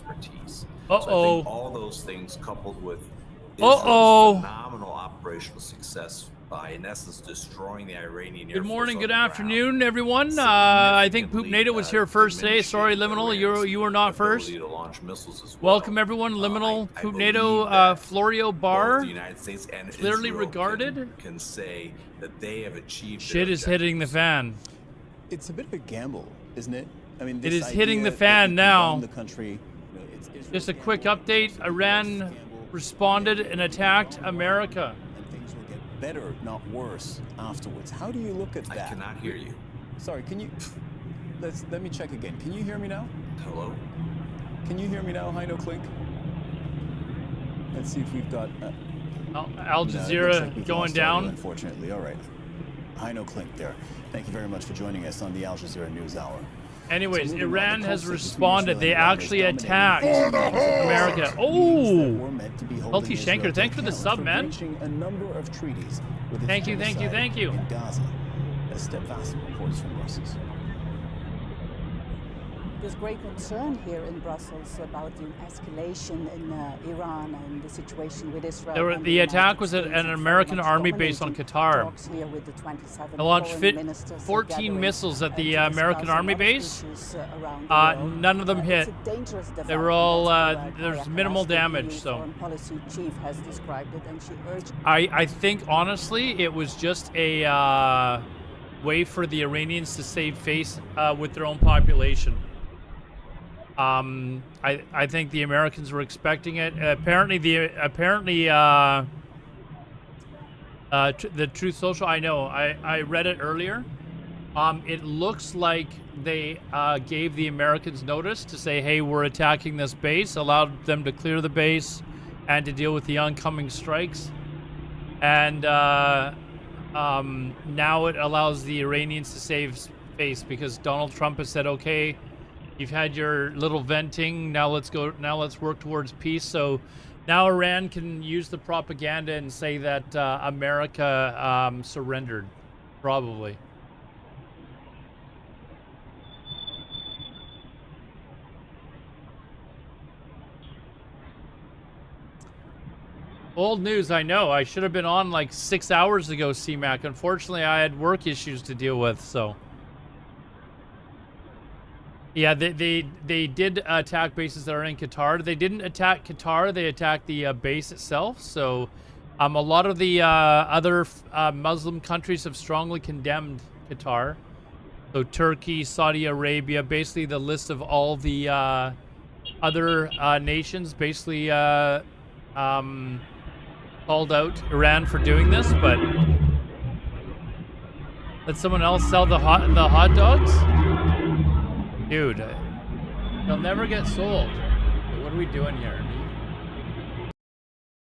expertise. Uh-oh. So I think all those things coupled with Uh-oh. phenomenal operational success by, in essence, destroying the Iranian Air Good Force morning, on good the ground, afternoon, everyone. I think Poop significantly NATO was here first today. Sorry, diminishing Liminal, Iran's you were not first. ability to launch missiles as Welcome, well. everyone. Liminal, I Poop believe NATO, that Florio both Bar, the United States and clearly Israel regarded. can say that they have achieved Shit their is hitting the fan. It's a bit of a gamble, isn't it? I mean, It this is hitting the idea that fan you can now. bomb the country, you know, it's Israel's Just a gamble, quick but update. also the US' Iran gamble, responded and attacked bomb Iran, America. and things will get better, not worse, afterwards. How do you look at that? I cannot hear you. Sorry, can you... Let me check again. Can you hear me now? Hello? Can you hear me now, Heino Klink? Let's see if we've got... Al no, it looks Jazeera like we've going lost audio, down. unfortunately. All right. Heino Klink there. Thank you very much for joining us on the Al Jazeera News Hour. Anyways, So moving on, Iran the has conflict between responded. Israel They and Iran actually is dominating attacked America. Oh! Healthy Shanker, thanks for the sub, man. A number of treaties with its Thank you, thank you, genocide thank you. In Gaza, as Step Vassal reports from Brussels. There's great concern here in Brussels about the escalation in Iran and the situation with Israel. The attack was at an American army base on Qatar. They launched 14 missiles at the American army base. None of them hit. They were all, there's minimal damage, so. I think, honestly, it was just a way for the Iranians to save face with their own population. I think the Americans were expecting it. Apparently, the Truth Social. I know. I read it earlier. It looks like they gave the Americans notice to say, "Hey, we're attacking this base." Allowed them to clear the base and to deal with the oncoming strikes. And now it allows the Iranians to save face because Donald Trump has said, "Okay, you've had your little venting. Now let's go. Now let's work towards peace." So now Iran can use the propaganda and say that America surrendered, probably. Old news, I know. I should have been on like 6 hours ago, CMAC. Unfortunately, I had work issues to deal with, so. Yeah, they did attack bases that are in Qatar. They didn't attack Qatar. They attacked the base itself. So a lot of the other Muslim countries have strongly condemned Qatar. So Turkey, Saudi Arabia, basically the list of all the other nations basically called out Iran for doing this. But let someone else sell the hot dogs? Dude, they'll never get sold. What are we doing here?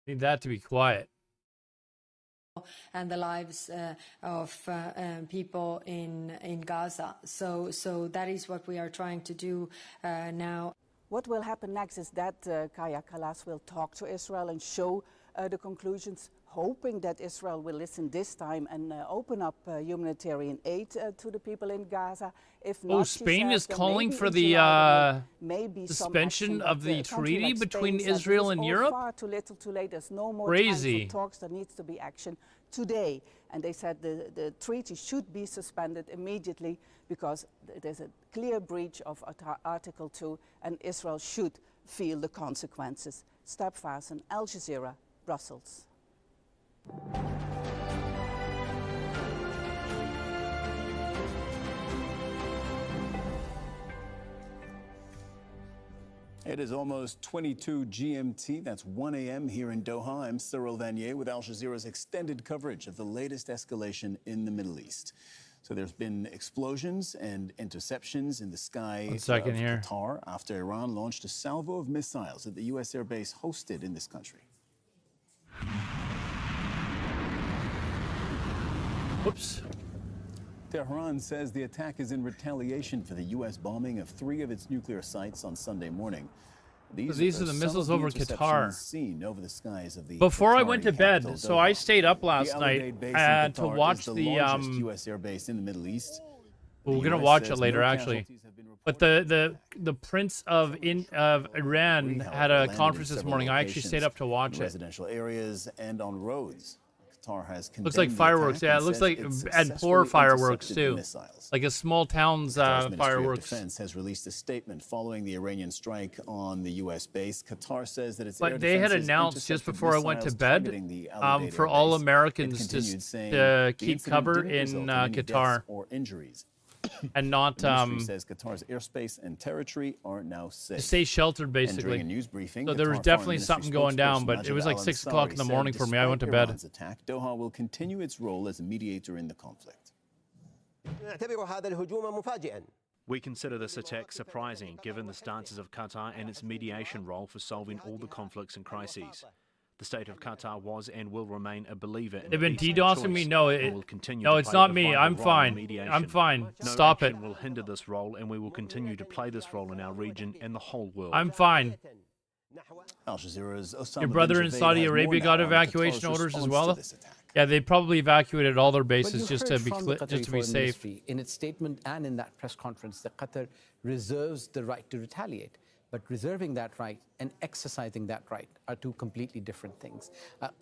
Need that to be quiet. And the lives of people in Gaza. So that is what we are trying to do now. What will happen next is that Kaja Kallas will talk to Israel and show the conclusions, hoping that Israel will listen this time and open up humanitarian aid to the people in Gaza. If not, Spain says, is calling for the suspension of the treaty between Israel and Europe? Far too little, too late. There's no more Crazy. time for talks. There needs to be action today. And they said the treaty should be suspended immediately because there's a clear breach of Article 2 and Israel should feel the consequences. Step Fasten, Al Jazeera, Brussels. It is almost 22 GMT. That's 1 a.m. here in Doha. I'm Cyril Vanier with Al Jazeera's extended coverage of the latest escalation in the Middle East. So there's been explosions and interceptions in the sky of Qatar after Iran launched a salvo of missiles at the U.S. air base hosted in this country. Whoops. Tehran says the attack is in retaliation for the U.S. bombing of 3 of its nuclear sites on Sunday morning. These are the missiles over Qatar. Seen over the skies of the Before I Qatari went to bed, so I stayed up last night to watch the U.S. air base in the Middle East. Well, we're gonna US watch it says later, no actually. casualties have been But reported the in the attack. the Prince of Iran However, had a landed in conference this several morning. I actually stayed locations up to in watch it. residential areas and on roads. Qatar has Looks like condemned the fireworks. attack Yeah, it and looks says like it and successfully poor fireworks intercepted the too, missiles. like a small town's Qatar's Ministry of fireworks. Defense has released a statement following the Iranian strike on the U.S. base. Qatar says that its But air they had defenses announced just intercepted before I went to missiles bed, targeting the Al Udeid for air all base. It Americans continued just saying to the keep incident cover didn't in result any deaths Qatar or injuries. and not The ministry says Qatar's airspace and territory are now safe. to stay sheltered, And during a basically. news briefing, So there was Qatar definitely Foreign Ministry something going down, spokesperson but it was Majid like 6 o'clock in the Al-Ansari morning said for me. I went to despite bed. Iran's attack, Doha will continue its role as a mediator in the conflict. نعتبر هذا الهجوم مفاجئا. We consider this attack surprising, given the stances of Qatar and its mediation role for solving all the conflicts and crises. The state of Qatar was and will remain a believer in They've been peace and DDoSing choice me. No, and will continue no, to it's play not a me. vital I'm role in fine. mediation. I'm fine. No Stop it. action will hinder this role, and we will continue to play this role in our region and the whole world. I'm fine. Al Jazeera's Osama Your brother bin in Javed Saudi has more Arabia now got on evacuation Qatar's orders as response well? to this attack. Yeah, they probably evacuated all their But bases you just heard to be from the just to Qatari be Foreign safe. Ministry in its statement and in that press conference that Qatar reserves the right to retaliate. But reserving that right and exercising that right are two completely different things.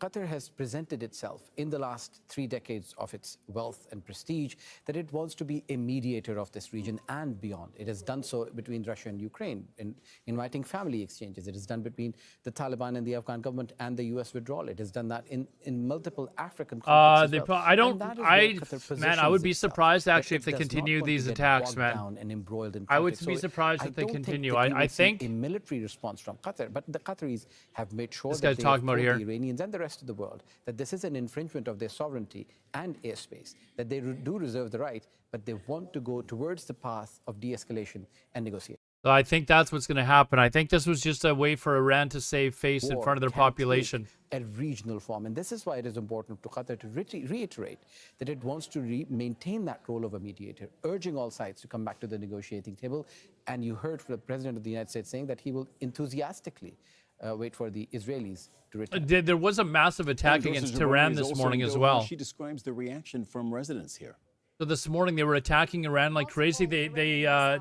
Qatar has presented itself in the last 3 decades of its wealth and prestige that it wants to be a mediator of this region and beyond. It has done so between Russia and Ukraine in inviting family exchanges. It has done between the Taliban and the Afghan government and the US withdrawal. It has done that in multiple African conflicts as well. I don't. And that is where Qatar Man, I would be positions itself, surprised that actually it if they does not continue want to these get attacks, bogged man. down and embroiled in I would conflict. be So surprised if they don't think continue. that you I will see think a military response from Qatar, but the Qataris have made sure This that guy's they talking have about told here. the Iranians and the rest of the world that this is an infringement of their sovereignty and airspace, that they do reserve the right, but they want to go towards the path of de-escalation and negotiation. So I think that's what's going to happen. I think this was just a way for Iran to save face in War front of their can take population. a regional form. And this is why it is important to Qatar to reiterate that it wants to maintain that role of a mediator, urging all sides to come back to the negotiating table. And you heard from the President of the United States saying that he will enthusiastically wait for the Israelis to return. There was a massive attack And against Joseph Tehran Jabari is this also morning in as Doha. well. She describes the reaction from residents here. So this morning they were attacking Iran like crazy. They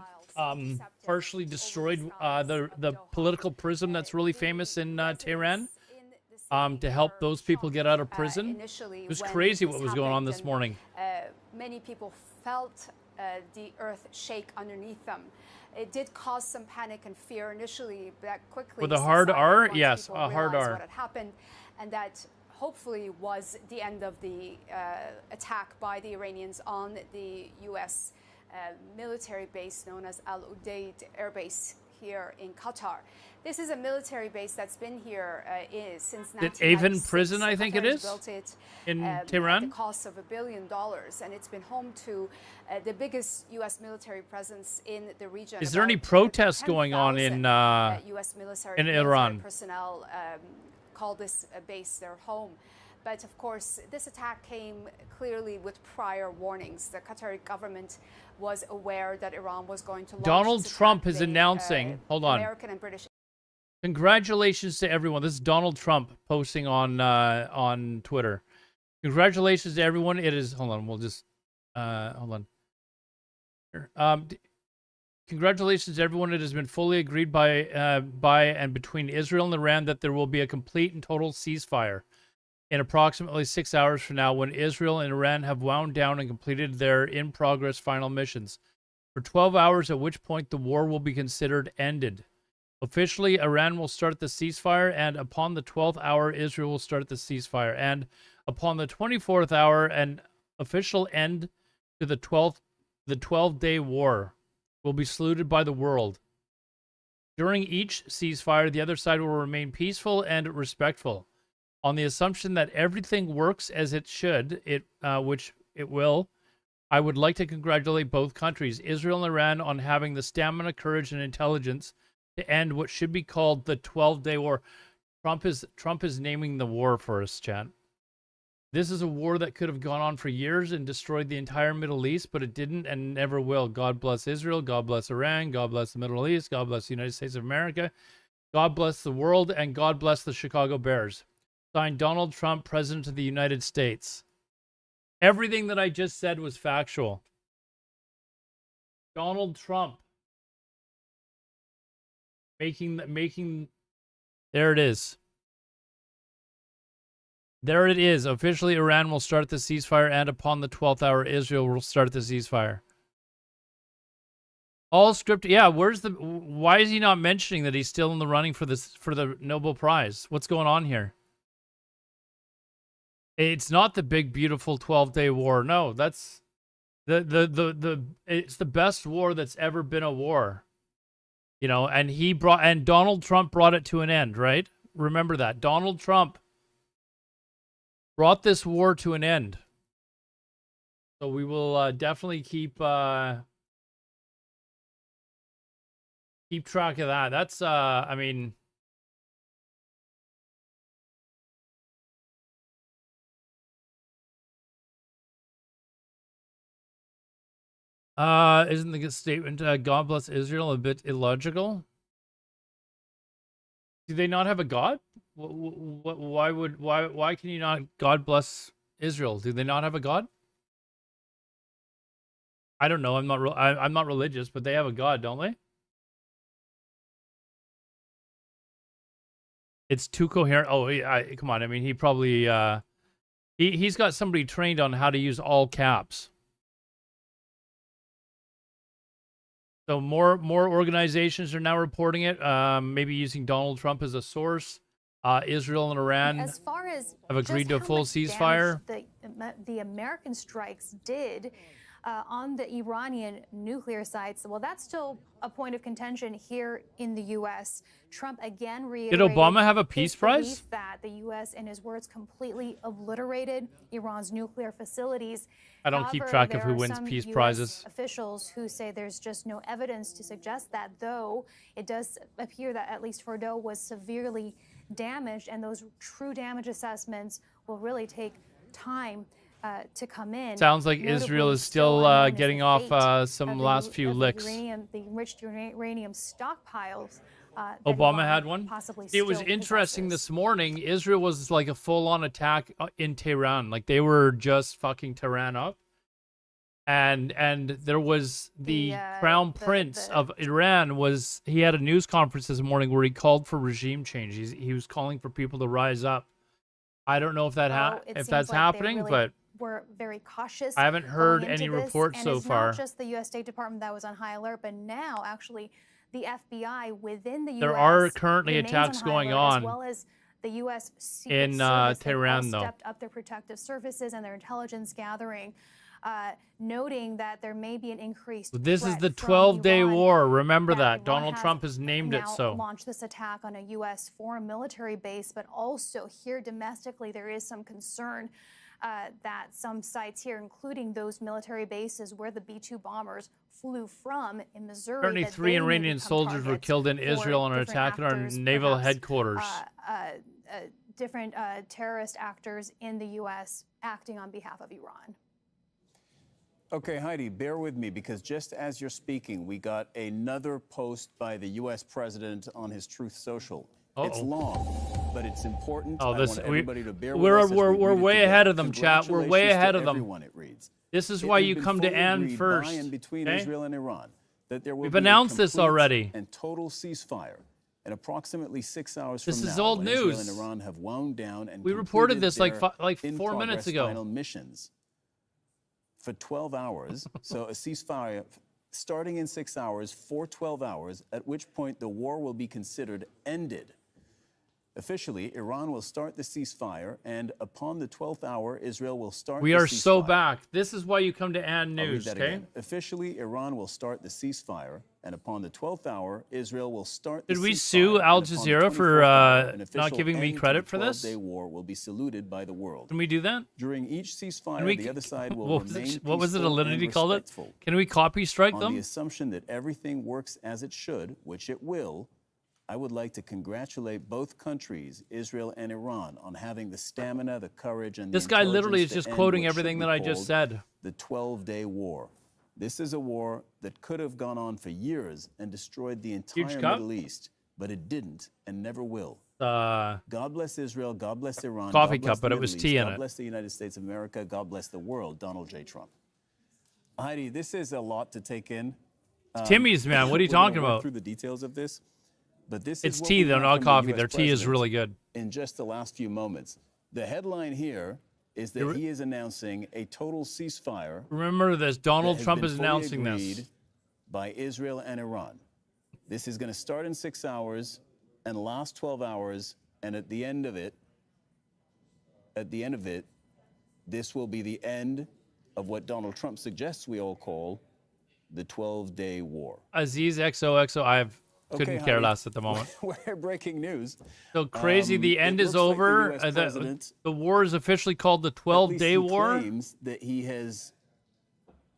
partially destroyed the political prison that's really famous in Tehran to help those people get out of prison. It was crazy what was going on this morning. Many people felt the earth shake underneath them. It did cause some panic and fear initially, but quickly With a hard subsided R? once Yes, people a hard realized R. what had happened, and that hopefully was the end of the attack by the Iranians on the U.S. Military base known as Al Udeid Air Base here in Qatar. This is a military base that's been here since 1996. Avon Prison, I think it Qatar has is, built it in at Tehran. the cost of $1 billion, and it's been home to the biggest U.S. military presence in the region. Is there any About, protests going on 10,000, in U.S. in military Iran? personnel call this base their home. But of course, this attack came clearly with prior warnings. The Qatari government was aware that Iran was going to launch Donald this Trump attack. is They, announcing. Hold on. American and British. Congratulations to everyone. This is Donald Trump posting on Twitter. Congratulations to everyone. It is. Hold on. We'll just. Hold on. Here. Congratulations to everyone. It has been fully agreed by and between Israel and Iran that there will be a complete and total ceasefire in approximately 6 hours from now, when Israel and Iran have wound down and completed their in-progress final missions. For 12 hours, at which point the war will be considered ended. Officially, Iran will start the ceasefire, and upon the 12th hour, Israel will start the ceasefire. And upon the 24th hour, an official end to the 12-day war will be saluted by the world. During each ceasefire, the other side will remain peaceful and respectful. On the assumption that everything works as it should, which it will, I would like to congratulate both countries, Israel and Iran, on having the stamina, courage, and intelligence to end what should be called the 12-day war. Trump is naming the war for us, chat. This is a war that could have gone on for years and destroyed the entire Middle East, but it didn't and never will. God bless Israel. God bless Iran. God bless the Middle East. God bless the United States of America. God bless the world, and God bless the Chicago Bears. Signed, Donald Trump, President of the United States. Everything that I just said was factual. Donald Trump making. There it is. There it is. Officially, Iran will start the ceasefire, and upon the 12th hour, Israel will start the ceasefire. All scripted. Yeah, why is he not mentioning that he's still in the running for the Nobel Prize? What's going on here? It's not the big beautiful 12-day war. No, that's it's the best war that's ever been a war. You know, and Donald Trump brought it to an end, right? Remember that. Donald Trump brought this war to an end. So we will definitely keep track of that. That's I mean, isn't the statement God bless Israel a bit illogical? Do they not have a God? Why can you not God bless Israel? Do they not have a God? I don't know. I'm not religious, but they have a God, don't they? It's too coherent. Oh, come on. I mean, he probably he's got somebody trained on how to use all caps. So more organizations are now reporting it. Maybe using Donald Trump as a source. Israel and Iran as far as have agreed to a full ceasefire. The American strikes did on the Iranian nuclear sites. Well, that's still a point of contention here in the U.S. Trump again reiterated Did Obama have a peace prize? That the U.S., in his words, completely obliterated Iran's nuclear facilities. I don't keep track of who wins peace prizes. Officials who say there's just no evidence to suggest that, though it does appear that at least Fordo was severely damaged, and those true damage assessments will really take time to come in. Sounds like Notably, Israel is still getting off some last few licks. The enriched uranium stockpiles. Obama had one. It was interesting this morning. Israel was like a full-on attack in Tehran. Like they were just fucking Tehran up. And there was the crown prince of Iran he had a news conference this morning where he called for regime change. He was calling for people to rise up. I don't know if that's happening, but we're very cautious. I haven't heard any reports so far. It's not just the U.S. State Department that was on high alert, but now actually the FBI within the U.S. There are currently attacks going on, as well as the U.S. in Tehran, though. Stepped up their protective services and their intelligence gathering, noting that there may be an increased. This is the 12-day war. Remember that. Donald Trump has named it so. Launched this attack on a U.S. foreign military base, but also here domestically, there is some concern that some sites here, including those military bases where the B-2 bombers flew from in Missouri. Currently, 3 Iranian soldiers were killed in Israel on an attack on our naval headquarters. Different terrorist actors in the U.S. acting on behalf of Iran. Okay, Heidi, bear with me, because just as you're speaking, we got another post by the U.S. president on his Truth Social. It's long, but it's important. I want everybody to bear with us. We're way ahead of them, chat. We're way ahead of them. It reads. This is why you come to Ann first. Between Israel and Iran, that there will We've be announced this already. And total ceasefire. And approximately 6 hours this from now, is old news. Israel and Iran have wound down and we reported this like 4 final minutes ago. Missions for 12 hours. So a ceasefire starting in 6 hours for 12 hours, at which point the war will be considered ended. Officially, Iran will start the ceasefire, and upon the 12th hour, Israel will start We the are ceasefire. so back. This is why you come to Ann News, I'll read that okay? again. Officially, Iran will start the ceasefire, and upon the 12th hour, Israel will start the ceasefire. Did we sue Al Jazeera for not giving me credit for this? The 12-day war will be saluted by the world. Can we do that? During each ceasefire, the other side will remain what was it, peaceful Alinity and called it? respectful. Can we copy strike On them? the assumption that everything works as it should, which it will, I would like to congratulate both countries, Israel and Iran, on having the stamina, the courage, and This the guy literally is intelligence just to end quoting what everything should that be I just called said. The 12-day war. This is a war that could have gone on for years and destroyed the entire Middle East, but it didn't and never will. God bless Israel. God bless Iran. Coffee God bless cup, but the it was Middle tea East. in God it. bless the United States of America. God bless the world. Donald J. Trump. Heidi, this is a lot to take in. Timmy's, man. What are you We're gonna talking work about? Through the details of this, but this It's is what tea, we though, have not from the coffee. US Their tea is president really good. in just the last few moments. The headline here is that he is announcing a total ceasefire. Remember this. Donald that has Trump been is fully announcing agreed this. by Israel and Iran. This is going to start in 6 hours and last 12 hours, and at the end of it, this will be the end of what Donald Trump suggests we all call the 12-day war. Aziz XOXO, I couldn't Okay, care Heidi, less at the moment. We're breaking news. So crazy, the It end is looks like the over. US president The war is officially called the at least 12-day he war. claims that he has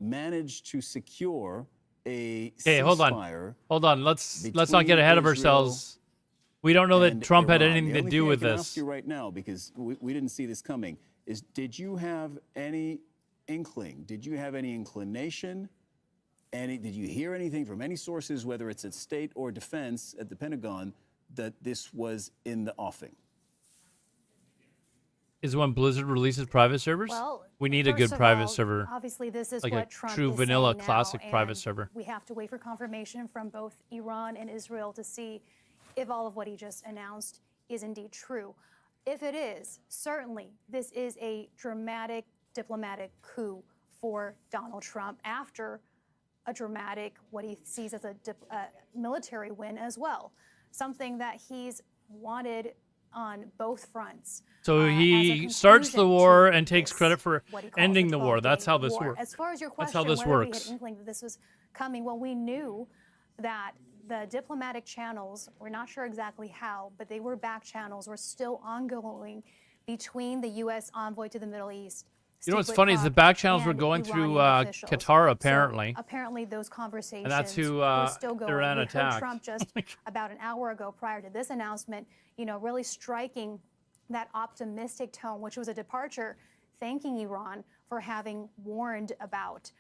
managed to secure a Okay, hold ceasefire. on. Let's not get ahead of Israel ourselves. We don't know that and Trump had Iran. anything The to only do thing with I can this. ask you right now, because we didn't see this coming, is did you have any inkling? Did you have any inclination? Did you hear anything from any sources, whether it's at state or defense at the Pentagon, that this was in the offing? Is when Blizzard releases private servers? Well, We need a first good of private all, server. Obviously, this is Like what a Trump true is vanilla saying classic now, private and server. We have to wait for confirmation from both Iran and Israel to see if all of what he just announced is indeed true. If it is, certainly this is a dramatic diplomatic coup for Donald Trump after a dramatic, what he sees as a military win as well, something that he's wanted on both fronts. So as a he starts the conclusion war to and takes this, credit for what he calls ending the war. 12-day That's how this war. works. As far as your That's question, how this whether we works. had inkling that this was coming, well, we knew that the diplomatic channels, we're not sure exactly how, but they were back channels, were still ongoing between the U.S. envoy to the Middle East. You know what's Steve funny is the Witkoff, back channels were and going through Iranian officials. Qatar, So apparently. apparently those conversations that's who were still going. Iran We attacked. heard Trump just about an hour ago prior to this announcement, really striking that optimistic tone, which was a departure, thanking Iran for having warned about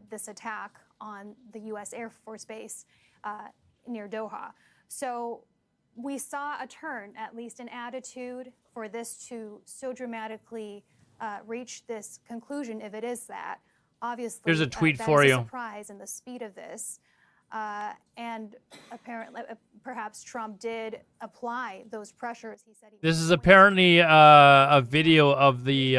this attack on the U.S. Air Force Base near Doha. So we saw a turn, at least in attitude, for this to so dramatically reach this conclusion, if it is that. Obviously, Here's a tweet that for is you. a surprise in the speed of this. And apparently, perhaps Trump did apply those pressures. He said he This was is going to. apparently a video of the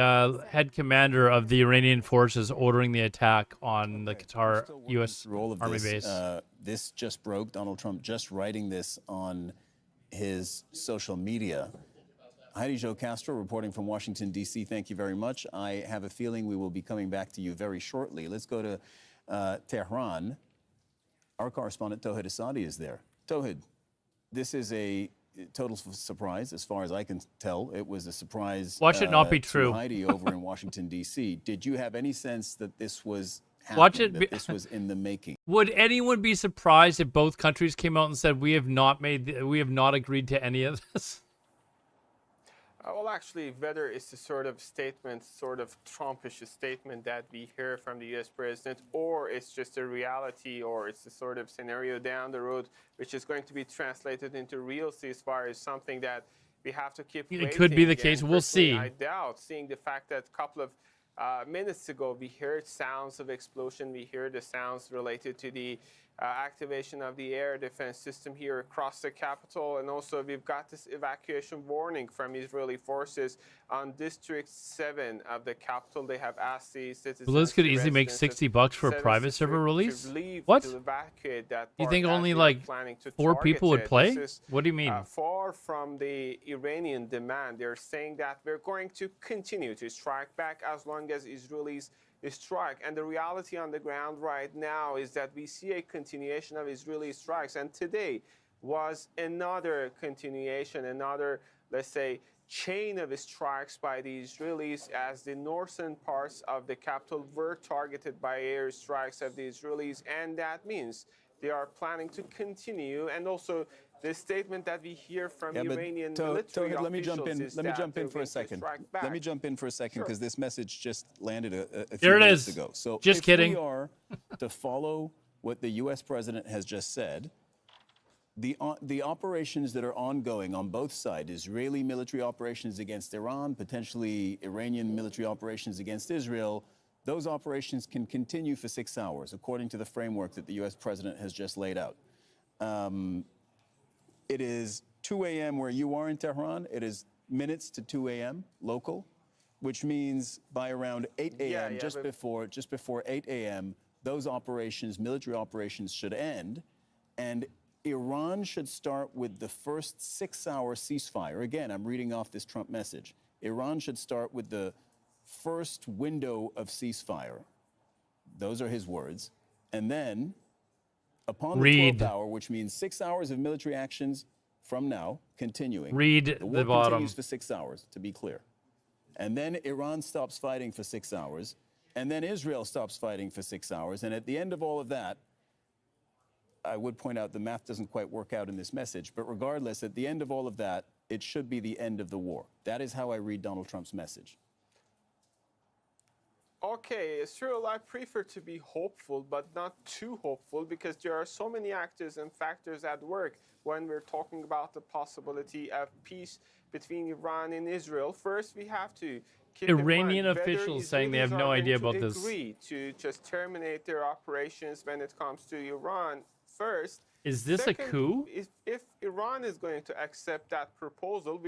head commander of the Iranian forces ordering the attack on the Qatar U.S. Through all of Army this, base. This just broke. Donald Trump just writing this on his social media. Heidi Jo Castro reporting from Washington, D.C. Thank you very much. I have a feeling we will be coming back to you very shortly. Let's go to Tehran. Our correspondent, Tauhid Asadi, is there. Tauhid, this is a total surprise as far as I can tell. It was a surprise. Watch it not be to true. Heidi over in Washington, D.C. Did you have any sense that this was happening, Watch it that this was in the making? Would anyone be surprised if both countries came out and said we have not agreed to any of this? Well, actually, whether it's the sort of statement, sort of Trumpish statement that we hear from the U.S. president, or it's just a reality, or it's a sort of scenario down the road, which is going to be translated into real ceasefire, is something that we have to keep waiting. It could be the case. And We'll personally, see. I doubt, seeing the fact that a couple of minutes ago, we heard sounds of explosion. We heard the sounds related to the activation of the air defense system here across the capital. And also we've got this evacuation warning from Israeli forces on District 7 of the capital. They have asked the citizens. Blizz could easily make residents $60 for a of private 76 server to release? leave, What? to evacuate that You part think as only they are like planning to 4 target people would it. play? This is, What do you mean? far from the Iranian demand. They're saying that we're going to continue to strike back as long as Israelis strike. And the reality on the ground right now is that we see a continuation of Israeli strikes. And today was another continuation, another, let's say, chain of strikes by the Israelis as the northern parts of the capital were targeted by air strikes of the Israelis. And that means they are planning to continue. And also the statement that we hear from Iranian military let me jump in. officials is Let me that jump in they're for going a to second. strike back. Let me jump in for a second because Sure. this message just landed a few There it minutes is. ago. So Just if kidding. we are to follow what the U.S. president has just said, the operations that are ongoing on both sides, Israeli military operations against Iran, potentially Iranian military operations against Israel, those operations can continue for 6 hours, according to the framework that the U.S. president has just laid out. It is 2 a.m. where you are in Tehran. It is minutes to 2 a.m. local, which means by around 8 a.m., just before 8 a.m., those operations, military operations, should end, and Iran should start with the first 6-hour ceasefire. Again, I'm reading off this Trump message. Iran should start with the first window of ceasefire. Those are his words. And then, upon the 12th hour, which means 6 hours of military actions from now, continuing. Read the bottom. Continues for 6 hours, to be clear. And then Iran stops fighting for 6 hours. And then Israel stops fighting for 6 hours. And at the end of all of that, I would point out the math doesn't quite work out in this message, but regardless, at the end of all of that, it should be the end of the war. That is how I read Donald Trump's message. Okay, Cyril, I prefer to be hopeful, but not too hopeful, because there are so many actors and factors at work when we're talking about the possibility of peace between Iran and Israel. First, we have to keep Iranian in mind officials saying they have Israelis no are idea going about to this. agree to just terminate their operations when it comes to Iran first. Is this Second, a coup? If Iran is going to accept that proposal,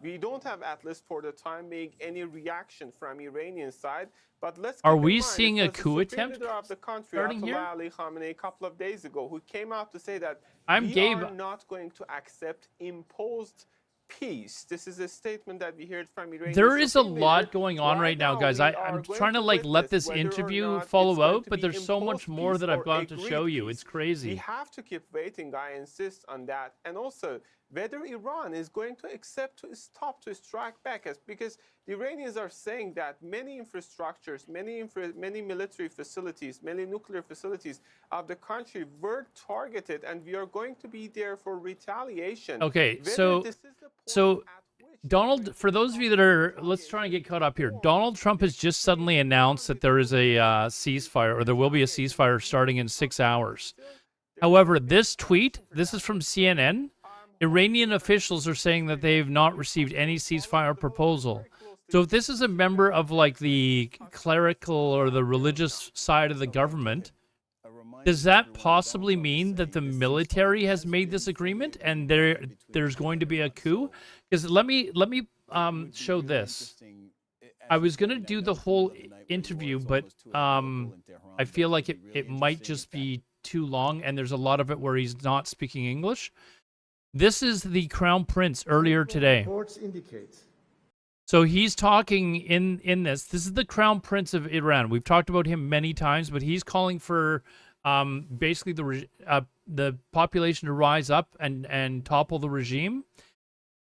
we don't have, at least for the time being, any reaction from Iranian side. But let's Are keep in we mind, seeing it a was the coup Supreme attempt Leader of the country, starting Ayatollah here? Ali Khamenei, a couple of days ago, who came out to say that I'm we Gabe. are not going to accept imposed peace. This is a statement that we heard from Iranian. There is a Supreme lot Leader. going on right now, guys. we I'm are going trying to like let witness this whether or interview not it's follow going out, to but be there's so much imposed more peace that I've or got to agreed show you. peace. It's crazy. We have to keep waiting. I insist on that. And also, whether Iran is going to accept to stop to strike back, because the Iranians are saying that many infrastructures, many military facilities, many nuclear facilities of the country were targeted, and we are going to be there for retaliation. Okay, Whether so this is the point so at which Donald, for those of you that are, let's try and get caught up here. Donald Trump has just suddenly announced that there is a ceasefire, or there will be a ceasefire starting in 6 hours. However, this tweet, this is from CNN. Iranian officials are saying that they've not received any ceasefire proposal. So if this is a member of like the clerical or the religious side of the government, does that possibly mean that the military has made this agreement and there's going to be a coup? Because let me show this. I was going to do the whole interview, but I feel like it might just be too long, and there's a lot of it where he's not speaking English. This is the Crown Prince earlier today. Reports indicate. So he's talking in this. This is the Crown Prince of Iran. We've talked about him many times, but he's calling for basically the population to rise up and topple the regime.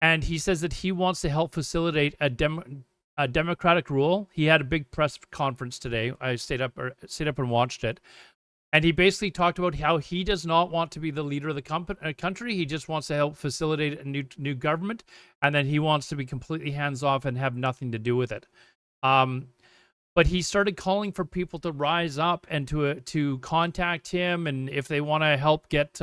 And he says that he wants to help facilitate a democratic rule. He had a big press conference today. I stayed up and watched it. And he basically talked about how he does not want to be the leader of the country. He just wants to help facilitate a new government, and then he wants to be completely hands-off and have nothing to do with it. But he started calling for people to rise up and to contact him, and if they want to help get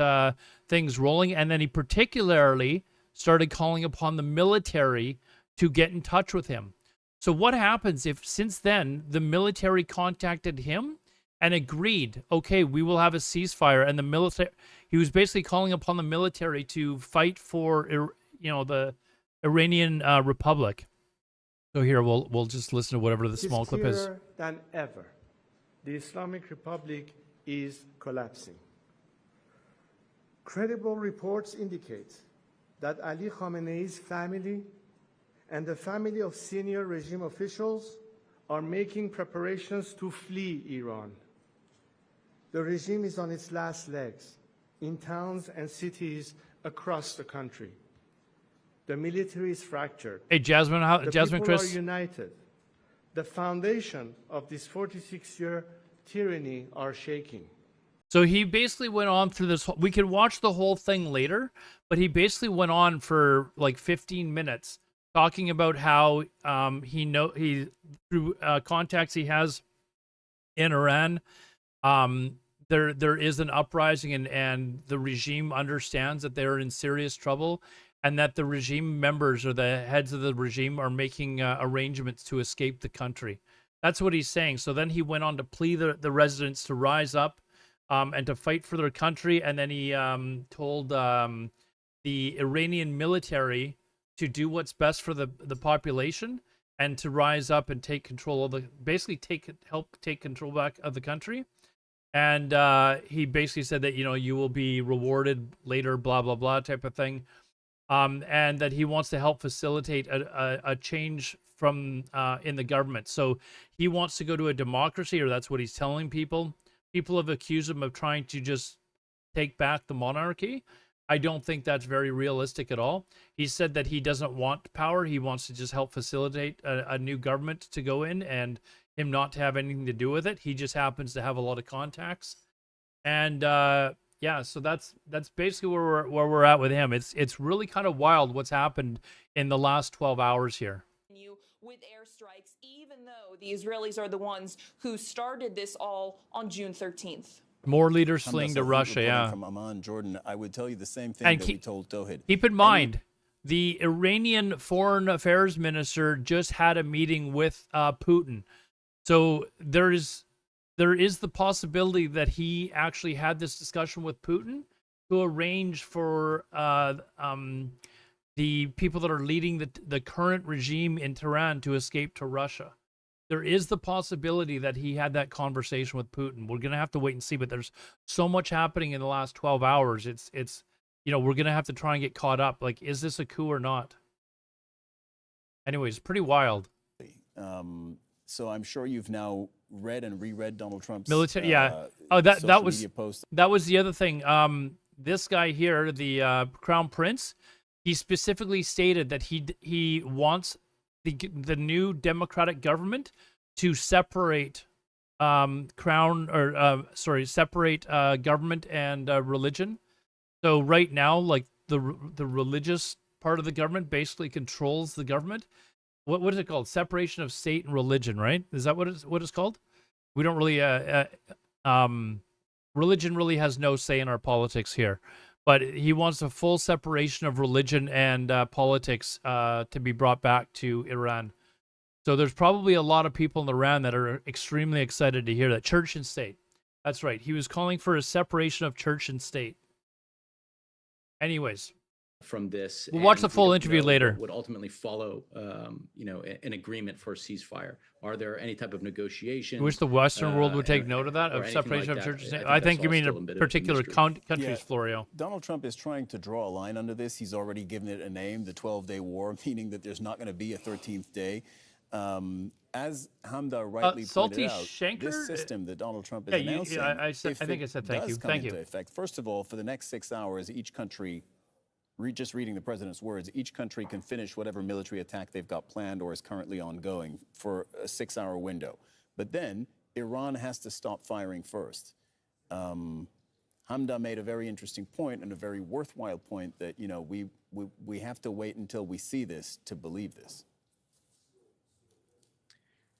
things rolling. And then he particularly started calling upon the military to get in touch with him. So what happens if, since then, the military contacted him and agreed, okay, we will have a ceasefire, and the military, he was basically calling upon the military to fight for, the Iranian Republic. So here, we'll just listen to whatever the small clip is. Clearer than ever, the Islamic Republic is collapsing. Credible reports indicate that Ali Khamenei's family and the family of senior regime officials are making preparations to flee Iran. The regime is on its last legs in towns and cities across the country. The military is fractured. Hey, Jasmine, The Chris. people are united. The foundation of this 46-year tyranny are shaking. So he basically went on through this. We can watch the whole thing later, but he basically went on for like 15 minutes talking about how he through contacts he has in Iran, there is an uprising, and the regime understands that they're in serious trouble, and that the regime members or the heads of the regime are making arrangements to escape the country. That's what he's saying. So then he went on to plead the residents to rise up and to fight for their country. And then he told the Iranian military to do what's best for the population and to rise up and take control of help take control back of the country. And he basically said that, you will be rewarded later, blah, blah, blah type of thing. And that he wants to help facilitate a change from in the government. So he wants to go to a democracy, or that's what he's telling people. People have accused him of trying to just take back the monarchy. I don't think that's very realistic at all. He said that he doesn't want power. He wants to just help facilitate a new government to go in and him not to have anything to do with it. He just happens to have a lot of contacts. And yeah, so that's basically where we're at with him. It's really kind of wild what's happened in the last 12 hours here. With airstrikes, even though the Israelis are the ones who started this all on June 13th. More leaders fleeing to Russia, yeah. From Amman, Jordan, I would tell you the same thing that we told Towhid. Keep in mind, the Iranian foreign affairs minister just had a meeting with Putin. So there is the possibility that he actually had this discussion with Putin to arrange for the people that are leading the current regime in Tehran to escape to Russia. There is the possibility that he had that conversation with Putin. We're going to have to wait and see, but there's so much happening in the last 12 hours. It's we're going to have to try and get caught up. Like, is this a coup or not? Anyways, pretty wild. So I'm sure you've now read and reread Donald Trump's military. Yeah. Oh, that was post. That was the other thing. This guy here, the Crown Prince, he specifically stated that he wants the new democratic government to separate separate government and religion. So right now, like the religious part of the government basically controls the government. What is it called? Separation of state and religion, right? Is that what it's called? We don't really religion really has no say in our politics here. But he wants a full separation of religion and politics to be brought back to Iran. So there's probably a lot of people in Iran that are extremely excited to hear that. Church and state. That's right. He was calling for a separation of church and state. Anyways. From this, we'll watch the full interview later. Would ultimately follow, an agreement for a ceasefire. Are there any type of negotiation? I wish the Western world would take note of that, of separation of church and state. I think you mean a particular countries, Florio. Donald Trump is trying to draw a line under this. He's already given it a name, the 12-day war, meaning that there's not going to be a 13th day. As Hamda rightly pointed out, this system that Donald Trump is announcing, I think I said thank you. Thank you. Effect, first of all, for the next 6 hours, each country. Just reading the president's words, each country can finish whatever military attack they've got planned or is currently ongoing for a 6-hour window. But then Iran has to stop firing first. Hamda made a very interesting point and a very worthwhile point that, we have to wait until we see this to believe this.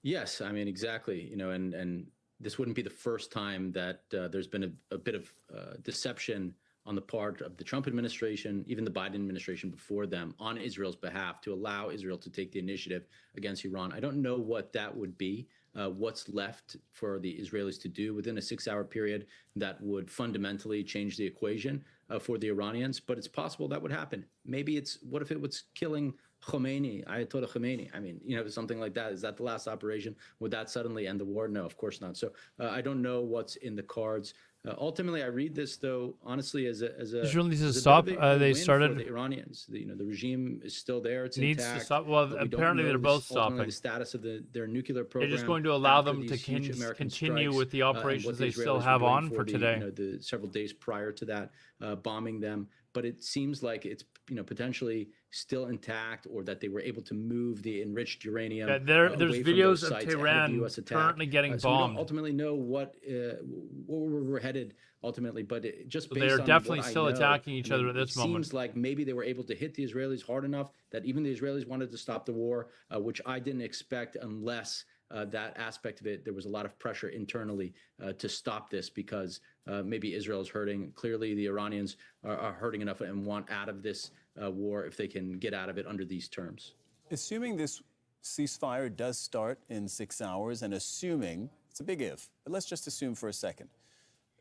Yes, I mean, exactly. And this wouldn't be the first time that there's been a bit of deception on the part of the Trump administration, even the Biden administration before them, on Israel's behalf to allow Israel to take the initiative against Iran. I don't know what that would be, what's left for the Israelis to do within a 6-hour period that would fundamentally change the equation for the Iranians, but it's possible that would happen. Maybe what if it was killing Khomeini, Ayatollah Khomeini? I mean, something like that. Is that the last operation? Would that suddenly end the war? No, of course not. So I don't know what's in the cards. Ultimately, I read this, though, honestly, as a Israel needs to stop. They started. For the Iranians, the regime is still there. It's needs intact. To stop. Well, apparently they're both stopping. The status of their nuclear program. They're just going to allow them to continue with the operations they still have on for today. The several days prior to that, bombing them. But it seems like it's potentially still intact, or that they were able to move the enriched uranium. Yeah, there's videos of Tehran currently getting bombed. So we don't ultimately know where we're headed ultimately, but just based they're on definitely what still I know, attacking each other at this moment. It seems like maybe they were able to hit the Israelis hard enough that even the Israelis wanted to stop the war, which I didn't expect unless that aspect of it, there was a lot of pressure internally to stop this, because maybe Israel is hurting. Clearly, the Iranians are hurting enough and want out of this war if they can get out of it under these terms. Assuming this ceasefire does start in 6 hours, and assuming, it's a big if, but let's just assume for a second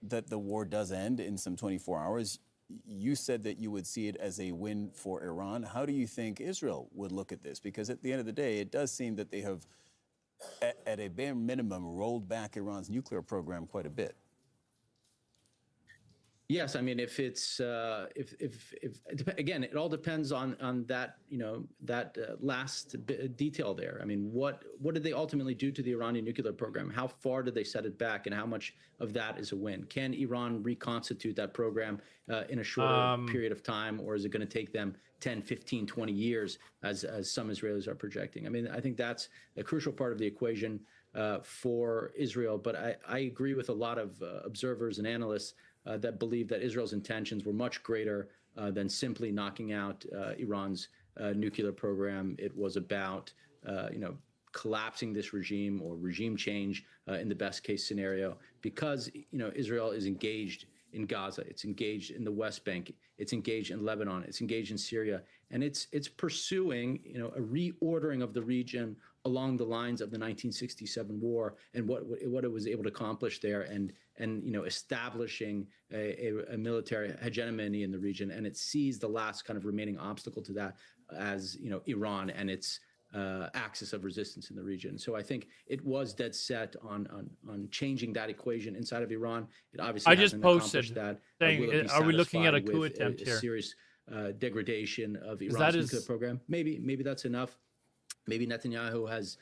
that the war does end in some 24 hours, you said that you would see it as a win for Iran. How do you think Israel would look at this? Because at the end of the day, it does seem that they have, at a bare minimum, rolled back Iran's nuclear program quite a bit. Yes, I mean, if it's again, it all depends on that, that last detail there. I mean, what did they ultimately do to the Iranian nuclear program? How far did they set it back, and how much of that is a win? Can Iran reconstitute that program in a shorter period of time, or is it going to take them 10, 15, 20 years, as some Israelis are projecting? I mean, I think that's a crucial part of the equation for Israel. But I agree with a lot of observers and analysts that believe that Israel's intentions were much greater than simply knocking out Iran's nuclear program. It was about, collapsing this regime or regime change in the best case scenario, because, Israel is engaged in Gaza, it's engaged in the West Bank, it's engaged in Lebanon, it's engaged in Syria, and it's pursuing, a reordering of the region along the lines of the 1967 war and what it was able to accomplish there, and establishing a military hegemony in the region. And it sees the last kind of remaining obstacle to that as Iran and its axis of resistance in the region. So I think it was dead set on changing that equation inside of Iran. It obviously hasn't accomplished that. Saying, are we looking at a coup with attempt here? Serious degradation of Iran's nuclear program. Maybe that's enough. Maybe Netanyahu has.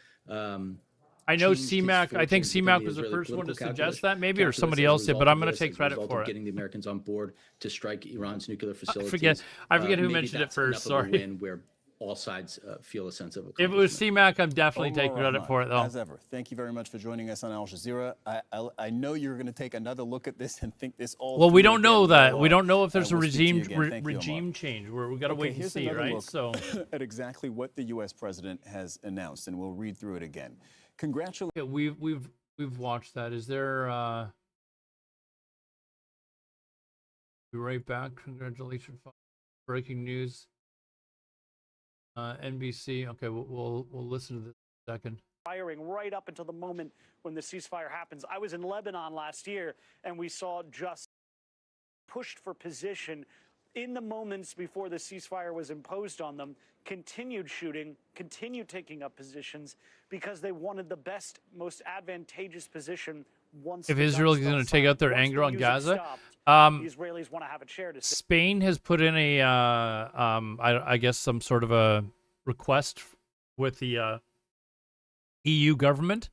I know CMAC. I think CMAC was the first one to suggest that, maybe, or somebody else did. But I'm going to take credit for it. Getting the Americans on board to strike Iran's nuclear facilities. I forget who mentioned it first. Sorry. Win where all sides feel a sense of. If it was CMAC, I'm definitely taking credit for it, though. As ever, thank you very much for joining us on Al Jazeera. I know you're going to take another look at this and think this all. Well, we don't know that. We don't know if there's a regime change. We got to wait and see, right? So, at exactly what the U.S. president has announced, and we'll read through it again. Congratulations. Yeah, we've watched that. Is there? Be right back. Congratulations. Breaking news. NBC. Okay, we'll listen to this in a second. Firing right up until the moment when the ceasefire happens. I was in Lebanon last year, and we saw just pushed for position in the moments before the ceasefire was imposed on them, continued shooting, continued taking up positions, because they wanted the best, most advantageous position once. If Israel is going to take out their anger on Gaza, the Israelis want to have a chair to sit. Spain has put in a, I guess, some sort of a request with the EU government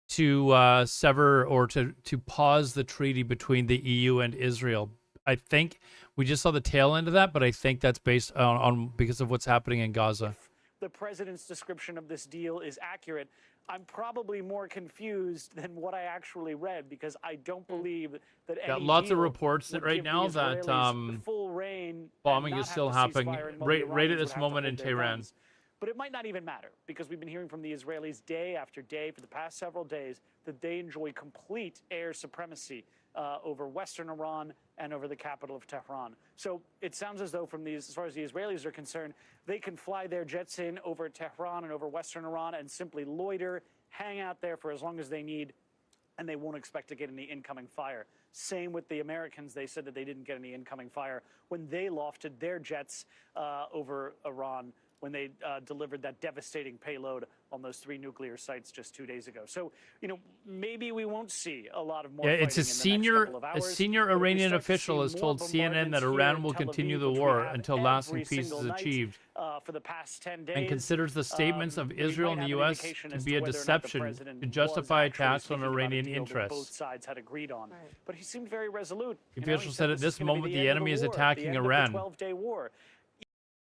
to sever or to pause the treaty between the EU and Israel. I think we just saw the tail end of that, but I think that's based on because of what's happening in Gaza. If the president's description of this deal is accurate, I'm probably more confused than what I actually read, because I don't believe that any lots of deal reports would right give now the that Israelis full reign bombing and is not still have the happening ceasefire, and while the right at Iranians this would have moment to in hold their Tehran. guns. But it might not even matter, because we've been hearing from the Israelis day after day for the past several days that they enjoy complete air supremacy over Western Iran and over the capital of Tehran. So it sounds as though, as far as the Israelis are concerned, they can fly their jets in over Tehran and over Western Iran and simply loiter, hang out there for as long as they need, and they won't expect to get any incoming fire. Same with the Americans. They said that they didn't get any incoming fire when they lofted their jets over Iran, when they delivered that devastating payload on those 3 nuclear sites just 2 days ago. So, maybe we won't see a lot of more fighting It's a senior Iranian official has told CNN that Iran will continue the war until lasting peace is achieved, for the past 10 days, and considers the statements of Israel and the U.S. to be a deception to justify attacks on Iranian interests. Both sides had agreed on, but he seemed very resolute. The official said at this moment the enemy is attacking Iran. 12-day war.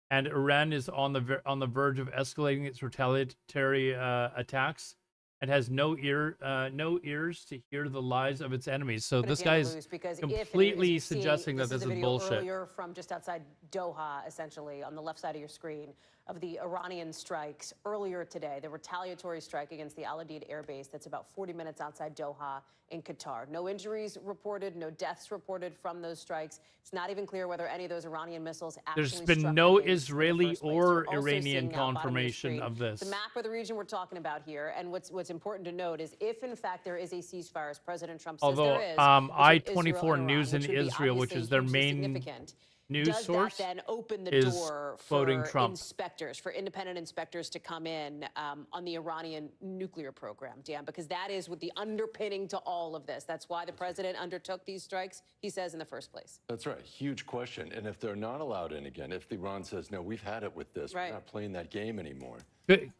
And Iran is on the verge of escalating its retaliatory attacks, and has no ears to hear the lies of its enemies. So this guy is completely suggesting that this is bullshit. Earlier from just outside Doha, essentially on the left side of your screen, of the Iranian strikes earlier today, the retaliatory strike against the Al Udeid air base that's about 40 minutes outside Doha in Qatar. No injuries reported, no deaths reported from those strikes. It's not even clear whether any of those Iranian missiles actually There's struck been the no base in the Israeli first place. or You're also Iranian seeing now, bottom of the confirmation screen, of this. the map of the region we're talking about here. And what's important to note is if, in fact, there is a ceasefire, as President Trump says Although there is, I-24 News in which would be Israel, which obviously is their hugely main significant, news does source, that then open the is door quoting for Trump. inspectors, for independent inspectors to come in on the Iranian nuclear program, Dan? Because that is what the underpinning to all of this. That's why the president undertook these strikes, he says, in the first place. That's right. Huge question. And if they're not allowed in again, if Iran says, no, we've had it with this, Right. we're not playing that game anymore. Then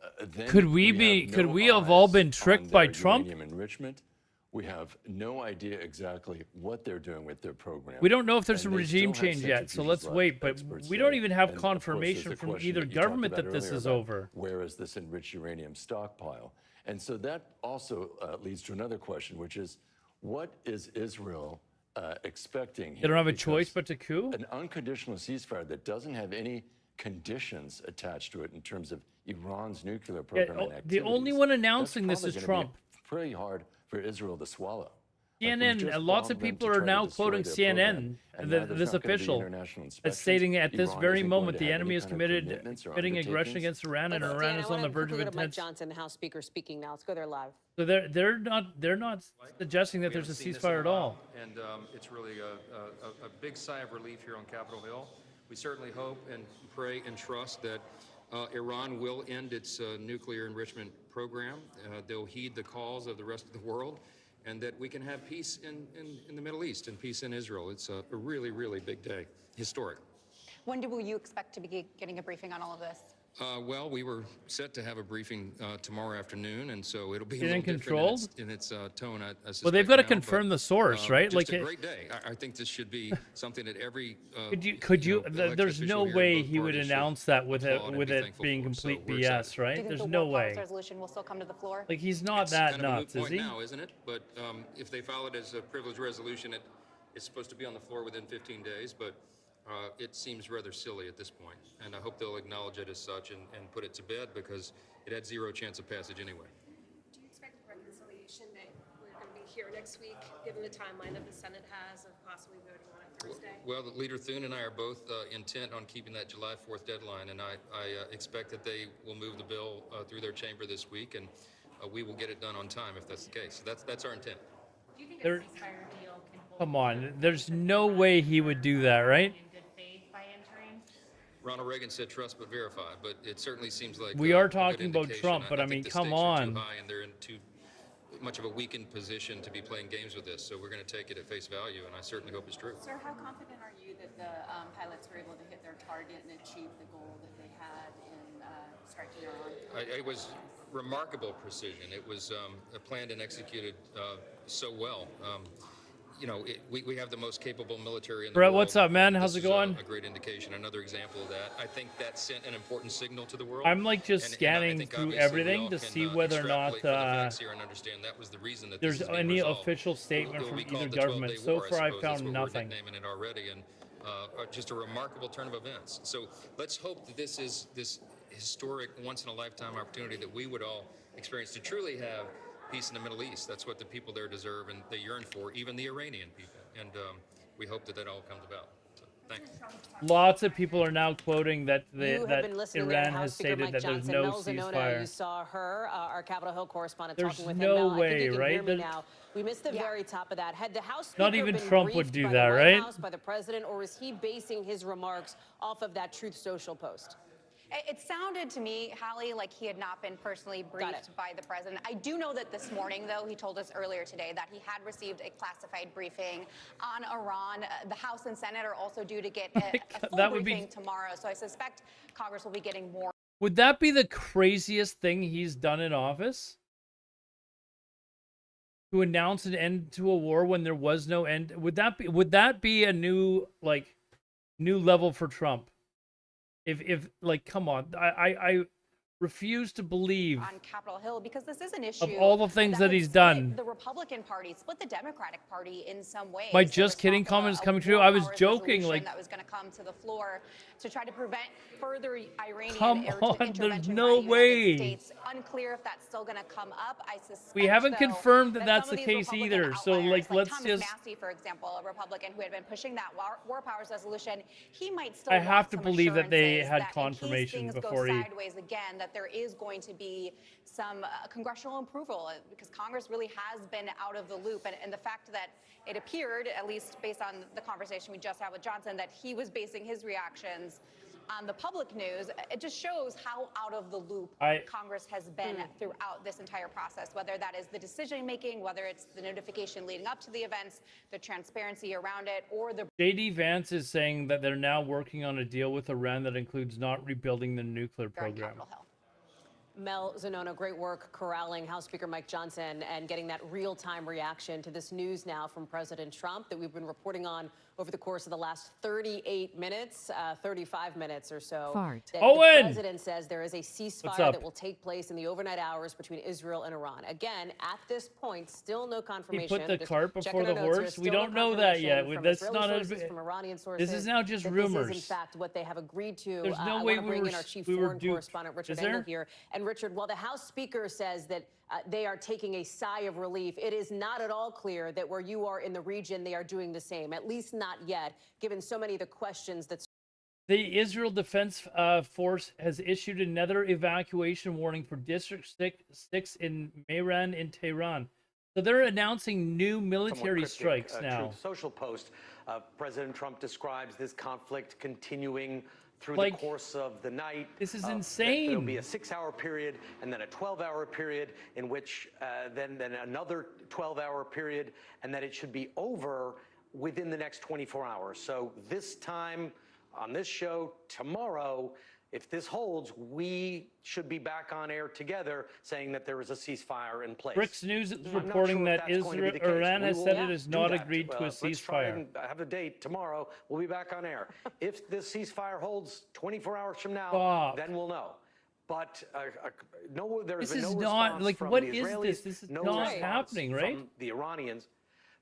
Could we have all been tricked by Trump? Uranium enrichment. We have no idea exactly what they're doing with their program. We don't know if there's a And they regime still have change yet, so centrifuges let's left, wait. But experts we don't say. even have And of course, there's confirmation the from question either that you talked government about that this earlier is about over. Where is this enriched uranium stockpile? And so that also leads to another question, which is, what is Israel expecting here? They don't have a Because choice but to coup? an unconditional ceasefire that doesn't have any conditions attached to it in terms of Iran's nuclear program and The only one announcing this that's is probably gonna Trump. be pretty hard for Israel to swallow. Like, we CNN, just lots of bombed them people to are try to now destroy quoting their CNN, program, and now there's this not gonna be official, international that's inspections. stating at this Iran very isn't going moment to the have enemy any is kind of committed commitments or committing aggression undertakings. against Iran, and Iran Dan, is I on want the to verge of quickly go to Mike intense. Johnson, the House Speaker, speaking now. Let's go there live. So they're not suggesting that there's a ceasefire at all. And it's really a big sigh of relief here on Capitol Hill. We certainly hope and pray and trust that Iran will end its nuclear enrichment program. They'll heed the calls of the rest of the world, and that we can have peace in the Middle East and peace in Israel. It's a really, really big day, historic. When will you expect to be getting a briefing on all of this? Well, we were set to have a briefing tomorrow afternoon, and so it'll be a Getting little controlled? different in its tone. I Well, suspect they've got to now, confirm but, the source, right? Just Like a great day. I think this should be something that every could you? elected There's official no here in way both he would parties should announce that with applaud and be it thankful being for. So complete we're BS, excited. Do right? you think There's the no will way. powers resolution will still come to the floor? Like he's not It's that kind of a nuts, moot is point he? now, isn't it? But if they file it as a privileged resolution, it's supposed to be on the floor within 15 days. But it seems rather silly at this point, and I hope they'll acknowledge it as such and put it to bed, because it had zero chance of passage anyway. Do you expect reconciliation that we're going to be here next week, given the timeline that the Senate has of possibly voting on it Thursday? Well, Leader Thune and I are both intent on keeping that July 4th deadline, and I expect that they will move the bill through their chamber this week, and we will get it done on time if that's the case. So that's our intent. Do you think There- a ceasefire deal can hold Come on, there's no way he would do that, right? in good faith by entering? Ronald Reagan said trust but verify, but it certainly seems like We a are good talking about indication. Trump, but I think mean, the come stakes are on. too high and they're in too much of a weakened position to be playing games with this, so we're going to take it at face value, and I certainly hope it's true. Sir, how confident are you that the pilots were able to hit their target and achieve the goal that they had in striking Iran? It was remarkable precision. It was planned and executed so well. We have the most capable military in the Brett, world. what's up, man? How's This it is going? A great indication, another example of that. I think that sent an important signal to the world. I'm like just And I scanning think through obviously we everything all to can, see whether or not extrapolate from the facts here and understand that was the reason that there's this is being any resolved. official statement It will from be either called the government. 12-day So war, I far, I suppose. That's found what nothing. We're nicknaming it already, and just a remarkable turn of events. So let's hope that this is this historic, once-in-a-lifetime opportunity that we would all experience to truly have peace in the Middle East. That's what the people there deserve and they yearn for, even the Iranian people. And we hope that that all comes about. So, thanks. Lots of people are now quoting that You have that been listening there to Iran House has Speaker stated Mike that there's Johnson. no Mel Zanona, you ceasefire. saw her, our Capitol Hill correspondent, There's talking with no him. Mel, I way, think you can right? hear me There's- now. We missed the very top of that. Had the House Not Speaker even been Trump would briefed do by that, the White right? House, by the president, or is he basing his remarks off of that Truth Social post? It sounded to me, Hallie, like he had not been personally briefed by the president. I do know that this morning, though, he told us earlier today that he had received a classified briefing on Iran. The House and Senate are also due to get a full That would be- briefing tomorrow, so I suspect Congress will be getting more. Would that be the craziest thing he's done in office? To announce an end to a war when there was no end? Would that be a new level for Trump? If like, come on, refuse to believe on Capitol Hill, because this is an issue of all the things that would he's split done. the Republican Party, split the Democratic Party in some ways. My There just was kidding talk of comment is a coming war true. I was powers joking. resolution Like, that was going to come to the floor to try to prevent further Iranian come air on, there's intervention no by the way. United States. Unclear if that's still going to come up. I suspect We haven't though, confirmed that that's some the of these case Republican either. So, outliers, like, let's Thomas just. Massey, for example, a Republican who had been pushing that war powers resolution, he might still I want have to some believe that they assurances had that confirmation in case things before go he. sideways again, that there is going to be some congressional approval, because Congress really has been out of the loop. And the fact that it appeared, at least based on the conversation we just had with Johnson, that he was basing his reactions on the public news, it just shows how out of the loop Congress has been throughout this entire process, whether that is the decision making, whether it's the notification leading up to the events, the transparency around it, or the JD Vance is saying that they're now working on a deal with Iran that includes not rebuilding the nuclear program. Mel Zanono, great work corralling House Speaker Mike Johnson and getting that real-time reaction to this news now from President Trump that we've been reporting on over the course of the last 38 minutes, 35 minutes or so. That the president says there is a ceasefire that will take place in the overnight hours between Israel and Iran. Again, at this point, still no confirmation. He put the Just cart before checking the our notes here, horse. We still don't no know that yet. confirmation from That's Israeli not sources, from Iranian sources. This is now just that rumors. This is, in fact, what they have agreed to. There's no I way want to bring in our chief we were foreign duped. correspondent, Richard Is Engel, there? here. And Richard, while the House Speaker says that they are taking a sigh of relief, it is not at all clear that where you are in the region, they are doing the same, at least not yet, given so many of the questions that. The Israel Defense Force has issued another evacuation warning for District 6 in Mehran in Tehran. So they're announcing new military strikes now. Truth Social post, President Trump describes this conflict continuing through Like, the course of the night. This is There'll insane. be a 6-hour period and then a 12-hour period in which then another 12-hour period, and that it should be over within the next 24 hours. So this time on this show tomorrow, if this holds, we should be back on air together saying that there is a ceasefire in place. BRICS News is I'm not reporting sure that if that's going to be the case. Iran We has will said it has do not that. agreed to a Let's try ceasefire. and have a date tomorrow. We'll be back on air. If this ceasefire holds 24 hours from now, Stop. then we'll know. But no, there's This been is no not response like from what the is Israelis, this? This is no not response happening, right? from the Iranians.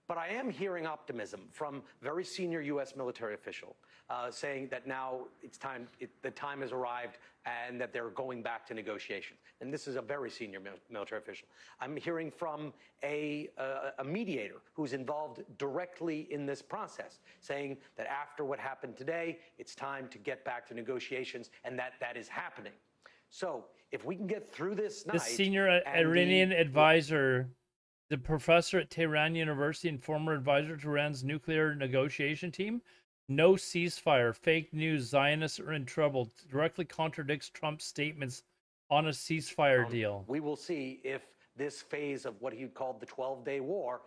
But I am hearing optimism from very senior U.S. military official saying that now it's time, the time has arrived, and that they're going back to negotiations. And this is a very senior military official. I'm hearing from a mediator who's involved directly in this process, saying that after what happened today, it's time to get back to negotiations, and that is happening. So if we can get through this night, The senior and Iranian advisor, the professor at Tehran University and former advisor to Iran's nuclear negotiation team, no ceasefire, fake news, Zionists are in trouble, directly contradicts Trump's statements on a ceasefire deal. We will see if this phase of what he called the 12-day war,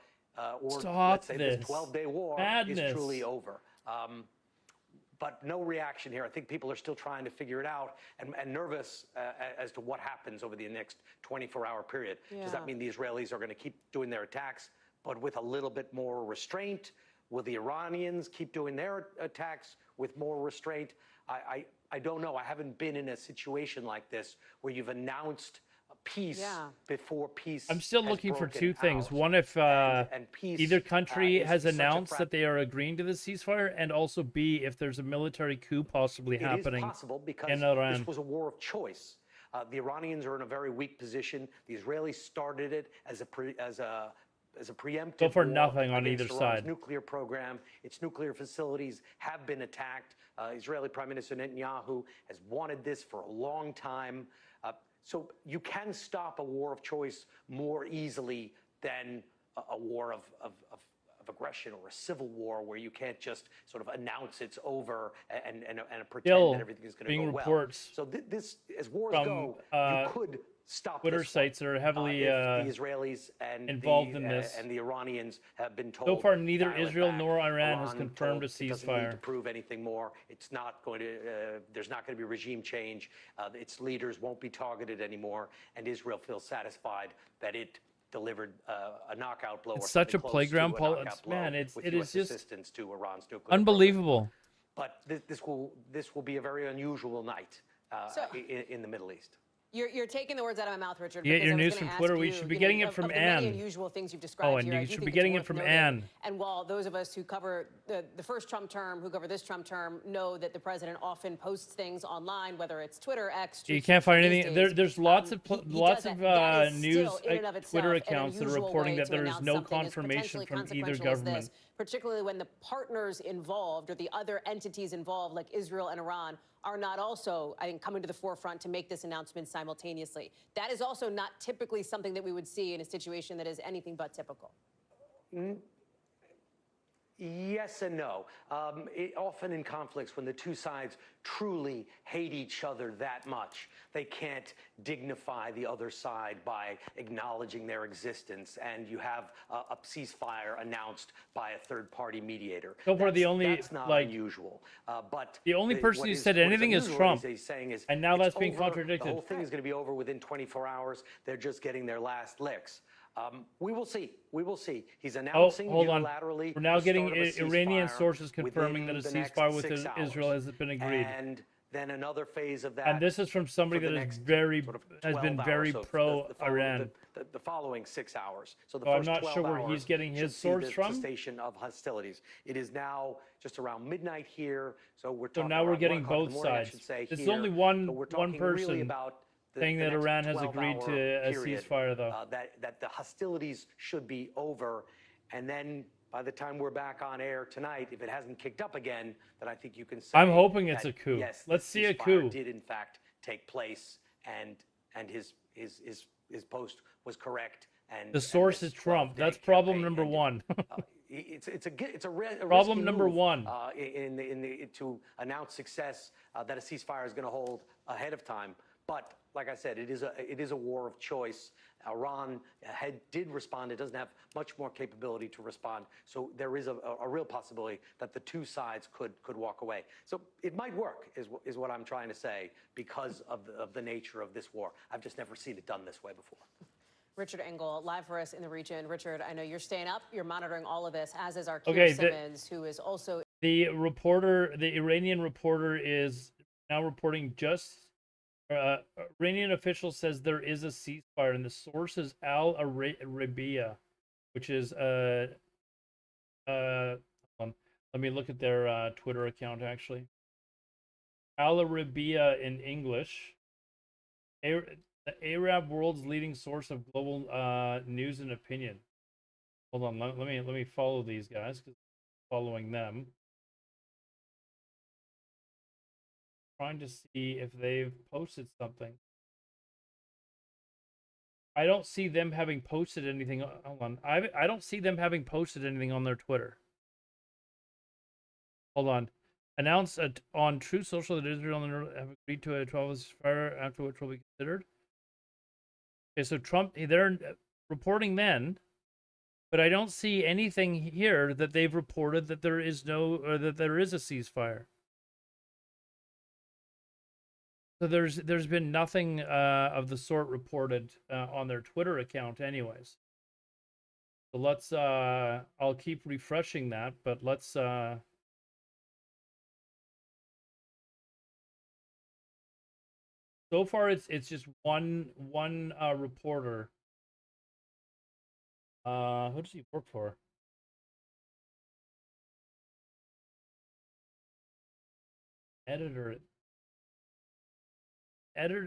or Stop let's say this 12-day war Madness. is truly over. But no reaction here. I think people are still trying to figure it out and nervous as to what happens over the next 24-hour period. Does that mean the Israelis are going to keep doing their attacks, but with a little bit more restraint? Will the Iranians keep doing their attacks with more restraint? I don't know. I haven't been in a situation like this where you've announced peace before peace. I'm still has looking for broken two things. out. One, if And peace, either country has is such a announced that they are agreeing to the ceasefire, and also B, if there's a military coup possibly happening It is possible because in Iran. this was a war of choice. The Iranians are in a very weak position. The Israelis started it as a preemptive Go for war nothing on against either Iran's side. nuclear program. Its nuclear facilities have been attacked. Israeli Prime Minister Netanyahu has wanted this for a long time. So you can stop a war of choice more easily than a war of aggression or a civil war, where you can't just sort of announce it's over and pretend Still that everything is going to being go well. reports So this, as wars from, go, you could stop Twitter this one, sites that are heavily if the Israelis and involved in this. and the Iranians have been told. So far, neither dial it Israel back. nor Iran has Iran confirmed told a it doesn't need to ceasefire. prove anything more. It's not going to. There's not going to be regime change. Its leaders won't be targeted anymore, and Israel feels satisfied that it delivered a knockout blow. It's or such a something close playground to a politics. knockout blow Man, it with is US just assistance to Iran's nuclear program. unbelievable. But this will be a very unusual night in the Middle East. You're taking the words out of my mouth, Richard. You get because your I was news gonna from ask Twitter. you, We should be you know, getting it of from the many Anne. unusual things you've described Oh, and here, I you do should think be it's getting it worth from noting, Anne. And while those of us who cover the first Trump term, who cover this Trump term, know that the president often posts things online, whether it's Twitter, X, You Truth can't find Social anything. these days, There's lots of he lots does of that. That is news still, in and of itself, Twitter an accounts that are unusual reporting way that to there is announce no something as confirmation potentially from either consequential as government. this, particularly when the partners involved or the other entities involved, like Israel and Iran, are not also, I think, coming to the forefront to make this announcement simultaneously. That is also not typically something that we would see in a situation that is anything but typical. Yes and no. Often in conflicts, when the two sides truly hate each other that much, they can't dignify the other side by acknowledging their existence, and you have a ceasefire announced by a third-party mediator. So far, the only that's not unusual. But the only person who said what anything is unusual Trump, he's saying is and now it's that's being over. contradicted. The whole thing is going to be over within 24 hours. They're just getting their last licks. We will see. We will see. He's announcing hold on. unilaterally. We're now the getting start of a Iranian ceasefire sources confirming that a within the next ceasefire with 6 Israel hours. has been agreed. And then another phase of that. And this is from somebody for the that is next very sort of has 12 been hours. very So pro Iran. The following 6 hours. So the So I'm first not 12 sure where hours he's getting his should see source the from. cessation of hostilities. It is now just around midnight here. So we're So talking now we're around getting 1 o'clock in both the morning, I sides. should say, It's here. only So one we're talking really person about saying the that next Iran has agreed to a period, ceasefire, though. that the hostilities should be over, and then by the time we're back on air tonight, if it hasn't kicked up again, then I think you can say I'm hoping it's that, a coup. Yes, Let's the see a ceasefire coup. did in fact take place, and his post was correct. And The source is Trump. That's problem number one. It's a Problem risky number move, one. to announce success that a ceasefire is going to hold ahead of time. But like I said, it is a war of choice. Iran did respond. It doesn't have much more capability to respond. So there is a real possibility that the two sides could walk away. So it might work, is what I'm trying to say, because of the nature of this war. I've just never seen it done this way before. Richard Engel, live for us in the region. Richard, I know you're staying up. You're monitoring all of this, as is our Keir Simmons, who is also... The Iranian reporter is now reporting Iranian official says there is a ceasefire, and the source is Al Arabiya, which is hold on. Let me look at their Twitter account, actually. Al Arabiya in English. The Arab world's leading source of global news and opinion. Hold on, let me follow these guys, because I'm following them. Trying to see if they've posted something. I don't see them having posted anything. Hold on, I don't see them having posted anything on their Twitter. Hold on. Announced on True Social that Israel and Iran have agreed to a 12-hour fire, after which will be considered. Okay, so Trump, they're reporting then, but I don't see anything here that they've reported that there is that there is a ceasefire. So there's been nothing of the sort reported on their Twitter account, anyways. So let's I'll keep refreshing that, but let's so far it's just one reporter. Who does he work for? Editor.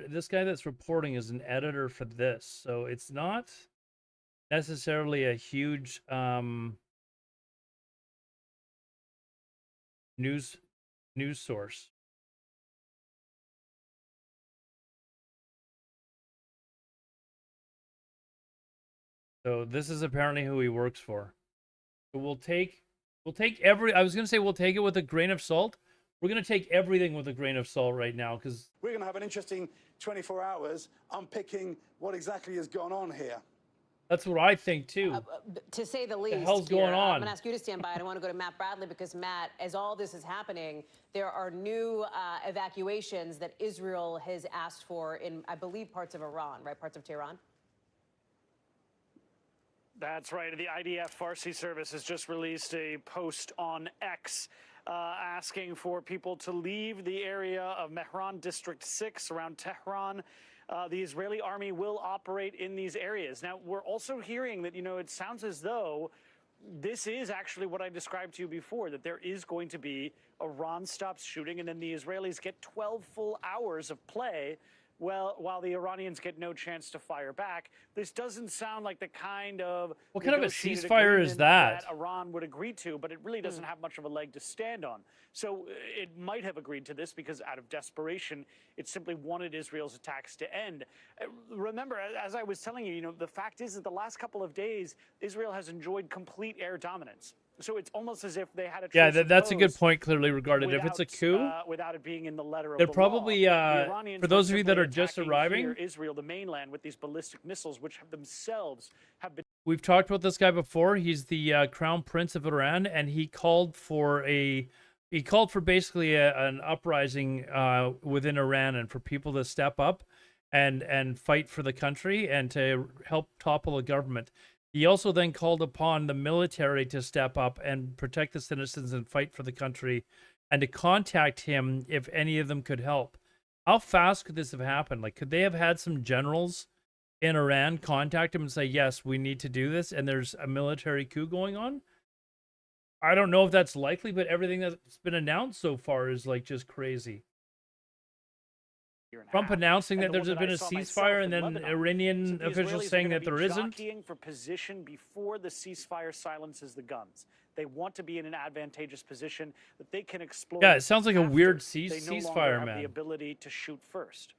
This guy that's reporting is an editor for this, so it's not necessarily a huge news source. So this is apparently who he works for. So we'll take I was gonna say we'll take it with a grain of salt. We're going to take everything with a grain of salt right now, because we're going to have an interesting 24 hours unpicking what exactly has gone on here. That's what I think, too. To say the least. What the hell's going on? I'm going to ask you to stand by. I don't want to go to Matt Bradley, because, Matt, as all this is happening, there are new evacuations that Israel has asked for in, I believe, parts of Iran, right? Parts of Tehran? That's right. The IDF Farsi service has just released a post on X asking for people to leave the area of Mehran District 6 around Tehran. the Israeli army will operate in these areas. Now, we're also hearing that, it sounds as though this is actually what I described to you before, that there is going to be Iran stops shooting, and then the Israelis get 12 full hours of play, while the Iranians get no chance to fire back. This doesn't sound like the kind of What kind of a negotiated ceasefire is agreement that? Iran would agree to, but it really doesn't have much of a leg to stand on. So it might have agreed to this because out of desperation, it simply wanted Israel's attacks to end. Remember, as I was telling you, the fact is that the last couple of days, Israel has enjoyed complete air dominance. So it's almost as if they had a Yeah, truce that's a good imposed point, clearly regarded. If it's a coup, without it being in the letter of they're the probably, law. The Iranians for those of you that simply are just attacking arriving, here, Israel, the mainland, with these ballistic missiles, which themselves have been. we've talked about this guy before. He's the crown prince of Iran, and he called for basically an uprising within Iran, and for people to step up and fight for the country and to help topple the government. He also then called upon the military to step up and protect the citizens and fight for the country, and to contact him if any of them could help. How fast could this have happened? Like, could they have had some generals in Iran contact him and say, yes, we need to do this, and there's a military coup going on? I don't know if that's likely, but everything that's been announced so far is like just crazy. Trump announcing that there's been a ceasefire, and then Iranian officials saying that there isn't. Jockeying for position before the ceasefire silences the guns. They want to be in an advantageous position that they can exploit. Yeah, it sounds like a weird they no longer ceasefire, have man. the ability to shoot first.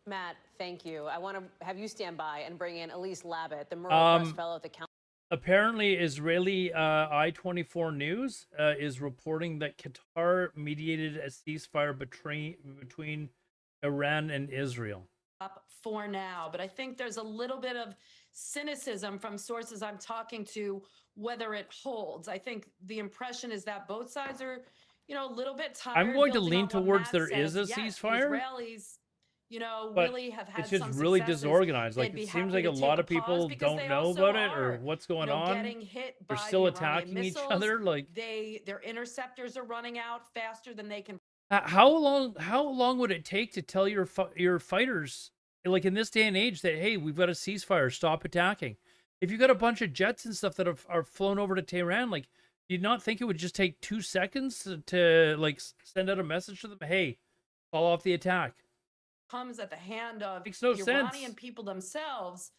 Matt, thank you. I want to have you stand by and bring in Elise Labott, the Murrow Press Fellow at the Council. Apparently, Israeli I-24 News is reporting that Qatar mediated a ceasefire between Iran and Israel. Up for now, but I think there's a little bit of cynicism from sources I'm talking to whether it holds. I think the impression is that both sides are, a little bit tired. I'm going to building lean on what towards Matt there says. is a Yes, ceasefire. The Israelis, But really have had it's just some really successes. disorganized. Like, They'd be it seems happy like a to lot take of people pause because don't they know also about it or are, what's going on. Getting hit They're by still the Iranian attacking each missiles. other. Like, their interceptors are running out faster than they can. how long would it take to tell your fighters, like in this day and age, that hey, we've got a ceasefire, stop attacking? If you got a bunch of jets and stuff that are flown over to Tehran, like, do you not think it would just take 2 seconds to like send out a message to them? Hey, call off the attack. Comes at the hand of Makes no the sense. Iranian people themselves.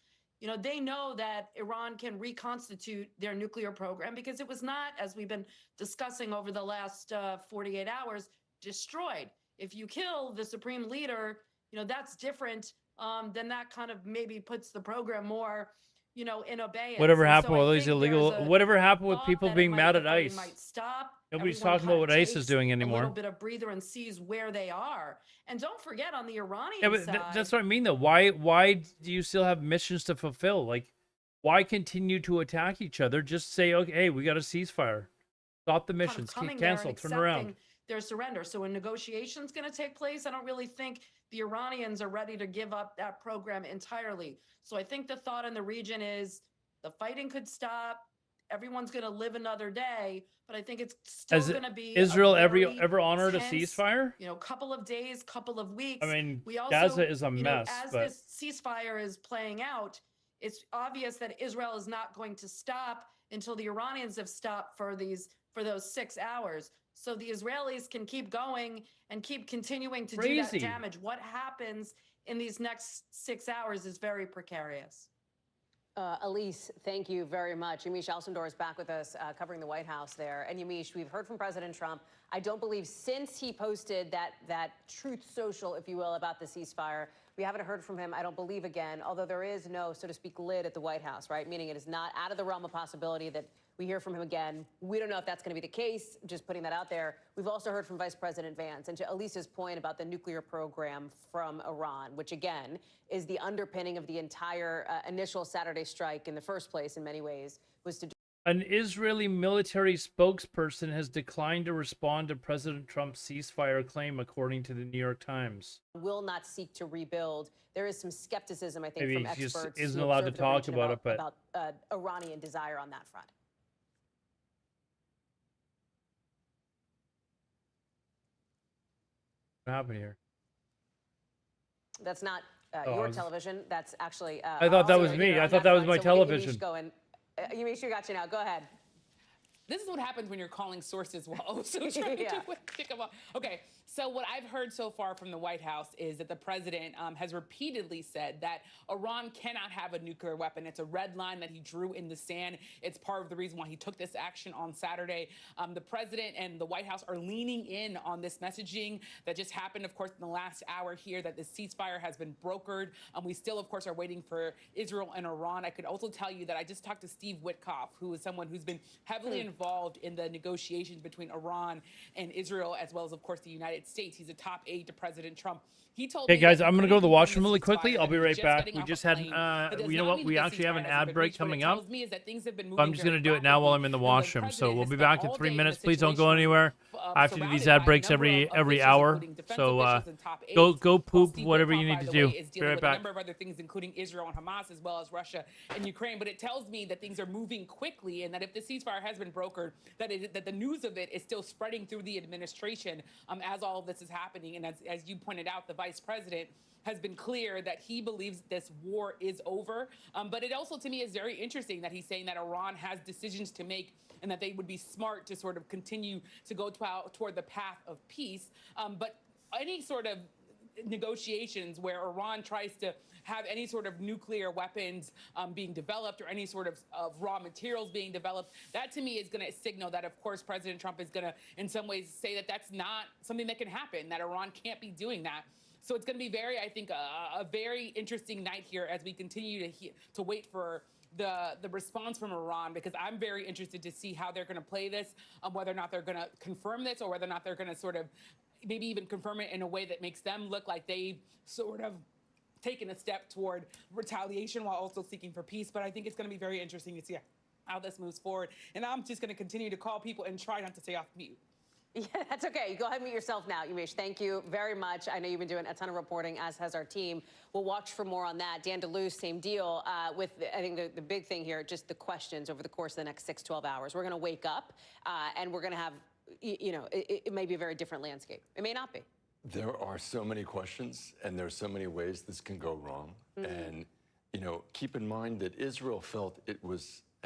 They know that Iran can reconstitute their nuclear program because it was not, as we've been discussing over the last 48 hours, destroyed. If you kill the supreme leader, that's different. Then that kind of maybe puts the program more, in abeyance. Whatever And happened so with I all these think illegal, there's a whatever happened with thought people that being mad the at fighting ICE. might stop. Nobody's Everyone talking about what kinda ICE is takes doing a little anymore. bit of breather and sees where they are. And don't forget, on the Iranian Yeah, but side, that's what I mean, though. Why do you still have missions to fulfill? Like, why continue to attack each other? Just say, okay, hey, we got a ceasefire. Stop the kind of missions. coming Cancel. there and Turn around. accepting their surrender. So when negotiations going to take place, I don't really think the Iranians are ready to give up that program entirely. So I think the thought in the region is the fighting could stop. Everyone's going to live another day, but I think it's still Has going to be Israel a very ever honored a tense, ceasefire? couple of days, couple of weeks. I mean, we also, Gaza is a you mess, know, as but this ceasefire is playing out, it's obvious that Israel is not going to stop until the Iranians have stopped for those 6 hours. So the Israelis can keep going and keep continuing to do that Crazy. damage. What happens in these next 6 hours is very precarious. Elise, thank you very much. Yamiche Alcindor is back with us covering the White House there. And Yamiche, we've heard from President Trump. I don't believe since he posted that truth social, if you will, about the ceasefire, we haven't heard from him, I don't believe, again, although there is no, so to speak, lid at the White House, right? Meaning it is not out of the realm of possibility that we hear from him again. We don't know if that's going to be the case, just putting that out there. We've also heard from Vice President Vance. And to Elise's point about the nuclear program from Iran, which, again, is the underpinning of the entire initial Saturday strike in the first place, in many ways, was to... An Israeli military spokesperson has declined to respond to President Trump's ceasefire claim, according to the New York Times. Will not seek to rebuild. There is some skepticism, I think, Maybe from he just experts isn't who allowed to observe the talk region about it, but about Iranian desire on that front. what happened here? That's not Oh, your television. That's actually. I thought that was me. I thought that was my television. Go and Yamiche, you got you now. Go ahead. This is what happens when you're calling sources while also trying to pick them up. Okay, so what I've heard so far from the White House is that the president has repeatedly said that Iran cannot have a nuclear weapon. It's a red line that he drew in the sand. It's part of the reason why he took this action on Saturday. The president and the White House are leaning in on this messaging that just happened, of course, in the last hour here, that the ceasefire has been brokered. We still, of course, are waiting for Israel and Iran. I could also tell you that I just talked to Steve Witkoff, who is someone who's been heavily involved in the negotiations between Iran and Israel, as well as, of course, the United States. He's a top aide to President Trump. He told Hey me guys, that I'm gonna go to the washroom really ceasefire quickly. I'll be right just back. getting We off just a had, plane. That does you know not what? mean We that the actually have an ceasefire hasn't ad been break reached. What it coming up. tells me is that things have been So I'm moving just very gonna do it now while I'm in the rapidly, and washroom. So we'll be president back spent in all 3 day in minutes. a Please don't go situation anywhere. I have to do surrounded these ad by a breaks number every of officials, hour. including defense So officials and top go aides, while poop, Steve whatever Witkoff, you need by to the do. way, is Be dealing right with a back. number of other things, including Israel and Hamas, as well as Russia and Ukraine. But it tells me that things are moving quickly, and that if the ceasefire has been brokered, that the news of it is still spreading through the administration as all of this is happening. And as you pointed out, the vice president has been clear that he believes this war is over. But it also, to me, is very interesting that he's saying that Iran has decisions to make and that they would be smart to sort of continue to go toward the path of peace. But any sort of negotiations where Iran tries to have any sort of nuclear weapons being developed or any sort of raw materials being developed, that to me is going to signal that, of course, President Trump is going to, in some ways, say that that's not something that can happen, that Iran can't be doing that. So it's going to be I think, a very interesting night here as we continue to wait for the response from Iran, because I'm very interested to see how they're going to play this, whether or not they're going to confirm this or whether or not they're going to sort of maybe even confirm it in a way that makes them look like they've sort of taken a step toward retaliation while also seeking for peace. But I think it's going to be very interesting to see how this moves forward. And I'm just going to continue to call people and try not to stay off mute. Yeah, that's okay. Go ahead and mute yourself now, Yamiche. Thank you very much. I know you've been doing a ton of reporting, as has our team. We'll watch for more on that. Dan DeLuce, same deal. With, I think, the big thing here, just the questions over the course of the next 6-12 hours. We're going to wake up and we're going to have, it may be a very different landscape. It may not be. There are so many questions, and there are so many ways this can go wrong. And, keep in mind that Israel felt it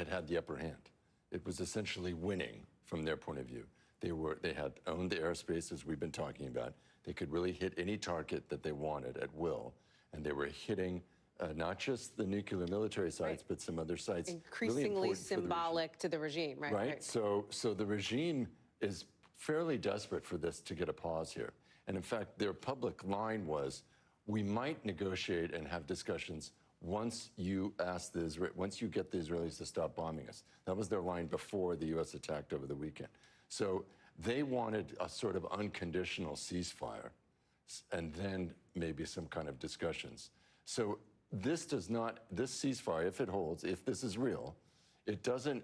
had the upper hand. It was essentially winning from their point of view. They had owned the airspace, as we've been talking about. They could really hit any target that they wanted at will. And they were hitting not just the nuclear military sites, but some other sites. Increasingly symbolic to the regime, right? Right. So the regime is fairly desperate for this to get a pause here. And in fact, their public line was, we might negotiate and have discussions once you get the Israelis to stop bombing us. That was their line before the U.S. attacked over the weekend. So they wanted a sort of unconditional ceasefire and then maybe some kind of discussions. So this ceasefire, if it holds, if this is real, it doesn't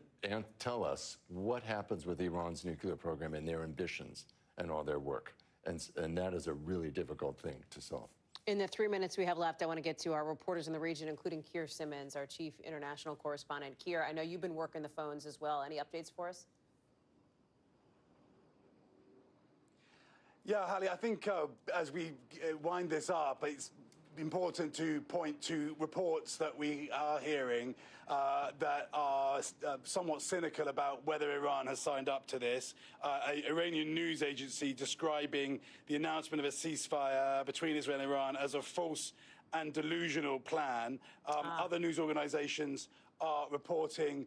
tell us what happens with Iran's nuclear program and their ambitions and all their work. And that is a really difficult thing to solve. In the 3 minutes we have left, I want to get to our reporters in the region, including Keir Simmons, our chief international correspondent. Keir, I know you've been working the phones as well. Any updates for us? Yeah, Hallie, I think as we wind this up, it's important to point to reports that we are hearing that are somewhat cynical about whether Iran has signed up to this. An Iranian news agency describing the announcement of a ceasefire between Israel and Iran as a false and delusional plan. Other news organizations are reporting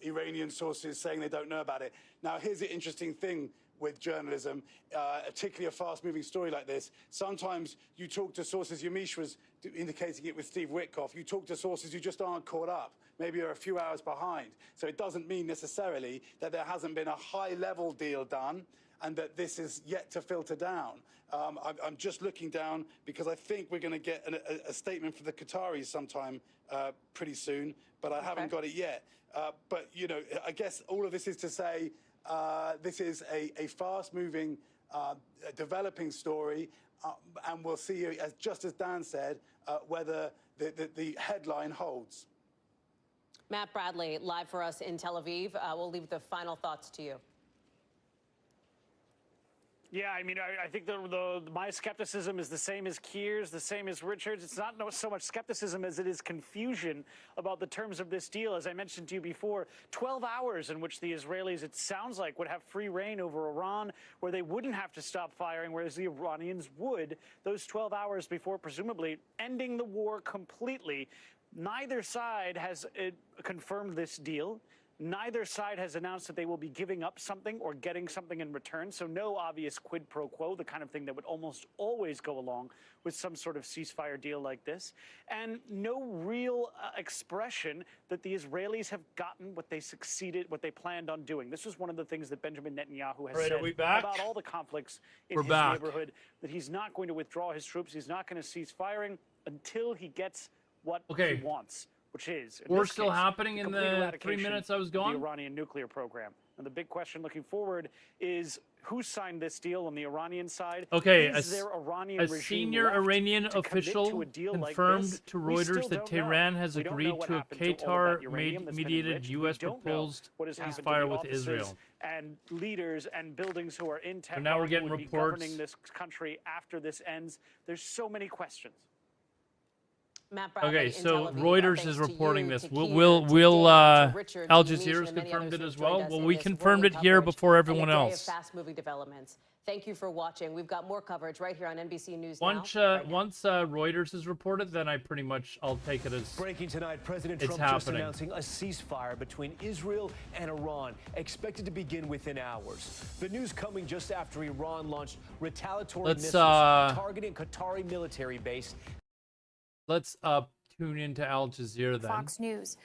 Iranian sources saying they don't know about it. Now, here's the interesting thing with journalism, particularly a fast-moving story like this. Sometimes you talk to sources, Yamiche was indicating it with Steve Witkoff, you talk to sources who just aren't caught up. Maybe are a few hours behind. So it doesn't mean necessarily that there hasn't been a high-level deal done and that this is yet to filter down. I'm just looking down because I think we're going to get a statement from the Qataris sometime pretty soon, but I haven't got it yet. But, I guess all of this is to say this is a fast-moving, developing story, and we'll see, just as Dan said, whether the headline holds. Matt Bradley, live for us in Tel Aviv. We'll leave the final thoughts to you. Yeah, I mean, I think my skepticism is the same as Keir's, the same as Richard's. It's not so much skepticism as it is confusion about the terms of this deal. As I mentioned to you before, 12 hours in which the Israelis, it sounds like, would have free reign over Iran, where they wouldn't have to stop firing, whereas the Iranians would. Those 12 hours before presumably ending the war completely. Neither side has confirmed this deal. Neither side has announced that they will be giving up something or getting something in return. So no obvious quid pro quo, the kind of thing that would almost always go along with some sort of ceasefire deal like this. And no real expression that the Israelis have gotten what they planned on doing. This was one of the things that Benjamin Netanyahu has said about all the conflicts in his neighborhood, that he's not going to withdraw his troops. He's not going to cease firing until he gets what he wants. Which is, we're still happening in the 3 minutes I was gone. The Iranian nuclear program. And the big question looking forward is who signed this deal on the Iranian side? Okay, is there Iranian a regime senior left Iranian to official to a deal confirmed like this? to We Reuters still that don't Tehran know. has We don't know agreed what to a happened to all of that uranium that's been Qatar-mediated enriched. U.S. We don't know proposed what has happened to ceasefire the with offices Israel. and leaders and buildings who are in Tehran now we're getting who would be reports. governing this country after this ends. There's so many questions. Matt Bradley Okay, in so Tel Aviv. Reuters Thanks is to reporting you, this. to We'll Keir, to Dan, to Richard, Al to Yamiche, Jazeera's and many confirmed others it who've as well. joined us Well, in we this confirmed rolling it here coverage before and everyone a day of else. fast-moving developments. Thank you for watching. We've got more coverage right here on NBC News Once now. once Reuters is reported, then I'll take it as breaking tonight. President it's Trump just happening. announcing a ceasefire between Israel and Iran, expected to begin within hours. The news coming just after Iran launched retaliatory missiles targeting Qatari military base. Let's tune into Al Jazeera then. Fox News.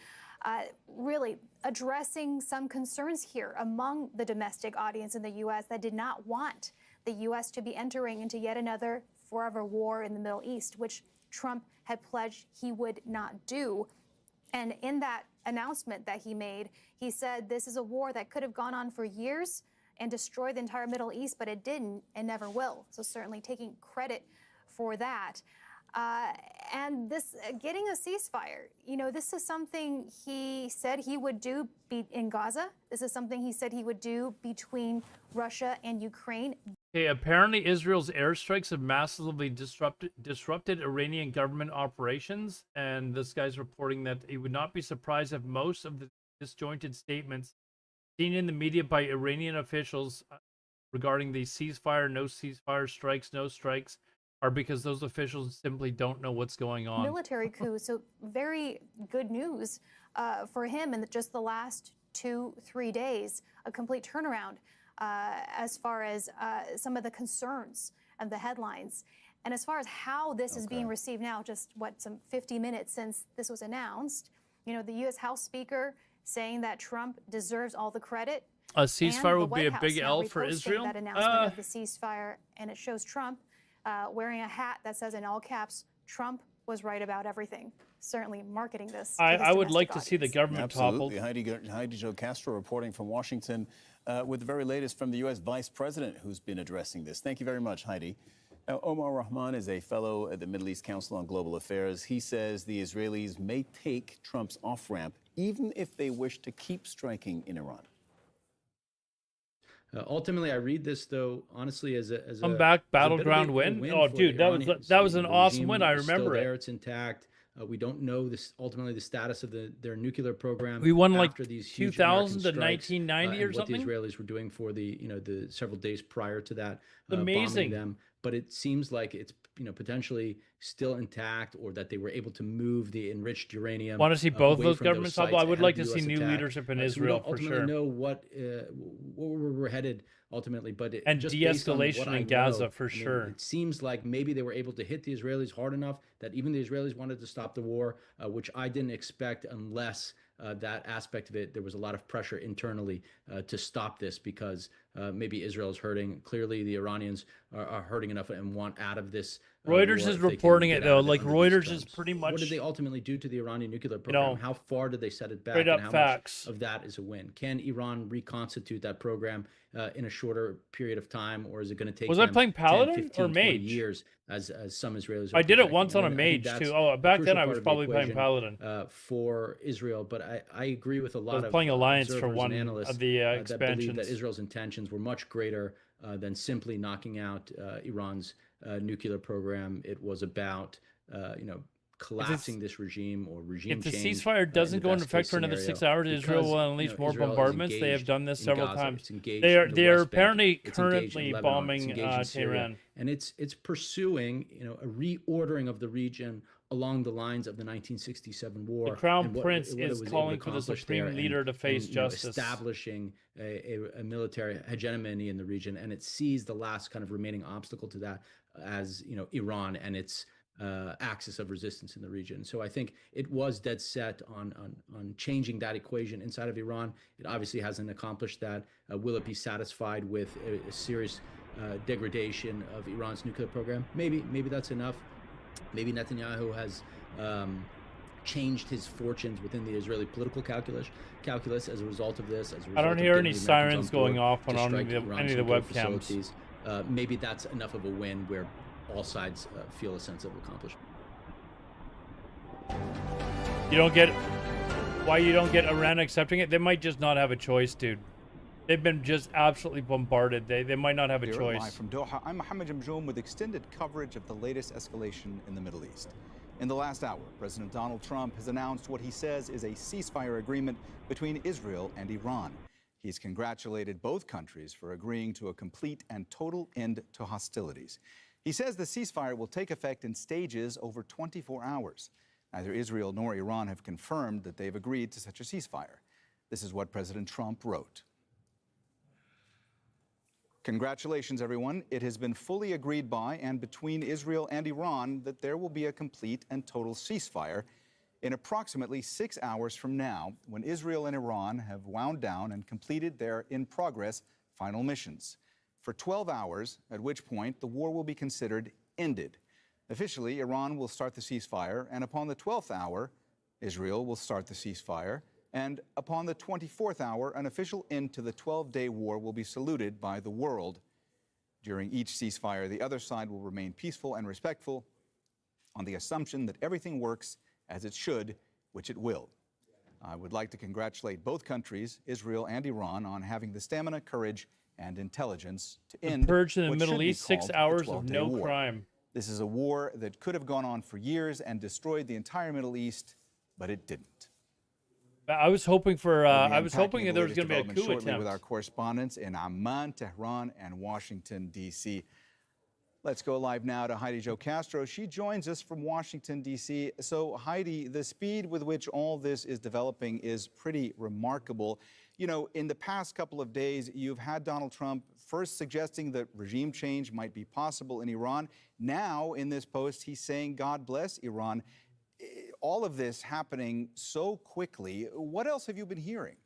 Really addressing some concerns here among the domestic audience in the U.S. that did not want the U.S. to be entering into yet another forever war in the Middle East, which Trump had pledged he would not do. And in that announcement that he made, he said this is a war that could have gone on for years and destroyed the entire Middle East, but it didn't and never will. So certainly taking credit for that. And this getting a ceasefire, this is something he said he would do in Gaza. This is something he said he would do between Russia and Ukraine. Okay, apparently Israel's airstrikes have massively disrupted Iranian government operations, and this guy's reporting that he would not be surprised if most of the disjointed statements seen in the media by Iranian officials regarding the ceasefire, no ceasefire, strikes, no strikes, are because those officials simply don't know what's going on. Military coup, so very good news for him in just the last 2-3 days, a complete turnaround as far as some of the concerns and the headlines. And as far as how this is being received now, just some 50 minutes since this was announced, the U.S. House Speaker saying that Trump deserves all the credit. A ceasefire would be a big L for reposting Israel? That announcement of the ceasefire, and it shows Trump wearing a hat that says in all caps, Trump was right about everything. Certainly marketing this. I would like to see the government toppled. Heidi Jo Castro reporting from Washington with the very latest from the U.S. Vice President who's been addressing this. Thank you very much, Heidi. Now, Omar Rahman is a fellow at the Middle East Council on Global Affairs. He says the Israelis may take Trump's off-ramp even if they wish to keep striking in Iran. Ultimately, I read this though, honestly, as a Come back, battleground win. Oh, dude, that was an awesome win. I remember it. It's intact. We don't know ultimately the status of their nuclear program. We won like after these 2000 to 1990 or something. What the Israelis were doing for the several days prior to that, amazing. bombing them. But it seems like it's potentially still intact, or that they were able to move the enriched uranium. Want to see both away those from governments sites topple? I would ahead like of to the see US new attack. leadership in So we Israel don't for ultimately sure. know what we're headed ultimately, but And just based on de-escalation what in I Gaza know, for I mean, sure. it seems like maybe they were able to hit the Israelis hard enough that even the Israelis wanted to stop the war, which I didn't expect unless that aspect of it, there was a lot of pressure internally to stop this, because maybe Israel is hurting. Clearly, the Iranians are hurting enough and want out of this. Reuters war is if they can reporting get it out though. of Like under these Reuters is terms. pretty much. What did they ultimately do to the Iranian nuclear program? How far did they set it back? straight up and how facts. much of that is a win? Can Iran reconstitute that program in a shorter period of time, or is it going to take? Was I them playing 10, Paladin 15, or 20 Mage? years, as some Israelis. Are I did it projecting? once on a And I think Mage that's too. Oh, a back then crucial I part was of the probably playing equation, Paladin. For Israel, but I agree with a lot I was of playing Alliance for observers one and analysts of the that believe expansions. that Israel's intentions ambitions were much greater than simply knocking out Iran's nuclear program. It was about, collapsing this regime or regime If the change. ceasefire doesn't go into effect for another 6 hours, Israel will unleash more bombardments. They have done this several times. They are apparently currently bombing Tehran. And it's pursuing, a reordering of the region along the lines of the 1967 war. The Crown Prince is calling for the Supreme Leader to face justice. Establishing a military hegemony in the region, and it sees the last kind of remaining obstacle to that as, Iran and its axis of resistance in the region. So I think it was dead set on changing that equation inside of Iran. It obviously hasn't accomplished that. Will it be satisfied with a serious degradation of Iran's nuclear program? Maybe that's enough. Maybe Netanyahu has changed his fortunes within the Israeli political calculus as a result of this. I don't hear any sirens going off on any of the webcams. Maybe that's enough of a win where all sides feel a sense of accomplishment. Why you don't get Iran accepting it? They might just not have a choice, dude. They've been just absolutely bombarded. They might not have a choice. Live from Doha, I'm Mohammed Jamjoum with extended coverage of the latest escalation in the Middle East. In the last hour, President Donald Trump has announced what he says is a ceasefire agreement between Israel and Iran. He's congratulated both countries for agreeing to a complete and total end to hostilities. He says the ceasefire will take effect in stages over 24 hours. Neither Israel nor Iran have confirmed that they've agreed to such a ceasefire. This is what President Trump wrote. Congratulations, everyone. It has been fully agreed by and between Israel and Iran that there will be a complete and total ceasefire in approximately 6 hours from now, when Israel and Iran have wound down and completed their in-progress final missions. For 12 hours, at which point the war will be considered ended. Officially, Iran will start the ceasefire, and upon the 12th hour, Israel will start the ceasefire, and upon the 24th hour, an official end to the 12-day war will be saluted by the world. During each ceasefire, the other side will remain peaceful and respectful on the assumption that everything works as it should, which it will. I would like to congratulate both countries, Israel and Iran, on having the stamina, courage, and intelligence to end purge in the what Middle should be East, 6 called a hours of 12-day no war. crime. This is a war that could have gone on for years and destroyed the entire Middle East, but it didn't. I was hoping for. I was hoping Unpacking that there was the going to be a latest coup developments shortly attempt. with our correspondents in Amman, Tehran, and Washington, D.C. Let's go live now to Heidi Jo Castro. She joins us from Washington, D.C. So, Heidi, the speed with which all this is developing is pretty remarkable. You know, in the past couple of days, you've had Donald Trump first suggesting that regime change might be possible in Iran. Now, in this post, he's saying, God bless Iran. All of this happening so quickly. What else have you been hearing?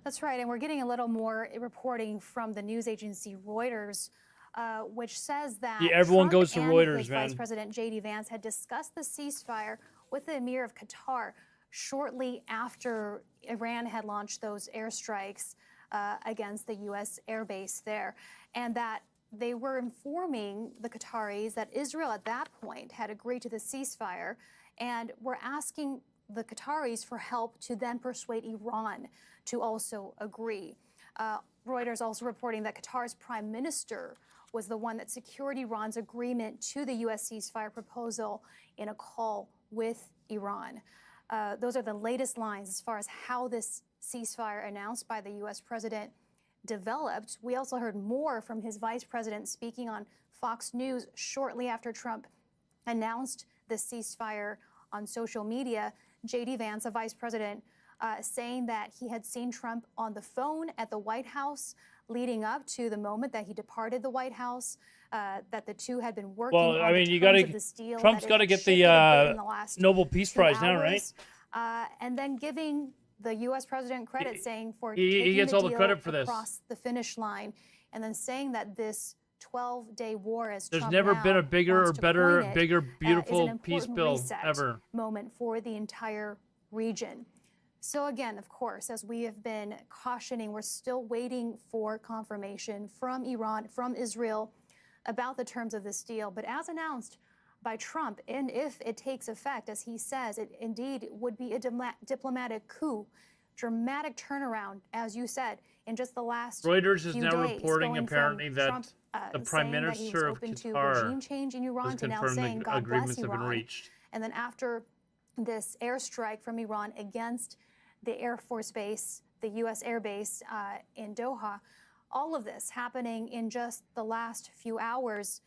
That's right, and we're getting a little more reporting from the news agency Reuters, which says that Yeah, everyone Trump goes to and Reuters, his man. Vice President J.D. Vance had discussed the ceasefire with the Emir of Qatar shortly after Iran had launched those airstrikes against the U.S. airbase there, and that they were informing the Qataris that Israel at that point had agreed to the ceasefire and were asking the Qataris for help to then persuade Iran to also agree. Reuters also reporting that Qatar's prime minister was the one that secured Iran's agreement to the U.S. ceasefire proposal in a call with Iran. Those are the latest lines as far as how this ceasefire announced by the U.S. president developed. We also heard more from his vice president speaking on Fox News shortly after Trump announced the ceasefire on social media. J.D. Vance, a vice president, saying that he had seen Trump on the phone at the White House leading up to the moment that he departed the White House, that the two had been working Well, I on mean, the you terms gotta. of this deal. Trump's got to get the Nobel Peace Prize now, right? And then giving the U.S. president credit, saying for he taking gets the all the deal credit for this. across the finish line, and then saying that this 12-day war, as There's Trump never now been a bigger wants or to better, coin it, bigger, is an beautiful peace important bill reset ever. moment for the entire region. So again, of course, as we have been cautioning, we're still waiting for confirmation from Iran, from Israel, about the terms of this deal. But as announced by Trump, and if it takes effect, as he says, it indeed would be a diplomatic coup dramatic turnaround, as you said, in just the last Reuters is few now days, reporting going from apparently that Trump, the Prime saying that he was Minister of open to Qatar regime change in Iran has to now confirmed saying the God bless agreements have been Iran. reached. And then after this airstrike from Iran against the Air Force Base, the U.S. Air Base in Doha, all of this happening in just the last few hours,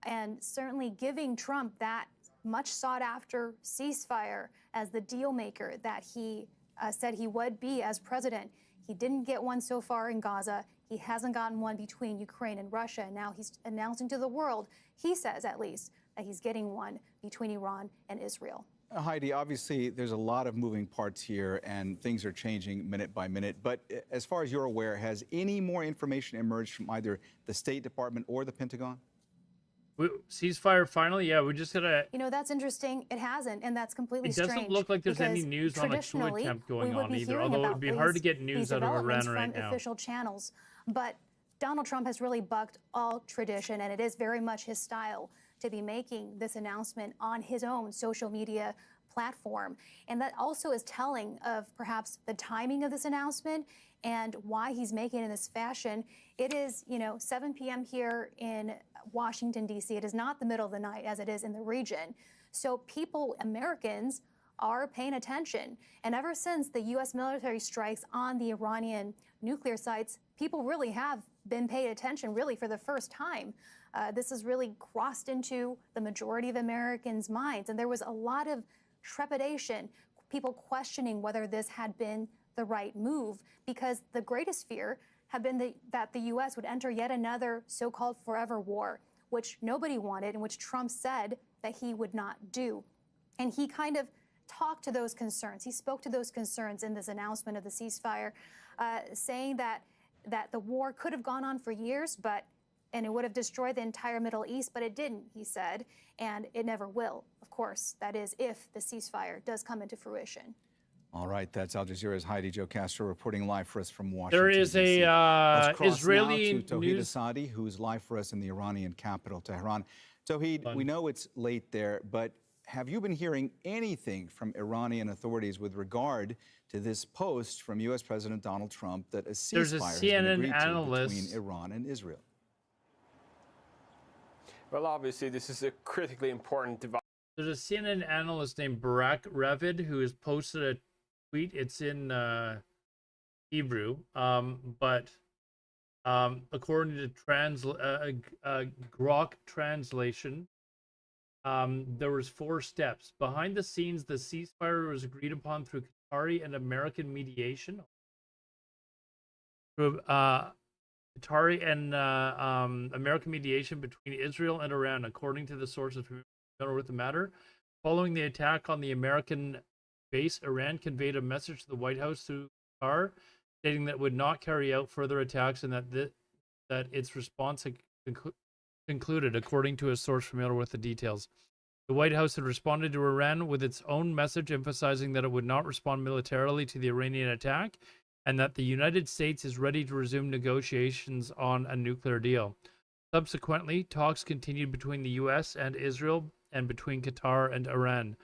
and certainly giving Trump that much sought after ceasefire as the deal maker that he said he would be as president. He didn't get one so far in Gaza. He hasn't gotten one between Ukraine and Russia. And now he's announcing to the world, he says at least, that he's getting one between Iran and Israel. Heidi, obviously, there's a lot of moving parts here, and things are changing minute by minute. But as far as you're aware, has any more information emerged from either the State Department or the Pentagon? Ceasefire finally? Yeah, we just gotta. You know, that's interesting. It hasn't, and that's completely It doesn't strange. look like there's any because news on a coup traditionally, attempt we going would on be either. hearing Although it about would be hard to get these news out of Iran developments right from now. official channels. But Donald Trump has really bucked all tradition, and it is very much his style to be making this announcement on his own social media platform. And that also is telling of perhaps the timing of this announcement and why he's making it in this fashion. It is, 7 p.m. here in Washington, D.C. It is not the middle of the night as it is in the region. So people, Americans, are paying attention. And ever since the U.S. military strikes on the Iranian nuclear sites, people really have been paying attention, really, for the first time. This has really crossed into the majority of Americans' minds. And there was a lot of trepidation, people questioning whether this had been the right move, because the greatest fear had been that the U.S. would enter yet another so-called forever war, which nobody wanted and which Trump said that he would not do. And he kind of talked to those concerns. He spoke to those concerns in this announcement of the ceasefire, saying that the war could have gone on for years, and it would have destroyed the entire Middle East, but it didn't, he said, and it never will, of course. That is, if the ceasefire does come into fruition. All right, that's Al Jazeera's Heidi Jo Castro reporting live for us from Washington, There is D.C. Let's cross Israeli now to Tawhid news. Asadi, who's live for us in the Iranian capital, Tehran. Tawhid, we know it's late there, but have you been hearing anything from Iranian authorities with regard to this post from U.S. President Donald Trump that a There's a ceasefire has CNN been agreed to analyst. between Iran and Israel? Well, obviously, this is a critically important device. There's a CNN analyst named Barak Ravid who has posted a tweet. It's in Hebrew, but according to Grok translation, there was 4 steps. Behind the scenes, the ceasefire was agreed upon through Qatari and American mediation. Through Qatari and American mediation between Israel and Iran, according to the sources familiar with the matter. Following the attack on the American base, Iran conveyed a message to the White House through Qatar, stating that it would not carry out further attacks and that its response had concluded, according to a source familiar with the details. The White House had responded to Iran with its own message, emphasizing that it would not respond militarily to the Iranian attack and that the United States is ready to resume negotiations on a nuclear deal. Subsequently, talks continued between the U.S. and Israel and between Qatar and Iran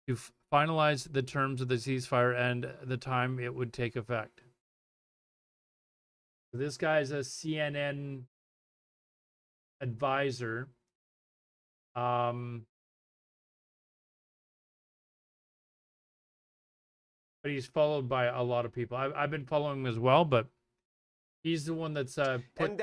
to finalize the terms of the ceasefire and the time it would take effect. This guy's a CNN advisor. But he's followed by a lot of people. I've been following him as well, but he's the one that's put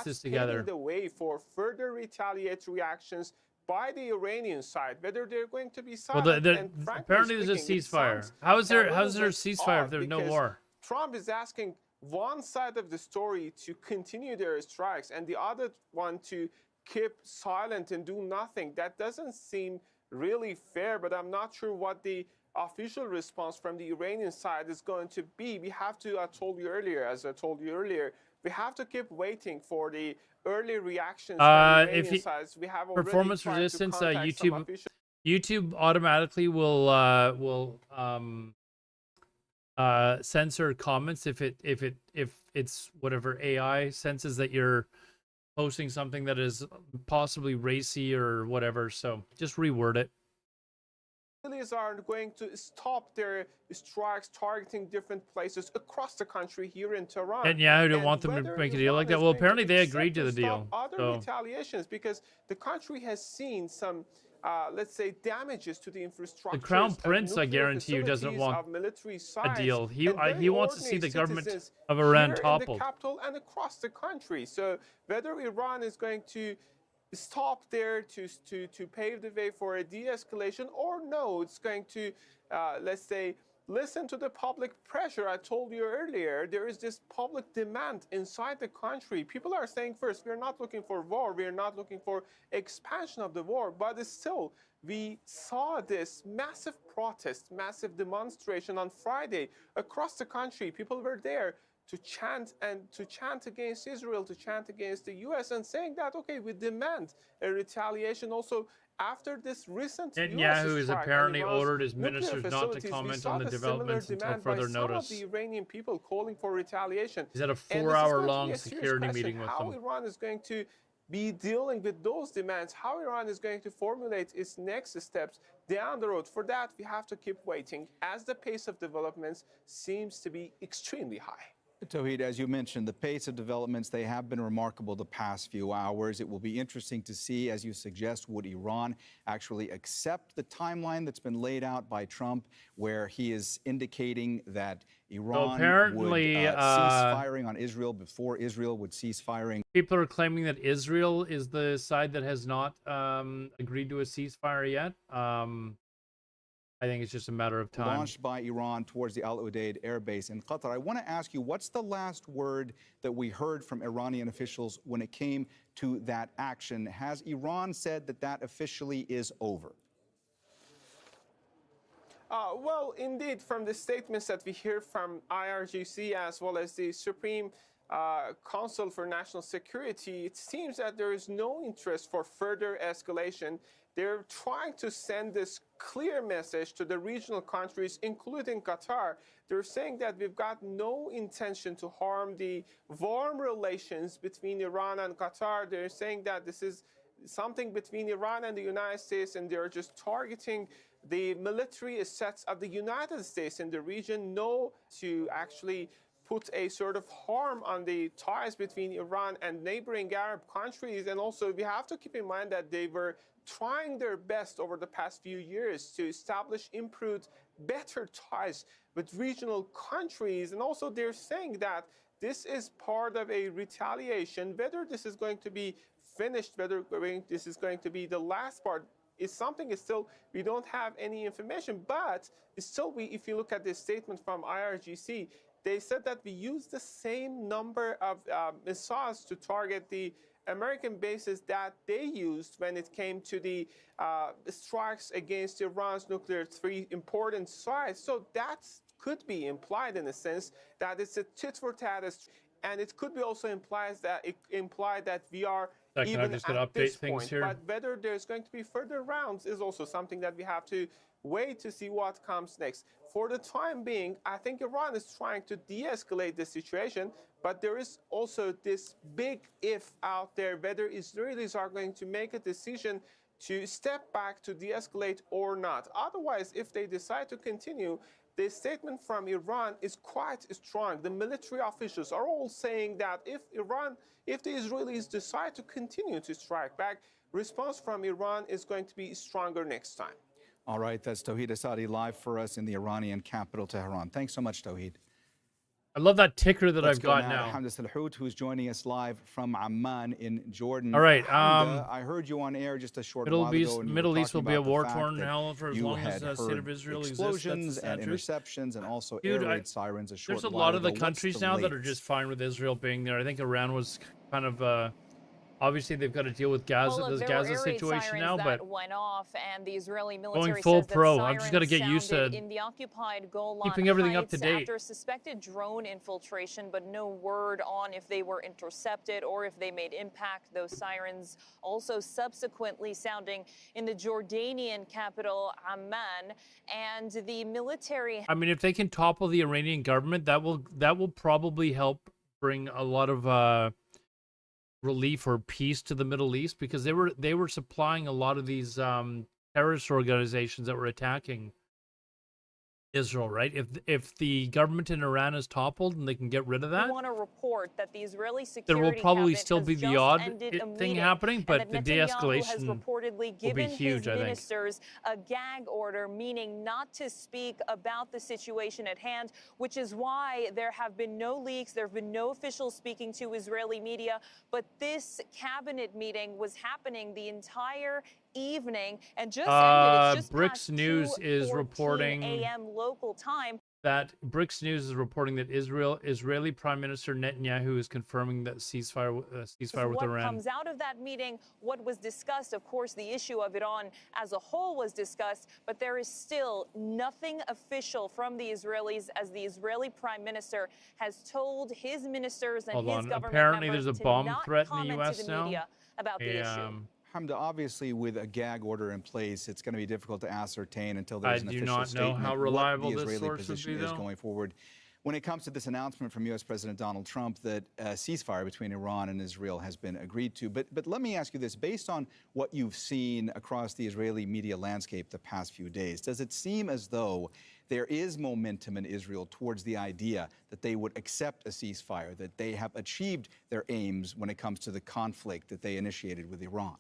this together. Paving the way for further retaliatory reactions by the Iranian side, whether they're going to be silent. Well, and frankly apparently there's a speaking, it ceasefire. sounds How's there a a little ceasefire odd if there's no because war? Trump is asking one side of the story to continue their strikes and the other one to keep silent and do nothing. That doesn't seem really fair, but I'm not sure what the official response from the Iranian side is going to be. We have to, as I told you earlier, we have to keep waiting for the early reactions from the Iranian sides. We have already performance tried to resistance, contact some officials. YouTube automatically will censor comments if it's whatever AI senses that you're posting something that is possibly racy or whatever. So just reword it. Israelis are going to stop their strikes targeting different places across the country here in Tehran. Netanyahu didn't want them to whether make a deal like Iran that. is Well, going to apparently they accept agreed to or the stop deal. other So retaliations, because the country has seen some, let's say, damages to the infrastructure. the crown prince, I guarantee you, doesn't want a deal. He wants to see the government of Iran in the toppled. capital and across the country. So whether Iran is going to stop there to pave the way for a de-escalation, or no, it's going to, let's say, listen to the public pressure. I told you earlier, there is this public demand inside the country. People are saying, first, we're not looking for war, we're not looking for expansion of the war, but still, we saw this massive protest, massive demonstration on Friday across the country. People were there to chant against Israel, to chant against the U.S., and saying that, okay, we demand a retaliation also after this recent Netanyahu has apparently Iran's ordered his nuclear ministers not to facilities. comment We on the saw similar developments until demand further by some notice. of the Iranian people calling for retaliation. He's had a And this is 4-hour-long going to be a serious security question, meeting with how them. Iran is going to be dealing with those demands, how Iran is going to formulate its next steps down the road. For that, we have to keep waiting, as the pace of developments seems to be extremely high. Tawhid, as you mentioned, the pace of developments, they have been remarkable the past few hours. It will be interesting to see, as you suggest, would Iran actually accept the timeline that's been laid out by Trump, where he is indicating that Iran apparently, would cease firing on Israel before Israel would cease firing. People are claiming that Israel is the side that has not agreed to a ceasefire yet. I think it's just a matter of time. Launched by Iran towards the Al Udeid air base in Qatar. I want to ask you, what's the last word that we heard from Iranian officials when it came to that action? Has Iran said that that officially is over? Well, indeed, from the statements that we hear from IRGC as well as the Supreme Council for National Security, it seems that there is no interest for further escalation. They're trying to send this clear message to the regional countries, including Qatar. They're saying that we've got no intention to harm the warm relations between Iran and Qatar. They're saying that this is something between Iran and the United States, and they're just targeting the military assets of the United States in the region, no to actually put a sort of harm on the ties between Iran and neighboring Arab countries. And also, we have to keep in mind that they were trying their best over the past few years to establish improved, better ties with regional countries. And also, they're saying that this is part of a retaliation. Whether this is going to be finished, whether this is going to be the last part, is something is still, we don't have any information. But it's still, if you look at this statement from IRGC, they said that we use the same number of missiles to target the American bases that they used when it came to the strikes against Iran's nuclear 3 important sites. So that could be implied in a sense that it's a tit for tat, and it could be also implied that we are even at this point. But whether there's going to be further rounds is also something that we have to wait to see what comes next. For the time being, I think Iran is trying to de-escalate the situation, but there is also this big if out there, whether Israelis are going to make a decision to step back to de-escalate or not. Otherwise, if they decide to continue, the statement from Iran is quite strong. The military officials are all saying that if the Israelis decide to continue to strike back, response from Iran is going to be stronger next time. All right, that's Tawhid Asadi live for us in the Iranian capital, Tehran. Thanks so much, Tawhid. I love that ticker that Let's I've got go now. Hamda Salhout, who's joining us live from Amman in Jordan. All right, Hamda, I heard you on air just a short while ago. Middle East will be a war-torn hell for as long as the state of Israel exists. Explosions and interceptions and also Dude, air raid sirens a short There's a while lot of the ago. countries now that are just fine with Israel being there. I think Iran was kind of obviously they've got to deal with Gaza, Well, look, this there were Gaza air raid situation sirens now, that but went off, and the Israeli military going full says that pro. I've just got to sirens get used to sounded in the occupied Golan keeping everything up to Heights date. after suspected drone infiltration, but no word on if they were intercepted or if they made impact. Those sirens also subsequently sounding in the Jordanian capital Amman, and the military. I mean, if they can topple the Iranian government, that will probably help bring a lot of relief or peace to the Middle East, because they were supplying a lot of these terrorist organizations that were attacking Israel, right? If the government in Iran is toppled and they can get rid of We that, want to report that the Israeli there will security probably cabinet still has be the just odd ended a thing meeting, happening, and but that the Netanyahu has de-escalation reportedly will be given huge, his I think. ministers a gag order, meaning not to speak about the situation at hand, which is why there have been no leaks, there have been no officials speaking to Israeli media, but this cabinet meeting was happening the entire evening and just ended. It's just BRICS past News is 2:14 reporting a.m. local time. that BRICS News is reporting that Israeli Prime Minister Netanyahu is confirming that ceasefire with What Iran. comes out of that meeting, what was discussed, of course, the issue of Iran as a whole was discussed, but there is still nothing official from the Israelis, as the Israeli Prime Minister has told his ministers and Hold his on. government Apparently, members there's a to bomb not threat in the comment U.S. to the now. media about the issue. Hamda, obviously, with a gag order in place, it's going to be difficult to ascertain until there's an official I do not know how statement reliable what the this Israeli source would position be, is though. going forward. When it comes to this announcement from U.S. President Donald Trump that a ceasefire between Iran and Israel has been agreed to, but let me ask you this: based on what you've seen across the Israeli media landscape the past few days, does it seem as though there is momentum in Israel towards the idea that they would accept a ceasefire, that they have achieved their aims when it comes to the conflict that they initiated with Iran?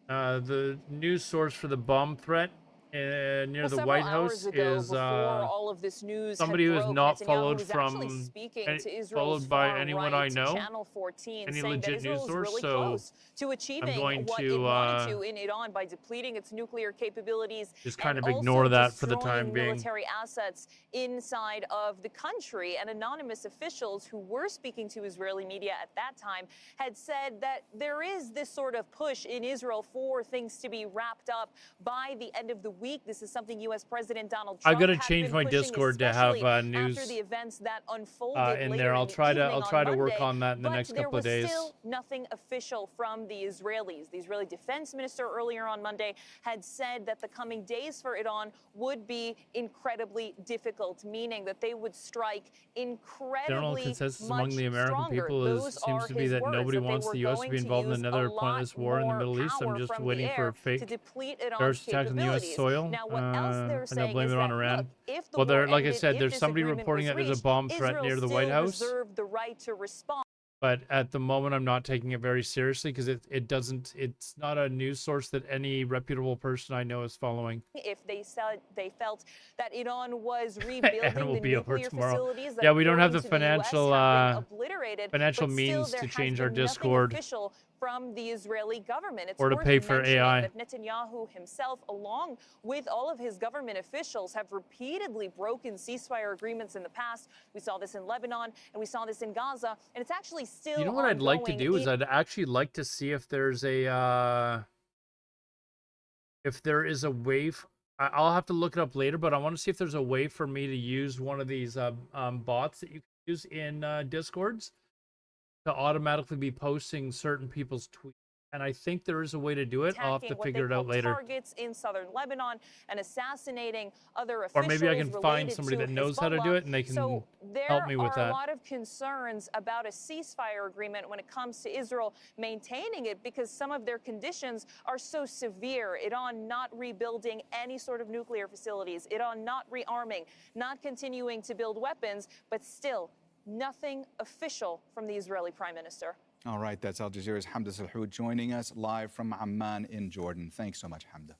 The news source for the bomb threat near the White House is all of this news somebody who is not Netanyahu followed was actually from speaking to Israel's followed by far anyone I right know, Channel 14, any saying that legit news Israel is source. really So close to achieving going what to, it wanted to in Iran by depleting its nuclear capabilities just kind and of ignore also that for the time destroying being. military assets inside of the country. And anonymous officials who were speaking to Israeli media at that time had said that there is this sort of push in Israel for things to be wrapped up by the end of the week. This is something U.S. President Donald Trump I've got to had change been my pushing, Discord to have especially news after the events that unfolded in later there. I'll in the try evening to on work Monday, on that in the but next there couple of was days. still nothing official from the Israelis. The Israeli defense minister earlier on Monday had said that the coming days for Iran would be incredibly difficult, meaning that they would strike incredibly General consensus among the much American stronger. people Those seems are to be his that words, nobody that they wants were the U.S. to going be involved in use another a pointless lot war in the more Middle East. I'm power just from waiting the for air a fake to deplete Iran's terrorist attack on the U.S. capabilities. soil, Now, what else they're and they'll saying blame is it on that, Iran. look, if the Well, war like I ended, said, if there's this somebody agreement reporting was that there's a reached, bomb threat Israel near the still White House. reserved the right to respond. But at the moment, I'm not taking it very seriously because it's not a news source that any reputable person I know is following. If they said they felt that Iran was And rebuilding will the be over nuclear tomorrow. facilities that, Yeah, we don't have the according to the US, financial have been obliterated, financial but still means there to has change our been nothing Discord official from the Israeli government. It's or to worth pay for mentioning AI. that Netanyahu himself, along with all of his government officials, have repeatedly broken ceasefire agreements in the past. We saw this in Lebanon and we saw this in Gaza, and it's actually still You know what I'd like to ongoing do is I'd actually like to see if there's a way. I'll have to look it up later, but I want to see if there's a way for me to use one of these bots that you can use in Discords to automatically be posting certain people's tweets. And I think there is a way to do it. I'll have to attacking what figure they it out call later. targets in southern Lebanon and assassinating other Or officials maybe I can find related somebody to that knows how to Hezbollah. do it and they can So there help me with are a that. lot of concerns about a ceasefire agreement when it comes to Israel maintaining it, because some of their conditions are so severe. Iran not rebuilding any sort of nuclear facilities, Iran not rearming, not continuing to build weapons, but still nothing official from the Israeli prime minister. All right, that's Al Jazeera's Hamda Salhoud joining us live from Amman in Jordan. Thanks so much, Hamda.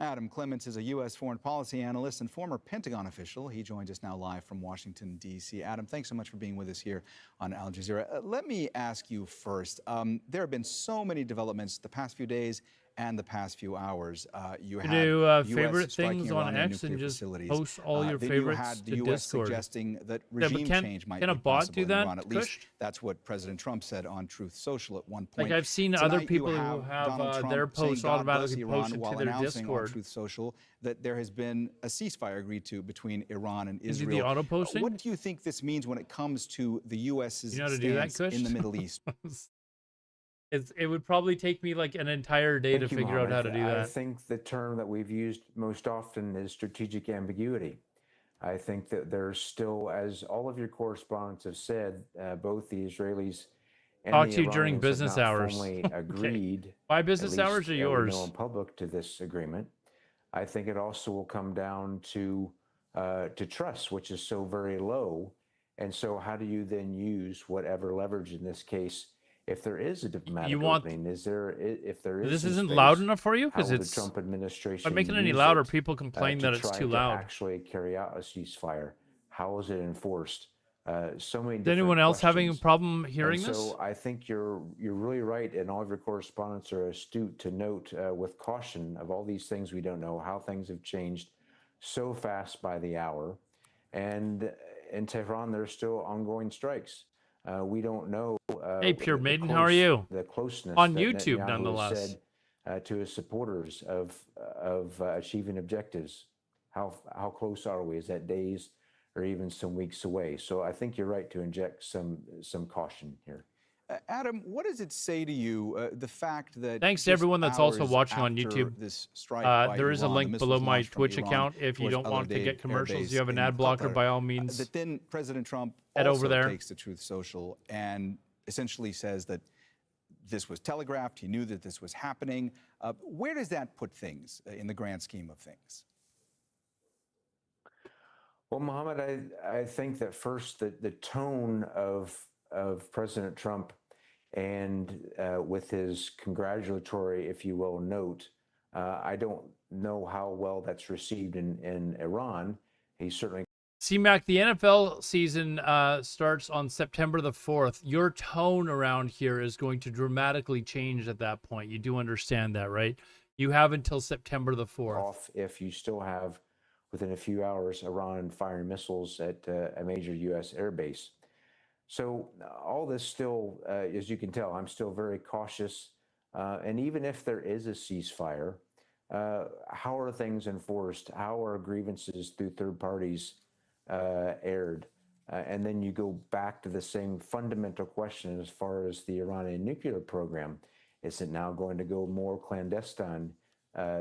Adam Clements is a U.S. foreign policy analyst and former Pentagon official. He joins us now live from Washington, D.C. Adam, thanks so much for being with us here on Al Jazeera. Let me ask you first, there have been so many developments the past few days and the past few hours. You had do US favorite striking things Iran on and X and nuclear just facilities. post all your Then favorites you had the to U.S. Discord. suggesting that Yeah, but regime change might can a be bot possible do in that, Iran. At least Kush? that's what President Trump said on Truth Social at one point. Like I've seen Tonight, other you people who have Donald Trump their saying, posts "God bless automatically Iran," posted while to their announcing Discord. on Truth Social that there has been a ceasefire agreed to between Iran and You do Israel. the auto posting? What do you think this means when it comes to the U.S.'s You know how to do that, stance in the Kush? Middle East? It would probably take me like an entire day to Thank you, figure out how Mohammed. to do I that. think the term that we've used most often is strategic ambiguity. I think that there's still, as all of your correspondents have said, both the Israelis Talk the to you during Iranians have business not hours. formally Okay. agreed. My at business hours least, or we yours? know in public, to this agreement. I think it also will come down to trust, which is so very low. And so, how do you then use whatever leverage in this case? If there is a diplomatic opening, is there? If there is, This some isn't space, loud enough for you? how Because will the it's Trump administration by making it any use louder, it, people complain to that it's try too to loud. actually carry out a ceasefire? How is it enforced? So many. Is anyone else having a problem hearing and this? so I think you're really right, and all of your correspondents are astute to note with caution of all these things we don't know, how things have changed so fast by the hour, and in Tehran there's still ongoing strikes. We don't know. Hey, Pure Maiden, how are you? The closeness On that YouTube, Netanyahu nonetheless. has said to his supporters of achieving objectives. How close are we? Is that days or even some weeks away? So I think you're right to inject some caution here. Adam, what does it say to you, the fact that Thanks to everyone that's also watching on YouTube. This strike by There is a Iran, the link missiles below my launched from Twitch Iran account. If you towards don't want to Al-Udeid get commercials, Air you have an Base ad blocker, in Qatar, by all means. That then President Trump Head also over there. takes to Truth Social and essentially says that this was telegraphed. He knew that this was happening. Where does that put things in the grand scheme of things? Well, Mohammed, I think that first the tone of President Trump and with his congratulatory, if you will, note, I don't know how well that's received in Iran. He certainly. C-Mac, the NFL season starts on September the 4th. Your tone around here is going to dramatically change at that point. You do understand that, right? You have until September the 4th. Off if you still have, within a few hours, Iran firing missiles at a major U.S. airbase. So all this still, as you can tell, I'm still very cautious. And even if there is a ceasefire, how are things enforced? How are grievances through third parties aired? And then you go back to the same fundamental question as far as the Iranian nuclear program. Is it now going to go more clandestine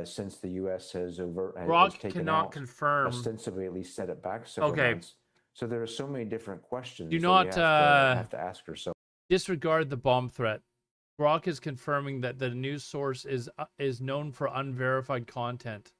since the U.S. has taken cannot out, confirm. ostensibly at least set it back several months? So there are so many different questions Do that not we have to ask ourselves. disregard the bomb threat. Brock is confirming that the news source is known for unverified content,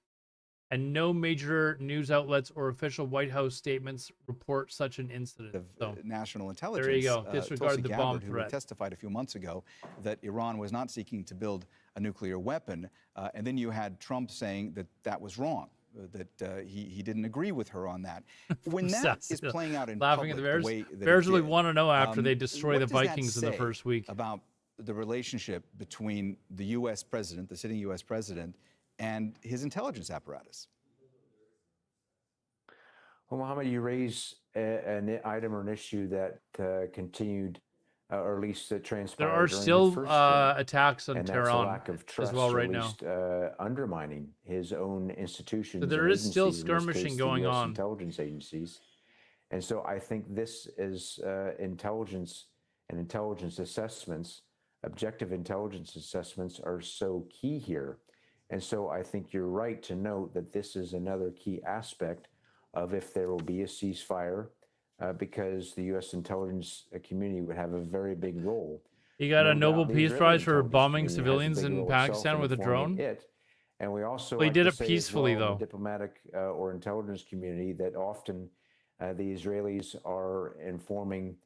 and no major news outlets or official White House statements report such an incident. So, national intelligence. there you go. Disregard Tulsi the Gabbard, bomb who threat. testified a few months ago that Iran was not seeking to build a nuclear weapon, and then you had Trump saying that that was wrong. That he didn't agree with her on that. When that is playing out in laughing public, at the Bears. the way that Bears it really did, want to know after they destroy what the does that Vikings in the say first week about the relationship between the U.S. president, the sitting U.S. president, and his intelligence apparatus. Well, Mohammed, you raise an item or an issue that continued, or at least transpired. There are during still the first attacks on and Tehran that's a lack of trust, as well or right at now. least, undermining his own institutions. So there and is still agencies, in this skirmishing case, going the US on. Intelligence agencies, and so I think this is intelligence and intelligence assessments. Objective intelligence assessments are so key here, and so I think you're right to note that this is another key aspect of if there will be a ceasefire, because the U.S. intelligence community would have a very big role. He got a No Nobel doubt the Peace Israeli Prize for intelligence bombing community has a civilians big in role itself Pakistan in with a informing drone. it. And we also Well, he like did to it say as peacefully, well, though. the diplomatic or intelligence community, that often the Israelis are informing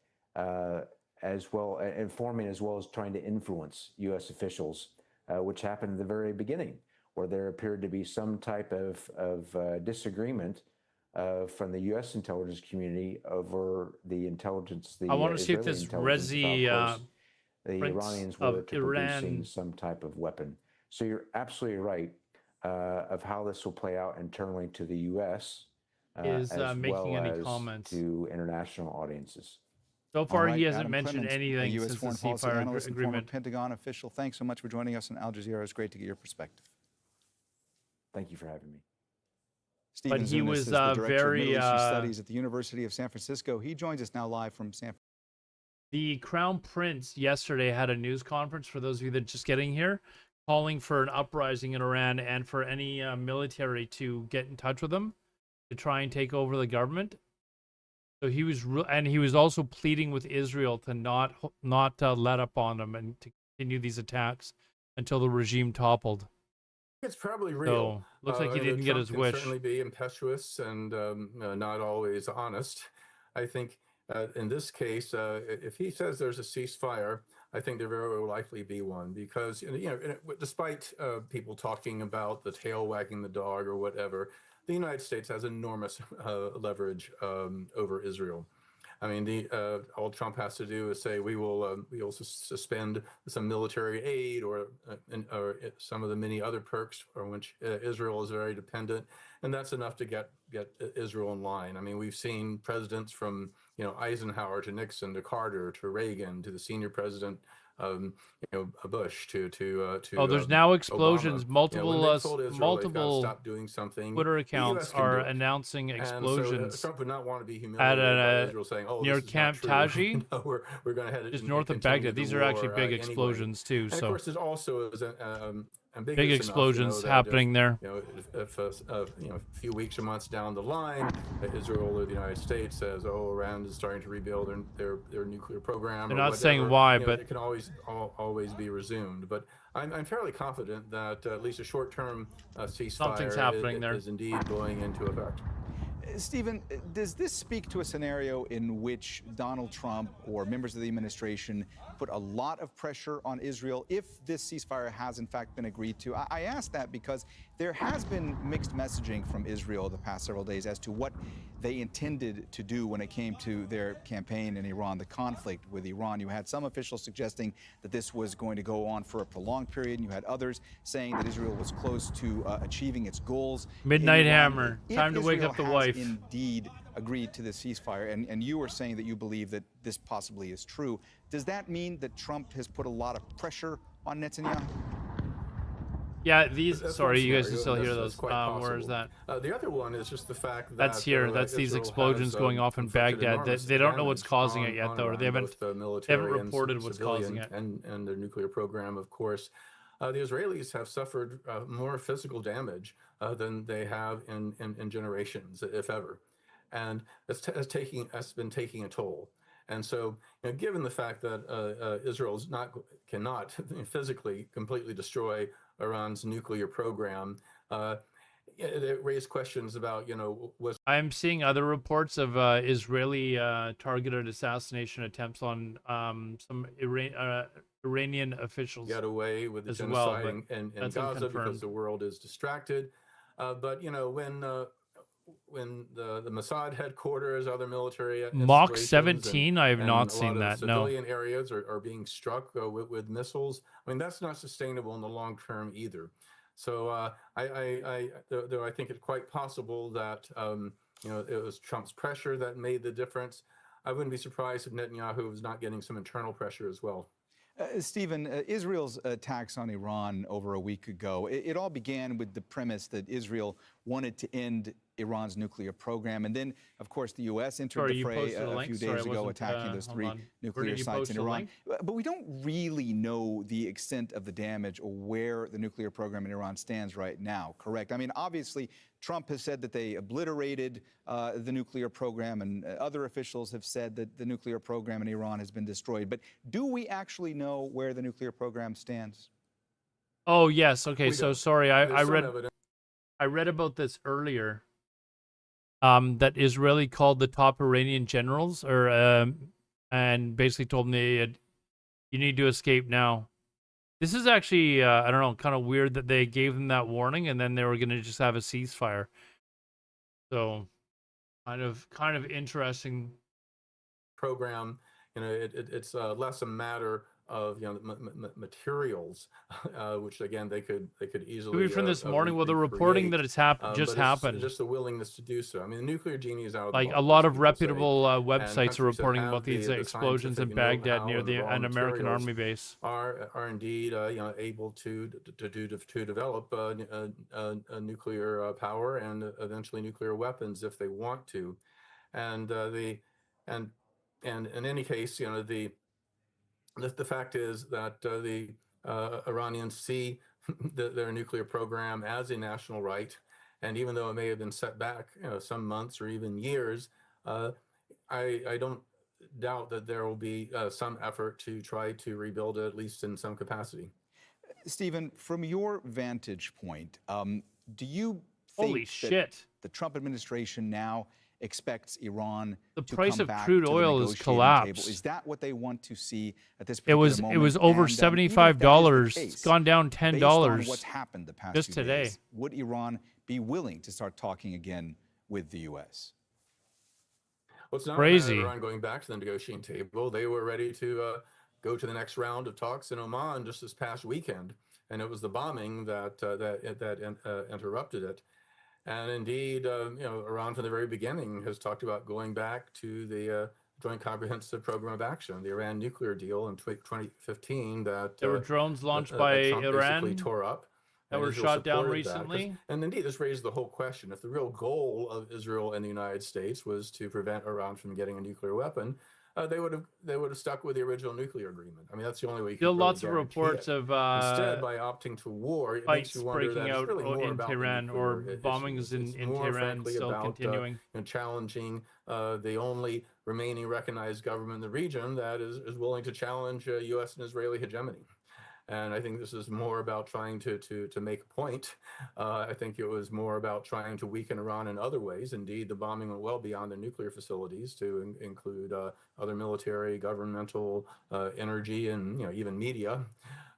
as well as trying to influence U.S. officials, which happened at the very beginning, where there appeared to be some type of disagreement from the U.S. intelligence community over the intelligence. I want to see if Israeli this intelligence, about Rezi how close the Prince Iranians were of to Iran producing some type of weapon. So you're absolutely right of how this will play out internally to the U.S. is as making well any as comments. to international audiences. So far, All right, he hasn't Adam mentioned Clements, a anything U.S. since the foreign policy ceasefire analyst and former agreement. Pentagon official. Thanks so much for joining us on Al Jazeera. It's great to get your perspective. Thank you for having me. Stephen But he Zunis was is the director of very, Middle Eastern Studies at the University of San Francisco. He joins us now live from San Francisco. The Crown Prince yesterday had a news conference, for those of you that are just getting here, calling for an uprising in Iran and for any military to get in touch with them to try and take over the government. So he was, and he was also pleading with Israel to not let up on them and to continue these attacks until the regime toppled. It's probably real. So looks like he didn't get his Trump can wish. certainly be impetuous and not always honest. I think in this case, if he says there's a ceasefire, I think there very will likely be one because despite people talking about the tail wagging the dog or whatever, the United States has enormous leverage over Israel. I mean, all Trump has to do is say we will suspend some military aid or some of the many other perks for which Israel is very dependent, and that's enough to get Israel in line. I mean, we've seen presidents from Eisenhower to Nixon to Carter to Reagan to the senior president Bush to there's now explosions. Obama. Multiple When they told Israel they've got to multiple stop doing something, Twitter the accounts US can are do it. announcing explosions. And so, Trump would not want to be at humiliated by Israel saying, "Oh, near this is Camp not true." Taji, we're going to head just north of Baghdad. These are actually big explosions too. And So of course, there's also ambiguous big enough explosions that happening there. If a few weeks or months down the line, Israel or the United States says, "Oh, Iran is starting to rebuild their nuclear program," They're or not whatever, saying why, but it can always be resumed. But I'm fairly confident that at least a short-term Something's ceasefire happening there. is indeed going into effect. Stephen, does this speak to a scenario in which Donald Trump or members of the administration put a lot of pressure on Israel if this ceasefire has in fact been agreed to? I ask that because there has been mixed messaging from Israel the past several days as to what they intended to do when it came to their campaign in Iran, the conflict with Iran. You had some officials suggesting that this was going to go on for a prolonged period, and you had others saying that Israel was close to achieving its goals. Midnight in Iran. Hammer. If Time to wake Israel up the has wife. Indeed agreed to the ceasefire, and you were saying that you believe that this possibly is true. Does that mean that Trump has put a lot of pressure on Netanyahu? Yeah, Sorry, you guys can still hear those. Where is that? The other one is just the fact that That's here. That's these Israel explosions has, going off in inflicted Baghdad. enormous They don't know what's damage causing it yet, on though. Or Iran, they haven't both the military and reported what's causing civilian it. and their nuclear program, of course. The Israelis have suffered more physical damage than they have in generations, if ever, and it's been taking a toll. And so, given the fact that Israel cannot physically completely destroy Iran's nuclear program, it raised questions about, was I'm seeing other reports of Israeli targeted assassination attempts on some Iranian officials. get away with the as genocide well, but in that's Gaza because unconfirmed. the world is distracted. But when the Mossad headquarters, other military Mach installations 17? I have and not a seen lot of that, no. civilian areas are being struck with missiles. I mean, that's not sustainable in the long term either. So though I think it's quite possible that it was Trump's pressure that made the difference. I wouldn't be surprised if Netanyahu was not getting some internal pressure as well. Stephen, Israel's attacks on Iran over a week ago, it all began with the premise that Israel wanted to end Iran's nuclear program. And then, of course, the U.S. entered the fray a few days ago, attacking those 3 nuclear sites in Iran. But we don't really know the extent of the damage or where the nuclear program in Iran stands right now, correct? I mean, obviously, Trump has said that they obliterated the nuclear program, and other officials have said that the nuclear program in Iran has been destroyed. But do we actually know where the nuclear program stands? Oh, yes. Okay, so sorry. I read about this earlier. That Israeli called the top Iranian generals, and basically told them you need to escape now. This is actually, I don't know, kind of weird that they gave them that warning and then they were going to just have a ceasefire. So, kind of interesting. Program, it's less a matter of materials, which again they could easily. Maybe from this morning, well, the reporting that it's happened Just the willingness to do so. I mean, the nuclear genie is out of the like bottle, a lot as of people reputable say. websites are reporting about these the explosions in scientific Baghdad know-how near and the raw an American materials army base. Are indeed able to develop a nuclear power and eventually nuclear weapons if they want to, and in any case, the fact is that the Iranians see their nuclear program as a national right, and even though it may have been set back, some months or even years, I don't doubt that there will be some effort to try to rebuild it, at least in some capacity. Stephen, from your vantage point, do you Holy think shit. that the Trump administration now expects Iran The to price come of back crude to the oil has negotiating collapsed. table? Is that what they want to see at this It particular was moment? it was over And, even if that is the $75. case, It's gone down based on $10 what's happened the past just few today. days, would Iran be willing to start talking again with the U.S.? Well, it's not Crazy. a matter of Iran going back to the negotiating table. They were ready to go to the next round of talks in Oman just this past weekend, and it was the bombing that interrupted it. And indeed, Iran from the very beginning has talked about going back to the Joint Comprehensive Program of Action, the Iran nuclear deal in 2015 that There were drones launched that by Trump basically Iran tore up. that And were Israel shot down supported that, 'cause- recently. and indeed, this raises the whole question. If the real goal of Israel and the United States was to prevent Iran from getting a nuclear weapon, they would have stuck with the original nuclear agreement. I mean, that's the only way you Still could really lots of guarantee reports it. of Instead, by opting to war, it makes fights you wonder breaking that it's out really more in about Tehran the or nuclear bombings issues. It's in more, Tehran frankly, still about continuing. challenging the only remaining recognized government in the region that is willing to challenge U.S. and Israeli hegemony. And I think this is more about trying to make a point. I think it was more about trying to weaken Iran in other ways. Indeed, the bombing went well beyond the nuclear facilities to include other military, governmental, energy, and even media.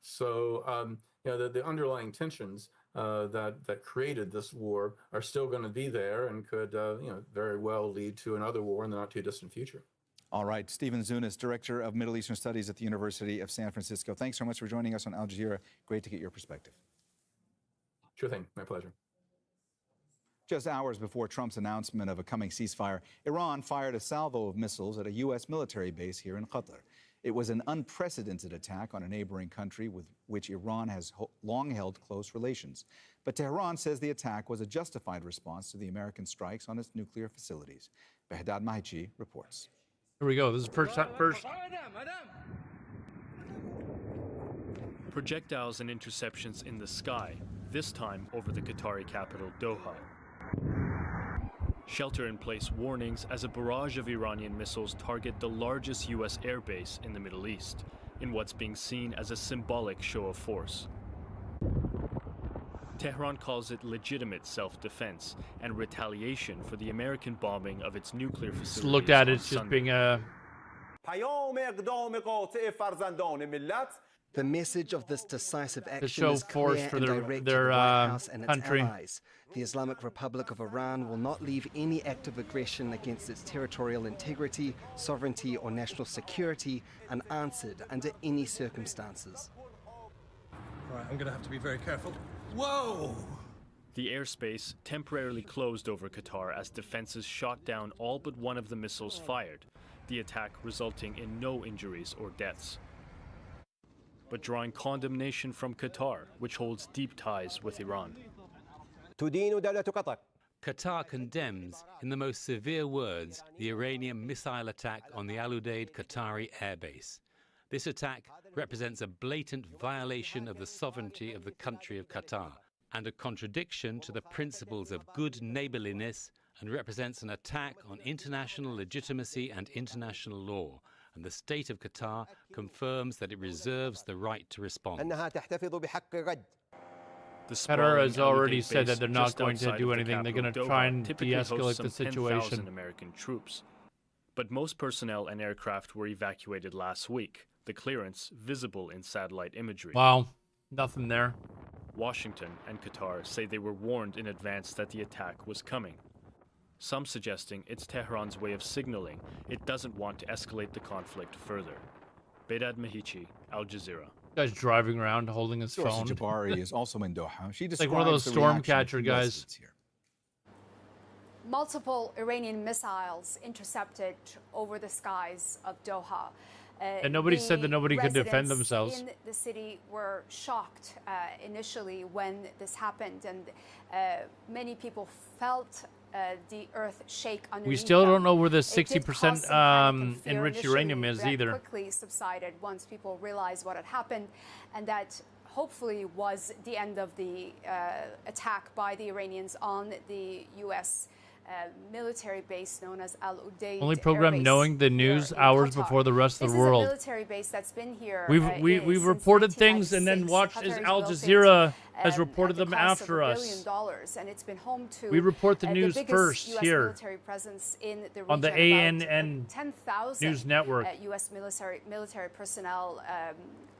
So the underlying tensions that created this war are still going to be there and could very well lead to another war in the not too distant future. All right, Stephen Zunis, Director of Middle Eastern Studies at the University of San Francisco. Thanks so much for joining us on Al Jazeera. Great to get your perspective. Sure thing. My pleasure. Just hours before Trump's announcement of a coming ceasefire, Iran fired a salvo of missiles at a U.S. military base here in Qatar. It was an unprecedented attack on a neighboring country with which Iran has long held close relations. But Tehran says the attack was a justified response to the American strikes on its nuclear facilities. Behdad Mahichi reports. Here we go. This is first. Projectiles and interceptions in the sky, this time over the Qatari capital, Doha. Shelter-in-place warnings as a barrage of Iranian missiles target the largest U.S. airbase in the Middle East, in what's being seen as a symbolic show of force. Tehran calls it legitimate self-defense and retaliation for the American bombing of its nuclear facilities. Just looked at it, on it's just Sunday. being a. The message of this decisive action show is force clear for and their- direct their, to the White House and its country. allies. The Islamic Republic of Iran will not leave any act of aggression against its territorial integrity, sovereignty, or national security unanswered under any circumstances. All right, I'm going to have to be very careful. Whoa! The airspace temporarily closed over Qatar as defenses shot down all but one of the missiles fired, the attack resulting in no injuries or deaths. But drawing condemnation from Qatar, which holds deep ties with Iran. Qatar condemns, in the most severe words, the Iranian missile attack on the Al Udeid Qatari airbase. This attack represents a blatant violation of the sovereignty of the country of Qatar and a contradiction to the principles of good neighborliness, and represents an attack on international legitimacy and international law. And the state of Qatar confirms that it reserves the right to respond. Qatar The sprawling has already Al Udeid said that base they're not just going to outside do of the anything. They're going to capital, try Doha, and typically de-escalate hosts the some 10,000 situation. American troops. But most personnel and aircraft were evacuated last week, the clearance visible in satellite imagery. Wow, nothing there. Washington and Qatar say they were warned in advance that the attack was coming. Some suggesting it's Tehran's way of signaling it doesn't want to escalate the conflict further. Behdad Mahichi, Al Jazeera. Guy's driving around holding his Dorothy phone. Jabari is also in Doha. She Like one of those describes the reaction of Stormcatcher key guys. residents here. Multiple Iranian missiles intercepted over the skies of Doha. And nobody said that nobody could defend residents themselves. in the city were shocked initially when this happened, and many people felt the earth shake underneath We still them. don't know where the It did 60% cause some panic and fear enriched initially, uranium is that either. quickly subsided once people realized what had happened, and that hopefully was the end of the attack by the Iranians on the U.S. military base known as Al Udeid. Only program knowing the news hours before the rest of the world. This is a military base that's been here. We've reported things and then watched as Al Jazeera has reported them after us. And it's been home to we report the news first US here military presence in the region. on the ANN 10,000 news network. U.S. military personnel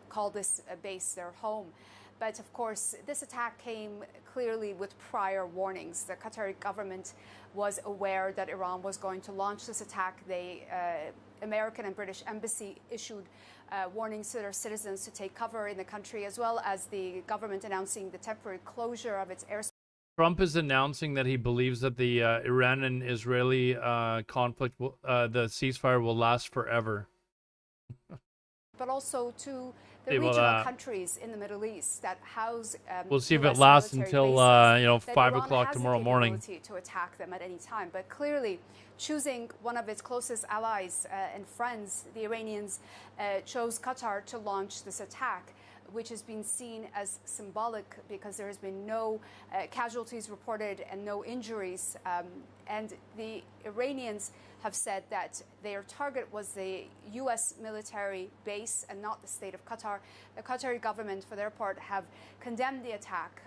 call this base their home. But of course, this attack came clearly with prior warnings. The Qatari government was aware that Iran was going to launch this attack. The American and British embassy issued warnings to their citizens to take cover in the country, as well as the government announcing the temporary closure of its airspace. Trump is announcing that he believes that the Iran and Israeli conflict, the ceasefire, will last forever. But also to the regional countries in the Middle East that house. We'll see if it US lasts military until bases, 5 Iran o'clock has tomorrow the morning. capability to attack them at any time, but clearly choosing one of its closest allies and friends, the Iranians chose Qatar to launch this attack, which has been seen as symbolic because there has been no casualties reported and no injuries. And the Iranians have said that their target was the U.S. military base and not the state of Qatar. The Qatari government, for their part, have condemned the attack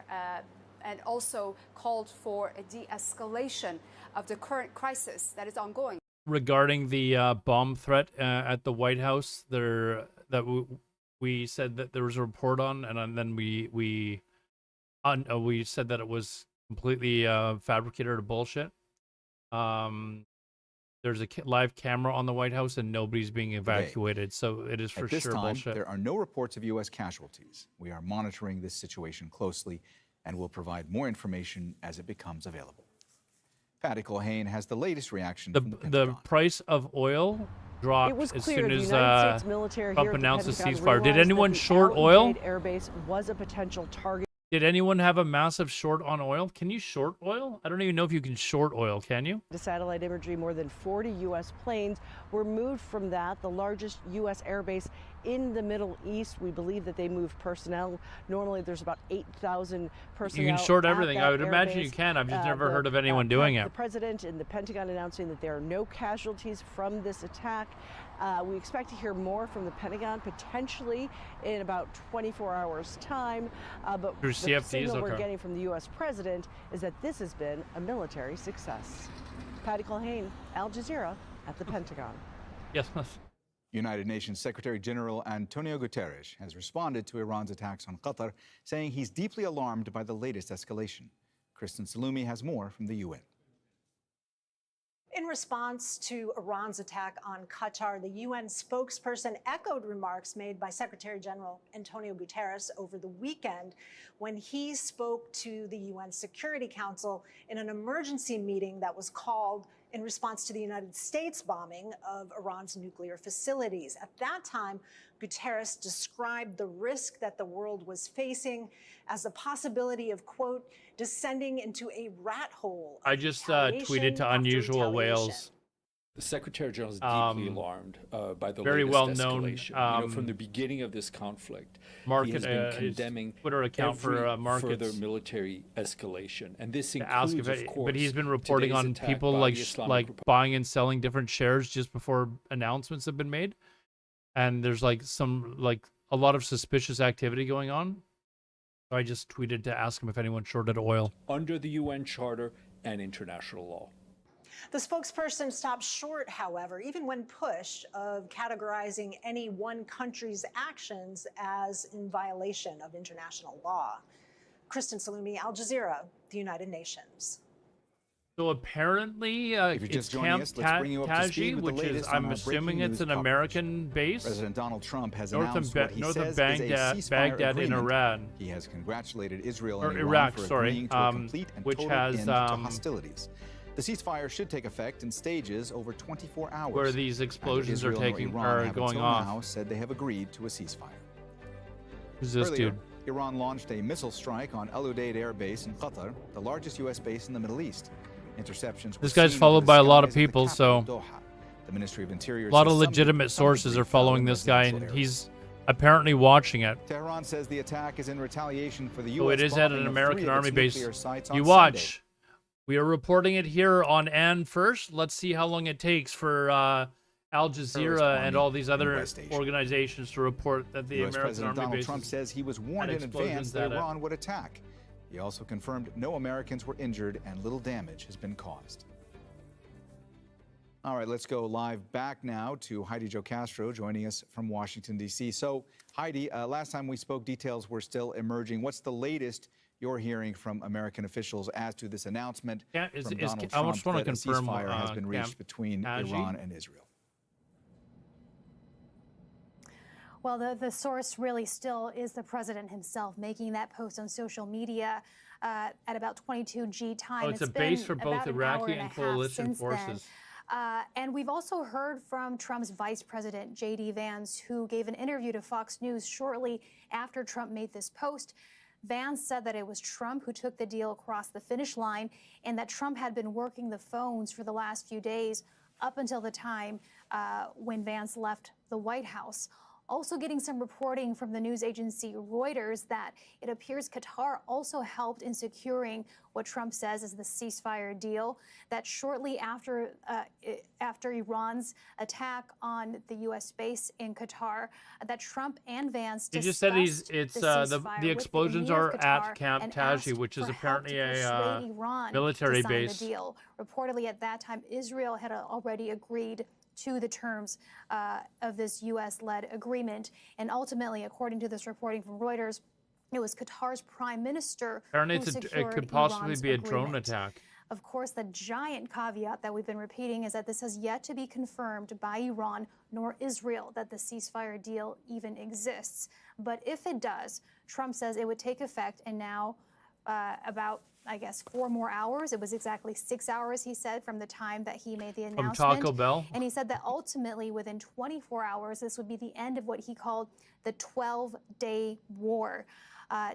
and also called for a de-escalation of the current crisis that is ongoing. Regarding the bomb threat at the White House, we said that there was a report on, and then we said that it was completely fabricated or bullshit. There's a live camera on the White House, and nobody's being evacuated, so it is for At this sure time, bullshit. there are no reports of U.S. casualties. We are monitoring this situation closely and will provide more information as it becomes available. Patty Culhane has the latest reaction from the Pentagon. The price of oil dropped as soon as Trump announced the ceasefire. Did anyone short oil? Airbase was a potential target. Did anyone have a massive short on oil? Can you short oil? I don't even know if you can short oil, can you? The satellite imagery, more than 40 U.S. planes were moved from that, the largest U.S. airbase in the Middle East. We believe that they moved personnel. Normally, there's about 8,000 personnel. You can short at everything. that I would imagine airbase. you can. I've just never heard of anyone doing it. The president and the Pentagon announcing that there are no casualties from this attack. We expect to hear more from the Pentagon potentially in about 24 hours' time. But Through the CFDs, signal we're okay. getting from the U.S. president is that this has been a military success. Patty Culhane, Al Jazeera at the Pentagon. Yes. United Nations Secretary General Antonio Guterres has responded to Iran's attacks on Qatar, saying he's deeply alarmed by the latest escalation. Kristen Salumi has more from the UN. In response to Iran's attack on Qatar, the UN spokesperson echoed remarks made by Secretary General Antonio Guterres over the weekend when he spoke to the UN Security Council in an emergency meeting that was called in response to the United States bombing of Iran's nuclear facilities. At that time, Guterres described the risk that the world was facing as the possibility of, quote, descending into a rat hole. I just tweeted to Unusual Whales. The Secretary General is deeply alarmed by the very latest well-known, escalation. From the beginning of this conflict, Market, he has been condemning Twitter account every for Markets further military escalation, and this to includes, ask if of course, but he's been reporting today's on attack people by like the Islamic like Republic. buying and selling different shares just before announcements have been made, and there's like a lot of suspicious activity going on. So I just tweeted to ask him if anyone shorted oil under the UN Charter and international law. The spokesperson stopped short, however, even when pushed, of categorizing any one country's actions as in violation of international law. Kristen Salumi, Al Jazeera, the United Nations. So apparently, If you're it's just joining Camp us, let's bring you up to Taji, speed with the which is, latest on I'm our assuming breaking it's news an American base. President Donald Trump has north announced of, what he north says of Baghdad, is a ceasefire Baghdad in agreement. Iran. He has congratulated Israel Or and Iraq, for sorry, agreeing to a complete and which total has, end to hostilities. The ceasefire should take effect in stages over 24 hours. Where these explosions are Neither Israel nor Iran have going until off. now said they have agreed to a ceasefire. Who's this Earlier, dude? Iran launched a missile strike on Al Udeid Air Base in Qatar, the largest U.S. base in the Middle East. Interceptions were This guy's seen followed over the by a lot of skies the people, capital, so Doha. The Ministry of Interior a lot of says some legitimate sources are following this guy, and residential he's apparently watching it. Tehran says the attack is in retaliation for the U.S. So it is at bombing an of American 3 of army its base. nuclear sites You on watch. We are reporting it here on And First. Let's see how long it takes for Al Jazeera and all these other organizations to report that the U.S. American President Army Donald bases Trump says he was warned had in advance explosions that at it. Iran would attack. He also confirmed no Americans were injured and little damage has been caused. All right, let's go live back now to Heidi Jo Castro joining us from Washington, D.C. So, Heidi, last time we spoke, details were still emerging. What's the latest you're hearing from American officials as to this announcement from Donald Trump that a ceasefire has been reached between Iran and Israel? Well, the source really still is the president himself making that post on social media at about 22 G time. Oh, it's a base for both Iraqi and coalition forces. And we've also heard from Trump's vice president, J.D. Vance, who gave an interview to Fox News shortly after Trump made this post. Vance said that it was Trump who took the deal across the finish line and that Trump had been working the phones for the last few days up until the time when Vance left the White House. Also getting some reporting from the news agency Reuters that it appears Qatar also helped in securing what Trump says is the ceasefire deal, that shortly after Iran's attack on the U.S. base in Qatar, that Trump and Vance He just said the explosions are at Camp Taji, which is apparently a military base. The deal. Reportedly at that time, Israel had already agreed to the terms of this U.S.-led agreement. And ultimately, according to this reporting from Reuters, it was Qatar's prime minister Apparently who secured it could possibly Iran's be a drone agreement. attack. Of course, the giant caveat that we've been repeating is that this has yet to be confirmed by Iran nor Israel that the ceasefire deal even exists. But if it does, Trump says it would take effect in now about 4 more hours. It was exactly 6 hours, he said, from the time that he made the announcement. From Taco Bell? And he said that ultimately, within 24 hours, this would be the end of what he called the 12-day war.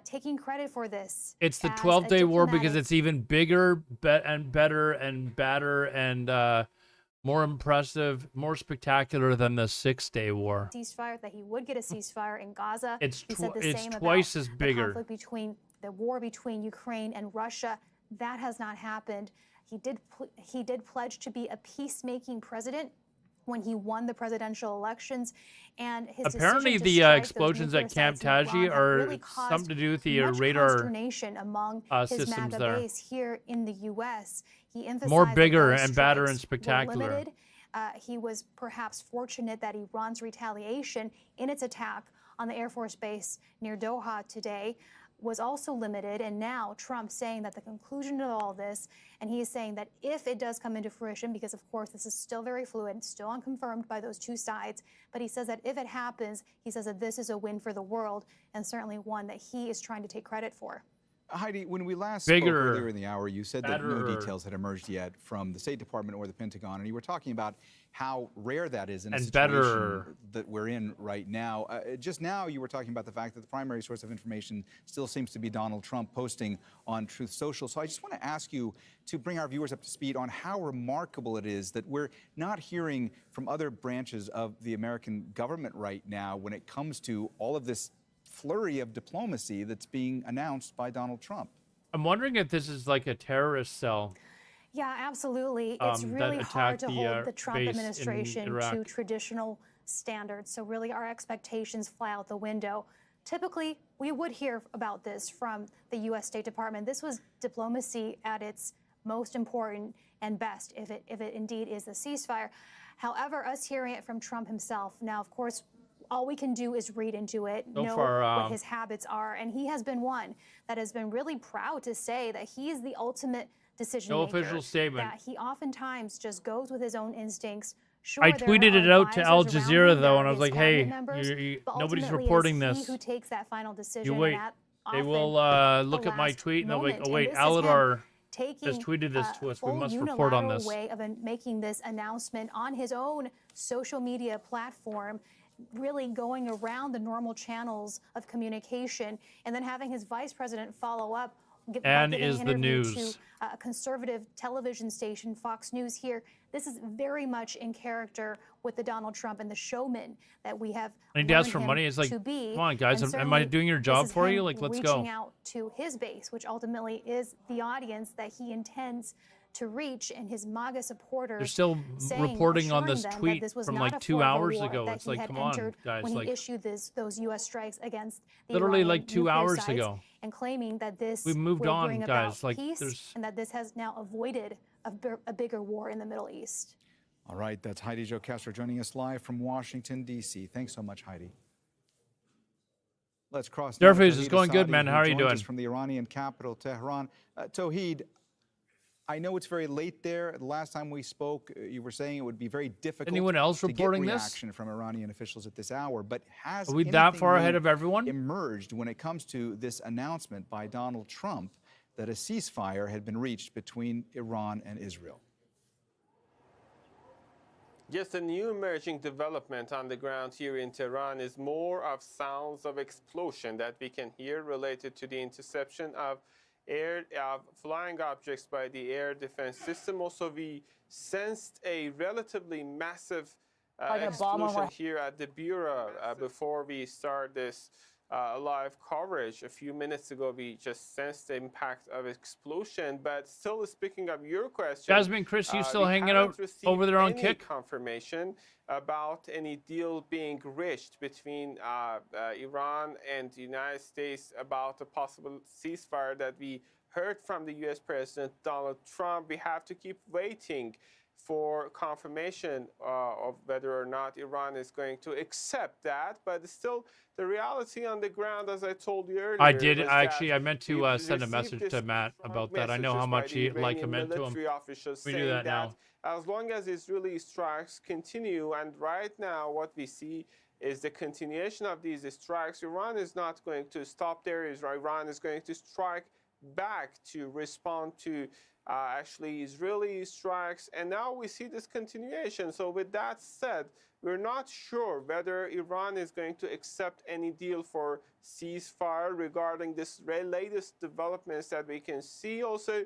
Taking credit for this. It's the 12-day war because it's even bigger and better and badder and more impressive, more spectacular than the 6-day war. Ceasefire, that he would get a ceasefire in Gaza. It's he said the same twice about as bigger. The war between Ukraine and Russia. That has not happened. He did pledge to be a peacemaking president when he won the presidential elections, and his apparently the explosions at Camp Taji are really something to do with the radar consternation among his systems MAGA there. base here in the U.S. He emphasized More bigger that those and badder and strikes were spectacular. limited. He was perhaps fortunate that Iran's retaliation in its attack on the Air Force Base near Doha today was also limited, and now Trump saying that the conclusion of all this, and he is saying that if it does come into fruition, because of course this is still very fluid, still unconfirmed by those two sides, but he says that if it happens, he says that this is a win for the world, and certainly one that he is trying to take credit for. Heidi, when we last spoke earlier in the hour, you said that no details had emerged yet from the State Department or the Pentagon, and you were talking about how rare that is in a situation that we're in right now. Just now, you were talking about the fact that the primary source of information still seems to be Donald Trump posting on Truth Social. So I just want to ask you to bring our viewers up to speed on how remarkable it is that we're not hearing from other branches of the American government right now when it comes to all of this flurry of diplomacy that's being announced by Donald Trump. I'm wondering if this is like a terrorist cell. Yeah, absolutely. It's really hard to hold the Trump administration to traditional standards. So really our expectations fly out the window. Typically, we would hear about this from the U.S. State Department. This was diplomacy at its most important and best, if it indeed is a ceasefire. However, us hearing it from Trump himself, now, of course, all we can do is read into it, know what his habits are, and he has been one that has been really proud to say that he is the ultimate decision maker. No official statement. That he oftentimes just goes with his own instincts. Sure, I tweeted it out to Al Jazeera though, and I was like, "Hey, nobody's reporting this. He who takes that final decision. You wait. They will look at my tweet and they'll be like, "Oh wait, Aladar just tweeted this to us. We must report on this." Way of making this announcement on his own social media platform, really going around the normal channels of communication, and then having his vice president follow up And giving is an the interview news. to a conservative television station, Fox News here. This is very much in character with the Donald Trump and the showman that we have And he asks learned for him money. It's like, to be. come on, guys, And am I certainly doing your this job is for you? him Like, let's reaching go. out to his base, which ultimately is the audience that he intends to reach, and his MAGA supporters. They're still saying, reporting on assuring this them that tweet this was from not like a 2 forever hours war ago. that It's he like, had come on, entered guys. when he Like, issued those U.S. strikes against the literally Iranian like 2 nuclear hours sites, ago. and claiming that this We moved will on, bring guys. about Like, peace there's- and that this has now avoided a bigger war in the Middle East. All right, that's Heidi Jo Castro joining us live from Washington, D.C. Thanks so much, Heidi. Let's cross. now to Darfus, it's Tauhid going good, Asadi, man. who How are you joins us doing? From the Iranian capital, Tehran. Tauhid, I know it's very late there. The last time we spoke, you were saying it would be very difficult Anyone else to get reporting this? reaction from Iranian officials at this hour. But has Are we that anything far new ahead of everyone? emerged when it comes to this announcement by Donald Trump that a ceasefire had been reached between Iran and Israel? Yes, a new emerging development on the ground here in Tehran is more of sounds of explosion that we can hear related to the interception of flying objects by the air defense system. Also, we sensed a relatively massive explosion here at the Bureau before we start this live coverage. A few minutes ago, we just sensed the impact of explosion. But still, speaking of your question, Jasmine, Chris, you still we hanging haven't out received over there on any Kick? confirmation about any deal being reached between Iran and the United States about a possible ceasefire that we heard from the U.S. President Donald Trump. We have to keep waiting for confirmation of whether or not Iran is going to accept that. But still, the reality on the ground, as I told you earlier, I did. was Actually, that I meant to we've send a received message this to Matt about that. I know messages how by much the he like Iranian meant to him. military officials We do saying that now. as long as Israeli strikes continue, and right now what we see is the continuation of these strikes, Iran is not going to stop there. Iran is going to strike back to respond to actually Israeli strikes, and now we see this continuation. So with that said, we're not sure whether Iran is going to accept any deal for ceasefire regarding this latest developments that we can see. Also,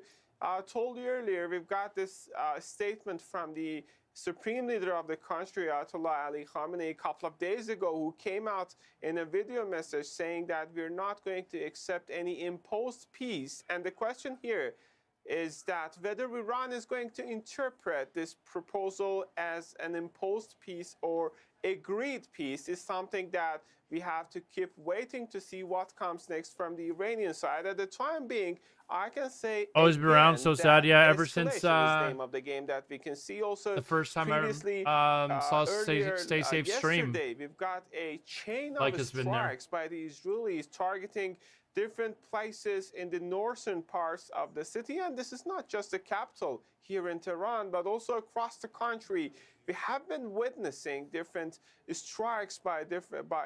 told you earlier, we've got this statement from the Supreme Leader of the country, Ayatollah Ali Khamenei, a couple of days ago, who came out in a video message saying that we're not going to accept any imposed peace. And the question here is that whether Iran is going to interpret this proposal as an imposed peace or agreed peace is something that we have to keep waiting to see what comes next from the Iranian side. At the time being, I can say Always been around, so sad. Yeah, ever since is the name of the game that we can see. Also, the first time previously, I saw earlier, Stay Safe stream. Yesterday, we've got a chain Like of it's been there. strikes by the Israelis targeting different places in the northern parts of the city. And this is not just the capital here in Tehran, but also across the country. We have been witnessing different strikes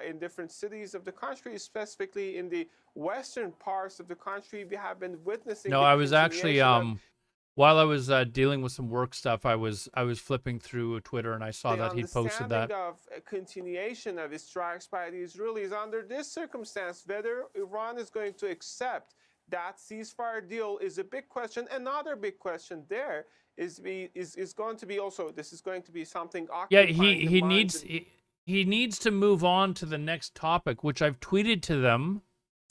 in different cities of the country, specifically in the western parts of the country. We have been witnessing. No, I was actually while I was dealing with some work stuff, I was flipping through Twitter and I saw that he'd posted that. Of a continuation of strikes by the Israelis under this circumstance, whether Iran is going to accept that ceasefire deal is a big question. Another big question there is going to be also, this is going to be something Yeah, he needs to move on to the next topic, which I've tweeted to them.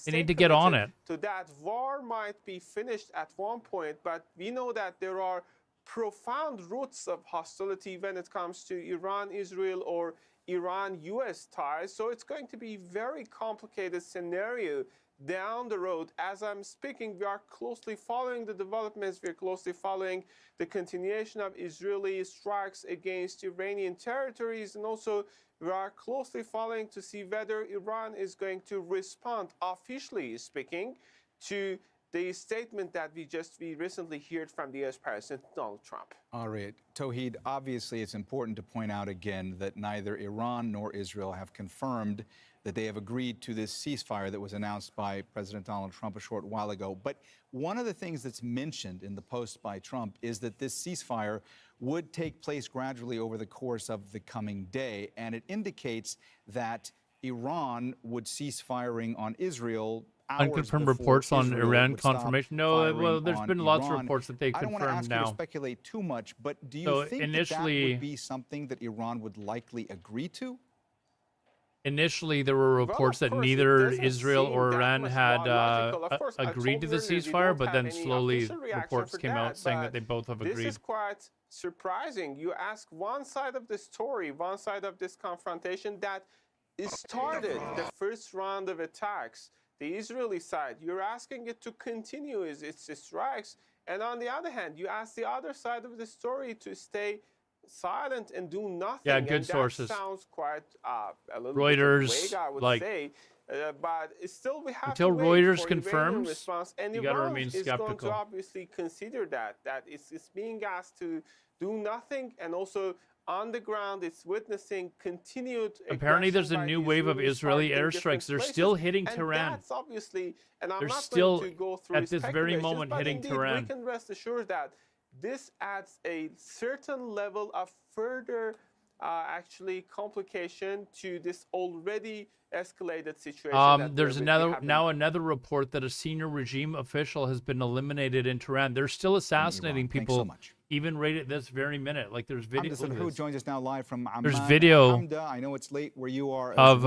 They need to get on it. So that war might be finished at one point, but we know that there are profound roots of hostility when it comes to Iran-Israel or Iran-US ties. So it's going to be a very complicated scenario down the road. As I'm speaking, we are closely following the developments. We're closely following the continuation of Israeli strikes against Iranian territories, and also we are closely following to see whether Iran is going to respond, officially speaking, to the statement that we recently heard from the U.S. President Donald Trump. All right. Tauhid, obviously it's important to point out again that neither Iran nor Israel have confirmed that they have agreed to this ceasefire that was announced by President Donald Trump a short while ago. But one of the things that's mentioned in the post by Trump is that this ceasefire would take place gradually over the course of the coming day. And it indicates that Iran would cease firing on Israel unconfirmed reports on Iran confirmation. No, well, there's been lots of reports that they confirmed now. I don't want to ask you to speculate too much, but do you think that would be something that Iran would likely agree to? Initially, there were reports that neither Israel or Iran had agreed to the ceasefire, but then slowly reports came out saying that they both have agreed. This is quite surprising. You ask one side of the story, one side of this confrontation that started the first round of attacks, the Israeli side. You're asking it to continue its strikes. And on the other hand, you ask the other side of the story to stay silent and do nothing. Yeah, good and sources. That sounds quite a little Reuters, bit vague, I would like, say. But still, we have until to wait Reuters for confirms, response, and you got to Iran remain is skeptical. going to obviously consider that it's being asked to do nothing, and also on the ground, it's witnessing continued. Apparently, there's a new wave of Israeli airstrikes. They're still hitting Tehran. That's obviously, and I'm They're not still, going to go through at this very speculations, moment, but hitting indeed, Tehran. we can rest assured that this adds a certain level of further actually complication to this already escalated situation. There's another report that a senior regime official has been eliminated in Tehran. They're still assassinating people, even right at this very minute. Like there's video. Who joins us now live from Amman. There's video. Hamda, I know it's late where you are. Of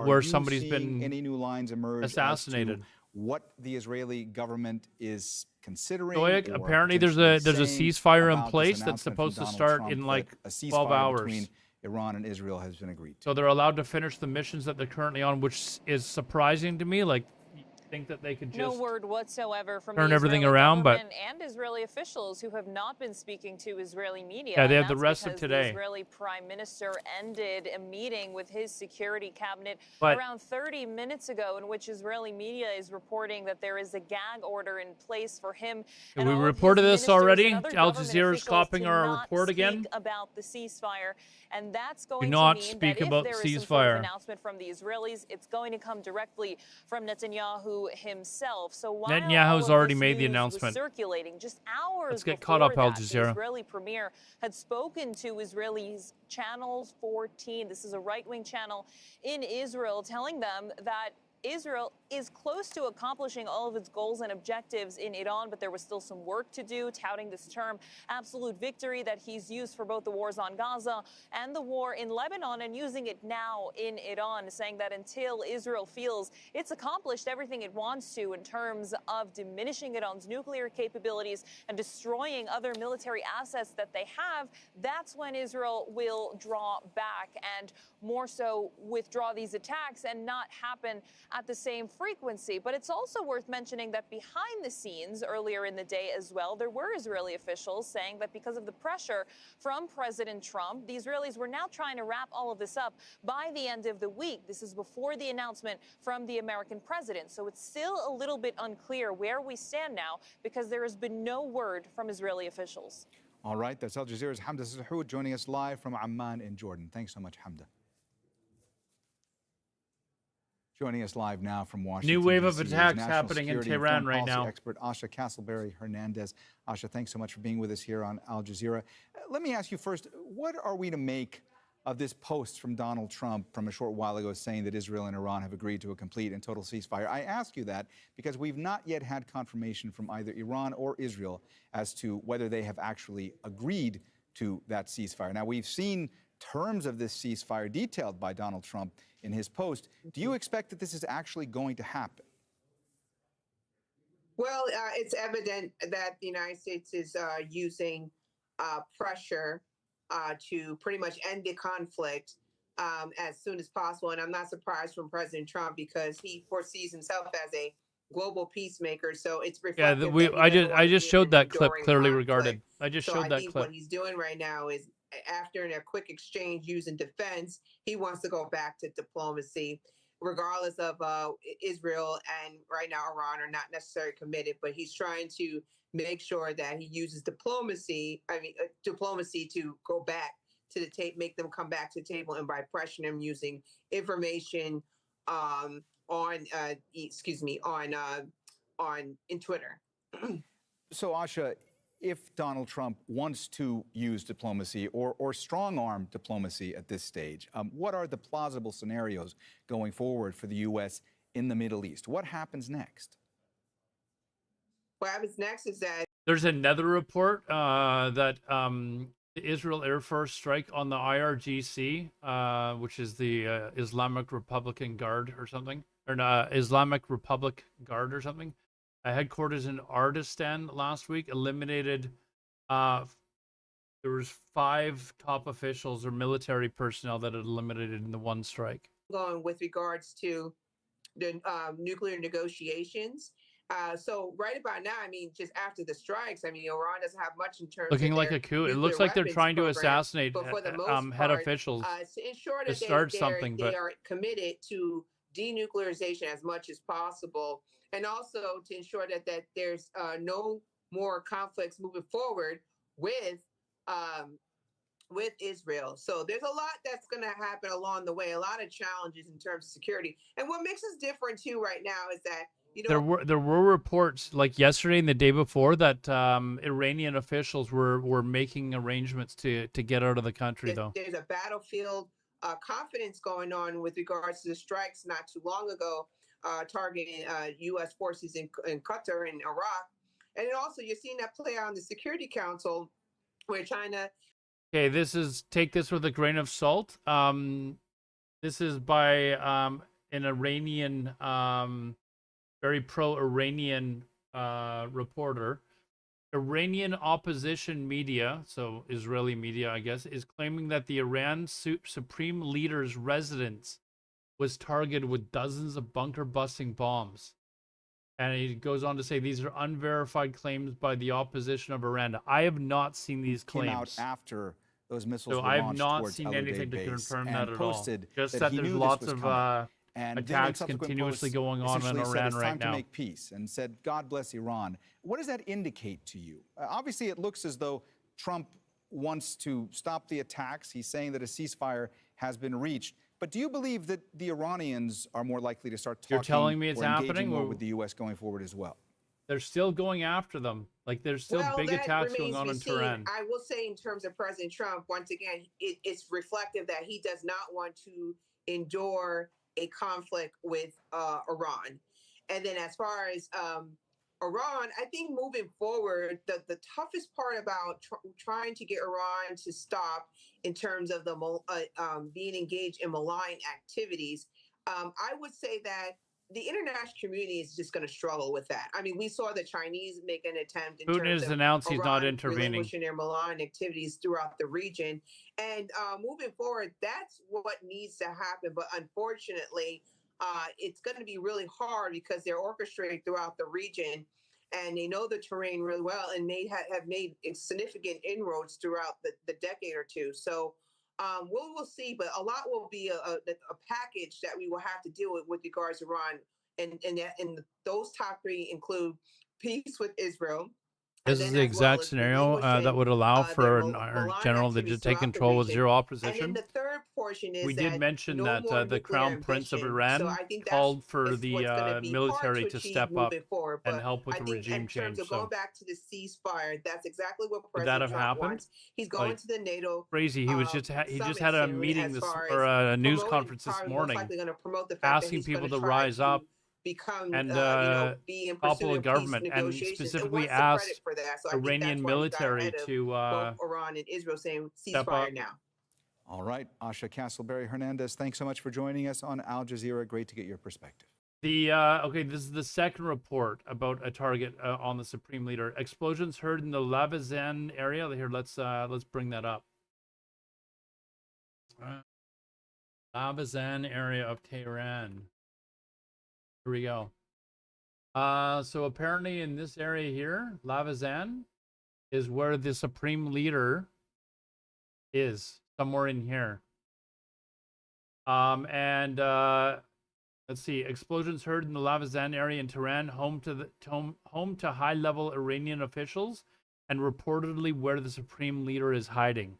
where somebody's been any new lines emerge assassinated. As to what the Israeli government is considering. Apparently, there's a ceasefire in place that's supposed to start in like 12 hours. Between Iran and Israel has been agreed to. So they're allowed to finish the missions that they're currently on, which is surprising to me. Like, you think that they could just no word whatsoever from turn the everything Israeli around, but and Israeli officials who have not been speaking to Israeli media. Yeah, they and have the that's rest of because today. The Israeli Prime Minister ended a meeting with his security cabinet But- around 30 minutes ago, in which Israeli media is reporting that there is a gag order in place for him. we and all of his reported this ministers already. and other Al government Jazeera is officials copying to our not report again. speak about the ceasefire, and that's going Do not to mean speak that about if there the is some sort of ceasefire. announcement from the Israelis, it's going to come directly from Netanyahu himself. So while Netanyahu's all of already this made the news was announcement. circulating just hours Let's get before caught up, Al that, Jazeera. the Israeli premier had spoken to Israelis Channel 14. This is a right-wing channel in Israel, telling them that Israel is close to accomplishing all of its goals and objectives in Iran, but there was still some work to do, touting this term absolute victory that he's used for both the wars on Gaza and the war in Lebanon, and using it now in Iran, saying that until Israel feels it's accomplished everything it wants to in terms of diminishing Iran's nuclear capabilities and destroying other military assets that they have, that's when Israel will draw back and more so withdraw these attacks and not happen at the same frequency. But it's also worth mentioning that behind the scenes earlier in the day as well, there were Israeli officials saying that because of the pressure from President Trump, the Israelis were now trying to wrap all of this up by the end of the week. This is before the announcement from the American president. So it's still a little bit unclear where we stand now because there has been no word from Israeli officials. All right, that's Al Jazeera's Hamda Sahoud joining us live from Amman in Jordan. Thanks so much, Hamda. Joining us live now from Washington, New wave DC, of attacks National happening in Security and Tehran Foreign right Policy now. Expert Asha Castleberry Hernandez. Asha, thanks so much for being with us here on Al Jazeera. Let me ask you first, what are we to make of this post from Donald Trump from a short while ago saying that Israel and Iran have agreed to a complete and total ceasefire? I ask you that because we've not yet had confirmation from either Iran or Israel as to whether they have actually agreed to that ceasefire. Now, we've seen terms of this ceasefire detailed by Donald Trump in his post. Do you expect that this is actually going to happen? Well, it's evident that the United States is using pressure to pretty much end the conflict as soon as possible. And I'm not surprised from President Trump because he foresees himself as a global peacemaker. So it's reflective. Yeah, I just showed that clip clearly regarded. I just so showed I that think clip. What he's doing right now is, after a quick exchange using defense, he wants to go back to diplomacy, regardless of Israel and right now Iran are not necessarily committed, but he's trying to make sure that he uses diplomacy to go back to the table, make them come back to the table, and by pressuring them using information in Twitter. So, Asha, if Donald Trump wants to use diplomacy or strong-arm diplomacy at this stage, what are the plausible scenarios going forward for the U.S. in the Middle East. What happens next? What happens next is that there's another report that the Israel Air Force strike on the IRGC, which is the Islamic Republican Guard or something, or Islamic Republic Guard or something, headquarters in Ardistan last week, eliminated. There was 5 top officials or military personnel that had eliminated in the one strike. Going with regards to the nuclear negotiations. So right about now, I mean, just after the strikes, I mean, Iran doesn't have much in terms Looking of like their a coup. It nuclear looks like they're weapons trying to program, assassinate but for the most head part, officials to ensure to that start something. they But are committed to denuclearization as much as possible, and also to ensure that there's no more conflicts moving forward with Israel. So there's a lot that's going to happen along the way, a lot of challenges in terms of security. And what makes us different too right now is that, you know, there were reports like yesterday and the day before that Iranian officials were making arrangements to get out of the country, though. there's a battlefield confidence going on with regards to the strikes not too long ago targeting U.S. forces in Qatar and Iraq. And then also you're seeing that play out in the Security Council where China. Okay, take this with a grain of salt. This is by an Iranian, very pro-Iranian reporter. Iranian opposition media, so Israeli media, I guess, is claiming that the Iran supreme leader's residence was targeted with dozens of bunker-busting bombs. And he goes on to say these are unverified claims by the opposition of Iran. I have not seen these claims. Came out after those missiles So were I have launched not towards seen Al anything Udeid to base confirm and that at all. posted Just that that he there's knew lots this was of coming. And then in attacks subsequent continuously posts, going on in essentially said Iran it's right time now. to make peace and said, God bless Iran. What does that indicate to you? Obviously, it looks as though Trump wants to stop the attacks. He's saying that a ceasefire has been reached. But do you believe that the Iranians are more likely to start talking You're telling me it's or engaging happening? more with the U.S. going forward as well? They're still going after them. Like there's still big attacks going on in Tehran. I will say in terms of President Trump, once again, it's reflective that he does not want to endure a conflict with Iran. And then as far as Iran, I think moving forward, the toughest part about trying to get Iran to stop in terms of the being engaged in malign activities, I would say that the international community is just going to struggle with that. I mean, we saw the Chinese make an attempt in Putin terms has of announced he's not Iran intervening. relinquishing their malign activities throughout the region. And moving forward, that's what needs to happen. But unfortunately, it's going to be really hard because they're orchestrated throughout the region and they know the terrain really well and they have made significant inroads throughout the decade or two. So we'll see, but a lot will be a package that we will have to deal with regards to Iran, and those top 3 include peace with Israel. This is the exact scenario that would allow for our general to take control with zero opposition. And then the third portion is we did mention that the Crown Prince of Iran called for the military to step up and help with the regime change. In terms of going back to the ceasefire, that's exactly what Would that President have Trump happened? wants. He's going to the NATO. Crazy. He was he just had a meeting a news conference this morning, asking people to rise up. And topple the government and specifically asked Iranian military to Iran and Israel saying step ceasefire up. now. All right, Asha Castleberry-Hernandez, thanks so much for joining us on Al Jazeera. Great to get your perspective. Okay, this is the second report about a target on the Supreme Leader. Explosions heard in the Lavazan area. Here, let's bring that up. Lavazan area of Tehran. Here we go. So apparently in this area here, Lavazan is where the Supreme Leader is, somewhere in here. Let's see. Explosions heard in the Lavazan area in Tehran, home to high-level Iranian officials, and reportedly where the Supreme Leader is hiding.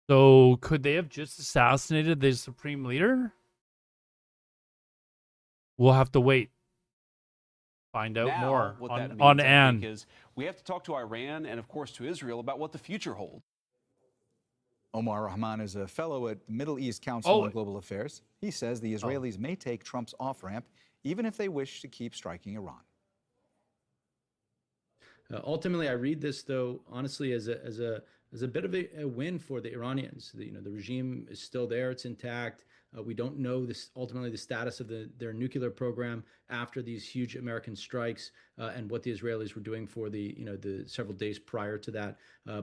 So could they have just assassinated the Supreme Leader? We'll have to wait. Find out now, more what that means, on I Ann. think, is we have to talk to Iran and, of course, to Israel about what the future holds. Omar Rahman is a fellow at the Middle East Council on Global Affairs. He says the Israelis may take Trump's off-ramp even if they wish to keep striking Iran. Ultimately, I read this, though, honestly, as a bit of a win for the Iranians. The regime is still there; it's intact. We don't know ultimately the status of their nuclear program after these huge American strikes and what the Israelis were doing for the several days prior to that,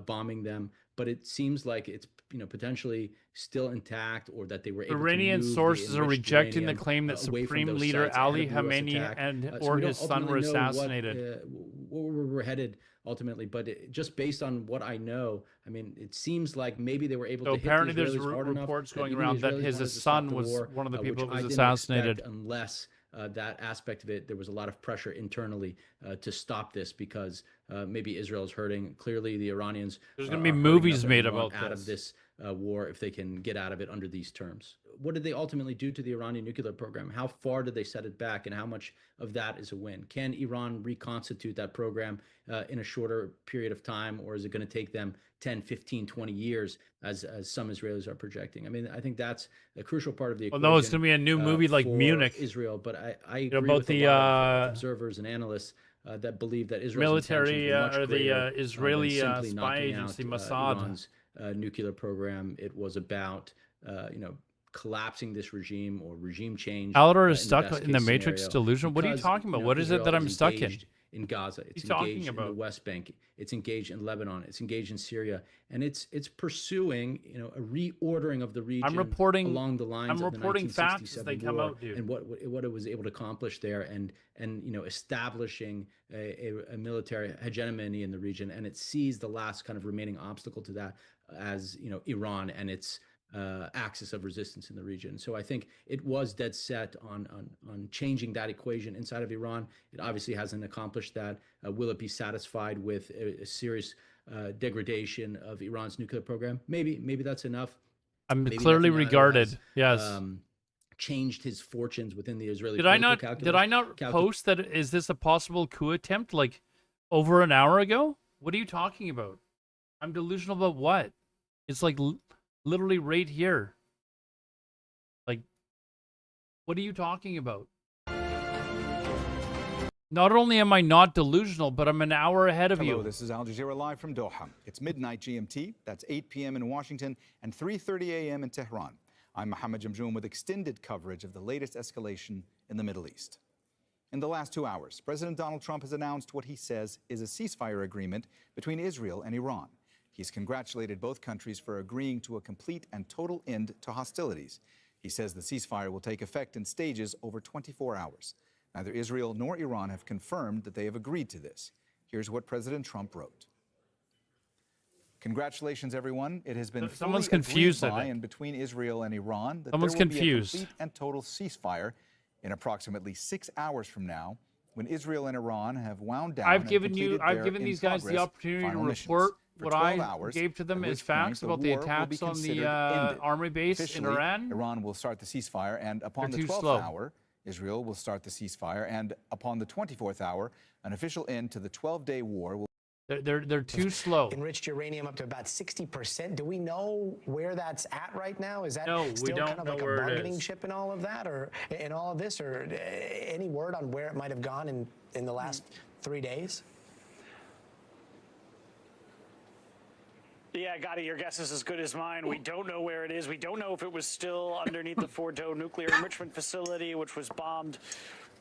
bombing them. But it seems like it's potentially still intact, or that they were able Iranian to move sources the are enriched rejecting the uranium, claim that away from Supreme those Leader sites ahead Ali of the US Khamenei attack. and So or we don't his son were ultimately know assassinated. where we're headed ultimately, but just based on what I know, I mean, it seems like maybe they were able So to hit the apparently there's Israelis hard enough reports that going even around the that Israelis his wanted to stop son the was war, one of the people which that was I didn't assassinated. expect unless that aspect of it, there was a lot of pressure internally to stop this, because maybe Israel is hurting. Clearly, the Iranians There's are going to be hurting movies up and made want about out of this war if they can get out of it under these terms. What did they ultimately do to the Iranian nuclear program? How far did they set it back, and how much of that is a win? Can Iran reconstitute that program in a shorter period of time, or is it going to take them 10, 15, 20 years, as some Israelis are projecting? I mean, I think that's a crucial part of the Well, equation. no, it's going to be a new movie like for Munich. Israel, but I agree about with the a lot of observers and analysts that believe that Israel's military intentions were much or the greater Israeli than simply spy knocking agency out Mossad. Iran's nuclear program. It was about collapsing this regime or regime change. Aladar In is the stuck best in the case Matrix scenario, delusion. What are you because, talking about? What is it Israel that I'm is stuck in? engaged in Gaza. It's What are you engaged talking in the about? West Bank. It's engaged in Lebanon. It's engaged in Syria, and it's pursuing a reordering of the region along the lines of the facts as 1967 they come war, out, dude. and what it was able to accomplish there, and establishing a military hegemony in the region. And it sees the last kind of remaining obstacle to that as Iran and its axis of resistance in the region. So I think it was dead set on changing that equation inside of Iran. It obviously hasn't accomplished that. Will it be satisfied with a serious degradation of Iran's nuclear program? Maybe that's enough. I'm Maybe clearly Netanyahu regarded. has, Yes. changed his fortunes within the Israeli Did I political not? calculus. Did I not post that? Is this a possible coup attempt? Like over an hour ago? What are you talking about? I'm delusional about what? It's like literally right here. Like, what are you talking about? Not only am I not delusional, but I'm an hour ahead of you. Hello, this is Al Jazeera live from Doha. It's midnight GMT. That's 8 p.m. in Washington and 3:30 a.m. in Tehran. I'm Mohammed Jamjoom with extended coverage of the latest escalation in the Middle East. In the last 2 hours, President Donald Trump has announced what he says is a ceasefire agreement between Israel and Iran. He's congratulated both countries for agreeing to a complete and total end to hostilities. He says the ceasefire will take effect in stages over 24 hours. Neither Israel nor Iran have confirmed that they have agreed to this. Here's what President Trump wrote. Congratulations, everyone. It has been Someone's fully confused, agreed I by think. and between Israel and Iran that Someone's there will confused. be a complete and total ceasefire in approximately 6 hours from now, when Israel and Iran have wound down. I've given their these guys the in-progress opportunity to final missions. report For what 12 I hours, gave to them at as which point facts the about the war will be attacks on the considered ended. army base in Officially, Iran. Iran will start the ceasefire, and upon the They're too 12th slow. hour, Israel will start the ceasefire, and upon the 24th hour, an official end to the 12-day war will. They're too slow. Enriched uranium up to about 60%. Do we know where that's at right now? Is that No, we still don't kind of know like a where it bargaining is. chip in all of that, or in all of this, or any word on where it might have gone in the last 3 days? Yeah, Gotti, your guess is as good as mine. We don't know where it is. We don't know if it was still underneath the Fordo nuclear enrichment facility, which was bombed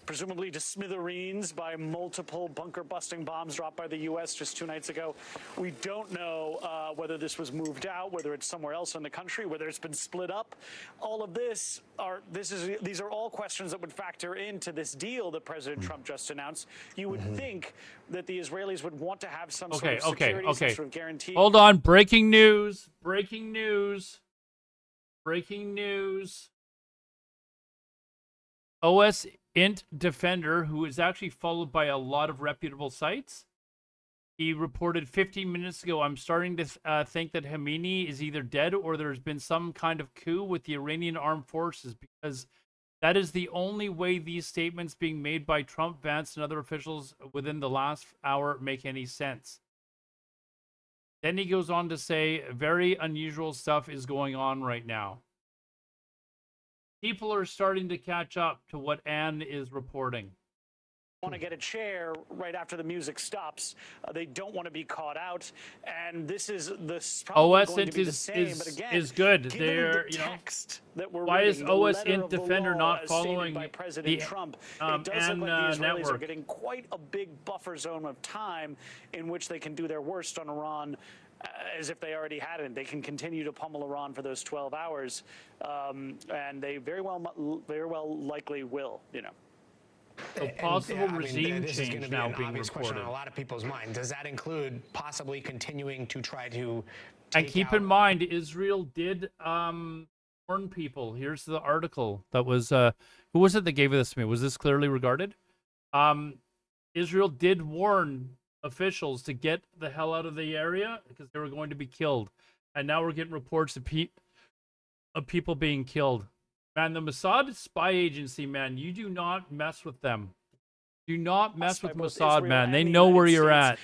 presumably to smithereens by multiple bunker-busting bombs dropped by the U.S. just 2 nights ago. We don't know whether this was moved out, whether it's somewhere else in the country, whether it's been split up. All of these are all questions that would factor into this deal that President Trump just announced. You would think that the Israelis would want to have some sort of security, some sort of guarantee. Hold on. Breaking news. Breaking news. Breaking news. OS Int Defender, who is actually followed by a lot of reputable sites, he reported 15 minutes ago, I'm starting to think that Khamenei is either dead or there's been some kind of coup with the Iranian armed forces, because that is the only way these statements being made by Trump, Vance, and other officials within the last hour make any sense. Then he goes on to say, very unusual stuff is going on right now. People are starting to catch up to what Anne is reporting. Want to get a chair right after the music stops. They don't want to be caught out, and this is probably going to be the same. But again, is good. Given They're, the you know, text that we're why is reading, the OS letter Int of the Defender law, not as stated following by President the Trump? It does look like the Israelis network? are getting quite a big buffer zone of time in which they can do their worst on Iran. As if they already hadn't. They can continue to pummel Iran for those 12 hours, and they very well likely will, you know. So possible regime this is change going to be now an being obvious question reported. on a lot of people's mind. Does that include possibly continuing to try to And take keep out... in mind, Israel did warn people. Here's the article that was, who was it that gave this to me? Was this clearly regarded? Israel did warn officials to get the hell out of the area because they were going to be killed. And now we're getting reports of people being killed. Man, the Mossad spy agency, man, you do not mess with them. Do not mess with Mossad, man. They know where you're at.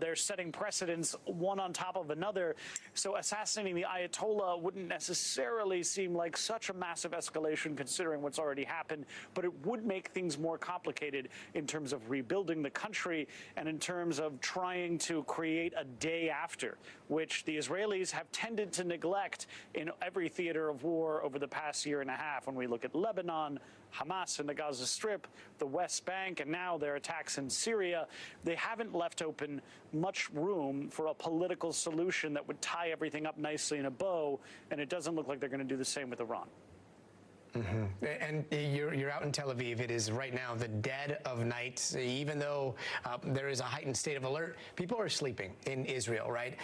They're setting precedents one on top of another. So assassinating the Ayatollah wouldn't necessarily seem like such a massive escalation considering what's already happened, but it would make things more complicated in terms of rebuilding the country and in terms of trying to create a day after, which the Israelis have tended to neglect in every theater of war over the past year and a half. When we look at Lebanon, Hamas in the Gaza Strip, the West Bank, and now their attacks in Syria, they haven't left open much room for a political solution that would tie everything up nicely in a bow, and it doesn't look like they're going to do the same with Iran. Mm-hmm. And you're out in Tel Aviv. It is right now the dead of night. Even though there is a heightened state of alert, people are sleeping in Israel, right?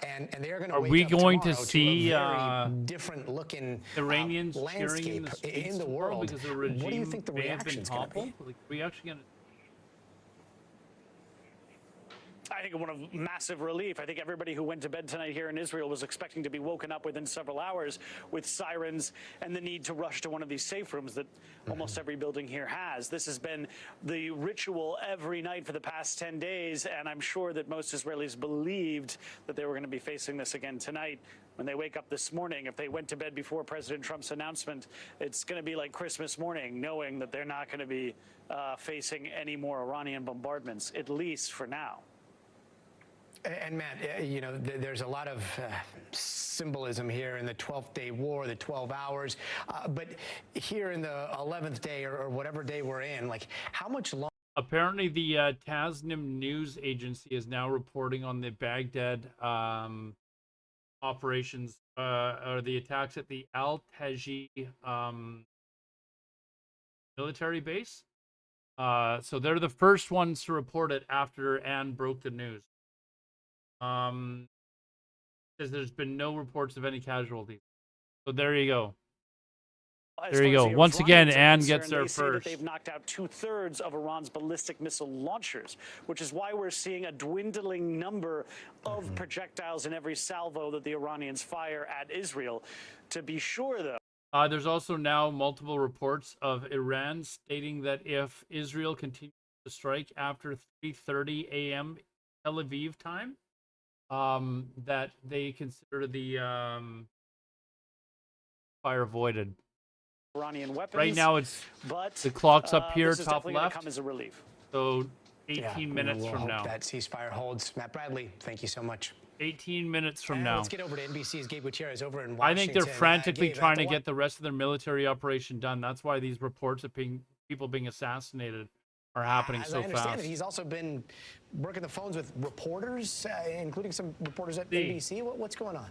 And they are going to wake up going to tomorrow see to a very different looking Iranians landscape in the world? Because the regime What do you think the may have been reaction is going to be? toppled? Like, are we actually going to? I think one of massive relief. I think everybody who went to bed tonight here in Israel was expecting to be woken up within several hours with sirens and the need to rush to one of these safe rooms that almost every building here has. This has been the ritual every night for the past 10 days, and I'm sure that most Israelis believed that they were going to be facing this again tonight. When they wake up this morning, if they went to bed before President Trump's announcement, it's going to be like Christmas morning, knowing that they're not going to be facing any more Iranian bombardments, at least for now. And Matt, you know, there's a lot of symbolism here in the 12th day war, the 12 hours. But here in the 11th day or whatever day we're in, like how much longer? Apparently, the Tasnim news agency is now reporting on the Baghdad operations or the attacks at the Al-Taji military base. So they're the first ones to report it after Anne broke the news. Says there's been no reports of any casualties. So there you go. There you go. Once again, Anne gets there first. They've knocked out 2/3 of Iran's ballistic missile launchers, which is why we're seeing a dwindling number of projectiles in every salvo that the Iranians fire at Israel. To be sure, though, there's also now multiple reports of Iran stating that if Israel continues to strike after 3:30 a.m. Tel Aviv time, that they consider the fire avoided. Iranian weapons. Right now, it's but the clock's up here, this is top definitely gonna left. come as a relief. So 18 minutes we'll from hope now. that ceasefire holds. Matt Bradley, thank you so much. 18 minutes from now. Let's get over to NBC's Gabe Gutierrez over in I Washington. think they're frantically Gabe, trying to get the rest of their military operation done. That's why these reports of people being assassinated are happening so I understand fast. it, he's also been working the phones with reporters, including some reporters at NBC. What's going on?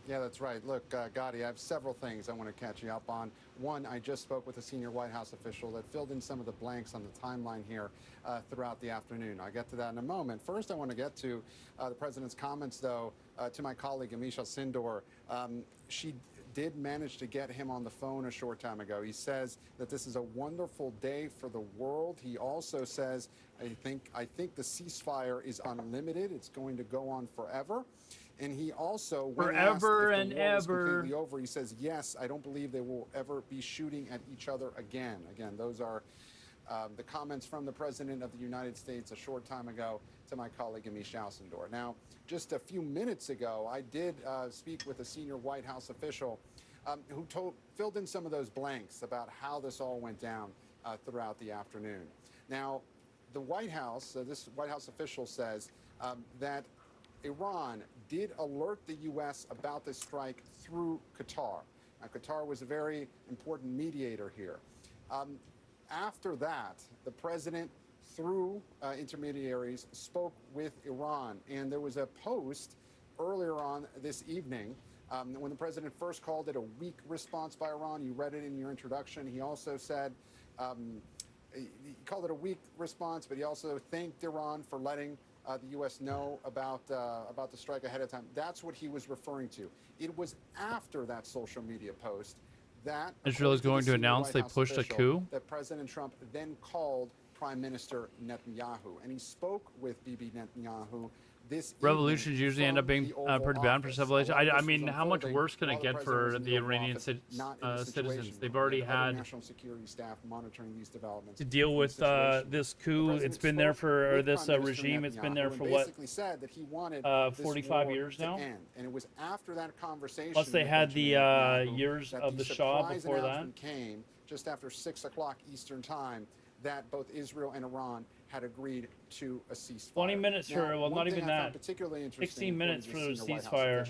Yeah, that's right. Look, Gotti, I have several things I want to catch you up on. One, I just spoke with a senior White House official that filled in some of the blanks on the timeline here throughout the afternoon. I'll get to that in a moment. First, I want to get to the president's comments, though, to my colleague, Amisha Sindor. She did manage to get him on the phone a short time ago. He says that this is a wonderful day for the world. He also says, I think the ceasefire is unlimited. It's going to go on forever. And he also, when asked if the war was completely over, he says, yes, I don't believe they will ever be shooting at each other again. Again, those are the comments from the President of the United States a short time ago to my colleague Amish Alcindor. Now, just a few minutes ago, I did speak with a senior White House official who filled in some of those blanks about how this all went down throughout the afternoon. Now, the White House, this White House official says that Iran did alert the U.S. about this strike through Qatar. Now, Qatar was a very important mediator here. After that, the president, through intermediaries, spoke with Iran. And there was a post earlier on this evening when the president first called it a weak response by Iran. You read it in your introduction. He also said, he called it a weak response, but he also thanked Iran for letting the U.S. know about the strike ahead of time. That's what he was referring to. It was after that social media post that Israel is going to announce they pushed a coup. That President Trump then called Prime Minister Netanyahu, and he spoke with Bibi Netanyahu this Revolutions usually end up being pretty bad for civilization. I mean, how much worse can it get for the Iranian citizens? They've already had national security staff monitoring these developments to deal with this coup. It's been there for, or this regime. It's been there for what? Basically said that he wanted 45 years now. And it was after that conversation. Plus, they had the years of the Shah before that. Came just after 6 o'clock Eastern time that both Israel and Iran had agreed to a ceasefire. 20 minutes for, well, not even that. 16 minutes for the ceasefire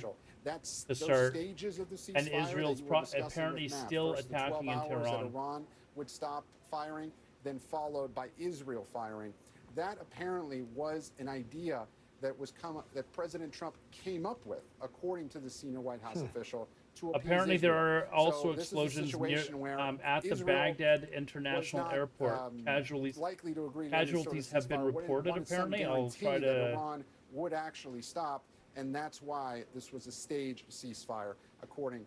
to start. And Israel's apparently still attacking into Iran. Iran would stop firing, then followed by Israel firing. That apparently was an idea that President Trump came up with, according to the senior White House official. Apparently, there are also explosions near, at the Baghdad International Airport. Casualties have been reported. Apparently, I'll try to. Iran would actually stop, and that's why this was a staged ceasefire, according.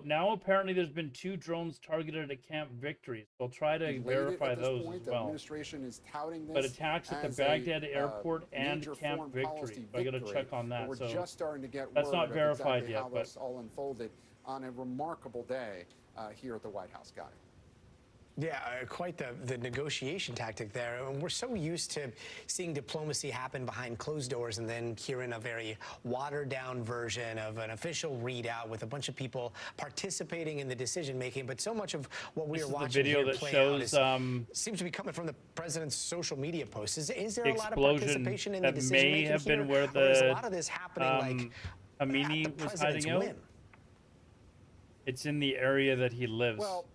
Now apparently there's been 2 drones targeted at Camp Victory. So I'll try to verify those as well. The administration is touting this, but attacks at the Baghdad airport and Camp Victory. I got to check on that. We're just starting to get that's word not verified exactly yet. How this all unfolded on a remarkable day here at the White House, Guy. Yeah, quite the negotiation tactic there. And we're so used to seeing diplomacy happen behind closed doors and then hearing a very watered-down version of an official readout with a bunch of people participating in the decision-making. But so much of what we are watching here play out seems to be coming from the president's social media posts. Is there a lot of participation in the decision-making may have been here? where Or is a lot of this happening Amini was hiding out? It's in the area that he lives. Well,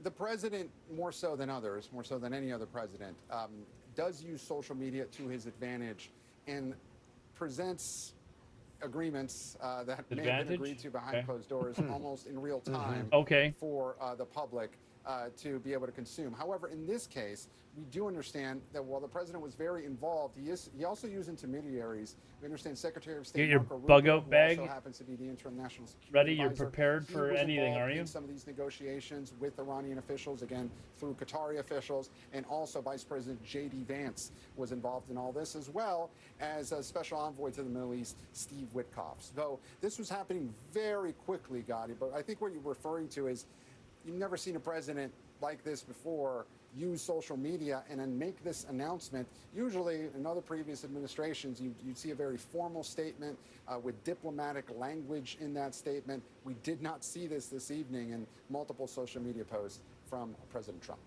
the president, more so than others, more so than any other president, does use social media to his advantage and presents agreements that may have been agreed to behind closed doors almost in real time for the public to be able to consume. However, in this case, we do understand that while the president was very involved, he also used intermediaries. We understand Secretary of State your Marco bug Rubio, out bag who also happens to be the interim national security ready. You're advisor. prepared He for was anything, involved are you? in some of these negotiations with Iranian officials, again through Qatari officials, and also Vice President J.D. Vance was involved in all this, as well as a special envoy to the Middle East, Steve Witkoff. Though this was happening very quickly, Gotti, but I think what you're referring to is you've never seen a president like this before use social media and then make this announcement. Usually in other previous administrations, you'd see a very formal statement with diplomatic language in that statement. We did not see this evening in multiple social media posts from President Trump.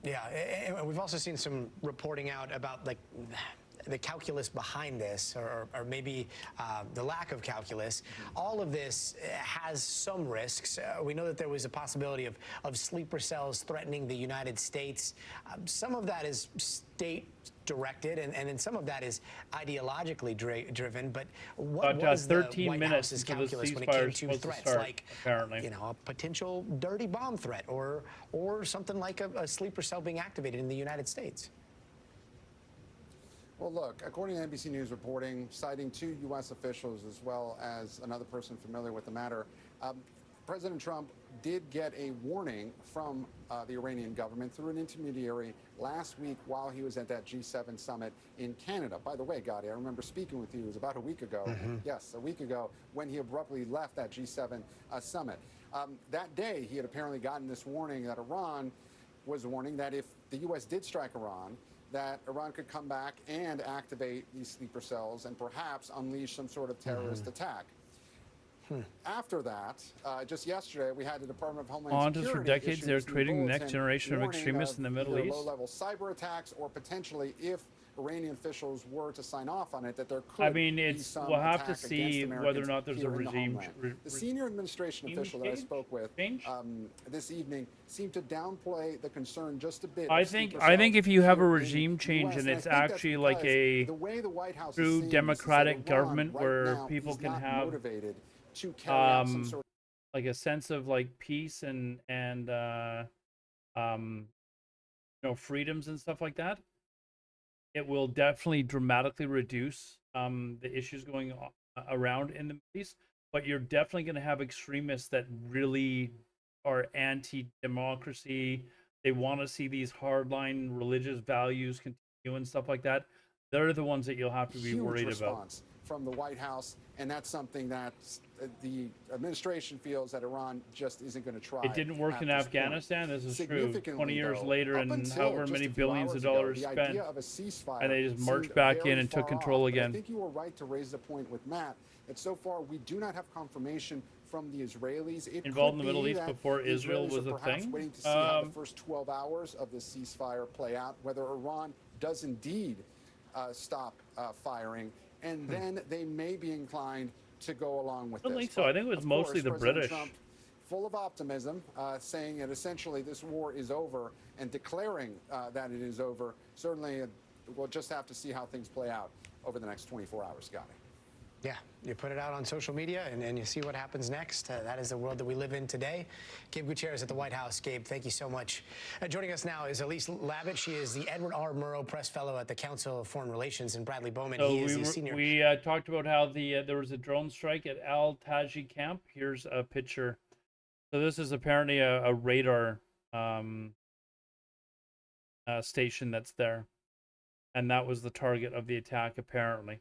Yeah, and we've also seen some reporting out about the calculus behind this, or maybe the lack of calculus. All of this has some risks. We know that there was a possibility of sleeper cells threatening the United States. Some of that is state-directed, and then some of that is ideologically driven. But what was 13 the White minutes House's until the calculus when it ceasefire came is to supposed to threats start, like, apparently. a potential dirty bomb threat, or something like a sleeper cell being activated in the United States? Well, look, according to NBC News reporting, citing 2 U.S. officials as well as another person familiar with the matter, President Trump did get a warning from the Iranian government through an intermediary last week while he was at that G7 summit in Canada. By the way, Gotti, I remember speaking with you, it was about a week ago. Yes, a week ago, when he abruptly left that G7 summit. That day, he had apparently gotten this warning that Iran was warning that if the U.S. did strike Iran, that Iran could come back and activate these sleeper cells and perhaps unleash some sort of terrorist attack. After that, just yesterday, we had the Department of Homeland Honest Security for decades, issue they're this new creating the next bulletin generation of warning extremists in the Middle either East. low-level cyber attacks or potentially, if Iranian officials were to sign off on it, that there could I mean, be it's some we'll have to attack see against whether or Americans not there's a here in the regime. homeland. The senior administration official that I spoke with this evening seemed to downplay the concern just a bit. I think if you have a regime change and it's actually like a true democratic government where people can have like a sense of like peace and freedoms and stuff like that, it will definitely dramatically reduce the issues going around in the Middle East. But you're definitely going to have extremists that really are anti-democracy. They want to see these hardline religious values continue and stuff like that. They're the ones that you'll have to be worried about. From the White House, and that's something that the administration feels that Iran just isn't going to try. It didn't work in Afghanistan. This is true. 20 years later, and however many billions of dollars spent, and they just marched back in and took control again. I think you were right to raise the point with Matt that so far we do not have confirmation from the Israelis. It involved in the Middle East before Israel was a thing. Waiting to see how the first 12 hours of the ceasefire play out, whether Iran does indeed stop firing. And then they may be inclined to go along with this. I don't think so. I think it was mostly the British. Trump, full of optimism, saying that essentially this war is over and declaring that it is over. Certainly, we'll just have to see how things play out over the next 24 hours, Scotty. Yeah, you put it out on social media and you see what happens next. That is the world that we live in today. Gabe Gutierrez at the White House. Gabe, thank you so much. Joining us now is Elise Labott. She is the Edward R. Murrow Press Fellow at the Council of Foreign Relations, and Bradley Bowman. So he is the senior. We talked about how there was a drone strike at Al Taji camp. Here's a picture. So this is apparently a radar station that's there, and that was the target of the attack apparently.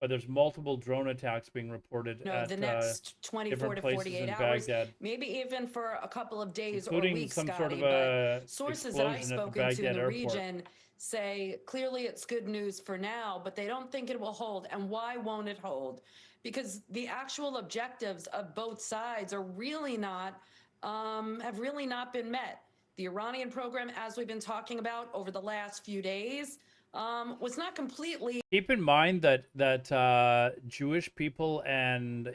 But there's multiple drone attacks being reported at the next 24 to 48 hours, maybe even for a couple of days or weeks, some Scotty. sort of a sources that I've spoken to in the region say clearly it's good news for now, but they don't think it will hold. And why won't it hold? Because the actual objectives of both sides are really not have really not been met. The Iranian program, as we've been talking about over the last few days, was not completely. Keep in mind that Jewish people and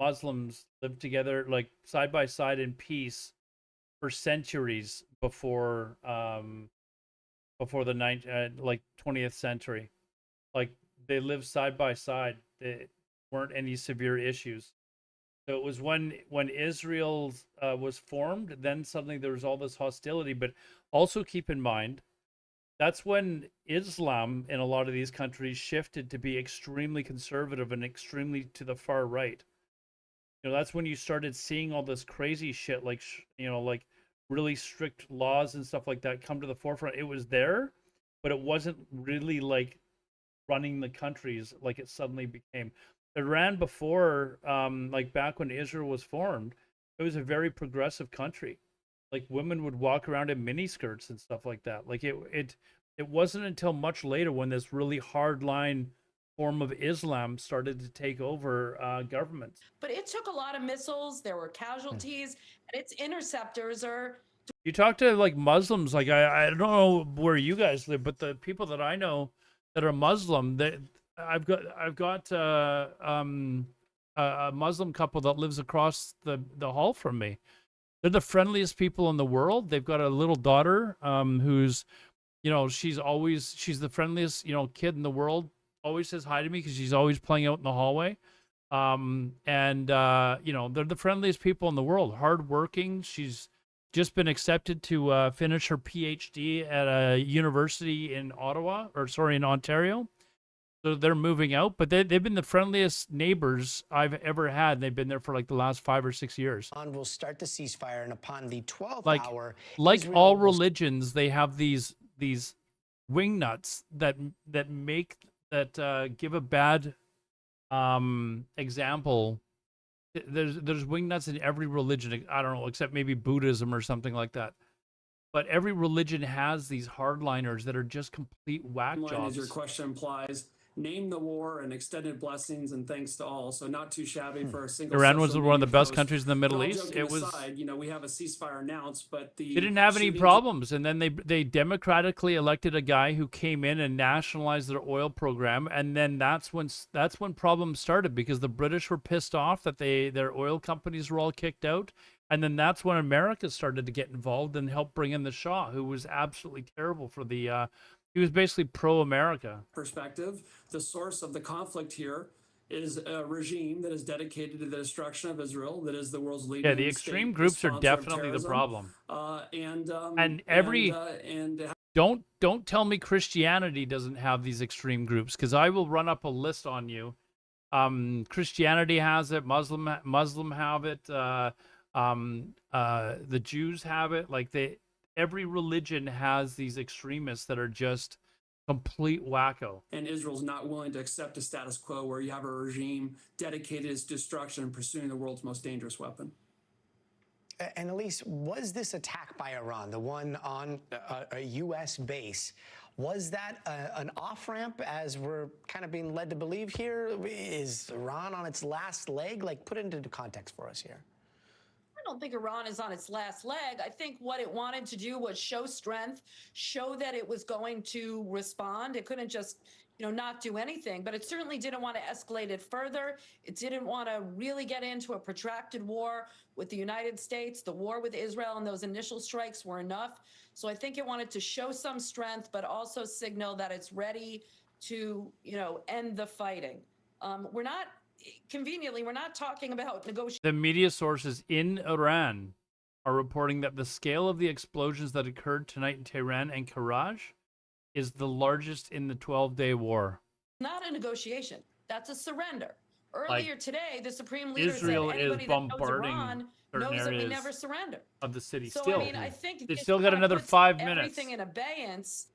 Muslims lived together like side by side in peace for centuries before the 20th century. Like they lived side by side. There weren't any severe issues. So it was when Israel was formed, then suddenly there was all this hostility. But also keep in mind, that's when Islam in a lot of these countries shifted to be extremely conservative and extremely to the far right. That's when you started seeing all this crazy shit, like really strict laws and stuff like that come to the forefront. It was there, but it wasn't really like running the countries like it suddenly became. Iran before, like back when Israel was formed, it was a very progressive country. Like women would walk around in miniskirts and stuff like that. Like it wasn't until much later when this really hardline form of Islam started to take over governments. But it took a lot of missiles. There were casualties, and its interceptors are. You talk to like Muslims, like I don't know where you guys live, but the people that I know that are Muslim, I've got a Muslim couple that lives across the hall from me. They're the friendliest people in the world. They've got a little daughter who's, she's the friendliest, kid in the world. Always says hi to me because she's always playing out in the hallway. They're the friendliest people in the world. Hardworking. She's just been accepted to finish her PhD at a university in in Ontario. So they're moving out, but they've been the friendliest neighbors I've ever had. They've been there for like the last 5 or 6 years. We'll start the ceasefire, and upon the 12th hour, like all religions, they have these wingnuts that give a bad example. There's wingnuts in every religion. I don't know, except maybe Buddhism or something like that. but every religion has these hardliners that are just complete whack As jobs. your question implies, name the war and extended blessings and thanks to all. So not too shabby for a single. Iran was social one of the media best post. countries in the Middle But all East. joking It was. aside, you know, we have a ceasefire announced, but the They didn't have any shootings- problems, and then they democratically elected a guy who came in and nationalized their oil program, and then that's when problems started, because the British were pissed off that their oil companies were all kicked out, and then that's when America started to get involved and help bring in the Shah, who was absolutely terrible for the. He was basically pro-America. perspective, the source of the conflict here is a regime that is dedicated to the destruction of Israel, that is the world's leading. Yeah, the extreme groups are definitely the problem. Don't tell me Christianity doesn't have these extreme groups, because I will run up a list on you. Christianity has it. Muslim have it. The Jews have it. Like every religion has these extremists that are just complete wacko. And Israel's not willing to accept a status quo where you have a regime dedicated to its destruction and pursuing the world's most dangerous weapon. And Elise, was this attack by Iran, the one on a U.S. base, was that an off-ramp, as we're kind of being led to believe here? Is Iran on its last leg? Like, put it into context for us here. I don't think Iran is on its last leg. I think what it wanted to do was show strength, show that it was going to respond. It couldn't just, not do anything, but it certainly didn't want to escalate it further. It didn't want to really get into a protracted war with the United States. The war with Israel and those initial strikes were enough. So I think it wanted to show some strength, but also signal that it's ready to, end the fighting. Conveniently, we're not talking about negotiating. The media sources in Iran are reporting that the scale of the explosions that occurred tonight in Tehran and Karaj is the largest in the 12-day war. Not a negotiation. That's a surrender. Earlier today, the Supreme Leader Israel said is anybody that knows bombarding Iran certain knows that we areas never surrender. of the city. So, Still, I think they this still got kinda another puts 5 minutes. Everything in abeyance.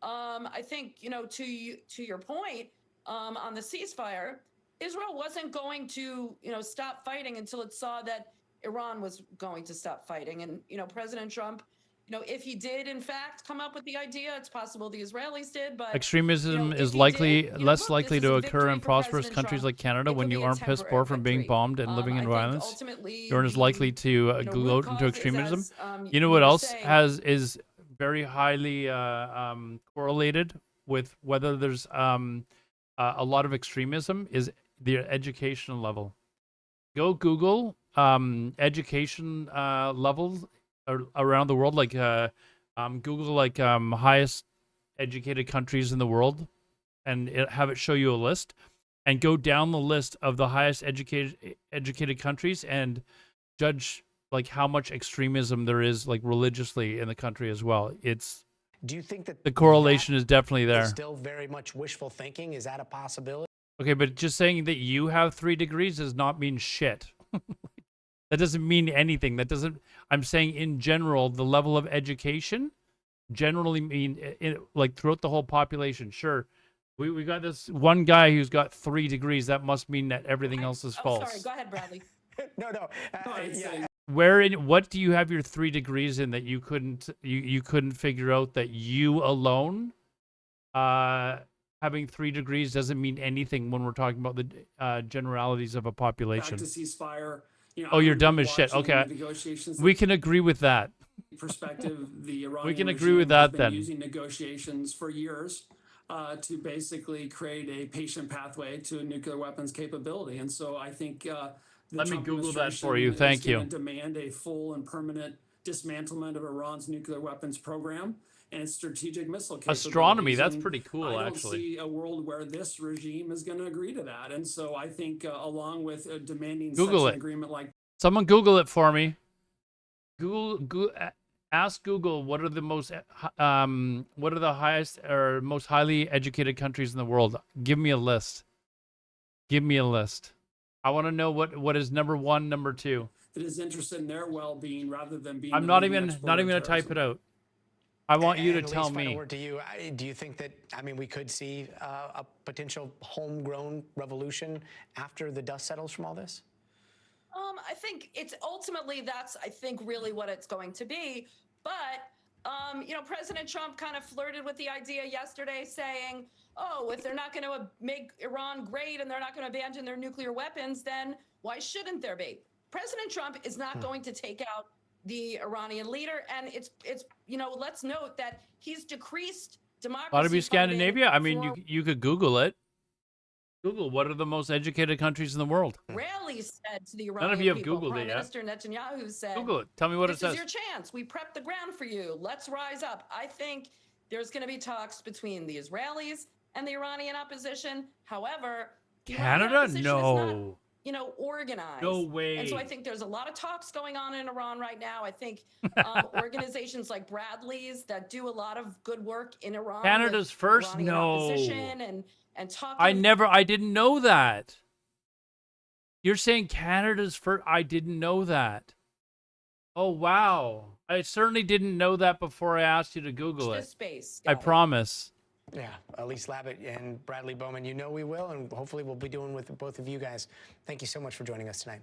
I think, to your point on the ceasefire, Israel wasn't going to, stop fighting until it saw that Iran was going to stop fighting. And, President Trump, if he did, in fact, come up with the idea, it's possible the Israelis did, but Extremism if is he likely did, less look, likely this is to a occur victory in for prosperous President countries Trump. like Canada It when could you be a aren't pissed temporary poor from being victory. bombed and living I in think violence. ultimately You aren't as likely to go out into root cause is, extremism. as, You know you what were else saying- is very highly correlated with whether there's a lot of extremism is the educational level. Go Google education levels around the world, like Google highest educated countries in the world, and have it show you a list, and go down the list of the highest educated countries and judge like how much extremism there is like religiously in the country as well. Do you think that the correlation is definitely there? Is still very much wishful thinking? Is that a possibility? Okay, but just saying that you have 3 degrees does not mean shit. That doesn't mean anything. I'm saying in general, the level of education generally mean like throughout the whole population. Sure, we got this one guy who's got 3 degrees. That must mean that everything else is false. Sorry, go ahead, Bradley. No. What do you have your 3 degrees in that you couldn't figure out that you alone having 3 degrees doesn't mean anything when we're talking about the generalities of a population? Back to ceasefire. Oh, you're dumb as shit. Okay, we can agree with that. Perspective, the Iranian We can agree regime with that has been then. using negotiations for years to basically create a patient pathway to a nuclear weapons capability. And so I think the Let me Trump Google that for administration you. Thank is you. gonna demand a full and permanent dismantlement of Iran's nuclear weapons program and its strategic missile capabilities. Astronomy, that's And pretty cool, I don't actually. see a world where this regime is going to agree to that. And so I think along with demanding Google such it. an agreement like Someone Google it for me. Ask Google what are the highest or most highly educated countries in the world. Give me a list. Give me a list. I want to know what is number 1, number 2. that is interested in their well-being rather than being I'm the not leading even exporter of going to type terrorism. it out. I want you to And tell Elise, final me. word to you. Do you think that, we could see a potential homegrown revolution after the dust settles from all this? I think it's ultimately that's, I think, really what it's going to be. But President Trump kind of flirted with the idea yesterday, saying, oh, if they're not going to make Iran great and they're not going to abandon their nuclear weapons, then why shouldn't there be? President Trump is not going to take out the Iranian leader. And it's let's note that he's decreased democracy. Ought to be Scandinavia. I mean, for you could Google it. Google what are the most educated countries in the world. Rarely said to the Iranian None of you have people. Googled Prime it yet. Minister Netanyahu said, Google it. Tell me what it this says. is your chance. We prepped the ground for you. Let's rise up. I think there's going to be talks between the Israelis and the Iranian opposition. However, the Iranian Canada? opposition is No. not, organized. No way. And so I think there's a lot of talks going on in Iran right now. I think organizations like Bradley's that do a lot of good work in Iran. Canada's with first? Iranian No. opposition and talking. I didn't know that. You're saying Canada's first? I didn't know that. Oh, wow. I certainly didn't know that before I asked you to Google it. Space, I promise. Yeah, Elise Labott and Bradley Bowman, we will, and hopefully we'll be doing with both of you guys. Thank you so much for joining us tonight.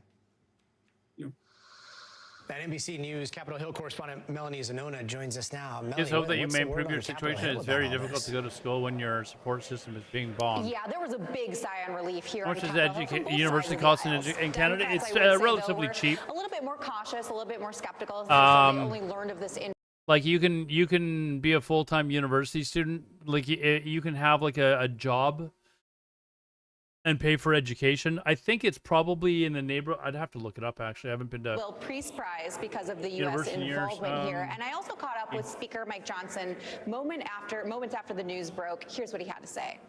That NBC News Capitol Hill correspondent Melanie Zanona joins us now. Melanie, Just hope that you what's may the word improve on your Capitol situation. Hill It's about very all difficult this? to go to school when your support system is being bombed. Yeah, there was a big sigh on relief here. How much on does Capitol Hill from both university sides cost of the aisles. in Canada? Democrats, It's I would say, though, relatively were cheap. A little bit more cautious, a little bit more skeptical. They only learned of this in. Like you can be a full-time university student. Like you can have like a job and pay for education. I think it's probably in the neighborhood. I'd have to look it up, actually. I haven't been to Will Priest Prize because of the U.S. University years, involvement here. And I also caught up with Speaker Mike Johnson moments after the news broke. Here's what he had to say.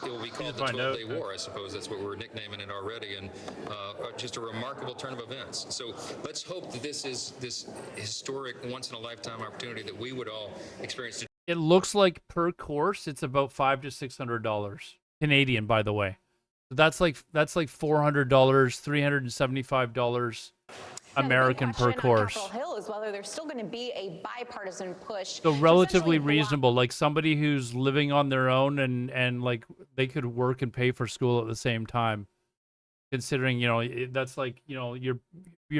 It will be called the 12-Day War, I suppose. That's what we're nicknaming it already, and just a remarkable turn of events. So let's hope that this is this historic, once-in-a-lifetime opportunity that we would all experience. It looks like per course, it's about $500 to $600 Canadian, by the way. So that's like $400, $375 American per course. Capitol Hill is whether there's still going to be a bipartisan push. So relatively reasonable, like somebody who's living on their own and like they could work and pay for school at the same time. Considering, that's like, you're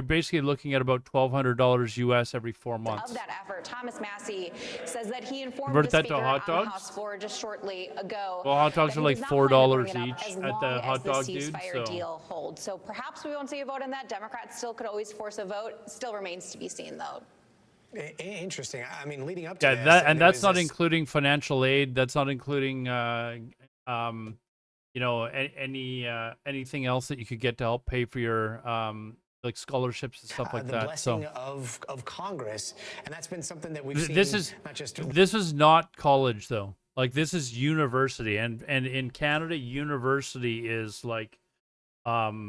basically looking at about $1,200 US every 4 months. Of that effort, Thomas Massey says that he informed Convert the that to Speaker hot on the dogs? House floor just shortly ago. Well, hot dogs that are he like was not $4 planning to bring it up each as at long the as hot dog dude. ceasefire So deal holds. So perhaps we won't see a vote on that. Democrats still could always force a vote. Still remains to be seen, though. Interesting. I mean, leading up to yeah, this, that's not including financial aid. That's not including anything else that you could get to help pay for your like scholarships and stuff like the that. blessing So of Congress, and that's been something that we've seen. this is not college though. Like this is university, and in Canada, university is like our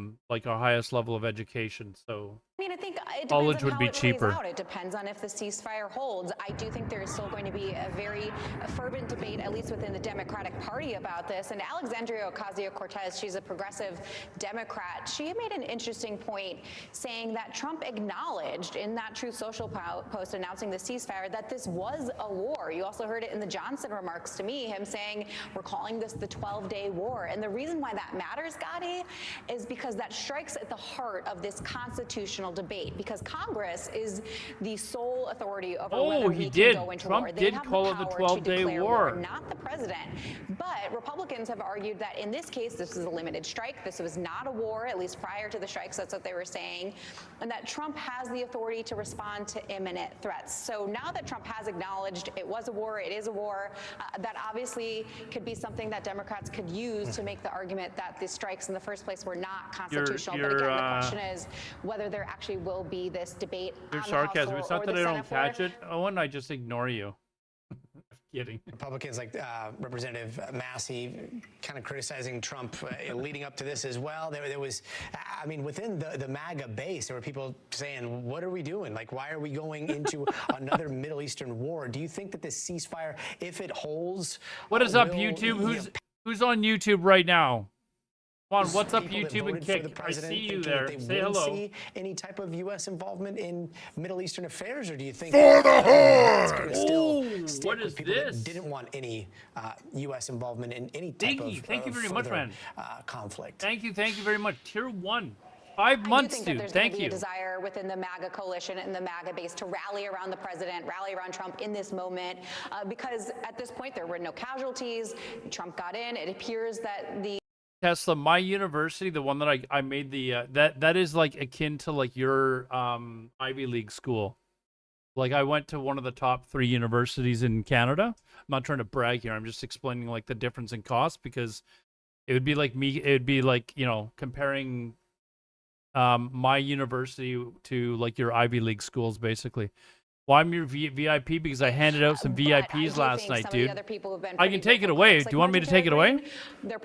highest level of education. So I mean, I think it college depends on would how be it cheaper. plays out. It depends on if the ceasefire holds. I do think there is still going to be a very fervent debate, at least within the Democratic Party, about this. And Alexandria Ocasio-Cortez, she's a progressive Democrat. She made an interesting point, saying that Trump acknowledged in that Truth Social post announcing the ceasefire that this was a war. You also heard it in the Johnson remarks to me, him saying, we're calling this the 12-day war. And the reason why that matters, Gotti, is because that strikes at the heart of this constitutional debate, because Congress is the sole authority over whether we can go into Trump war. They did have call the it the power to 12-day declare war. not the president. But Republicans have argued that in this case, this is a limited strike. This was not a war, at least prior to the strikes. That's what they were saying. And that Trump has the authority to respond to imminent threats. So now that Trump has acknowledged it was a war, it is a war, that obviously could be something that Democrats could use to make the argument that the strikes in the first place were not constitutional. But again, the question is whether there actually will be this debate Your on the House sarcasm. floor It's not or that the I Senate don't floor. catch it, Owen. I just ignore you. Kidding. Republicans like Representative Massey kind of criticizing Trump leading up to this as well. There was, I mean, within the MAGA base, there were people saying, what are we doing? Like, why are we going into another Middle Eastern war? Do you think that this ceasefire, if it holds... What is up, YouTube? Who's on YouTube right now? Come on, what's up, YouTube and Kick? I see you there. Say hello. See any type of U.S. involvement in Middle Eastern affairs, or do you think For the it's horde! going to still stick What with is people this? that didn't want any U.S. involvement in any type of Thank you very much, further, man. conflict? Thank you very much. Tier 1. 5 months, I do think dude. that there's Thank going to be you. a desire within the MAGA coalition and the MAGA base to rally around the president, rally around Trump in this moment, because at this point there were no casualties. Trump got in. It appears that the Tesla, my university, the one that I made the that is like akin to like your Ivy League school. Like I went to one of the top 3 universities in Canada. I'm not trying to brag here. I'm just explaining like the difference in cost, because it would be like you know, comparing my university to like your Ivy League schools, basically. Well, I'm your VIP because I handed out some VIPs last night, dude. I can take it away. Do you want me to take it away?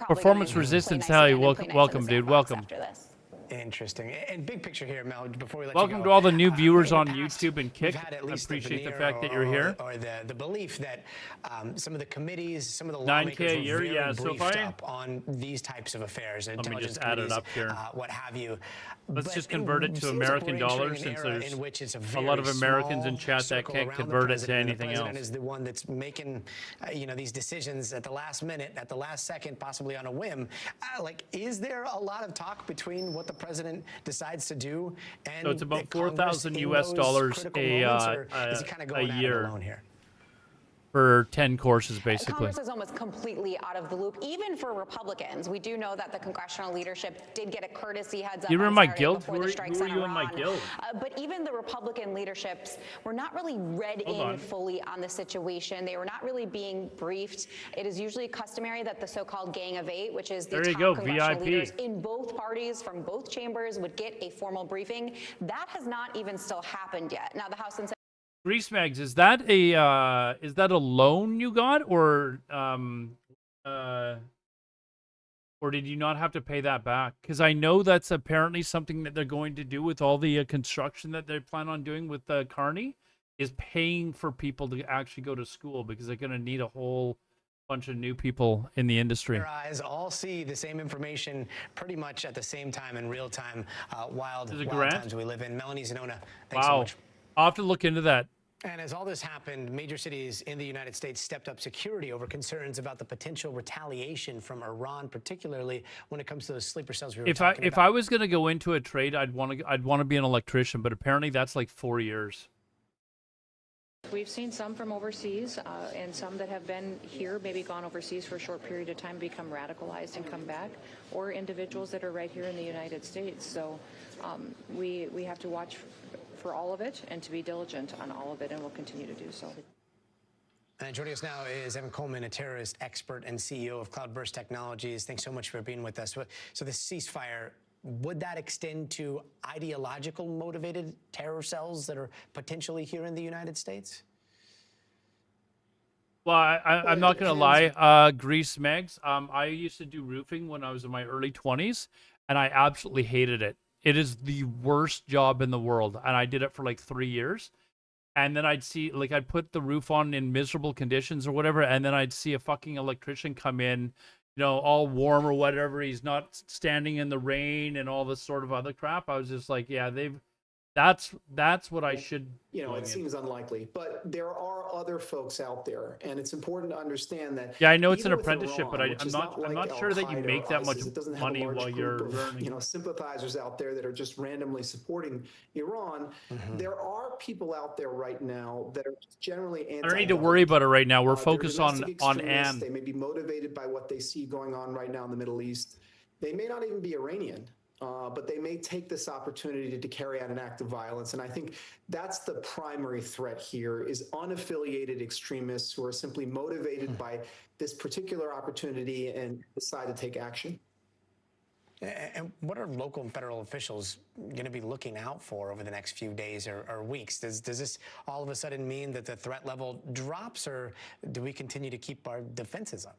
Performance resistance, hell, welcome, dude. Welcome. Interesting. And big picture here, Mel, before we let Welcome you go. to all the new viewers in on the past, YouTube and Kick. we've had at I least appreciate the veneer fact that you're here. Or the belief that some of the committees, some of the 9K lawmakers a were year, very yeah, so briefed far. up on these types of affairs. Let me just intelligence add it committees, up here. what have you. Let's But just convert it to seems like American we're entering dollars, an since era there's in which it's a lot of very Americans in small chat that circle can't around the convert it to president. anything The president else. is the one that's making, these decisions at the last minute, at the last second, possibly on a whim. Like, is there a lot of talk between what the president decides to do and So it's about Congress $4,000 in US those dollars critical moments, or is he kind of a going at it year alone here? for 10 courses, basically. Congress is almost completely out of the loop, even for Republicans. We do know that the congressional leadership did get a courtesy heads up. You were on in my Saturday guild? before Who the are strikes you on in my Iran. guild? But even the Republican leaderships were not really read in fully on the situation. They were not really being briefed. It is usually customary that the so-called Gang of Eight, which is the There you top go, congressional VIP. leaders in both parties from both chambers, would get a formal briefing. That has not even still happened yet. Now, the House and Grease Mags, is that a loan you got, or did you not have to pay that back? Because I know that's apparently something that they're going to do with all the construction that they plan on doing with Kearney, is paying for people to actually go to school, because they're going to need a whole bunch of new people in the industry. Your eyes all see the same information pretty much at the same time in real time. Wild times we live in. Melanie Zanona, thanks so much. I'll have to look into that. And as all this happened, major cities in the United States stepped up security over concerns about the potential retaliation from Iran, particularly when it comes to those sleeper cells we were talking about. If I was going to go into a trade, I'd want to be an electrician, but apparently that's like 4 years. We've seen some from overseas and some that have been here, maybe gone overseas for a short period of time, become radicalized and come back, or individuals that are right here in the United States. So we have to watch for all of it and to be diligent on all of it, and we'll continue to do so. And joining us now is Evan Coleman, a terrorist expert and CEO of Cloudburst Technologies. Thanks so much for being with us. So the ceasefire, would that extend to ideological motivated terror cells that are potentially here in the United States? Well, I'm not going to lie, Grease Megs. I used to do roofing when I was in my early 20s, and I absolutely hated it. It is the worst job in the world, and I did it for like 3 years. And then I'd put the roof on in miserable conditions or whatever, and then I'd see a fucking electrician come in, all warm or whatever. He's not standing in the rain and all this sort of other crap. I was just like, yeah, that's what I should. It seems unlikely, but there are other folks out there, and it's important to understand that. Yeah, I know it's an even with apprenticeship, Iran, but I'm not sure that you make that much money while you're learning. Sympathizers out there that are just randomly supporting Iran. There are people out there right now that are generally anti. I don't need to worry about it right now. We're focused on Anne. They may be motivated by what they see going on right now in the Middle East. They may not even be Iranian. But they may take this opportunity to carry out an act of violence. And I think that's the primary threat here, is unaffiliated extremists who are simply motivated by this particular opportunity and decide to take action. And what are local and federal officials going to be looking out for over the next few days or weeks? Does this all of a sudden mean that the threat level drops, or do we continue to keep our defenses up?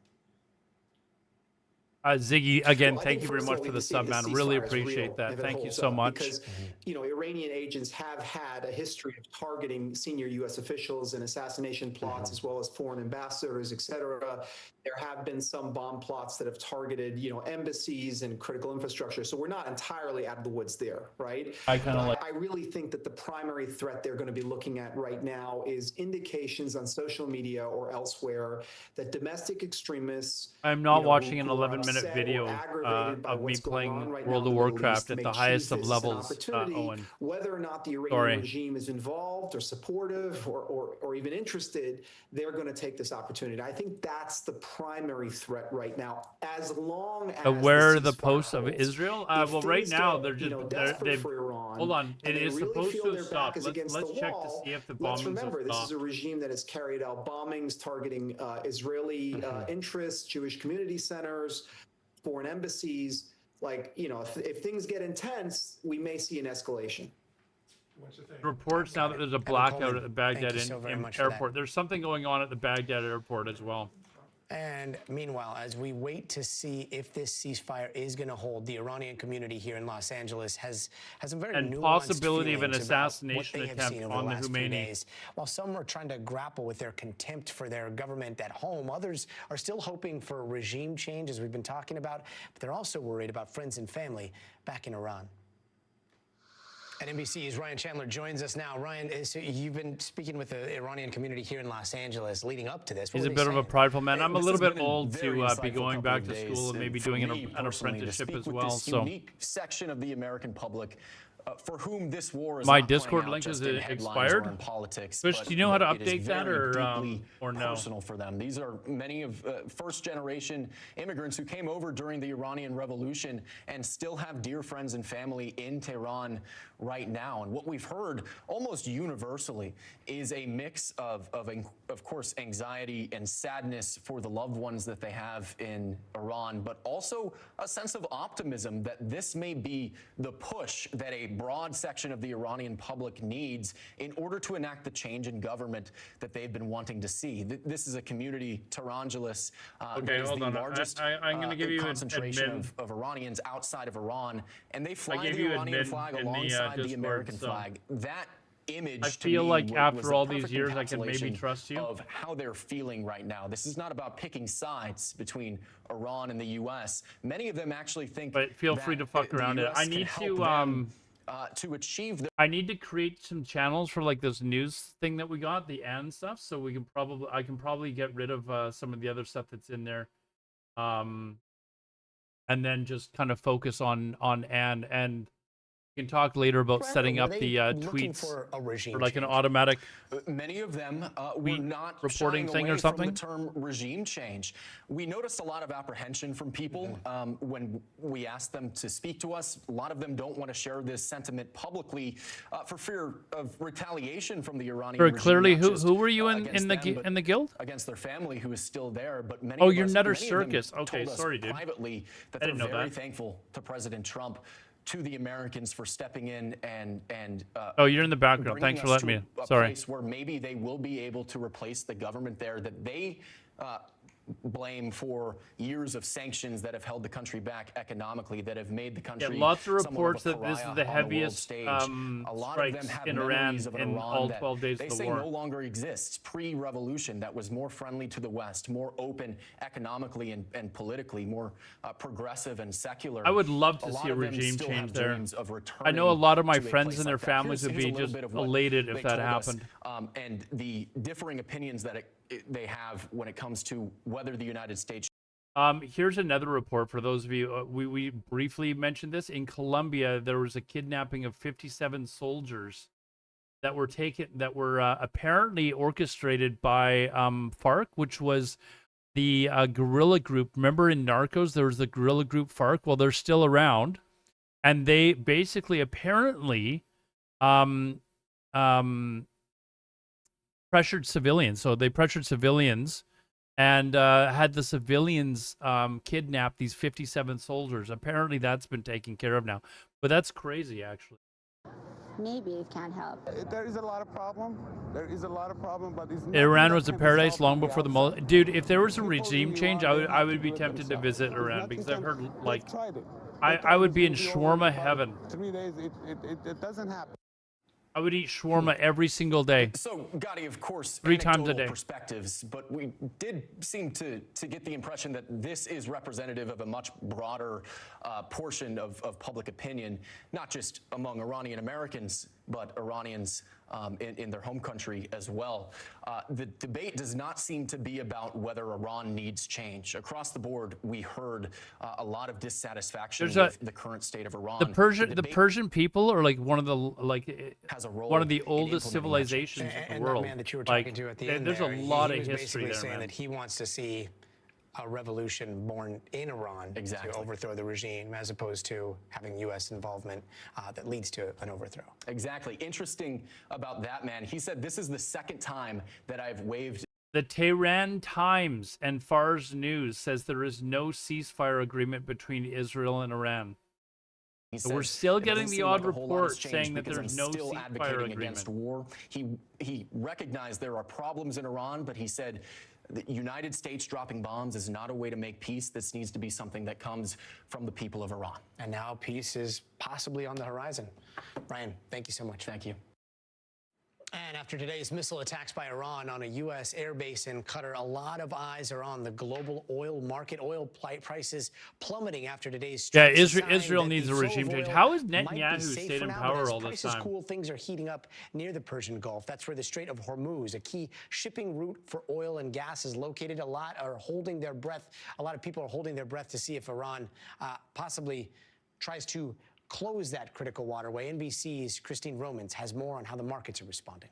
Ziggy, again, thank you very much for the sub, man. Really appreciate that. Thank you so much. Because, Iranian agents have had a history of targeting senior U.S. officials and assassination plots, as well as foreign ambassadors, et cetera. There have been some bomb plots that have targeted, embassies and critical infrastructure. So we're not entirely out of the woods there, right? I really think that the primary threat they're going to be looking at right now is indications on social media or elsewhere that domestic extremists. I'm not watching an 11-minute 7-minute upset video or aggravated by of me what's going on playing right World now of in the Middle Warcraft East at may the choose highest of this as an levels, opportunity, Owen. whether or not the Iranian Sorry. regime is involved or supportive or even interested, they're going to take this opportunity. I think that's the primary threat right now, as long as Where are the the ceasefire posts of holds. Israel? If Well, right things now get, they're just desperate they've. for Iran, Hold on, and it they is really supposed feel to their have back stopped. is against Let's the check wall, to see if the let's bombings remember have this is stopped. a regime that has carried out bombings targeting Israeli interests, Jewish community centers, foreign embassies. Like, if things get intense, we may see an escalation. Reports now that there's a Evan blackout Coleman, at the Baghdad thank you so very much for airport. that. There's something going on at the Baghdad airport as well. And meanwhile, as we wait to see if this ceasefire is going to hold, the Iranian community here in Los Angeles has some very And nuanced possibility of an feelings about assassination what they have attempt seen over on the the last few Khomeini. days. While some are trying to grapple with their contempt for their government at home, others are still hoping for regime change, as we've been talking about, but they're also worried about friends and family back in Iran. And NBC's Ryan Chandler joins us now. Ryan, so you've been speaking with the Iranian community here in Los Angeles leading up to this. He's a bit of a prideful man. I'm a little bit old to be going back to days, school and maybe doing an apprenticeship as well. So unique section of the American public for whom this war is my not playing Discord out link just is in headlines expired. or in politics, Fish, but do you know how to it is update that very or deeply no? personal for them. These are many of first-generation immigrants who came over during the Iranian Revolution and still have dear friends and family in Tehran right now. And what we've heard almost universally is a mix of course, anxiety and sadness for the loved ones that they have in Iran, but also a sense of optimism that this may be the push that a broad section of the Iranian public needs in order to enact the change in government that they've been wanting to see. This is a community, Tehrangelis, that is the largest I'm going to give you concentration of Iranians outside of Iran, and they fly the Iranian flag alongside the American flag. That image, I feel like after all these years, I can maybe encapsulation trust you. of how they're feeling right now. This is not about picking sides between Iran and the U.S. Many of them actually think. But feel free to fuck around it. I need to achieve. I need to create some channels for like this news thing that we got, the and stuff. So I can probably get rid of some of the other stuff that's in there, and then just kind of focus on and. We can talk later about setting up the tweets for a regime or like an change? automatic Many of them were not reporting shying thing away or something. from the term regime change. We noticed a lot of apprehension from people when we asked them to speak to us. A lot of them don't want to share this sentiment publicly for fear of retaliation from the Iranian regime. Clearly, not just, who were you in against them, but the guild? Against their family, who is still there. But many Oh, of you're us, Nutter many of them Circus. Okay, told us sorry, dude. privately that I they're didn't know very that. thankful to President Trump, to the Americans for stepping in and Oh, you're in the background. bringing Thanks for us letting to me. a Sorry. place where maybe they will be able to replace the government there that they blame for years of sanctions that have held the country back economically, that have made the country. Lots of somewhat reports a that this is pariah the on world heaviest stage. A lot of them strikes have in Iran memories of an in Iran all that 12 days they of the say war. no longer exists. Pre-revolution, that was more friendly to the West, more open economically and politically, more progressive and secular. I would love to A lot see a of them regime still change have there. dreams of I know a lot of my returning to a friends place and their like that. families would Here's be a little just bit of what elated if they that told us, happened. and the differing opinions that they have when it comes to whether the United States. Here's another report for those of you. We briefly mentioned this. In Colombia, there was a kidnapping of 57 soldiers that were apparently orchestrated by FARC, which was the guerrilla group. Remember in Narcos, there was the guerrilla group FARC. Well, they're still around, and they basically apparently pressured civilians. So they pressured civilians and had the civilians kidnap these 57 soldiers. Apparently that's been taken care of now. But that's crazy, actually. Maybe it can help. There is a lot of problem. There is a lot of problem, but it's Iran was a paradise long before the dude. If there was a regime change, I would be tempted to visit Iran because I've heard like I would be in shawarma heaven. 3 days, it doesn't happen. I would eat shawarma every single day. So, Gotti, of course, 3 times a day. Perspectives, but we did seem to get the impression that this is representative of a much broader portion of public opinion, not just among Iranian Americans but Iranians in their home country as well. The debate does not seem to be about whether Iran needs change. Across the board, we heard a lot of dissatisfaction with the current state of Iran. The Persian people are like one of the has a role one of the in oldest implementing that change. civilizations in And the world. that man that you were Like, talking to at the end there's there, a lot he of was history basically there, saying man. that he wants to see a revolution born in Iran to overthrow the regime, as opposed to having U.S. involvement that leads to an overthrow. Exactly. Interesting about that man. He said, "This is the second time that I've waved." The Tehran Times and Fars News says there is no ceasefire agreement between Israel and Iran. So we're still getting the odd report saying that there's no still ceasefire advocating agreement. against war. He recognized there are problems in Iran, but he said the United States dropping bombs is not a way to make peace. This needs to be something that comes from the people of Iran. And now peace is possibly on the horizon. Brian, thank you so much. Thank you. And after today's missile attacks by Iran on a U.S. airbase in Qatar, a lot of eyes are on the global oil market. Oil prices plummeting after today's Yeah, strikes. Israel needs a regime change. How has Netanyahu stayed in power all this prices time? cool, things are heating up near the Persian Gulf. That's where the Strait of Hormuz, a key shipping route for oil and gas, is located. A lot are holding their breath. A lot of people are holding their breath to see if Iran possibly tries to close that critical waterway. NBC's Christine Romans has more on how the markets are responding.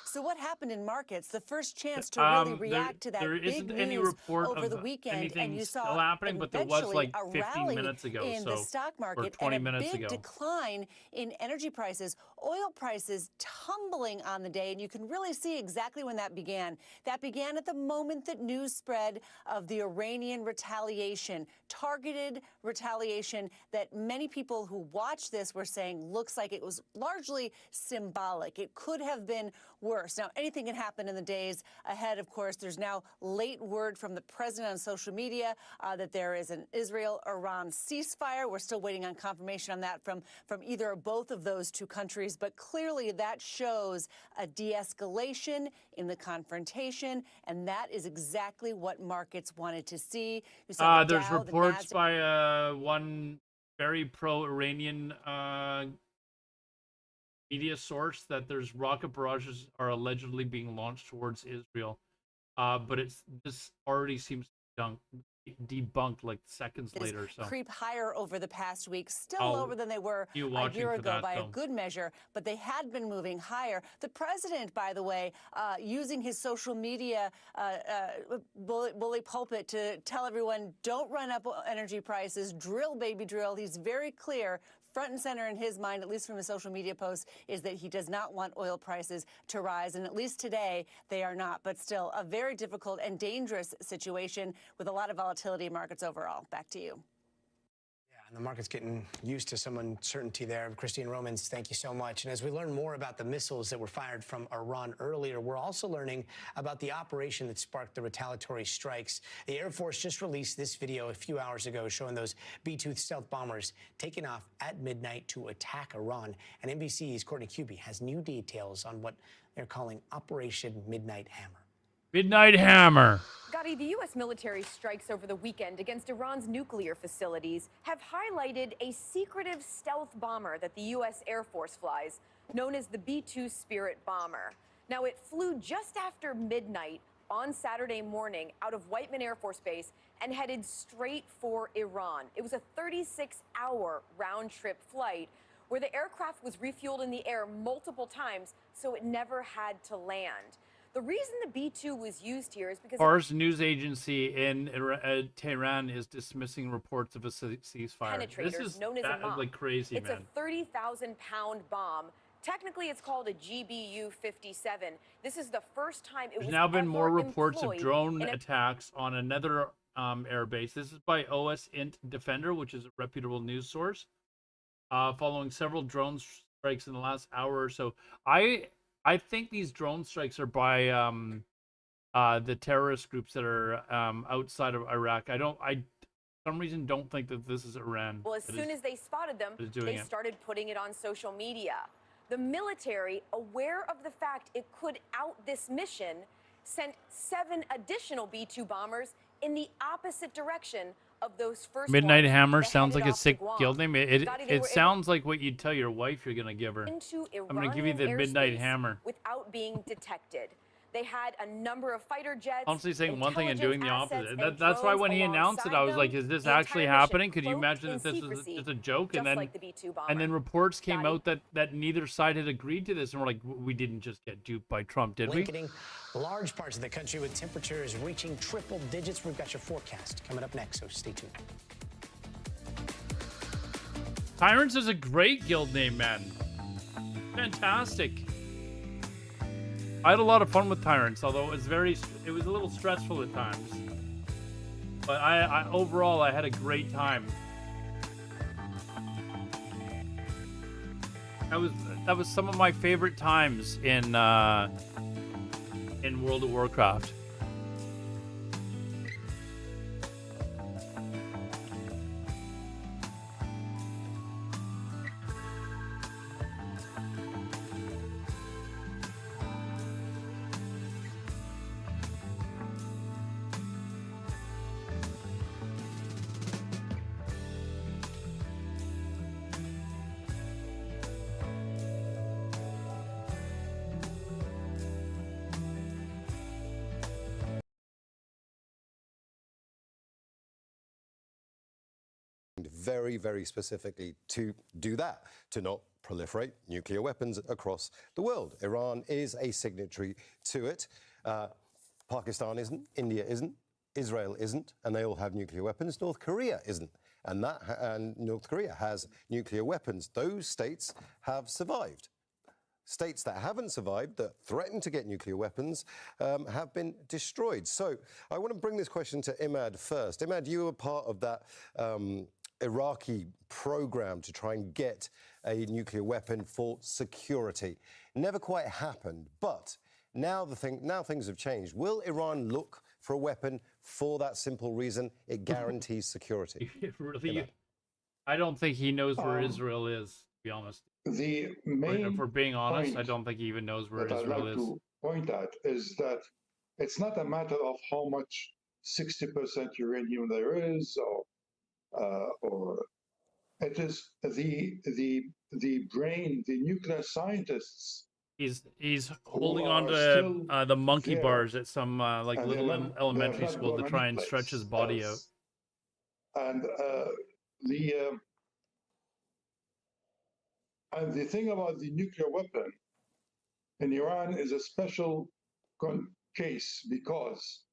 So what happened in markets? The first chance to really react to that there big isn't any news report over of the weekend, anything and you saw still happening, but there was like a 15 rally minutes ago, in the stock market or 20 and a minutes big ago. decline in energy prices. Oil prices tumbling on the day, and you can really see exactly when that began. That began at the moment that news spread of the Iranian retaliation, targeted retaliation that many people who watched this were saying looks like it was largely symbolic. It could have been worse. Now, anything can happen in the days ahead, of course. There's now late word from the president on social media that there is an Israel-Iran ceasefire. We're still waiting on confirmation on that from either or both of those two countries. But clearly that shows a de-escalation in the confrontation, and that is exactly what markets wanted to see. You saw the There's Dow, reports the by one very pro-Iranian media source that there's rocket barrages are allegedly being launched towards Israel, but this already seems debunked like seconds later. So creep higher over the past week, still I'll lower than they were be a watching year for ago that, by a though. good measure, but they had been moving higher. The president, by the way, using his social media bully pulpit to tell everyone, don't run up energy prices, drill, baby, drill. He's very clear. Front and center in his mind, at least from his social media posts, is that he does not want oil prices to rise. And at least today, they are not. But still, a very difficult and dangerous situation with a lot of volatility in markets overall. Back to you. And the market's getting used to some uncertainty there. Christine Romans, thank you so much. And as we learn more about the missiles that were fired from Iran earlier, we're also learning about the operation that sparked the retaliatory strikes. The Air Force just released this video a few hours ago showing those B-2 stealth bombers taking off at midnight to attack Iran. And NBC's Courtney Cubie has new details on what they're calling Operation Midnight Hammer. Midnight Hammer. Gotti, the U.S. military strikes over the weekend against Iran's nuclear facilities have highlighted a secretive stealth bomber that the U.S. Air Force flies, known as the B-2 Spirit bomber. Now, it flew just after midnight on Saturday morning out of Whiteman Air Force Base and headed straight for Iran. It was a 36-hour round-trip flight where the aircraft was refueled in the air multiple times, so it never had to land. The reason the B-2 was used here is because Fars news agency in Tehran is dismissing reports of a ceasefire. penetrators This is known as a MOP. like crazy, It's man. a 30,000-pound bomb. Technically, it's called a GBU-57. This is the first time it There's was now been ever more reports of employed drone in a attacks on another air base. This is by OS Int Defender, which is a reputable news source. Following several drone strikes in the last hour or so, I think these drone strikes are by the terrorist groups that are outside of Iraq. I for some reason don't think that this is Iran. Well, as soon as they spotted them, they started putting it on social media. The military, aware of the fact it could out this mission, sent 7 additional B-2 bombers in the opposite direction of those first Midnight ones Hammer that sounds headed like a off to sick Guam. guild name. Scotty, they It were sounds like what you'd tell your wife you're gonna give her. into I'm gonna give you the Iranian Midnight airspace Hammer. without being detected. They had a number of fighter jets, Honestly, saying one thing and doing the intelligence opposite. assets, That's why and when he drones announced it, I was like, alongside "Is this them. The actually entire mission happening?" Could you cloaked imagine in that this is secrecy, just a joke? just like the B-2 bomber. And then reports came Scotty? out that neither side had agreed to this, and we're like, "We didn't just get duped by Trump, did we?" Blanketing large parts of the country with temperatures reaching triple digits. We've got your forecast coming up next, so stay tuned. Tyrants is a great guild name, man. Fantastic. I had a lot of fun with Tyrants, although it was a little stressful at times. But I overall, I had a great time. That was some of my favorite times in World of Warcraft. Very, very specifically to do that, to not proliferate nuclear weapons across the world. Iran is a signatory to it. Pakistan isn't, India isn't, Israel isn't, and they all have nuclear weapons. North Korea isn't, and North Korea has nuclear weapons. Those states have survived. States that haven't survived, that threaten to get nuclear weapons, have been destroyed. So I want to bring this question to Imad first. Imad, you were part of that Iraqi program to try and get a nuclear weapon for security. Never quite happened, but now things have changed. Will Iran look for a weapon for that simple reason? It guarantees security. Really, I don't think he knows where Israel is, to be honest. The main If we're being honest, I point don't think he even knows where that I'd Israel like is. to point at is that it's not a matter of how much 60% uranium there is, or it is the brain, the nuclear scientists. He's holding on to the monkey there, bars at some like and little they have elementary not school to gone try and anyplace stretch his body out. else. And the thing about the nuclear weapon in Iran is a special case because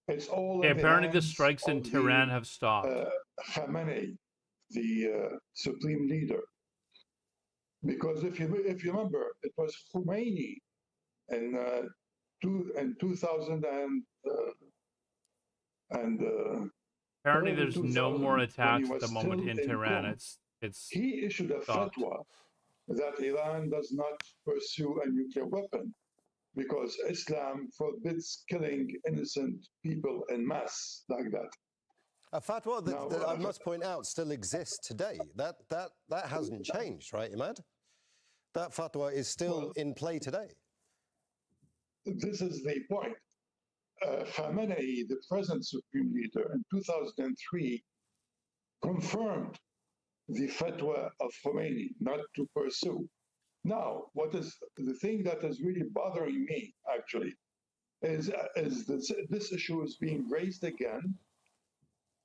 it's all in the Apparently the hands strikes in of Tehran have stopped. Khamenei, the supreme leader. Because if you remember, it was Khomeini in 2000 Apparently there's no more attacks at the moment in Tehran. He issued a fatwa that Iran does not pursue a nuclear weapon because Islam forbids killing innocent people en masse like that. A fatwa that I must point out still exists today. That hasn't changed, right, Imad? That fatwa is still in play today. This is the point. Khamenei, the present supreme leader, in 2003, confirmed the fatwa of Khomeini not to pursue. Now, what is the thing that is really bothering me, actually, is this issue is being raised again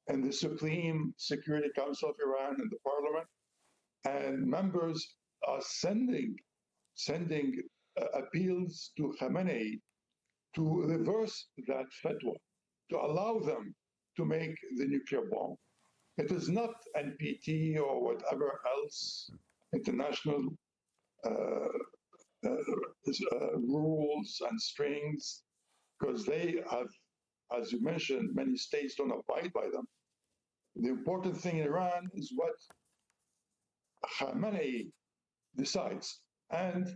in the Supreme Security Council of Iran and the parliament, and members are sending appeals to Khamenei to reverse that fatwa, to allow them to make the nuclear bomb. It is not NPT or whatever else international rules and strings, because they have, as you mentioned, many states don't abide by them. The important thing in Iran is what Khamenei decides, and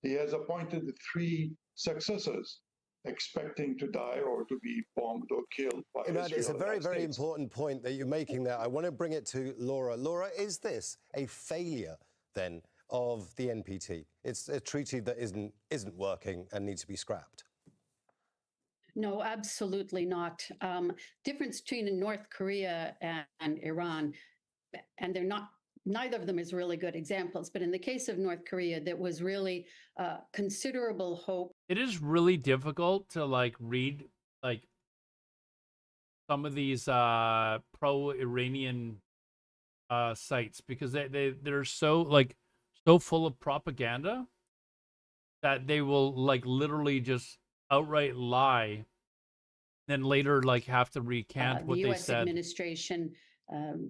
he has appointed 3 successors, expecting to die or to be bombed or killed by Israel. It's a very, very important point that you're making there. I want to bring it to Laura. Laura, is this a failure then of the NPT? It's a treaty that isn't working and needs to be scrapped. No, absolutely not. Difference between North Korea and Iran, and they're not. Neither of them is really good examples, but in the case of North Korea, there was really considerable hope. It is really difficult to like read like some of these pro-Iranian sites because they're so like so full of propaganda that they will like literally just outright lie, then later like have to recant what The they U.S. said. administration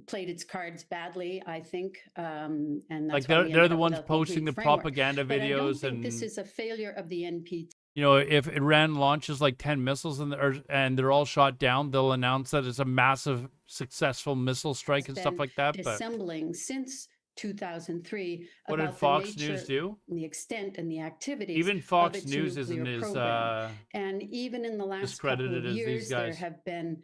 played its cards badly, I think, and that's Like why we they're ended the up with ones a posting complete the framework. propaganda But I don't videos think this and is a failure of the NPT. you know, if Iran launches like 10 missiles and they're all shot down, they'll announce that it's a massive successful missile strike and stuff like that. But Dissembling since 2003 what did about the Fox nature, News do? the extent, and the activities Even of Fox its News nuclear isn't as program. And even in the last couple discredited of as these years, there guys. have been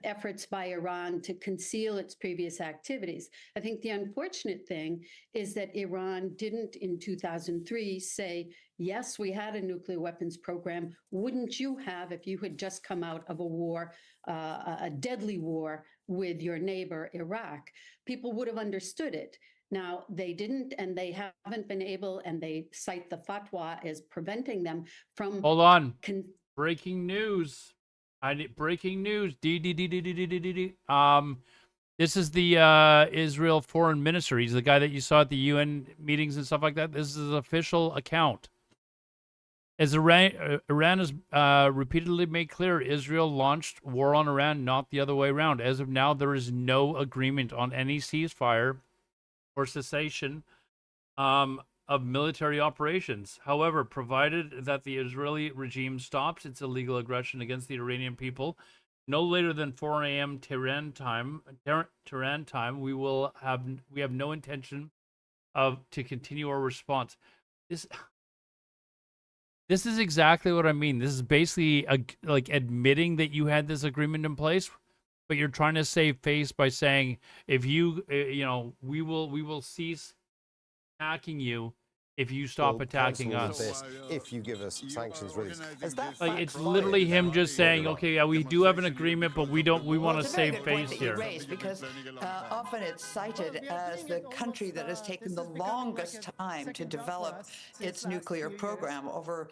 efforts by Iran to conceal its previous activities. I think the unfortunate thing is that Iran didn't in 2003 say, yes, we had a nuclear weapons program. Wouldn't you have if you had just come out of a war, a deadly war with your neighbor, Iraq? People would have understood it. Now, they didn't, and they haven't been able, and they cite the fatwa as preventing them from... Hold on. Breaking news. I need breaking news. This is the Israel foreign minister. He's the guy that you saw at the UN meetings and stuff like that. This is his official account. As Iran has repeatedly made clear, Israel launched war on Iran, not the other way around. As of now, there is no agreement on any ceasefire or cessation of military operations. However, provided that the Israeli regime stops its illegal aggression against the Iranian people, no later than 4 a.m. Tehran time, we have no intention to continue our response. This is exactly what I mean. This is basically like admitting that you had this agreement in place, but you're trying to save face by saying, if you, we will cease attacking you if you stop attacking us. If you give us sanctions relief. Is that like it's literally him just saying, okay, yeah, we do have an agreement, but we want to save face here. Because often it's cited as the country that has taken the longest time to develop its nuclear program over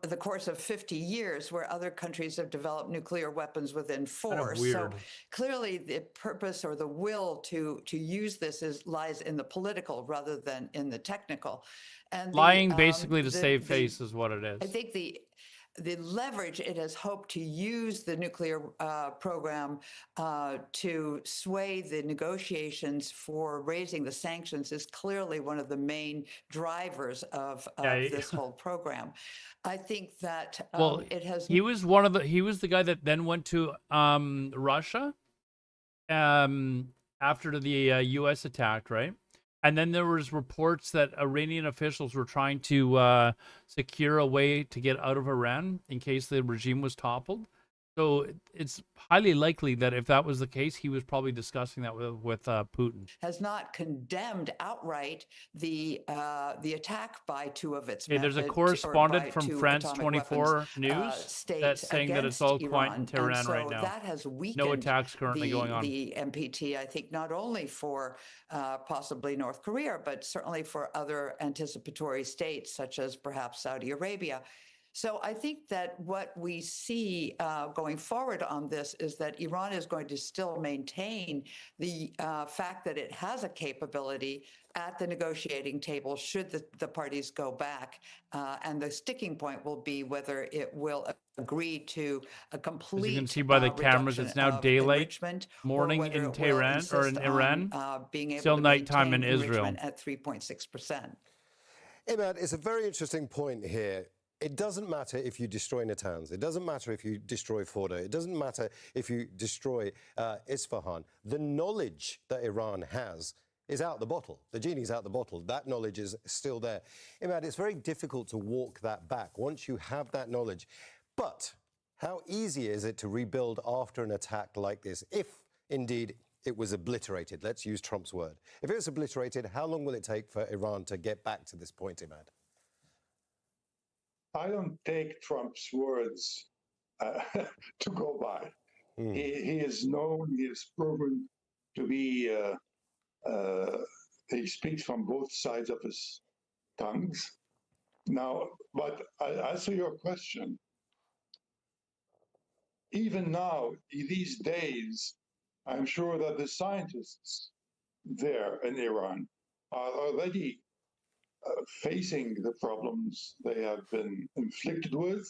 the course of 50 years, where other countries have developed nuclear weapons within 4. Kind of weird. So clearly the purpose or the will to use this lies in the political rather than in the technical. And lying basically to save face is what it is. I think the leverage it has hoped to use the nuclear program to sway the negotiations for raising the sanctions is clearly one of the main drivers of this whole program. I think that it has. He was the guy that then went to Russia after the U.S. attacked, right? And then there was reports that Iranian officials were trying to secure a way to get out of Iran in case the regime was toppled. So it's highly likely that if that was the case, he was probably discussing that with Putin. Has not condemned outright the attack by 2 of its. Okay, there's a correspondent from France 24 News that's saying that it's all quiet in Tehran right now. That has weakened no attacks currently going on. The NPT, I think, not only for possibly North Korea, but certainly for other anticipatory states such as perhaps Saudi Arabia. So I think that what we see going forward on this is that Iran is going to still maintain the fact that it has a capability at the negotiating table should the parties go back. And the sticking point will be whether it will agree to a complete As you can see by the cameras, it's now daylight morning in Tehran or in Iran, still nighttime in Israel. At 3.6%. Imad, it's a very interesting point here. It doesn't matter if you destroy Natanz. It doesn't matter if you destroy Fordo. It doesn't matter if you destroy Isfahan. The knowledge that Iran has is out the bottle. The genie's out the bottle. That knowledge is still there. Imad, it's very difficult to walk that back once you have that knowledge. But how easy is it to rebuild after an attack like this, if indeed it was obliterated? Let's use Trump's word. If it was obliterated, how long will it take for Iran to get back to this point, Imad? I don't take Trump's words to go by. He is known, he is proven to be, he speaks from both sides of his tongues. Now, but I answer your question. Even now, in these days, I'm sure that the scientists there in Iran are already facing the problems they have been inflicted with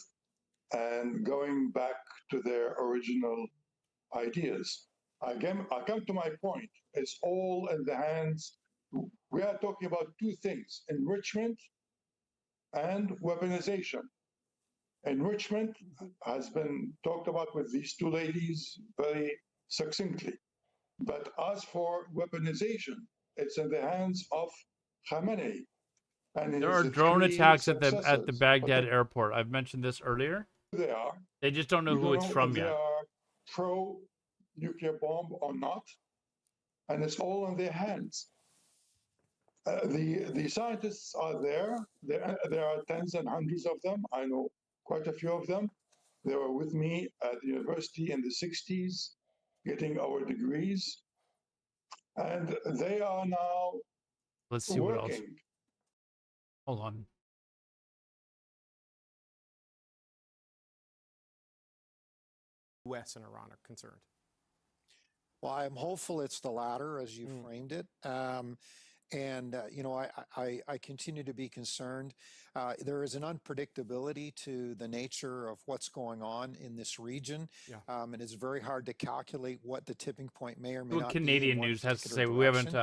and going back to their original ideas. I come to my point. It's all in the hands. We are talking about two things: enrichment and weaponization. Enrichment has been talked about with these two ladies very succinctly. But as for weaponization, it's in the hands of Khamenei. And There are drone attacks at the Baghdad airport. I've mentioned this earlier. They are. They just don't know who it's from They yet. are pro-nuclear bomb or not, and it's all in their hands. The scientists are there. There are tens and hundreds of them. I know quite a few of them. They were with me at the university in the 60s, getting our degrees. And they are now Let's see what else. working. Hold on. U.S. and Iran are concerned? Well, I'm hopeful it's the latter, as you framed it. You know, I continue to be concerned. There is an unpredictability to the nature of what's going on in this region. And it's very hard to calculate what the tipping point may or may not be. Canadian news has to say. We haven't.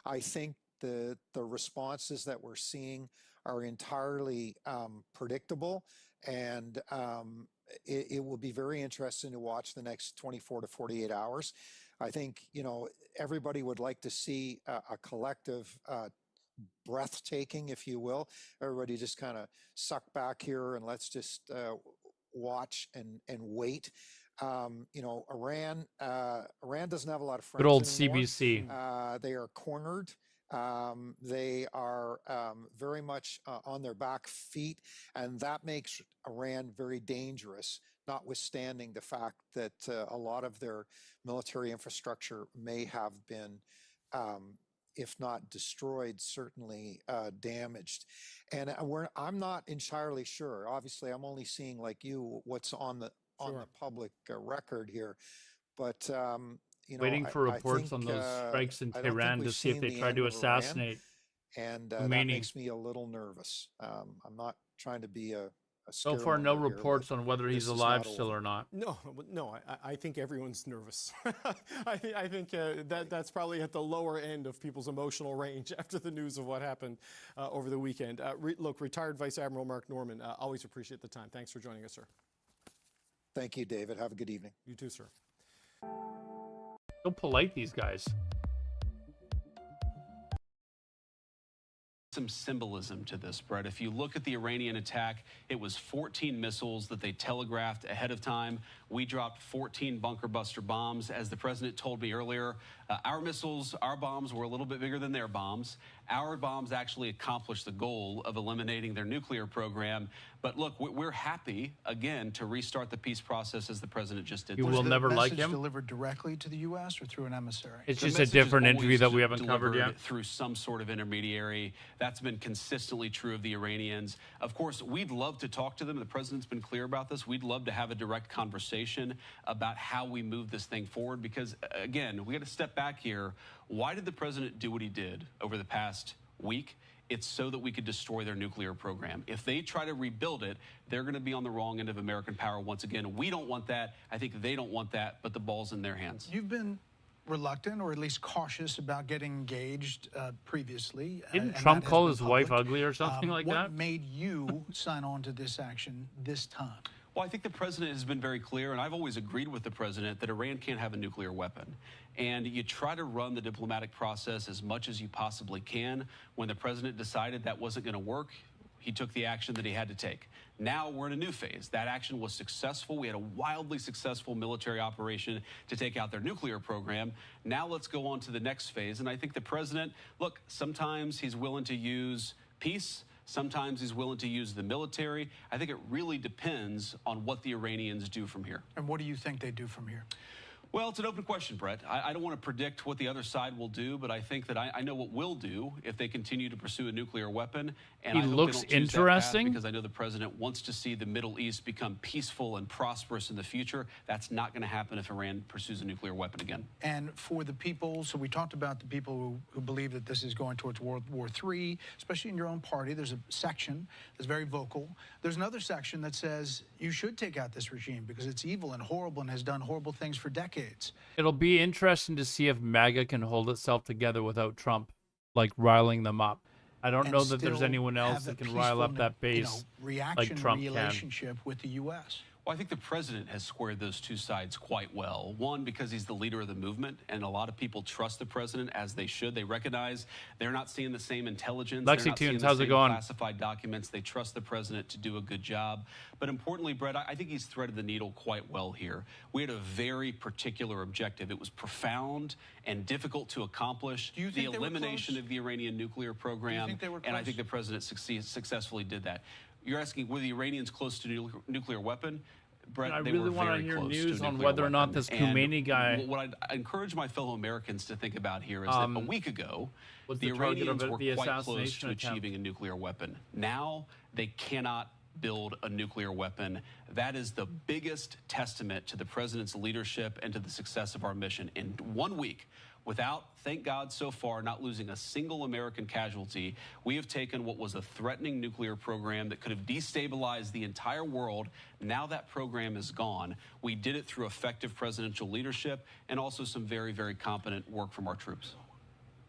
I think the responses that we're seeing are entirely predictable, and it will be very interesting to watch the next 24 to 48 hours. I think, you know, everybody would like to see a collective breathtaking, if you will. Everybody just kind of suck back here and let's just watch and wait. You know, Iran doesn't have a lot of friends. Good old anymore. CBC. They are cornered. They are very much on their back feet, and that makes Iran very dangerous, notwithstanding the fact that a lot of their military infrastructure may have been, if not destroyed, certainly damaged. And I'm not entirely sure. Obviously, I'm only seeing, like you, what's on the public record here, but you know, Waiting for reports on those strikes in Tehran to see if they tried to assassinate. And that makes me a little nervous. I'm not trying to be a so far, no reports on whether he's alive still or not. No, I think everyone's nervous. I think that's probably at the lower end of people's emotional range after the news of what happened over the weekend. Look, retired Vice Admiral Mark Norman, always appreciate the time. Thanks for joining us, sir. Thank you, David. Have a good evening. You too, sir. So polite, these guys. Some symbolism to this, Brett. If you look at the Iranian attack, it was 14 missiles that they telegraphed ahead of time. We dropped 14 bunker buster bombs. As the president told me earlier, our missiles, our bombs were a little bit bigger than their bombs. Our bombs actually accomplished the goal of eliminating their nuclear program. But look, we're happy, again, to restart the peace process as the president just did. You will never like him? Was the message delivered directly to the U.S. or through an emissary? It's just a different interview that we haven't covered delivered yet. Through some sort of intermediary. That's been consistently true of the Iranians. Of course, we'd love to talk to them. The president's been clear about this. We'd love to have a direct conversation about how we move this thing forward because, again, we got to step back here. Why did the president do what he did over the past week? It's so that we could destroy their nuclear program. If they try to rebuild it, they're going to be on the wrong end of American power once again. We don't want that. I think they don't want that, but the ball's in their hands. You've been reluctant or at least cautious about getting engaged previously. Didn't Trump call his wife ugly or something like that? What made you sign on to this action this time? Well, I think the president has been very clear, and I've always agreed with the president, that Iran can't have a nuclear weapon. And you try to run the diplomatic process as much as you possibly can. When the president decided that wasn't going to work, he took the action that he had to take. Now we're in a new phase. That action was successful. We had a wildly successful military operation to take out their nuclear program. Now let's go on to the next phase. And I think the president, look, sometimes he's willing to use peace. Sometimes he's willing to use the military. I think it really depends on what the Iranians do from here. And what do you think they do from here? Well, it's an open question, Brett. I don't want to predict what the other side will do, but I think that I know what we'll do if they continue to pursue a nuclear weapon. And He I hope looks they don't choose that path interesting. because I know the president wants to see the Middle East become peaceful and prosperous in the future. That's not going to happen if Iran pursues a nuclear weapon again. And for the people, so we talked about the people who believe that this is going towards World War III, especially in your own party. There's a section that's very vocal. There's another section that says you should take out this regime because it's evil and horrible and has done horrible things for decades. It'll be interesting to see if MAGA can hold itself together without Trump, like riling them up. I don't know that there's still anyone else have that a can rile up peaceful, that base reaction like Trump can. relationship with the U.S. Well, I think the president has squared those two sides quite well. One, because he's the leader of the movement, and a lot of people trust the president as they should. They recognize they're not seeing the same intelligence. They're not seeing Tunes, the how's it same going? classified documents. They trust the president to do a good job. But importantly, Brett, I think he's threaded the needle quite well here. We had a very particular objective. It was profound and difficult to accomplish. Do you the think they were elimination close? of the Iranian nuclear program. think they were And I close? think the president successfully did that. You're asking, were the Iranians close to nuclear weapon? Brett, I they really were want to very hear close news to a on nuclear whether or not weapon. this And Khomeini guy what I encourage my fellow Americans to think about here is that a week ago, was the the target of Iranians were the quite close assassination to attempt. achieving a nuclear weapon. Now they cannot build a nuclear weapon. That is the biggest testament to the president's leadership and to the success of our mission. In 1 week, without, thank God so far, not losing a single American casualty, we have taken what was a threatening nuclear program that could have destabilized the entire world. Now that program is gone. We did it through effective presidential leadership and also some very, very competent work from our troops.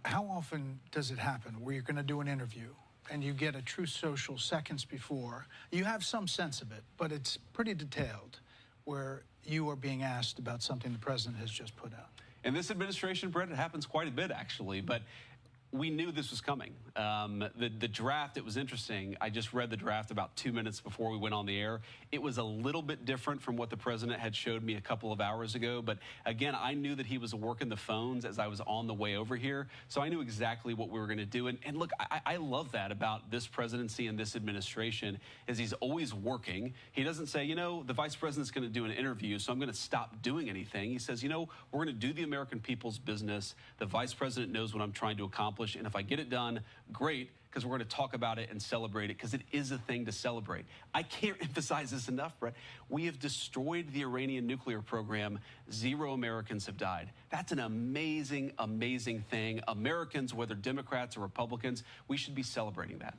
How often does it happen where you're going to do an interview and you get a Truth Social seconds before? You have some sense of it, but it's pretty detailed, where you are being asked about something the president has just put out. In this administration, Brett, it happens quite a bit, actually, but we knew this was coming. The draft, it was interesting. I just read the draft about 2 minutes before we went on the air. It was a little bit different from what the president had showed me a couple of hours ago. But again, I knew that he was working the phones as I was on the way over here. So I knew exactly what we were going to do. And look, I love that about this presidency and this administration is he's always working. He doesn't say, you know, the vice president's going to do an interview, so I'm going to stop doing anything. He says, you know, we're going to do the American people's business. The vice president knows what I'm trying to accomplish. And if I get it done, great, because we're going to talk about it and celebrate it, because it is a thing to celebrate. I can't emphasize this enough, Brett. We have destroyed the Iranian nuclear program. 0 Americans have died. That's an amazing, amazing thing. Americans, whether Democrats or Republicans, we should be celebrating that.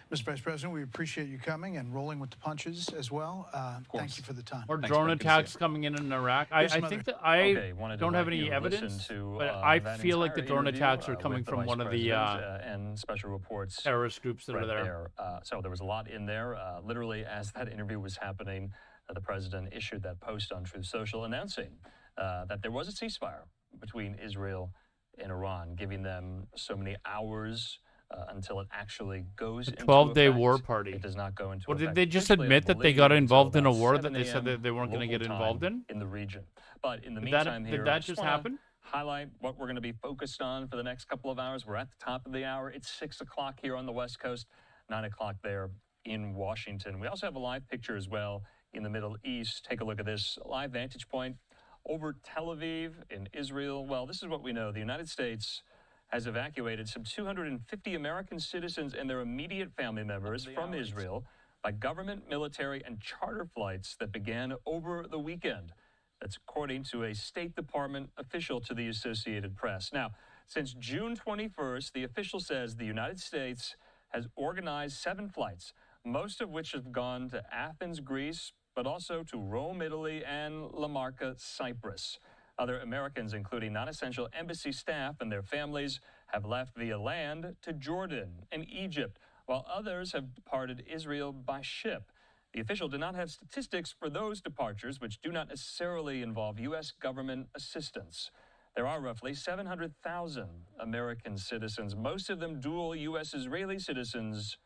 Mr. Vice President, we appreciate you coming and rolling with the punches as well. Thank you for the time. Or drone attacks coming in Iraq. I some think other- that I Okay, wanted to don't have invite any you to evidence, listen to, but I that feel like the entire drone interview, attacks are with coming the from Vice one of the President, and special reports terrorist groups that are right there. So there was a lot in there. Literally, as that interview was happening, the president issued that post on Truth Social announcing that there was a ceasefire between Israel and Iran, giving them so many hours until it actually goes into 12-day effect. war party. It does not go into Well, effect. did they just officially, I admit that they believe, got until involved in a about war that 7 they said that they weren't going to local get involved time in? the region? But in the Did meantime that- here, did that I just wanna happen? highlight what we're going to be focused on for the next couple of hours. We're at the top of the hour. It's 6 o'clock here on the West Coast, 9 o'clock there in Washington. We also have a live picture as well in the Middle East. Take a look at this live vantage point over Tel Aviv in Israel. Well, this is what we know. The United States has evacuated some 250 American citizens and their immediate family members from Israel by government, military, and charter flights that began over the weekend. That's according to a State Department official to the Associated Press. Now, since June 21st, the official says the United States has organized 7 flights, most of which have gone to Athens, Greece, but also to Rome, Italy, and La Marca, Cyprus. Other Americans, including non-essential embassy staff and their families, have left via land to Jordan and Egypt, while others have departed Israel by ship. The official did not have statistics for those departures, which do not necessarily involve U.S. government assistance. There are roughly 700,000 American citizens, most of them dual U.S.-Israeli citizens,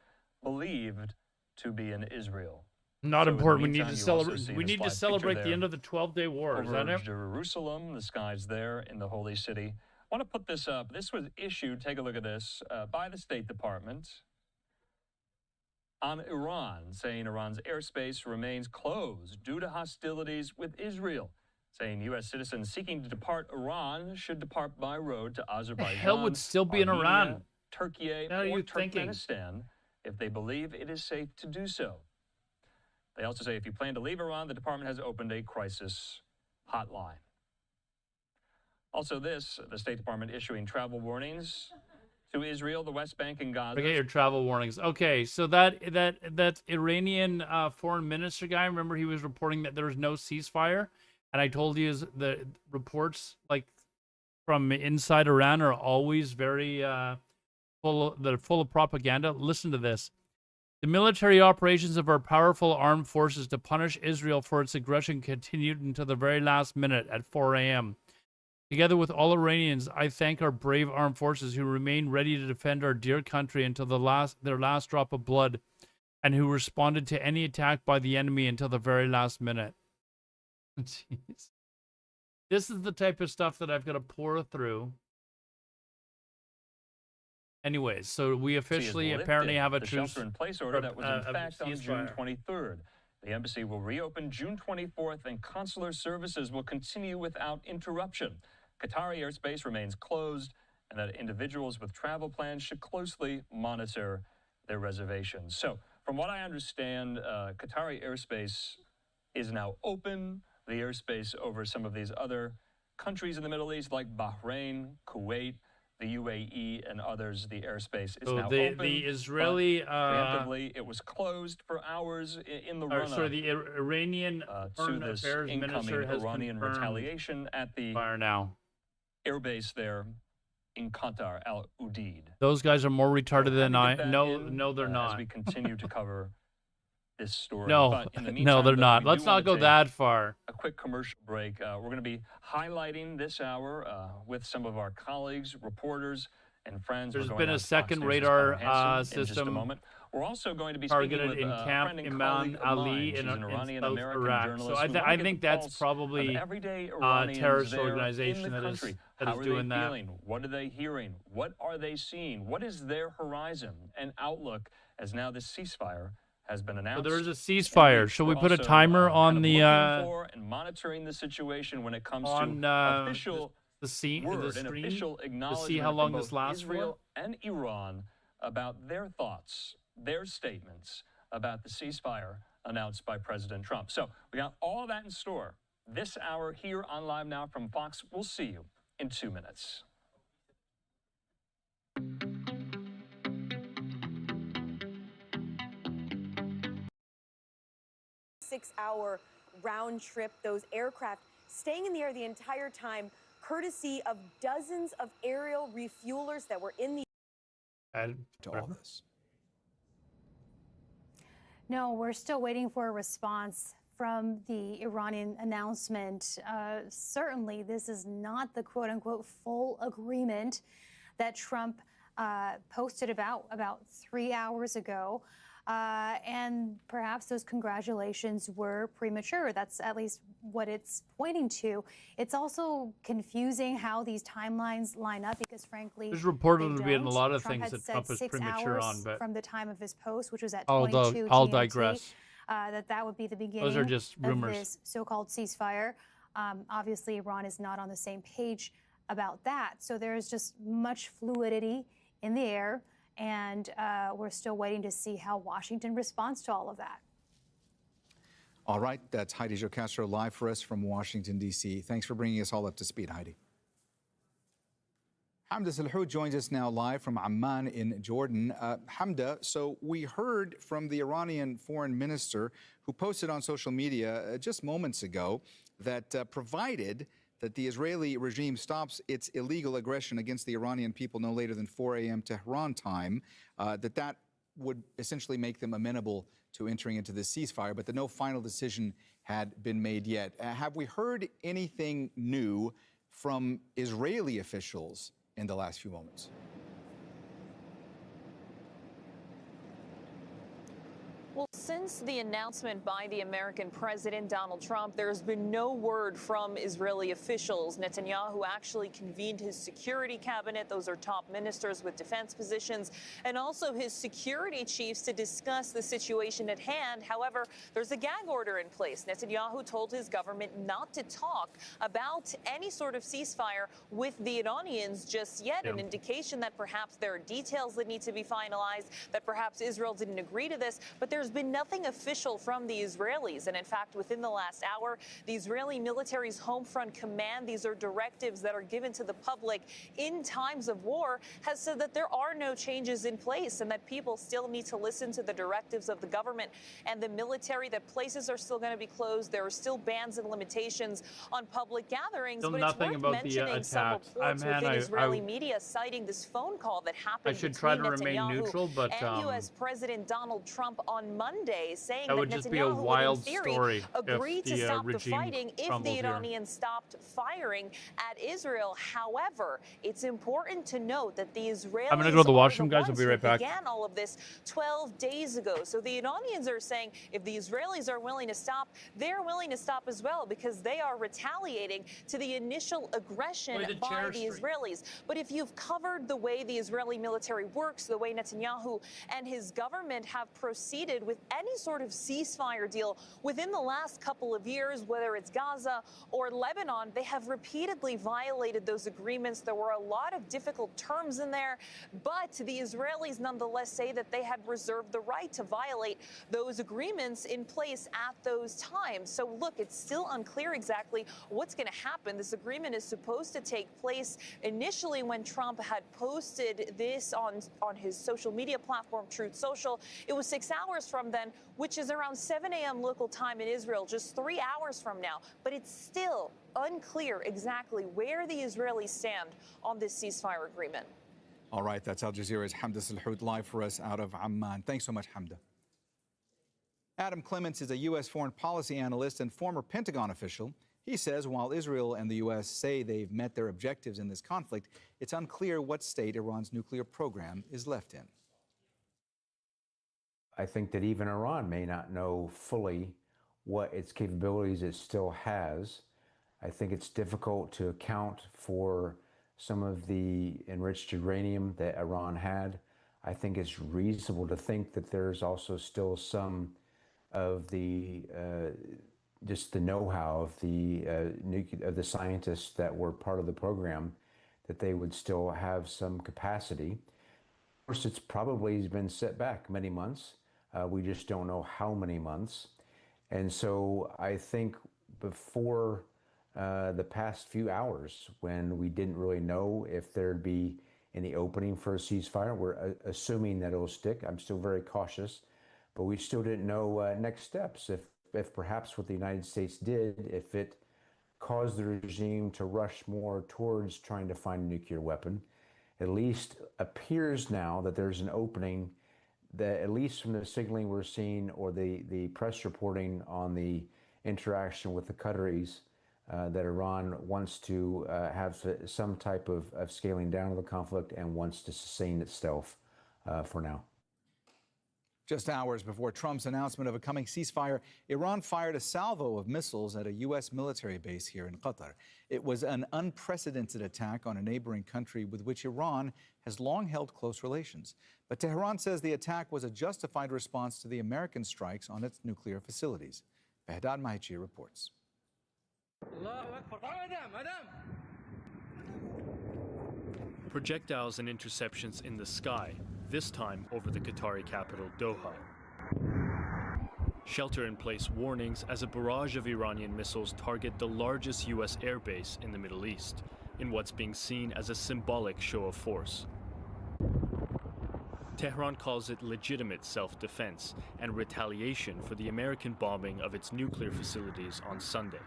believed to be in Israel. Not So in the important. We need meantime, to you also celebrate. see We this need to live celebrate picture the end there of the 12-day war. Is that over it? Jerusalem, the skies there in the Holy City. I want to put this up. This was issued, take a look at this, by the State Department. on Iran, saying Iran's airspace remains closed due to hostilities with Israel, saying U.S. citizens seeking to depart Iran should depart by road to Azerbaijan, hell would still be in Armenia, Iran? Turkey, What are or you thinking? Turkmenistan if they believe it is safe to do so. They also say if you plan to leave Iran, the department has opened a crisis hotline. Also the State Department issuing travel warnings to Israel, the West Bank, and Gaza. Forget your travel warnings. Okay, so that Iranian foreign minister guy, remember he was reporting that there was no ceasefire, and I told you the reports like from inside Iran are always very they're full of propaganda. Listen to this. The military operations of our powerful armed forces to punish Israel for its aggression continued until the very last minute at 4 a.m. Together with all Iranians, I thank our brave armed forces who remain ready to defend our dear country until their last drop of blood, and who responded to any attack by the enemy until the very last minute. Jeez. This is the type of stuff that I've got to pour through. Anyways, so we officially apparently have a truce. Shelter-in-place order that was in effect on June 23rd. The embassy will reopen June 24th, and consular services will continue without interruption. Qatari airspace remains closed, and that individuals with travel plans should closely monitor their reservations. So, from what I understand, Qatari airspace is now open. The airspace over some of these other countries in the Middle East, like Bahrain, Kuwait, the UAE, and others, the airspace is now open. The Israeli preemptively, it was closed for hours in the run-up. So the Iranian Foreign to this Affairs Minister has Iranian retaliation at the airbase there in Qatar, Al Udeid. Those guys are more retarded than I. No, they're not. As we continue to cover this story. No, but in the no, meantime, they're though, not. we Let's do not wanna go take that far. A quick commercial break. We're going to be highlighting this hour with some of our colleagues, reporters, and friends. There's We're going been on a to Fox second News' radar Connor Hansen in just a system moment. We're also going to be targeted speaking with in a Camp friend and Imam colleague of Ali mine. in She's an South Iranian-American Iraq. journalist. So We wanna I get think the that's pulse probably of everyday a Iranians terrorist there organization in the that is country. that How is are doing they that. feeling? What are they hearing? What are they seeing? What is their horizon and outlook as now this ceasefire has been announced? So there is a ceasefire. Should we put a timer on the looking for and monitoring the situation when it comes to official the stream official to acknowledgement see how long from this both lasts Israel for? and Iran about their thoughts, their statements about the ceasefire announced by President Trump. So we got all that in store this hour here on Live Now from Fox. We'll see you in 2 minutes. Six-hour round trip, those aircraft staying in the air the entire time, courtesy of dozens of aerial refuelers that were in the to all this. No, we're still waiting for a response from the Iranian announcement. Certainly, this is not the quote-unquote full agreement that Trump posted about 3 hours ago. And perhaps those congratulations were premature. That's at least what it's pointing to. It's also confusing how these timelines line up because, frankly, There's reported to be in a don't. lot of Trump things had that Trump said is 6 premature hours on, but from the time of his post, which was at I'll 22 I'll GMT, digress. that would be the beginning Those are just of rumors. this so-called ceasefire. Obviously, Iran is not on the same page about that. So there is just much fluidity in the air, and we're still waiting to see how Washington responds to all of that. All right, that's Heidi Jocastro live for us from Washington, D.C. Thanks for bringing us all up to speed, Heidi. Hamda Salhoud joins us now live from Amman in Jordan. Hamda, so we heard from the Iranian foreign minister who posted on social media just moments ago that provided that the Israeli regime stops its illegal aggression against the Iranian people no later than 4 a.m. Tehran time, that would essentially make them amenable to entering into the ceasefire, but that no final decision had been made yet. Have we heard anything new from Israeli officials in the last few moments? Well, since the announcement by the American President Donald Trump, there's been no word from Israeli officials. Netanyahu actually convened his security cabinet. Those are top ministers with defense positions, and also his security chiefs to discuss the situation at hand. However, there's a gag order in place. Netanyahu told his government not to talk about any sort of ceasefire with the Iranians just yet, an indication that perhaps there are details that need to be finalized, that perhaps Israel didn't agree to this, but there's been nothing official from the Israelis. And in fact, within the last hour, the Israeli military's home front command, these are directives that are given to the public in times of war, has said that there are no changes in place and that people still need to listen to the directives of the government and the military, that places are still going to be closed. There are still bans and limitations on public gatherings. Still but nothing it's worth about the mentioning some attacks. reports within Israeli media citing this phone call that happened I should between try to remain Netanyahu neutral, but and U.S. President Donald Trump on Monday, saying that that would just be a Netanyahu wild would, in theory, story agree if to the stop the regime fighting if crumbles the here. Iranians stopped firing at Israel. However, it's important to note that the Israelis I'm gonna go to the are washroom, the guys. I'll ones be who right back. began all of this 12 days ago. So the Iranians are saying if the Israelis are willing to stop, they're willing to stop as well, because they are retaliating to the initial aggression by the Israelis. But if you've covered the way the Israeli military works, the way Netanyahu and his government have proceeded with any sort of ceasefire deal within the last couple of years, whether it's Gaza or Lebanon, they have repeatedly violated those agreements. There were a lot of difficult terms in there, but the Israelis nonetheless say that they had reserved the right to violate those agreements in place at those times. So look, it's still unclear exactly what's going to happen. This agreement is supposed to take place initially when Trump had posted this on his social media platform, Truth Social. It was 6 hours from then, which is around 7 a.m. local time in Israel, just 3 hours from now. But it's still unclear exactly where the Israelis stand on this ceasefire agreement. All right, that's Al Jazeera's Hamda Salhoud live for us out of Amman. Thanks so much, Hamda. Adam Clements is a U.S. foreign policy analyst and former Pentagon official. He says while Israel and the U.S. say they've met their objectives in this conflict, it's unclear what state Iran's nuclear program is left in. I think that even Iran may not know fully what its capabilities it still has. I think it's difficult to account for some of the enriched uranium that Iran had. I think it's reasonable to think that there's also still some of the just the know-how of the scientists that were part of the program, that they would still have some capacity. Of course, it's probably been set back many months. We just don't know how many months. And so I think before the past few hours, when we didn't really know if there'd be any opening for a ceasefire, we're assuming that it'll stick. I'm still very cautious, but we still didn't know next steps. If perhaps what the United States did, if it caused the regime to rush more towards trying to find a nuclear weapon, at least appears now that there's an opening that, at least from the signaling we're seeing or the press reporting on the interaction with the Qataris, that Iran wants to have some type of scaling down of the conflict and wants to sustain itself for now. Just hours before Trump's announcement of a coming ceasefire, Iran fired a salvo of missiles at a U.S. military base here in Qatar. It was an unprecedented attack on a neighboring country with which Iran has long held close relations. But Tehran says the attack was a justified response to the American strikes on its nuclear facilities. Behdad Mahichi reports. Projectiles and interceptions in the sky, this time over the Qatari capital, Doha. Shelter-in-place warnings as a barrage of Iranian missiles target the largest U.S. airbase in the Middle East, in what's being seen as a symbolic show of force. Tehran calls it legitimate self-defense and retaliation for the American bombing of its nuclear facilities on Sunday.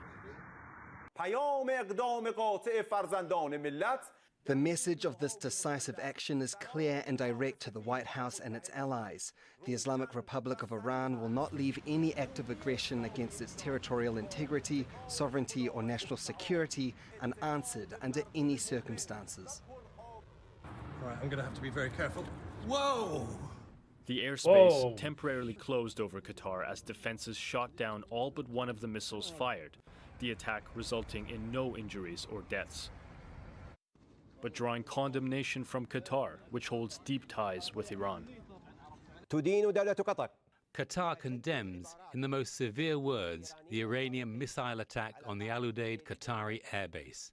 The message of this decisive action is clear and direct to the White House and its allies. The Islamic Republic of Iran will not leave any act of aggression against its territorial integrity, sovereignty, or national security unanswered under any circumstances. All right, I'm going to have to be very careful. Whoa! The airspace Whoa. temporarily closed over Qatar as defenses shot down all but one of the missiles fired, the attack resulting in no injuries or deaths. But drawing condemnation from Qatar, which holds deep ties with Iran. Qatar condemns, in the most severe words, the Iranian missile attack on the Al Udeid Qatari airbase.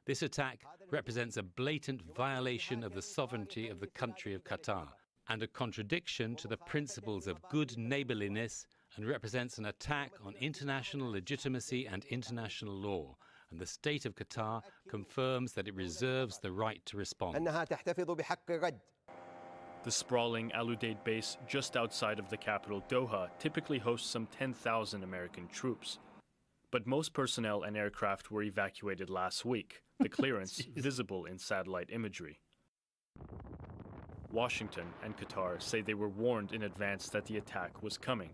This attack represents a blatant violation of the sovereignty of the country of Qatar and a contradiction to the principles of good neighborliness, and represents an attack on international legitimacy and international law. And the state of Qatar confirms that it reserves the right to respond. The sprawling Al Udeid base just outside of the capital Doha typically hosts some 10,000 American troops. But most personnel and aircraft were evacuated last week, the clearance visible in satellite imagery. Washington and Qatar say they were warned in advance that the attack was coming.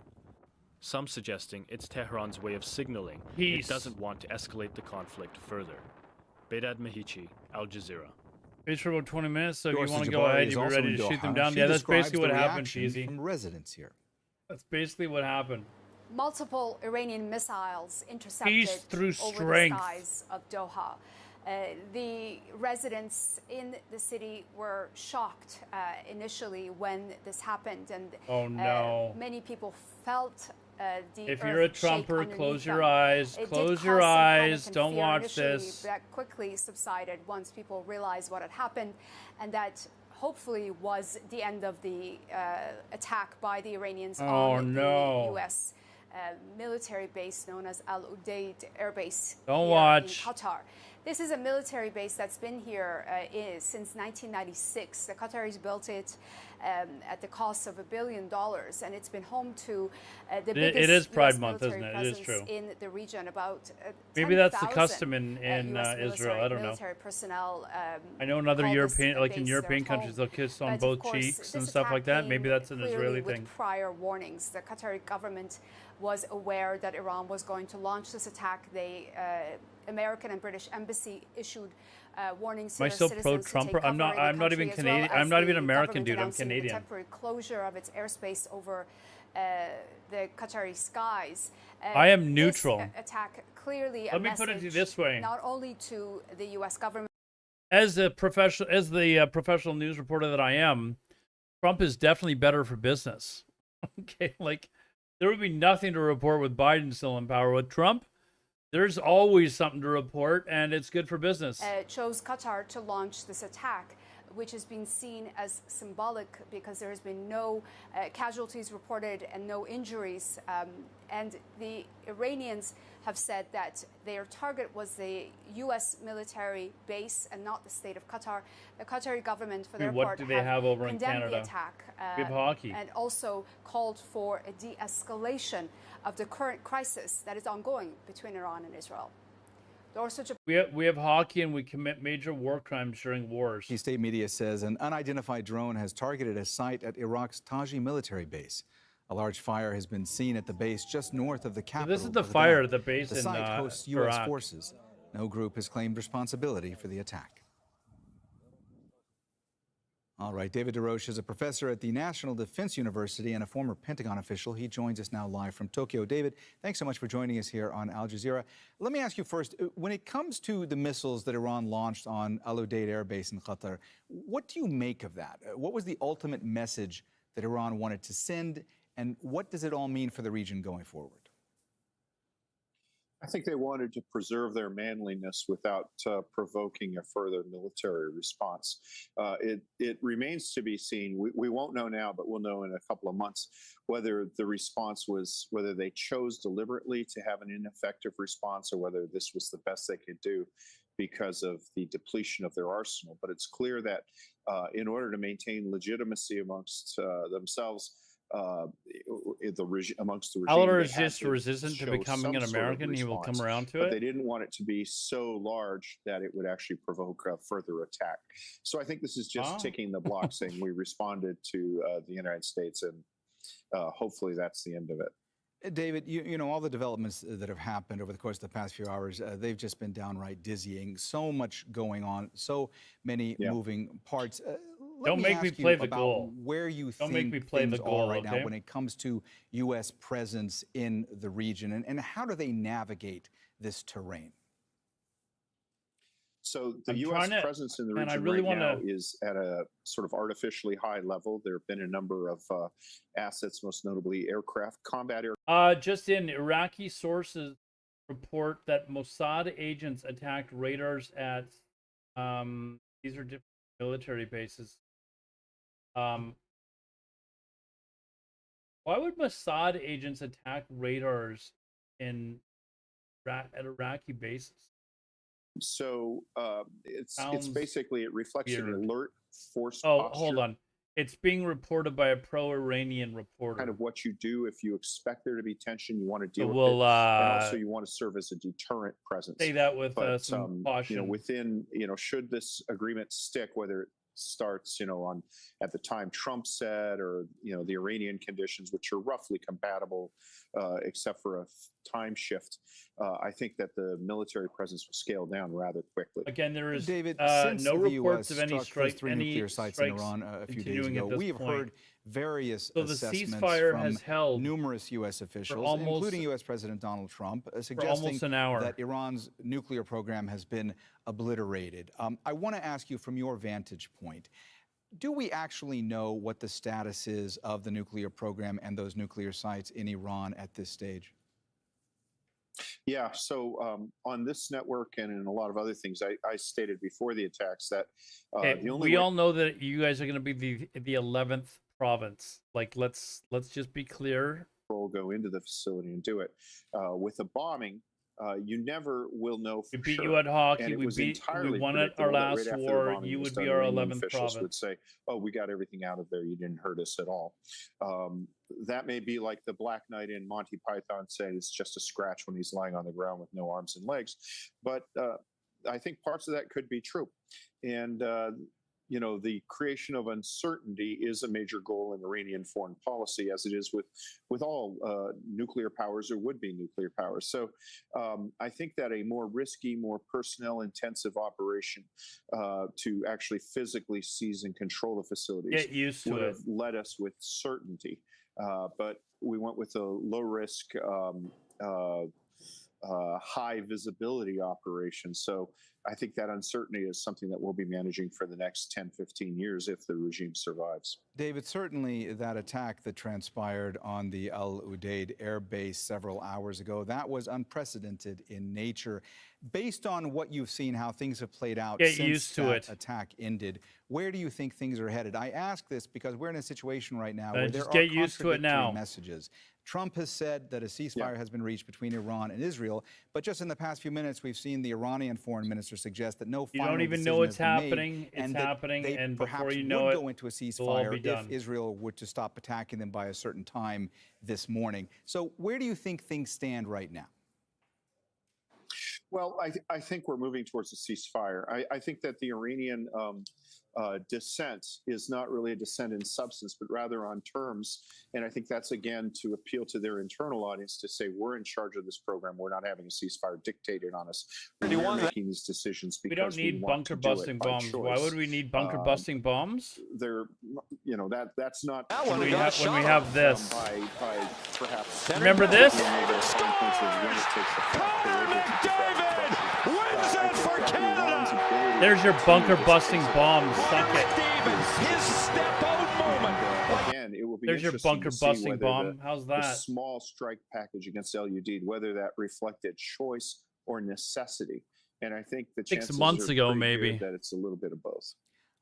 Some suggesting it's Tehran's way of signaling it doesn't want to escalate the conflict further. Bedad Mehichi, Al Jazeera. It's for about 20 minutes, so if Doris you want to Jabari go ahead, is you're also ready in to shoot them Doha. down. She Yeah, that's describes basically the what happened, reaction Cheesy. from residents here. That's basically what happened. Multiple Iranian missiles intercepted Peace through over strength. the skies of Doha. The residents in the city were shocked initially when this happened, and Oh, no. many people felt the If you're a earth shake Trumper, underneath close your them. eyes. It did Close your cause some panic eyes. and Don't fear watch initially, this. but that quickly subsided once people realized what had happened, and that hopefully was the end of the attack by the Iranians on the U.S. Military base known as Al Udeid Air Base Don't here watch. in Qatar. This is a military base that's been here since 1996. The Qataris built it at the cost of $1 billion, and it's been home to the biggest It is Pride US Month, military isn't it? It is presence true. in the region. About Maybe that's the 10,000, custom in US Israel. I don't know. military personnel. I know in other call this European, a like in base European their countries, home. they'll kiss on But of both course, cheeks and this stuff like that. attack Maybe that's an came Israeli clearly thing. with prior warnings. The Qatari government was aware that Iran was going to launch this attack. The American and British embassy issued warnings to Am I their still citizens to take pro-Trumper? I'm cover not. in the I'm not even country, as well Canadian. as I'm not even the American, government dude. I'm announcing the Canadian. temporary closure of its airspace over the Qatari skies. I am neutral. This attack clearly a Let me put it message this way. not only to the U.S. government. As the professional news reporter that I am, Trump is definitely better for business. Okay, like there would be nothing to report with Biden still in power. With Trump, there's always something to report, and it's good for business. Chose Qatar to launch this attack, which has been seen as symbolic because there has been no casualties reported and no injuries. And the Iranians have said that their target was the U.S. military base and not the state of Qatar. The Qatari government, for their What part, do they have over in condemned Canada? the attack We have hockey. and also called for a de-escalation of the current crisis that is ongoing between Iran and Israel. We have hockey, and we commit major war crimes during wars. Key state media says an unidentified drone has targeted a site at Iraq's Taji military base. A large fire has been seen at the base just north of the capital. this is the Baghdad. fire at the base The in, site hosts U.S. Iraq. forces. No group has claimed responsibility for the attack. All right, David DeRoche is a professor at the National Defense University and a former Pentagon official. He joins us now live from Tokyo. David, thanks so much for joining us here on Al Jazeera. Let me ask you first, when it comes to the missiles that Iran launched on Al Udeid Air Base in Qatar, what do you make of that? What was the ultimate message that Iran wanted to send, and what does it all mean for the region going forward? I think they wanted to preserve their manliness without provoking a further military response. It remains to be seen. We won't know now, but we'll know in a couple of months whether the response was, whether they chose deliberately to have an ineffective response or whether this was the best they could do because of the depletion of their arsenal. But it's clear that in order to maintain legitimacy amongst themselves, amongst the regime, Aller they is had just resistant to show becoming some an sort of American. He will come response, around to but it. they didn't want it to be so large that it would actually provoke a further attack. So I think this is just ticking the block, saying we responded to the United States, and hopefully that's the end of it. David, you know, all the developments that have happened over the course of the past few hours, they've just been downright dizzying. So much going on, so many moving parts. Let me ask you about where you think things are right now okay? when it comes to U.S. presence in the region, and how do they navigate this terrain? So the U.S. presence in the region now is at a sort of artificially high level. There have been a number of assets, most notably aircraft, combat air. Just in, Iraqi sources report that Mossad agents attacked radars at these are different military bases. Why would Mossad agents attack radars at Iraqi bases? So it's basically, it reflects an alert force posture. posture. Hold on. It's being reported by a pro-Iranian reporter. Kind of what you do if you expect there to be tension, you want to deal with we'll, it, and also you want to serve as a deterrent presence. Say that with some caution. You know, within, you know, should this agreement stick, whether it starts, you know, at the time Trump said, or, you know, the Iranian conditions, which are roughly compatible, except for a time shift. I think that the military presence will scale down rather quickly. Again, there is David, no reports of any strikes three nuclear sites in Iran a few days ago. We have heard various assessments from numerous U.S. officials, including U.S. President Donald Trump, suggesting that Iran's nuclear program has been obliterated. I want to ask you, from your vantage point, do we actually know what the status is of the nuclear program and those nuclear sites in Iran at this stage? Yeah, so on this network and in a lot of other things, I stated before the attacks that the only we all know that you guys are going to be the 11th province. Like, let's just be clear. We'll go into the facility and do it. With a bombing, you never will know for sure. We beat you at hockey. We won at our last war. You would be our 11th province. Would say, "Oh, we got everything out of there. You didn't hurt us at all." That may be like the Black Knight in Monty Python saying it's just a scratch when he's lying on the ground with no arms and legs. But I think parts of that could be true. And you know, the creation of uncertainty is a major goal in Iranian foreign policy, as it is with all nuclear powers or would-be nuclear powers. So I think that a more risky, more personnel-intensive operation to actually physically seize and control the facilities would have led us with certainty. But we went with a low-risk, high visibility operation. So I think that uncertainty is something that we'll be managing for the next 10, 15 years if the regime survives. David, certainly that attack that transpired on the Al Udeid air base several hours ago, that was unprecedented in nature. Based on what you've seen, how things have played out since that attack ended, where do you think things are headed? I ask this because we're in a situation right now where there are contradictory messages. Trump has said that a ceasefire has been reached between Iran and Israel, but just in the past few minutes, we've seen the Iranian foreign minister suggest that no final decision has been made. You don't even know it's happening. It's happening, and before you know it, go into a ceasefire if Israel were to stop attacking them by a certain time this morning. So where do you think things stand right now? Well, I think we're moving towards a ceasefire. I think that the Iranian dissent is not really a dissent in substance, but rather on terms. And I think that's, again, to appeal to their internal audience to say, we're in charge of this program. We're not having a ceasefire dictated on us. We're making these decisions because we don't need bunker busting bombs. Why would we need bunker busting bombs? They're, you know, that's not when we have this. By perhaps remember this? There's your bunker busting bomb. Suck it. His step out moment. Again, it will be. There's your bunker busting bomb. How's that? The small strike package against Al Udeid, whether that reflected choice or necessity, and I think the chances 6 months ago, maybe that it's a little bit of both.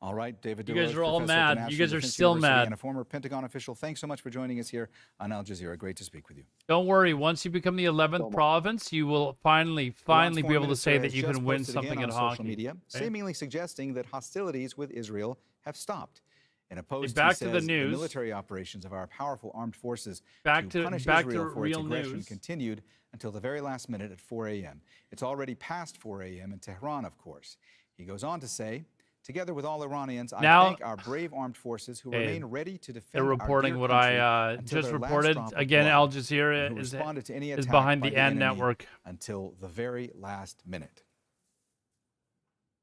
All right, David. You guys are all mad. You guys are still mad. And a former Pentagon official. Thanks so much for joining us here on Al Jazeera. Great to speak with you. Don't worry. Once you become the 11th province, you will finally be able to say that you can win something at hockey. Social media, seemingly suggesting that hostilities with Israel have stopped. In a post, back he to says the news. The military operations of our powerful armed forces to punish Israel for its aggression continued until the very last minute at 4 a.m. It's already past 4 a.m. in Tehran, of course. He goes on to say, together with all Iranians, I thank our brave armed forces who remain ready to defend they're reporting what I just reported. Again, Al Jazeera is behind the AND network. Until the very last minute.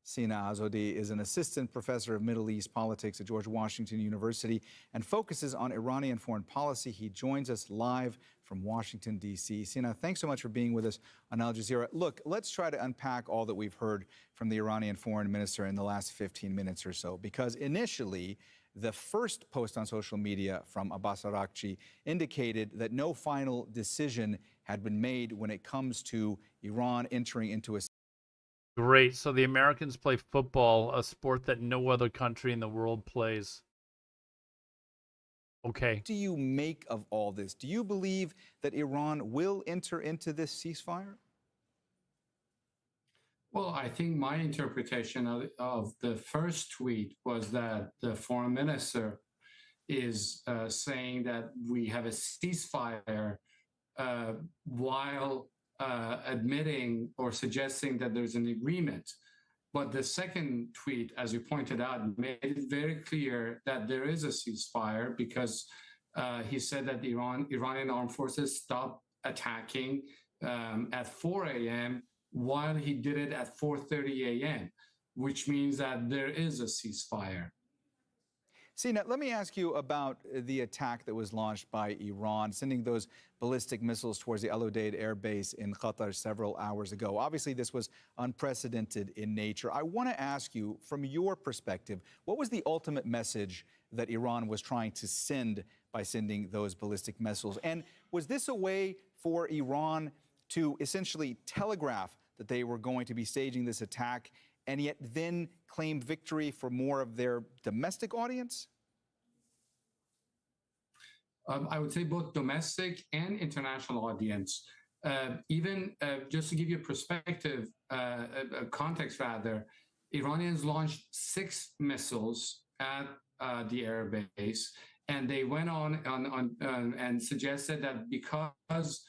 Sina Azodi is an assistant professor of Middle East politics at George Washington University and focuses on Iranian foreign policy. He joins us live from Washington, D.C. Sina, thanks so much for being with us on Al Jazeera. Look, let's try to unpack all that we've heard from the Iranian foreign minister in the last 15 minutes or so, because initially, the first post on social media from Abbas Araghchi indicated that no final decision had been made when it comes to Iran entering into a... Great. So the Americans play football, a sport that no other country in the world plays. Okay. What do you make of all this? Do you believe that Iran will enter into this ceasefire? Well, I think my interpretation of the first tweet was that the foreign minister is saying that we have a ceasefire while admitting or suggesting that there's an agreement. But the second tweet, as you pointed out, made it very clear that there is a ceasefire because he said that the Iranian armed forces stopped attacking at 4 a.m. while he did it at 4:30 a.m., which means that there is a ceasefire. Sina, let me ask you about the attack that was launched by Iran, sending those ballistic missiles towards the Al Udeid air base in Qatar several hours ago. Obviously, this was unprecedented in nature. I want to ask you, from your perspective, what was the ultimate message that Iran was trying to send by sending those ballistic missiles? And was this a way for Iran to essentially telegraph that they were going to be staging this attack and yet then claim victory for more of their domestic audience? I would say both domestic and international audience. Even just to give you a perspective, a context rather, Iranians launched 6 missiles at the air base, and they went on and suggested that because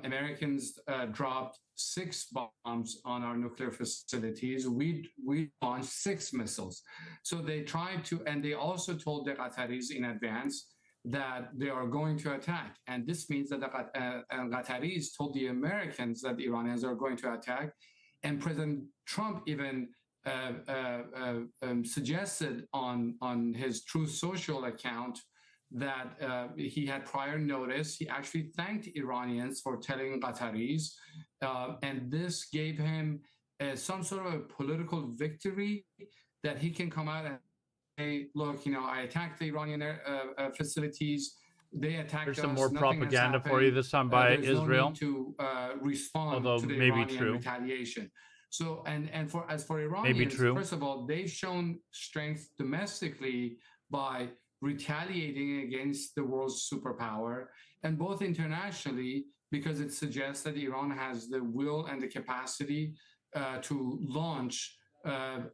Americans dropped 6 bombs on our nuclear facilities, we launched 6 missiles. So they tried to, and they also told the Qataris in advance that they are going to attack. And this means that the Qataris told the Americans that the Iranians are going to attack. And President Trump even suggested on his Truth Social account that he had prior notice. He actually thanked Iranians for telling Qataris, and this gave him some sort of a political victory that he can come out and say, look, you know, I attacked the Iranian facilities. They attacked us. There's some more Nothing has propaganda for happened. you this time by There's Israel. No need to respond Although to the maybe Iranian true. retaliation. So, as for Maybe Iranians, true. first of all, they've shown strength domestically by retaliating against the world's superpower, and both internationally, because it suggests that Iran has the will and the capacity to launch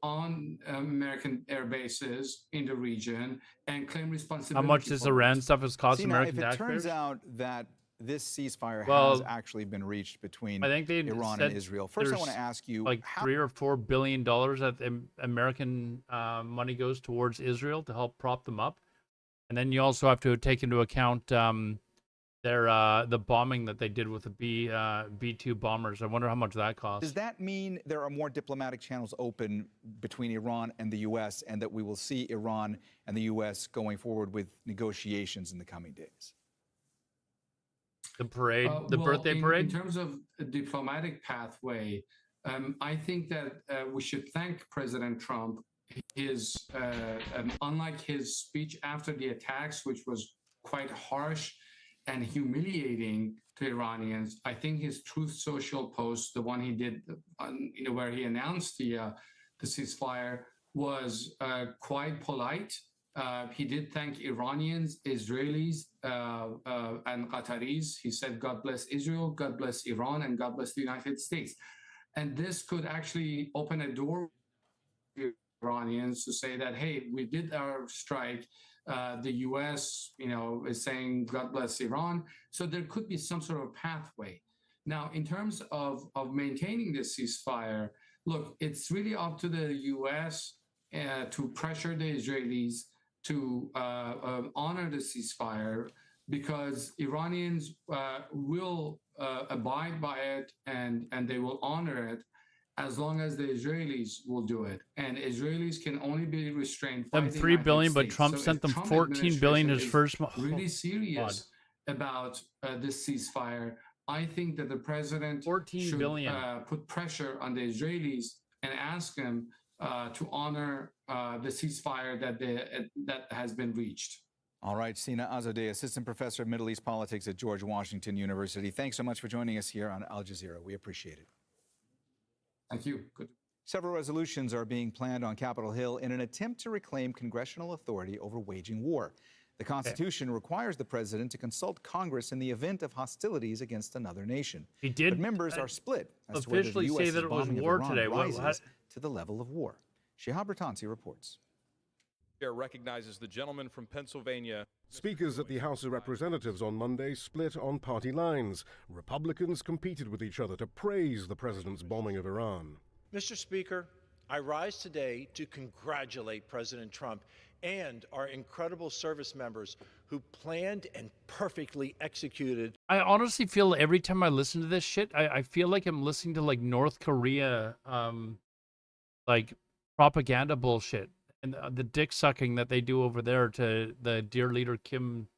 on American air bases in the region and claim responsibility. How much this for Iran it. stuff has cost Sina, American if it taxpayers? turns out that this ceasefire Well, has actually been reached between I think they Iran said and Israel. First, I there's want to ask you, like how... $3 or $4 billion that American money goes towards Israel to help prop them up, and then you also have to take into account the bombing that they did with the B-2 bombers. I wonder how much that cost. Does that mean there are more diplomatic channels open between Iran and the U.S. and that we will see Iran and the U.S. going forward with negotiations in the coming days? The parade, the Well, birthday parade? In terms of a diplomatic pathway, I think that we should thank President Trump. Unlike his speech after the attacks, which was quite harsh and humiliating to Iranians, I think his Truth Social post, the one he did, where he announced the ceasefire, was quite polite. He did thank Iranians, Israelis, and Qataris. He said, God bless Israel, God bless Iran, and God bless the United States. And this could actually open a door to Iranians to say that, hey, we did our strike. The U.S., is saying, God bless Iran. So there could be some sort of pathway. Now, in terms of maintaining this ceasefire, look, it's really up to the U.S. To pressure the Israelis to honor the ceasefire, because Iranians will abide by it and they will honor it. as long as the Israelis will do it. And Israelis can only be restrained by Them the 3 United billion, but States. Trump So sent if them Trump 14 billion his administration first is month. really serious about this ceasefire, I think that the president 14 should billion. put pressure on the Israelis and ask them to honor the ceasefire that has been reached. All right, Sina Azadeh, Assistant Professor of Middle East Politics at George Washington University. Thanks so much for joining us here on Al Jazeera. We appreciate it. Thank you. Good. Several resolutions are being planned on Capitol Hill in an attempt to reclaim congressional authority over waging war. The Constitution requires the president to consult Congress in the event of hostilities against another nation. He did but members are split as to whether the officially U.S. say that it was bombing of war Iran today. rises to the level of war. Shihab Ratansi reports. Chair recognizes the gentleman from Pennsylvania. Speakers at the House of Representatives on Monday split on party lines. Republicans competed with each other to praise the president's bombing of Iran. Mr. Speaker, I rise today to congratulate President Trump and our incredible service members who planned and perfectly executed. I honestly feel every time I listen to this shit, I feel like I'm listening to like North Korea, like propaganda bullshit. And the dick sucking that they do over there to the dear leader Kim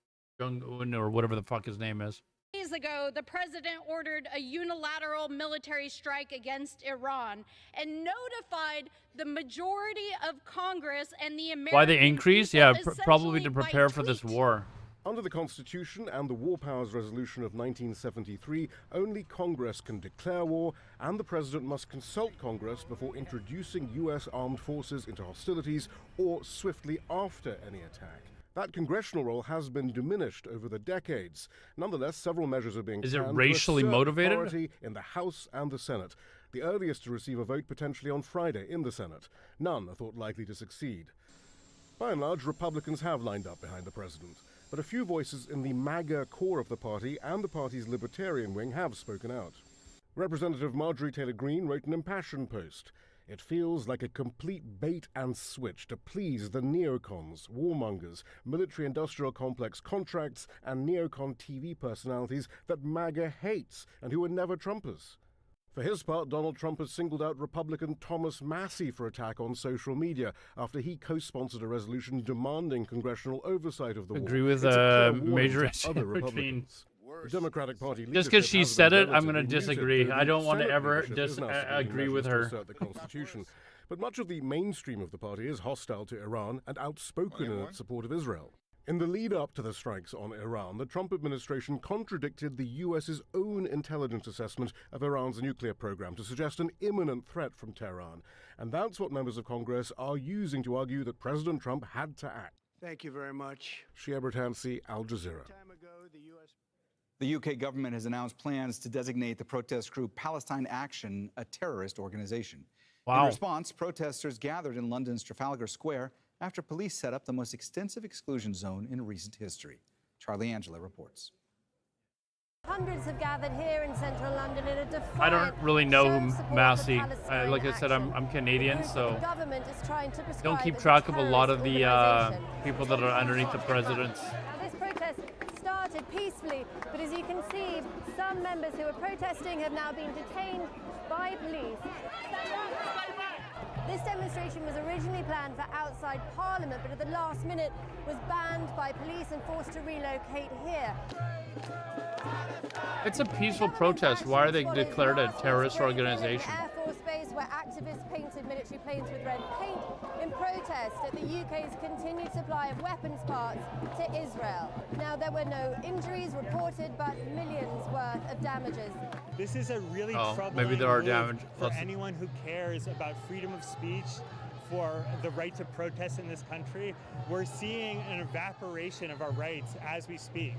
Jong-un or whatever the fuck his name is. Days ago, the president ordered a unilateral military strike against Iran and notified the majority of Congress and the American Why they increased? people Yeah, probably to prepare for this war. Under the Constitution and the War Powers Resolution of 1973, only Congress can declare war, and the President must consult Congress before introducing U.S. armed forces into hostilities or swiftly after any attack. That congressional role has been diminished over the decades. Nonetheless, several measures are being Is it planned racially to assert motivated? authority in the House and the Senate. The earliest to receive a vote potentially on Friday in the Senate. None are thought likely to succeed. By and large, Republicans have lined up behind the president, but a few voices in the MAGA core of the party and the party's libertarian wing have spoken out. Representative Marjorie Taylor Greene wrote an impassioned post. It feels like a complete bait and switch to please the neocons, warmongers, military-industrial complex contracts, and neocon TV personalities that MAGA hates and who are never Trumpers. For his part, Donald Trump has singled out Republican Thomas Massie for attack on social media after he co-sponsored a resolution demanding congressional oversight of the war. Agree with It's a clear Major warning to other between. Republicans. The Democratic Party Just because leadership she has said been it, I'm going to relatively muted, disagree. though I don't the want to Senate ever leadership just is now supporting agree with measures to her. assert the Constitution. But much of the mainstream of the party is hostile to Iran and outspoken in its support of Israel. In the lead up to the strikes on Iran, the Trump administration contradicted the U.S.'s own intelligence assessment of Iran's nuclear program to suggest an imminent threat from Tehran. And that's what members of Congress are using to argue that President Trump had to act. Thank you very much. Shihab Ratansi, Al Jazeera. The UK government has announced plans to designate the protest group Palestine Action a terrorist organization. Wow. In response, protesters gathered in London's Trafalgar Square after police set up the most extensive exclusion zone in recent history. Charlie Angela reports. Hundreds have gathered here in central London in a defiant I don't really know show of who support Massey. for Palestine Like I said, I'm action. Canadian, The group so the government is trying to don't prescribe keep as track of a lot terrorist of the organisation. people that are underneath the presidents. Now, this protest started peacefully, but as you can see, some members who were protesting have now been detained by police. This demonstration was originally planned for outside Parliament, but at the last minute was banned by police and forced to relocate here. It's a peaceful protest. Why are they declared a terrorist organization? Air Force Base, where activists painted military planes with red paint in protest at the UK's continued supply of weapons parts to Israel. Now, there were no injuries reported, but millions worth of damages. This is a really troubling maybe there are move damage. for anyone who cares about freedom of speech, for the right to protest in this country. We're seeing an evaporation of our rights as we speak.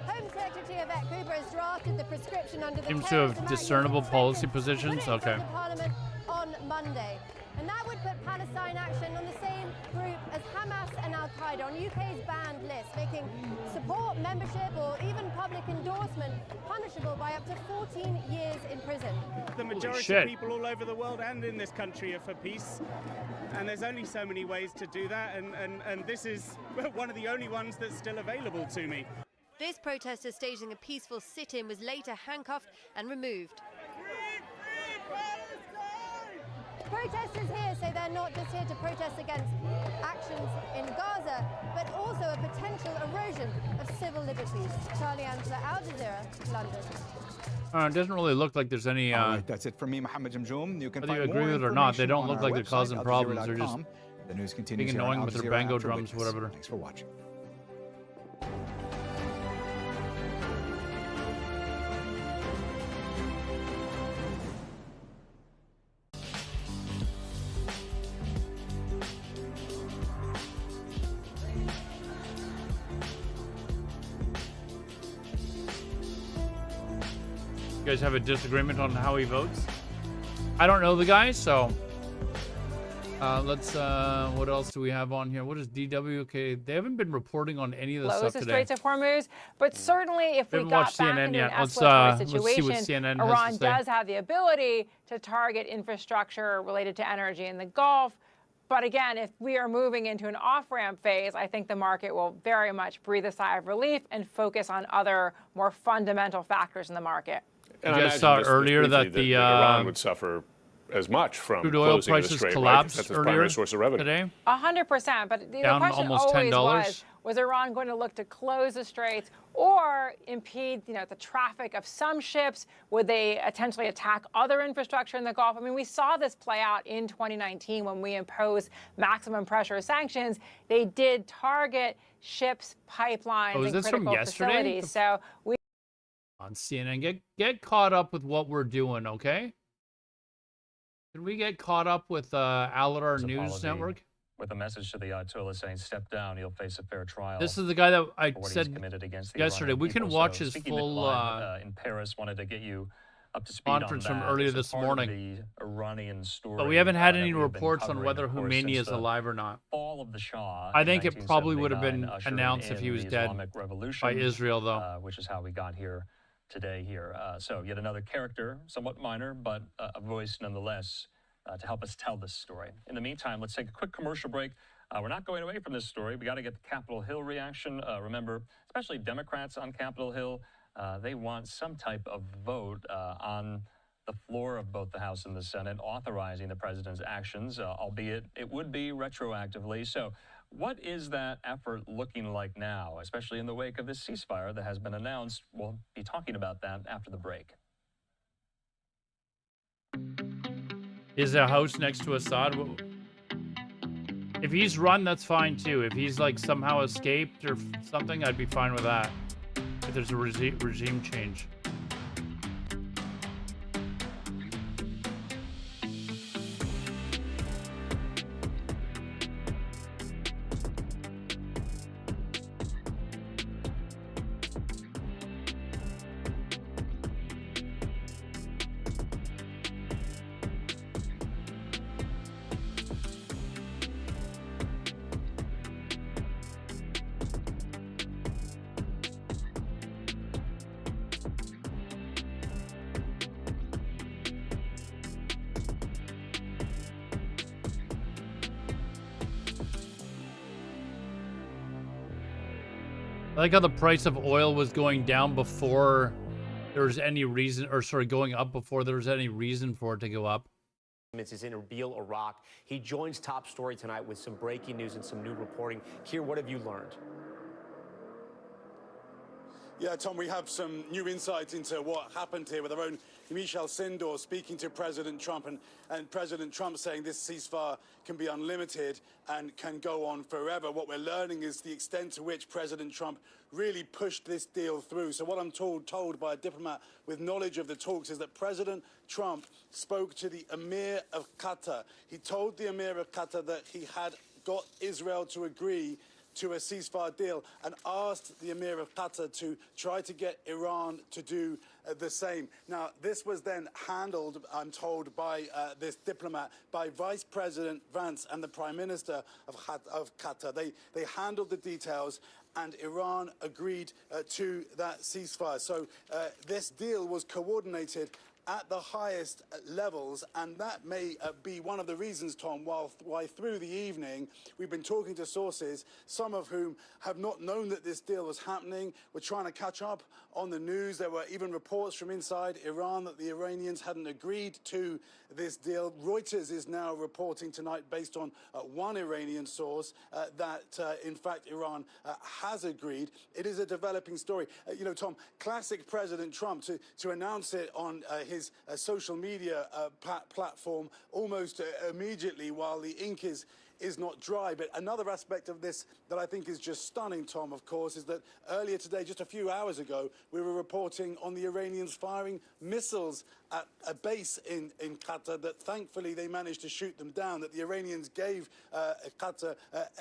Home Secretary Yvette Cooper has drafted the prescription under the Seems to Terrorism have Act discernible policy positions. put it in Okay. front of Parliament on Monday. And that would put Palestine Action on the same group as Hamas and Al-Qaeda on UK's banned list, making support, membership, or even public endorsement punishable by up to 14 years in prison. The majority shit. of people all over the world and in this country are for peace. And there's only so many ways to do that. And this is one of the only ones that's still available to me. This protester staging a peaceful sit-in was later handcuffed and removed. Protesters here say they're not just here to protest against actions in Gaza, but also a potential erosion of civil liberties. Charlie Answer, Al Jazeera, London. It doesn't really look like there's any. All right, that's it from me, Mohammed Jamjoom. You can Whether find you agree more with it or not, they don't information look on like our they're causing website, problems. They're just aljazeera.com. The news being continues here on annoying with their Al Jazeera bango after drums, Witness. whatever. Thanks for watching. You guys have a disagreement on how he votes? I don't know the guy, so let's what else do we have on here? What is DW? Okay, they haven't been reporting on any of this stuff Close the today. Straits of Hormuz, but certainly if we Haven't got watched back CNN into yet. an Let's escalatory see situation, what CNN has to Iran say. does have the ability to target infrastructure related to energy in the Gulf. But again, if we are moving into an off-ramp phase, I think the market will very much breathe a sigh of relief and focus on other more fundamental factors in the market. And you I guys saw imagine earlier briefly that the Iran would suffer as much from crude oil closing of the prices strait, right? collapsed That's its earlier primary source of revenue. today. 100%. But the Down question almost always $10. was Iran going to look to close the straits or impede, the traffic of some ships? Would they potentially attack other infrastructure in the Gulf? I mean, we saw this play out in 2019 when we imposed maximum pressure sanctions. They did target ships, pipelines, Oh, is and this from critical yesterday? facilities. So we On CNN, get caught up with what we're doing, okay? Can we get caught up with Aladar His News apology Network? With a message to the Ayatollah saying, "Step down, you'll face a fair trial." This is the guy that I for what he's said committed against the yesterday. Iranian We can people. watch So his speaking to full Clive, in Paris, wanted to get you up to speed conference on from that. earlier It's a this part of morning. the Iranian story, But we haven't had that any we have been reports on covering, whether of course, Khomeini since is the alive or not. fall of the Shah I in think it probably would have been 1979, announced if ushering he was in dead the Islamic Revolution, by Israel, though. which is how we got here today. So yet another character, somewhat minor, but a voice nonetheless, to help us tell this story. In the meantime, let's take a quick commercial break. We're not going away from this story. We got to get the Capitol Hill reaction. Remember, especially Democrats on Capitol Hill, they want some type of vote on the floor of both the House and the Senate authorizing the president's actions, albeit it would be retroactively. So what is that effort looking like now, especially in the wake of this ceasefire that has been announced? We'll be talking about that after the break. Is a house next to Assad? If he's run, that's fine too. If he's like somehow escaped or something, I'd be fine with that. If there's a regime change. I like how the price of oil was going down before there was any reason, or sorry, going up before there was any reason for it to go up. Is in Erbil, Iraq. He joins Top Story tonight with some breaking news and some new reporting. Here, what have you learned? Yeah, Tom, we have some new insights into what happened here with our own Michel Sindor speaking to President Trump and President Trump saying this ceasefire can be unlimited and can go on forever. What we're learning is the extent to which President Trump really pushed this deal through. So what I'm told by a diplomat with knowledge of the talks is that President Trump spoke to the Emir of Qatar. He told the Emir of Qatar that he had got Israel to agree to a ceasefire deal and asked the Emir of Qatar to try to get Iran to do the same. Now, this was then handled, I'm told, by this diplomat, by Vice President Vance and the Prime Minister of Qatar. They handled the details and Iran agreed to that ceasefire. So this deal was coordinated at the highest levels, and that may be one of the reasons, Tom, why through the evening we've been talking to sources, some of whom have not known that this deal was happening. We're trying to catch up on the news. There were even reports from inside Iran that the Iranians hadn't agreed to this deal. Reuters is now reporting tonight, based on one Iranian source, that in fact Iran has agreed. It is a developing story. You know, Tom, classic President Trump to announce it on his social media platform almost immediately while the ink is not dry. But another aspect of this that I think is just stunning, Tom, of course, is that earlier today, just a few hours ago, we were reporting on the Iranians firing missiles at a base in Qatar, that thankfully they managed to shoot them down, that the Iranians gave Qatar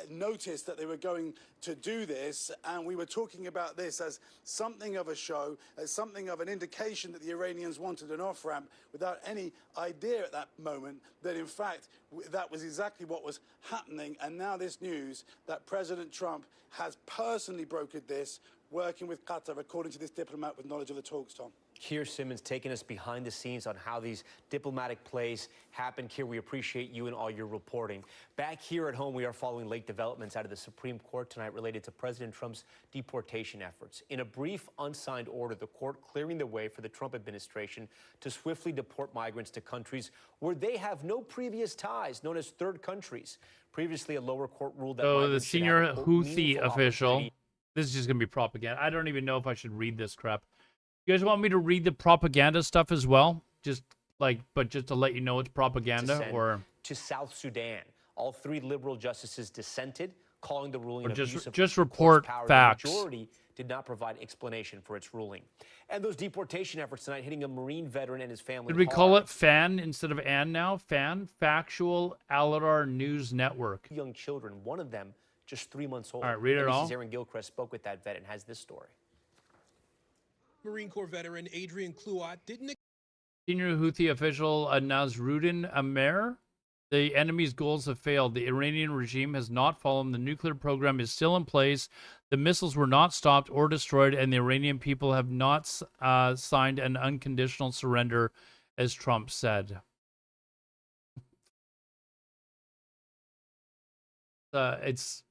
notice that they were going to do this. And we were talking about this as something of a show, as something of an indication that the Iranians wanted an off-ramp, without any idea at that moment that in fact that was exactly what was happening. And now this news that President Trump has personally brokered this, working with Qatar, according to this diplomat with knowledge of the talks, Tom. Keir Simmons taking us behind the scenes on how these diplomatic plays happen. Keir, we appreciate you and all your reporting. Back here at home, we are following late developments out of the Supreme Court tonight related to President Trump's deportation efforts. In a brief, unsigned order, the court clearing the way for the Trump administration to swiftly deport migrants to countries where they have no previous ties, known as third countries. Previously, a lower court ruled that So the migrants should senior have, quote, Houthi meaningful official. opportunity. This is just gonna be propaganda. I don't even know if I should read this crap. You guys want me to read the propaganda stuff as well? Just to let you know it's propaganda, Send or to South Sudan. All three liberal justices dissented, calling the ruling Or an just- abuse of just court's report power. facts. The majority did not provide explanation for its ruling. And those deportation efforts tonight hitting a Marine veteran and his family. did we call hard. it FAN instead of AN now? FAN, Factual Aladar News Network. Young children, one of them just 3 months old. All right, read it all. NBC's Aaron Gilchrist spoke with that vet and has this story. Marine Corps veteran Adrian Cluot didn't. Senior Houthi official Nasruddin Amer. The enemy's goals have failed. The Iranian regime has not fallen. The nuclear program is still in place. The missiles were not stopped or destroyed, and the Iranian people have not signed an unconditional surrender, as Trump said. It's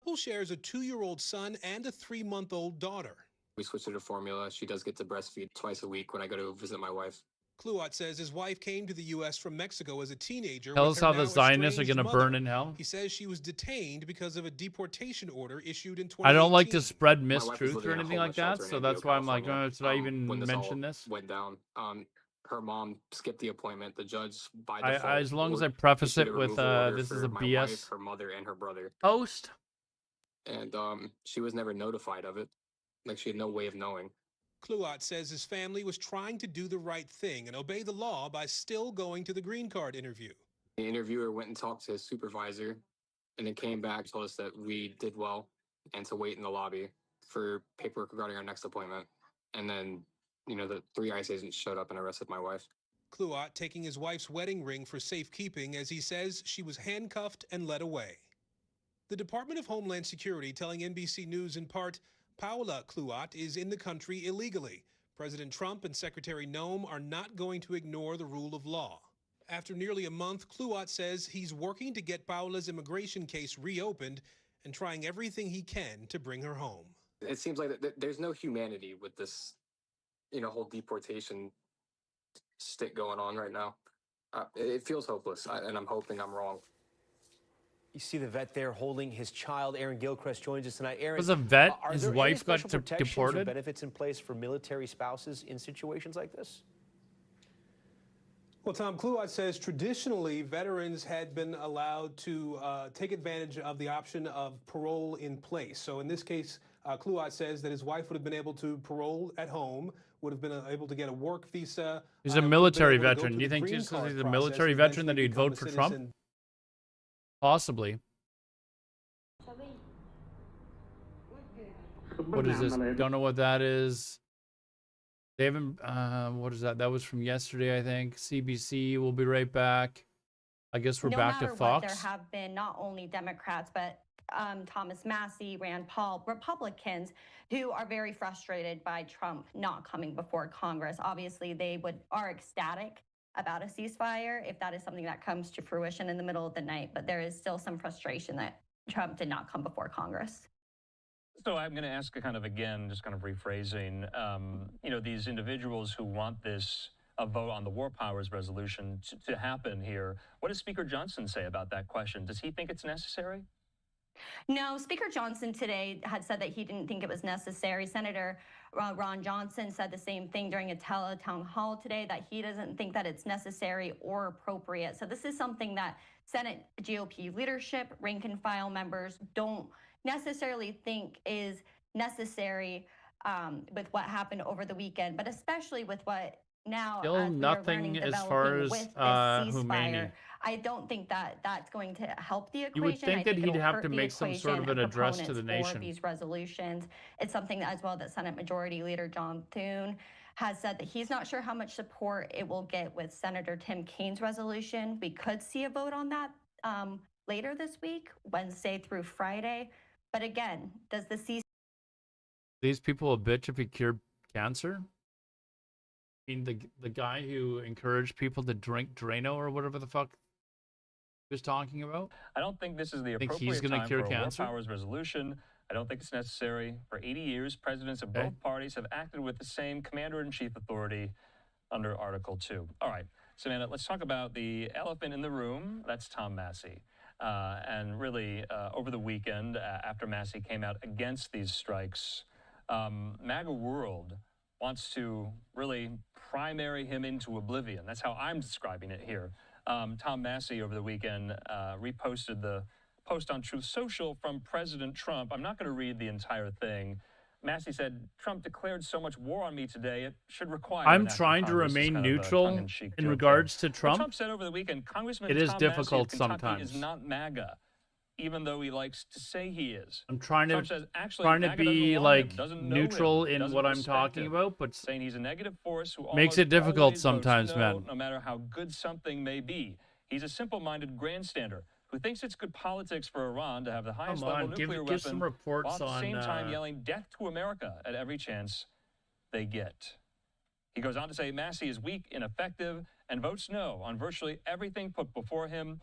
Couple shares a 2-year-old son and a 3-month-old daughter. We switched her to formula. She does get to breastfeed twice a week when I go to visit my wife. Cluot says his wife came to the U.S. from Mexico as a teenager. Tell with us her how the now Zionists are estranged going to mother. burn in hell. He says she was detained because of a deportation order issued in 2018. I don't like to spread My wife was mistruth living or in a anything like homeless that, shelter in so Indio, that's why I'm like, California, should I even when mention all this? went down. Her mom skipped the appointment. The judge, by I- default, as long as I ordered- preface issued it a with, removal order this is for a my BS wife, her mother, and her brother. Post. And she was never notified of it. Like, she had no way of knowing. Cluot says his family was trying to do the right thing and obey the law by still going to the green card interview. The interviewer went and talked to his supervisor, and it came back, told us that we did well, and to wait in the lobby for paperwork regarding our next appointment. And then, the 3 ICE agents showed up and arrested my wife. Cluot taking his wife's wedding ring for safekeeping as he says she was handcuffed and led away. The Department of Homeland Security telling NBC News in part, Paola Cluot is in the country illegally. President Trump and Secretary Noem are not going to ignore the rule of law. After nearly a month, Cluot says he's working to get Paola's immigration case reopened and trying everything he can to bring her home. It seems like there's no humanity with this, whole deportation stick going on right now. It feels hopeless, and I'm hoping I'm wrong. You see the vet there holding his child. Aaron Gilchrist joins us tonight. Aaron, Was a vet, are his there any wife got special protections deported? or benefits in place for military spouses in situations like this? Well, Tom, Cluot says traditionally veterans had been allowed to take advantage of the option of parole in place. So in this case, Cluot says that his wife would have been able to parole at home, would have been able to get a work visa. He's a military veteran. Do you think just because he's a military veteran that he'd vote for Trump? Possibly. What is this? Don't know what that is. They haven't, what is that? That was from yesterday, I think. CBC, we'll be right back. I guess we're no back to matter what, Fox. there have been not only Democrats, but Thomas Massey, Rand Paul, Republicans who are very frustrated by Trump not coming before Congress. Obviously, they are ecstatic about a ceasefire if that is something that comes to fruition in the middle of the night, but there is still some frustration that Trump did not come before Congress. So I'm going to ask kind of again, just kind of rephrasing, these individuals who want this a vote on the War Powers resolution to happen here. What does Speaker Johnson say about that question? Does he think it's necessary? No, Speaker Johnson today had said that he didn't think it was necessary. Senator Ron Johnson said the same thing during a town hall today, that he doesn't think that it's necessary or appropriate. So this is something that Senate GOP leadership, rank and file members don't necessarily think is necessary with what happened over the weekend, but especially with what now Still as we are learning nothing as far developing as with this Khomeini. ceasefire. I don't think that that's going to help the equation. You would think I that he'd it'll have hurt to the make some sort of equation an address to proponents the nation. for these resolutions. It's something that, as well, that Senate Majority Leader John Thune has said that he's not sure how much support it will get with Senator Tim Kaine's resolution. We could see a vote on that later this week, Wednesday through Friday. But again, does the ceasefire These people a bitch if he cured cancer? I mean, the guy who encouraged people to drink Drano or whatever the fuck he was talking about? I don't think this is the Think appropriate he's gonna time cure for a cancer? War Powers resolution. I don't think it's necessary. For 80 years, presidents of both parties have acted with the same commander-in-chief authority under Article 2. All right, Savannah, let's talk about the elephant in the room. That's Tom Massey. And really, over the weekend, after Massey came out against these strikes, MAGA World wants to really primary him into oblivion. That's how I'm describing it here. Tom Massey over the weekend reposted the post on Truth Social from President Trump. I'm not going to read the entire thing. Massey said, Trump declared so much war on me today, it should require I'm an act of trying to Congress. It's remain kind of a neutral tongue-in-cheek in joke regards there. to Trump. What Trump said over the weekend, Congressman It is Tom difficult Massey of Kentucky sometimes. is not MAGA, even though he likes to say he is. I'm trying Trump to says, actually, trying to MAGA doesn't be want like him, doesn't know neutral him, in doesn't what I'm respect talking him, about, but saying he's a negative force who makes almost it difficult always votes sometimes, no, man. no matter how good something may be. He's a simple-minded grandstander who thinks it's good politics for Iran to have the highest Come level on, give nuclear give some weapon, reports while at the on. same time yelling death to America at every chance they get. He goes on to say Massey is weak, ineffective, and votes no on virtually everything put before him.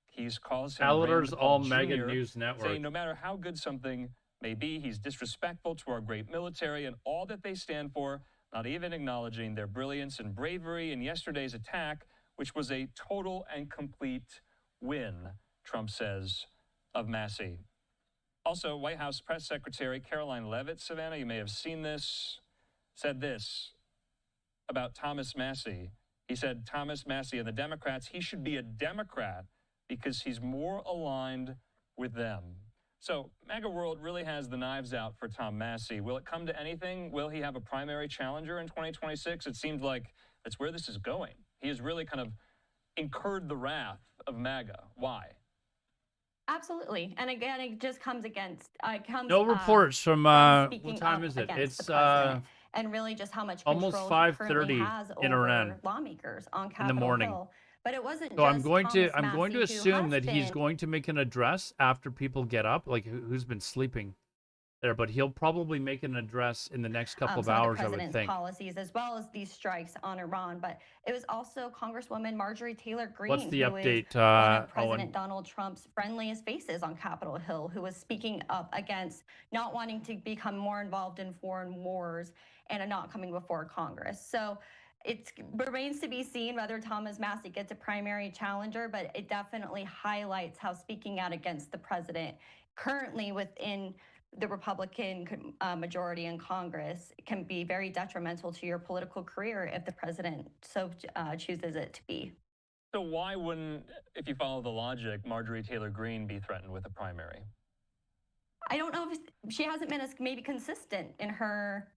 He calls him Alatar's Rand All Paul Mega Jr., News Network. saying no matter how good something may be, he's disrespectful to our great military and all that they stand for, not even acknowledging their brilliance and bravery in yesterday's attack, which was a total and complete win, Trump says of Massey. Also, White House Press Secretary Caroline Leavitt, Savannah, you may have seen this, said this about Thomas Massey. He said, Thomas Massey and the Democrats, he should be a Democrat because he's more aligned with them. So MAGA World really has the knives out for Tom Massey. Will it come to anything? Will he have a primary challenger in 2026? It seems like that's where this is going. He has really kind of incurred the wrath of MAGA. Why? Absolutely. And again, it just comes against No reports from speaking what time up is it? against It's the president, and really just how much almost control he currently 5:30 has in over Iran lawmakers on in the Capitol morning. Hill. But it wasn't So just I'm going Thomas to Massey, who assume has that he's been- going to make an address after people get up, like who's been sleeping there, but he'll probably make an address in the next couple of some of the hours, I would president's think. policies, as well as these strikes on Iran. But it was also Congresswoman Marjorie Taylor Greene, What's the who is update, one of Owen? President Donald Trump's friendliest faces on Capitol Hill, who was speaking up against not wanting to become more involved in foreign wars and not coming before Congress. So it remains to be seen whether Thomas Massey gets a primary challenger, but it definitely highlights how speaking out against the president currently within the Republican majority in Congress can be very detrimental to your political career if the president so chooses it to be. So why wouldn't, if you follow the logic, Marjorie Taylor Greene be threatened with a primary? I don't know if she hasn't been as maybe consistent in her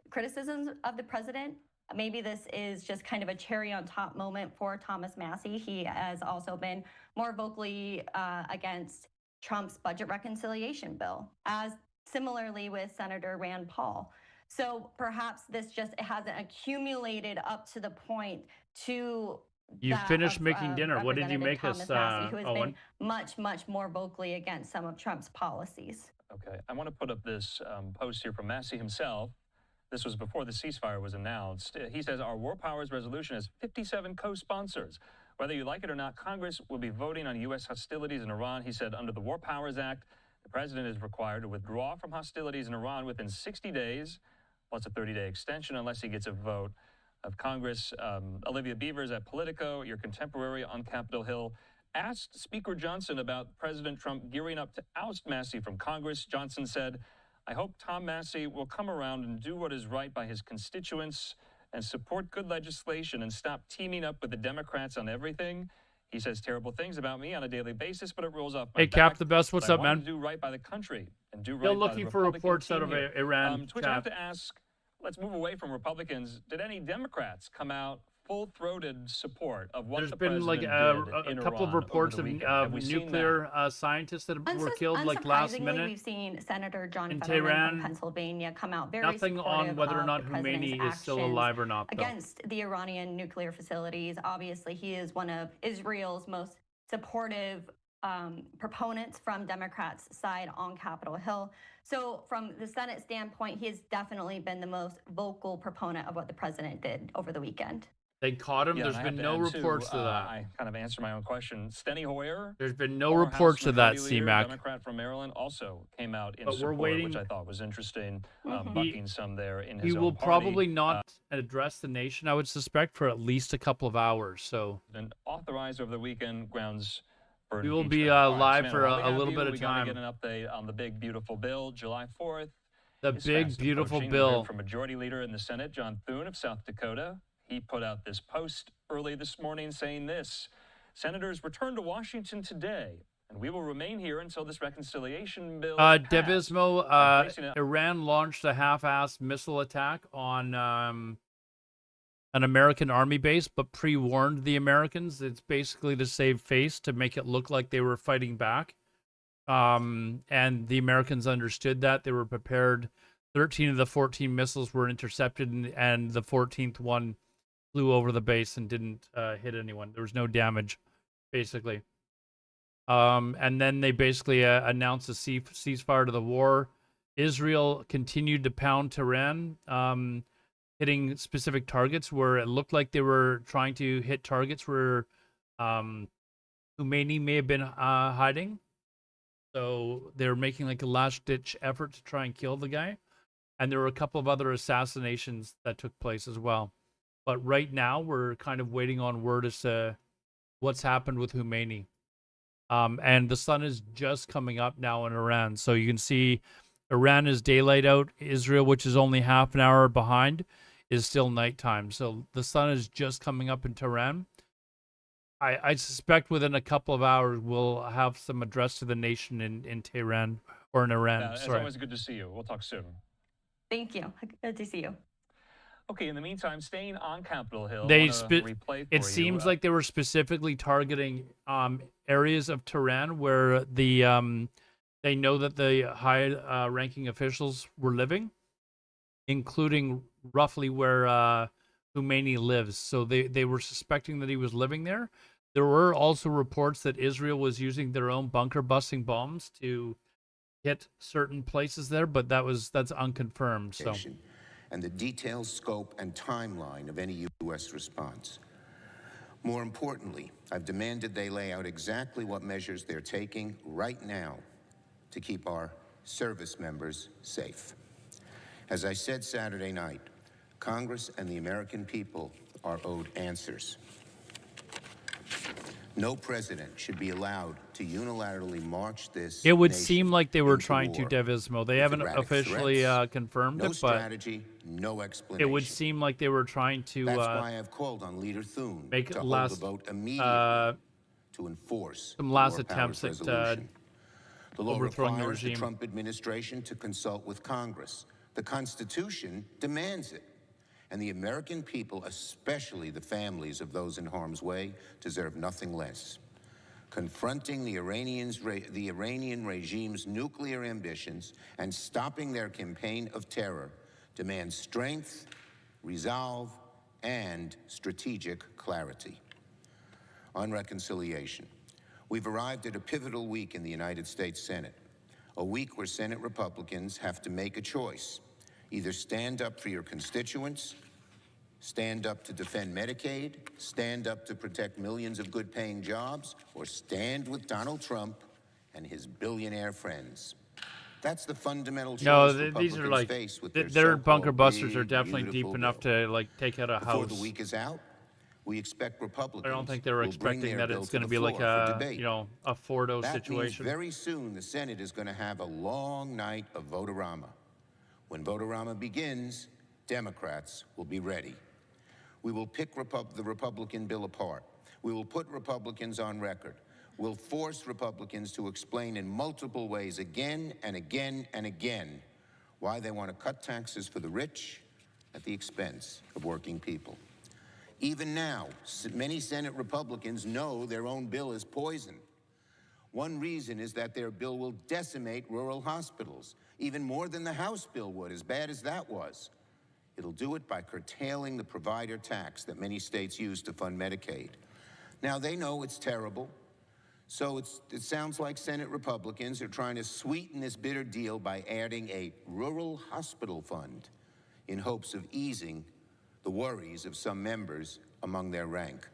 criticisms of the president. Maybe this is just kind of a cherry on top moment for Thomas Massey. He has also been more vocally against Trump's budget reconciliation bill, as similarly with Senator Rand Paul. So perhaps this just hasn't accumulated up to the point to You that finished of, making dinner. What did you Representative make us, Thomas Massey, who has Owen? been much more vocally against some of Trump's policies. Okay, I want to put up this post here from Massey himself. This was before the ceasefire was announced. He says, our War Powers resolution has 57 co-sponsors. Whether you like it or not, Congress will be voting on U.S. hostilities in Iran. He said, under the War Powers Act, the president is required to withdraw from hostilities in Iran within 60 days, plus a 30-day extension, unless he gets a vote of Congress. Olivia Beavers at Politico, your contemporary on Capitol Hill, asked Speaker Johnson about President Trump gearing up to oust Massey from Congress. Johnson said, I hope Tom Massey will come around and do what is right by his constituents and support good legislation and stop teaming up with the Democrats on everything. He says terrible things about me on a daily basis, but it rolls off my Hey, Cap, back. the best. What's But I up, want man? to do right by the country and do right Still by looking the for Republican reports out team of here. Iran. Twitch, I have to ask, let's move away from Republicans. Did any Democrats come out full-throated support of what There's the been like president a did in couple of Iran reports over of the weekend? Have we seen nuclear scientists that were killed like last Unsurprisingly, minute. we've seen Senator John in Fetterman Tehran. from Pennsylvania come out very Nothing supportive on whether or of not the president's Khomeini is still actions alive or not, though. against the Iranian nuclear facilities. Obviously, he is one of Israel's most supportive proponents from Democrats' side on Capitol Hill. So from the Senate standpoint, he has definitely been the most vocal proponent of what the president did over the weekend. They caught him. Yeah, There's and I been have no add, too, reports to that. I kind of answered my own question. Steny Hoyer, There's been no former reports House to that, Majority Leader, CMAC. Democrat from Maryland, also came out in But we're support, waiting- which I thought was interesting, bucking some there in his He own will party. probably not address the nation, I would suspect, for at least a couple of hours. So And authorized over the weekend grounds for we will be impeachment. All right, live Samantha, for while we a have little you, bit of we gotta time. get an update on the big, beautiful bill, July 4th. The is big, fast beautiful approaching. We bill. heard from Majority Leader in the Senate, John Thune of South Dakota. He put out this post early this morning saying this: Senators return to Washington today, and we will remain here until this reconciliation bill is passed. Devismo, Iran launched a half-assed missile attack on an American army base, but pre-warned the Americans. It's basically to save face, to make it look like they were fighting back. And the Americans understood that. They were prepared. 13 of the 14 missiles were intercepted, and the 14th one flew over the base and didn't hit anyone. There was no damage, basically. And then they basically announced a ceasefire to the war. Israel continued to pound Tehran, hitting specific targets where it looked like they were trying to hit targets where Khomeini may have been hiding. So they were making like a last-ditch effort to try and kill the guy. And there were a couple of other assassinations that took place as well. But right now, we're kind of waiting on word as to what's happened with Khomeini. And the sun is just coming up now in Iran. So you can see Iran is daylight out. Israel, which is only half an hour behind, is still nighttime. So the sun is just coming up in Tehran. I suspect within a couple of hours, we'll have some address to the nation in Tehran or in Iran. It's Sorry. always good to see you. We'll talk soon. Thank you. Good to see you. Okay, in the meantime, staying on Capitol Hill, It seems like they were specifically targeting areas of Tehran where the they know that the high-ranking officials were living, including roughly where Khomeini lives. So they were suspecting that he was living there. There were also reports that Israel was using their own bunker-busting bombs to hit certain places there, but that's unconfirmed. So. And the detailed scope and timeline of any U.S. response. More importantly, I've demanded they lay out exactly what measures they're taking right now to keep our service members safe. As I said Saturday night, Congress and the American people are owed answers. No president should be allowed to unilaterally march this. It would nation seem like they were into trying to war Devismo. They with haven't erratic officially threats, confirmed no it, but strategy, no explanation. it would seem like they were trying to That's why I've called on Leader Thune make to last hold the vote immediately to enforce some the last War attempts Powers at resolution. The law overthrowing the requires the regime. Trump administration to consult with Congress. The Constitution demands it. And the American people, especially the families of those in harm's way, deserve nothing less. Confronting the Iranian regime's nuclear ambitions and stopping their campaign of terror demands strength, resolve, and strategic clarity. on reconciliation. We've arrived at a pivotal week in the United States Senate, a week where Senate Republicans have to make a choice. Either stand up for your constituents, stand up to defend Medicaid, stand up to protect millions of good-paying jobs, or stand with Donald Trump and his billionaire friends. That's the fundamental choice No, Republicans these are like face with their bunker so-called busters are big, definitely deep beautiful enough bill. to like take out a Before house. the week is out, we expect Republicans I don't think they were will bring expecting their that bill it's to going to the be like floor for a debate. a Fordo That situation. means very soon the Senate is going to have a long night of vote-a-rama. When vote-a-rama begins, Democrats will be ready. We will pick the Republican bill apart. We will put Republicans on record. We'll force Republicans to explain in multiple ways again and again and again why they want to cut taxes for the rich at the expense of working people. Even now, many Senate Republicans know their own bill is poison. One reason is that their bill will decimate rural hospitals, even more than the House bill would, as bad as that was. It'll do it by curtailing the provider tax that many states use to fund Medicaid. Now, they know it's terrible, so it sounds like Senate Republicans are trying to sweeten this bitter deal by adding a rural hospital fund in hopes of easing the worries of some members among their rank.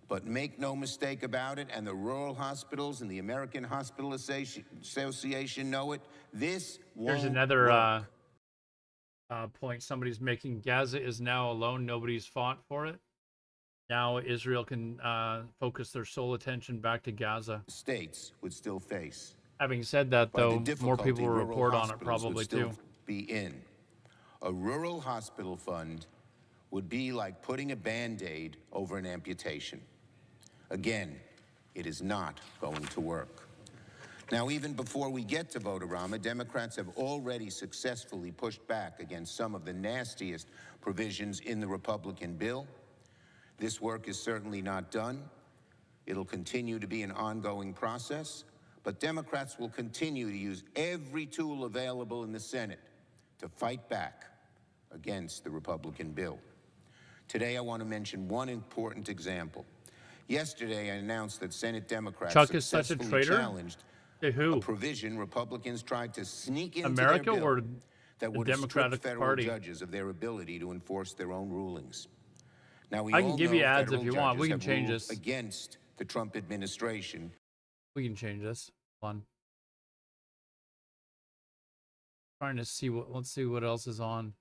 But make no mistake about it, and the rural hospitals and the American Hospital Association know it, this won't Here's another work. point somebody's making. Gaza is now alone. Nobody's fought for it. Now Israel can focus their sole attention back to Gaza. States would still face. Having said that, By the though, more difficulty people will rural report on it hospitals would probably still too. be in. A rural hospital fund would be like putting a Band-Aid over an amputation. Again, it is not going to work. Now, even before we get to vote-a-rama, Democrats have already successfully pushed back against some of the nastiest provisions in the Republican bill. This work is certainly not done. It'll continue to be an ongoing process, but Democrats will continue to use every tool available in the Senate to fight back against the Republican bill. Today, I want to mention one important example. Yesterday, I announced that Senate Democrats Chuck is such a successfully traitor? challenged Hey, who? a provision Republicans tried to sneak into America their bill or that the would have Democratic stripped federal Party? judges of their ability to enforce their own rulings. Now, we I can all give know you ads if federal you want. We judges can have change ruled this. against the Trump administration. We can change this. Hold on. Trying to see what. Let's see what else is on.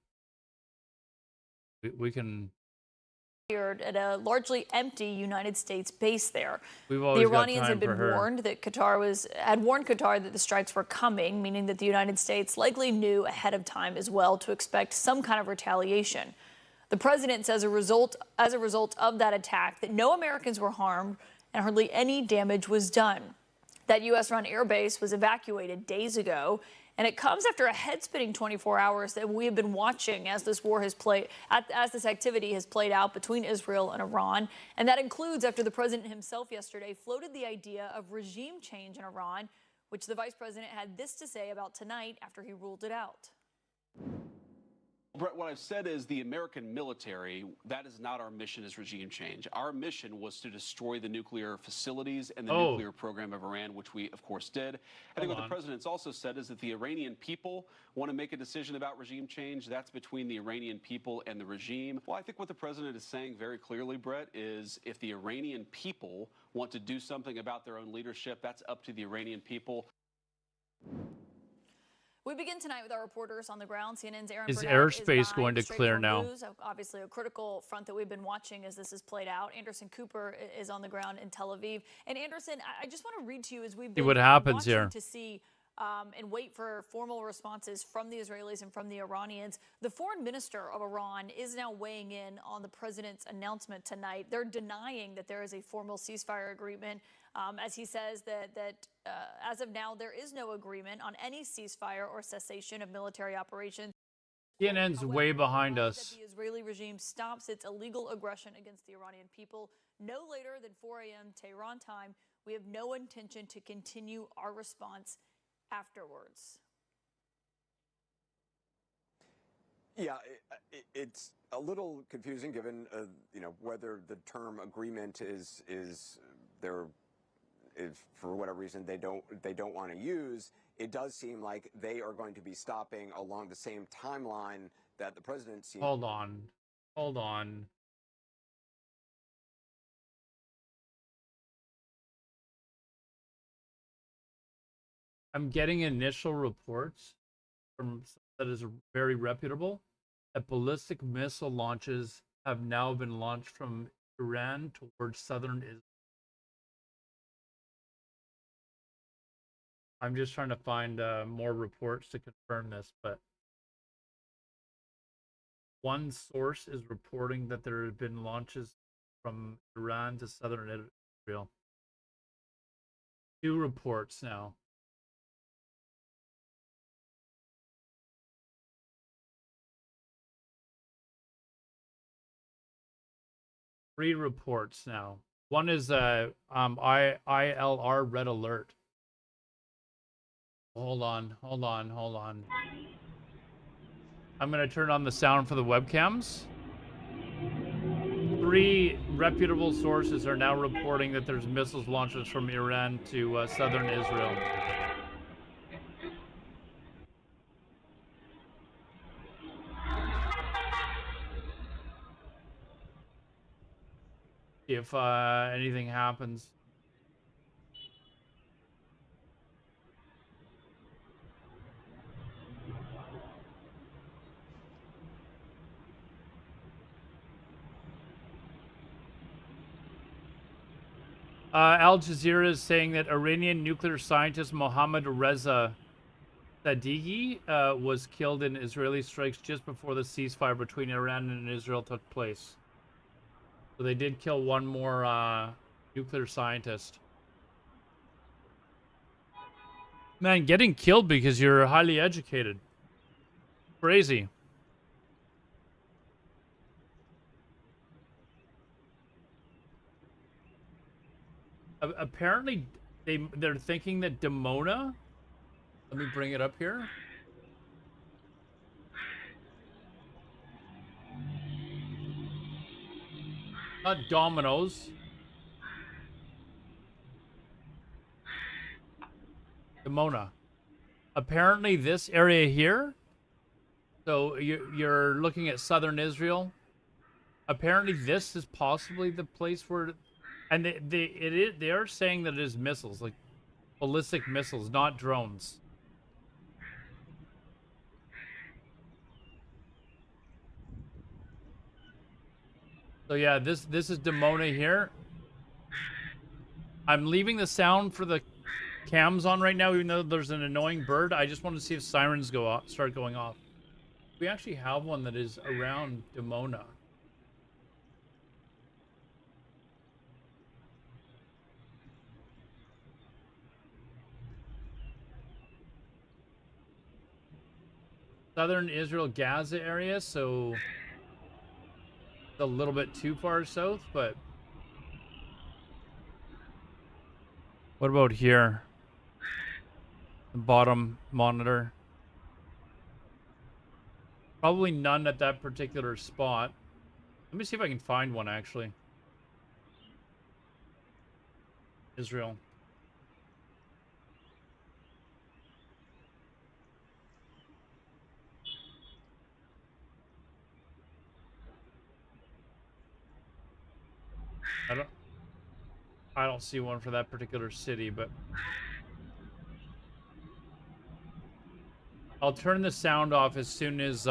We can. At a largely empty United States base there. We've The always got Iranians time had been for her. warned that had warned Qatar that the strikes were coming, meaning that the United States likely knew ahead of time as well to expect some kind of retaliation. The president says as a result of that attack that no Americans were harmed and hardly any damage was done. That U.S.-run airbase was evacuated days ago, and it comes after a head-spinning 24 hours that we have been watching as this this activity has played out between Israel and Iran. And that includes after the president himself yesterday floated the idea of regime change in Iran, which the vice president had this to say about tonight after he ruled it out. Brett, what I've said is the American military, that is not our mission as regime change. Our mission was to destroy the nuclear facilities and the nuclear program of Iran, which we, of course, did. I think what the president's also said is that the Iranian people want to make a decision about regime change. That's between the Iranian people and the regime. Well, I think what the president is saying very clearly, Brett, is if the Iranian people want to do something about their own leadership, that's up to the Iranian people. We begin tonight with our reporters on the ground. CNN's Aaron Is Burnett airspace live going to straight clear from now? News. Obviously, a critical front that we've been watching as this has played out. Anderson Cooper is on the ground in Tel Aviv. And Anderson, I just want to read to you as we've been what happens watching here. to see and wait for formal responses from the Israelis and from the Iranians. The foreign minister of Iran is now weighing in on the president's announcement tonight. They're denying that there is a formal ceasefire agreement. As he says that as of now, there is no agreement on any ceasefire or cessation of military operations. CNN's way behind That us. the Israeli regime stops its illegal aggression against the Iranian people no later than 4 a.m. Tehran time. We have no intention to continue our response afterwards. Yeah, It's a little confusing given, whether the term agreement is there if for whatever reason they don't want to use. It does seem like they are going to be stopping along the same timeline that the president seems. Hold on. I'm getting initial reports from that is very reputable that ballistic missile launches have now been launched from Iran towards southern Israel. I'm just trying to find more reports to confirm this, but one source is reporting that there have been launches from Iran to southern Israel. 2 reports now. Three reports now. One is ILR red alert. Hold on. I'm gonna turn on the sound for the webcams. 3 reputable sources are now reporting that there's missiles launches from Iran to southern Israel. If anything happens. Al Jazeera is saying that Iranian nuclear scientist Mohammad Reza Sadeghi was killed in Israeli strikes just before the ceasefire between Iran and Israel took place. So they did kill one more nuclear scientist. Man, getting killed because you're highly educated. Crazy. Apparently, they're thinking that Dimona. Let me bring it up here. Not Domino's. Dimona. Apparently, this area here. So you're looking at southern Israel. Apparently, this is possibly the place where, and they are saying that it is missiles, like ballistic missiles, not drones. So yeah, this is Dimona here. I'm leaving the sound for the cams on right now, even though there's an annoying bird. I just want to see if sirens go off, start going off. We actually have one that is around Dimona. Southern Israel, Gaza area, so it's a little bit too far south, but what about here? The bottom monitor. Probably none at that particular spot. Let me see if I can find one, actually. Israel. I don't see one for that particular city, but I'll turn the sound off as soon as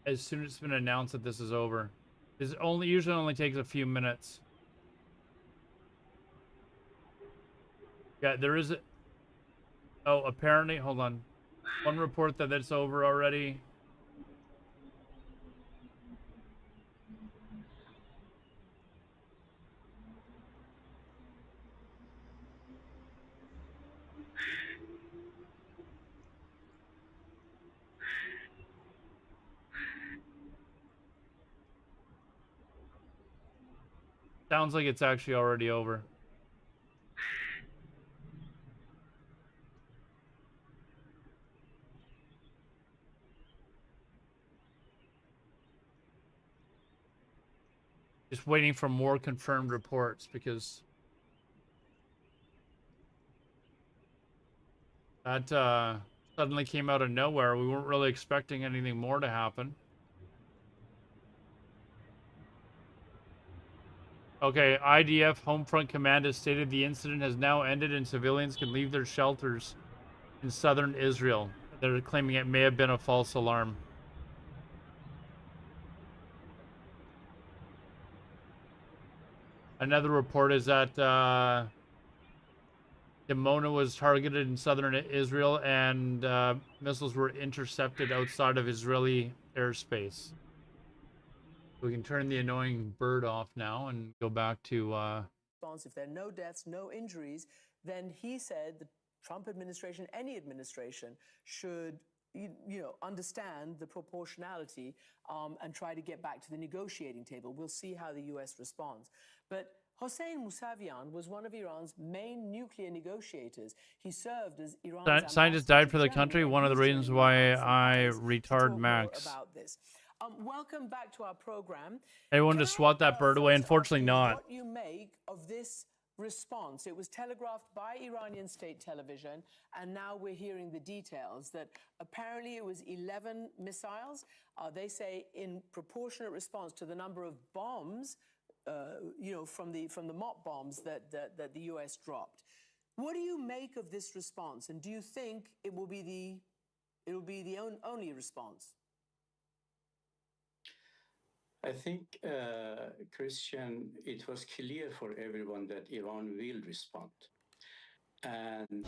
it's been announced that this is over. This usually only takes a few minutes. Yeah, there is oh, apparently, hold on. One report that it's over already. Sounds like it's actually already over. Just waiting for more confirmed reports because that suddenly came out of nowhere. We weren't really expecting anything more to happen. Okay, IDF Homefront Command has stated the incident has now ended and civilians can leave their shelters in southern Israel. They're claiming it may have been a false alarm. Another report is that Dimona was targeted in southern Israel and missiles were intercepted outside of Israeli airspace. We can turn the annoying bird off now and go back to... If there are no deaths, no injuries, then he said the Trump administration, any administration, should understand the proportionality and try to get back to the negotiating table. We'll see how the U.S. responds. But Hossein Mousavian was one of Iran's main nuclear negotiators. He served as Iran's Scientists died for the country. One of the reasons why I retard Max. About this. Welcome back to our program. Everyone to swat that bird away. Unfortunately not. What you make of this response? It was telegraphed by Iranian state television, and now we're hearing the details that apparently it was 11 missiles. They say in proportionate response to the number of bombs, from the mop bombs that the U.S. dropped. What do you make of this response, and do you think it will be the only response? I think, Christian, it was clear for everyone that Iran will respond. And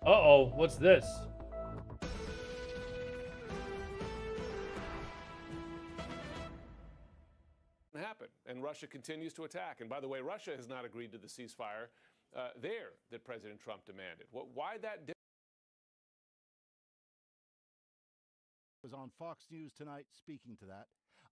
uh-oh, what's this? Happen, and Russia continues to attack. And by the way, Russia has not agreed to the ceasefire there that President Trump demanded. Why that? Was on Fox News tonight speaking to that,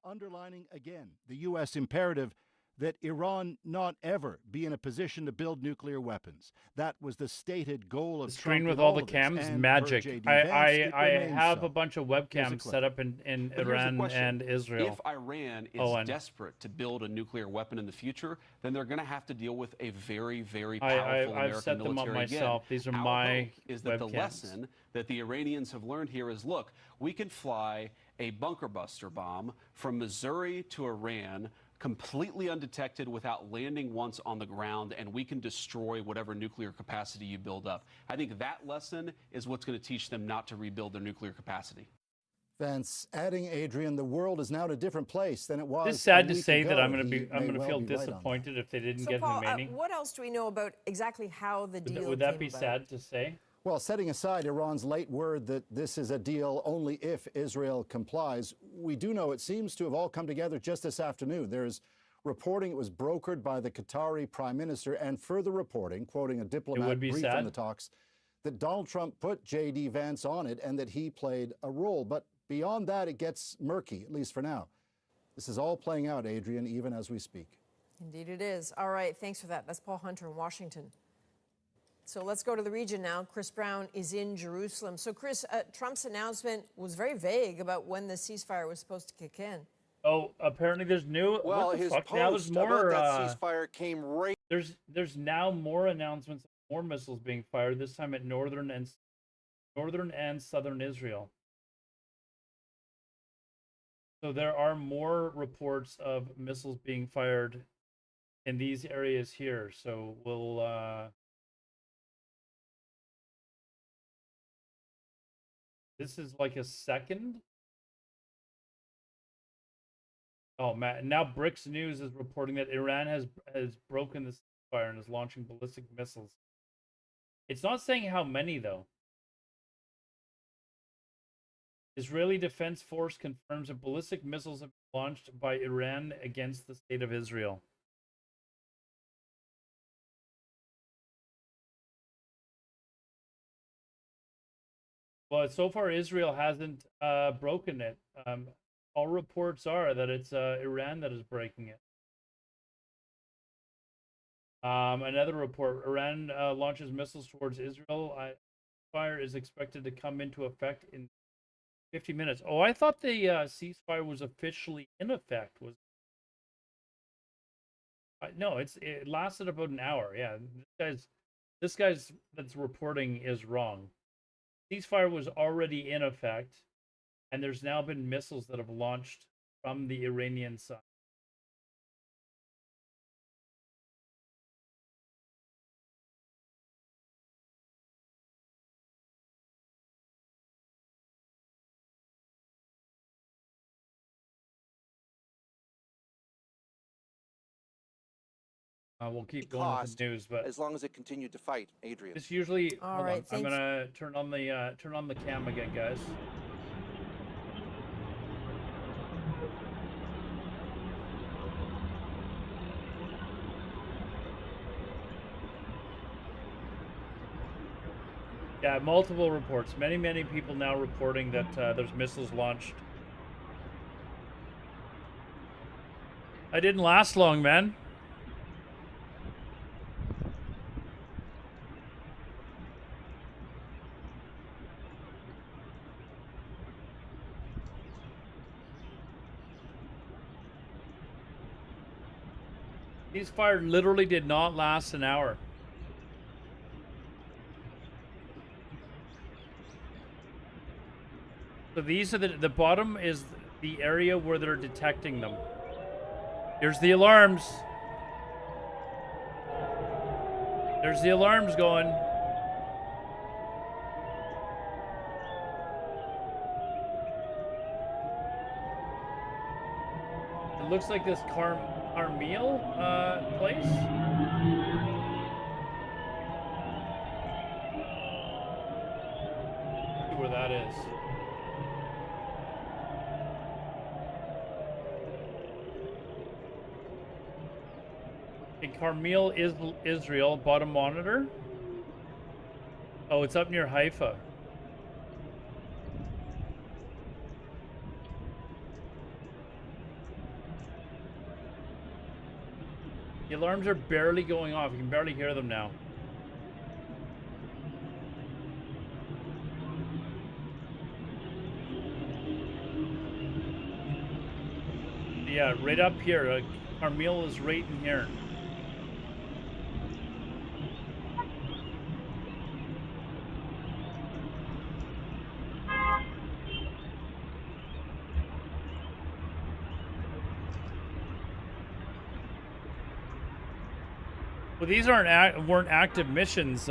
underlining again the U.S. imperative that Iran not ever be in a position to build nuclear weapons. That was the stated goal of the screen Trump with all the cams, magic. I have a bunch of webcams set up in Iran and Israel. If Iran is desperate to build a nuclear weapon in the future, then they're going to have to deal with a very, very powerful American I've set military. them up myself. These are my hope is that the lesson that the Iranians have learned here is, look, we can fly a bunker buster bomb from Missouri to Iran completely undetected without landing once on the ground, and we can destroy whatever nuclear capacity you build up. I think that lesson is what's going to teach them not to rebuild their nuclear capacity. Vance, adding, Adrian, the world is now in a different place than it was. It's sad to say that I'm going to feel disappointed if they didn't get Paul, the remaining. What else do we know about exactly how the deal would that came be about? sad to say? Well, setting aside Iran's late word that this is a deal only if Israel complies, we do know it seems to have all come together just this afternoon. There's reporting it was brokered by the Qatari prime minister, and further reporting, quoting a diplomat brief on the talks, that Donald Trump put J.D. Vance on it and that he played a role. But beyond that, it gets murky, at least for now. This is all playing out, Adrian, even as we speak. Indeed it is. All right, thanks for that. That's Paul Hunter in Washington. So let's go to the region now. Chris Brown is in Jerusalem. So, Chris, Trump's announcement was very vague about when the ceasefire was supposed to kick in. Oh, apparently there's new. Well, what the his fuck? post Now there's more. about that ceasefire came right. There's now more announcements, more missiles being fired. This time at northern and southern Israel. So there are more reports of missiles being fired in these areas here. So we'll. This is like a second. Oh man! Now BRICS News is reporting that Iran has broken the ceasefire and is launching ballistic missiles. It's not saying how many though. Israeli Defense Force confirms that ballistic missiles have been launched by Iran against the state of Israel. Well, so far Israel hasn't broken it. All reports are that it's Iran that is breaking it. Another report: Iran launches missiles towards Israel. Ceasefire is expected to come into effect in 50 minutes. Oh, I thought the ceasefire was officially in effect. Was No, it lasted about an hour. Yeah, this guy's that's reporting is wrong. Ceasefire was already in effect, and there's now been missiles that have launched from the Iranian side. We'll keep going with the news, but as long as it continued to fight, Adrian. it's usually. All Hold right, on. I'm gonna turn on the cam again, guys. Yeah, multiple reports. Many people now reporting that there's missiles launched. I didn't last long, man. Ceasefire literally did not last an hour. So these are the bottom is the area where they're detecting them. Here's the alarms. There's the alarms going. It looks like this Carmel place. See where that is. In Carmel, Israel, bottom monitor. Oh, it's up near Haifa. The alarms are barely going off. You can barely hear them now. Yeah, right up here. Carmel is right in here. Well, these weren't active missions,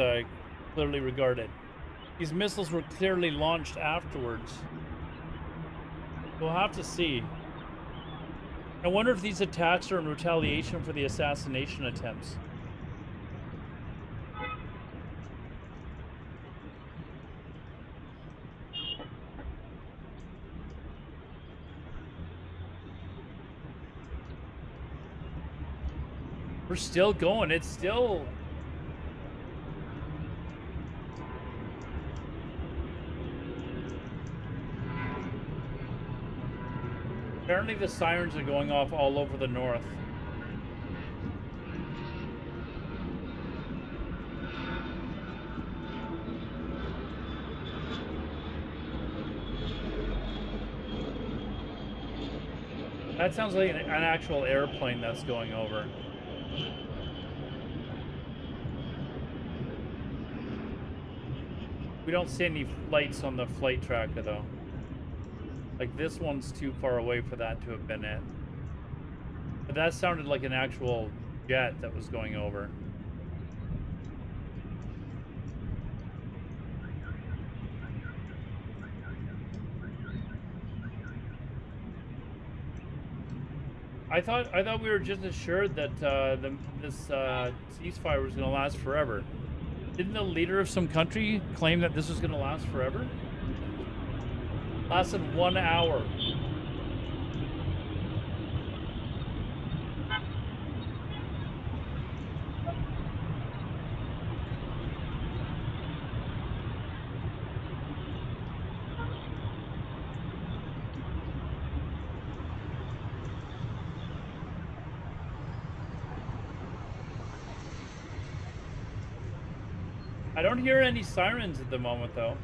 clearly regarded. These missiles were clearly launched afterwards. We'll have to see. I wonder if these attacks are in retaliation for the assassination attempts. We're still going. It's still... Apparently the sirens are going off all over the north. That sounds like an actual airplane that's going over. We don't see any lights on the flight tracker though. Like this one's too far away for that to have been it. But that sounded like an actual jet that was going over. I thought we were just assured that this ceasefire was going to last forever. Didn't the leader of some country claim that this was going to last forever? Lasted 1 hour. I don't hear any sirens at the moment, though.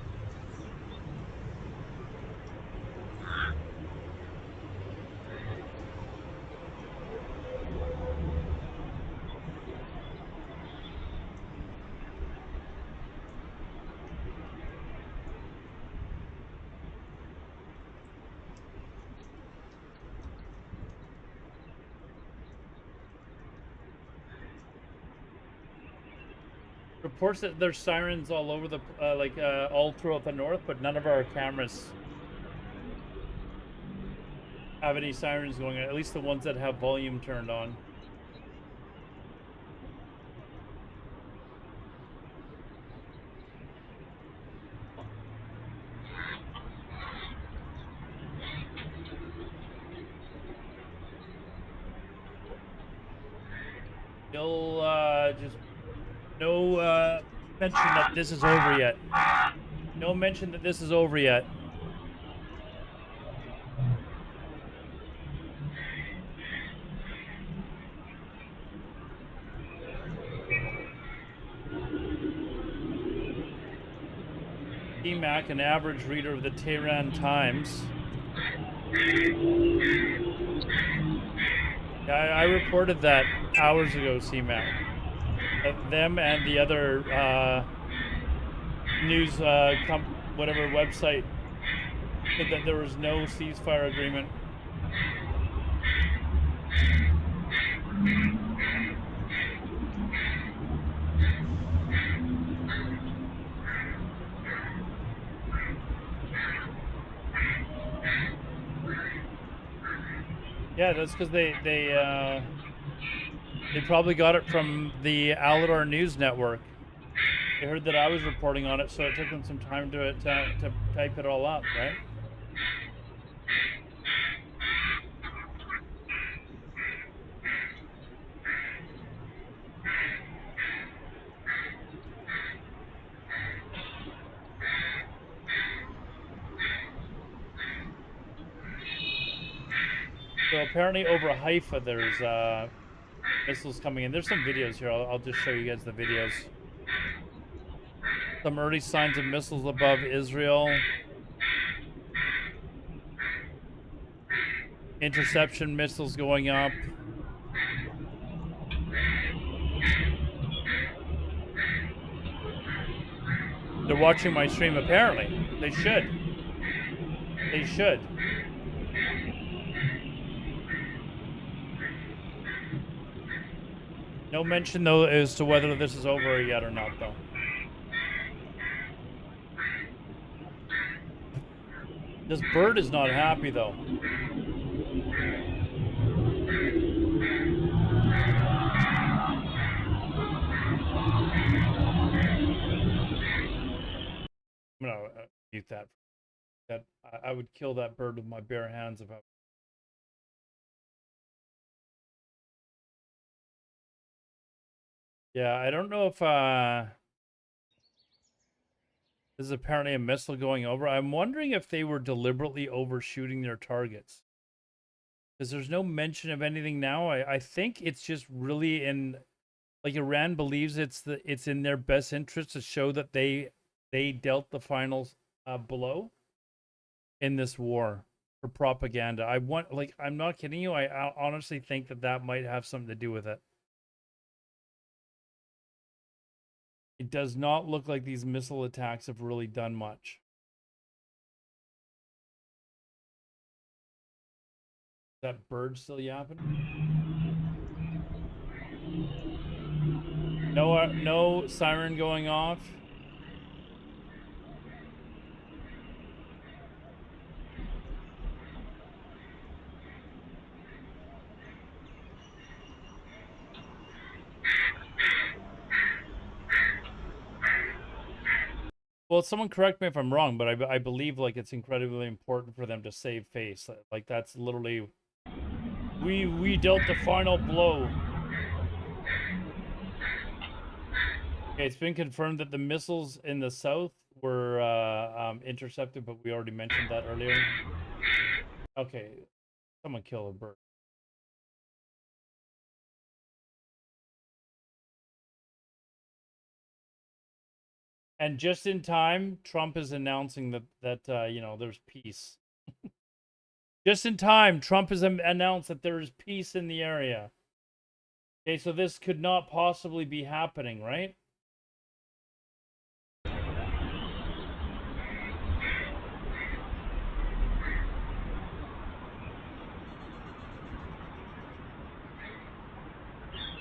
Reports that there's sirens all over the all throughout the north, but none of our cameras have any sirens going on. At least the ones that have volume turned on. Still, just no mention that this is over yet. No mention that this is over yet. CMAC, an average reader of the Tehran Times. I reported that hours ago, CMAC. Them and the other news, whatever website, said that there was no ceasefire agreement. Yeah, that's because they probably got it from the Aladar News Network. They heard that I was reporting on it, so it took them some time to type it all up, right? So apparently over Haifa, there's missiles coming in. There's some videos here. I'll just show you guys the videos. Some early signs of missiles above Israel. Interception missiles going up. They're watching my stream, apparently. They should. They should. No mention, though, as to whether this is over yet or not, though. This bird is not happy, though. I'm gonna mute that. I would kill that bird with my bare hands if I. Yeah, I don't know if this is apparently a missile going over. I'm wondering if they were deliberately overshooting their targets. Because there's no mention of anything now. I think it's just really in, like, Iran believes it's in their best interest to show that they dealt the final blow in this war for propaganda. I'm not kidding you. I honestly think that might have something to do with it. It does not look like these missile attacks have really done much. Is that bird still yapping? No siren going off. Well, someone correct me if I'm wrong, but I believe like it's incredibly important for them to save face. Like that's literally we dealt the final blow. Okay, it's been confirmed that the missiles in the south were intercepted, but we already mentioned that earlier. Okay, someone kill a bird. And just in time, Trump is announcing that you know, there's peace. Just in time, Trump has announced that there is peace in the area. Okay, so this could not possibly be happening, right?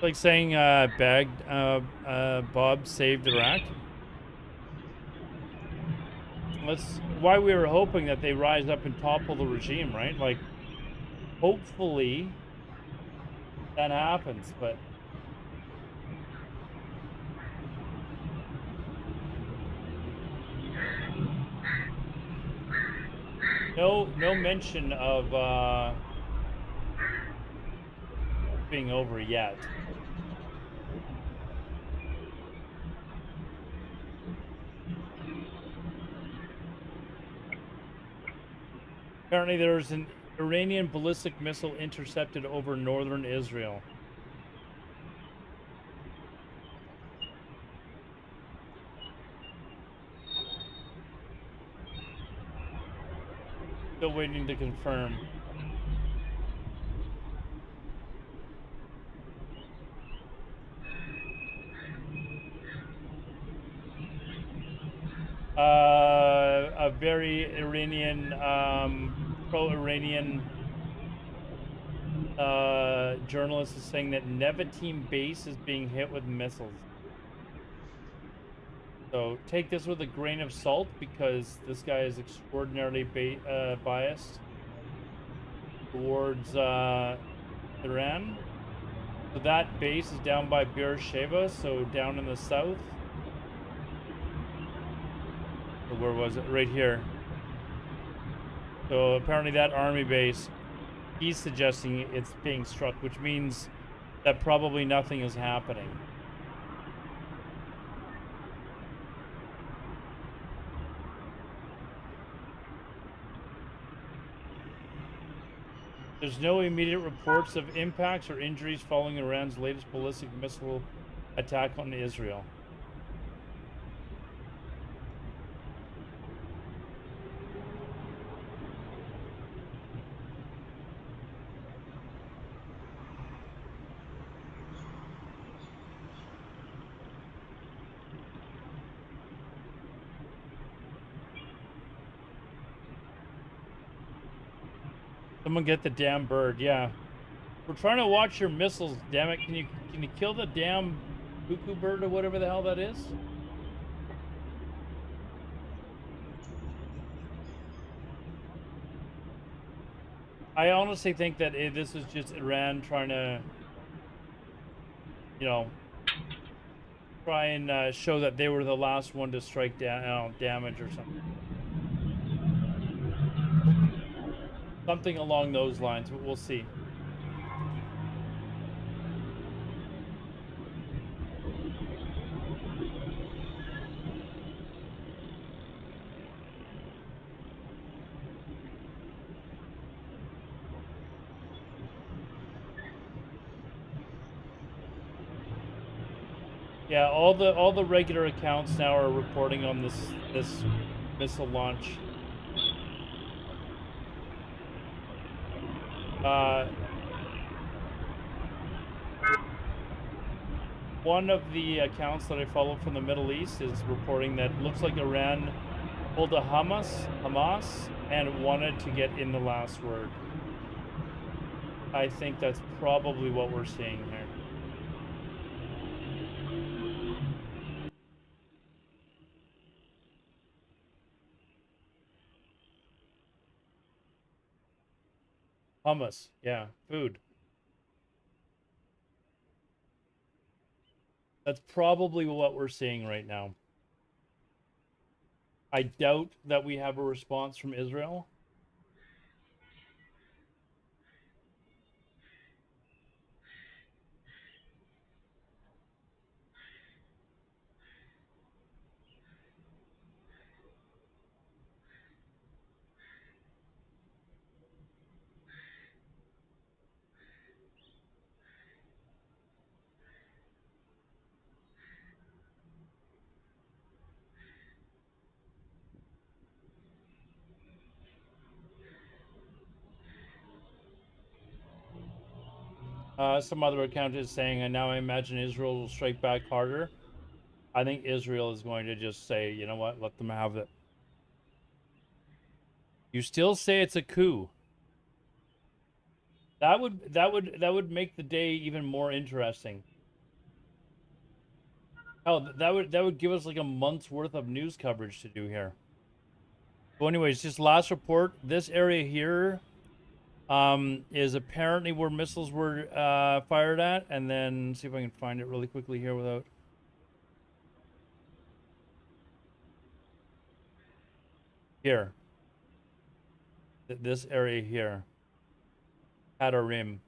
Like saying Bob saved Iraq. That's why we were hoping that they rise up and topple the regime, right? Like, hopefully that happens, but no mention of being over yet. Apparently there's an Iranian ballistic missile intercepted over northern Israel. Still waiting to confirm. A very Iranian, pro-Iranian journalist is saying that Nevatim base is being hit with missiles. So take this with a grain of salt because this guy is extraordinarily biased towards Iran. So that base is down by Beersheba, so down in the south. Or where was it? Right here. So apparently that army base, he's suggesting it's being struck, which means that probably nothing is happening. There's no immediate reports of impacts or injuries following Iran's latest ballistic missile attack on Israel. Someone get the damn bird, yeah. We're trying to watch your missiles, damn it. Can you kill the damn cuckoo bird or whatever the hell that is? I honestly think that this is just Iran trying to, you know, try and show that they were the last one to strike down damage or something. Something along those lines, but we'll see. Yeah, all the regular accounts now are reporting on this missile launch. One of the accounts that I follow from the Middle East is reporting that it looks like Iran pulled a Hamas and wanted to get in the last word. I think that's probably what we're seeing here. Hummus, yeah, food. That's probably what we're seeing right now. I doubt that we have a response from Israel. Some other account is saying, and now I imagine Israel will strike back harder. I think Israel is going to just say, you know what, let them have it. You still say it's a coup. That would make the day even more interesting. Oh, that would give us like a month's worth of news coverage to do here. Well, anyways, just last report. This area here is apparently where missiles were fired at, and then see if I can find it really quickly here without. Here. This area here. Hadarim.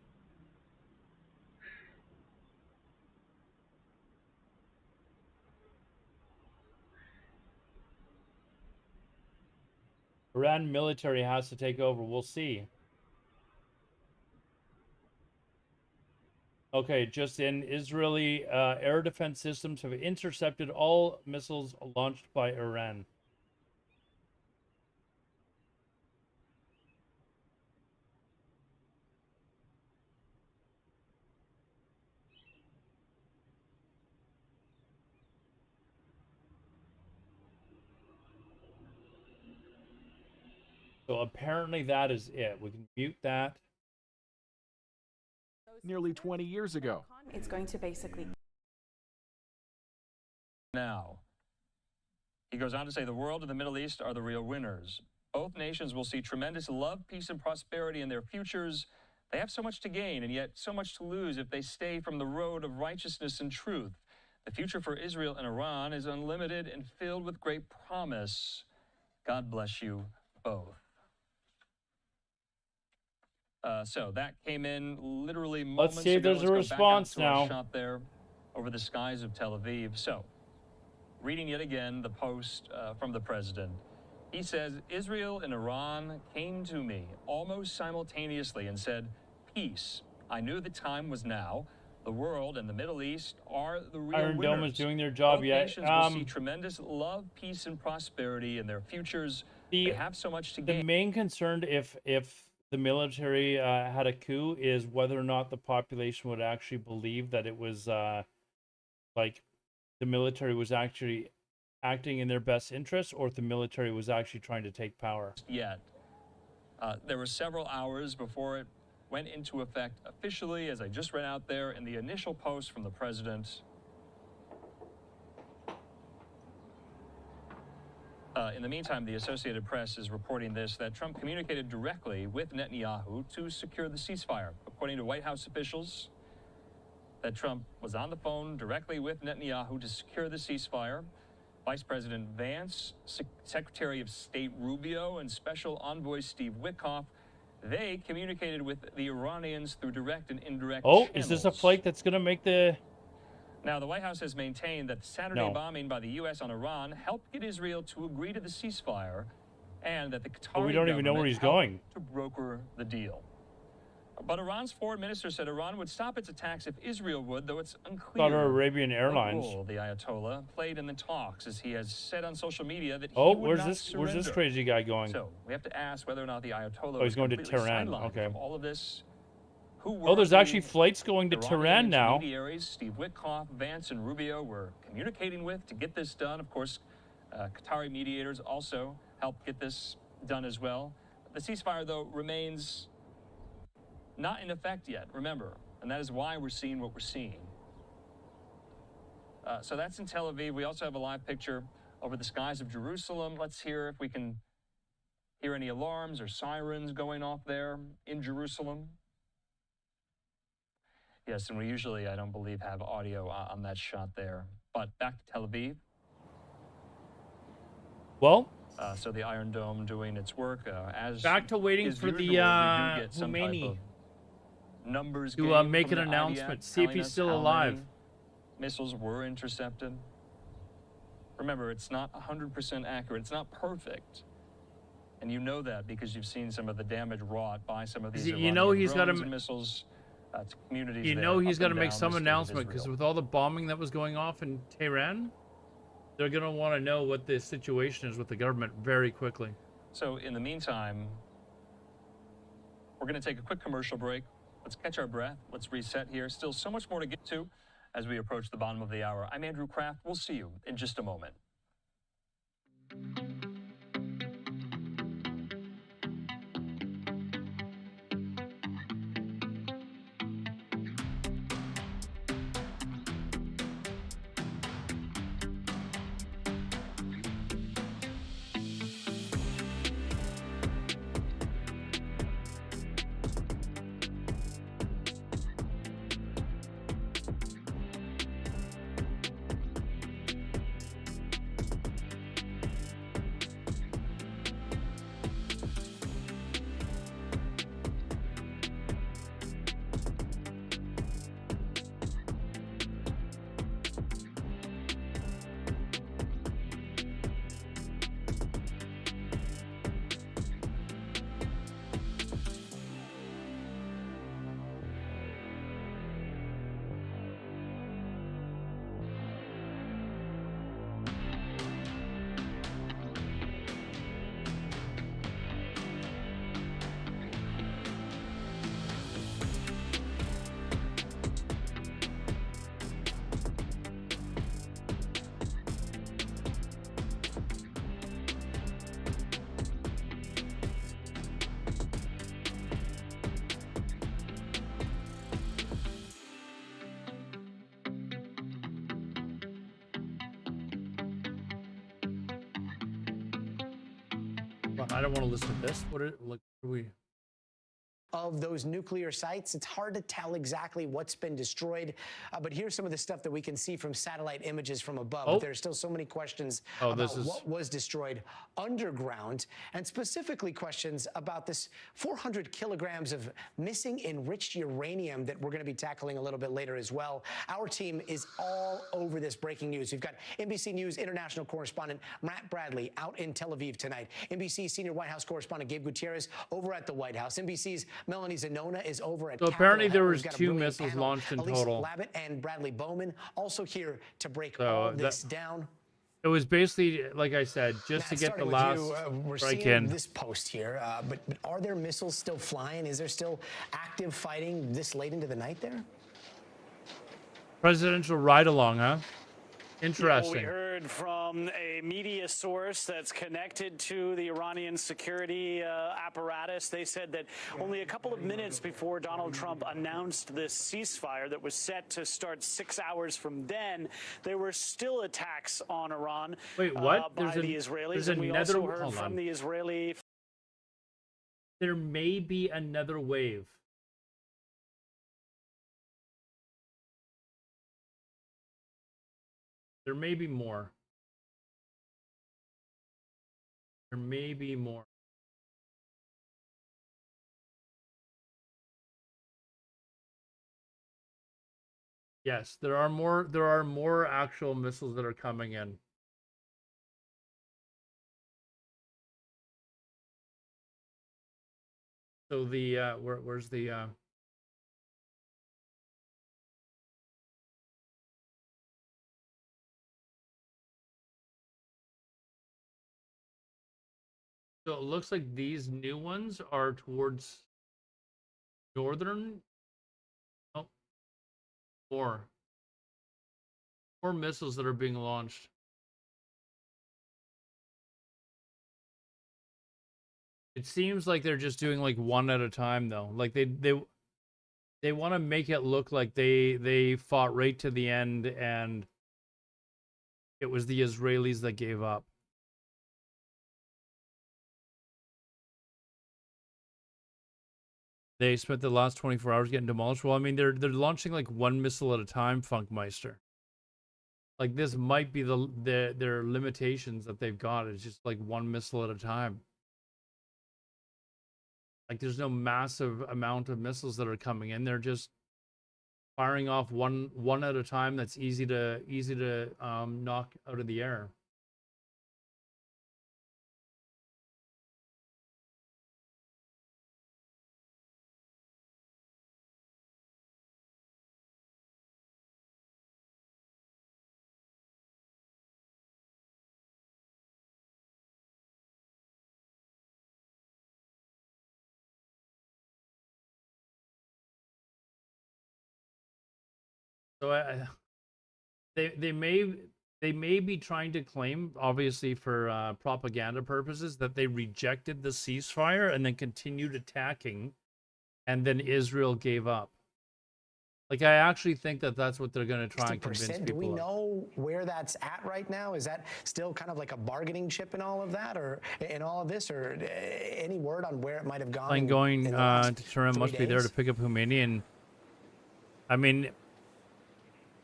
Iran military has to take over. We'll see. Okay, just in, Israeli air defense systems have intercepted all missiles launched by Iran. So apparently that is it. We can mute that. Nearly 20 years ago. It's going to basically... Now, he goes on to say the world and the Middle East are the real winners. Both nations will see tremendous love, peace, and prosperity in their futures. They have so much to gain and yet so much to lose if they stay from the road of righteousness and truth. The future for Israel and Iran is unlimited and filled with great promise. God bless you both. So that came in literally moments ago. Let's see if there's a response now. Shot there over the skies of Tel Aviv. So, reading yet again the post from the president. He says, Israel and Iran came to me almost simultaneously and said, peace. I knew the time was now. The world and the Middle East are the real Iron winners. Dome is doing their job Both yet. nations will see tremendous love, peace, and prosperity in their futures. They have so much to gain. The main concern, if the military had a coup, is whether or not the population would actually believe that it was like the military was actually acting in their best interest, or if the military was actually trying to take power. Yet. There were several hours before it went into effect officially, as I just read out there in the initial post from the president. In the meantime, the Associated Press is reporting this, that Trump communicated directly with Netanyahu to secure the ceasefire. According to White House officials, that Trump was on the phone directly with Netanyahu to secure the ceasefire. Vice President Vance, Secretary of State Rubio, and Special Envoy Steve Witkoff, they communicated with the Iranians through direct and indirect channels. Is this a flight that's going to make the... Now, the White House has maintained that the Saturday bombing by the U.S. on Iran helped get Israel to agree to the ceasefire, and that the Qatari we don't even know where he's going. To broker the deal. But Iran's foreign minister said Iran would stop its attacks if Israel would, though it's unclear Saudi Arabian Airlines. what role the Ayatollah played in the talks, as he has said on social media that he would not surrender. Where's this crazy guy going? So we have to ask whether or not the Ayatollah he's going to Tehran. sidelined Okay. from all of this. Who were There's the actually flights going to Iranian Tehran now. intermediaries Steve Witkoff, Vance, and Rubio were communicating with to get this done. Of course, Qatari mediators also helped get this done as well. The ceasefire, though, remains not in effect yet, remember, and that is why we're seeing what we're seeing. So that's in Tel Aviv. We also have a live picture over the skies of Jerusalem. Let's hear if we can hear any alarms or sirens going off there in Jerusalem. Yes, and we usually, I don't believe, have audio on that shot there. But back to Tel Aviv. Well, so the Iron Dome doing its work. As back to waiting is for the usual, we do get some type Khomeini of numbers to make from an the announcement, IDF see if telling he's us still how alive. many missiles were intercepted. Remember, it's not 100% accurate. It's not perfect. And you know that because you've seen some of the damage wrought by some of these You know Iranian he's got drones to and missiles to communities You there know he's up got to and make down some the state of announcement, because Israel. with all the bombing that was going off in Tehran, they're going to want to know what the situation is with the government very quickly. So in the meantime, we're going to take a quick commercial break. Let's catch our breath. Let's reset here. Still so much more to get to as we approach the bottom of the hour. I'm Andrew Kraft. We'll see you in just a moment. Well, I don't want to listen to this. What are we? Of those nuclear sites. It's hard to tell exactly what's been destroyed, but here's some of the stuff that we can see from satellite images from above. Oh. There's still so many questions Oh, about what was destroyed underground, and specifically questions about this 400 kilograms of missing enriched uranium that we're going to be tackling a little bit later as well. Our team is all over this breaking news. We've got NBC News international correspondent Matt Bradley out in Tel Aviv tonight. NBC senior White House correspondent Gabe Gutierrez over at the White House. NBC's Melanie Zanona is over at So Capitol apparently there Hill. was We've got a 2 brilliant missiles panel. launched in Elise total. Labott and Bradley Bowman also here to break So all this down. It was basically, like I said, just Matt, to get the starting last with you, we're strike seeing in. this post here, but are there missiles still flying? Is there still active fighting this late into the night there? Presidential ride-along, huh? Yeah, Interesting. we heard from a media source that's connected to the Iranian security apparatus. They said that only a couple of minutes before Donald Trump announced this ceasefire that was set to start 6 hours from then, there were still attacks on Iran. Wait, what? By the Israelis. And we another. also heard Hold from on. the Israeli. There may be another wave. There may be more. There may be more. Yes, there are more. There are more actual missiles that are coming in. So the where's the So it looks like these new ones are towards northern. Oh, more missiles that are being launched. It seems like they're just doing like one at a time though. Like they want to make it look like they fought right to the end and it was the Israelis that gave up. They spent the last 24 hours getting demolished. Well, I mean, they're launching like one missile at a time, Funkmeister. Like this might be their limitations that they've got. It's just like one missile at a time. Like there's no massive amount of missiles that are coming in. They're just firing off one at a time. That's easy to knock out of the air. So they may be trying to claim, obviously for propaganda purposes, that they rejected the ceasefire and then continued attacking, and then Israel gave up. Like I actually think that that's what they're going to try and convince people. Do we of. know where that's at right now? Is that still kind of like a bargaining chip in all of that, or in all of this, or any word on where it might have gone? Plane going to Turin must be there to pick up Khomeini, and I mean.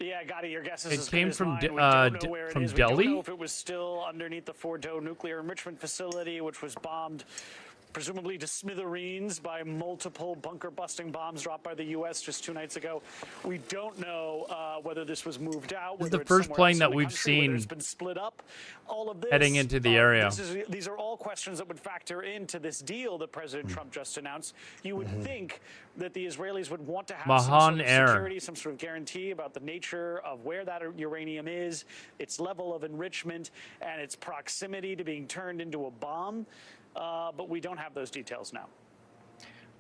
Yeah, Gotti, your guess is It as came good as from mine. De- We don't know where it from is. We Delhi? don't know if it was still underneath the Fordo nuclear enrichment facility, which was bombed presumably to smithereens by multiple bunker-busting bombs dropped by the U.S. just 2 nights ago. We don't know whether this was moved out. This is the whether it's first somewhere plane else that in the we've country, whether seen it's been split up. All of this, heading into the area. These are all questions that would factor into this deal that President Trump just announced. You would think that the Israelis would want to have some Mahan sort of Air. security, some sort of guarantee about the nature of where that uranium is, its level of enrichment, and its proximity to being turned into a bomb. But we don't have those details now.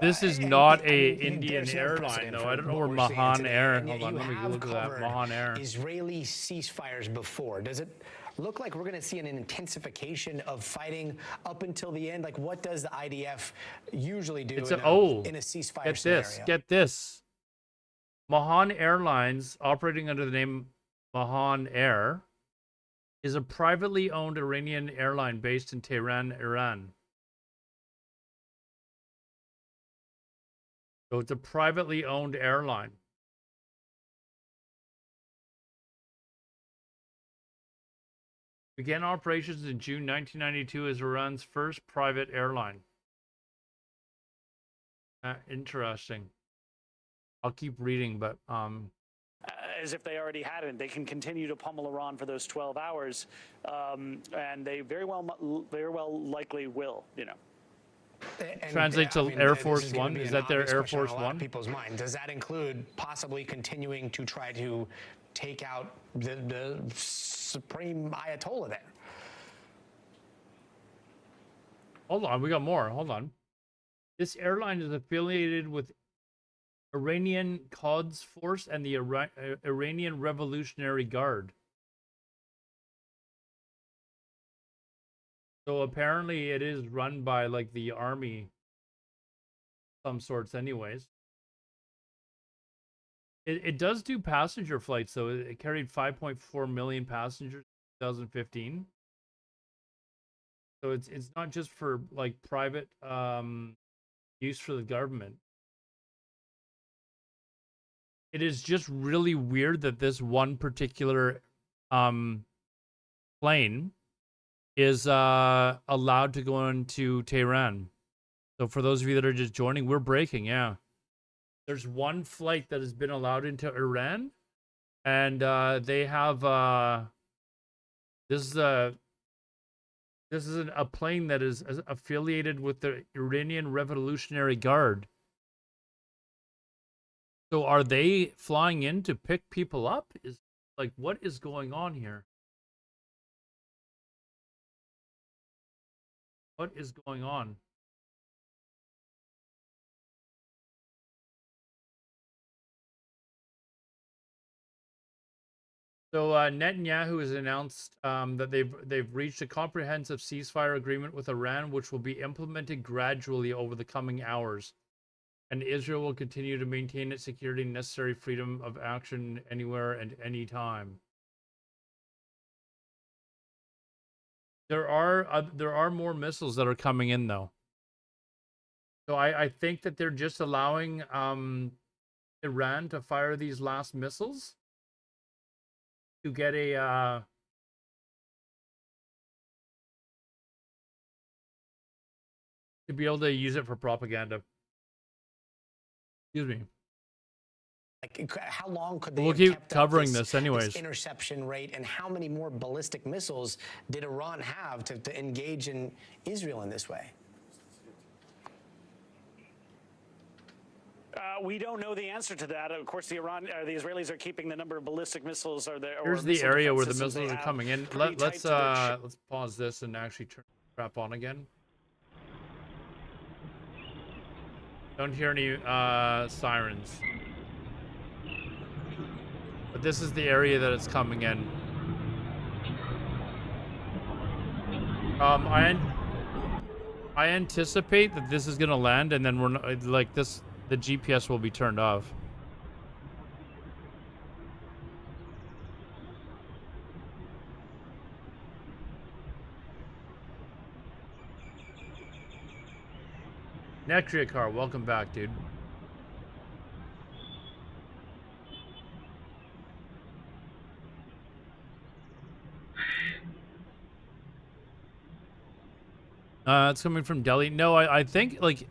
This is not a Indian airline, though. I don't know where Mahan Air. Hold on, let me look at that. Mahan Air. Israeli ceasefires before. Does it look like we're going to see an intensification of fighting up until the end? Like, what does the IDF usually do in a ceasefire scenario? Get this. Mahan Airlines, operating under the name Mahan Air, is a privately owned Iranian airline based in Tehran, Iran. So it's a privately owned airline. Began operations in June 1992 as Iran's first private airline. Interesting. I'll keep reading, but as if they already hadn't. They can continue to pummel Iran for those 12 hours, and they very well likely will. Translate to Air Force One. Is that their Air Force One? People's mind. Does that include possibly continuing to try to take out the supreme Ayatollah there? Hold on, we got more. Hold on. This airline is affiliated with Iranian Quds Force and the Iranian Revolutionary Guard. So apparently it is run by like the army, some sorts anyways. It does do passenger flights though. It carried 5.4 million passengers in 2015. So it's not just for like private use for the government. It is just really weird that this one particular plane is allowed to go into Tehran. So for those of you that are just joining, we're breaking, yeah. There's one flight that has been allowed into Iran, and they have this is a plane that is affiliated with the Iranian Revolutionary Guard. So are they flying in to pick people up? Is like, what is going on here? What is going on? So Netanyahu has announced that they've reached a comprehensive ceasefire agreement with Iran, which will be implemented gradually over the coming hours. And Israel will continue to maintain its security and necessary freedom of action anywhere and anytime. There are more missiles that are coming in though. So I think that they're just allowing Iran to fire these last missiles to get a to be able to use it for propaganda. Excuse me. Like, how long could they we'll have keep kept covering up this anyways. this interception rate, and how many more ballistic missiles did Iran have to engage in Israel in this way? We don't know the answer to that. Of course, the Israelis are keeping the number of ballistic missiles. Here's the area where the missiles are coming in. Let's pause this and actually turn the crap on again. Don't hear any sirens. But this is the area that it's coming in. I anticipate that this is gonna land, and then we're not, like this. The GPS will be turned off. Nectria car, welcome back, dude. It's coming from Delhi. No, I think like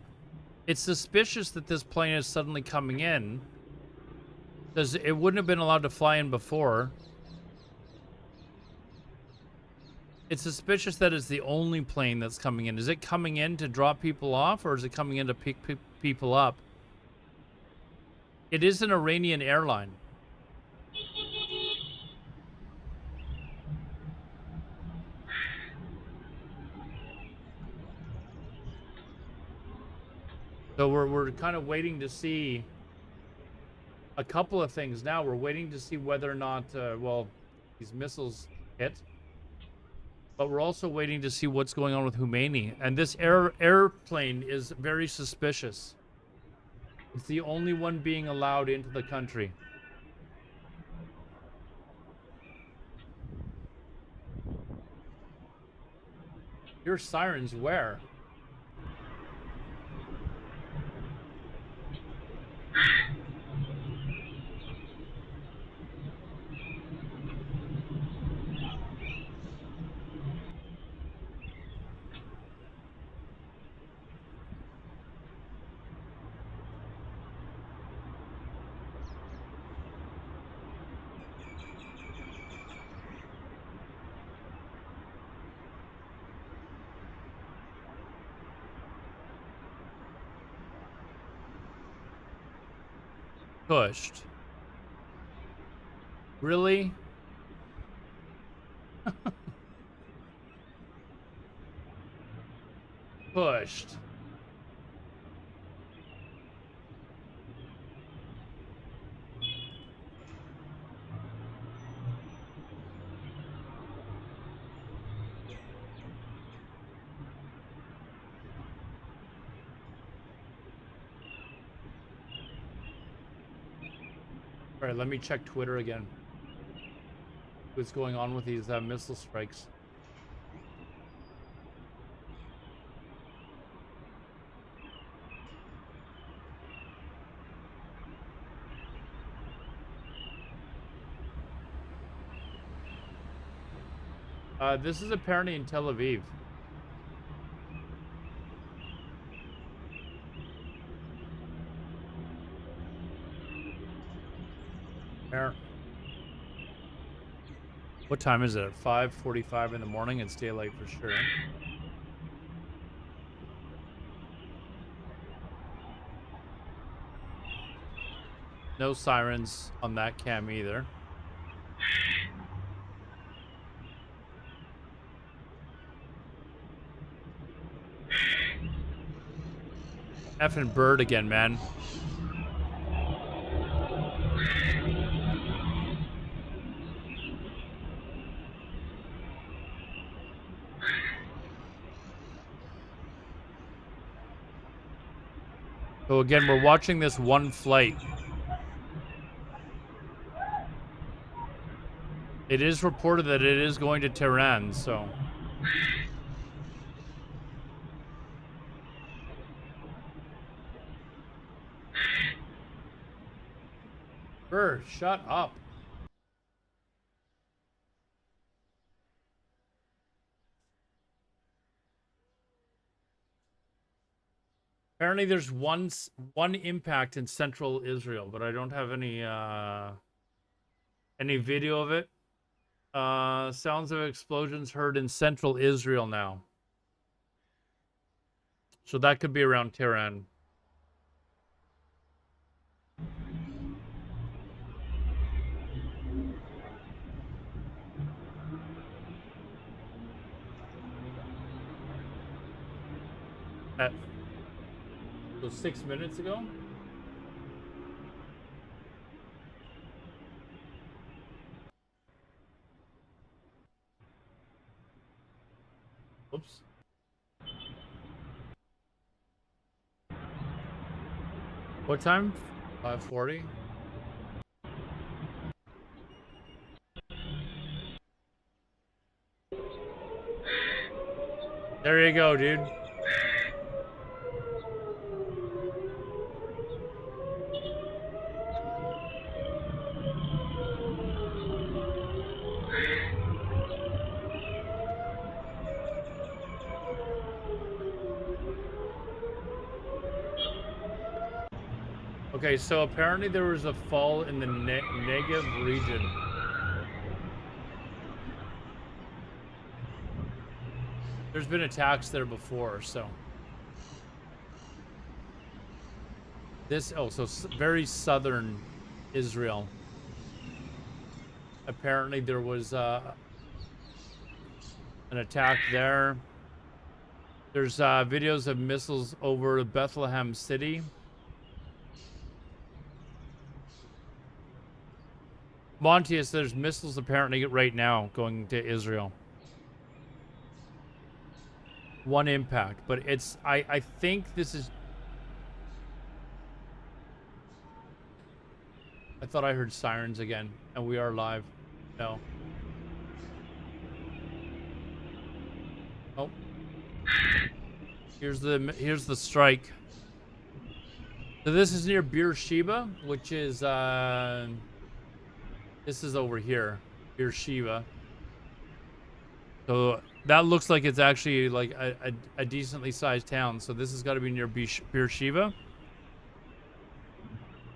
it's suspicious that this plane is suddenly coming in, because it wouldn't have been allowed to fly in before. It's suspicious that it's the only plane that's coming in. Is it coming in to drop people off, or is it coming in to pick people up? It is an Iranian airline. So we're kind of waiting to see a couple of things now. We're waiting to see whether or not, well, these missiles hit. But we're also waiting to see what's going on with Khomeini. And this airplane is very suspicious. It's the only one being allowed into the country. Your sirens where? Pushed. Really? Pushed. All right, let me check Twitter again. What's going on with these missile strikes? This is apparently in Tel Aviv. What time is it? At 5:45 in the morning? It's daylight for sure. No sirens on that cam either. Effing bird again, man. So again, we're watching this one flight. It is reported that it is going to Tehran, so... Bird, shut up. Apparently there's one impact in central Israel, but I don't have any video of it. Sounds of explosions heard in central Israel now. So that could be around Tehran. So 6 minutes ago? Oops. What time? 5:40. There you go, dude. Okay, so apparently there was a fall in the Negev region. There's been attacks there before, so. This, oh, so very southern Israel. Apparently there was an attack there. There's videos of missiles over Bethlehem City. Montius, there's missiles apparently right now going to Israel. One impact, but it's, I think this is... I thought I heard sirens again, and we are live. No. Oh. Here's the strike. So this is near Beersheba, which is, this is over here, Beersheba. So that looks like it's actually like a decently sized town. So this has got to be near Beersheba.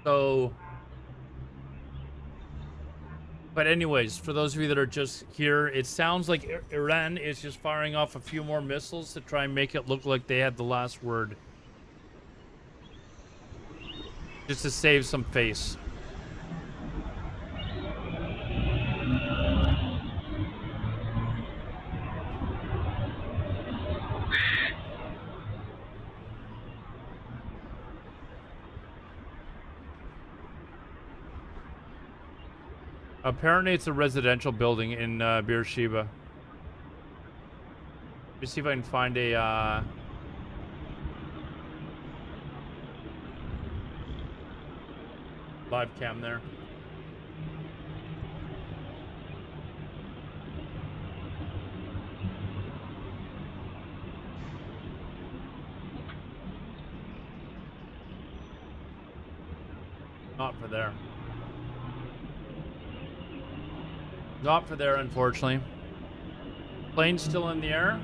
So, but anyways, for those of you that are just here, it sounds like Iran is just firing off a few more missiles to try and make it look like they had the last word. Just to save some face. Apparently, it's a residential building in Beersheba. Let me see if I can find a live cam there. Not for there. Not for there, unfortunately. Plane's still in the air.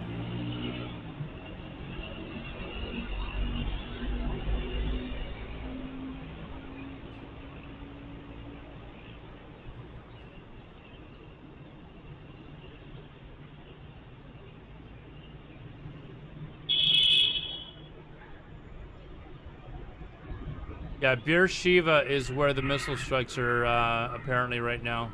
Yeah, Beersheba is where the missile strikes are apparently right now.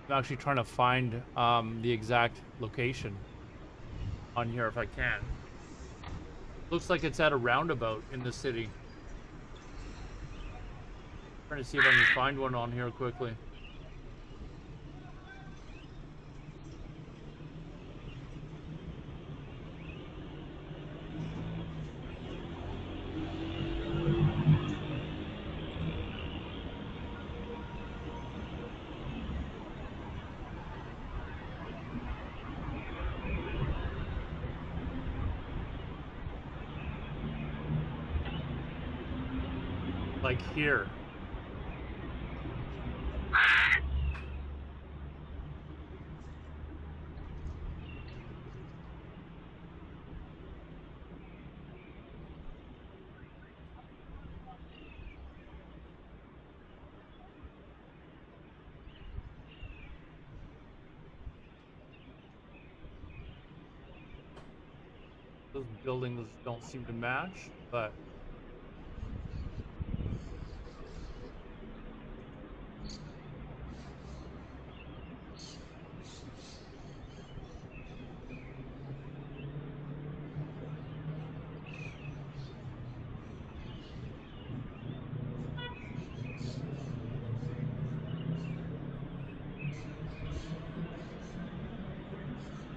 I'm actually trying to find the exact location on here if I can. Looks like it's at a roundabout in the city. Trying to see if I can find one on here quickly. Like here. Those buildings don't seem to match, but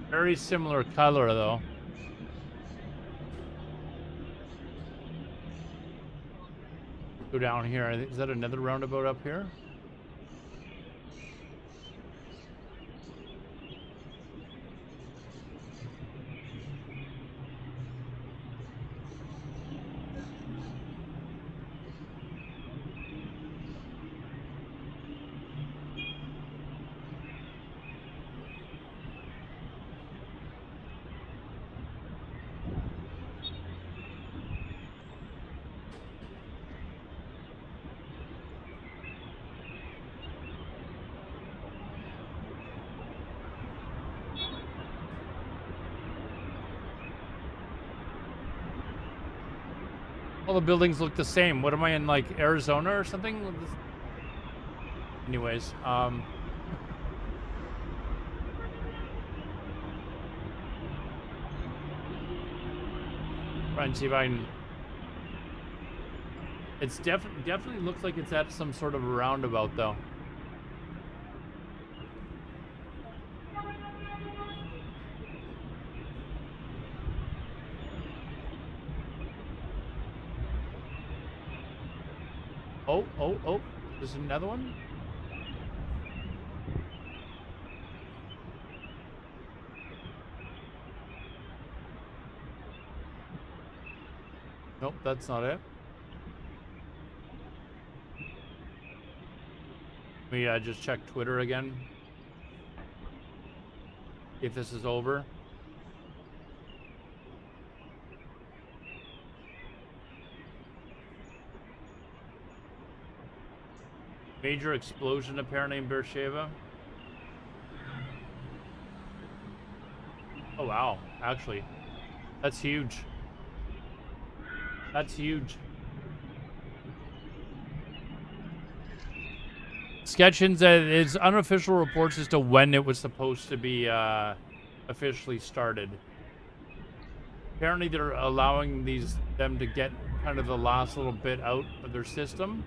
very similar color though. Go down here. Is that another roundabout up here? All the buildings look the same. What am I in, like, Arizona or something? Anyways, try and see if I can. It's definitely looks like it's at some sort of a roundabout though. Oh, there's another one. Nope, that's not it. Let me just check Twitter again. If this is over. Major explosion apparently in Beersheba. Oh wow, actually, that's huge. That's huge. Sketchins is unofficial reports as to when it was supposed to be officially started. Apparently, they're allowing them to get kind of the last little bit out of their system.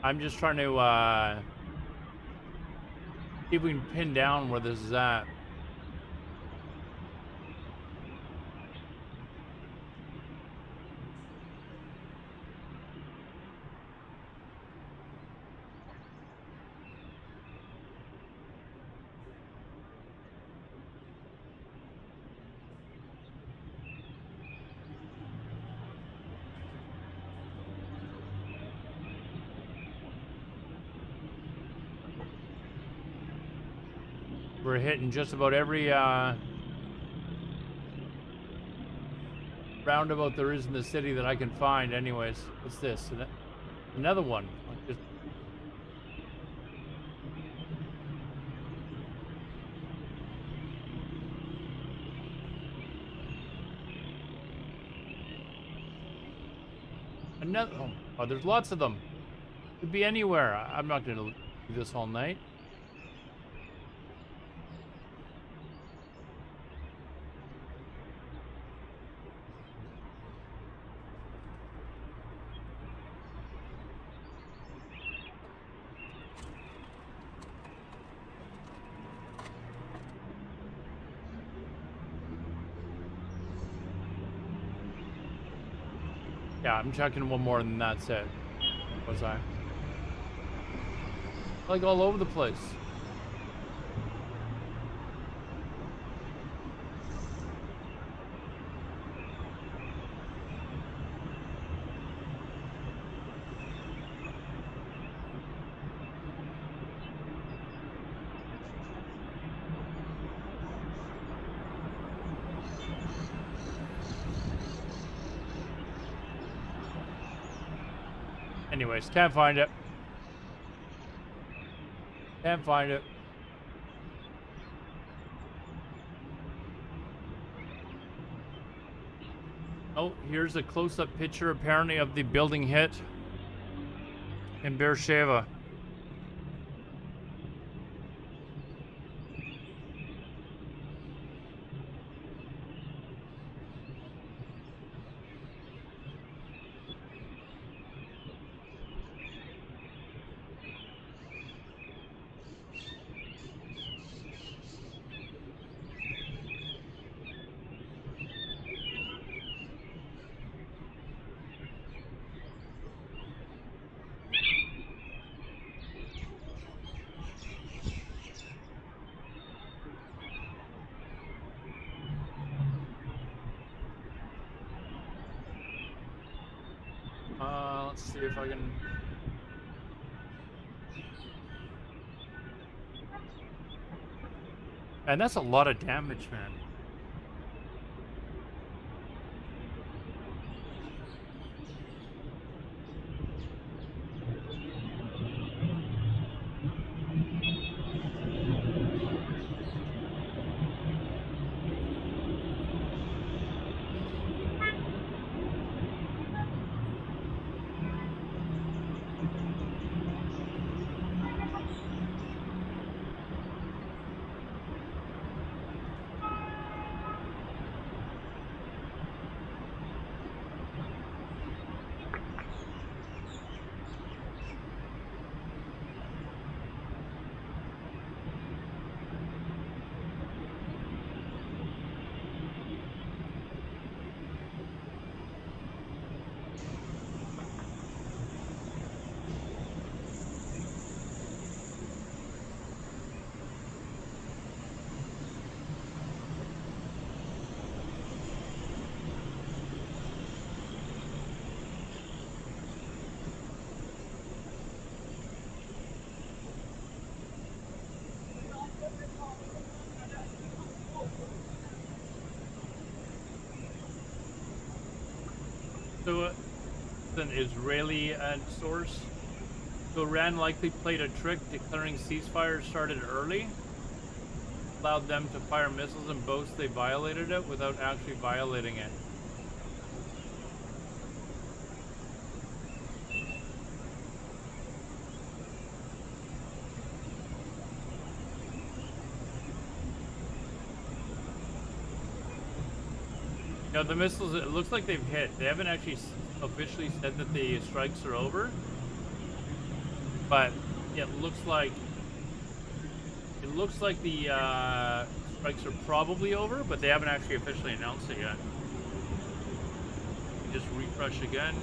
I'm just trying to see if we can pin down where this is at. We're hitting just about every roundabout there is in the city that I can find anyways. What's this? Another one. Another. Oh, there's lots of them. Could be anywhere. I'm not going to do this all night. Yeah, I'm checking one more and that's it. Was I? Like all over the place. Anyways, can't find it. Can't find it. Oh, here's a close-up picture apparently of the building hit in Beersheba. Let's see if I can... And that's a lot of damage, man. So it's an Israeli source. So Iran likely played a trick, declaring ceasefire started early, allowed them to fire missiles and boast they violated it without actually violating it. No, the missiles, it looks like they've hit. They haven't actually officially said that the strikes are over. But it looks like the strikes are probably over, but they haven't actually officially announced it yet. Just refresh again.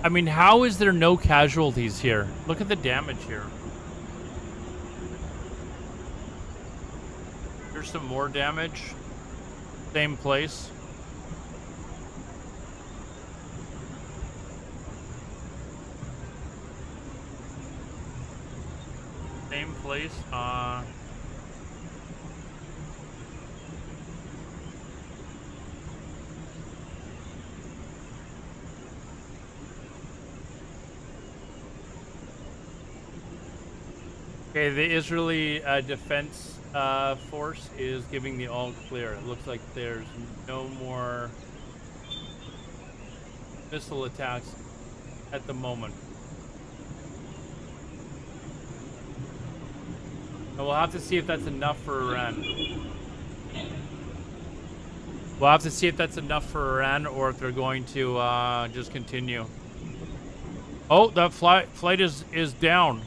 I mean, how is there no casualties here? Look at the damage here. There's some more damage. Same place. Same place. Okay, the Israeli Defense Force is giving the all clear. It looks like there's no more missile attacks at the moment. And we'll have to see if that's enough for Iran. We'll have to see if that's enough for Iran or if they're going to just continue. Oh, that flight is down.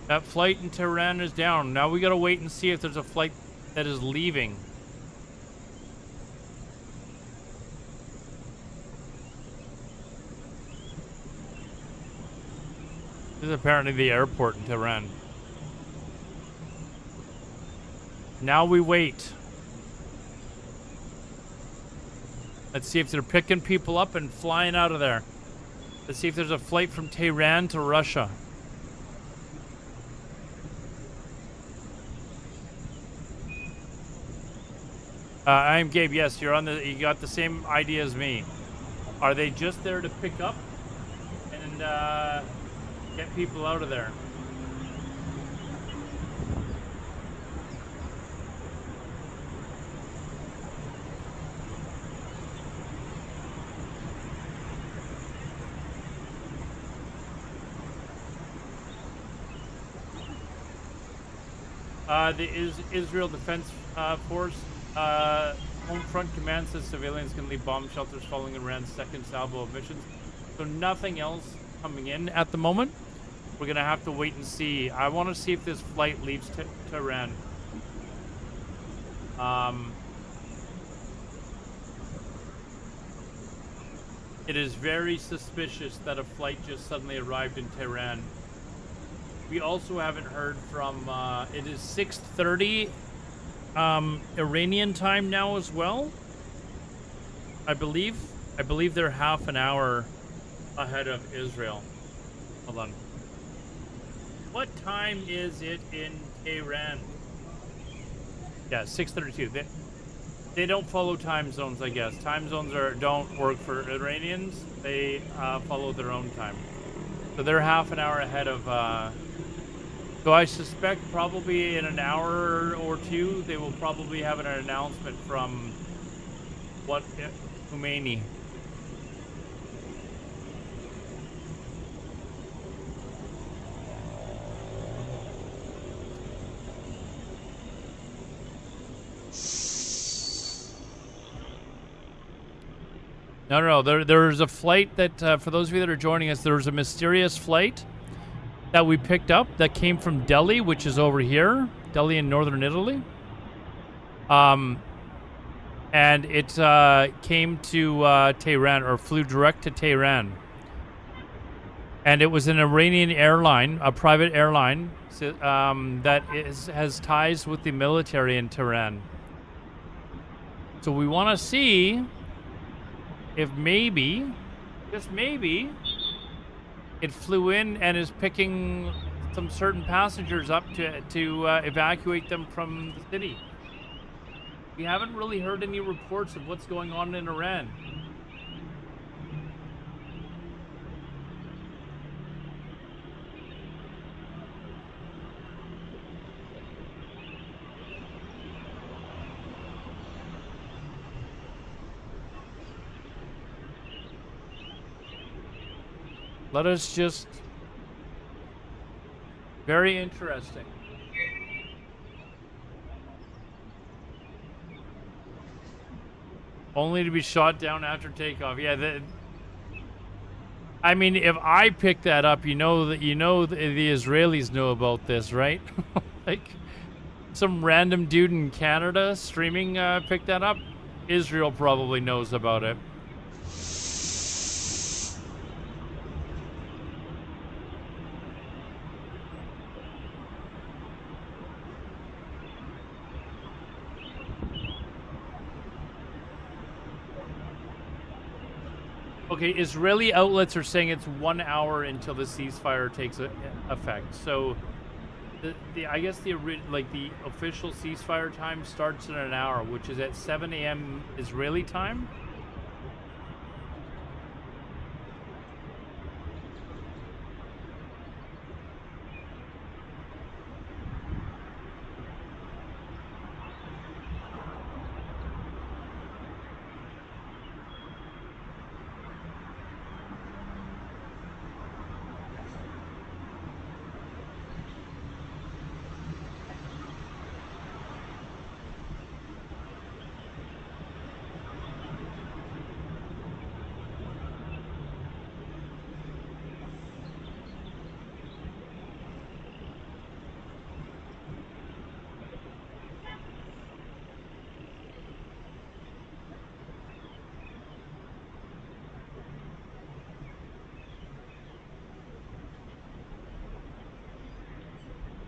That flight in Tehran is down. Now we gotta wait and see if there's a flight that is leaving. This is apparently the airport in Tehran. Now we wait. Let's see if they're picking people up and flying out of there. Let's see if there's a flight from Tehran to Russia. I'm Gabe. Yes, you're on the. You got the same idea as me. Are they just there to pick up and get people out of there? The Israel Defense Force. Home Front Command says civilians can leave bomb shelters following Iran's second salvo of missions. So nothing else coming in at the moment. We're going to have to wait and see. I want to see if this flight leaves Tehran. It is very suspicious that a flight just suddenly arrived in Tehran. We also haven't heard from, it is 6:30 Iranian time now as well. I believe they're half an hour ahead of Israel. Hold on. What time is it in Tehran? Yeah, 6:32. They don't follow time zones, I guess. Time zones don't work for Iranians. They follow their own time. So they're half an hour ahead of so I suspect probably in an hour or two, they will probably have an announcement from Khomeini. No. There's a flight that, for those of you that are joining us, there's a mysterious flight that we picked up that came from Delhi, which is over here, Delhi in northern Italy. And it came to Tehran, or flew direct to Tehran. And it was an Iranian airline, a private airline, that has ties with the military in Tehran. So we want to see if maybe, just maybe, it flew in and is picking some certain passengers up to evacuate them from the city. We haven't really heard any reports of what's going on in Iran. Let us just... Very interesting. Only to be shot down after takeoff. Yeah, I mean, if I pick that up, the Israelis know about this, right? Like, some random dude in Canada streaming picked that up. Israel probably knows about it. Okay, Israeli outlets are saying it's 1 hour until the ceasefire takes effect. So, I guess the official ceasefire time starts in an hour, which is at 7 a.m. Israeli time.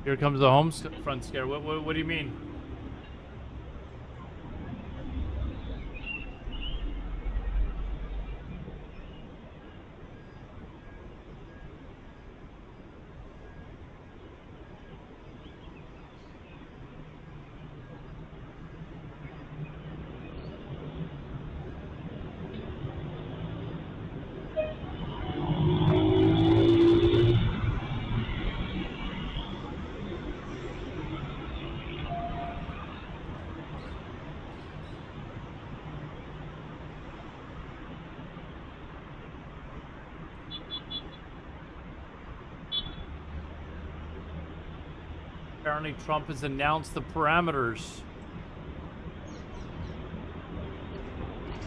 Here comes the home front scare. What do you mean? Apparently Trump has announced the parameters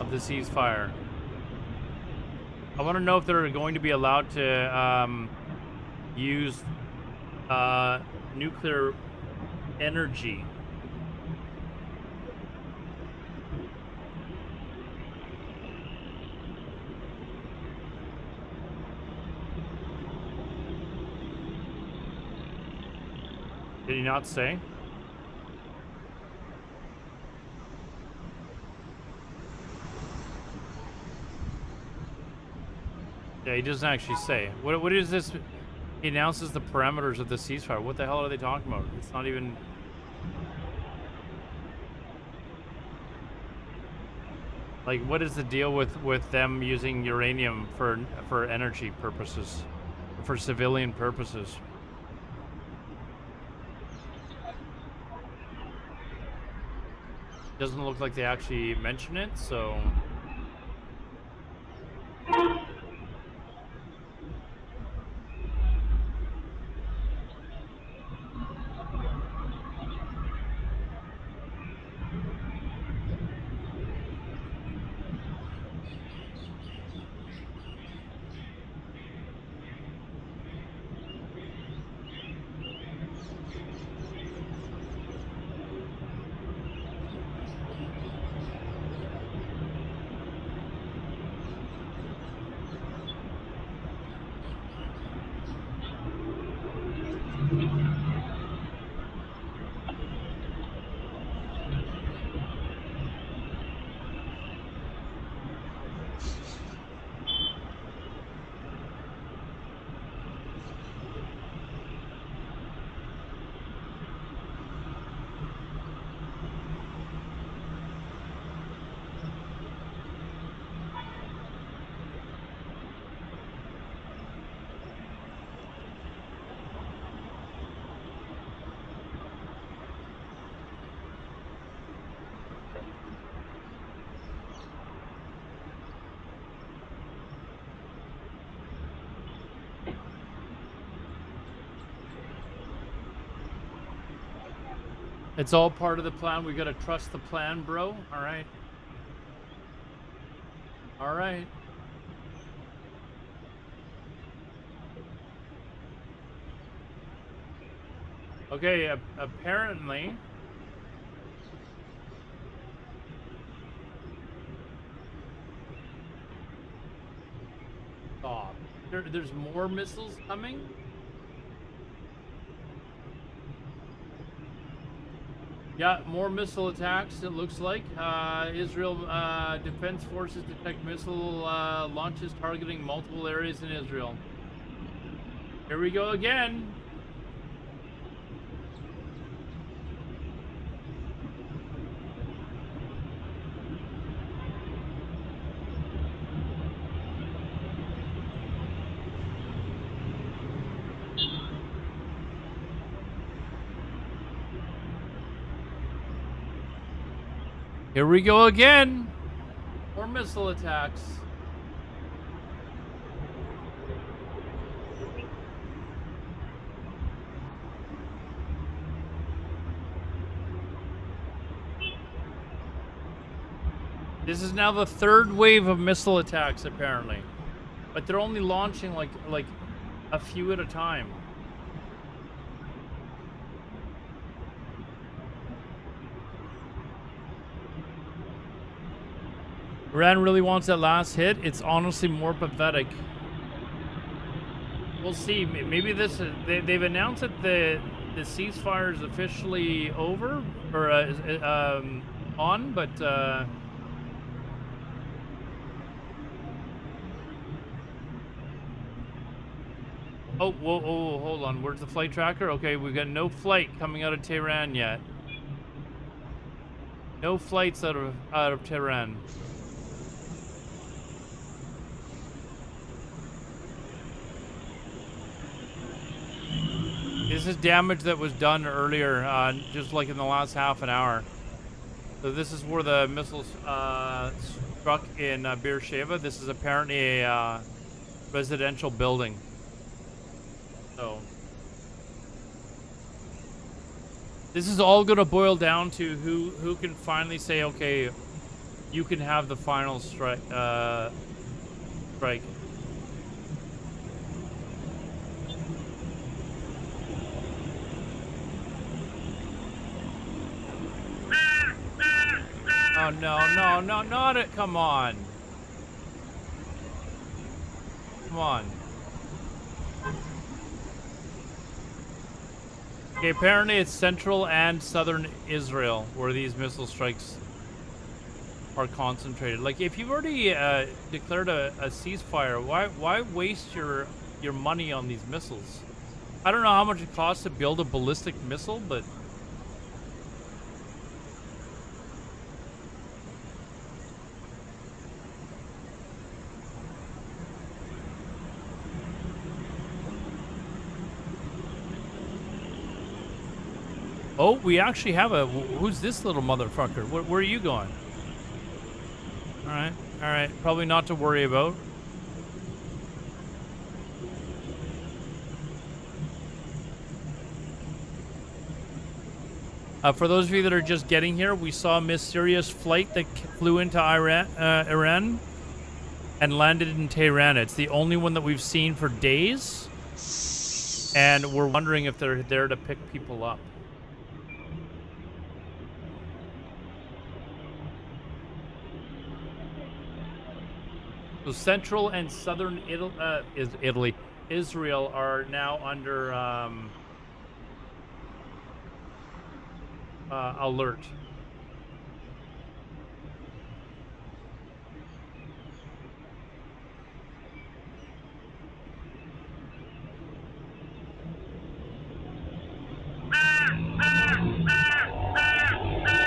of the ceasefire. I want to know if they're going to be allowed to use nuclear energy. Did he not say? Yeah, he doesn't actually say. What is this? He announces the parameters of the ceasefire. What the hell are they talking about? It's not even... Like, what is the deal with them using uranium for energy purposes, for civilian purposes? Doesn't look like they actually mention it, so... It's all part of the plan. We gotta trust the plan, bro. All right. All right. Okay, apparently... Stop. There's more missiles coming? Yeah, more missile attacks, it looks like. Israel Defense Forces detect missile launches targeting multiple areas in Israel. Here we go again. Here we go again. More missile attacks. This is now the third wave of missile attacks, apparently. But they're only launching like a few at a time. Iran really wants that last hit. It's honestly more pathetic. We'll see. Maybe this they've announced that the ceasefire is officially over or on, but oh, whoa, hold on. Where's the flight tracker? Okay, we've got no flight coming out of Tehran yet. No flights out of Tehran. This is damage that was done earlier, just like in the last half an hour. So this is where the missiles struck in Beersheba. This is apparently a residential building. So this is all going to boil down to who can finally say, okay, you can have the final strike. Oh, no, not it. Come on. Come on. Okay, apparently it's central and southern Israel where these missile strikes are concentrated. Like, if you've already declared a ceasefire, why waste your money on these missiles? I don't know how much it costs to build a ballistic missile, but... Oh, we actually have a... Who's this little motherfucker? Where are you going? Alright. Probably not to worry about. For those of you that are just getting here, we saw a mysterious flight that flew into Iran and landed in Tehran. It's the only one that we've seen for days. And we're wondering if they're there to pick people up. So central and southern Israel are now under alert.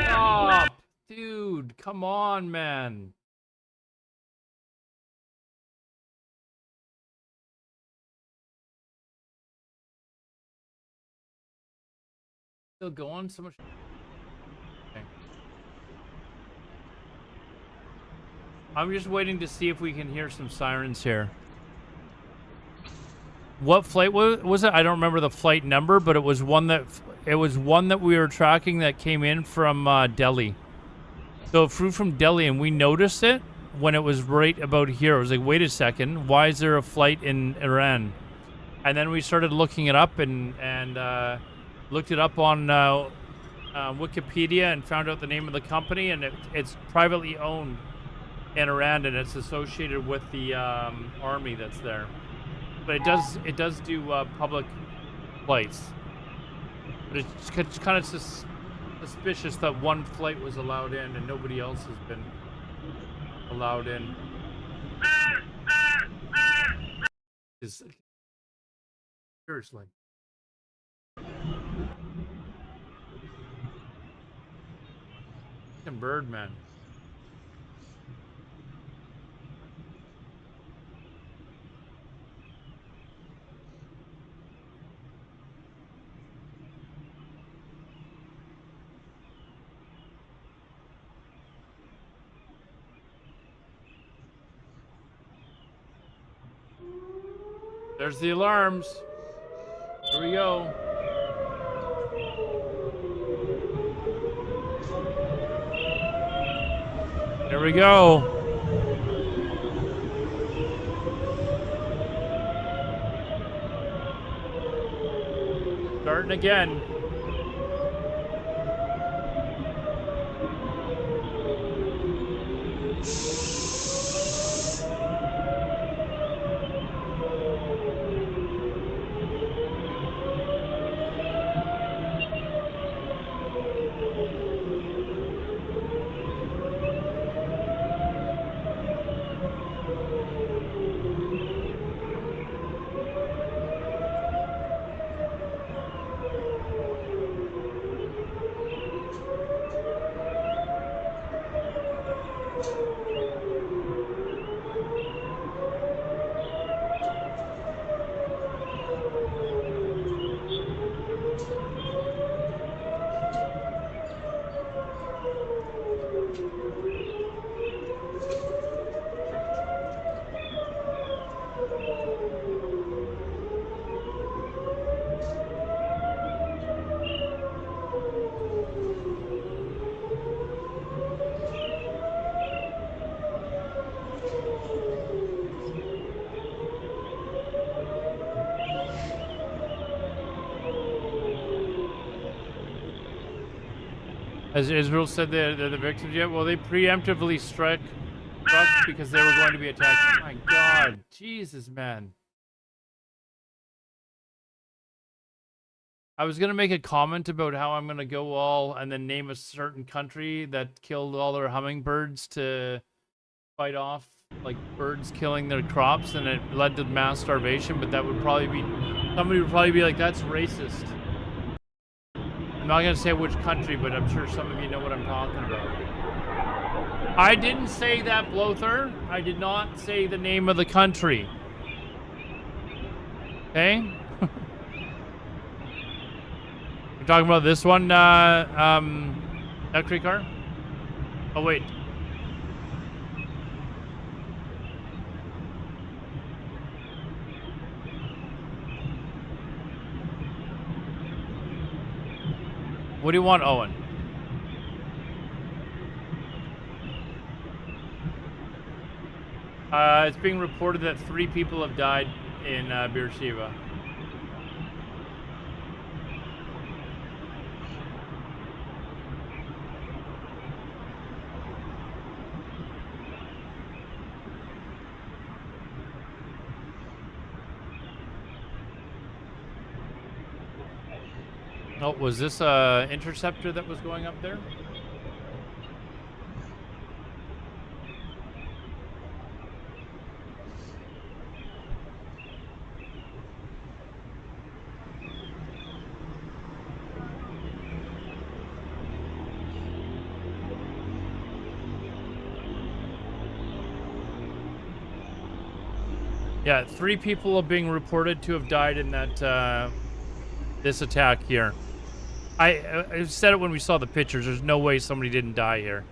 Stop, dude! Come on, man. Still going so much. Okay. I'm just waiting to see if we can hear some sirens here. What flight was it? I don't remember the flight number, but it was one that it was one that we were tracking that came in from Delhi. So it flew from Delhi, and we noticed it when it was right about here. It was like, wait a second, why is there a flight in Iran? And then we started looking it up and looked it up on Wikipedia and found out the name of the company, and it's privately owned in Iran, and it's associated with the army that's there. But it does do public flights. But it's kind of suspicious that one flight was allowed in and nobody else has been allowed in. Seriously. Fucking Birdman. There's the alarms. Here we go. Here we go. Starting again. As Israel said, they're the victims yet? Well, they preemptively struck because they were going to be attacked. Oh my God. Jesus, man. I was going to make a comment about how I'm going to go all and then name a certain country that killed all their hummingbirds to fight off, like, birds killing their crops, and it led to mass starvation, but that would probably be, somebody would probably be like, that's racist. I'm not going to say which country, but I'm sure some of you know what I'm talking about. I didn't say that, Blother. I did not say the name of the country. Okay? We're talking about this one, electric car? Oh, wait. What do you want, Owen? It's being reported that 3 people have died in Beersheba. Oh, was this a interceptor that was going up there? Yeah, 3 people are being reported to have died in that this attack here. I said it when we saw the pictures. There's no way somebody didn't die here.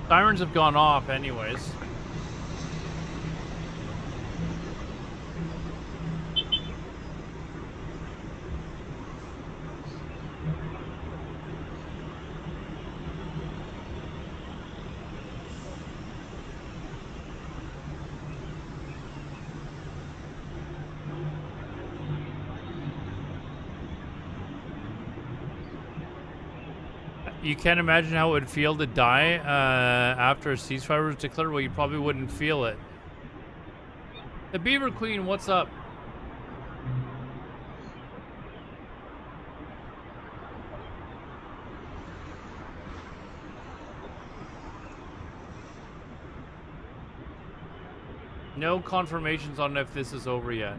Sirens have gone off anyways. You can't imagine how it would feel to die after a ceasefire was declared. Well, you probably wouldn't feel it. The Beaver Queen, what's up? No confirmations on if this is over yet.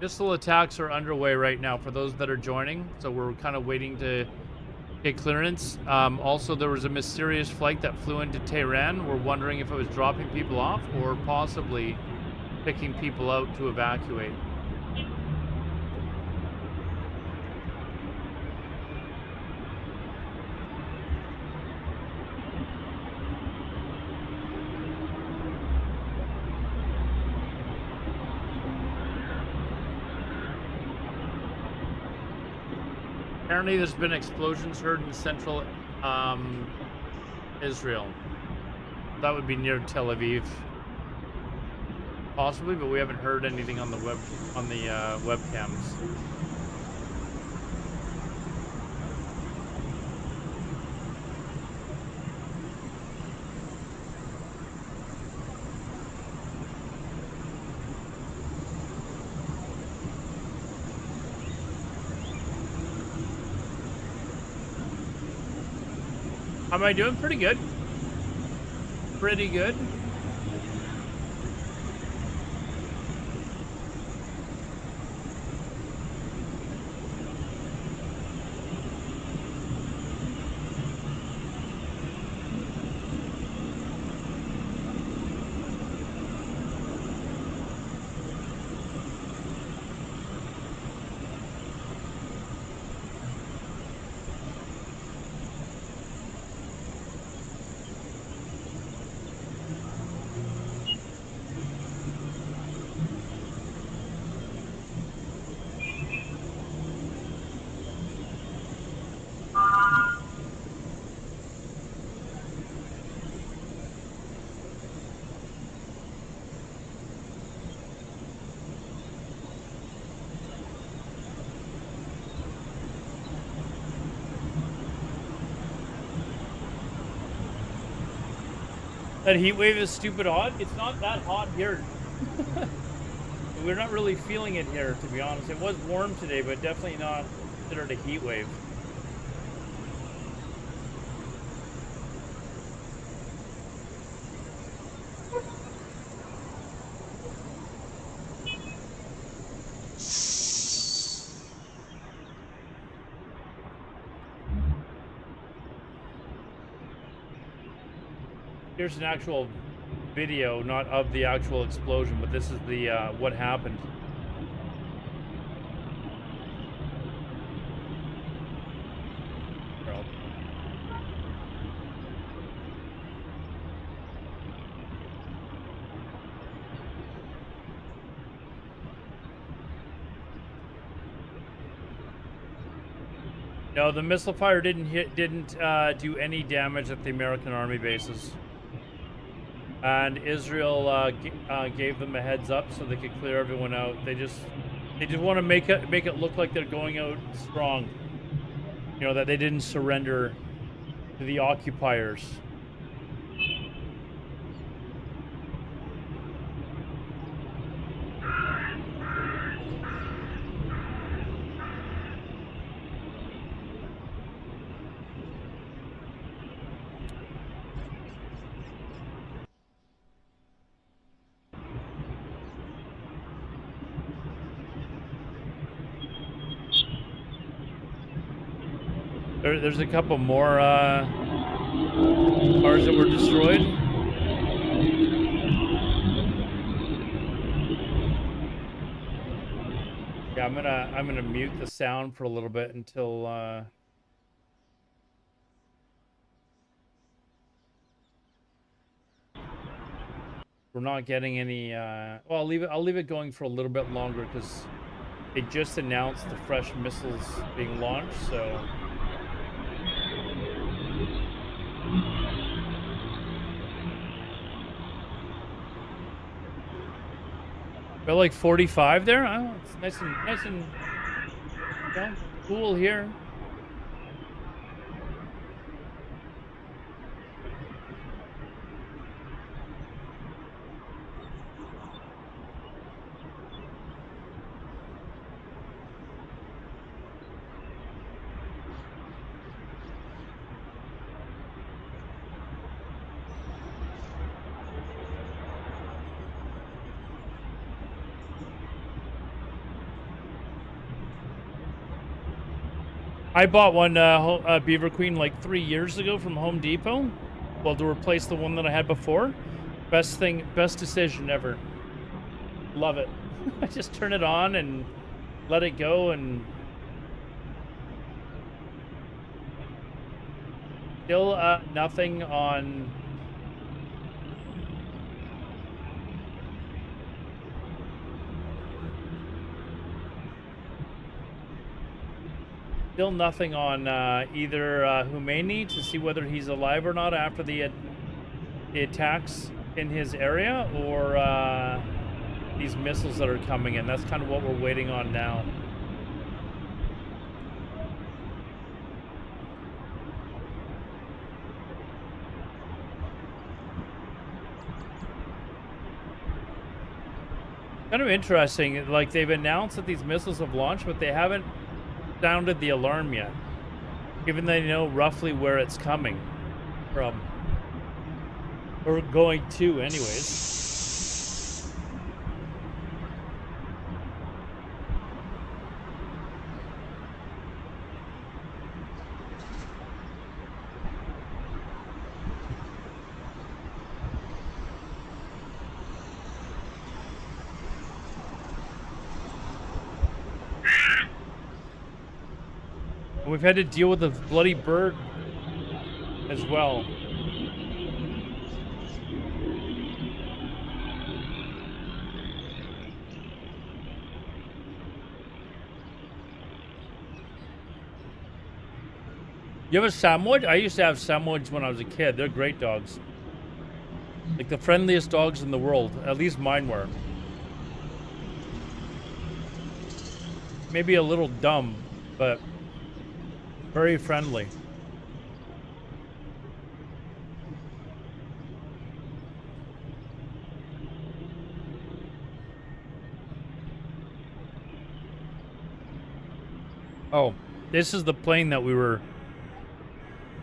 Missile attacks are underway right now for those that are joining, so we're kind of waiting to get clearance. Also, there was a mysterious flight that flew into Tehran. We're wondering if it was dropping people off or possibly picking people out to evacuate. Apparently there's been explosions heard in central Israel. That would be near Tel Aviv. Possibly, but we haven't heard anything on the webcams. How am I doing? Pretty good. Pretty good. That heat wave is stupid hot. It's not that hot here. We're not really feeling it here, to be honest. It was warm today, but definitely not considered a heat wave. Here's an actual video, not of the actual explosion, but this is the what happened. No, the missile fire didn't do any damage at the American Army bases. And Israel gave them a heads up so they could clear everyone out. They just want to make it look like they're going out strong. You know, that they didn't surrender to the occupiers. There's a couple more cars that were destroyed. Yeah, I'm gonna mute the sound for a little bit until we're not getting any well, I'll leave it going for a little bit longer because they just announced the fresh missiles being launched, so feel like 45 there. Oh, it's nice and you know, cool here. I bought one Beaver Queen like 3 years ago from Home Depot. Well, to replace the one that I had before. Best decision ever. Love it. I just turn it on and let it go, and still nothing on either Khomeini to see whether he's alive or not after the attacks in his area, or these missiles that are coming in. That's kind of what we're waiting on now. Kind of interesting, like they've announced that these missiles have launched, but they haven't sounded the alarm yet, even though they know roughly where it's coming from, or going to anyways. We've had to deal with a bloody bird as well. You have a Samoyed? I used to have Samoyeds when I was a kid. They're great dogs. Like the friendliest dogs in the world. At least mine were. Maybe a little dumb, but very friendly. Oh, this is the plane that we were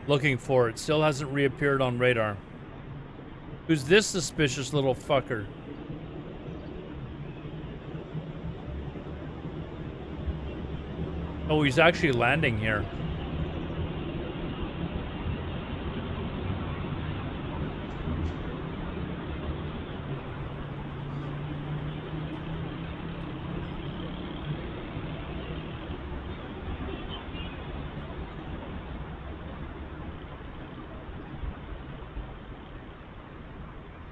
looking for. It still hasn't reappeared on radar. Who's this suspicious little fucker? Oh, he's actually landing here.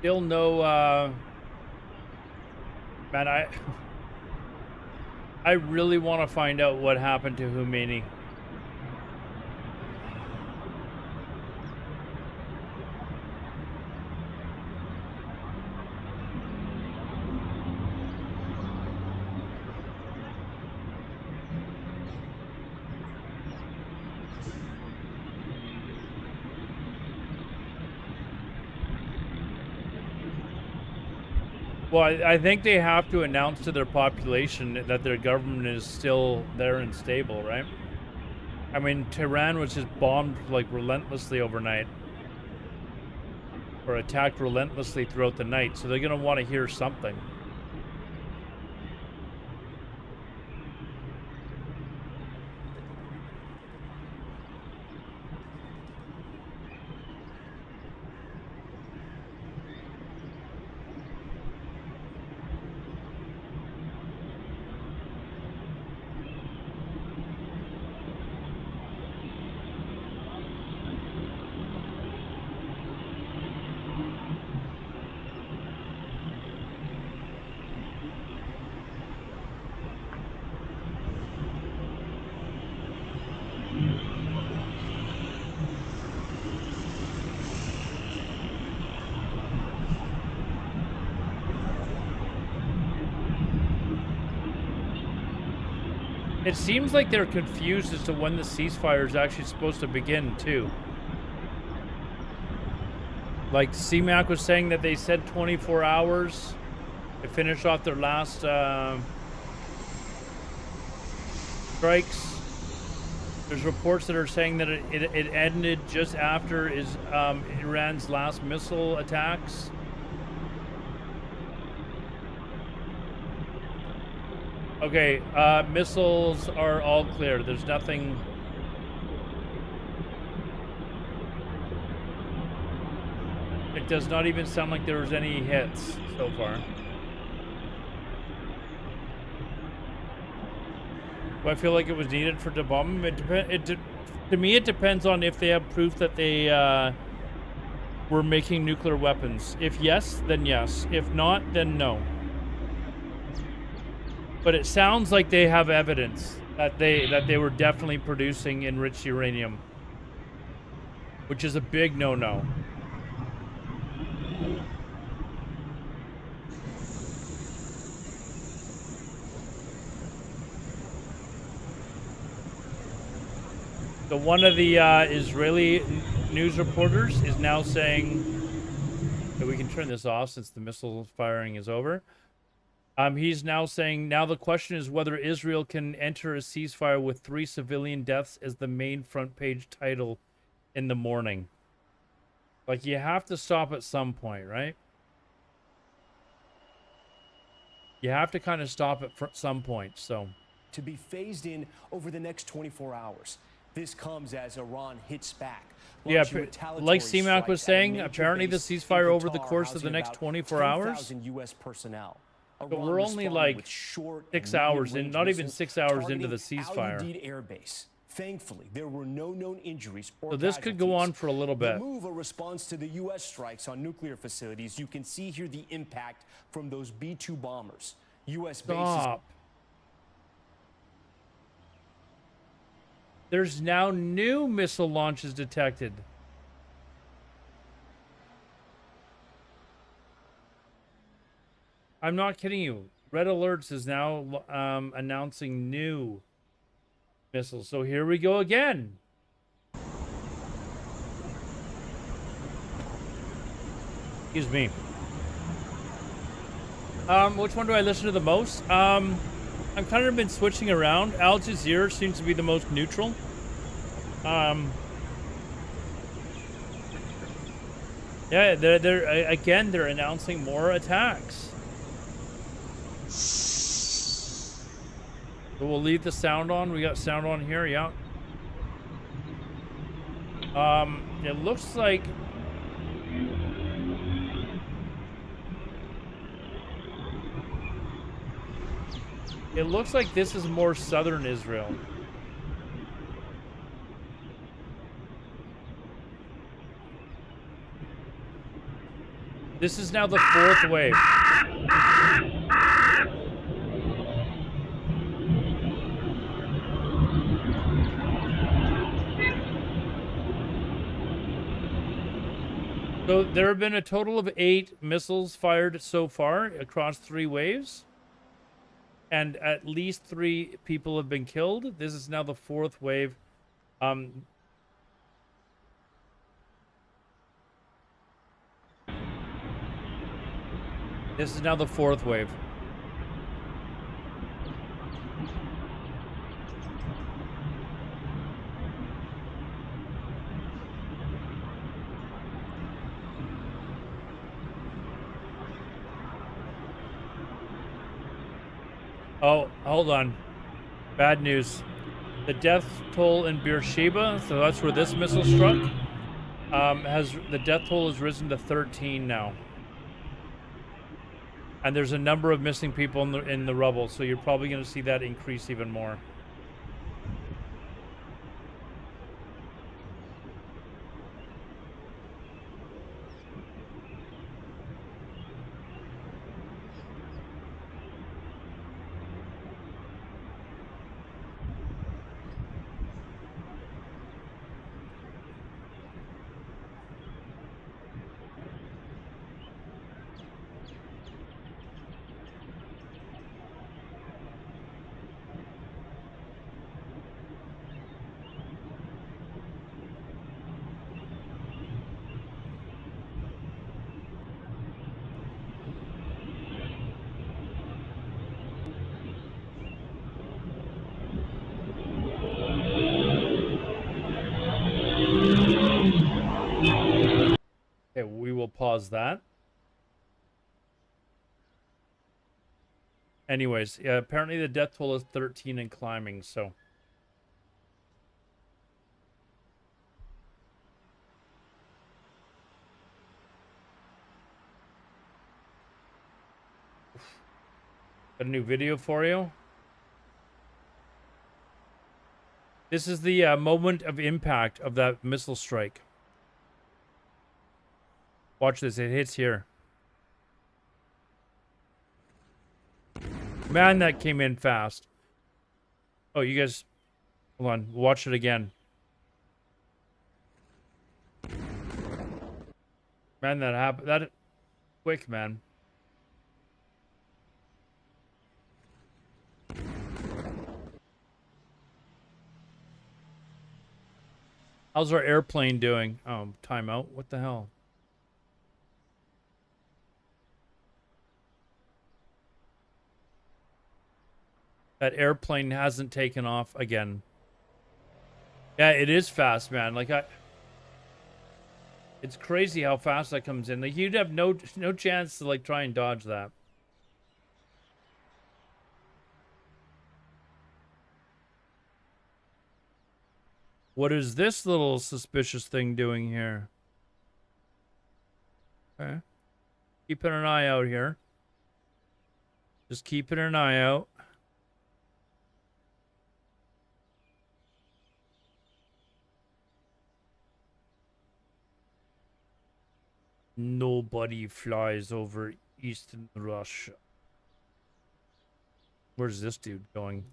Still no, man, I really want to find out what happened to Khomeini. Well, I think they have to announce to their population that their government is still there and stable, right? I mean, Tehran was just bombed like relentlessly overnight, or attacked relentlessly throughout the night, so they're gonna want to hear something. It seems like they're confused as to when the ceasefire is actually supposed to begin, too. Like, CMAC was saying that they said 24 hours to finish off their last strikes. There's reports that are saying that it ended just after Iran's last missile attacks. Okay, missiles are all clear. There's nothing. It does not even sound like there was any hits so far. Do I feel like it was needed for debombing? To me, it depends on if they have proof that they were making nuclear weapons. If yes, then yes. If not, then no. But it sounds like they have evidence that they were definitely producing enriched uranium, which is a big no-no. So one of the Israeli news reporters is now saying that we can turn this off since the missile firing is over. He's now saying, now the question is whether Israel can enter a ceasefire with 3 civilian deaths as the main front page title in the morning. Like, you have to stop at some point, right? You have to kind of stop at some point, so. To be phased in over the next 24 hours. This comes as Iran hits back. Yeah, like CMAC was saying, apparently the ceasefire over the course of the next 24 hours. US personnel. But we're only like 6 hours in, not even 6 hours into the ceasefire. Air base. Thankfully, there were no known injuries or so this could go on for a little bit. The move a response to the U.S. strikes on nuclear facilities. You can see here the impact from those B-2 bombers. U.S. bases. There's now new missile launches detected. I'm not kidding you. Red Alerts is now announcing new missiles. So here we go again. Excuse me. Which one do I listen to the most? I've kind of been switching around. Al Jazeera seems to be the most neutral. Yeah, they're announcing more attacks. So we'll leave the sound on. We got sound on here, yeah. It looks like this is more southern Israel. This is now the 4th wave. So there have been a total of 8 missiles fired so far across 3 waves. And at least 3 people have been killed. This is now the 4th wave. This is now the 4th wave. Oh, hold on. Bad news. The death toll in Beersheba, so that's where this missile struck, the death toll has risen to 13 now. And there's a number of missing people in the rubble, so you're probably going to see that increase even more. Okay, we will pause that. Anyways, yeah, apparently the death toll is 13 and climbing, so. Got a new video for you. This is the moment of impact of that missile strike. Watch this, it hits here. Man, that came in fast. Oh, you guys, hold on, watch it again. Man, that happened, that quick, man. How's our airplane doing? Oh, timeout. What the hell? That airplane hasn't taken off again. Yeah, it is fast, man. Like it's crazy how fast that comes in. Like you'd have no chance to like try and dodge that. What is this little suspicious thing doing here? Okay. Keeping an eye out here. Just keeping an eye out. Nobody flies over Eastern Russia. Where's this dude going?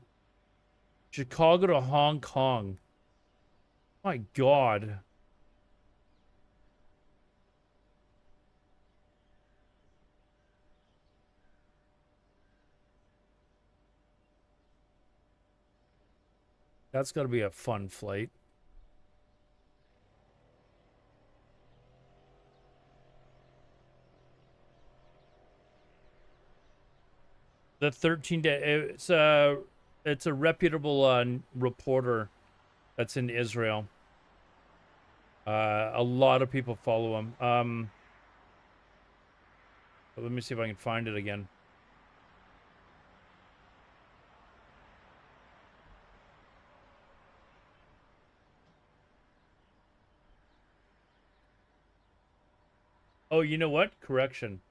Chicago to Hong Kong. My God. That's got to be a fun flight. The 13 day, it's a reputable reporter that's in Israel. A lot of people follow him. But let me see if I can find it again. Oh, you know what? Correction.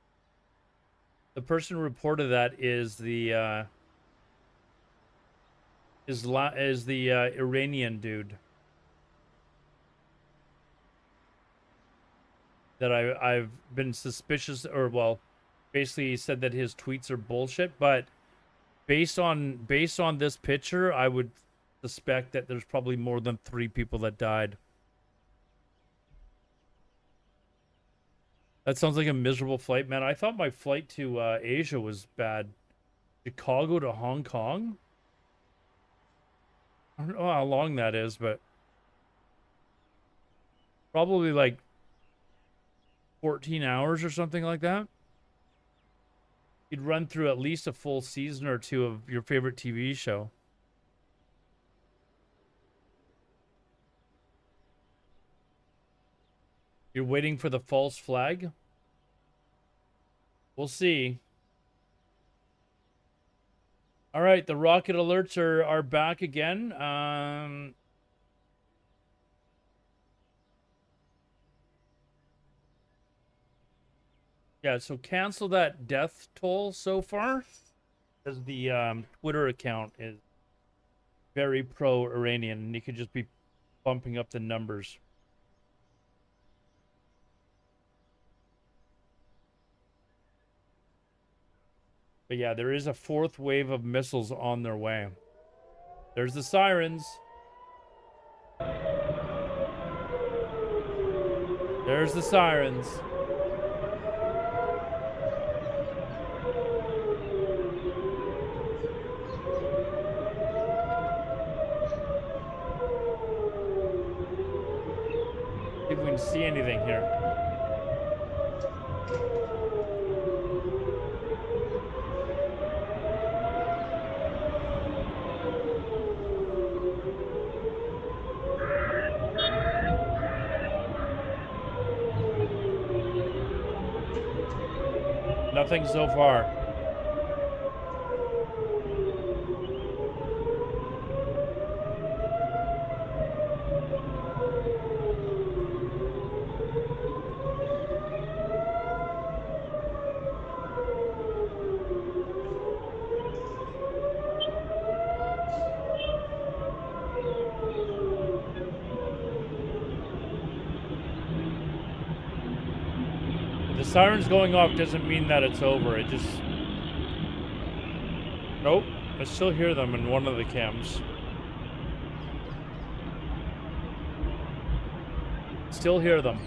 The person who reported that is the Iranian dude that I've been suspicious, or well, basically he said that his tweets are bullshit, but based on this picture, I would suspect that there's probably more than 3 people that died. That sounds like a miserable flight, man. I thought my flight to Asia was bad. Chicago to Hong Kong? I don't know how long that is, but probably like 14 hours or something like that. You'd run through at least a full season or 2 of your favorite TV show. You're waiting for the false flag? We'll see. All right, the rocket alerts are back again. Yeah, so cancel that death toll so far, because the Twitter account is very pro-Iranian, and you could just be bumping up the numbers. But yeah, there is a 4th wave of missiles on their way. There's the sirens. There's the sirens. See if we can see anything here. Nothing so far. The siren's going off doesn't mean that it's over. It just... Nope. I still hear them in one of the cams. Still hear them.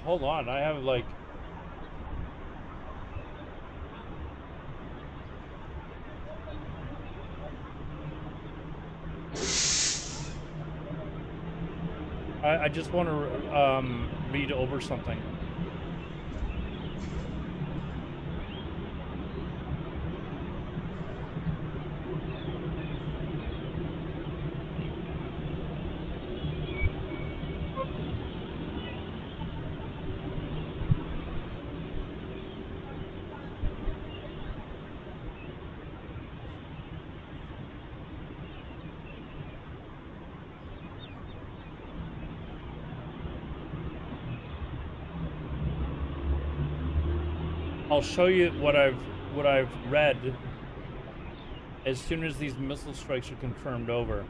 Hold on, I have like... I just want to read over something. I'll show you what I've read as soon as these missile strikes are confirmed over.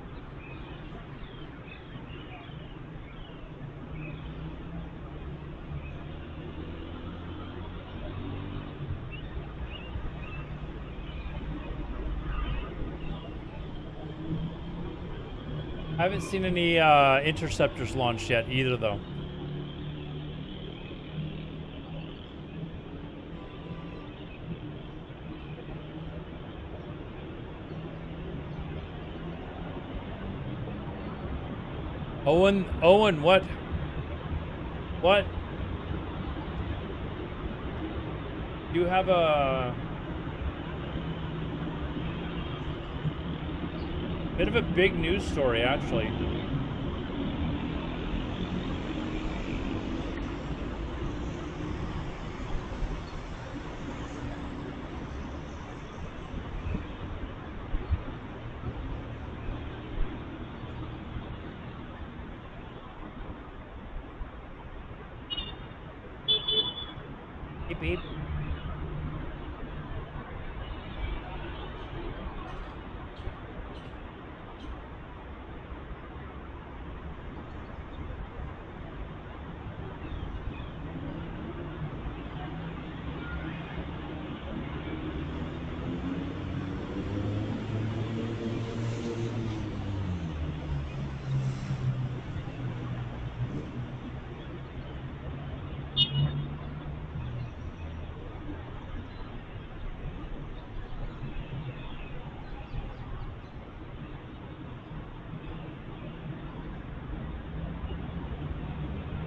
I haven't seen any interceptors launched yet either, though. Owen, what? What? You have a bit of a big news story, actually. Beep, beep.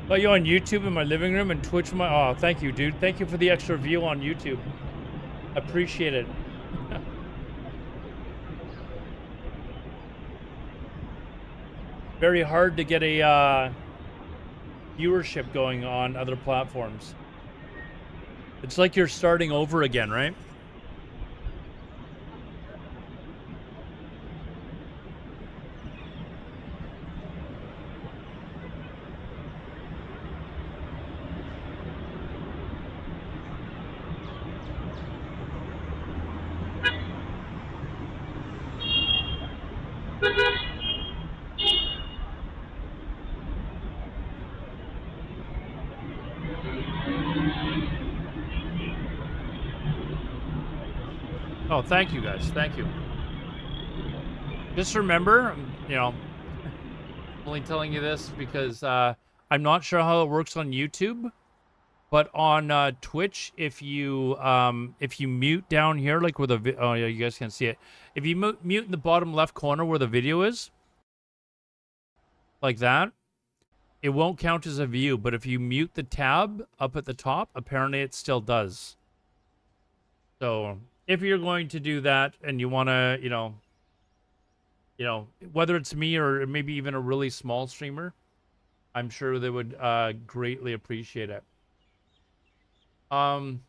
Got you on YouTube in my living room and Twitch my... Oh, thank you, dude. Thank you for the extra view on YouTube. Appreciate it. Very hard to get a viewership going on other platforms. It's like you're starting over again, right? Oh, thank you guys. Thank you. Just remember, you know, I'm only telling you this because I'm not sure how it works on YouTube, but on Twitch, if you mute down here, like where the oh yeah, you guys can't see it. If you mute in the bottom left corner where the video is, like that, it won't count as a view. But if you mute the tab up at the top, apparently it still does. So if you're going to do that and you want to, you know, whether it's me or maybe even a really small streamer, I'm sure they would greatly appreciate it. I'm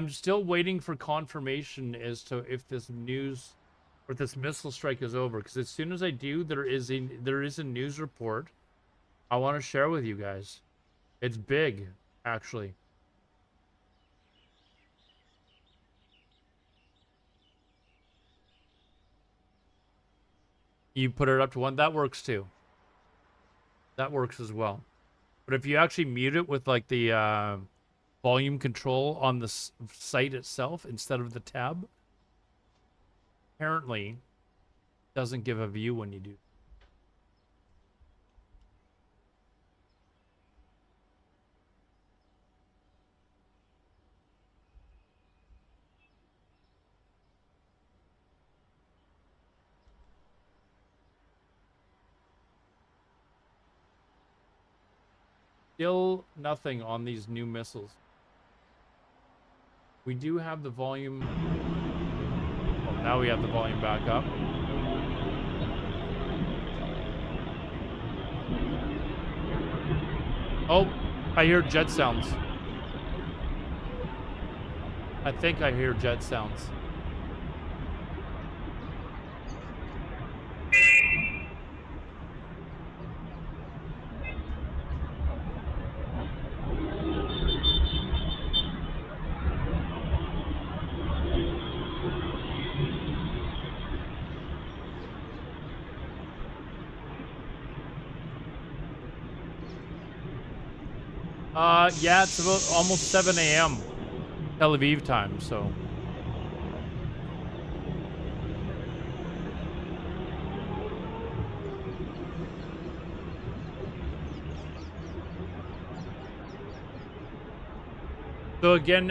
still waiting for confirmation as to if this news or this missile strike is over. Because as soon as I do, there is a news report I want to share with you guys. It's big, actually. You put it up to 1. That works too. That works as well. But if you actually mute it with like the volume control on the site itself instead of the tab, apparently doesn't give a view when you do. Still nothing on these new missiles. We do have the volume. Well, now we have the volume back up. Oh, I hear jet sounds. I think I hear jet sounds. Yeah, it's about almost 7 a.m. Tel Aviv time, so. So again,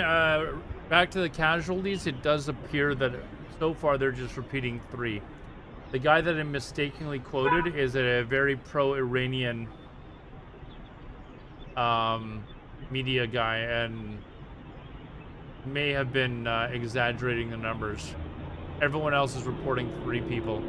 back to the casualties, it does appear that so far they're just repeating 3. The guy that I mistakenly quoted is a very pro-Iranian media guy and may have been exaggerating the numbers. Everyone else is reporting 3 people.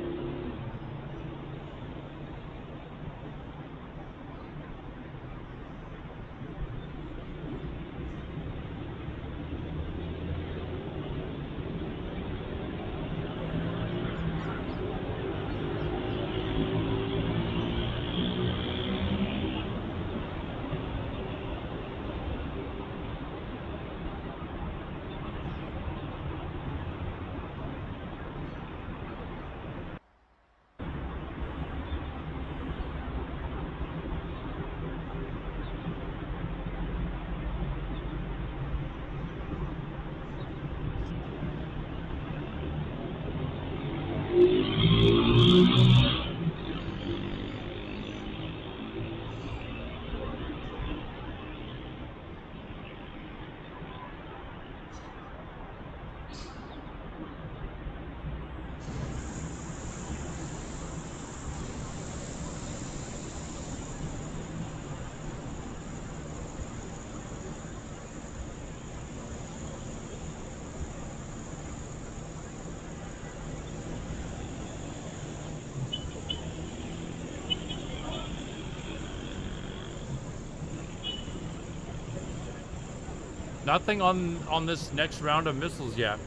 Nothing on this next round of missiles yet.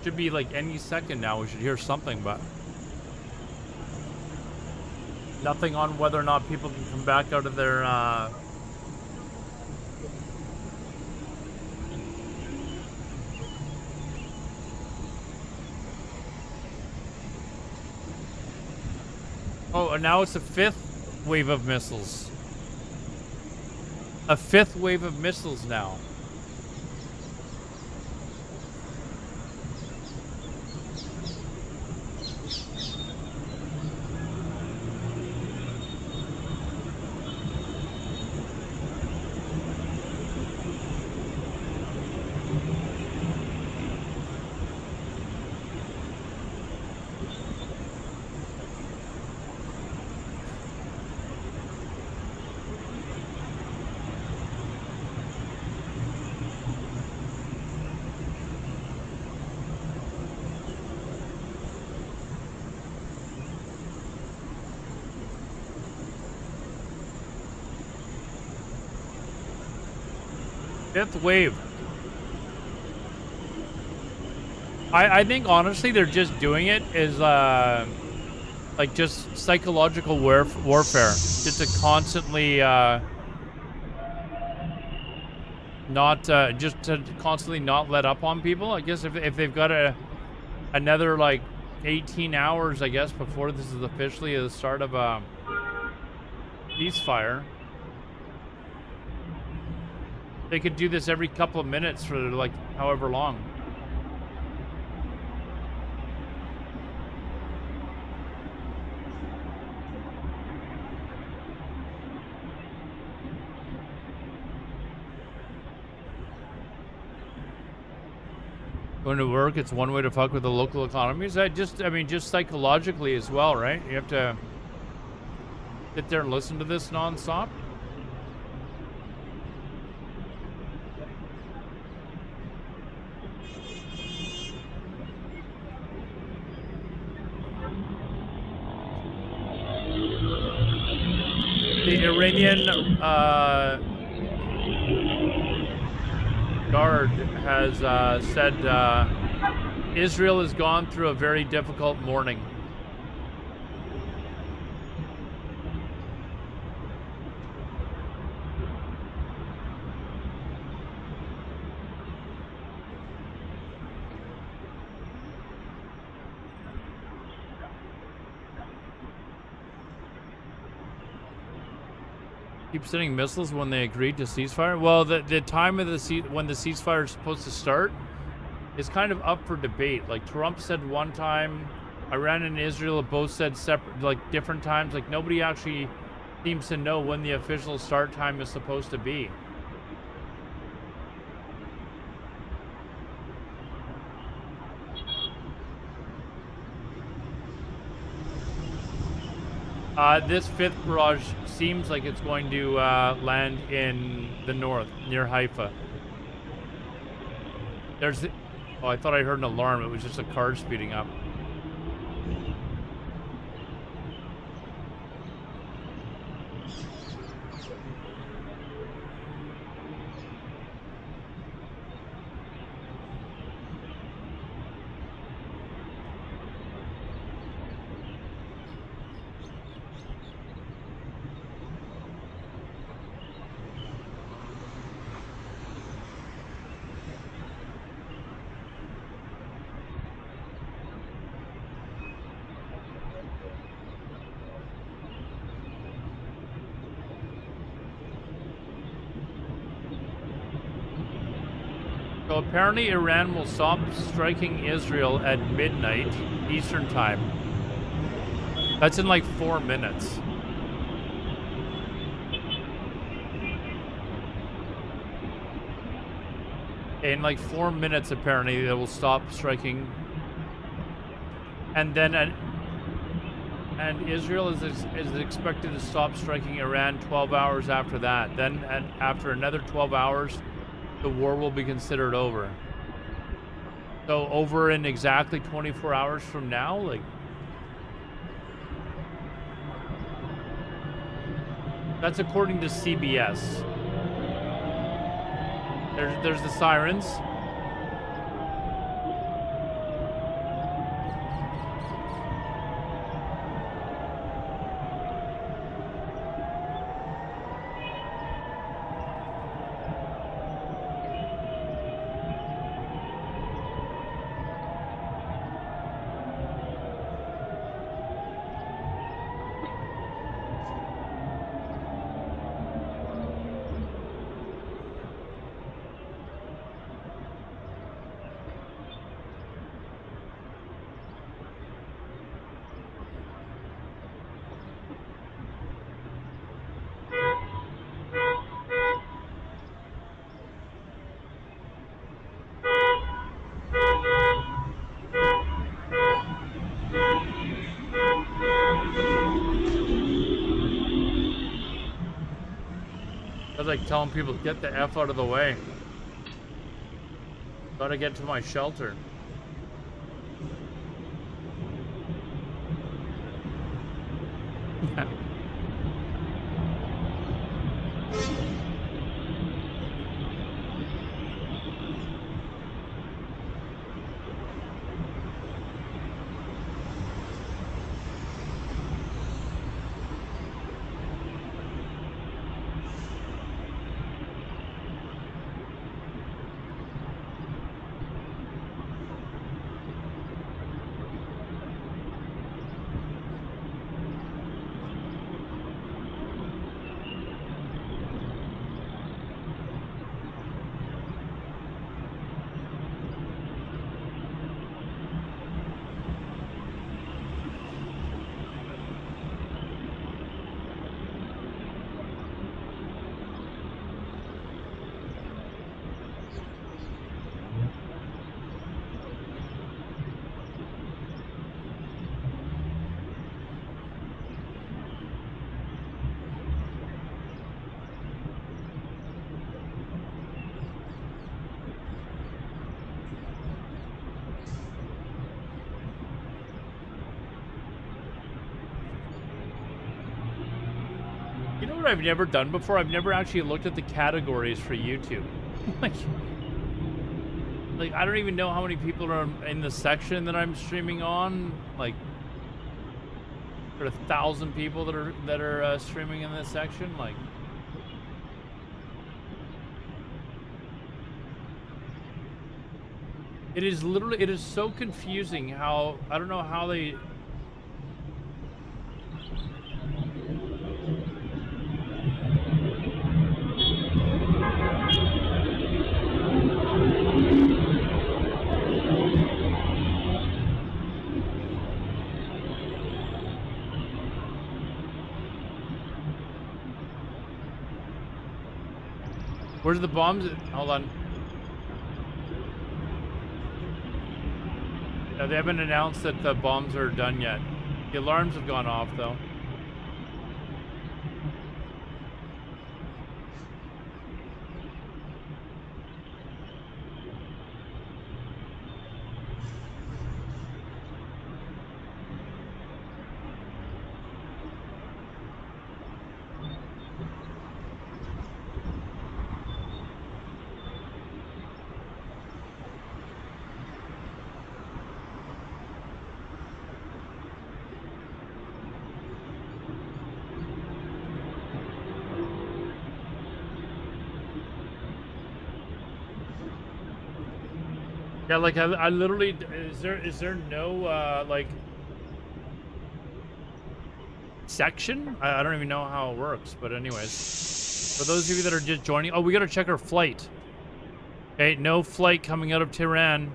Should be like any second now. We should hear something, but nothing on whether or not people can come back out of their Oh, and now it's a fifth wave of missiles. A fifth wave of missiles now. Fifth wave. I think honestly they're just doing it as like just psychological warfare, just to constantly just to constantly not let up on people. I guess if they've got another like 18 hours, I guess, before this is officially the start of a ceasefire. They could do this every couple of minutes for like however long. Going to work, it's one way to fuck with the local economies. I mean, just psychologically as well, right? You have to sit there and listen to this nonstop. The Iranian Guard has said Israel has gone through a very difficult morning. Keep sending missiles when they agreed to ceasefire. Well, the time of when the ceasefire is supposed to start is kind of up for debate. Like Trump said one time, Iran and Israel have both said separate, like different times. Like nobody actually seems to know when the official start time is supposed to be. This fifth barrage seems like it's going to land in the north, near Haifa. Oh, I thought I heard an alarm. It was just a car speeding up. So apparently Iran will stop striking Israel at midnight Eastern time. That's in like 4 minutes. In like 4 minutes apparently they will stop striking. And then and Israel is expected to stop striking Iran 12 hours after that. Then after another 12 hours the war will be considered over. So over in exactly 24 hours from now, like that's according to CBS. There's the sirens. I was like telling people, get the F out of the way. Gotta get to my shelter. You know what I've never done before? I've never actually looked at the categories for YouTube. like I don't even know how many people are in the section that I'm streaming on. Like, there are 1,000 people that are streaming in this section. Like, it is literally, it is so confusing how, I don't know how they. Where's the bombs? Hold on. No, they haven't announced that the bombs are done yet. The alarms have gone off, though. Yeah, like I literally, is there no like section? I don't even know how it works, but anyways, for those of you that are just joining, oh, we gotta check our flight. Okay, no flight coming out of Tehran.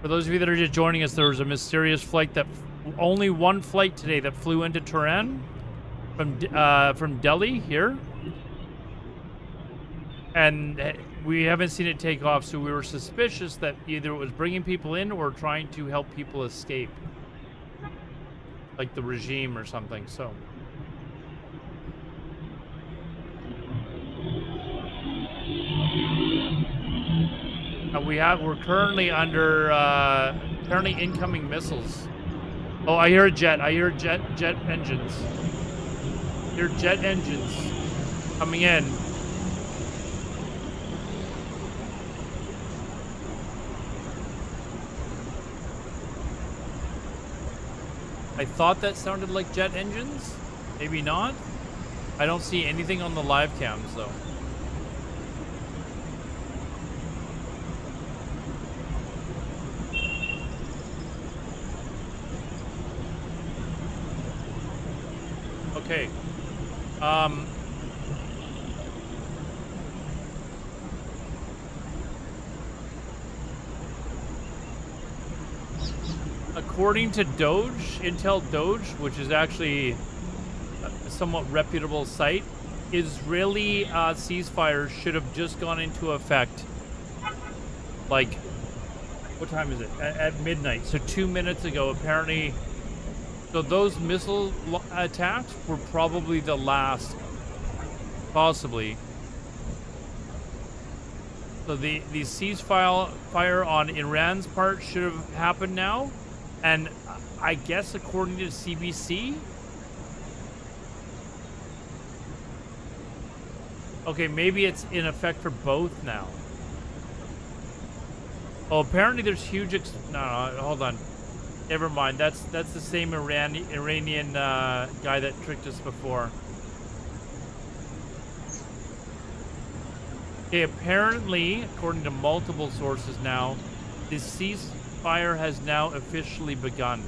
For those of you that are just joining us, there was a mysterious flight that only one flight today that flew into Tehran from Delhi here, and we haven't seen it take off, so we were suspicious that either it was bringing people in or trying to help people escape, like the regime or something. So we're currently under currently incoming missiles. Oh, I hear a jet. I hear jet engines. I hear jet engines coming in. I thought that sounded like jet engines. Maybe not. I don't see anything on the live cams though. Okay. According to Doge, Intel Doge, which is actually a somewhat reputable site, Israeli ceasefire should have just gone into effect. Like, what time is it? At midnight. So 2 minutes ago, apparently. So those missile attacks were probably the last, possibly. So the ceasefire on Iran's part should have happened now. And I guess according to CBC, okay, maybe it's in effect for both now. Oh, apparently there's huge no, hold on. Never mind. That's the same Iranian guy that tricked us before. Okay, apparently, according to multiple sources now, the ceasefire has now officially begun.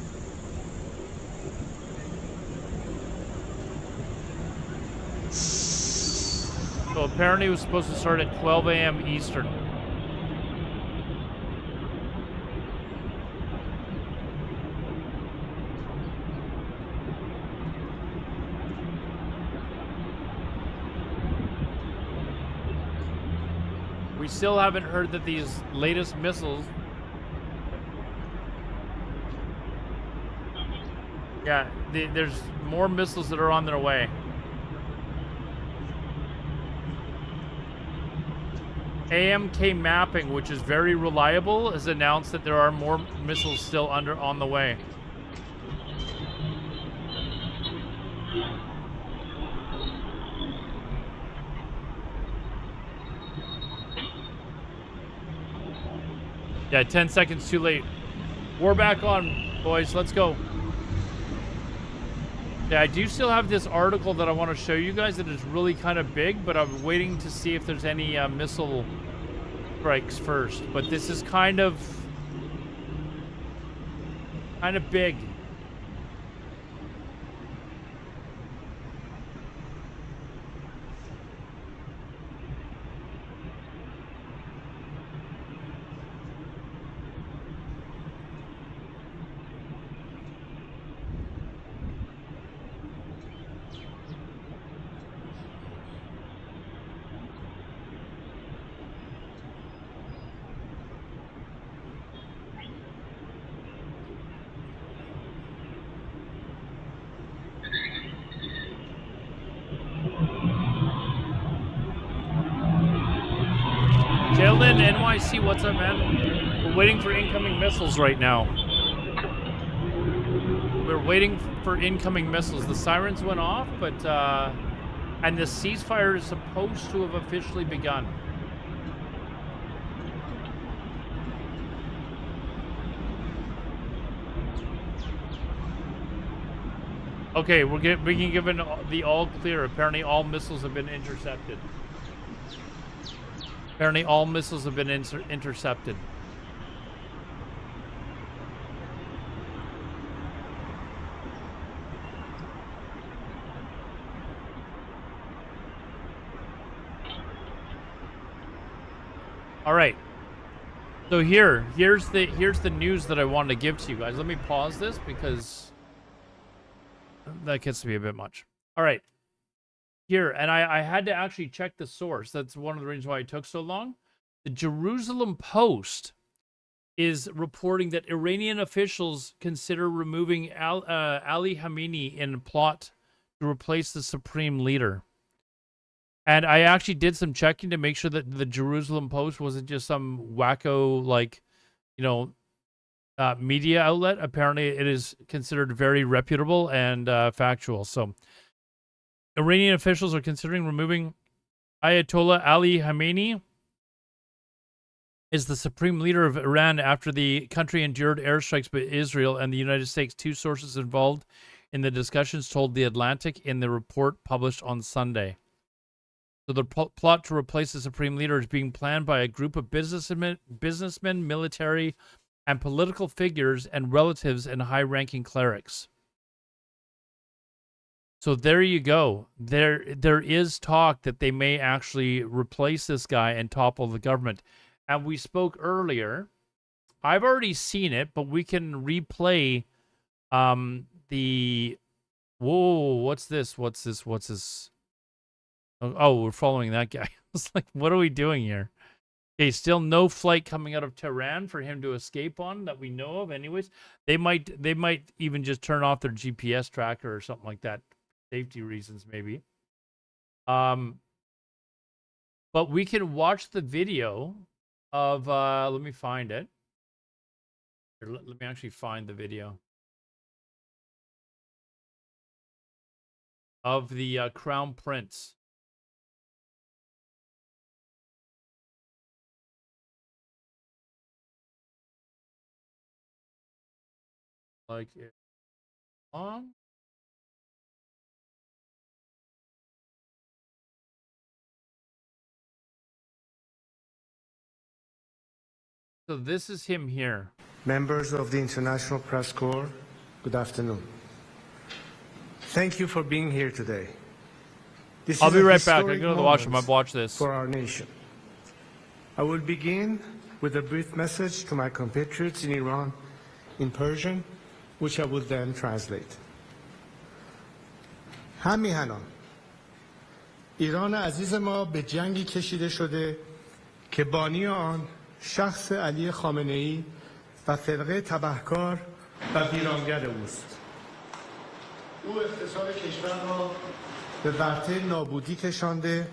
So apparently it was supposed to start at 12 a.m. Eastern. We still haven't heard that these latest missiles... Yeah, there's more missiles that are on their way. AMK Mapping, which is very reliable, has announced that there are more missiles still on the way. Yeah, 10 seconds too late. We're back on, boys. Let's go. Yeah, I do still have this article that I want to show you guys that is really kind of big, but I'm waiting to see if there's any missile strikes first. But this is kind of big. Jalen, NYC, what's up, man? We're waiting for incoming missiles right now. We're waiting for incoming missiles. The sirens went off, but, and the ceasefire is supposed to have officially begun. Okay, we're being given the all clear. Apparently all missiles have been intercepted. Apparently all missiles have been intercepted. All right. So here's the news that I wanted to give to you guys. Let me pause this because that gets to be a bit much. All right. Here, and I had to actually check the source. That's one of the reasons why it took so long. The Jerusalem Post is reporting that Iranian officials consider removing Ali Khamenei in a plot to replace the supreme leader. And I actually did some checking to make sure that the Jerusalem Post wasn't just some wacko, like, you know, media outlet. Apparently, it is considered very reputable and factual. So, Iranian officials are considering removing Ayatollah Ali Khamenei is the supreme leader of Iran after the country endured airstrikes by Israel and the United States. Two sources involved in the discussions told The Atlantic in the report published on Sunday. So the plot to replace the supreme leader is being planned by a group of businessmen, military, and political figures and relatives and high-ranking clerics. So there you go. There is talk that they may actually replace this guy and topple the government. And we spoke earlier. I've already seen it, but we can replay the... Whoa, what's this? What's this? Oh, we're following that guy. It's like, what are we doing here? Okay, still no flight coming out of Tehran for him to escape on that we know of anyways. They might even just turn off their GPS tracker or something like that. Safety reasons, maybe. But we can watch the video of, let me find it. Here, let me actually find the video of the Crown Prince. Like it on. So this is him here. Members of the International Press Corps, good afternoon. Thank you for being here today. I'll be right back. I go to the washroom. I've watched this. For our nation. I will begin with a brief message to my compatriots in Iran in Persian, which I will then translate. همیهنان ایران عزیز ما به جنگی کشیده شده که بانی آن شخص علی خامنه‌ای و فرقه تبهکار و ویرانگر اوست. او اقتصاد کشور را به ورطه نابودی کشانده،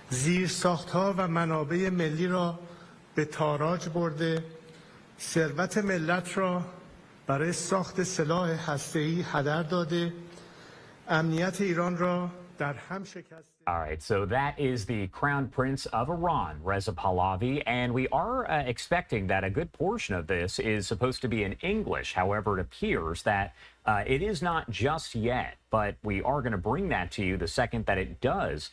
زیرساخت‌ها و منابع ملی را به تاراج برده، ثروت ملت را برای ساخت سلاح هسته‌ای هدر داده، امنیت ایران را در هم شکسته. All right, so that is the Crown Prince of Iran, Reza Pahlavi, and we are expecting that a good portion of this is supposed to be in English. However, it appears that it is not just yet, but we are going to bring that to you the second that it does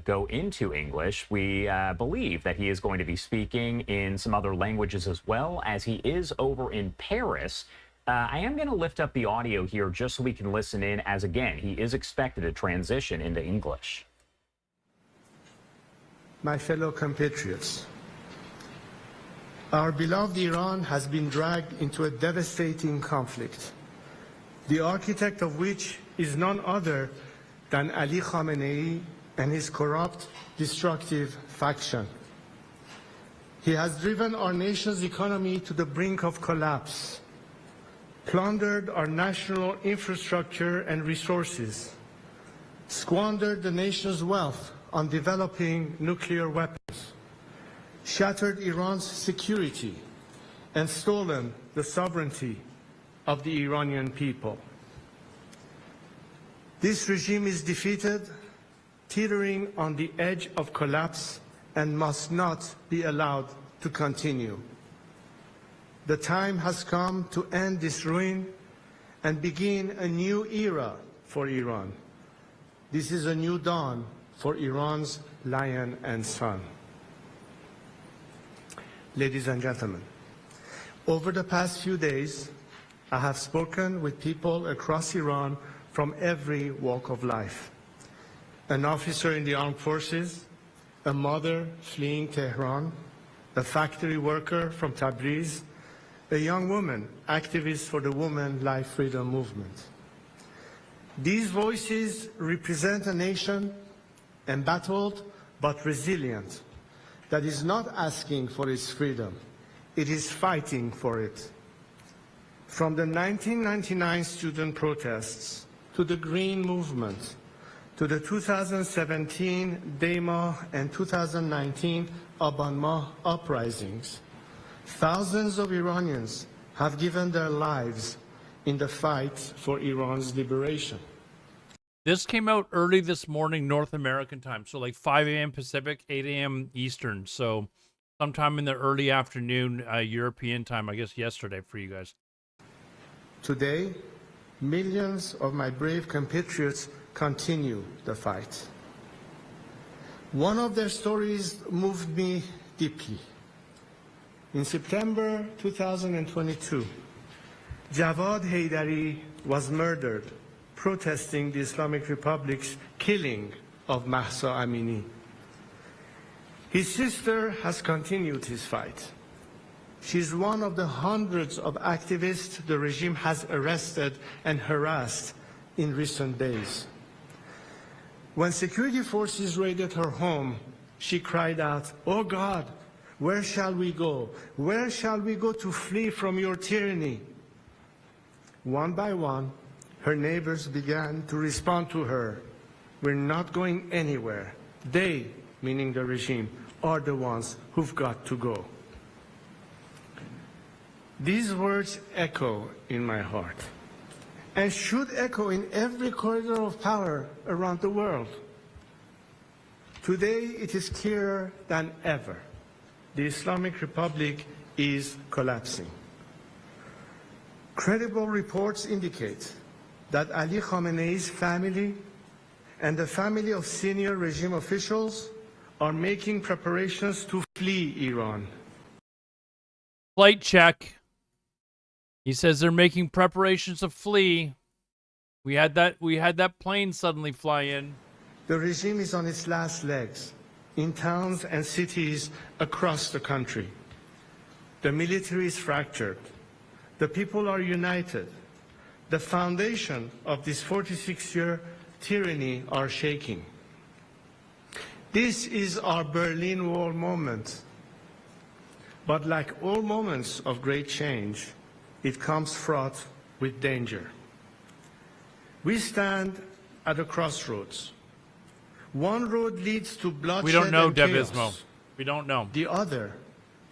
go into English. We believe that he is going to be speaking in some other languages as well, as he is over in Paris. I am going to lift up the audio here just so we can listen in, as again, he is expected to transition into English. My fellow compatriots, our beloved Iran has been dragged into a devastating conflict, the architect of which is none other than Ali Khamenei and his corrupt, destructive faction. He has driven our nation's economy to the brink of collapse, plundered our national infrastructure and resources, squandered the nation's wealth on developing nuclear weapons, shattered Iran's security, and stolen the sovereignty of the Iranian people. This regime is defeated, teetering on the edge of collapse, and must not be allowed to continue. The time has come to end this ruin and begin a new era for Iran. This is a new dawn for Iran's lion and son. Ladies and gentlemen, over the past few days, I have spoken with people across Iran from every walk of life. An officer in the armed forces, a mother fleeing Tehran, a factory worker from Tabriz, a young woman, activist for the Women Life Freedom Movement. These voices represent a nation embattled but resilient, that is not asking for its freedom, it is fighting for it. From the 1999 student protests to the Green Movement, to the 2017 Dema and 2019 Abanmah uprisings, thousands of Iranians have given their lives in the fight for Iran's liberation. This came out early this morning, North American time. So like 5 a.m. Pacific, 8 a.m. Eastern. So sometime in the early afternoon, European time, I guess yesterday for you guys. Today, millions of my brave compatriots continue the fight. One of their stories moved me deeply. In September 2022, Jawad Haidari was murdered protesting the Islamic Republic's killing of Mahsa Amini. His sister has continued his fight. She's one of the hundreds of activists the regime has arrested and harassed in recent days. When security forces raided her home, she cried out, "Oh God, where shall we go? Where shall we go to flee from your tyranny?" One by one, her neighbors began to respond to her. "We're not going anywhere. They," meaning the regime, "are the ones who've got to go." These words echo in my heart and should echo in every corridor of power around the world. Today, it is clearer than ever. The Islamic Republic is collapsing. Credible reports indicate that Ali Khamenei's family and the family of senior regime officials are making preparations to flee Iran. Flight check. He says they're making preparations to flee. We had that plane suddenly fly in. The regime is on its last legs in towns and cities across the country. The military is fractured. The people are united. The foundation of this 46-year tyranny are shaking. This is our Berlin Wall moment. But like all moments of great change, it comes fraught with danger. We stand at a crossroads. One road leads to bloodshed We don't know, and chaos. Devismo. We don't know. The other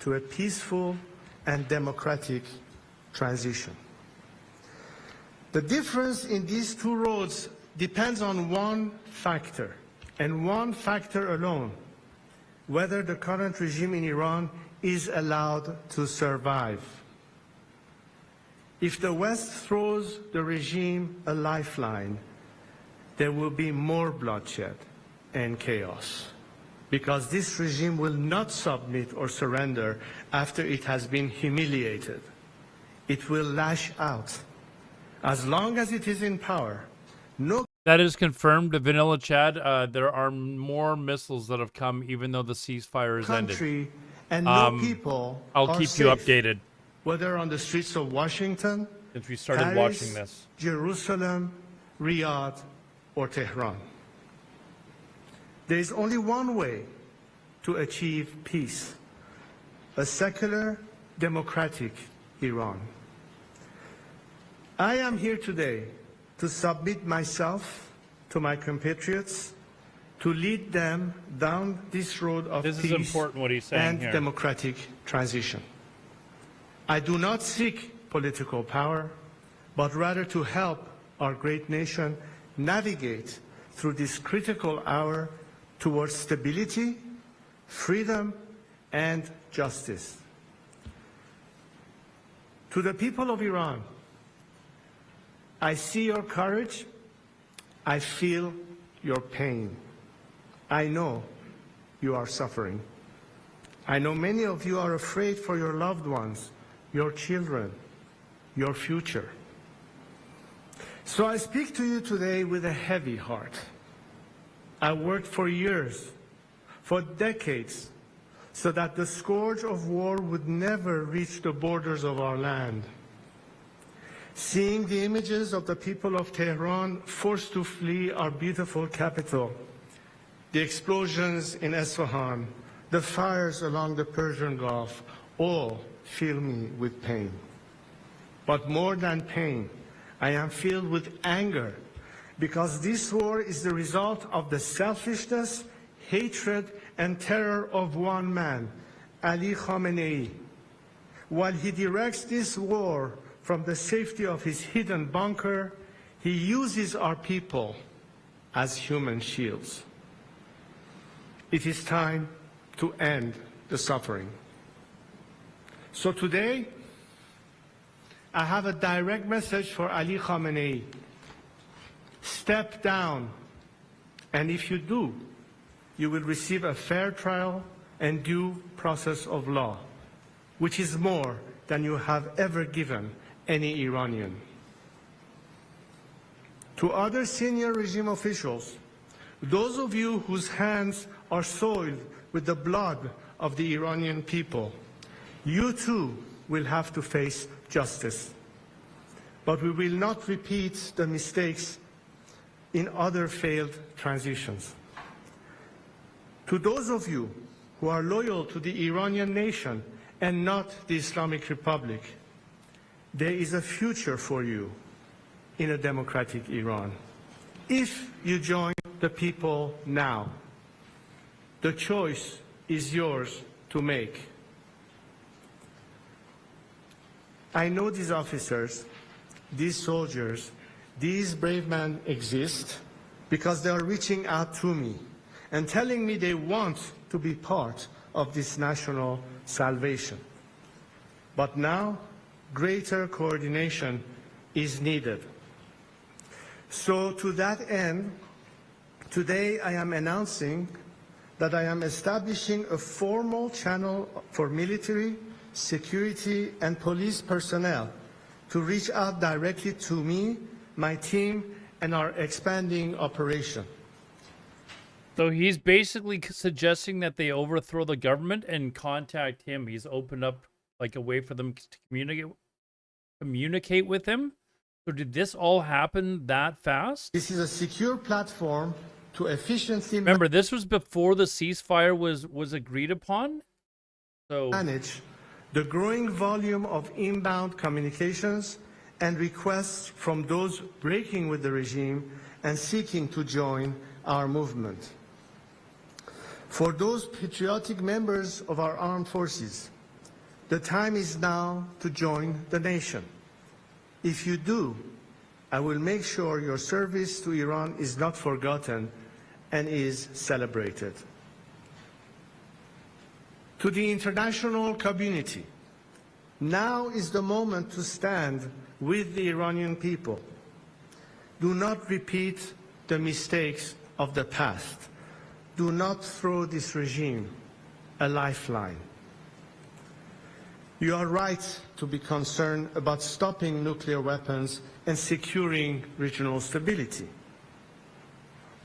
to a peaceful and democratic transition. The difference in these two roads depends on one factor, and one factor alone: whether the current regime in Iran is allowed to survive. If the West throws the regime a lifeline, there will be more bloodshed and chaos, because this regime will not submit or surrender after it has been humiliated. It will lash out. As long as it is in power, no... That is confirmed. Vanilla Chad, there are more missiles that have come even though the ceasefire is country ended. And no people I'll are keep safe, you updated. whether on the streets of Washington, Since we started Paris, watching this. Jerusalem, Riyadh, or Tehran. There is only one way to achieve peace: a secular, democratic Iran. I am here today to submit myself to my compatriots, to lead them down this road of This peace is important what he's saying and here. democratic transition. I do not seek political power, but rather to help our great nation navigate through this critical hour towards stability, freedom, and justice. To the people of Iran, I see your courage. I feel your pain. I know you are suffering. I know many of you are afraid for your loved ones, your children, your future. So I speak to you today with a heavy heart. I worked for years, for decades, so that the scourge of war would never reach the borders of our land. Seeing the images of the people of Tehran forced to flee our beautiful capital, the explosions in Isfahan, the fires along the Persian Gulf, all fill me with pain. But more than pain, I am filled with anger, because this war is the result of the selfishness, hatred, and terror of one man, Ali Khamenei. While he directs this war from the safety of his hidden bunker, he uses our people as human shields. It is time to end the suffering. So today, I have a direct message for Ali Khamenei. Step down, and if you do, you will receive a fair trial and due process of law, which is more than you have ever given any Iranian. To other senior regime officials, those of you whose hands are soiled with the blood of the Iranian people, you too will have to face justice. But we will not repeat the mistakes in other failed transitions. To those of you who are loyal to the Iranian nation and not the Islamic Republic, there is a future for you in a democratic Iran. If you join the people now, the choice is yours to make. I know these officers, these soldiers, these brave men exist because they are reaching out to me and telling me they want to be part of this national salvation. But now, greater coordination is needed. So to that end, today I am announcing that I am establishing a formal channel for military, security, and police personnel to reach out directly to me, my team, and our expanding operation. So he's basically suggesting that they overthrow the government and contact him. He's opened up like a way for them to communicate with him. So did this all happen that fast? This is a secure platform to efficiently remember, this was before the ceasefire was agreed upon. So manage the growing volume of inbound communications and requests from those breaking with the regime and seeking to join our movement. For those patriotic members of our armed forces, the time is now to join the nation. If you do, I will make sure your service to Iran is not forgotten and is celebrated. To the international community, now is the moment to stand with the Iranian people. Do not repeat the mistakes of the past. Do not throw this regime a lifeline. You are right to be concerned about stopping nuclear weapons and securing regional stability.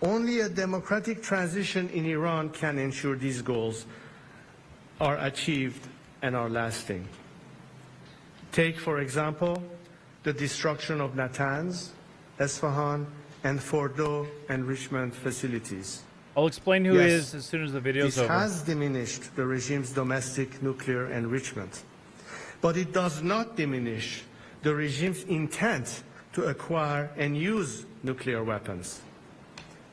Only a democratic transition in Iran can ensure these goals are achieved and are lasting. Take, for example, the destruction of Natanz, Esfahan, and Fordo enrichment facilities. I'll explain who he is as soon as the video's over. This has diminished the regime's domestic nuclear enrichment, but it does not diminish the regime's intent to acquire and use nuclear weapons.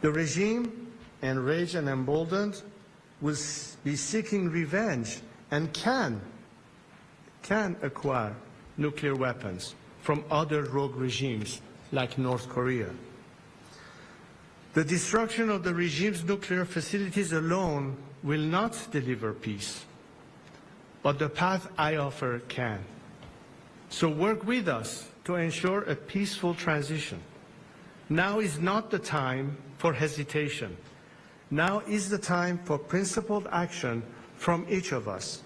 The regime, enraged and emboldened, will be seeking revenge and can acquire nuclear weapons from other rogue regimes like North Korea. The destruction of the regime's nuclear facilities alone will not deliver peace, but the path I offer can. So work with us to ensure a peaceful transition. Now is not the time for hesitation. Now is the time for principled action from each of us.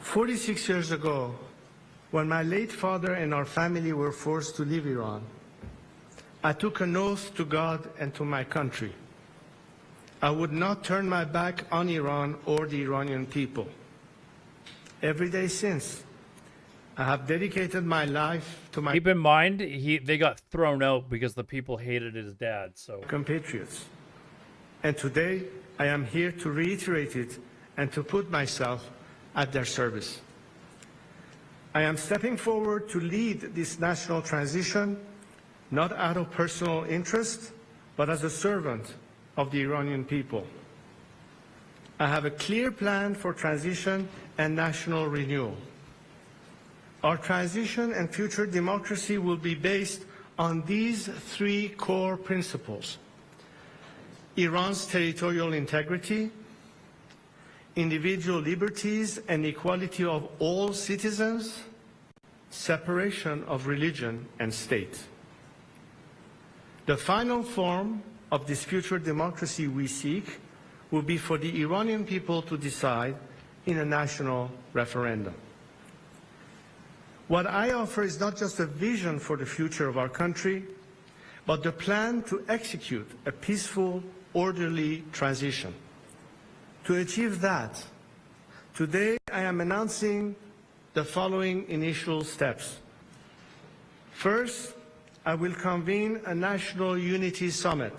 46 years ago, when my late father and our family were forced to leave Iran, I took an oath to God and to my country. I would not turn my back on Iran or the Iranian people. Every day since, I have dedicated my life to my Keep in mind, they got thrown out because the people hated his dad. So compatriots. And today, I am here to reiterate it and to put myself at their service. I am stepping forward to lead this national transition, not out of personal interest, but as a servant of the Iranian people. I have a clear plan for transition and national renewal. Our transition and future democracy will be based on these three core principles: Iran's territorial integrity, individual liberties and equality of all citizens, separation of religion and state. The final form of this future democracy we seek will be for the Iranian people to decide in a national referendum. What I offer is not just a vision for the future of our country, but the plan to execute a peaceful, orderly transition. To achieve that, today I am announcing the following initial steps. First, I will convene a National Unity Summit.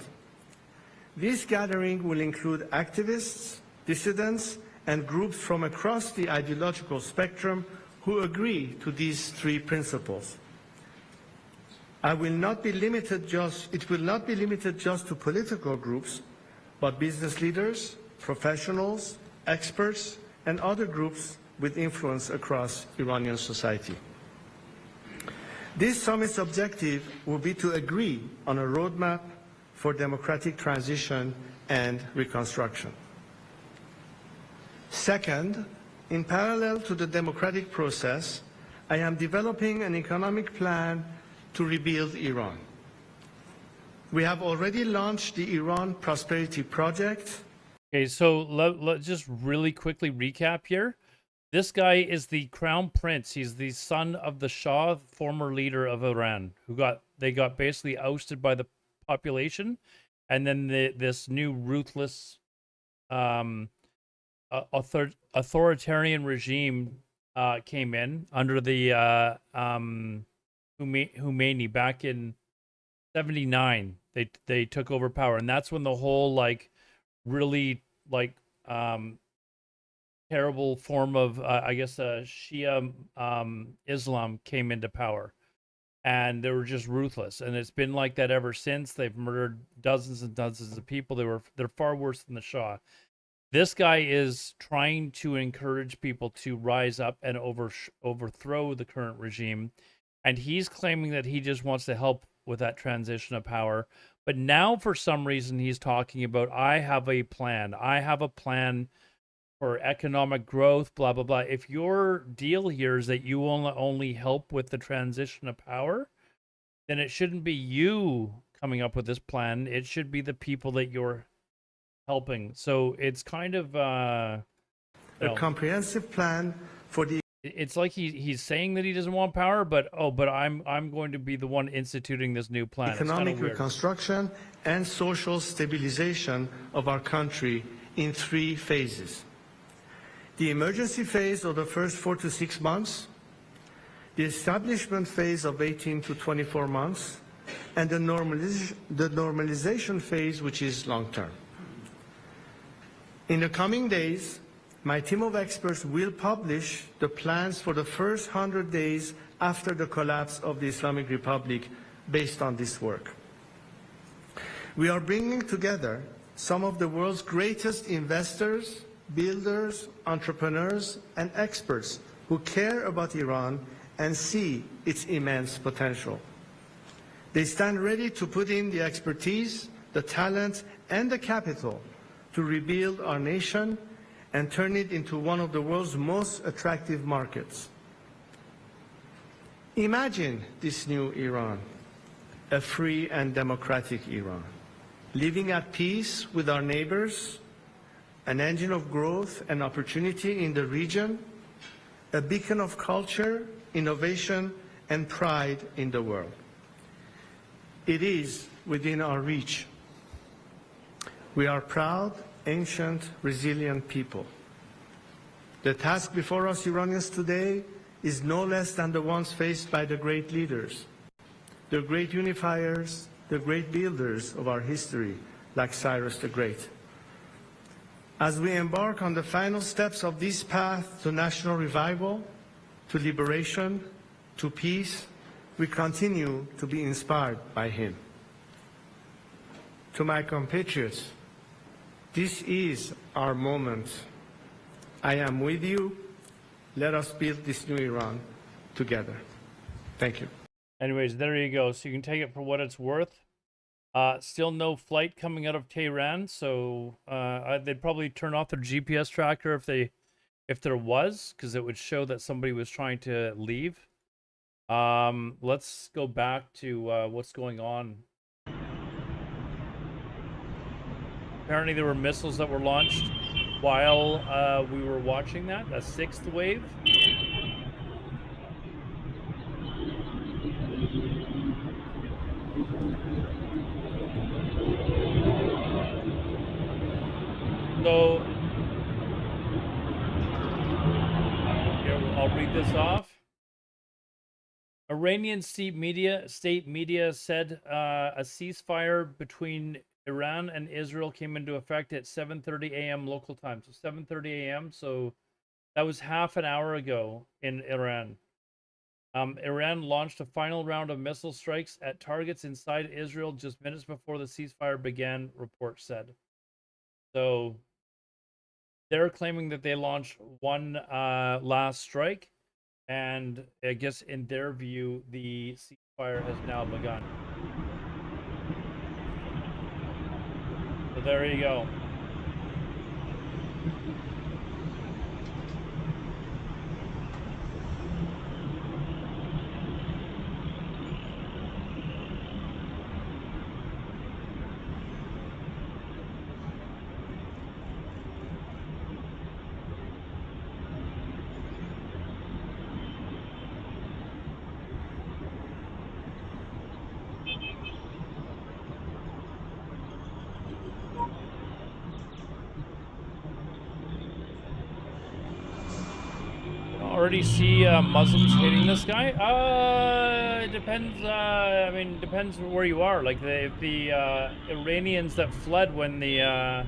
This gathering will include activists, dissidents, and groups from across the ideological spectrum who agree to these three principles. It will not be limited just to political groups, but business leaders, professionals, experts, and other groups with influence across Iranian society. This summit's objective will be to agree on a roadmap for democratic transition and reconstruction. Second, in parallel to the democratic process, I am developing an economic plan to rebuild Iran. We have already launched the Iran Prosperity Project. Okay, so let's just really quickly recap here. This guy is the crown prince. He's the son of the Shah, former leader of Iran, who got basically ousted by the population, and then this new ruthless authoritarian regime came in under the Khomeini back in '79. They took over power, and that's when the whole really terrible form of Shia Islam came into power, and they were just ruthless, and it's been like that ever since. They've murdered dozens and dozens of people. They're far worse than the Shah. This guy is trying to encourage people to rise up and overthrow the current regime, and he's claiming that he just wants to help with that transition of power. But now, for some reason, he's talking about, I have a plan. I have a plan for economic growth, blah, blah, blah. If your deal here is that you will only help with the transition of power, then it shouldn't be you coming up with this plan. It should be the people that you're helping. So it's kind of a comprehensive plan for the... It's like he's saying that he doesn't want power, but I'm going to be the one instituting this new plan. Economic reconstruction and social stabilization of our country in 3 phases. The emergency phase of the first 4 to 6 months, the establishment phase of 18 to 24 months, and the normalization phase, which is long-term. In the coming days, my team of experts will publish the plans for the first 100 days after the collapse of the Islamic Republic based on this work. We are bringing together some of the world's greatest investors, builders, entrepreneurs, and experts who care about Iran and see its immense potential. They stand ready to put in the expertise, the talent, and the capital to rebuild our nation and turn it into one of the world's most attractive markets. Imagine this new Iran, a free and democratic Iran, living at peace with our neighbors, an engine of growth and opportunity in the region, a beacon of culture, innovation, and pride in the world. It is within our reach. We are proud, ancient, resilient people. The task before us Iranians today is no less than the ones faced by the great leaders, the great unifiers, the great builders of our history, like Cyrus the Great. As we embark on the final steps of this path to national revival, to liberation, to peace, we continue to be inspired by him. To my compatriots, this is our moment. I am with you. Let us build this new Iran together. Thank you. Anyways, there you go. So you can take it for what it's worth. Still no flight coming out of Tehran, so they'd probably turn off their GPS tracker if there was, because it would show that somebody was trying to leave. Let's go back to what's going on. Apparently there were missiles that were launched while we were watching that, a sixth wave. So, here, I'll read this off. Iranian state media said a ceasefire between Iran and Israel came into effect at 7:30 a.m. local time. So 7:30 a.m. So that was half an hour ago in Iran. Iran launched a final round of missile strikes at targets inside Israel just minutes before the ceasefire began, report said. So they're claiming that they launched one last strike, and I guess in their view, the ceasefire has now begun. So there you go. Already see Muslims hitting this guy? It depends. I mean, depends where you are. Like if the Iranians that fled when the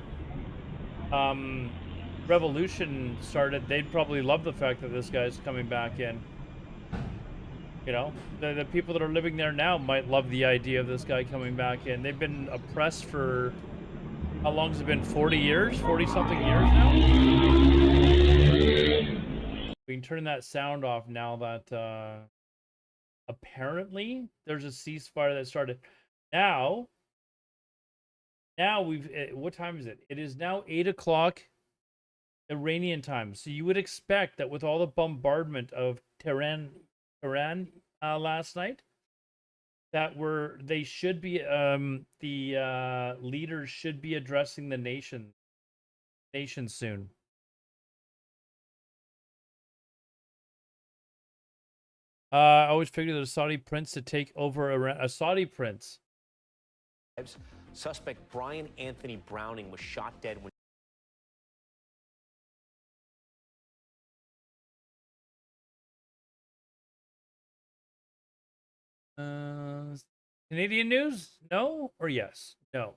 revolution started, they'd probably love the fact that this guy's coming back in. You know, the people that are living there now might love the idea of this guy coming back in. They've been oppressed for, how long has it been? 40 years? 40-something years now? We can turn that sound off now that apparently there's a ceasefire that started. Now we've, what time is it? It is now 8 o'clock Iranian time. So you would expect that with all the bombardment of Tehran last night, that they should be, the leaders should be addressing the nation soon. I always figured that a Saudi prince to take over a Saudi prince. Suspect Brian Anthony Browning was shot dead when Canadian news? No or yes? No.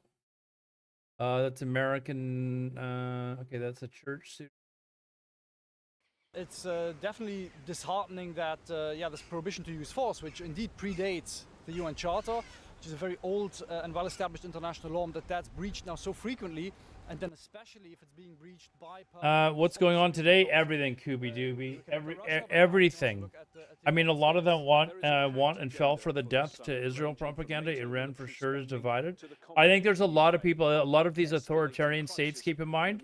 That's American. Okay, that's a church suit. It's definitely disheartening that, this prohibition to use force, which indeed predates the UN Charter, which is a very old and well-established international law, that's breached now so frequently, and then especially if it's being breached by... What's going on today? Everything, Kubi Dooby. Everything. I mean, a lot of them want and fell for the death to Israel propaganda. Iran for sure is divided. I think there's a lot of people, a lot of these authoritarian states, keep in mind,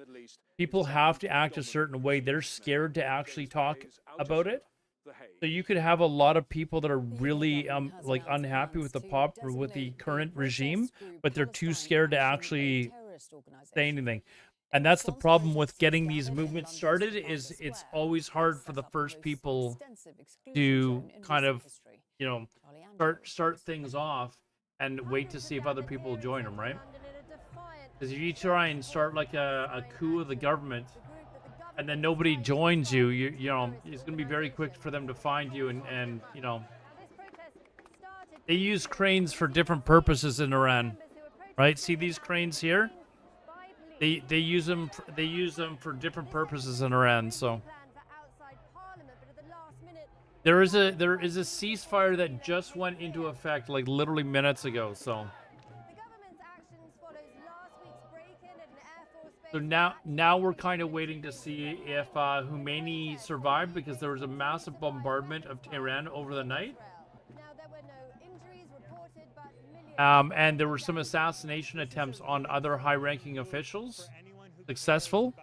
people have to act a certain way. They're scared to actually talk about it. So you could have a lot of people that are really like unhappy with the current regime, but they're too scared to actually say anything. And that's the problem with getting these movements started, is it's always hard for the first people to kind of, you know, start things off and wait to see if other people will join them, right? Because if you try and start like a coup of the government and then nobody joins you, you know, it's going to be very quick for them to find you, and you know, they use cranes for different purposes in Iran, right? See these cranes here? They use them for different purposes in Iran. So there is a ceasefire that just went into effect like literally minutes ago. So now we're kind of waiting to see if Khomeini survived, because there was a massive bombardment of Tehran over the night. And there were some assassination attempts on other high-ranking officials, successful.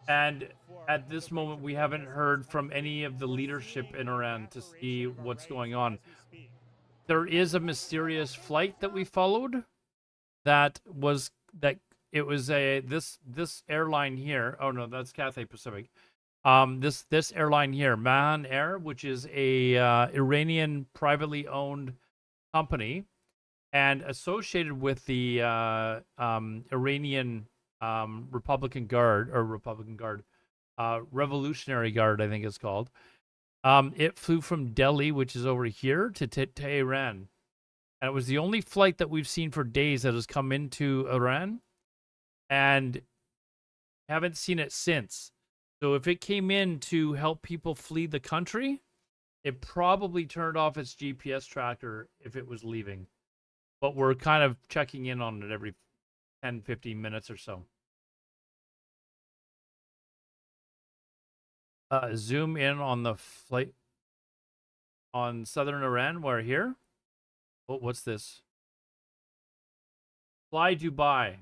And at this moment, we haven't heard from any of the leadership in Iran to see what's going on. There is a mysterious flight that we followed that it was this airline here. Oh no, that's Cathay Pacific. This airline here, Mahan Air, which is a Iranian privately owned company and associated with the Iranian Revolutionary Guard, I think it's called. It flew from Delhi, which is over here, to Tehran. And it was the only flight that we've seen for days that has come into Iran. And haven't seen it since. So if it came in to help people flee the country, it probably turned off its GPS tracker if it was leaving. But we're kind of checking in on it every 10, 15 minutes or so. Zoom in on the flight on southern Iran. We're here. Oh, what's this? Fly Dubai.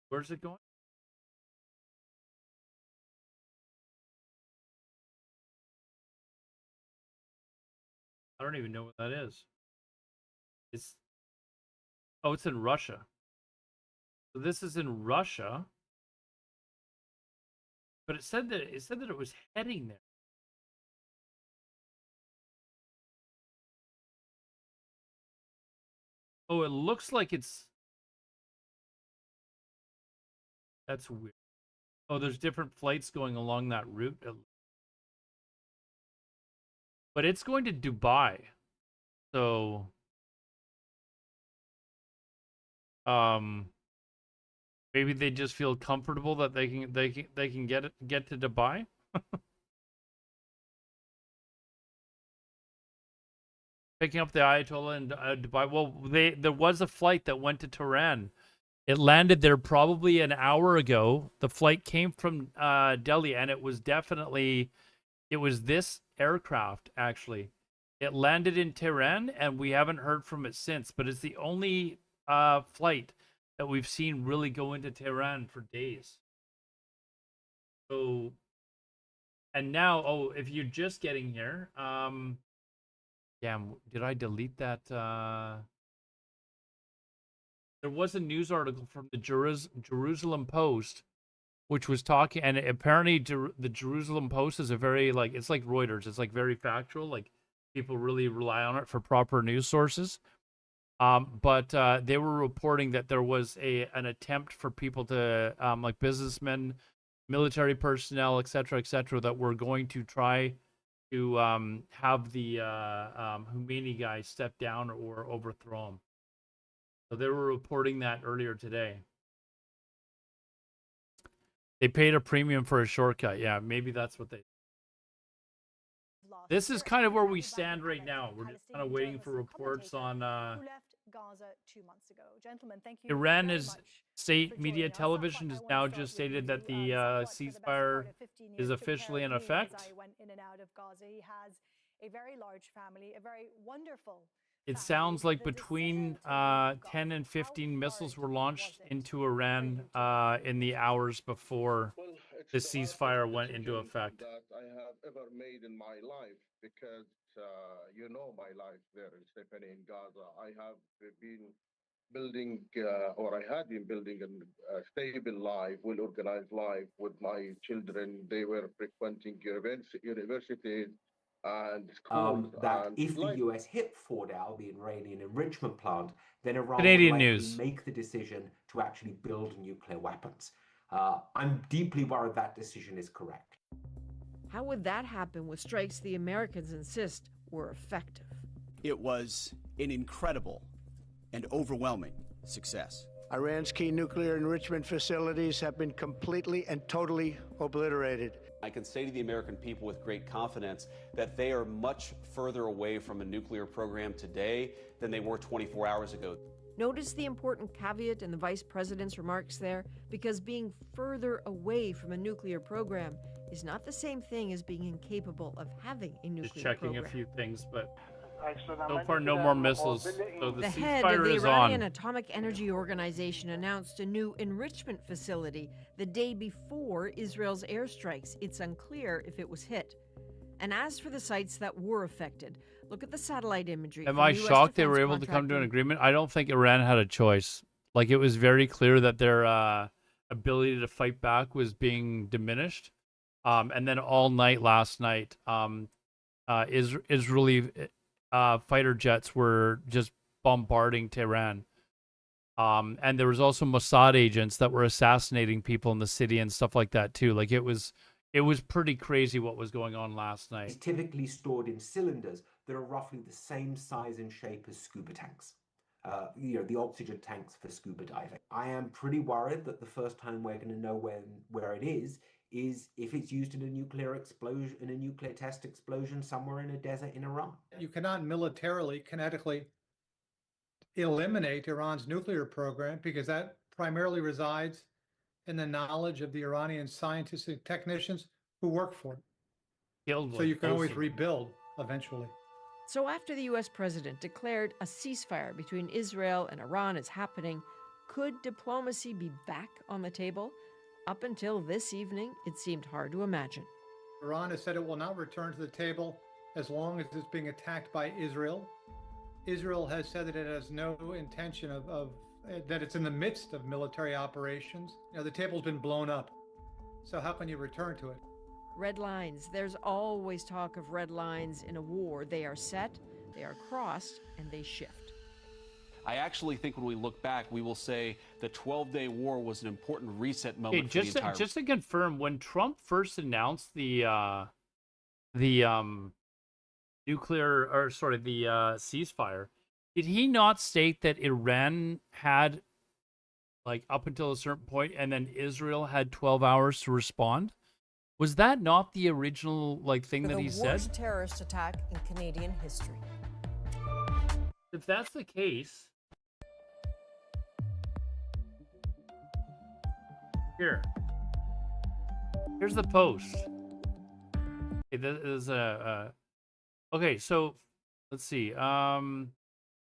Where's it going? I don't even know what that is. It's in Russia. So this is in Russia. But it said that it was heading there. Oh, it looks like it's... That's weird. Oh, there's different flights going along that route. But it's going to Dubai. So maybe they just feel comfortable that they can get to Dubai. Picking up the Ayatollah in Dubai. Well, there was a flight that went to Tehran. It landed there probably an hour ago. The flight came from Delhi, and it was this aircraft, actually. It landed in Tehran, and we haven't heard from it since. But it's the only flight that we've seen really go into Tehran for days. So, and now, if you're just getting here, did I delete that? There was a news article from the Jerusalem Post, which was talking, and apparently the Jerusalem Post is a very, it's like Reuters. It's very factual. Like, people really rely on it for proper news sources. But they were reporting that there was an attempt for people to, like businessmen, military personnel, et cetera, that were going to try to have the Khomeini guy step down or overthrow him. So they were reporting that earlier today. They paid a premium for a shortcut. Yeah, maybe that's what they... This is kind of where we stand right now. We're just kind of waiting for reports on... Gaza 2 months ago. Gentlemen, thank you. Iran's state media television has now just stated that the ceasefire is officially in effect. Went in and out of Gaza. He has a very large family, a very wonderful... It sounds like between 10 and 15 missiles were launched into Iran in the hours before the ceasefire went into effect. That I have ever made in my life, because you know my life there, Stephanie, in Gaza. I have been building, or I had been building a stable life, well-organized life with my children. They were frequenting universities and schools. That if the US hit Fordow, the Iranian enrichment plant, then Iran Canadian would likely news. make the decision to actually build nuclear weapons. I'm deeply worried that decision is correct. How would that happen with strikes the Americans insist were effective? It was an incredible and overwhelming success. Iran's key nuclear enrichment facilities have been completely and totally obliterated. I can say to the American people with great confidence that they are much further away from a nuclear program today than they were 24 hours ago. Notice the important caveat in the vice president's remarks there, because being further away from a nuclear program is not the same thing as being incapable of having a nuclear Just checking program. a few things, but So far, no more missiles. So the head of ceasefire the is Iranian on. Atomic Energy Organization announced a new enrichment facility the day before Israel's airstrikes. It's unclear if it was hit. And as for the sites that were affected, look at the satellite imagery. Am from I US shocked they were defense able to come to an contractor agreement? I don't think Iran had a choice. Like, it was very clear that their ability to fight back was being diminished. And then all night last night, Israeli fighter jets were just bombarding Tehran. And there was also Mossad agents that were assassinating people in the city and stuff like that too. Like, it was pretty crazy what was going on last night. It's typically stored in cylinders that are roughly the same size and shape as scuba tanks. The oxygen tanks for scuba diving. I am pretty worried that the first time we're going to know where it is if it's used in a nuclear explosion, in a nuclear test explosion somewhere in a desert in Iran. You cannot militarily, kinetically eliminate Iran's nuclear program because that primarily resides in the knowledge of the Iranian scientists and technicians who work for it. So you can always rebuild eventually. So after the U.S. president declared a ceasefire between Israel and Iran is happening, could diplomacy be back on the table? Up until this evening, it seemed hard to imagine. Iran has said it will not return to the table as long as it's being attacked by Israel. Israel has said that it has no intention of that it's in the midst of military operations. The table's been blown up. So how can you return to it? Red lines. There's always talk of red lines in a war. They are set, they are crossed, and they shift. I actually think when we look back, we will say the 12-day war was an important reset moment for the entire... Just to confirm, when Trump first announced the ceasefire, did he not state that Iran had, like, up until a certain point, and then Israel had 12 hours to respond? Was that not the original, thing that he said? The worst terrorist attack in Canadian history. If that's the case, here's the post. Okay, this is okay, so let's see.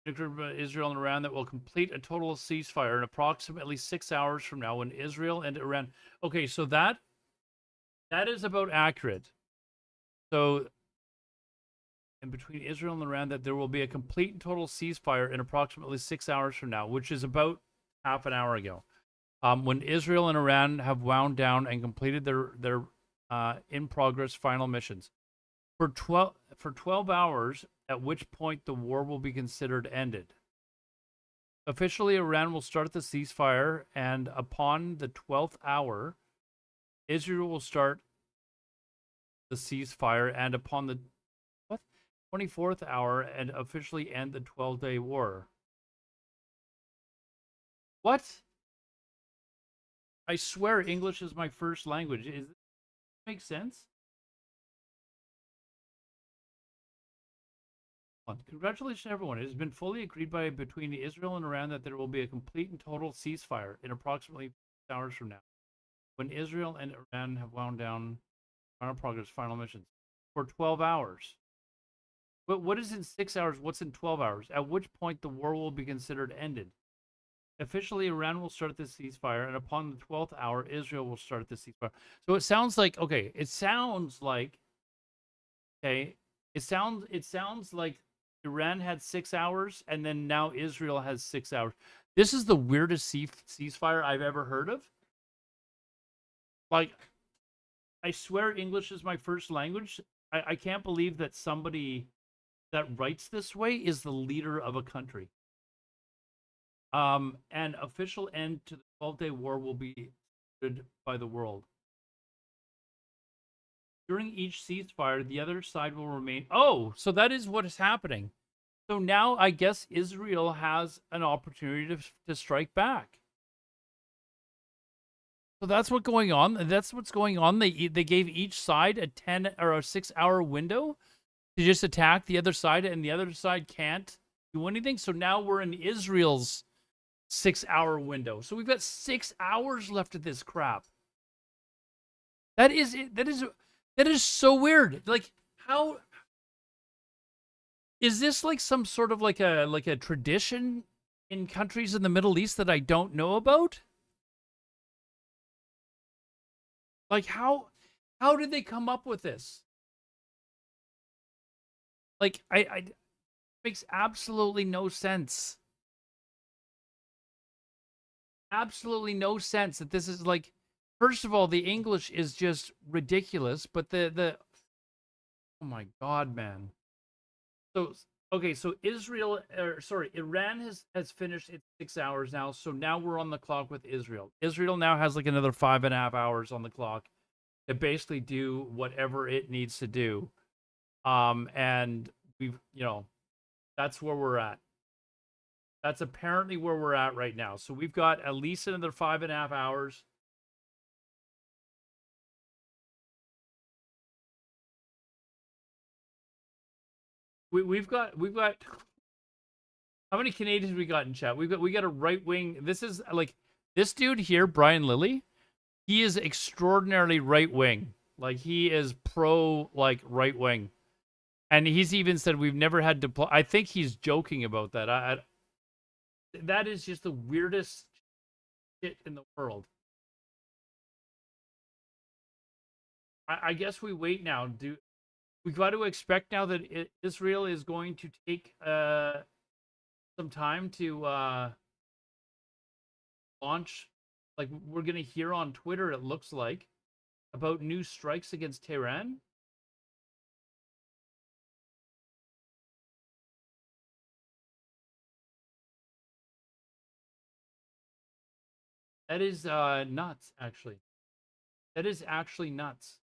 Israel and Iran that will complete a total ceasefire in approximately 6 hours from now when Israel and Iran. Okay, so that is about accurate. So, in between Israel and Iran, that there will be a complete and total ceasefire in approximately 6 hours from now, which is about half an hour ago. When Israel and Iran have wound down and completed their in-progress final missions. For 12 hours, at which point the war will be considered ended. Officially, Iran will start the ceasefire, and upon the 12th hour, Israel will start the ceasefire, and upon the 24th hour, and officially end the 12-day war. What? I swear English is my first language. Does this make sense? Congratulations, everyone. It has been fully agreed between Israel and Iran that there will be a complete and total ceasefire in approximately 6 hours from now, when Israel and Iran have wound down final progress, final missions, for 12 hours. But what is in 6 hours? What's in 12 hours? At which point the war will be considered ended. Officially, Iran will start the ceasefire, and upon the 12th hour, Israel will start the ceasefire. So it sounds like, okay, it sounds like Iran had 6 hours, and then now Israel has 6 hours. This is the weirdest ceasefire I've ever heard of. Like, I swear English is my first language. I can't believe that somebody that writes this way is the leader of a country. An official end to the 12-day war will be declared by the world. During each ceasefire, the other side will remain... Oh, so that is what is happening. So now I guess Israel has an opportunity to strike back. So that's what's going on. That's what's going on. They gave each side a 10 or a 6 hour window to just attack the other side, and the other side can't do anything. So now we're in Israel's 6 hour window. So we've got 6 hours left of this crap. That is so weird. Like, how Is this like some sort of like a tradition in countries in the Middle East that I don't know about? Like how did they come up with this? Like I makes absolutely no sense. Absolutely no sense that this is like, first of all, the English is just ridiculous, but the oh my God, man. So okay, so Iran has finished its 6 hours now, so now we're on the clock with Israel. Israel now has like another 5.5 hours on the clock to basically do whatever it needs to do. And we've, that's where we're at. That's apparently where we're at right now. So we've got at least another 5.5 hours. We've got how many Canadians we got in chat? We got a right wing. This is like this dude here, Brian Lilly. He is extraordinarily right wing. Like he is pro like right wing, and he's even said we've never had to. I think he's joking about that. That is just the weirdest shit in the world. I guess we wait now. We got to expect now that Israel is going to take some time to launch? Like we're going to hear on Twitter, it looks like, about new strikes against Tehran? That is nuts, actually. That is actually nuts.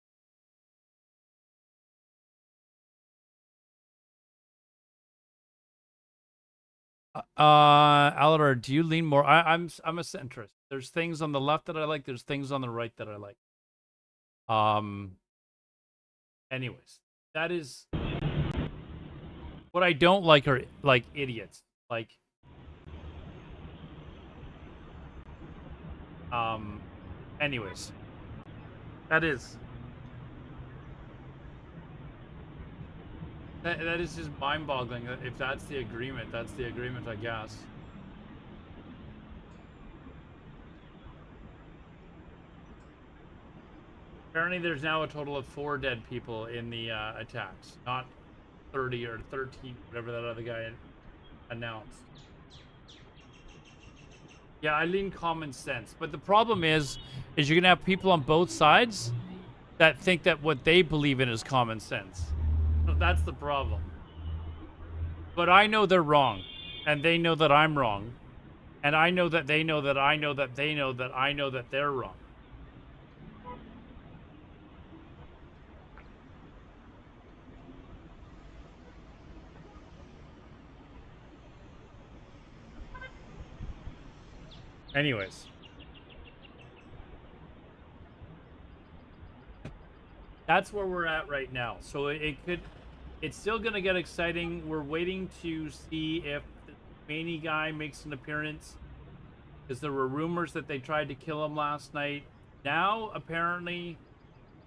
Aladar, do you lean more? I'm a centrist. There's things on the left that I like. There's things on the right that I like. Anyways, that is what I don't like are like idiots. Like, anyways, that is that is just mind-boggling. If that's the agreement, that's the agreement, I guess. Apparently, there's now a total of 4 dead people in the attacks, not 30 or 13, whatever that other guy announced. Yeah, I lean common sense, but the problem is you're gonna have people on both sides that think that what they believe in is common sense. So that's the problem. But I know they're wrong, and they know that I'm wrong, and I know that they know that I know that they know that I know that they're wrong. Anyways. That's where we're at right now. So it's still going to get exciting. We're waiting to see if the Maney guy makes an appearance, because there were rumors that they tried to kill him last night. Now, apparently,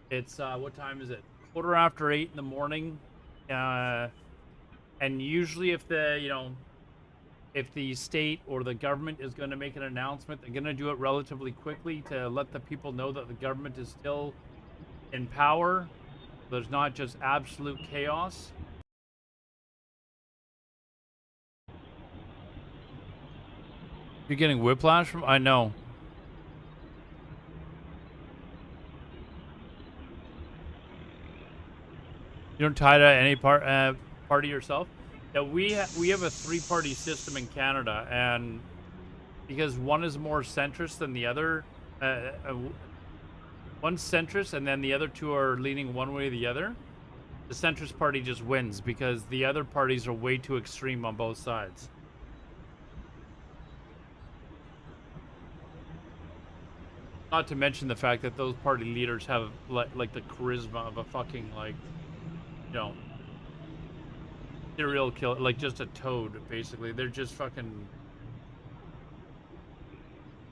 it's, what time is it? 8:15 in the morning. And usually if if the state or the government is going to make an announcement, they're going to do it relatively quickly to let the people know that the government is still in power. There's not just absolute chaos. You're getting whiplash from? I know. You don't tie to any party yourself? Yeah, we have a 3-party system in Canada, and because one is more centrist than the other, one's centrist and then the other 2 are leaning one way or the other, the centrist party just wins because the other parties are way too extreme on both sides. Not to mention the fact that those party leaders have like the charisma of a fucking serial killer, like just a toad, basically. They're just fucking...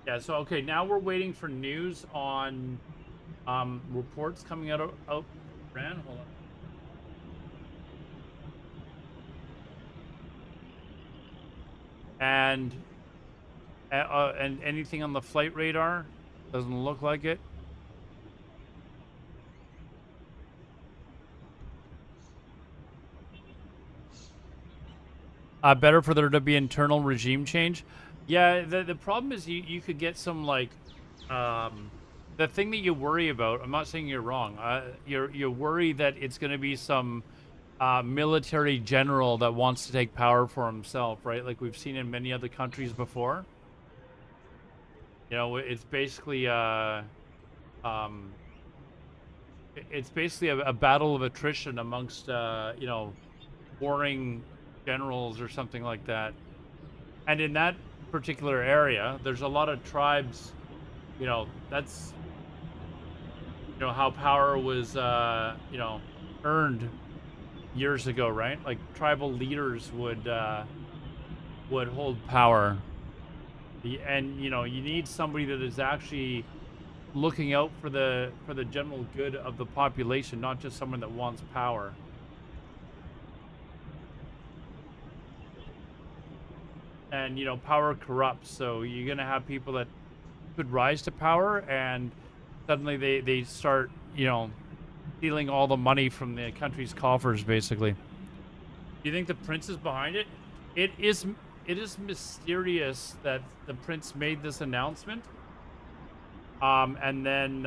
Yeah, so, okay, now we're waiting for news on reports coming out of Iran. Hold on. and anything on the flight radar doesn't look like it. Better for there to be internal regime change. Yeah, the problem is you could get some like the thing that you worry about. I'm not saying you're wrong. You worry that it's going to be some military general that wants to take power for himself, right? Like we've seen in many other countries before. You know, it's basically it's basically a battle of attrition amongst you know, warring generals or something like that. And in that particular area, there's a lot of tribes. You know, that's, you know, how power was you know, earned years ago, right? Like tribal leaders would hold power. And you know, you need somebody that is actually looking out for the general good of the population, not just someone that wants power. And you know, power corrupts, so you're gonna have people that could rise to power, and suddenly they start, you know, stealing all the money from the country's coffers, basically. Do you think the prince is behind it? It is mysterious that the prince made this announcement. And then,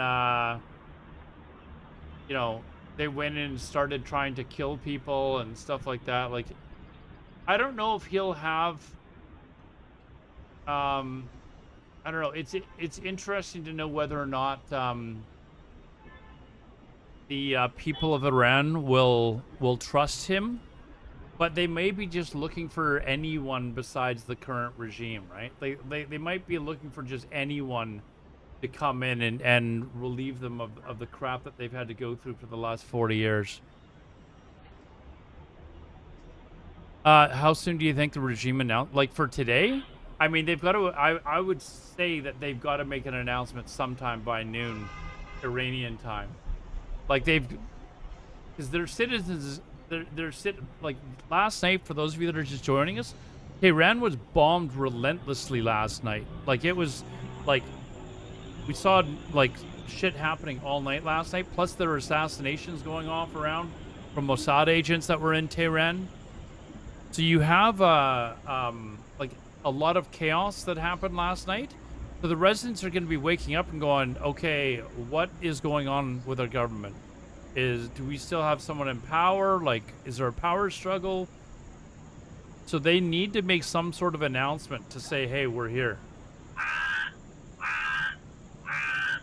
you know, they went in and started trying to kill people and stuff like that. Like, I don't know if he'll have, I don't know. It's interesting to know whether or not, the people of Iran will trust him. But they may be just looking for anyone besides the current regime, right? They might be looking for just anyone to come in and relieve them of the crap that they've had to go through for the last 40 years. How soon do you think the regime announced? Like for today? I mean, they've got to. I would say that they've got to make an announcement sometime by noon, Iranian time. Like because their citizens. Like last night, for those of you that are just joining us, Tehran was bombed relentlessly last night. Like it was like we saw like shit happening all night last night. Plus there were assassinations going off around from Mossad agents that were in Tehran. So you have like a lot of chaos that happened last night. So the residents are going to be waking up and going, okay, what is going on with our government? Do we still have someone in power? Like, is there a power struggle? So they need to make some sort of announcement to say, hey, we're here.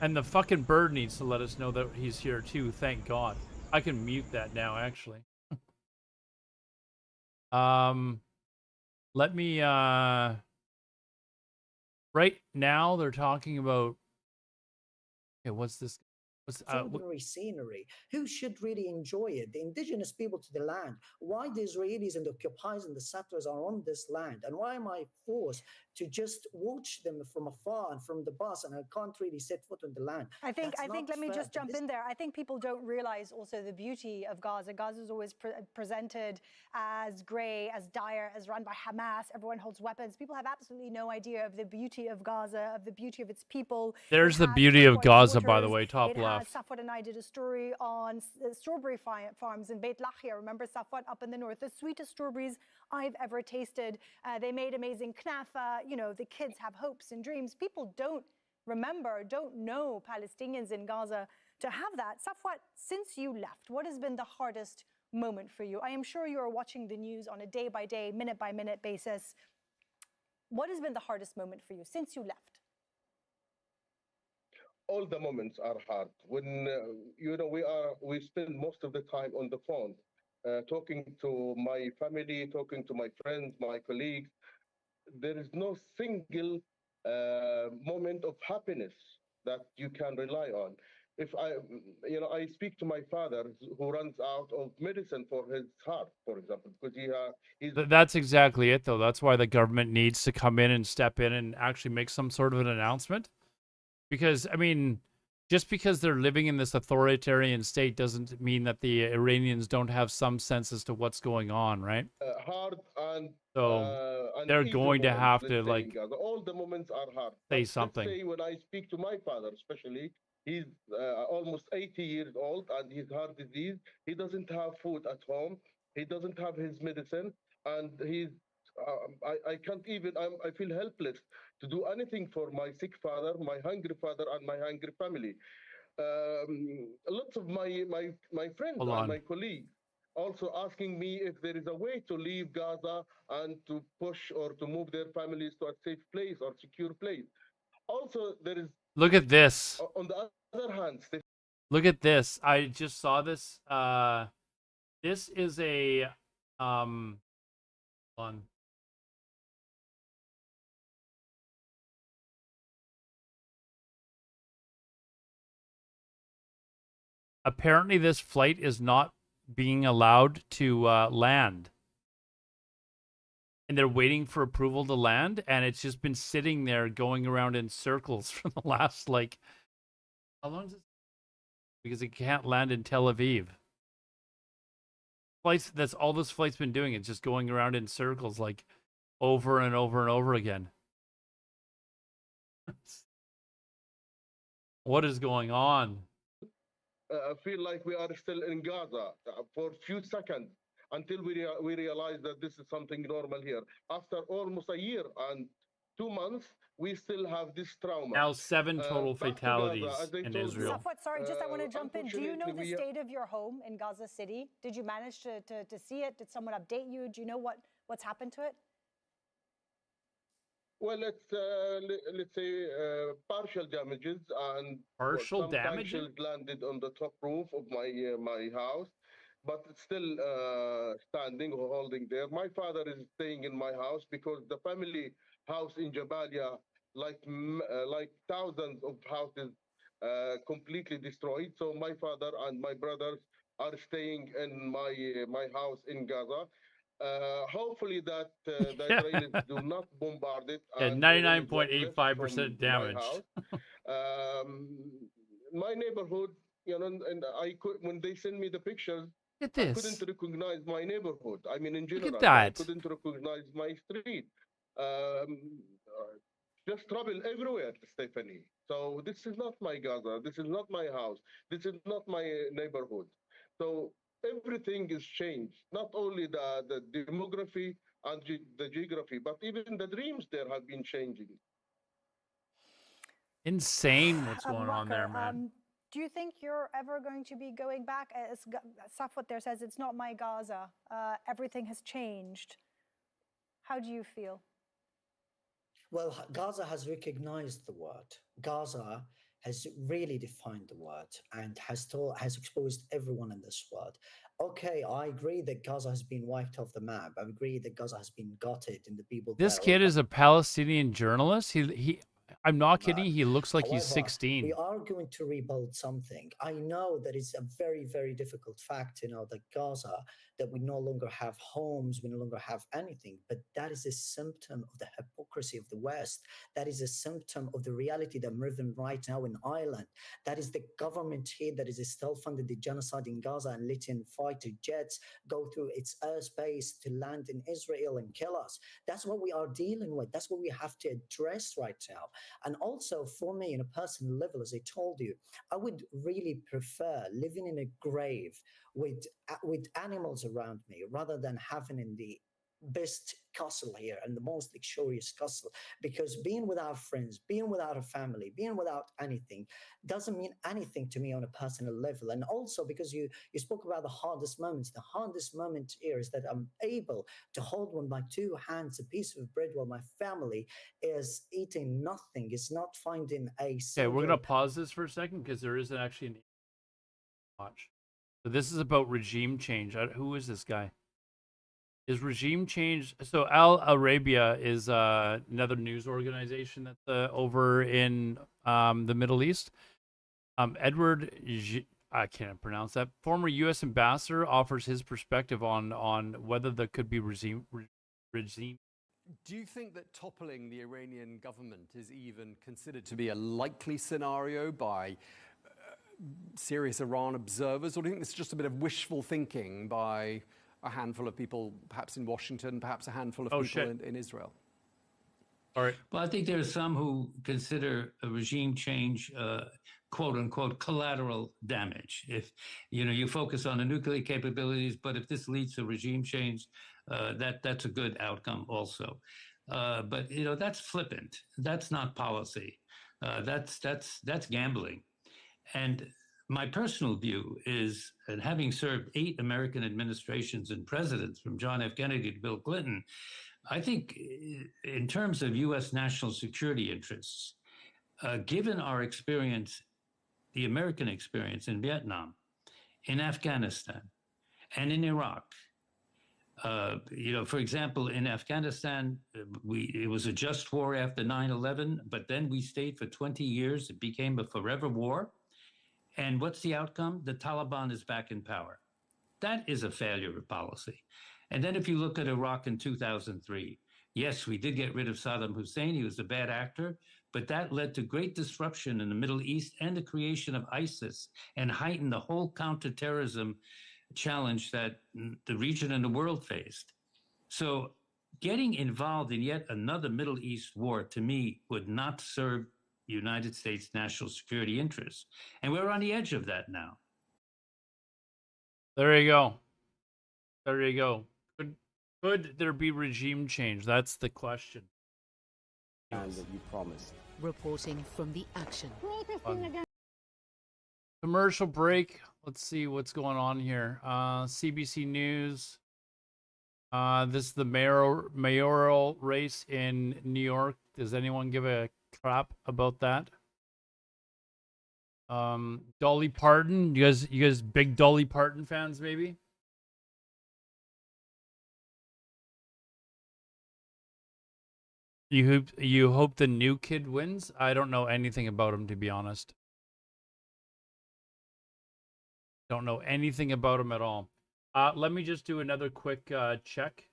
And the fucking bird needs to let us know that he's here too, thank God. I can mute that now, actually. Let me, right now they're talking about, okay, what's this? Extraordinary scenery. Who should really enjoy it? The indigenous people to the land. Why the Israelis and the occupiers and the settlers are on this land, and why am I forced to just watch them from afar and from the bus, and I can't really set foot on the land? I think let me just jump in there. I think people don't realize also the beauty of Gaza. Gaza is always presented as grey, as dire, as run by Hamas. Everyone holds weapons. People have absolutely no idea of the beauty of Gaza, of the beauty of its people. There's the beauty of Gaza, by the way, top left. Safwat and I did a story on strawberry farms in Beit Lahia. Remember Safwat up in the north? The sweetest strawberries I've ever tasted. They made amazing knafa. You know, the kids have hopes and dreams. People don't know Palestinians in Gaza to have that. Safwat, since you left, what has been the hardest moment for you? I am sure you are watching the news on a day-by-day, minute-by-minute basis. What has been the hardest moment for you since you left? All the moments are hard. When you know, we spend most of the time on the phone, talking to my family, talking to my friends, my colleagues. There is no single moment of happiness that you can rely on. If I speak to my father who runs out of medicine for his heart, for example, because he's. That's exactly it, though. That's why the government needs to come in and step in and actually make some sort of an announcement. Because, I mean, just because they're living in this authoritarian state doesn't mean that the Iranians don't have some sense as to what's going on, right? Hard and they're easy going to moments, have let's to say, in like Gaza. All the moments are hard. say But something. let's say when I speak to my father, especially, he's almost 80 years old and he's heart disease. He doesn't have food at home. He doesn't have his medicine, and he's. I can't even. I feel helpless to do anything for my sick father, my hungry father, and my hungry family. Lots of my friends and my colleagues also asking me if there is a way to leave Gaza and to push or to move their families to a safe place or secure place. Also, there is. Look at this. On the other hand, Look at this. I just saw this. This is a hold on. Apparently, this flight is not being allowed to land. And they're waiting for approval to land, and it's just been sitting there going around in circles for the last, like, how long is it? Because it can't land in Tel Aviv. Flights, that's all this flight's been doing. It's just going around in circles, like, over and over and over again. What is going on? I feel like we are still in Gaza for a few seconds until we realize that this is something normal here. After almost a year and 2 months, we still have this trauma. Now 7 total fatalities in Israel. Safwat, sorry, just I want to jump in. Do you know the state of your home in Gaza City? Did you manage to see it? Did someone update you? Do you know what's happened to it? Well, it's let's say partial damages, and partial some damages sanctions landed on the top roof of my house, but it's still standing or holding there. My father is staying in my house because the family house in Jabalia, like thousands of houses, completely destroyed. So my father and my brothers are staying in my house in Gaza. Hopefully that the Israelis do not bombard it. Yeah, 99.85% damage. My neighborhood, and I could, when they send me the pictures, I couldn't recognize my neighborhood. I mean, in general, that. I couldn't recognize my street. Just trouble everywhere, Stephanie. So this is not my Gaza. This is not my house. This is not my neighborhood. So everything is changed. Not only the demography and the geography, but even the dreams there have been changing. Insane what's going on there, man. Do you think you're ever going to be going back? As Safwat there says, it's not my Gaza. Everything has changed. How do you feel? Well, Gaza has recognized the word. Gaza has really defined the word and has exposed everyone in this world. Okay, I agree that Gaza has been wiped off the map. I agree that Gaza has been gutted and the people. This kid is a Palestinian journalist. He I'm not kidding. He looks like he's 16. We are going to rebuild something. I know that it's a very, very difficult fact, that Gaza, that we no longer have homes, we no longer have anything, but that is a symptom of the hypocrisy of the West. That is a symptom of the reality that I'm living right now in Ireland. That is the government here that is still funding the genocide in Gaza and letting fighter jets go through its airspace to land in Israel and kill us. That's what we are dealing with. That's what we have to address right now. And also for me, in a personal level, as I told you, I would really prefer living in a grave with animals around me rather than having in the best castle here and the most luxurious castle, because being without friends, being without a family, being without anything doesn't mean anything to me on a personal level. And also because you spoke about the hardest moments, the hardest moment here is that I'm able to hold with my 2 hands a piece of bread while my family is eating nothing, is not finding a Okay, we're gonna pause this for a second because there isn't actually an watch. So this is about regime change. Who is this guy? Is regime change? So Al Arabia is another news organization that's over in the Middle East. Edward, I can't pronounce that. Former U.S. ambassador offers his perspective on whether there could be regime. Do you think that toppling the Iranian government is even considered to be a likely scenario by serious Iran observers, or do you think this is just a bit of wishful thinking by a handful of people, perhaps in Washington, perhaps a handful of people in Israel? All right. Well, I think there are some who consider a regime change, quote unquote, collateral damage. If you focus on the nuclear capabilities, but if this leads to regime change, that's a good outcome also. But that's flippant. That's not policy. That's gambling. And my personal view is, and having served 8 American administrations and presidents from John F. Kennedy to Bill Clinton, I think in terms of U.S. national security interests, given our experience, the American experience in Vietnam, in Afghanistan, and in Iraq, for example, in Afghanistan, it was a just war after 9/11, but then we stayed for 20 years. It became a forever war. And what's the outcome? The Taliban is back in power. That is a failure of policy. And then if you look at Iraq in 2003, yes, we did get rid of Saddam Hussein. He was a bad actor, but that led to great disruption in the Middle East and the creation of ISIS and heightened the whole counterterrorism challenge that the region and the world faced. So getting involved in yet another Middle East war, to me, would not serve United States national security interests. And we're on the edge of that now. There you go. There you go. Could there be regime change? That's the question. And that you promised. Reporting from the action. Commercial break. Let's see what's going on here. CBC News. This is the mayoral race in New York. Does anyone give a crap about that? Dolly Parton. You guys big Dolly Parton fans, maybe? You hope the new kid wins? I don't know anything about him, to be honest. Don't know anything about him at all. Let me just do another quick check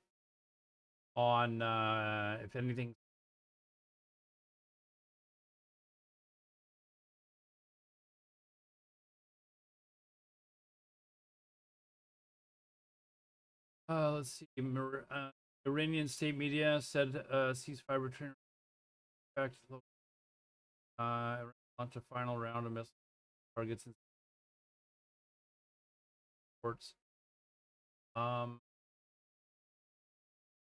on if anything. Let's see. Iranian state media said ceasefire return back to the launch a final round of missile targets and ports.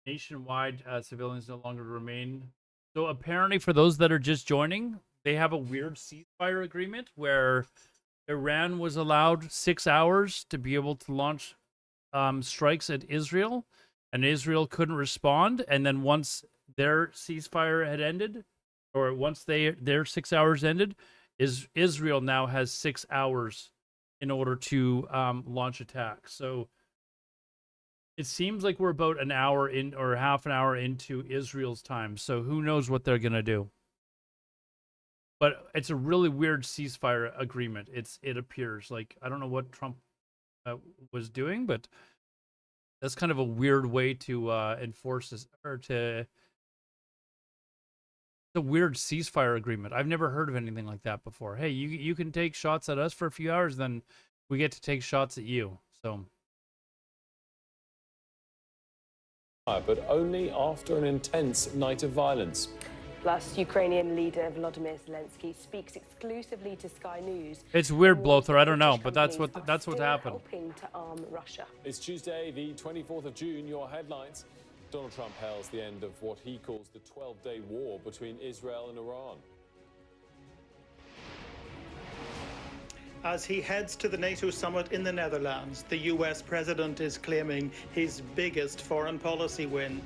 Nationwide, civilians no longer remain. So apparently, for those that are just joining, they have a weird ceasefire agreement where Iran was allowed 6 hours to be able to launch strikes at Israel, and Israel couldn't respond. And then once their ceasefire had ended, or once their 6 hours ended, Israel now has 6 hours in order to launch attacks. So it seems like we're about an hour in, or half an hour into Israel's time. So who knows what they're gonna do? But it's a really weird ceasefire agreement. It appears like, I don't know what Trump was doing, but that's kind of a weird way to enforce this, or to the weird ceasefire agreement. I've never heard of anything like that before. Hey, you can take shots at us for a few hours, then we get to take shots at you. So, but only after an intense night of violence. Plus, Ukrainian leader Volodymyr Zelensky speaks exclusively to Sky News. It's weird, Blother. I don't know, but that's what happened. Helping to arm Russia. It's Tuesday, the 24th of June. Your headlines: Donald Trump hails the end of what he calls the 12-day war between Israel and Iran. As he heads to the NATO summit in the Netherlands, the US president is claiming his biggest foreign policy win.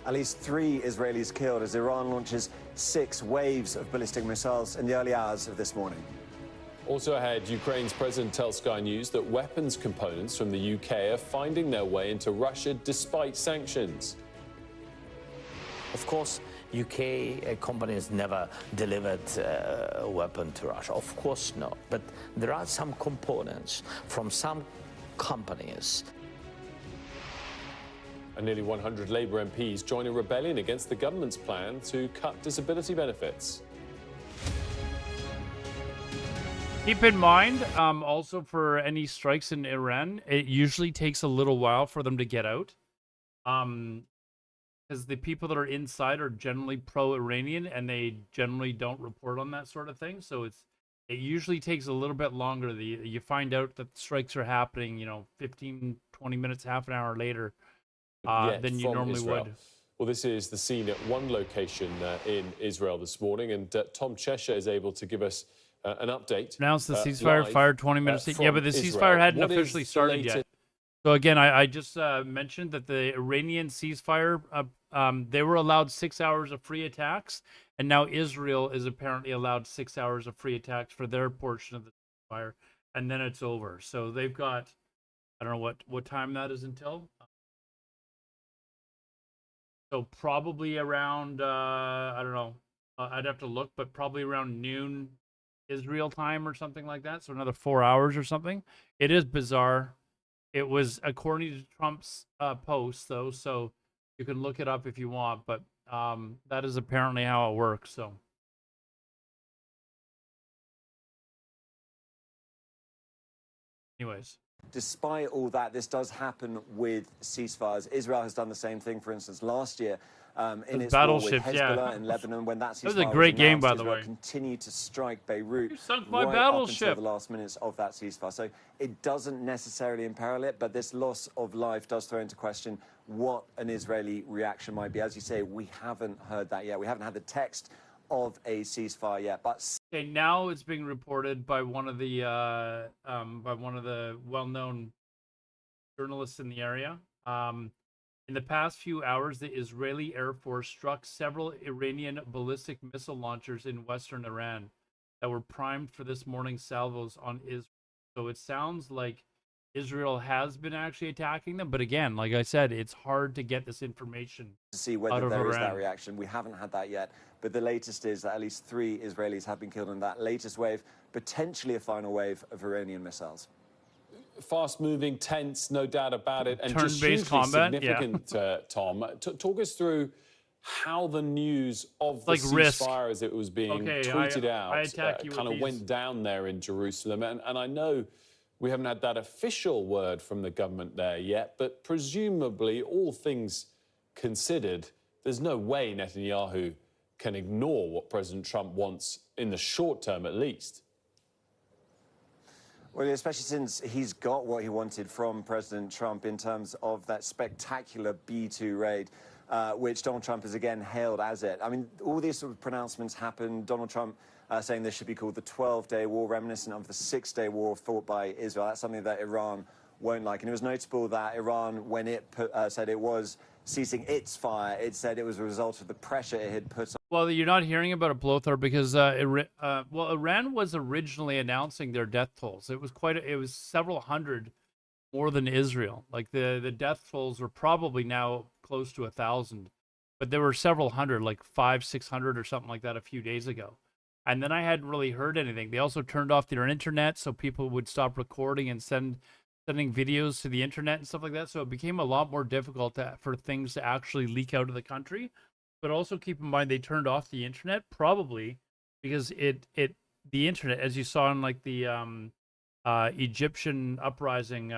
At least 3 Israelis killed as Iran launches 6 waves of ballistic missiles in the early hours of this morning. Also ahead, Ukraine's president tells Sky News that weapons components from the UK are finding their way into Russia despite sanctions. Of course, UK companies never delivered a weapon to Russia. Of course not. But there are some components from some companies. And nearly 100 Labour MPs join a rebellion against the government's plan to cut disability benefits. Keep in mind, also for any strikes in Iran, it usually takes a little while for them to get out. Because the people that are inside are generally pro-Iranian, and they generally don't report on that sort of thing. So it usually takes a little bit longer. You find out that strikes are happening, 15, 20 minutes, half an hour later than you normally Israel. would. Well, this is the scene at one location in Israel this morning, and Tom Cheshire is able to give us an update. Announced the ceasefire, fired 20 minutes. Yeah, but the ceasefire hadn't officially started yet. So again, I just mentioned that the Iranian ceasefire, they were allowed 6 hours of free attacks, and now Israel is apparently allowed 6 hours of free attacks for their portion of the ceasefire, and then it's over. So they've got, I don't know what time that is until. So probably around, I don't know, I'd have to look, but probably around noon Israel time or something like that. So another 4 hours or something. It is bizarre. It was according to Trump's post, though, so you can look it up if you want, but that is apparently how it works. So, anyways. Despite all that, this does happen with ceasefires. Israel has done the same thing, for instance, last year in its war with Hezbollah in Lebanon. When that ceasefire was a great game, by the Israel way. continued to strike Beirut my right battleship. up until the last minutes of that ceasefire. So it doesn't necessarily imperil it, but this loss of life does throw into question what an Israeli reaction might be. As you say, we haven't heard that yet. We haven't had the text of a ceasefire yet, but okay, now it's being reported by one of the well-known journalists in the area. In the past few hours, the Israeli Air Force struck several Iranian ballistic missile launchers in western Iran that were primed for this morning's salvos on Israel. So it sounds like Israel has been actually attacking them, but again, like I said, it's hard to get this information to see whether there is that reaction. We haven't had that yet, but the latest is that at least 3 Israelis have been killed in that latest wave, potentially a final wave of Iranian missiles. Fast-moving, tense, no doubt about it, and just turn-based combat, significant. Tom, talk us through how the news of the ceasefire, as it was being tweeted out, kind of went down there in Jerusalem. And I know we haven't had that official word from the government there yet, but presumably, all things considered, there's no way Netanyahu can ignore what President Trump wants in the short term, at least. Well, especially since he's got what he wanted from President Trump in terms of that spectacular B-2 raid, which Donald Trump has again hailed as it. I mean, all these sort of pronouncements happened. Donald Trump saying this should be called the 12-day war, reminiscent of the 6-day war fought by Israel. That's something that Iran won't like. And it was notable that Iran, when it said it was ceasing its fire, it said it was a result of the pressure it had put on. Well, you're not hearing about it, Blothar, because Iran was originally announcing their death tolls. It was several hundred more than Israel. Like the death tolls were probably now close to 1,000, but there were several hundred, like 500, 600 or something like that a few days ago. And then I hadn't really heard anything. They also turned off their internet so people would stop recording and sending videos to the internet and stuff like that. So it became a lot more difficult for things to actually leak out of the country. But also keep in mind they turned off the internet probably because the internet, as you saw in like the Egyptian uprising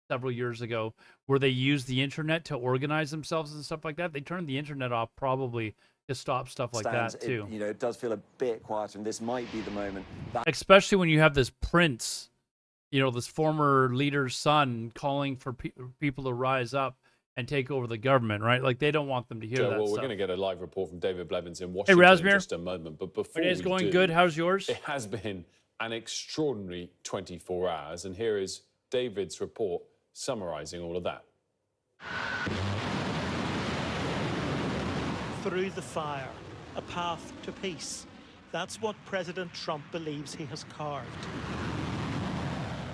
several years ago, where they used the internet to organize themselves and stuff like that. They turned the internet off probably to stop stuff like that too. It does feel a bit quieter, and this might be the moment. Especially when you have this prince, this former leader's son calling for people to rise up and take over the government, right? Like they don't want them to hear that. Well, stuff. We're going to get a live report from David Blevins in Washington in just a moment. But before it's going good. How's yours? It has been an extraordinary 24 hours, and here is David's report summarizing all of that. Through the fire, a path to peace. That's what President Trump believes he has carved.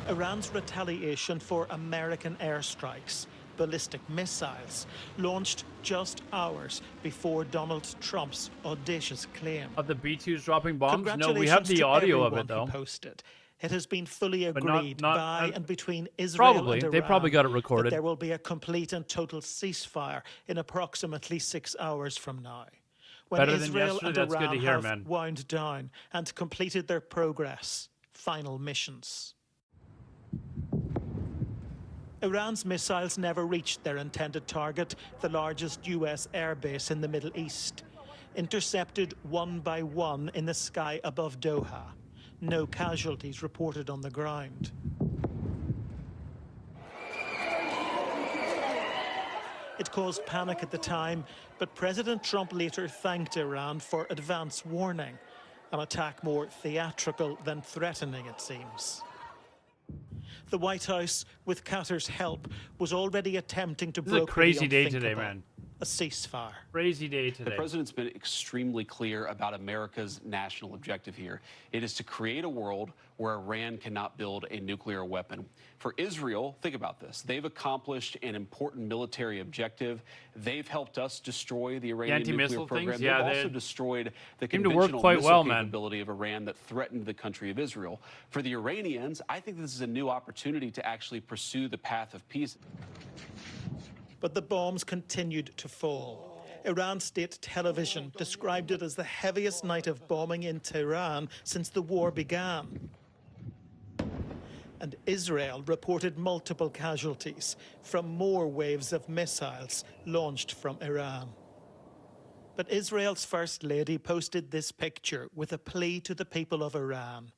Iran's retaliation for American airstrikes, ballistic missiles, launched just hours before Donald Trump's audacious claim. Of the B-2s dropping bombs? No, we have the audio of it, though. Posted. It has been fully agreed by and between Israel and Iran. They probably got it recorded. That there will be a complete and total ceasefire in approximately 6 hours from now. when Better than Israel yesterday. and That's Iran good to hear, have man. wound down and completed their progress. Final missions. Iran's missiles never reached their intended target, the largest US airbase in the Middle East. Intercepted one by one in the sky above Doha. No casualties reported on the ground. It caused panic at the time, but President Trump later thanked Iran for advance warning, an attack more theatrical than threatening, it seems. The White House, with Qatar's help, was already attempting to broker a crazy the day today, unthinkable, man. a ceasefire. Crazy day today. The president's been extremely clear about America's national objective here. It is to create a world where Iran cannot build a nuclear weapon. For Israel, think about this. They've accomplished an important military objective. They've helped us destroy the Iranian nuclear program. Yeah, they've also destroyed the seem to work conventional quite missile well, man. capability of Iran that threatened the country of Israel. For the Iranians, I think this is a new opportunity to actually pursue the path of peace. But the bombs continued to fall. Iran state television described it as the heaviest night of bombing in Tehran since the war began. And Israel reported multiple casualties from more waves of missiles launched from Iran. But Israel's First Lady posted this picture with a plea to the people of Iran.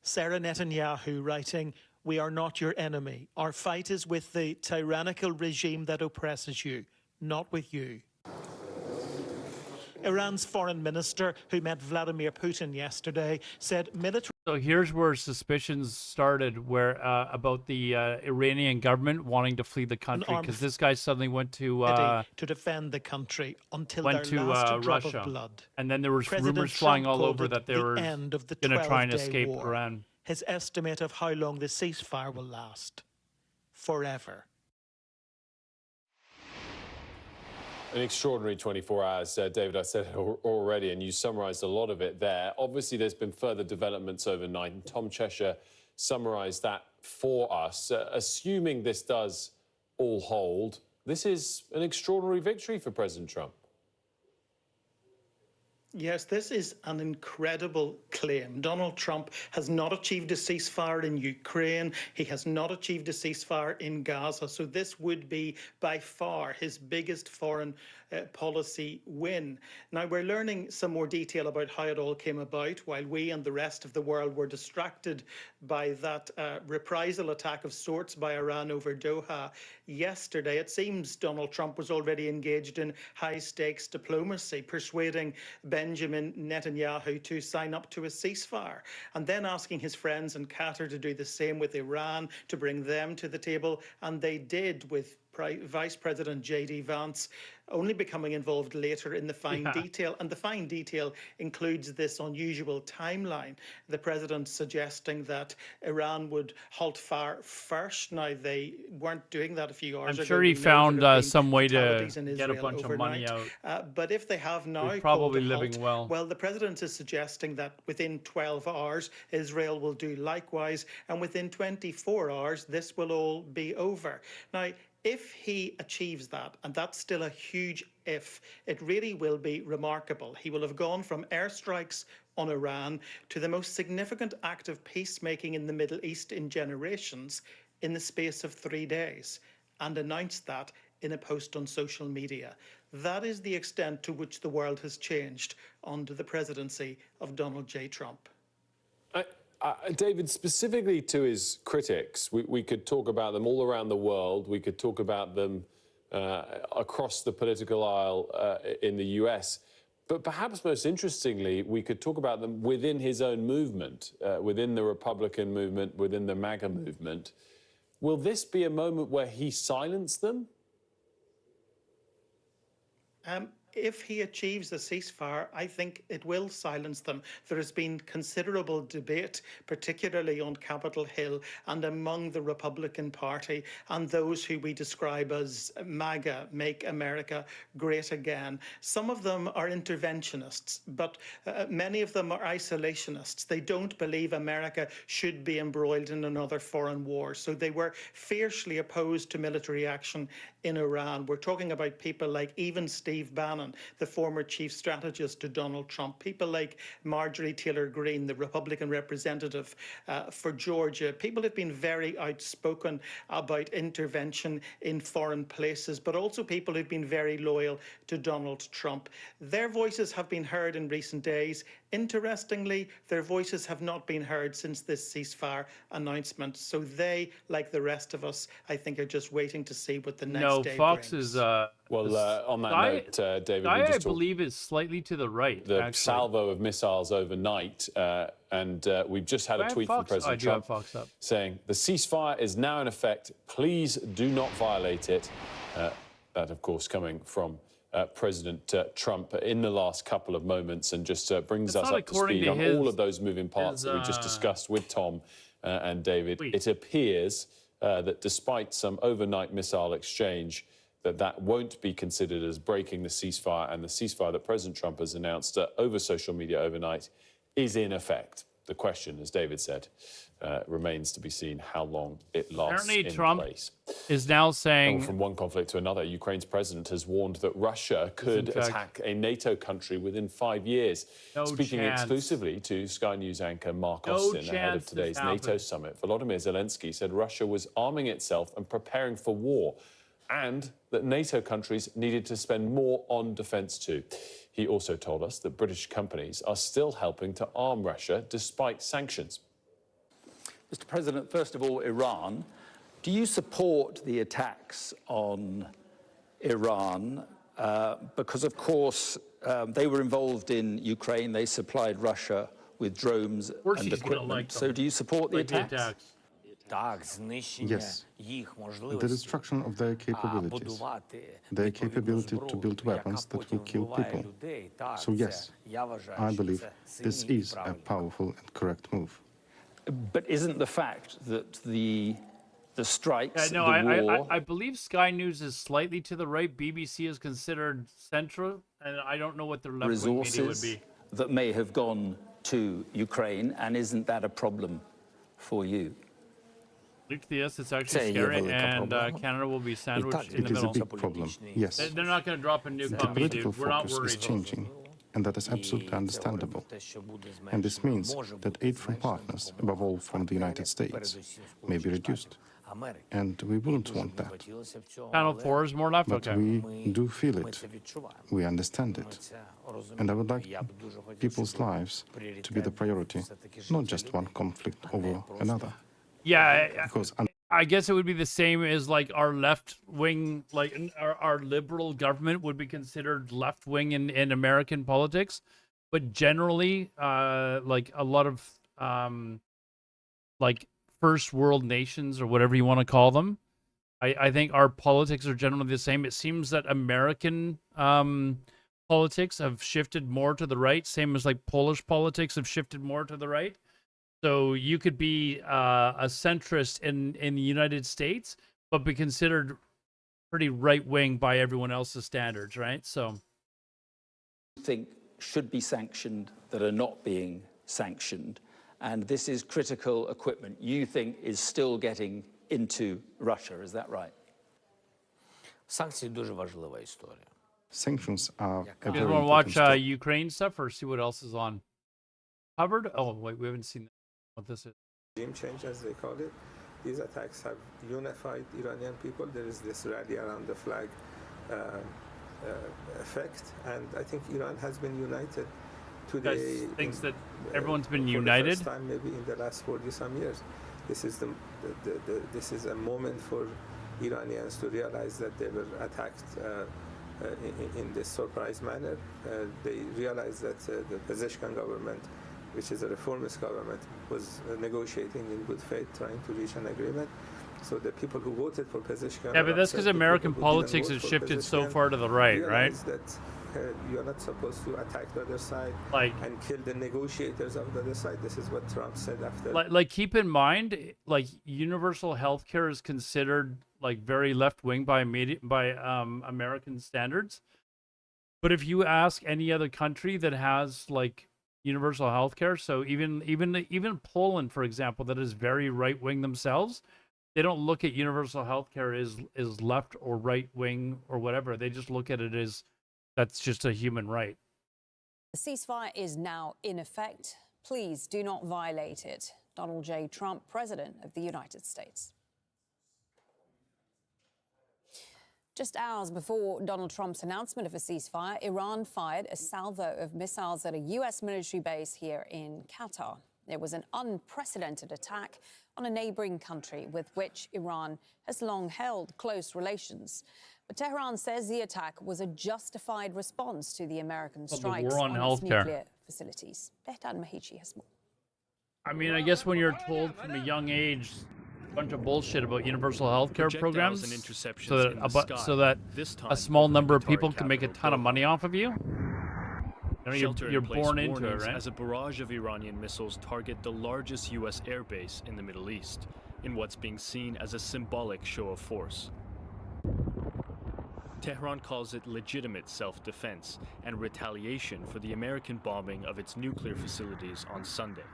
Sarah Netanyahu writing, "We are not your enemy. Our fight is with the tyrannical regime that oppresses you, not with you." Iran's foreign minister, who met Vladimir Putin yesterday, said military... So here's where suspicions started, where about the Iranian government wanting to flee the country, because this guy suddenly went to defend the country until went their to last drop Russia, of blood. and then there was President rumors flying Trump all called over it that they the were end of the going to try and 12-day escape war. Iran. His estimate of how long the ceasefire will last: forever. An extraordinary 24 hours, David. I said it already, and you summarised a lot of it there. Obviously, there's been further developments overnight, and Tom Cheshire summarised that for us. Assuming this does all hold, this is an extraordinary victory for President Trump. Yes, this is an incredible claim. Donald Trump has not achieved a ceasefire in Ukraine. He has not achieved a ceasefire in Gaza. So this would be by far his biggest foreign policy win. Now, we're learning some more detail about how it all came about while we and the rest of the world were distracted by that reprisal attack of sorts by Iran over Doha yesterday. It seems Donald Trump was already engaged in high-stakes diplomacy, persuading Benjamin Netanyahu to sign up to a ceasefire, and then asking his friends in Qatar to do the same with Iran, to bring them to the table, and they did, with Vice President J.D. Vance only becoming involved later in the fine detail. And the fine detail includes this unusual timeline. The president suggesting that Iran would halt fire first. Now, they weren't doing that a few hours ago. I'm sure he found some way to get a bunch of money out. But if they have now He's probably called a living halt, well. The president is suggesting that within 12 hours, Israel will do likewise. And within 24 hours, this will all be over. Now, if he achieves that, and that's still a huge if, it really will be remarkable. He will have gone from airstrikes on Iran to the most significant act of peacemaking in the Middle East in generations in the space of 3 days, and announced that in a post on social media. That is the extent to which the world has changed under the presidency of Donald J. Trump. David, specifically to his critics, we could talk about them all around the world. We could talk about them across the political aisle in the US. But perhaps most interestingly, we could talk about them within his own movement, within the Republican movement, within the MAGA movement. Will this be a moment where he silenced them? If he achieves a ceasefire, I think it will silence them. There has been considerable debate, particularly on Capitol Hill and among the Republican Party and those who we describe as MAGA, Make America Great Again. Some of them are interventionists, but many of them are isolationists. They don't believe America should be embroiled in another foreign war. So they were fiercely opposed to military action in Iran. We're talking about people like even Steve Bannon, Buchanan, the former chief strategist to Donald Trump, people like Marjorie Taylor Greene, the Republican representative for Georgia. People have been very outspoken about intervention in foreign places, but also people who've been very loyal to Donald Trump. Their voices have been heard in recent days. Interestingly, their voices have not been heard since this ceasefire announcement. So they, like the rest of us, I think, are just waiting to see what the next day Fox brings. is on that note, David, we just I believe is slightly to the right. The actually. salvo of missiles overnight, and we've just had a tweet from President Trump saying the ceasefire is now in effect. Please do not violate it. That, of course, coming from President Trump in the last couple of moments, and just brings us up to speed on all of those moving parts that we just discussed with Tom and David. It appears that despite some overnight missile exchange, that won't be considered as breaking the ceasefire, and the ceasefire that President Trump has announced over social media overnight is in effect. The question, as David said, remains to be seen how long it lasts. Apparently, in Trump place. is now saying... And from one conflict to another, Ukraine's president has warned that Russia could attack a NATO country within 5 years. Speaking exclusively to Sky News anchor Mark Austin ahead of today's NATO summit, Volodymyr Zelensky said Russia was arming itself and preparing for war, and that NATO countries needed to spend more on defence too. He also told us that British companies are still helping to arm Russia despite sanctions. Mr. President, first of all, Iran. Do you support the attacks on Iran? Because, of course, they were involved in Ukraine. They supplied Russia with drones and equipment. So do you support the attacks? Yes, the destruction of their capabilities, their capability to build weapons that will kill people. So yes, I believe this is a powerful and correct move. But isn't the fact that the strikes, the war... I believe Sky News is slightly to the right. BBC is considered central, and I don't know what their left-wing media would be. That may have gone to Ukraine, and isn't that a problem for you? Yes, it's actually scary, and Canada will be sandwiched in the middle. It is a big problem, yes. They're not going to drop a nuke The on me, political dude. We're not focus worried. is changing, and that is absolutely understandable. And this means that aid from partners, above all from the United States, may be reduced. And we wouldn't want that. Channel 4 is more left? But we do feel it. We understand it. And I would like people's lives to be the priority, not just one conflict over another. Yeah, because I guess it would be the same as like our left wing, like our liberal government would be considered left wing in American politics, but generally, like a lot of like first world nations or whatever you want to call them, I think our politics are generally the same. It seems that American politics have shifted more to the right, same as like Polish politics have shifted more to the right. So you could be a centrist in the United States, but be considered pretty right-wing by everyone else's standards, right? So, think should be sanctioned that are not being sanctioned, and this is critical equipment you think is still getting into Russia, is that right? Санкції дуже важлива історія. Sanctions are you guys want to watch Ukraine stuff or see what else is on? Hubbard? Oh, wait, we haven't seen what this is. Regime change, as they call it. These attacks have unified Iranian people. There is this rally around the flag effect, and I think Iran has been united today. You guys thinks that everyone's been united? For the first time, maybe in the last 40-some years. This is this is a moment for Iranians to realize that they were attacked in this surprise manner. They realized that the Pezeshkian government, which is a reformist government, was negotiating in good faith, trying to reach an agreement. So the people who voted for Pezeshkian... Yeah, but that's because American politics has shifted so far to the right, right? That you're not supposed to attack the other side and kill the negotiators of the other side. This is what Trump said after... Like keep in mind, like, universal health care is considered, like, very left-wing by American standards. But if you ask any other country that has, like, universal healthcare. So even Poland, for example, that is very right wing themselves, they don't look at universal healthcare as left or right wing or whatever. They just look at it as That's just a human right. The ceasefire is now in effect. Please do not violate it. Donald J. Trump, President of the United States. Just hours before Donald Trump's announcement of a ceasefire, Iran fired a salvo of missiles at a U.S. military base here in Qatar. It was an unprecedented attack on a neighboring country with which Iran has long held close relations. But Tehran says the attack was a justified response to the American strikes on its nuclear facilities. Behtan Mahichi has more. I mean, I guess when you're told from a young age a bunch of bullshit about universal health care programs so that a small number of people can make a ton of money off of you, you're born into it, right? As a barrage of Iranian missiles target the largest U.S. airbase in the Middle East, in what's being seen as a symbolic show of force. Tehran calls it legitimate self-defense and retaliation for the American bombing of its nuclear facilities on Sunday.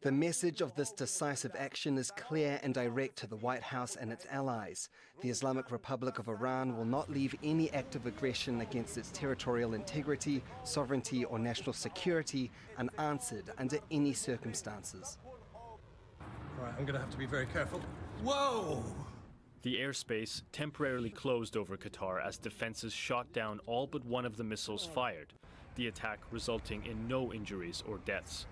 The message of this decisive action is clear and direct to the White House and its allies. The Islamic Republic of Iran will not leave any act of aggression against its territorial integrity, sovereignty, or national security unanswered under any circumstances. All right, I'm going to have to be very careful. Whoa! The airspace temporarily closed over Qatar as defenses shot down all but one of the missiles fired, the attack resulting in no injuries or deaths.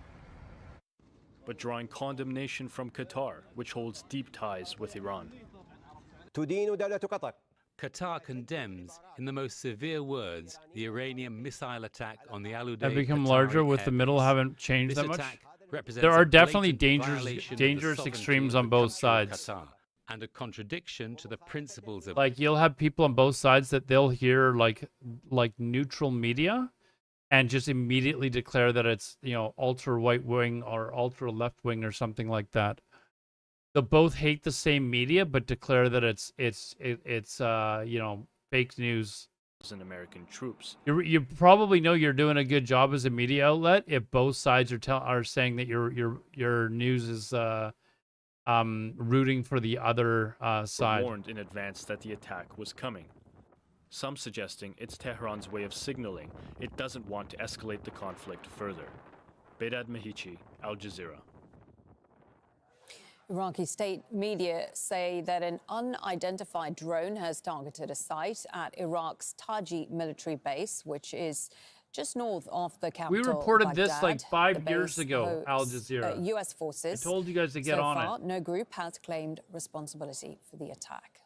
But drawing condemnation from Qatar, which holds deep ties with Iran. Qatar condemns, in the most severe words, the Iranian missile attack on the Al-Udeid. Have become larger with the middle haven't changed that much. There are definitely dangerous extremes on both sides. And a contradiction to the principles of like you'll have people on both sides that they'll hear like neutral media and just immediately declare that it's, you know, ultra right wing or ultra left wing or something like that. They'll both hate the same media but declare that it's you know, fake news. And American troops. You probably know you're doing a good job as a media outlet if both sides are saying that your news is rooting for the other side. Warned in advance that the attack was coming. Some suggesting it's Tehran's way of signaling it doesn't want to escalate the conflict further. Behtan Mahichi, Al Jazeera. Iraqi state media say that an unidentified drone has targeted a site at Iraq's Taji military base, which is just north of the capital. We reported Baghdad. This like 5 years ago, Al Jazeera. U.S. forces. I told you guys to get on it. it. No group has claimed responsibility for the attack.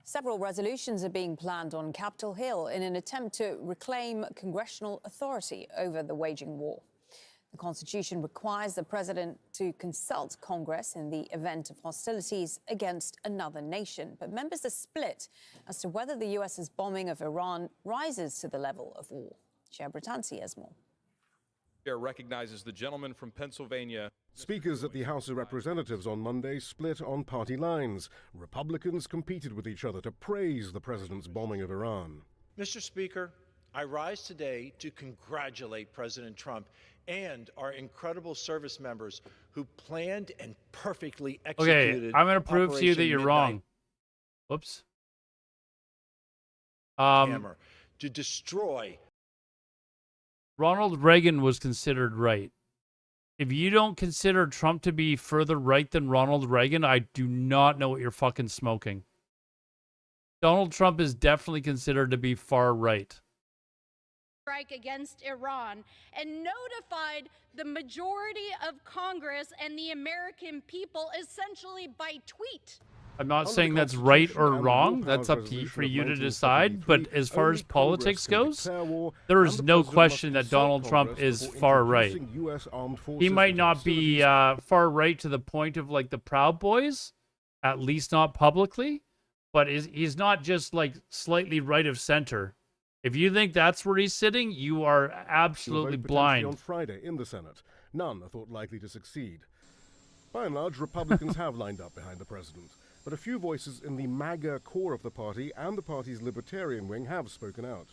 Several resolutions are being planned on Capitol Hill in an attempt to reclaim congressional authority over the waging war. The Constitution requires the president to consult Congress in the event of hostilities against another nation. But members are split as to whether the U.S.'s bombing of Iran rises to the level of war. Chair Britanci has more. Chair recognizes the gentleman from Pennsylvania. Speakers at the House of Representatives on Monday split on party lines. Republicans competed with each other to praise the president's bombing of Iran. Mr. Speaker, I rise today to congratulate President Trump and our incredible service members who planned and perfectly executed. Okay, I'm going to prove to you that you're wrong. Whoops. To destroy. Ronald Reagan was considered right. If you don't consider Trump to be further right than Ronald Reagan, I do not know what you're fucking smoking. Donald Trump is definitely considered to be far right. Strike against Iran and notified the majority of Congress and the American people essentially by tweet. I'm not saying that's right or wrong. That's up to you, for you to decide. But as far as politics goes, there is no question that Donald Trump is far right. He might not be far right to the point of like the Proud Boys, at least not publicly, but he's not just like slightly right of center. If you think that's where he's sitting, you are absolutely blind. On Friday in the Senate, none are thought likely to succeed. By and large, Republicans have lined up behind the president, but a few voices in the MAGA core of the party and the party's libertarian wing have spoken out.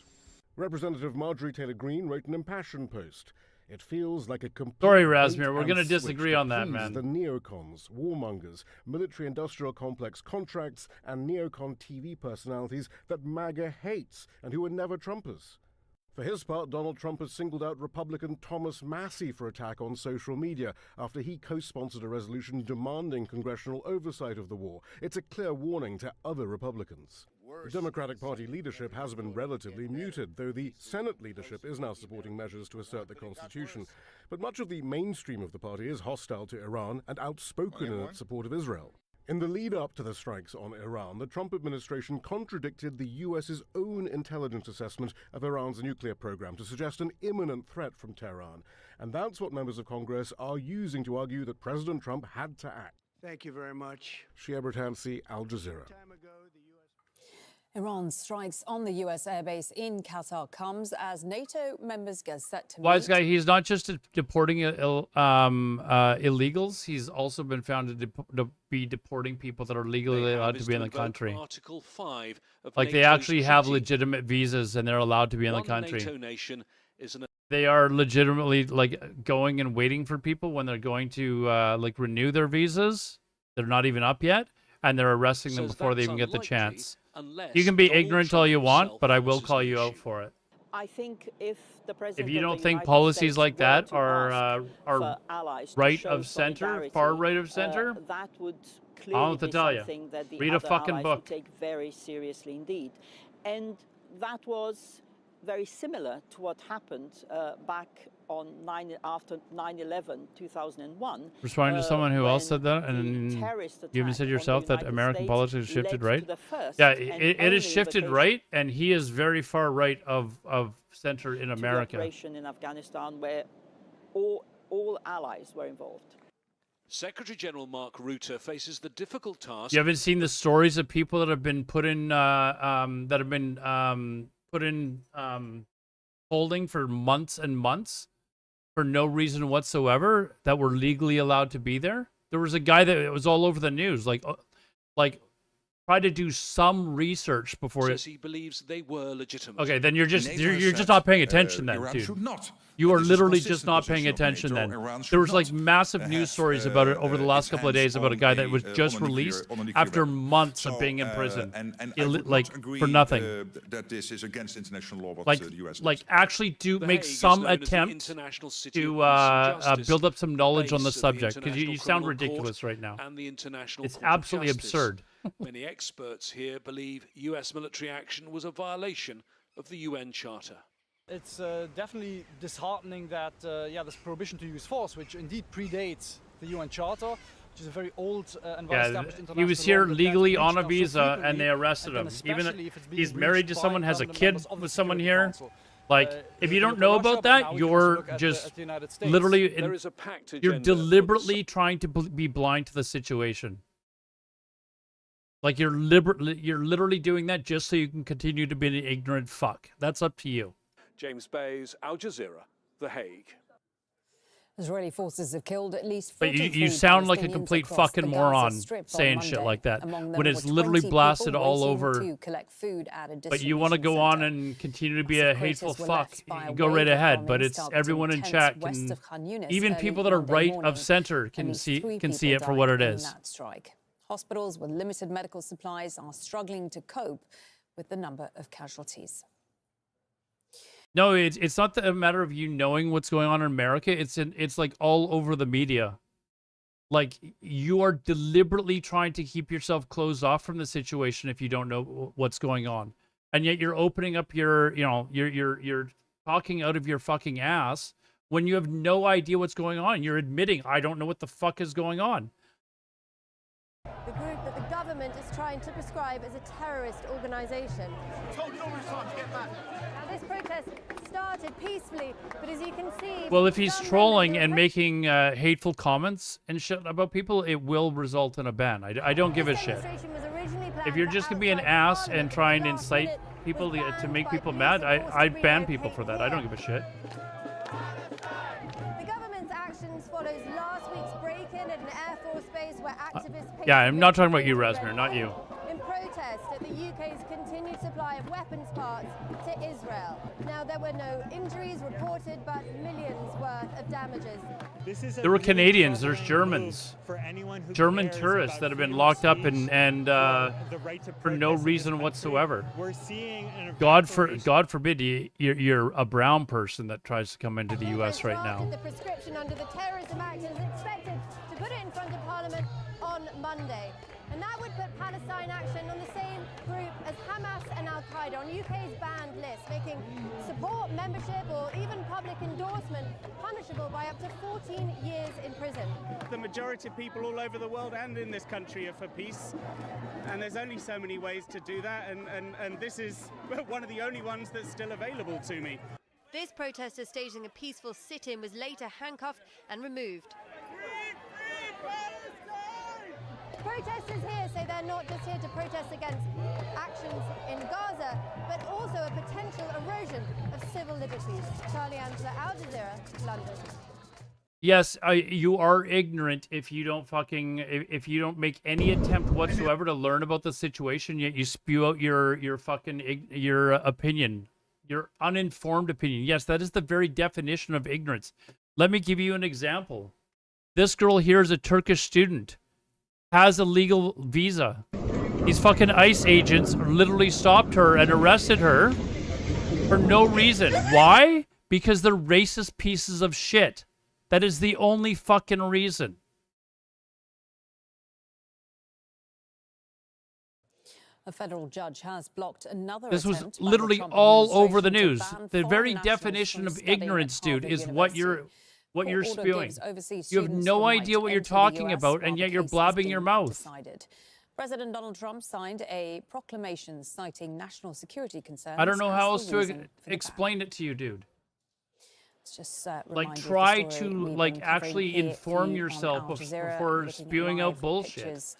Representative Marjorie Taylor Greene wrote an impassioned post. It feels like a complete... Sorry, Razmir, we're going to disagree on that, man. The neocons, warmongers, military-industrial complex contracts, and neocon TV personalities that MAGA hates and who are never Trumpers. For his part, Donald Trump has singled out Republican Thomas Massie for attack on social media after he co-sponsored a resolution demanding congressional oversight of the war. It's a clear warning to other Republicans. The Democratic Party leadership has been relatively muted, though the Senate leadership is now supporting measures to assert the Constitution. But much of the mainstream of the party is hostile to Iran and outspoken in its support of Israel. In the lead-up to the strikes on Iran, the Trump administration contradicted the U.S.'s own intelligence assessment of Iran's nuclear program to suggest an imminent threat from Tehran. And that's what members of Congress are using to argue that President Trump had to act. Thank you very much. Shia Bertansi, Al Jazeera. Iran's strikes on the U.S. airbase in Qatar comes as NATO members get set to Wise guy, he's not just deporting illegals. He's also been found to be deporting people that are legally allowed to be in the country. Article 5 of like NATO's they actually have treaty. legitimate visas and they're allowed to be in the country. NATO nation is an... They are legitimately like going and waiting for people when they're going to like renew their visas. They're not even up yet, and they're arresting them before they even get the chance. You can be ignorant all you want, but I will call you out for it. I think if the president If you don't think policies like that are right of center, far right of center, that would I don't know what to tell you. something that the Read a other fucking allies book. would take very seriously indeed. And that was very similar to what happened back on after 9/11, 2001. Responding to someone who else said that, and you even said yourself that American politics has shifted right. Yeah, it is shifted right, and he is very far right of center in America. The operation in Afghanistan, where all allies were involved. Secretary General Mark Rutte faces the difficult task. You haven't seen the stories of people that have been put in holding for months and months for no reason whatsoever that were legally allowed to be there. There was a guy that was all over the news, like try to do some research before Says he believes they were legitimate. Okay, then you're just not paying attention then, dude. You are literally just not paying attention then. There was like massive news stories about it over the last couple of days about a guy that was just released after months of being in prison, like for nothing. That this is against international law. What the US does. Like actually make some attempt to build up some knowledge on the subject, because you sound ridiculous right now. It's absolutely absurd. Many experts here believe US military action was a violation of the UN Charter. It's definitely disheartening that this prohibition to use force, which indeed predates the UN Charter, which is a very old and well-established international law. He was here legally on a visa, and they arrested him. Even he's married to someone, has a kid with someone here. Like, if you don't know about that, you're just literally, you're deliberately trying to be blind to the situation. Like, you're literally doing that just so you can continue to be an ignorant fuck. That's up to you. James Bays, Al Jazeera, The Hague. Israeli forces have killed at least 43 But you sound like a Palestinians complete across fucking the Gaza moron Strip saying on shit Monday. like that Among them when it's were literally 20 blasted people all waiting over. to collect food at a But you want to go on and continue to be a hateful fuck, you go right ahead. But it's everyone in chat can, even people that are right of center can see it for what it is. That strike. Hospitals with limited medical supplies are struggling to cope with the number of casualties. No, it's not a matter of you knowing what's going on in America. It's like all over the media. Like, you are deliberately trying to keep yourself closed off from the situation if you don't know what's going on, and yet you're opening up you're talking out of your fucking ass when you have no idea what's going on. You're admitting, I don't know what the fuck is going on. The group that the government is trying to prescribe as a terrorist organization. Now, this protest started peacefully, but as you can see... Well, if he's trolling and making hateful comments and shit about people, it will result in a ban. I don't give a shit. If you're just going to be an ass and try and incite people to make people mad, I'd ban people for that. I don't give a shit. The government's actions follows last week's break-in at an Air Force base where activists... Yeah, I'm not talking about you, Razmir, not you. In protest at the UK's continued continued supply of weapons parts to Israel. Now, there were no injuries reported, but millions worth of damages. There were Canadians, there's Germans, German tourists that have been locked up and for no reason whatsoever. God forbid you're a brown person that tries to come into the U.S. right now. The prescription under the Terrorism Act is expected to put it in front of Parliament on Monday. And that would put Palestine Action on the same group as Hamas and Al-Qaeda on UK's banned list, making support, membership, or even public endorsement punishable by up to 14 years in prison. The majority of people all over the world and in this country are for peace, and there's only so many ways to do that, and this is one of the only ones that's still available to me. This protester staging a peaceful sit-in was later handcuffed and removed. Protesters here say they're not just here to protest against actions in Gaza, but also a potential erosion of civil liberties. Charlie Angela, Al Jazeera, London. Yes, you are ignorant if you don't make any attempt whatsoever to learn about the situation, yet you spew out your opinion, your uninformed opinion. Yes, that is the very definition of ignorance. Let me give you an example. This girl here is a Turkish student. Has a legal visa. These fucking ICE agents literally stopped her and arrested her for no reason. Why? Because they're racist pieces of shit. That is the only fucking reason. A federal judge has blocked another This was attempt by literally the Trump all over the administration news. to ban The foreign very nationals definition from of studying ignorance, at dude, Harvard is what University. you're Court order spewing. gives overseas You have students no the right idea what to you're enter the talking US about, while and the yet you're case is blabbing your being mouth. decided. President Donald Trump signed a proclamation citing national security concerns. I don't know as how the else to reason for the explain it to you, dude. Let's just Like, remind you of try the story to, we've like, been covering actually here inform for you on yourself Al Jazeera, before looking at spewing out live bullshit. pictures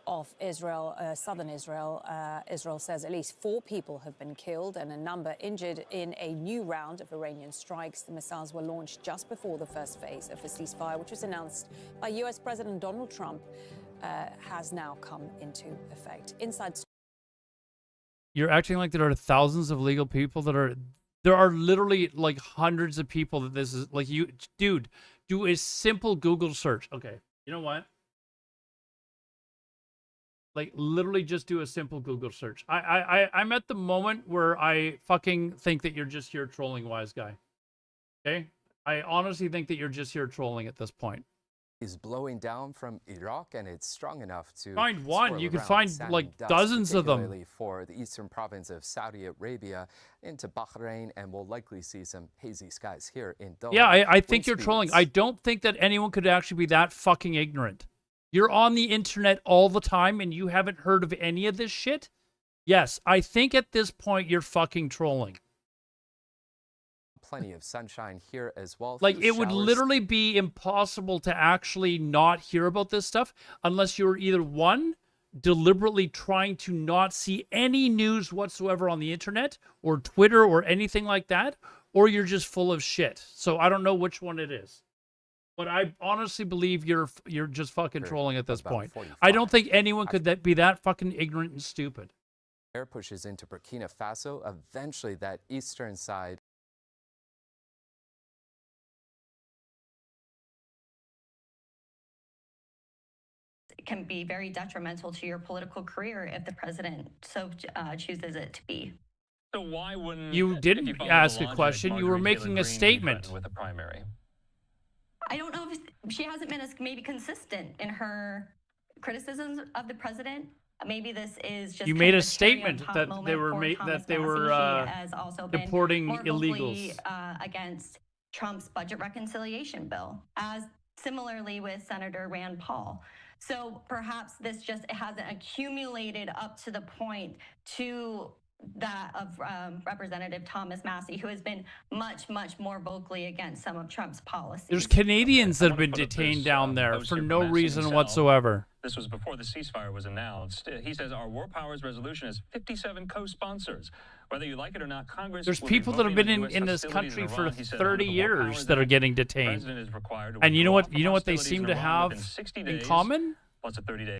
of Israel, southern Israel. Israel says at least 4 people have been killed and a number injured in a new round of Iranian strikes. The missiles were launched just before the first phase of a ceasefire, which was announced by US President Donald Trump, has now come into effect. Inside. You're acting like there are thousands of legal people that are... There are literally like hundreds of people that this is... Like, you... Dude, do a simple Google search. Okay, you know what? Like, literally just do a simple Google search. I'm at the moment where I fucking think that you're just here trolling, wise guy. Okay? I honestly think that you're just here trolling at this point. Is blowing down from Iraq, and it's strong enough to find one. You can find like dozens of them. For the eastern province of Saudi Arabia into Bahrain, and we'll likely see some hazy skies here in Doha. Yeah, I think you're trolling. I don't think that anyone could actually be that fucking ignorant. You're on the internet all the time and you haven't heard of any of this shit? Yes, I think at this point you're fucking trolling. Plenty of sunshine here as well. Like, it would literally be impossible to actually not hear about this stuff unless you're either, one, deliberately trying to not see any news whatsoever on the internet or Twitter or anything like that, or you're just full of shit. So I don't know which one it is. But I honestly believe you're just fucking trolling at this point. 45. I don't think anyone could be that fucking ignorant and stupid. Air pushes into Burkina Faso. Eventually, that eastern side. It can be very detrimental to your political career if the president so chooses it to be. So why wouldn't you didn't ask a question? You were making a statement. With a primary. I don't know if she hasn't been as maybe consistent in her criticisms of the president. Maybe this is just you made a statement that they were deporting illegals against Trump's budget reconciliation bill, as similarly with Senator Rand Paul. So perhaps this just hasn't accumulated up to the point to that of Representative Thomas Massie, who has been much, much more vocally against some of Trump's policies. There's Canadians that have been detained down there for no reason whatsoever. This was before the ceasefire was announced. He says our War Powers resolution has 57 co-sponsors. Whether you like it or not, Congress... There's people that have been in this country for 30 years that are getting detained. And you know what they seem to have in common? Plus a 30-day.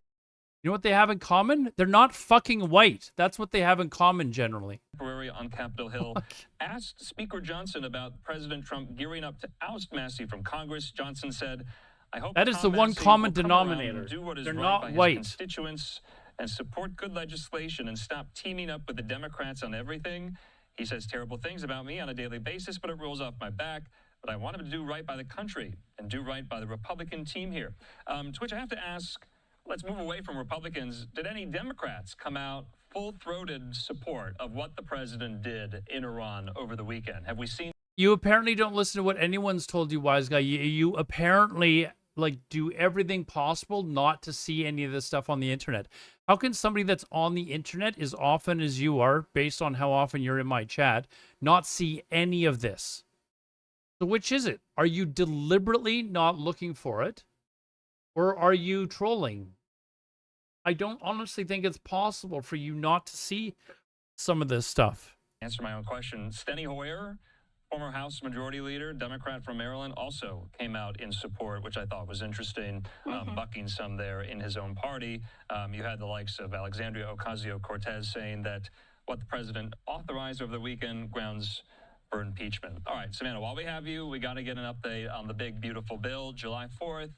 You know what they have in common? They're not fucking white. That's what they have in common generally. On Capitol Hill asked Speaker Johnson about President Trump gearing up to oust Massey from Congress. Johnson said, I hope that is the one common denominator. Do what is They're right not by his white. constituents and support good legislation and stop teaming up with the Democrats on everything. He says terrible things about me on a daily basis, but it rolls off my back. But I want him to do right by the country and do right by the Republican team here. Twitch, I have to ask, let's move away from Republicans. Did any Democrats come out full-throated support of what the president did in Iran over the weekend? Have we seen? You apparently don't listen to what anyone's told you, wise guy. You apparently like do everything possible not to see any of this stuff on the internet. How can somebody that's on the internet as often as you are, based on how often you're in my chat, not see any of this? So which is it? Are you deliberately not looking for it? Or are you trolling? I don't honestly think it's possible for you not to see some of this stuff. Answer my own question. Steny Hoyer, former House Majority Leader, Democrat from Maryland, also came out in support, which I thought was interesting, bucking some there in his own party. You had the likes of Alexandria Ocasio-Cortez saying that what the president authorized over the weekend grounds for impeachment. All right, Savannah, while we have you, we got to get an update on the big, beautiful bill. July 4th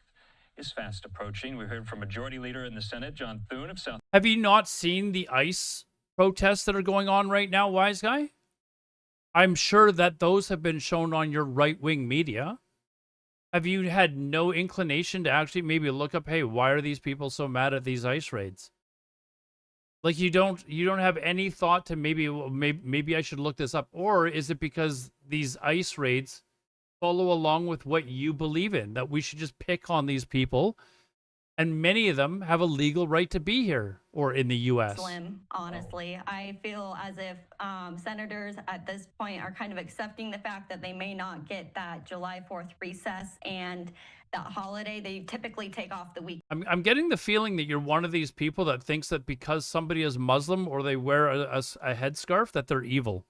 is fast approaching. We heard from Majority Leader in the Senate, John Thune of South. Have you not seen the ICE protests that are going on right now, wise guy? I'm sure that those have been shown on your right-wing media. Have you had no inclination to actually maybe look up, hey, why are these people so mad at these ICE raids? Like you don't have any thought to maybe I should look this up, or is it because these ICE raids follow along with what you believe in, that we should just pick on these people, and many of them have a legal right to be here or in the U.S.? Slim, honestly. I feel as if senators at this point are kind of accepting the fact that they may not get that July 4th recess and that holiday. They typically take off the week. I'm getting the feeling that you're one of these people that thinks that because somebody is Muslim or they wear a headscarf that they're evil.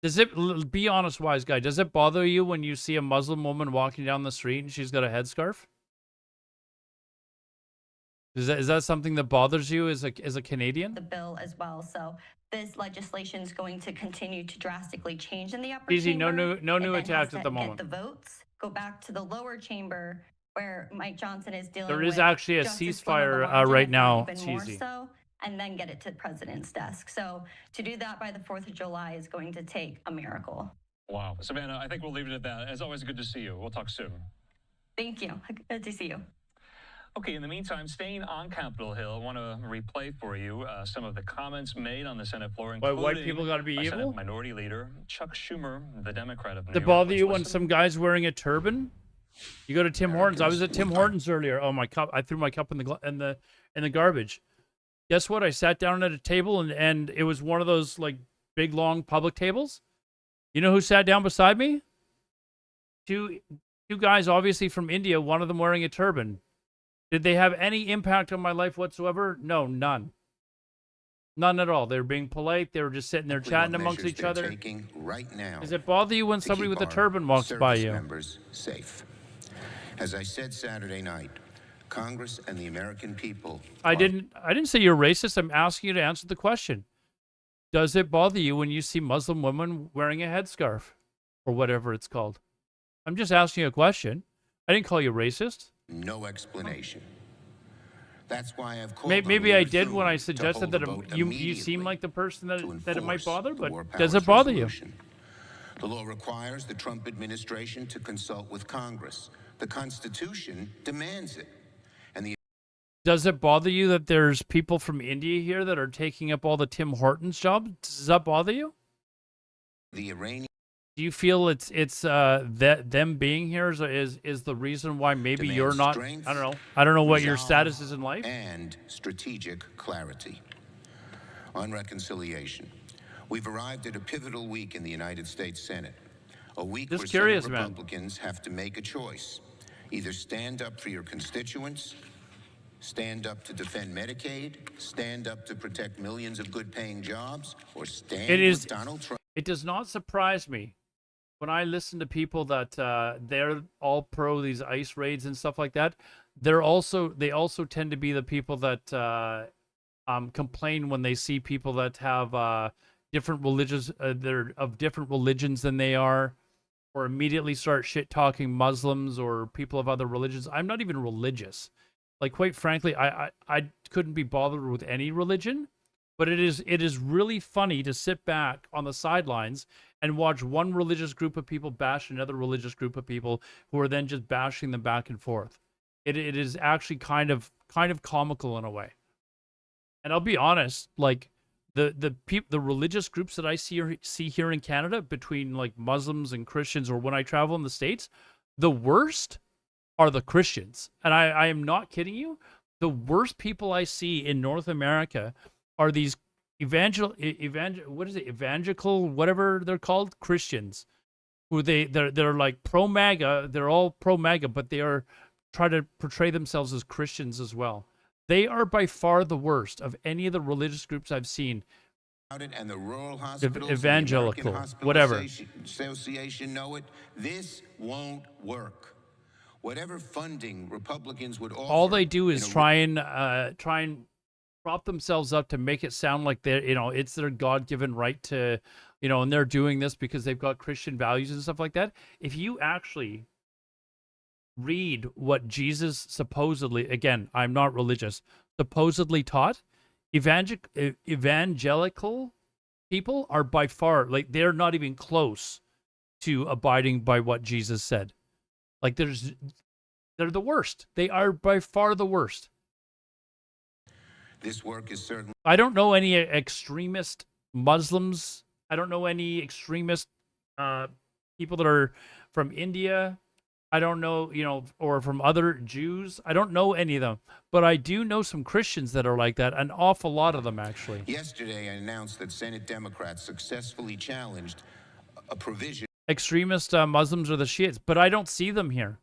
Does it, be honest, wise guy, does it bother you when you see a Muslim woman walking down the street and she's got a headscarf? Is that something that bothers you as a Canadian? The bill as well. So this legislation is going to continue to drastically change in the upper Easy, chamber. no new attacks at the Get moment. the votes, go back to the lower chamber where Mike Johnson is dealing There with is actually a justice from the ceasefire margin, right if now. not It's even more easy. so, and then get it to the president's desk. So to do that by the 4th of July is going to take a miracle. Wow. Savannah, I think we'll leave it at that. As always, good to see you. We'll talk soon. Thank you. Good to see you. Okay, in the meantime, staying on Capitol Hill, I want to replay for you some of the comments made on the Senate floor, Why including white people gotta be by evil? Senate Minority Leader Chuck Schumer, the Democrat of New Does it York. bother you Let's when listen. some guy's wearing a turban? You go to Tim Hortons. I was at Tim Hortons earlier. Oh, my cup! I threw my cup in the garbage. Guess what? I sat down at a table and it was one of those like big long public tables. You know who sat down beside me? Two guys, obviously from India. One of them wearing a turban. Did they have any impact on my life whatsoever? No, none. None at all. They were being polite. They were just sitting there chatting amongst each other. Right now, Does it bother you when somebody with a turban walks by you? Members safe. As I said Saturday night, Congress and the American people. I didn't say you're racist. I'm asking you to answer the question. Does it bother you when you see Muslim women wearing a headscarf or whatever it's called? I'm just asking you a question. I didn't call you racist. No explanation. That's why I've called. Maybe I did when I suggested that you seem like the person that it might bother, but does it bother you? The law requires the Trump administration to consult with Congress. The Constitution demands it. And the Does it bother you that there's people from India here that are taking up all the Tim Hortons jobs? Does that bother you? The Iranian. Do you feel it's that them being here is the reason why maybe you're not? I don't know what your status is in life. And strategic clarity. On reconciliation, we've arrived at a pivotal week in the United States Senate. A week where Senate Republicans have to make a choice. Either stand up for your constituents, stand up to defend Medicaid, stand up to protect millions of good-paying jobs, or stand with Donald Trump. It does not surprise me when I listen to people that they're all pro these ICE raids and stuff like that. they also tend to be the people that complain when they see people that have different religious, they're of different religions than they are, or immediately start shit talking Muslims or people of other religions. I'm not even religious. Like, quite frankly, I couldn't be bothered with any religion, but it is really funny to sit back on the sidelines and watch one religious group of people bash another religious group of people who are then just bashing them back and forth. It is actually kind of comical in a way. And I'll be honest, like the religious groups that I see here in Canada, between like Muslims and Christians, or when I travel in the States, the worst are the Christians. And I am not kidding you. The worst people I see in North America are these evangelical, whatever they're called, Christians, who they're like pro MAGA. They're all pro MAGA, but they are try to portray themselves as Christians as well. They are by far the worst of any of the religious groups I've seen. And the rural hospitals, evangelical, the whatever. Association know it. This won't work. Whatever funding Republicans would offer, all they do is try and prop themselves up to make it sound like they're, it's their God-given right to, and they're doing this because they've got Christian values and stuff like that. If you actually read what Jesus supposedly, again, I'm not religious, supposedly taught, evangelical people are by far, like, they're not even close to abiding by what Jesus said. Like, they're the worst. They are by far the worst. This work is certainly. I don't know any extremist Muslims. I don't know any extremist people that are from India. I don't know, or from other Jews. I don't know any of them. But I do know some Christians that are like that, an awful lot of them, actually. Yesterday, I announced that Senate Democrats successfully challenged a provision. Extremist Muslims are the Shiites, but I don't see them here.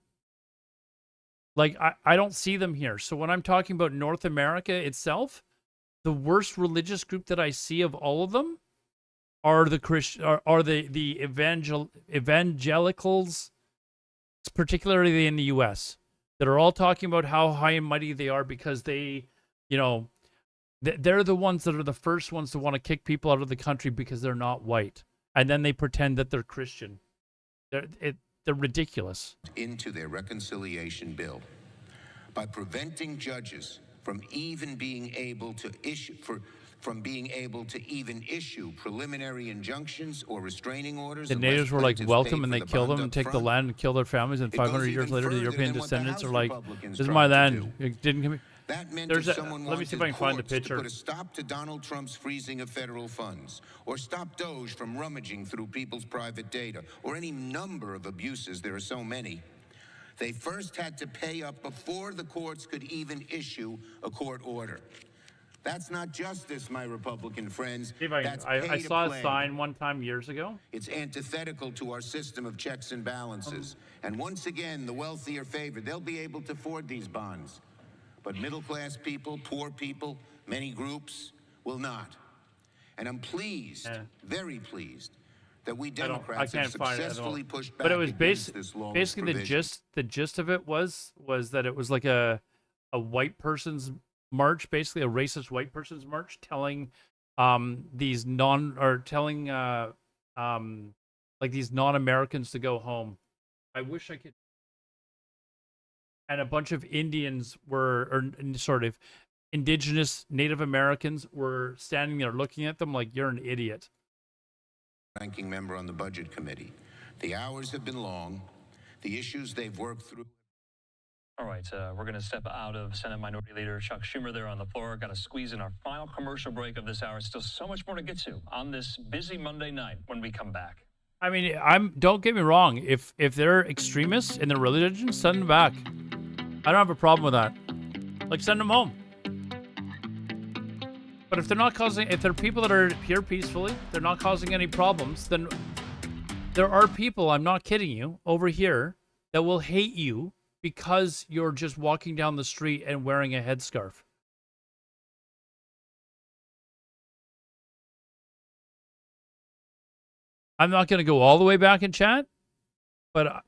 Like, I don't see them here. So when I'm talking about North America itself, the worst religious group that I see of all of them are the evangelicals, particularly in the U.S., that are all talking about how high and mighty they are because they, they're the ones that are the first ones to want to kick people out of the country because they're not white. And then they pretend that they're Christian. They're ridiculous. Into their reconciliation bill by preventing judges from even being able to issue preliminary injunctions or restraining orders. The natives were like, welcome, and they kill them and take the land and kill their families. And 500 years later, the European descendants are like, this is my land. It didn't give me. That meant if someone let me see if I can find the picture. To put a stop to Donald Trump's freezing of federal funds, or stop Doge from rummaging through people's private data, or any number of abuses, there are so many, they first had to pay up before the courts could even issue a court order. That's not justice, my Republican friends. I saw a sign one time years ago. It's antithetical to our system of checks and balances. And once again, the wealthy are favored. They'll be able to afford these bonds. But middle-class people, poor people, many groups will not. And I'm pleased, very pleased, that we Democrats have successfully pushed back against this long basically provision. the gist of it was that it was like a white person's march, basically a racist white person's march, telling these non-Americans to go home. I wish I could. And a bunch of Indians or sort of indigenous Native Americans were standing there looking at them like, you're an idiot. Ranking member on the Budget Committee. The hours have been long. The issues they've worked through. All right, we're going to step out of Senate Minority Leader Chuck Schumer there on the floor. Got to squeeze in our final commercial break of this hour. Still so much more to get to on this busy Monday night when we come back. I mean, don't get me wrong. If they're extremists in their religion, send them back. I don't have a problem with that. Like, send them home. But if they're people that are here peacefully, they're not causing any problems, then there are people, I'm not kidding you, over here that will hate you because you're just walking down the street and wearing a headscarf. I'm not going to go all the way back in chat, but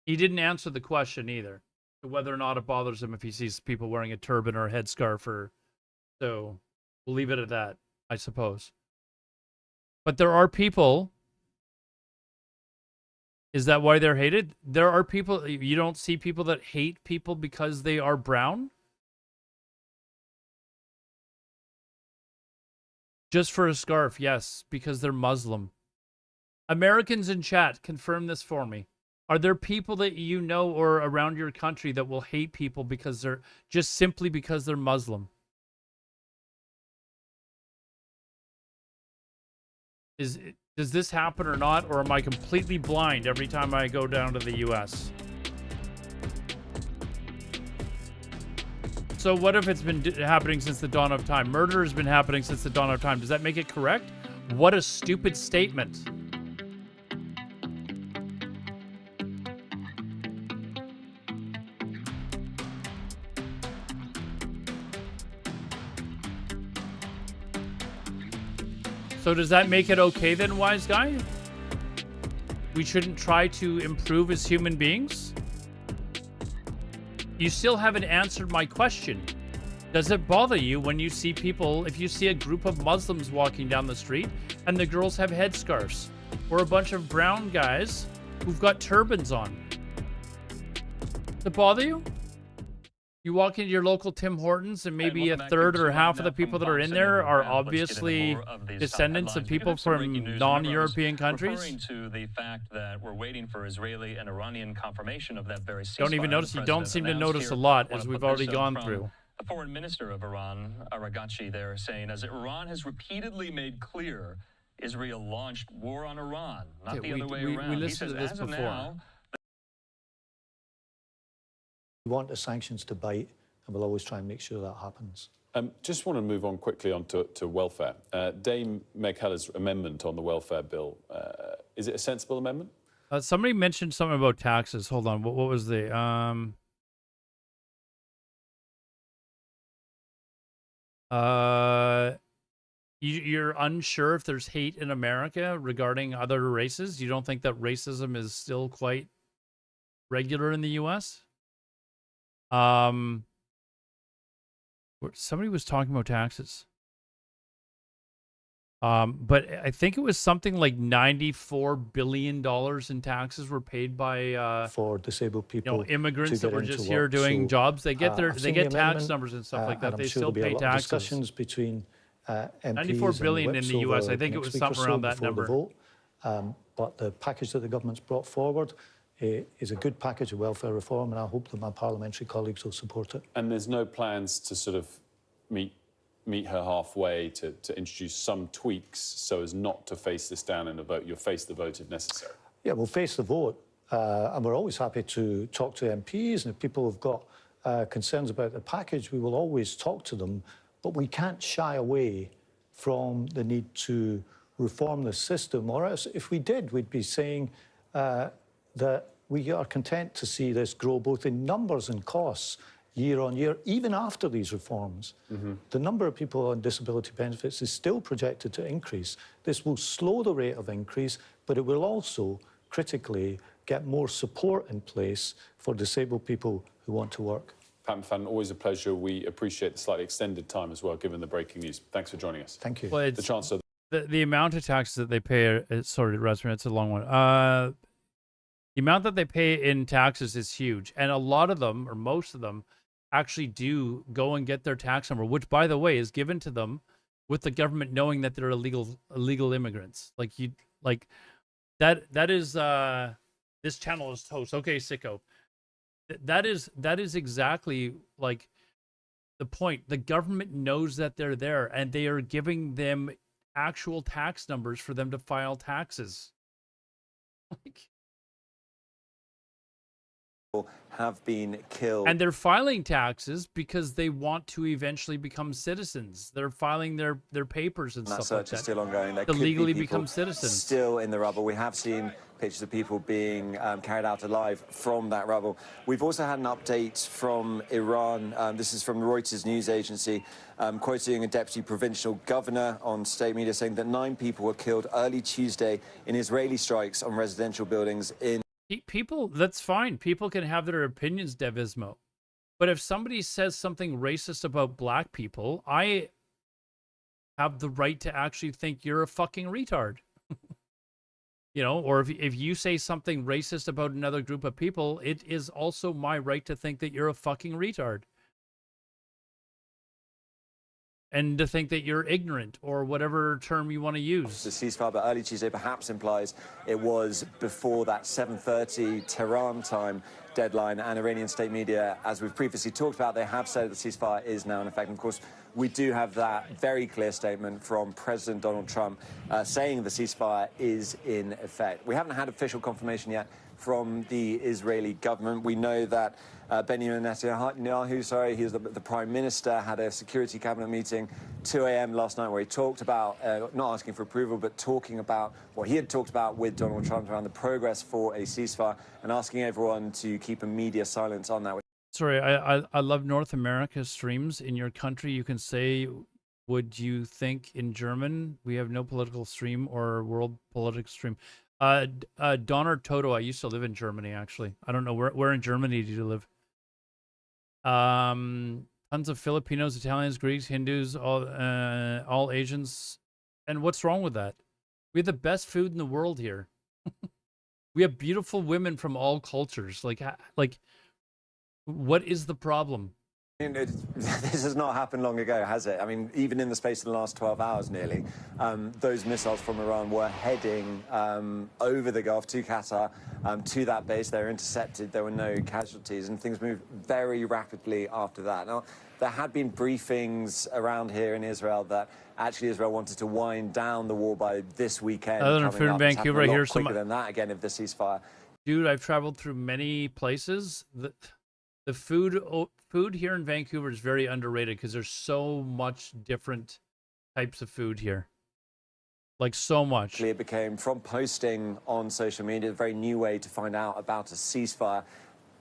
he didn't answer the question either. whether or not it bothers him if he sees people wearing a turban or a headscarf. So we'll leave it at that, I suppose. But there are people. Is that why they're hated? There are people. You don't see people that hate people because they are brown? Just for a scarf, yes, because they're Muslim. Americans in chat, confirm this for me. Are there people that you know or around your country that will hate people because they're just simply because they're Muslim? Does this happen or not, or am I completely blind every time I go down to the US? So what if it's been happening since the dawn of time? Murder has been happening since the dawn of time. Does that make it correct? What a stupid statement. So does that make it okay then, wise guy? We shouldn't try to improve as human beings? You still haven't answered my question. Does it bother you when you see people, if you see a group of Muslims walking down the street and the girls have headscarves, or a bunch of brown guys who've got turbans on? Does it bother you? You walk into your local Tim Hortons and maybe a third or half of the people that are in there are obviously descendants of people from non-European countries. Referring to the fact that we're waiting for Israeli and Iranian confirmation of that very ceasefire. Don't even notice. You don't seem to notice a lot, as we've already gone through. The foreign minister of Iran, Araghchi, there saying, as Iran has repeatedly made clear, Israel launched war on Iran, not the other way around. We listened to this before. We want the sanctions to bite, and we'll always try and make sure that happens. Just want to move on quickly on to welfare. Dame Meg Heller's amendment on the welfare bill, is it a sensible amendment? Somebody mentioned something about taxes. Hold on. What was the... You're unsure if there's hate in America regarding other races? You don't think that racism is still quite regular in the U.S.? Somebody was talking about taxes. But I think it was something like $94 billion in taxes were paid by for disabled people, immigrants that were just here doing jobs. They get they get tax numbers and stuff like that. They still pay taxes. Discussions between MPs 94 billion in the US. I think it was something around that number. But the package that the government's brought forward is a good package of welfare reform, and I hope that my parliamentary colleagues will support it. And there's no plans to sort of meet her halfway to introduce some tweaks so as not to face this down in a vote? You'll face the vote if necessary. Yeah, we'll face the vote, and we're always happy to talk to MPs, and if people have got concerns about the package, we will always talk to them, but we can't shy away from the need to reform the system, or else if we did, we'd be saying that we are content to see this grow both in numbers and costs year on year, even after these reforms. The number of people on disability benefits is still projected to increase. This will slow the rate of increase, but it will also critically get more support in place for disabled people who want to work. Pat McFadden, always a pleasure. We appreciate the slightly extended time as well, given the breaking news. Thanks for joining us. Thank you. Well, the Chancellor. The amount of taxes that they pay, sorry, it's a long one. The amount that they pay in taxes is huge, and a lot of them, or most of them, actually do go and get their tax number, which, by the way, is given to them with the government knowing that they're illegal immigrants. That is this channel is toast. Okay, sicko. That is exactly like the point. The government knows that they're there, and they are giving them actual tax numbers for them to file taxes. Have been killed. And they're filing taxes because they want to eventually become citizens. They're filing their papers and stuff like that. That search is still ongoing. There to could legally be become citizens. Still in the rubble. We have seen pictures of people being carried out alive from that rubble. We've also had an update from Iran. This is from the Reuters news agency, quoting a deputy provincial governor on state media saying that 9 people were killed early Tuesday in Israeli strikes on residential buildings in People, that's fine. People can have their opinions, Devismo. But if somebody says something racist about black people, I have the right to actually think you're a fucking retard. You know, or if you say something racist about another group of people, it is also my right to think that you're a fucking retard. And to think that you're ignorant, or whatever term you want to use. The ceasefire, but early Tuesday perhaps implies it was before that 7:30 Tehran time deadline, and Iranian state media, as we've previously talked about, they have said the ceasefire is now in effect. And of course, we do have that very clear statement from President Donald Trump saying the ceasefire is in effect. We haven't had official confirmation yet from the Israeli government. We know that Benjamin Netanyahu, he was the Prime Minister, had a Security Cabinet meeting 2 a.m. last night where he talked about, not asking for approval, but talking about what he had talked about with Donald Trump around the progress for a ceasefire and asking everyone to keep a media silence on that. Sorry, I love North America streams. In your country, you can say, would you think in German? We have no political stream or world political stream. Donner Toto, I used to live in Germany, actually. I don't know, where in Germany do you live? Tons of Filipinos, Italians, Greeks, Hindus, all Asians. And what's wrong with that? We have the best food in the world here. We have beautiful women from all cultures. Like, what is the problem? This has not happened long ago, has it? I mean, even in the space of the last 12 hours nearly, those missiles from Iran were heading over the Gulf to Qatar, to that base. They were intercepted. There were no casualties, and things moved very rapidly after that. Now, there had been briefings around here in Israel that actually Israel wanted to wind down the war by this weekend. Other than food in Vancouver, I hear some quicker than that again if the ceasefire. Dude, I've traveled through many places. The food here in Vancouver is very underrated because there's so much different types of food here. Like, so much. It became, from posting on social media, a very new way to find out about a ceasefire.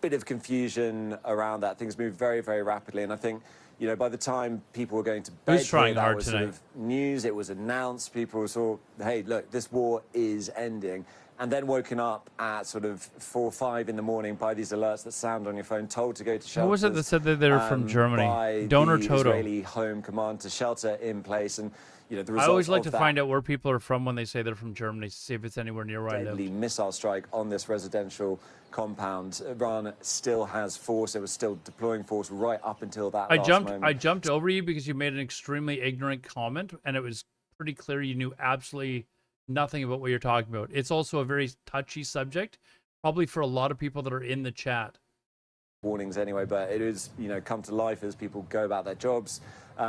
Bit of confusion around that. Things moved very, very rapidly. And I think, you know, by the time people were going to bed, that was sort of news. It was announced. People saw, hey, look, this war is ending. And then woken up at sort of 4 or 5 in the morning by these alerts that sound on your phone, told to go to shelters. What was it that said that they were from Germany? By Donor the Toto. Israeli Home Command to shelter in place. And, you know, the results I always like to of that find out where people are from when they say they're from Germany, to see if it's anywhere near where I live. deadly missile strike on this residential compound. Iran still has force. It was still deploying force right up until that last moment. I jumped over you because you made an extremely ignorant comment, and it was pretty clear you knew absolutely nothing about what you're talking about. It's also a very touchy subject, probably for a lot of people that are in the chat. Warnings anyway, but it is, you know, come to life as people go about their jobs.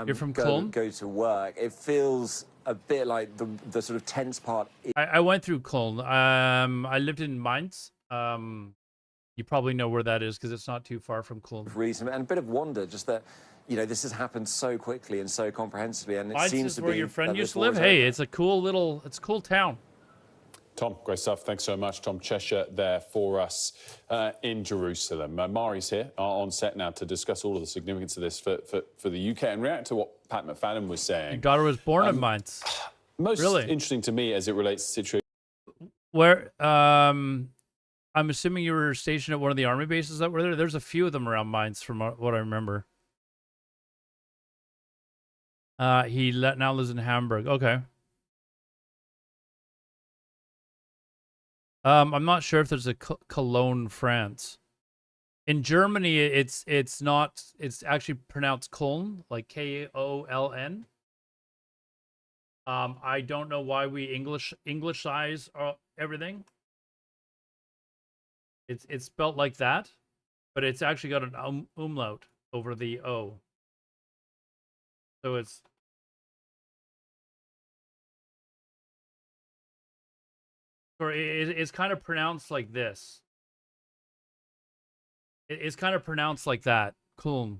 You're from go to work. It feels a bit like the sort of tense part. I went through Köln. I lived in Mainz. You probably know where that is because it's not too far from Köln. Reason and a bit of wonder, just that, you know, this has happened so quickly and so comprehensively, and it seems to be where your friend used to live. Hey, it's a cool town. Tom, great stuff. Thanks so much. Tom Cheshire there for us in Jerusalem. Mari's here on set now to discuss all of the significance of this for the UK and react to what Pat McFadden was saying. Your daughter was born in Mainz. Most interesting to me as it relates to the situation. Where, I'm assuming you were stationed at one of the army bases that were there. There's a few of them around Mainz from what I remember. He now lives in Hamburg. Okay. I'm not sure if there's a Cologne, France. In Germany, it's actually pronounced Köln, like K-O-L-N. I don't know why we Englishize everything. It's spelt like that, but it's actually got an umlaut over the O. So it's kind of pronounced like this. It's kind of pronounced like that. Köln.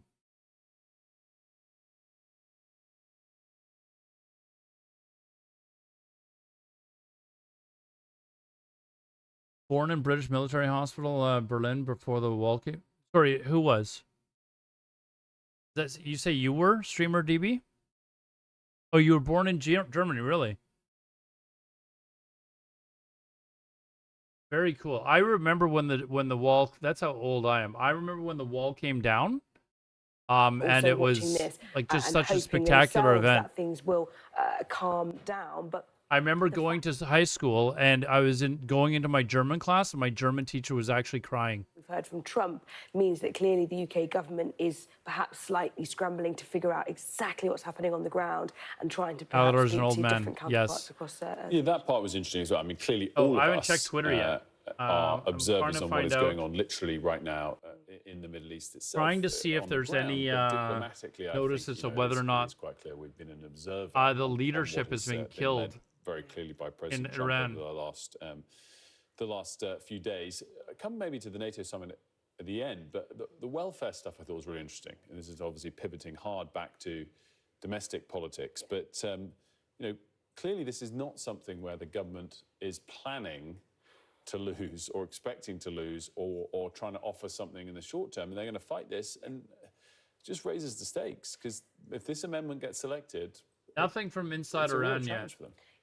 Born in British Military Hospital, Berlin, before the Walkie. Sorry, who was? You say you were Streamer DB? Oh, you were born in Germany, really? Very cool. I remember when the wall. That's how old I am. I remember when the wall came down. And it was like just such a spectacular event. That things will calm down, but I remember going to high school and I was going into my German class and my German teacher was actually crying. We've heard from Trump means that clearly the UK government is perhaps slightly scrambling to figure out exactly what's happening on the ground and trying to perhaps speak to different counterparts across yeah, that part was interesting as well. I mean, clearly all of us I haven't checked Twitter yet. Are observers on what is going on literally right now in the Middle East itself. Trying to see if there's any notices of whether or not it's quite clear we've been an observer. The leadership has been killed very clearly by President Trump over the last few days. Come maybe to the NATO summit at the end, but the welfare stuff I thought was really interesting. And this is obviously pivoting hard back to domestic politics, but clearly this is not something where the government is planning to lose or expecting to lose or trying to offer something in the short term, and they're going to fight this, and it just raises the stakes, because if this amendment gets selected, nothing from inside Iran yet.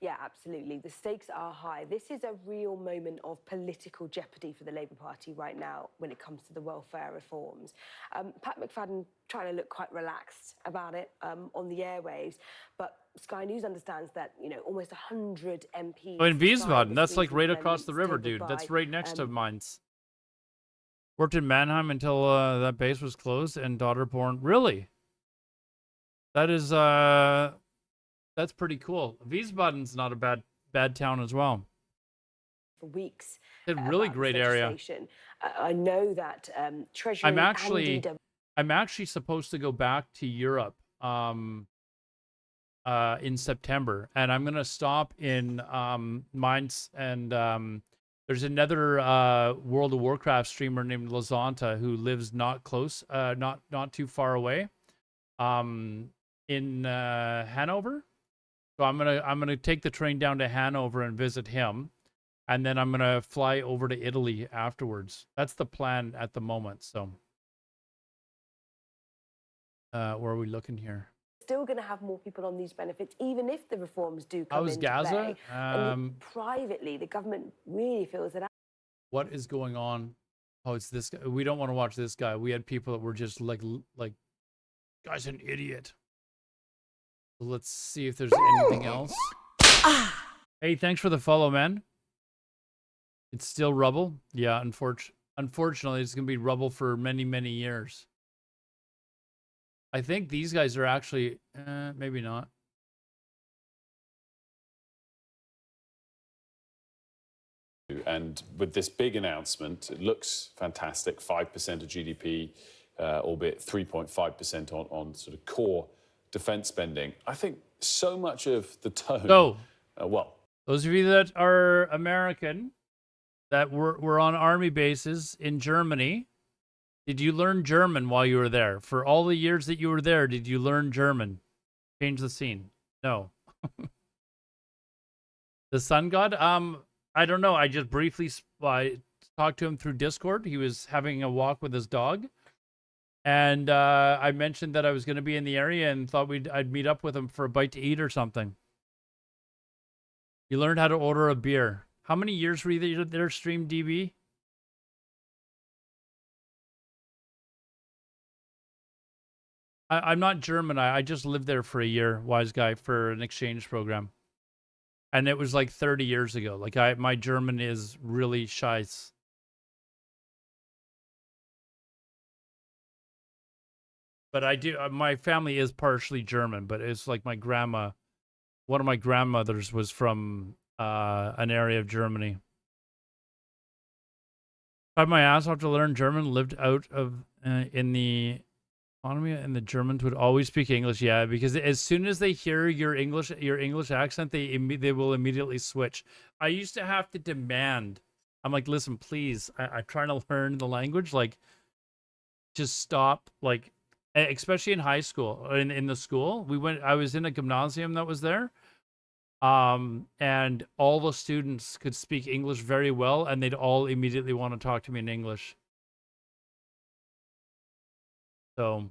Yeah, absolutely. The stakes are high. This is a real moment of political jeopardy for the Labour Party right now when it comes to the welfare reforms. Pat McFadden trying to look quite relaxed about it on the airwaves, but Sky News understands that, almost 100 MPs... Oh, in Wiesbaden, that's like right across the river, dude. That's right next to Mainz. Worked in Mannheim until that base was closed and daughter born. Really? That is... That's pretty cool. Wiesbaden's not a bad town as well. For weeks. It's a really great area. I know that Treasury I'm actually supposed to go back to Europe in September, and I'm gonna stop in Mainz, and there's another World of Warcraft streamer named Lazanta who lives not too far away, in Hanover. So I'm gonna take the train down to Hanover and visit him, and then I'm gonna fly over to Italy afterwards. That's the plan at the moment. So, where are we looking here? Still going to have more people on these benefits, even if the reforms do come into Gaza? play. And privately, the government really feels that. What is going on? Oh, it's this guy. We don't want to watch this guy. We had people that were just like, guy's an idiot. Let's see if there's anything else. Hey, thanks for the follow, man. It's still rubble. Yeah, unfortunately, it's going to be rubble for many, many years. I think these guys are actually... maybe not. And with this big announcement, it looks fantastic. 5% of GDP, albeit 3.5% on sort of core defense spending. I think so much of the tone... So, well... Those of you that are American, that were on army bases in Germany, did you learn German while you were there? For all the years that you were there, did you learn German? Change the scene. No. The sun god? I don't know. I just briefly talked to him through Discord. He was having a walk with his dog. And I mentioned that I was going to be in the area and thought I'd meet up with him for a bite to eat or something. You learned how to order a beer. How many years were you there, Stream DB? I'm not German. I just lived there for a year, wise guy, for an exchange program. And it was like 30 years ago. Like my German is really scheiss. But I do, my family is partially German, but it's like my grandma, one of my grandmothers was from an area of Germany. Tried my ass off to learn German, lived out of in the economy, and the Germans would always speak English. Yeah, because as soon as they hear your English accent, they will immediately switch. I used to have to demand. I'm like, listen, please, I'm trying to learn the language. Like, just stop. Like, especially in high school, in the school I was in a gymnasium that was there. And all the students could speak English very well, and they'd all immediately want to talk to me in English. So,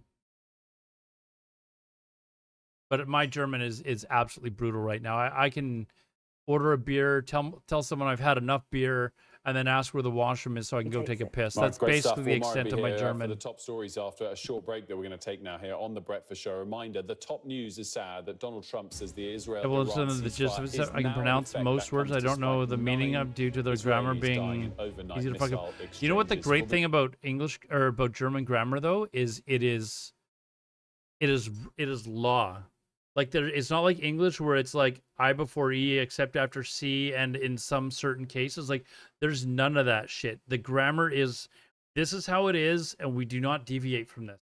but my German is absolutely brutal right now. I can order a beer, tell someone I've had enough beer, and then ask where the washroom is so I can go take a piss. That's basically the extent of my German. For the top stories after a short break that we're going to take now here on the Breakfast Show. Reminder: the top news is sad that Donald Trump says the Israel-Iran ceasefire is I can pronounce most words. I don't know the meaning of due to their grammar being easy to fuck up. You know what the great thing about English or about German grammar though is it is law. Like it's not like English where it's like I before E except after C, and in some certain cases, like there's none of that shit. The grammar is this is how it is, and we do not deviate from this.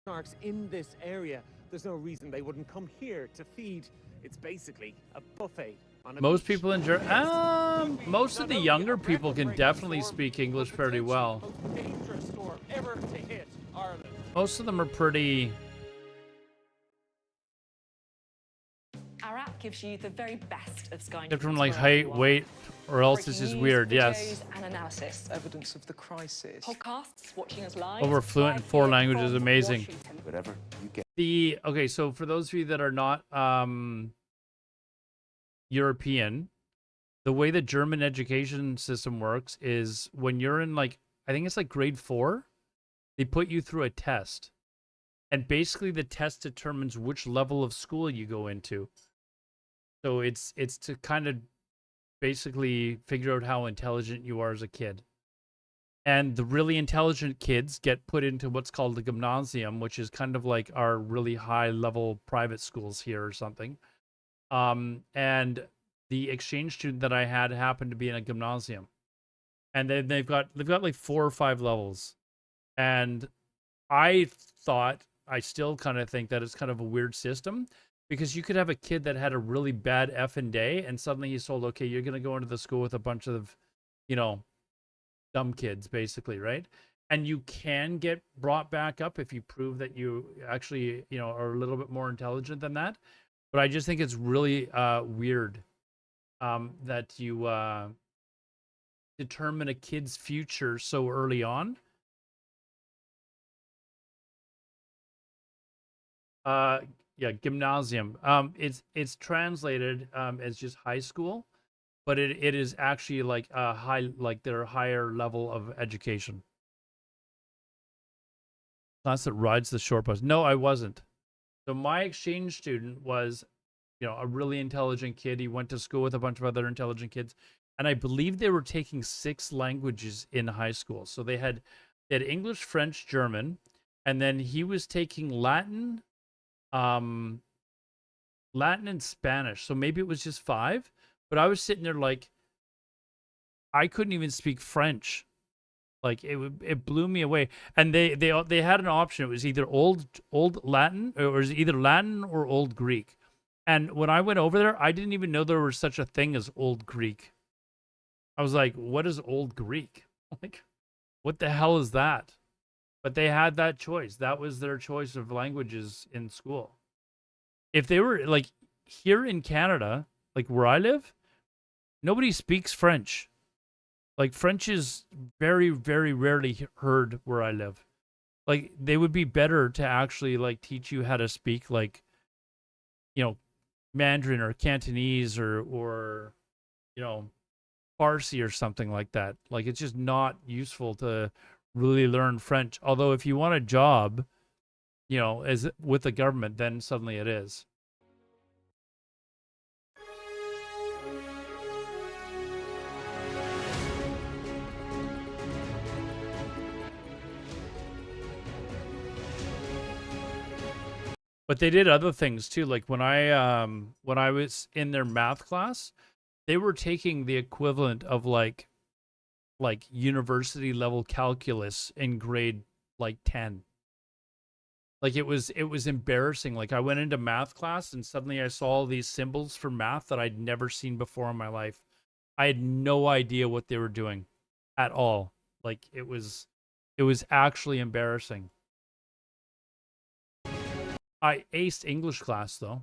Sharks in this area, there's no reason they wouldn't come here to feed. It's basically a buffet. Most people in Germany, most of the younger people can definitely speak English fairly well. Dangerous storm ever to hit Ireland. Most of them are pretty. Our app gives you the very best of Sky News. Except from like height, weight, or else it's just weird. Yes. And analysis. Evidence of the crisis. Podcasts, watching us live. Over fluent in 4 languages, amazing. Whatever you get. Okay, so for those of you that are not European, the way the German education system works is when you're in like I think it's like grade 4, they put you through a test. And basically the test determines which level of school you go into. So it's to kind of basically figure out how intelligent you are as a kid. And the really intelligent kids get put into what's called the gymnasium, which is kind of like our really high level private schools here or something. And the exchange student that I had happened to be in a gymnasium. And then they've got like 4 or 5 levels. And I still kind of think that it's kind of a weird system, because you could have a kid that had a really bad effing day and suddenly he's told, okay, you're going to go into the school with a bunch of, dumb kids, basically, right? And you can get brought back up if you prove that you actually, are a little bit more intelligent than that. But I just think it's really weird that you determine a kid's future so early on. Yeah, gymnasium. It's translated as just high school, but it is actually like a high, like their higher level of education. Class that rides the short bus. No, I wasn't. So my exchange student was, a really intelligent kid. He went to school with a bunch of other intelligent kids, and I believe they were taking 6 languages in high school. So they had English, French, German, and then he was taking Latin and Spanish. So maybe it was just 5, but I was sitting there like I couldn't even speak French. Like it blew me away. And they had an option. It was either old Latin, or it was either Latin or old Greek. And when I went over there, I didn't even know there was such a thing as old Greek. I was like, what is old Greek? Like, what the hell is that? But they had that choice. That was their choice of languages in school. If they were like here in Canada, like where I live, nobody speaks French. Like French is very, very rarely heard where I live. Like they would be better to actually like teach you how to speak like, Mandarin or Cantonese or Farsi or something like that. Like it's just not useful to really learn French. Although if you want a job, as with the government, then suddenly it is. But they did other things too. Like when I was in their math class, they were taking the equivalent of like university level calculus in grade like 10. Like it was embarrassing. Like I went into math class and suddenly I saw all these symbols for math that I'd never seen before in my life. I had no idea what they were doing at all. Like it was actually embarrassing. I aced English class though.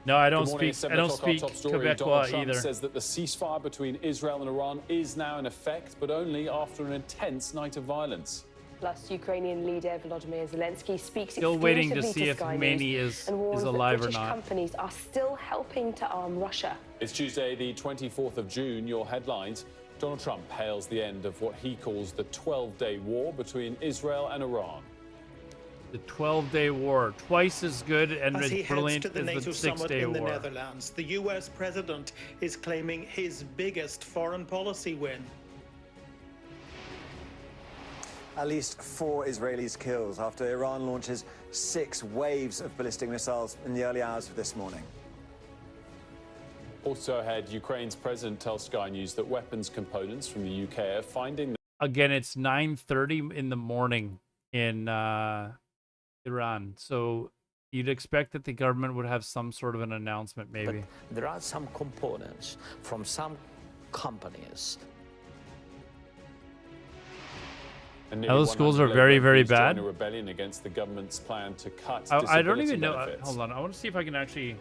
No, I don't speak Quebecois Trump either. Says that the ceasefire between Israel and Iran is now in effect, but only after an intense night of violence. Plus, Ukrainian leader Volodymyr Zelensky speaks Still waiting to exclusively see if Sky Maney News is and warns that alive or British not. companies are still helping to arm Russia. It's Tuesday, the 24th of June. Your headlines. Donald Trump hails the end of what he calls the 12-day war between Israel and Iran. The 12-day war, twice as good and as he as heads brilliant to the as NATO the summit 6-day in the war. Netherlands. The US president is claiming his biggest foreign policy win. At least 4 Israelis killed after Iran launches 6 waves of ballistic missiles in the early hours of this morning. Also ahead, Ukraine's president tells Sky News that weapons components from the UK are finding... Again, it's 9:30 in the morning in Iran, so you'd expect that the government would have some sort of an announcement, maybe. But there are some components from some companies. Those schools are very, very bad. A rebellion against the government's plan to cut I don't even disability know. benefits. Hold on, I want to see if I can actually.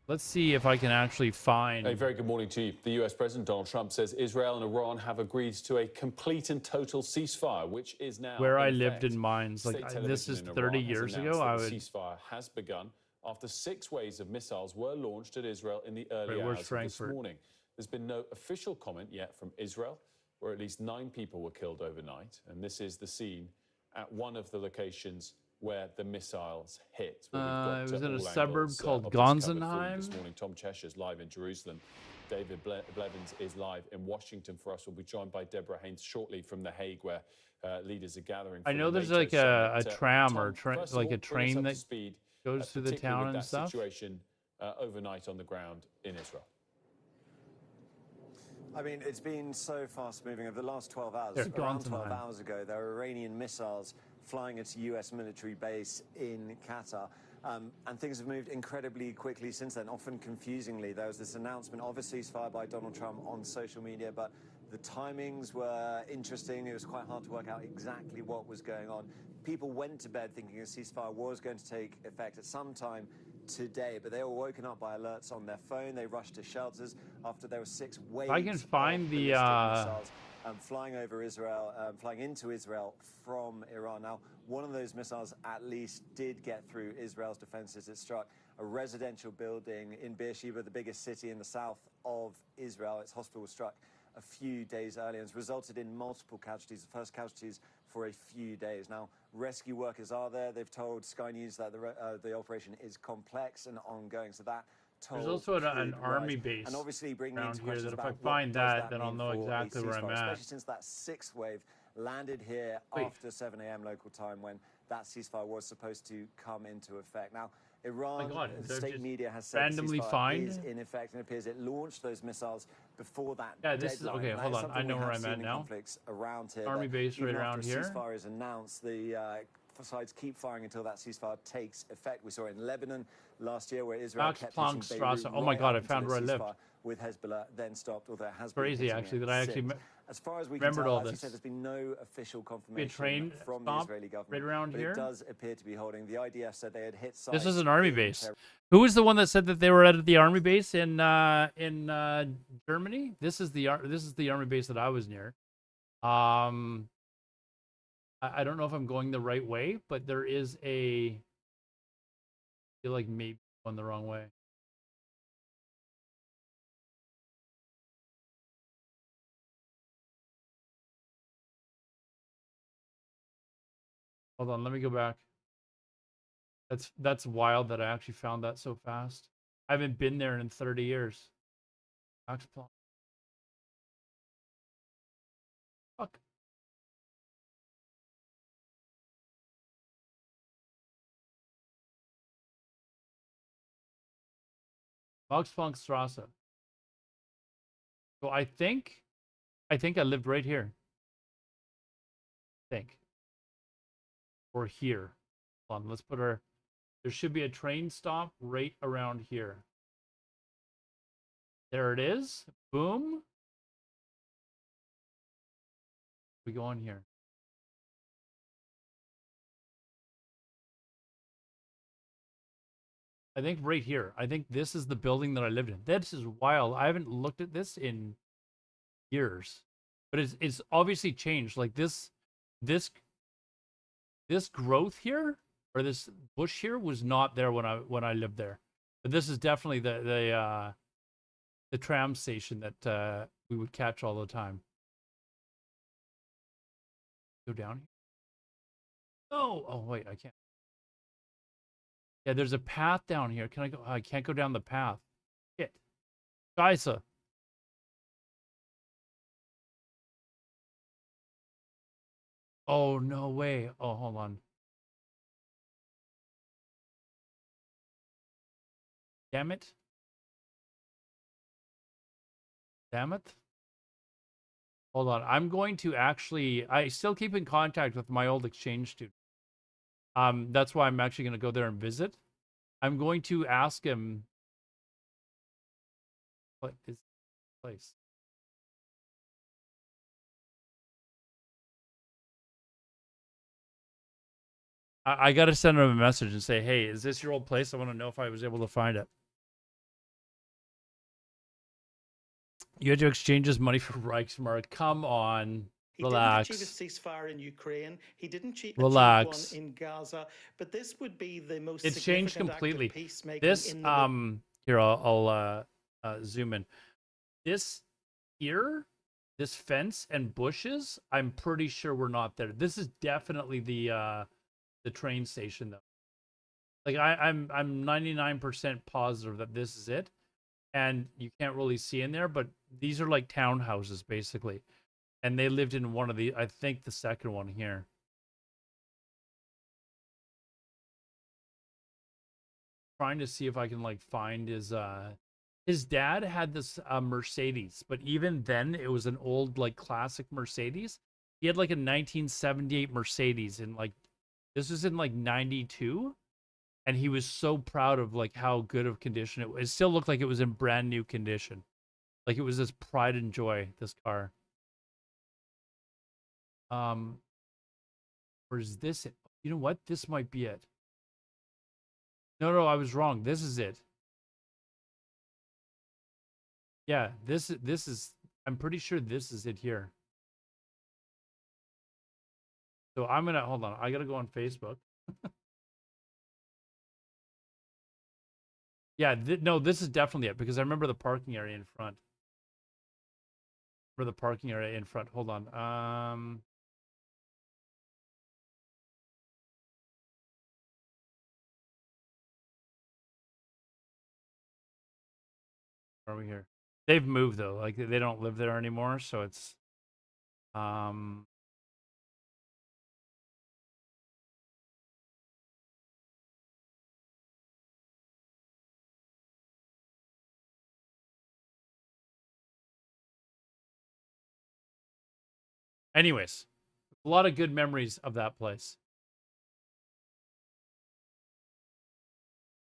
Let's see if I can actually find. A very good morning to you. The US President Donald Trump says Israel and Iran have agreed to a complete and total ceasefire, which is now Where I in lived effect. in mines, like State this television is in 30 Iran has years announced ago. that I the would. ceasefire has begun after 6 waves of missiles were launched at Israel in the early Wait, where's hours of this Frankfurt? morning. There's been no official comment yet from Israel, where at least 9 people were killed overnight, and this is the scene at one of the locations where the missiles hit. It was in a all suburb angles, called of this covered food Gonsenheim. This morning, Tom Cheshire's live in Jerusalem. David Blevins is live in Washington for us. We'll be joined by Deborah Haynes shortly from The Hague, where leaders are gathering. I for know the there's NATO like a summit. tram Tom, or first of like all, a bring us train up to that speed, goes through the particularly town with and that stuff. situation overnight on the ground in Israel. I mean, it's been so fast-moving over the last 12 hours. They're gone Around 12 tonight. hours ago, there were Iranian missiles flying at a US military base in Qatar. And things have moved incredibly quickly since then, often confusingly. There was this announcement of a ceasefire by Donald Trump on social media, but the timings were interesting. It was quite hard to work out exactly what was going on. People went to bed thinking a ceasefire was going to take effect at some time today, but they were woken up by alerts on their phone. They rushed to shelters after there were 6 waves I can find of the ballistic missiles flying over Israel, flying into Israel from Iran. Now, one of those missiles at least did get through Israel's defenses. It struck a residential building in Beersheba, the biggest city in the south of Israel. Its hospital was struck a few days earlier and has resulted in multiple casualties, the first casualties for a few days. Now, rescue workers are there. They've told Sky News that the operation is complex and ongoing, so that There's also an army base and obviously bringing around into here questions that if I about find what does that, then I'll mean know for a exactly where I'm ceasefire, at. especially since that 6th wave landed here after 7 a.m. local time when that ceasefire was supposed to come into effect. Now, Iran, the state media has said randomly the ceasefire find? is in effect, and it appears it launched those missiles before that Yeah, this is deadline. okay. Now, Hold it's on, I something know we where have I'm seen at in now. conflicts around here. Army that base right even around after here. a ceasefire is announced, the sides keep firing until that ceasefire takes effect. We saw it in Lebanon last year, where Israel Max kept Planck hitting Beirut Strasse. Oh my right God, up I found until where I the lived. ceasefire with Hezbollah then stopped, although it has Crazy, been hitting actually, it that I actually since. As far as we remembered can tell, all as you this. said, there's been no official Be a confirmation train from the stop Israeli government. right around but here. it does appear to be holding. The IDF said they had hit sites. This is an army in base. Who was the one that said that they were at the army base in Germany? This is the army base that I was near. I don't know if I'm going the right way, but there is a. I feel like maybe going the wrong way. Hold on, let me go back. That's wild that I actually found that so fast. I haven't been there in 30 years. Max Planck. Fuck. Max Planck Strasse. So I think I lived right here. I think. Or here. Hold on, let's put our. There should be a train stop right around here. There it is. Boom. We go on here. I think right here. I think this is the building that I lived in. This is wild. I haven't looked at this in years, but it's obviously changed. Like this growth here, or this bush here, was not there when I lived there. But this is definitely the tram station that we would catch all the time. Go down here. Oh wait, I can't. Yeah, there's a path down here. Can I go? I can't go down the path. Shit. Scheiße. Oh, no way. Oh, hold on. Damn it. Damn it. Hold on. I'm going to actually... I still keep in contact with my old exchange student. That's why I'm actually going to go there and visit. I'm going to ask him... What is this place? I got to send him a message and say, hey, is this your old place? I want to know if I was able to find it. You had to exchange his money for Reichsmark. Come on. Relax. He didn't achieve a ceasefire in Ukraine. He didn't achieve Relax. one in Gaza. But this would be the most It's changed completely. This here I'll zoom in. This here, this fence and bushes, I'm pretty sure we're not there. This is definitely the train station though. Like I'm 99% positive that this is it. And you can't really see in there, but these are like townhouses basically. And they lived in one of the, I think the second one here. Trying to see if I can like find his dad had this Mercedes, but even then it was an old like classic Mercedes. He had like a 1978 Mercedes in like, this was in like 92. And he was so proud of like how good of condition it was. It still looked like it was in brand new condition. Like it was this pride and joy, this car. Or is this it? You know what? This might be it. No, I was wrong. This is it. Yeah, this is, I'm pretty sure this is it here. So I'm gonna, hold on. I gotta go on Facebook. Yeah, no, this is definitely it because I remember the parking area in front. For the parking area in front. Hold on. Where are we here? They've moved though. Like they don't live there anymore, so it's anyways, a lot of good memories of that place.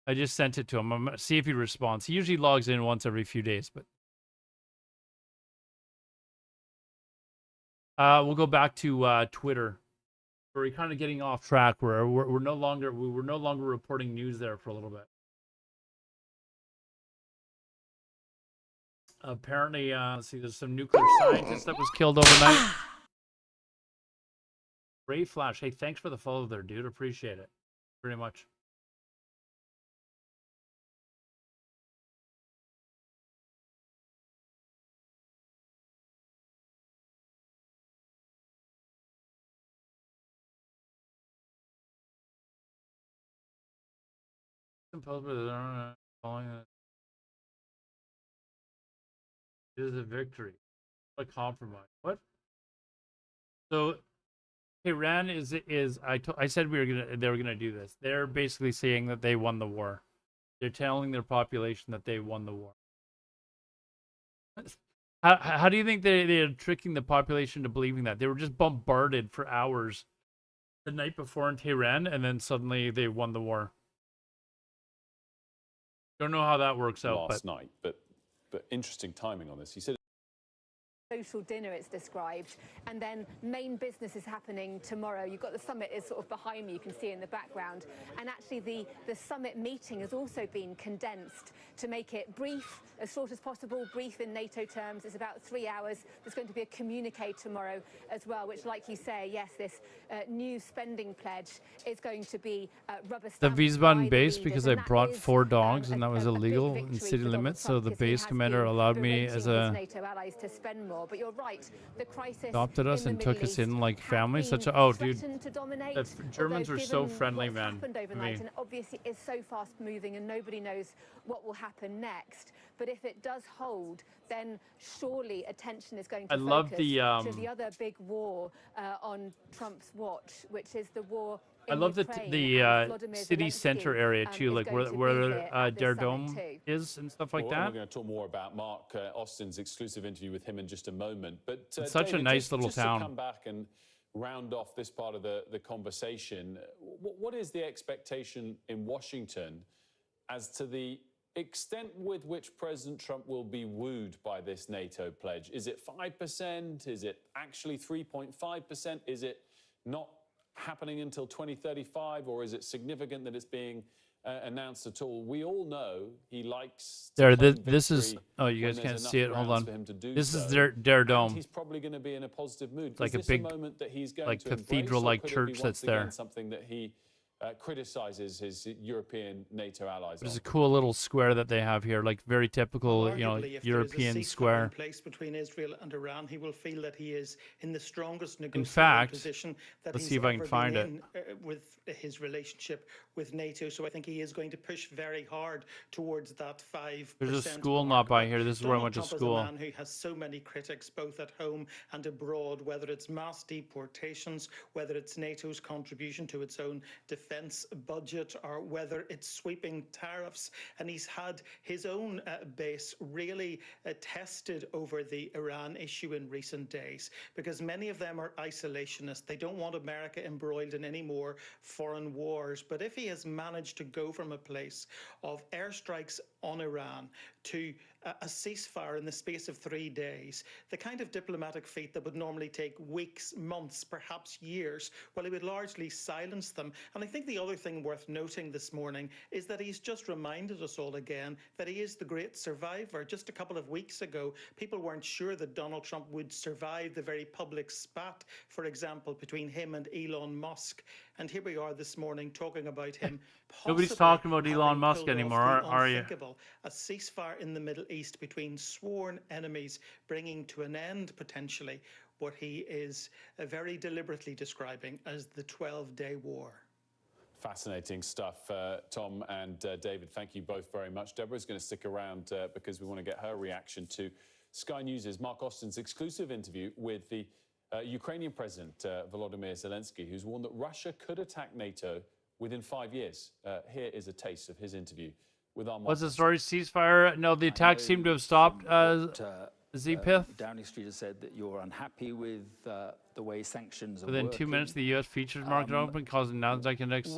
I just sent it to him. I'm gonna see if he responds. He usually logs in once every few days, but we'll go back to Twitter. We're kind of getting off track. We were no longer reporting news there for a little bit. Apparently, let's see, there's some nuclear scientist that was killed overnight. Ray Flash, hey, thanks for the follow there, dude. Appreciate it very much. It is a victory, a compromise. What? So Iran is I said they were gonna do this. They're basically saying that they won the war. They're telling their population that they won the war. How do you think they're tricking the population to believing that? They were just bombarded for hours the night before in Tehran, and then suddenly they won the war. Don't know how that works out. Last night, but interesting timing on this. He said social dinner, it's described, and then main business is happening tomorrow. You've got the summit is sort of behind me, you can see in the background, and actually the summit meeting has also been condensed to make it brief, as short as possible, brief in NATO terms. It's about 3 hours. There's going to be a communique tomorrow as well, which, like you say, yes, this new spending pledge is going to be rubber stamped. The Wiesbaden base, because I brought 4 dogs and that was illegal in city limits, so the base commander allowed me as a NATO allies to spend more. But you're right, the crisis adopted us and took us in like family. Such a dude, the Germans are so friendly, man. Happened overnight, and obviously is so fast moving, and nobody knows what will happen next. But if it does hold, then surely attention is going to focus to the other big war on Trump's watch, which is the war. I love the city center area too, like where their dome is and stuff like that. We're going to talk more about Mark Austin's exclusive interview with him in just a moment. But it's such David, a nice little just town. To come back and round off this part of the conversation, what is the expectation in Washington as to the extent with which President Trump will be wooed by this NATO pledge? Is it 5%? Is it actually 3.5%? Is it not happening until 2035, or is it significant that it's being announced at all? We all know he likes to this is you guys can't see it. Hold on. This is their dome. He's probably going to be in a positive mood. It's like is a big, moment that he's going like to cathedral-like church that's there. Something that he criticizes his European NATO allies. There's a cool little square that they have here, like very typical, you know, European square. In place between Israel and Iran, he will feel that he is in the strongest negotiating position that let's he's see if I can ever find been it. in with his relationship with NATO. So I think he is going to push very hard towards that 5%. There's a school not by here. This is where I went to school. Trump is a man who has so many critics, both at home and abroad, whether it's mass deportations, whether it's NATO's contribution to its own defense budget, or whether it's sweeping tariffs. And he's had his own base really tested over the Iran issue in recent days, because many of them are isolationist. They don't want America embroiled in any more foreign wars. But if he has managed to go from a place of airstrikes on Iran to a ceasefire in the space of 3 days, the kind of diplomatic feat that would normally take weeks, months, perhaps years, well, he would largely silence them. And I think the other thing worth noting this morning is that he's just reminded us all again that he is the great survivor. Just a couple of weeks ago, people weren't sure that Donald Trump would survive the very public spat, for example, between him and Elon Musk. And here we are this morning talking about him. Nobody's talking about Elon Musk anymore, are you? A ceasefire in the Middle East between sworn enemies, bringing to an end potentially what he is very deliberately describing as the 12-day war. Fascinating stuff, Tom and David. Thank you both very much. Deborah's going to stick around because we want to get her reaction to Sky News' Mark Austin's exclusive interview with the Ukrainian President Volodymyr Zelensky, who's warned that Russia could attack NATO within 5 years. Here is a taste of his interview with our. What's the story? Ceasefire? No, the attacks seem to have stopped. Z-Pith? Downing Street has said that you're unhappy with the way sanctions are Within working. 2 minutes, the U.S. futures market opened, causing Nasdaq index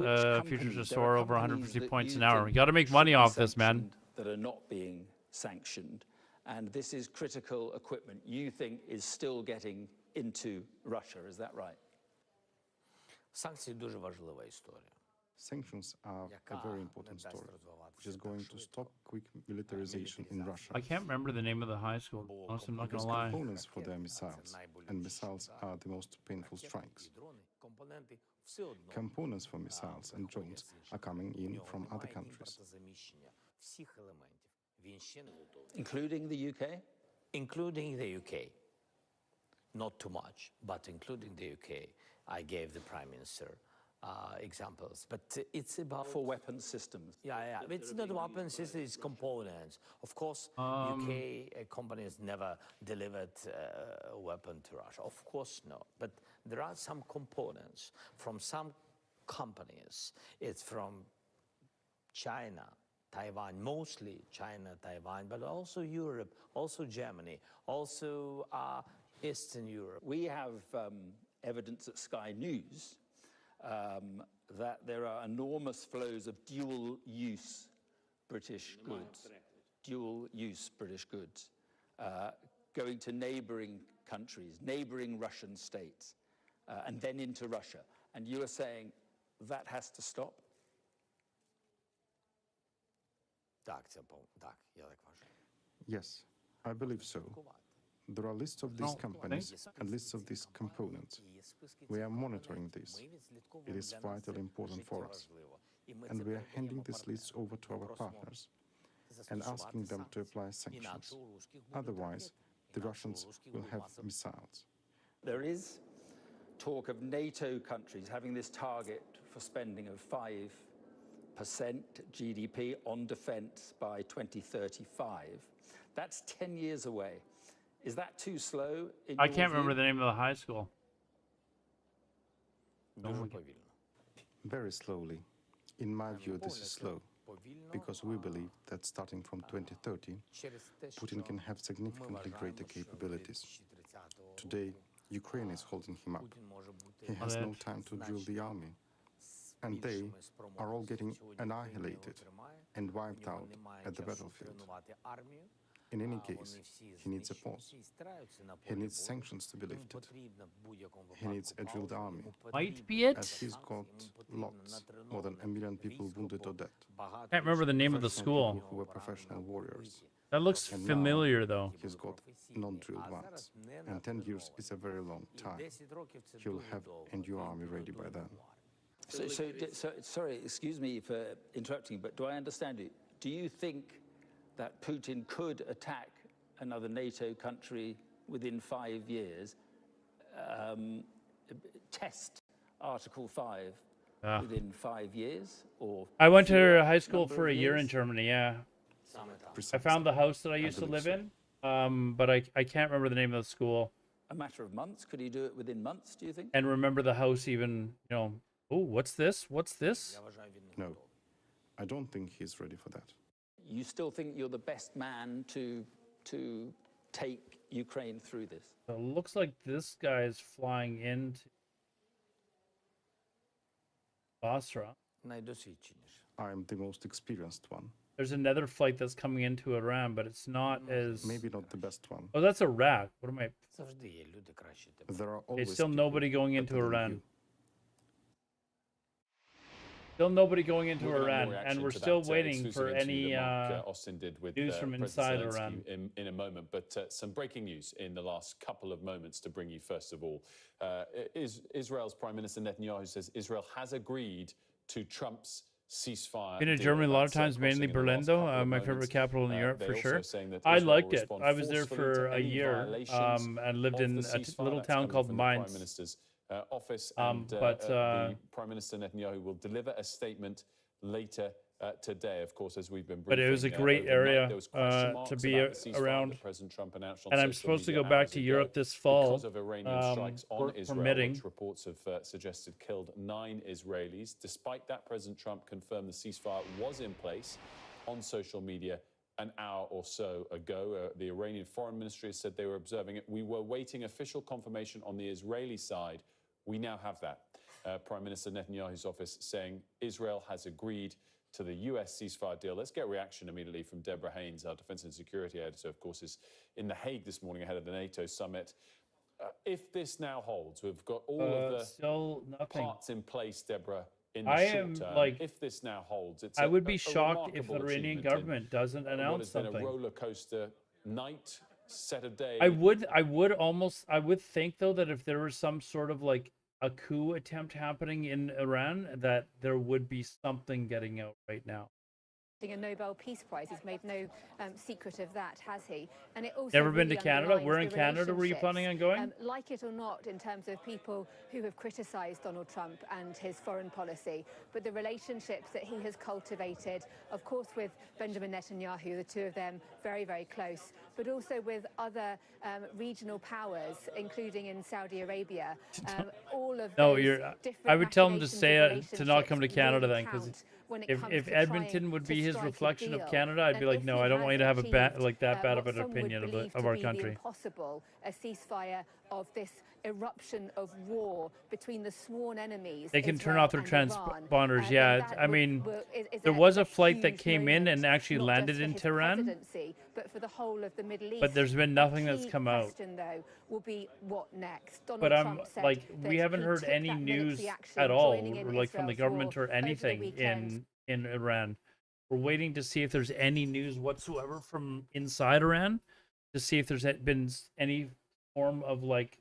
futures to soar over 150 points an hour. We got to make money off this, man. That are not being sanctioned, and this is critical equipment you think is still getting into Russia. Is that right? Санкції дуже важлива історія. Sanctions are a very important story, which is going to stop quick militarization in Russia. I can't remember the name of the high school. Honestly, I'm not going to lie. Components for their missiles, and missiles are the most painful strikes. Components for missiles and drones are coming in from other countries. Including the UK? Including the UK. Not too much, but including the UK. I gave the Prime Minister examples, but it's about for weapon systems. Yeah. It's not weapon systems; it's components. Of course, UK companies never delivered a weapon to Russia. Of course, no. But there are some components from some companies. It's from China, Taiwan, mostly China, Taiwan, but also Europe, also Germany, also Eastern Europe. We have evidence at Sky News that there are enormous flows of dual-use British goods. Dual-use British goods going to neighboring countries, neighboring Russian states, and then into Russia. And you are saying that has to stop? Yes, I believe so. There are lists of these companies and lists of these components. We are monitoring this. It is vitally important for us. And we are handing these lists over to our partners and asking them to apply sanctions. Otherwise, the Russians will have missiles. There is talk of NATO countries having this target for spending of 5% GDP on defense by 2035. That's 10 years away. Is that too slow? I can't remember the name of the high school. Very slowly. In my view, this is slow, because we believe that starting from 2030, Putin can have significantly greater capabilities. Today, Ukraine is holding him up. He has no time to drill the army. And they are all getting annihilated and wiped out at the battlefield. In any case, he needs a pause. He needs sanctions to be lifted. He needs a drilled army. Might be it? As he's got lots, more than 1 million people wounded or dead. Can't remember the name of the school. Who were professional warriors. That looks And familiar, now though. He's got non-drilled ones. And 10 years is a very long time. He'll have a new army ready by then. So, sorry, excuse me for interrupting, but do I understand you? Do you think that Putin could attack another NATO country within 5 years, test Article 5 within 5 years? Or I went to high school for a year in Germany, yeah. Precisely. I found the house that I used to live in, but I can't remember the name of the school. A matter of months? Could he do it within months, do you think? And remember the house even, you know, oh, what's this? What's this? No, I don't think he's ready for that. You still think you're the best man to take Ukraine through this? It looks like this guy is flying into Basra. I am the most experienced one. There's another flight that's coming into Iran, but it's not as... Maybe not the best one. Oh, that's Iraq. What am I... There are There's always still nobody going into better than Iran. you. Still nobody going into We're gonna have Iran, more and reaction we're to still that, waiting exclusive for interview any that Mark Austin did with news from President inside Zelensky Iran. in a moment. But some breaking news in the last couple of moments to bring you, first of all. Israel's Prime Minister Netanyahu says Israel has agreed to Trump's ceasefire. Been to Germany a lot of times, mainly Berlin, though. My favorite capital in Europe, for sure. I liked it. I was there for a year and lived in a little town called Mainz. Office, and the Prime Minister Netanyahu will deliver a statement later today, of course, as we've been briefing. But it was a great area to be around. And I'm supposed to go back to Europe this fall, because of Iranian strikes on Israel, permitting. which reports have suggested killed 9 Israelis. Despite that, President Trump confirmed the ceasefire was in place on social media an hour or so ago. The Iranian Foreign Ministry has said they were observing it. We were waiting official confirmation on the Israeli side. We now have that. Prime Minister Netanyahu's office saying Israel has agreed to the US ceasefire deal. Let's get a reaction immediately from Deborah Haynes, our defense and security editor, of course, is in The Hague this morning ahead of the NATO summit. If this now holds, we've got all of the parts in place, Deborah, in the short term. If this now holds, it's I would be shocked if the Iranian government doesn't announce something. What has been a roller coaster night, set of days. I would think, though, that if there was some sort of like a coup attempt happening in Iran, that there would be something getting out right now. A Nobel Peace Prize. He's made no secret of that, has he? And it also Never been really to Canada? underlines Where in the Canada were you planning on going? Like it or not, in terms of people who have criticised Donald Trump and his foreign policy, but the relationships that he has cultivated, of course, with Benjamin Netanyahu, the two of them very, very close, but also with other regional powers, including in Saudi Arabia. All of No, those different I would tell him to machinations say of to not come to relationships Canada really then, because count when it if comes if to trying Edmonton would be to his strike a reflection of deal. Canada, I'd be like, And no, if I he don't want you to has have that achieved, bad of an what some would opinion believe of to our be the country. impossible, a ceasefire of this eruption of war between the sworn enemies. They can turn Israel off their and Iran. transponders. Yeah, I mean, there was a flight that came in and actually landed in Tehran, but for the whole of the Middle East. but there's been nothing that's come out. Question, though, will be what next? But I'm like, we haven't heard any news at all, like from the government or anything in Iran. We're waiting to see if there's any news whatsoever from inside Iran, to see if there's been any form of like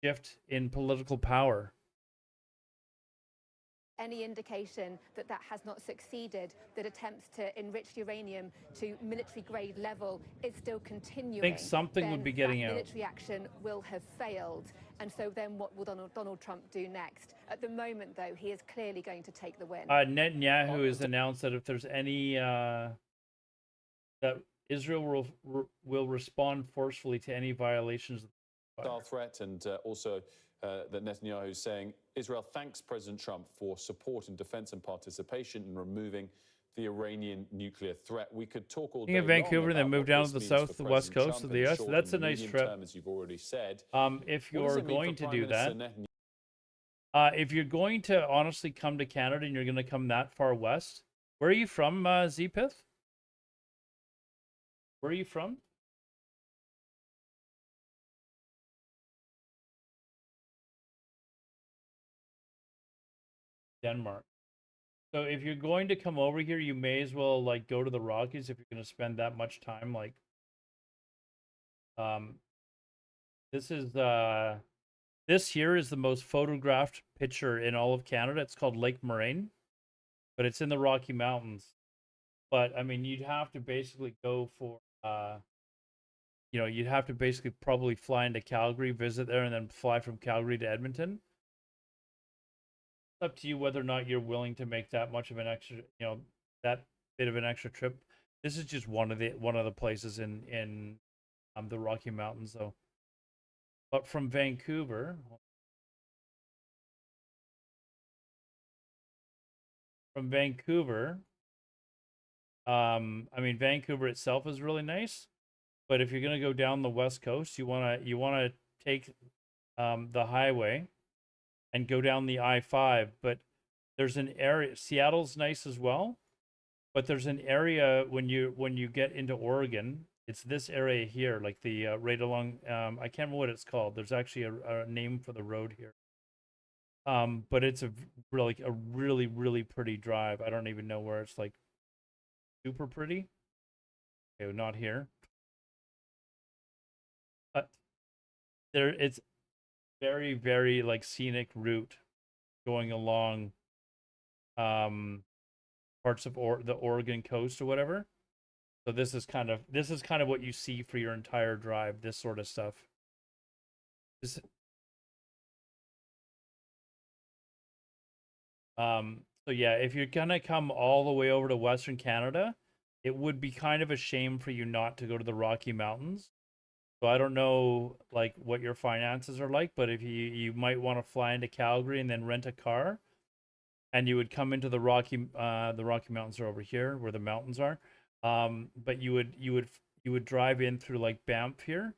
shift in political power. Any indication that that has not succeeded, that attempts to enrich uranium to military grade level is still continuing. I think something would be getting out. Military action will have failed. And so then what will Donald Trump do next? At the moment, though, he is clearly going to take the win. Netanyahu has announced that if there's any, that Israel will respond forcefully to any violations of the Style threat, and also that Netanyahu is saying Israel thanks President Trump for support and defense and participation in removing the Iranian nuclear threat. We could talk all day long Vancouver and then move down to the south, the west coast Trump of the US. That's a nice trip. As you've already said. If you're going to do that, if you're going to honestly come to Canada and you're going to come that far west, where are you from, Zpith? Where are you from? Denmark. So if you're going to come over here, you may as well like go to the Rockies if you're going to spend that much time. Like, this here is the most photographed picture in all of Canada. It's called Lake Moraine, but it's in the Rocky Mountains. But I mean, you'd have to basically go for, you'd have to basically probably fly into Calgary, visit there, and then fly from Calgary to Edmonton. Up to you whether or not you're willing to make that much of an extra, that bit of an extra trip. This is just one of the places in the Rocky Mountains, though. But from Vancouver, I mean, Vancouver itself is really nice, but if you're gonna go down the west coast, you wanna take the highway and go down the I-5, but there's an area, Seattle's nice as well, but there's an area when you get into Oregon, it's this area here, like the right along, I can't remember what it's called. There's actually a name for the road here. But it's a really, really pretty drive. I don't even know where it's like super pretty. Okay, not here. But it's very, very like scenic route going along parts of the Oregon coast or whatever. So this is kind of what you see for your entire drive, this sort of stuff. So yeah, if you're gonna come all the way over to Western Canada, it would be kind of a shame for you not to go to the Rocky Mountains. So I don't know like what your finances are like, but if you might want to fly into Calgary and then rent a car, and you would come into the Rocky Mountains are over here where the mountains are. But you would drive in through like Banff here.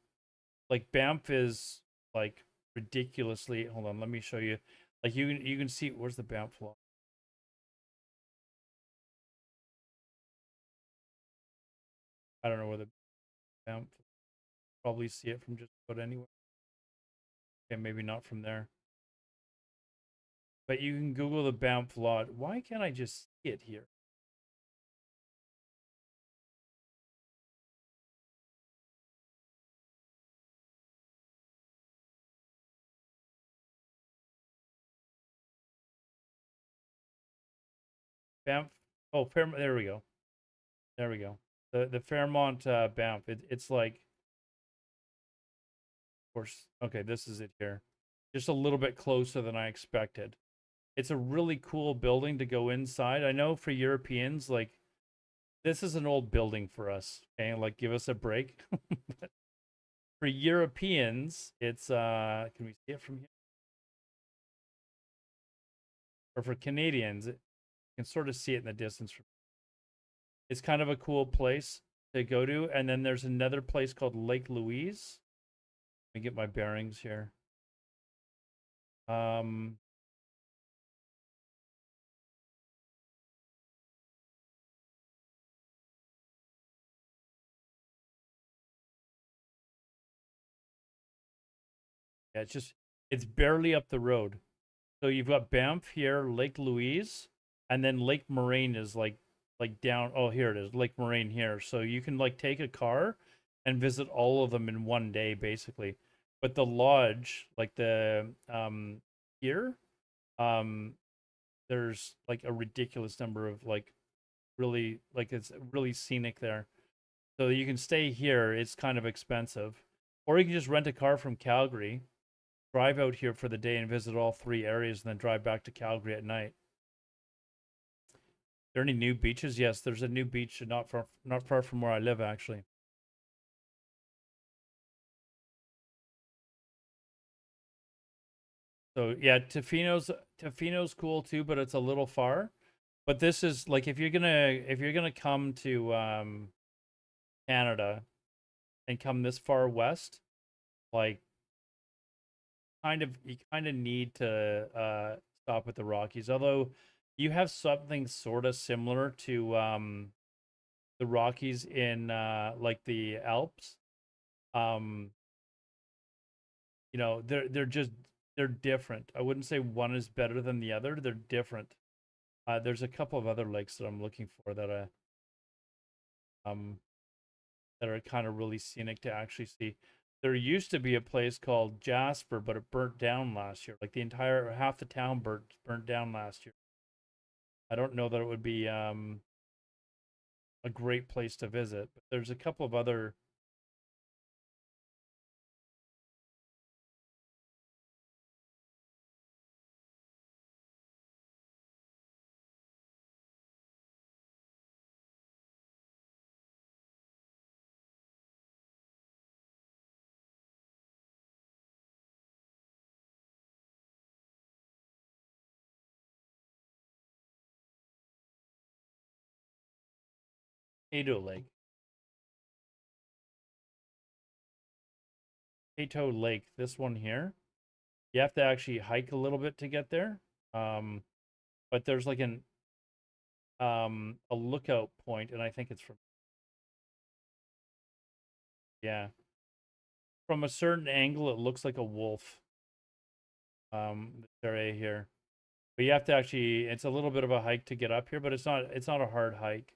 Like Banff is like ridiculously, hold on, let me show you. Like you can see, where's the Banff law? I don't know where the Banff, probably see it from just about anywhere. Okay, maybe not from there. But you can Google the Banff law. Why can't I just see it here? Banff. Oh, Fairmont. There we go. There we go. The Fairmont Banff. It's like, of course. Okay, this is it here. Just a little bit closer than I expected. It's a really cool building to go inside. I know for Europeans, like, this is an old building for us. Okay, like, give us a break. For Europeans, it's can we see it from here? Or for Canadians, you can sort of see it in the distance. It's kind of a cool place to go to. And then there's another place called Lake Louise. Let me get my bearings here. Yeah, it's barely up the road. So you've got Banff here, Lake Louise, and then Lake Moraine is like down. Oh, here it is, Lake Moraine here. So you can like take a car and visit all of them in one day, basically. But the lodge, like the here, there's like a ridiculous number of like really like it's really scenic there. So you can stay here. It's kind of expensive, or you can just rent a car from Calgary, drive out here for the day and visit all 3 areas, and then drive back to Calgary at night. Are there any new beaches? Yes, there's a new beach not far from where I live, actually. So yeah, Tofino's cool too, but it's a little far. But this is like if you're gonna come to Canada and come this far west, like you kind of need to stop at the Rockies. Although you have something sort of similar to the Rockies in like the Alps. You know, they're different. I wouldn't say one is better than the other. They're different. There's a couple of other lakes that I'm looking for that are kind of really scenic to actually see. There used to be a place called Jasper, but it burnt down last year. Like the entire half the town burnt down last year. I don't know that it would be a great place to visit, but there's a couple of other Cato Lake. Cato Lake, this one here. You have to actually hike a little bit to get there. But there's like a lookout point, and I think it's yeah. From a certain angle it looks like a wolf. This area here. But you have to actually it's a little bit of a hike to get up here, but it's not a hard hike.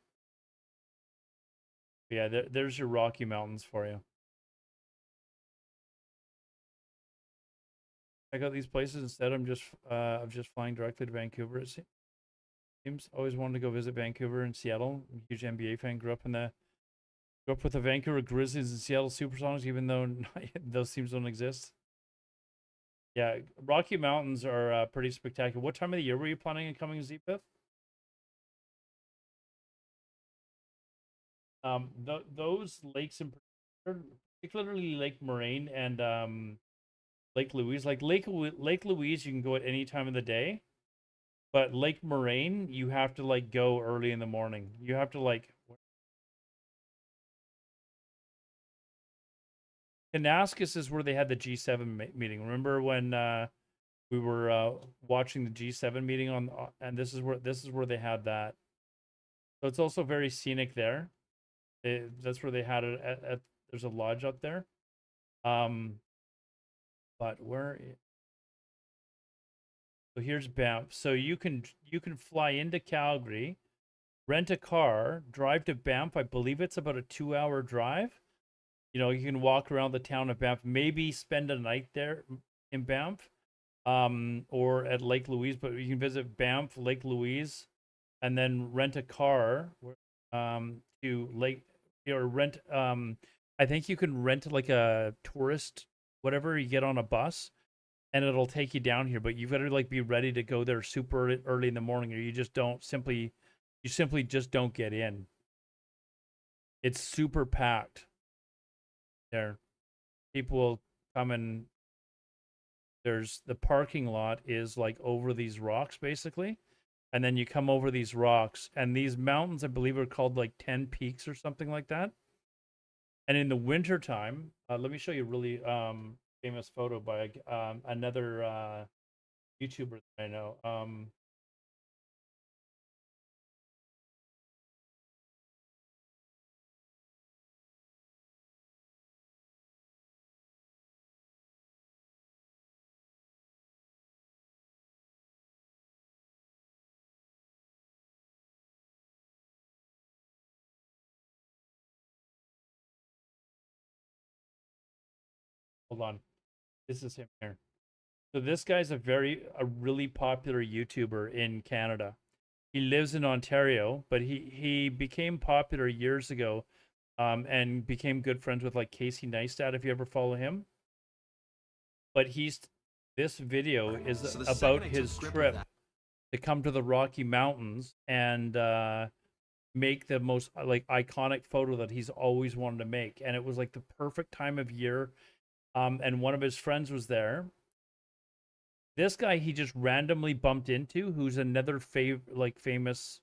But yeah, there's your Rocky Mountains for you. Check out these places instead. I'm just of just flying directly to Vancouver. It seems always wanted to go visit Vancouver and Seattle. I'm a huge NBA fan. Grew up with the Vancouver Grizzlies and Seattle Supersonics, even though those teams don't exist. Yeah, Rocky Mountains are pretty spectacular. What time of the year were you planning on coming, Zepith? Those lakes in particularly Lake Moraine and Lake Louise. Like Lake Louise, you can go at any time of the day, but Lake Moraine, you have to like go early in the morning. You have to like. Kanaskus is where they had the G7 meeting. Remember when we were watching the G7 meeting and this is where they had that. So it's also very scenic there. That's where they had it at there's a lodge up there. But where? So here's Banff. So you can fly into Calgary, rent a car, drive to Banff. I believe it's about a 2-hour drive. You know, you can walk around the town of Banff, maybe spend a night there in Banff, or at Lake Louise. But you can visit Banff, Lake Louise, and then rent a car to Lake or rent. I think you can rent like a tourist, whatever you get on a bus, and it'll take you down here. But you've got to like be ready to go there super early in the morning, or you simply just don't get in. It's super packed there. People will come and there's the parking lot is like over these rocks basically, and then you come over these rocks, and these mountains I believe are called like 10 Peaks or something like that. And in the winter time, let me show you really famous photo by another YouTuber that I know. Hold on. This is him here. So this guy's a really popular YouTuber in Canada. He lives in Ontario, but he became popular years ago, and became good friends with like Casey Neistat, if you ever follow him. But this video is about his trip to come to the Rocky Mountains and make the most like iconic photo that he's always wanted to make. And it was like the perfect time of year. And one of his friends was there. This guy he just randomly bumped into, who's another famous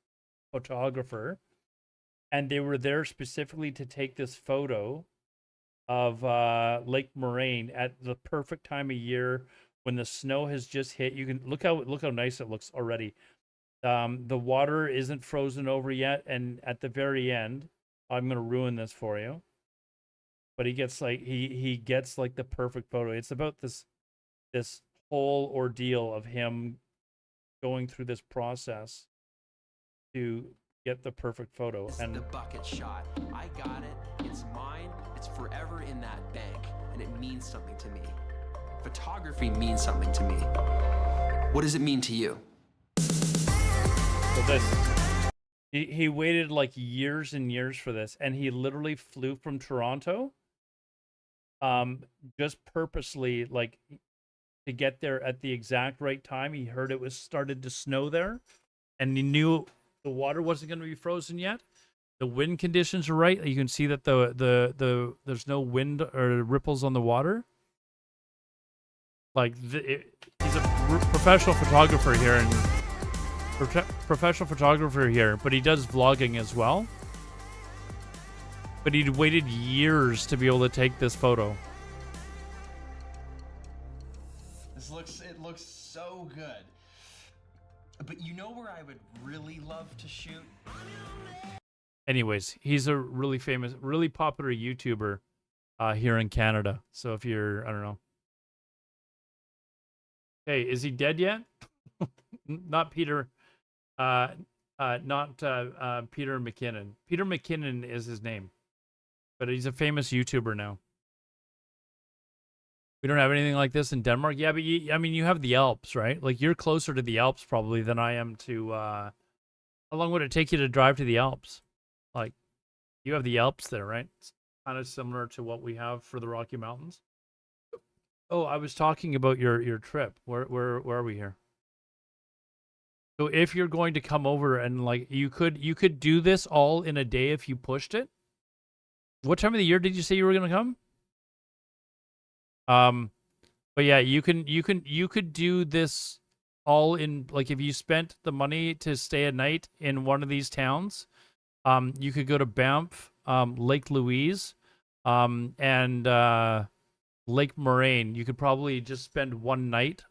photographer, and they were there specifically to take this photo of Lake Moraine at the perfect time of year when the snow has just hit. You can look how nice it looks already. The water isn't frozen over yet, and at the very end, I'm gonna ruin this for you. But he gets like the perfect photo. It's about this whole ordeal of him going through this process to get the perfect photo. And the bucket shot. I got it. It's mine. It's forever in that bank, and it means something to me. Photography means something to me. What does it mean to you? So he waited like years and years for this, and he literally flew from Toronto just purposely like to get there at the exact right time. He heard it was started to snow there, and he knew the water wasn't going to be frozen yet. The wind conditions are right. You can see that there's no wind or ripples on the water. Like he's a professional photographer here, but he does vlogging as well. But he'd waited years to be able to take this photo. It looks so good. But you know where I would really love to shoot? Anyways, he's a really famous, really popular YouTuber here in Canada. So if you're, I don't know. Hey, is he dead yet? Not Peter. Not Peter McKinnon. Peter McKinnon is his name, but he's a famous YouTuber now. We don't have anything like this in Denmark. Yeah, but I mean, you have the Alps, right? Like you're closer to the Alps probably than I am to. How long would it take you to drive to the Alps? Like, you have the Alps there, right? It's kind of similar to what we have for the Rocky Mountains. Oh, I was talking about your trip. Where are we here? So if you're going to come over and like you could do this all in a day if you pushed it. What time of the year did you say you were going to come? But yeah, you could do this all in, like, if you spent the money to stay a night in one of these towns, you could go to Banff, Lake Louise, and Lake Moraine. You could probably just spend one night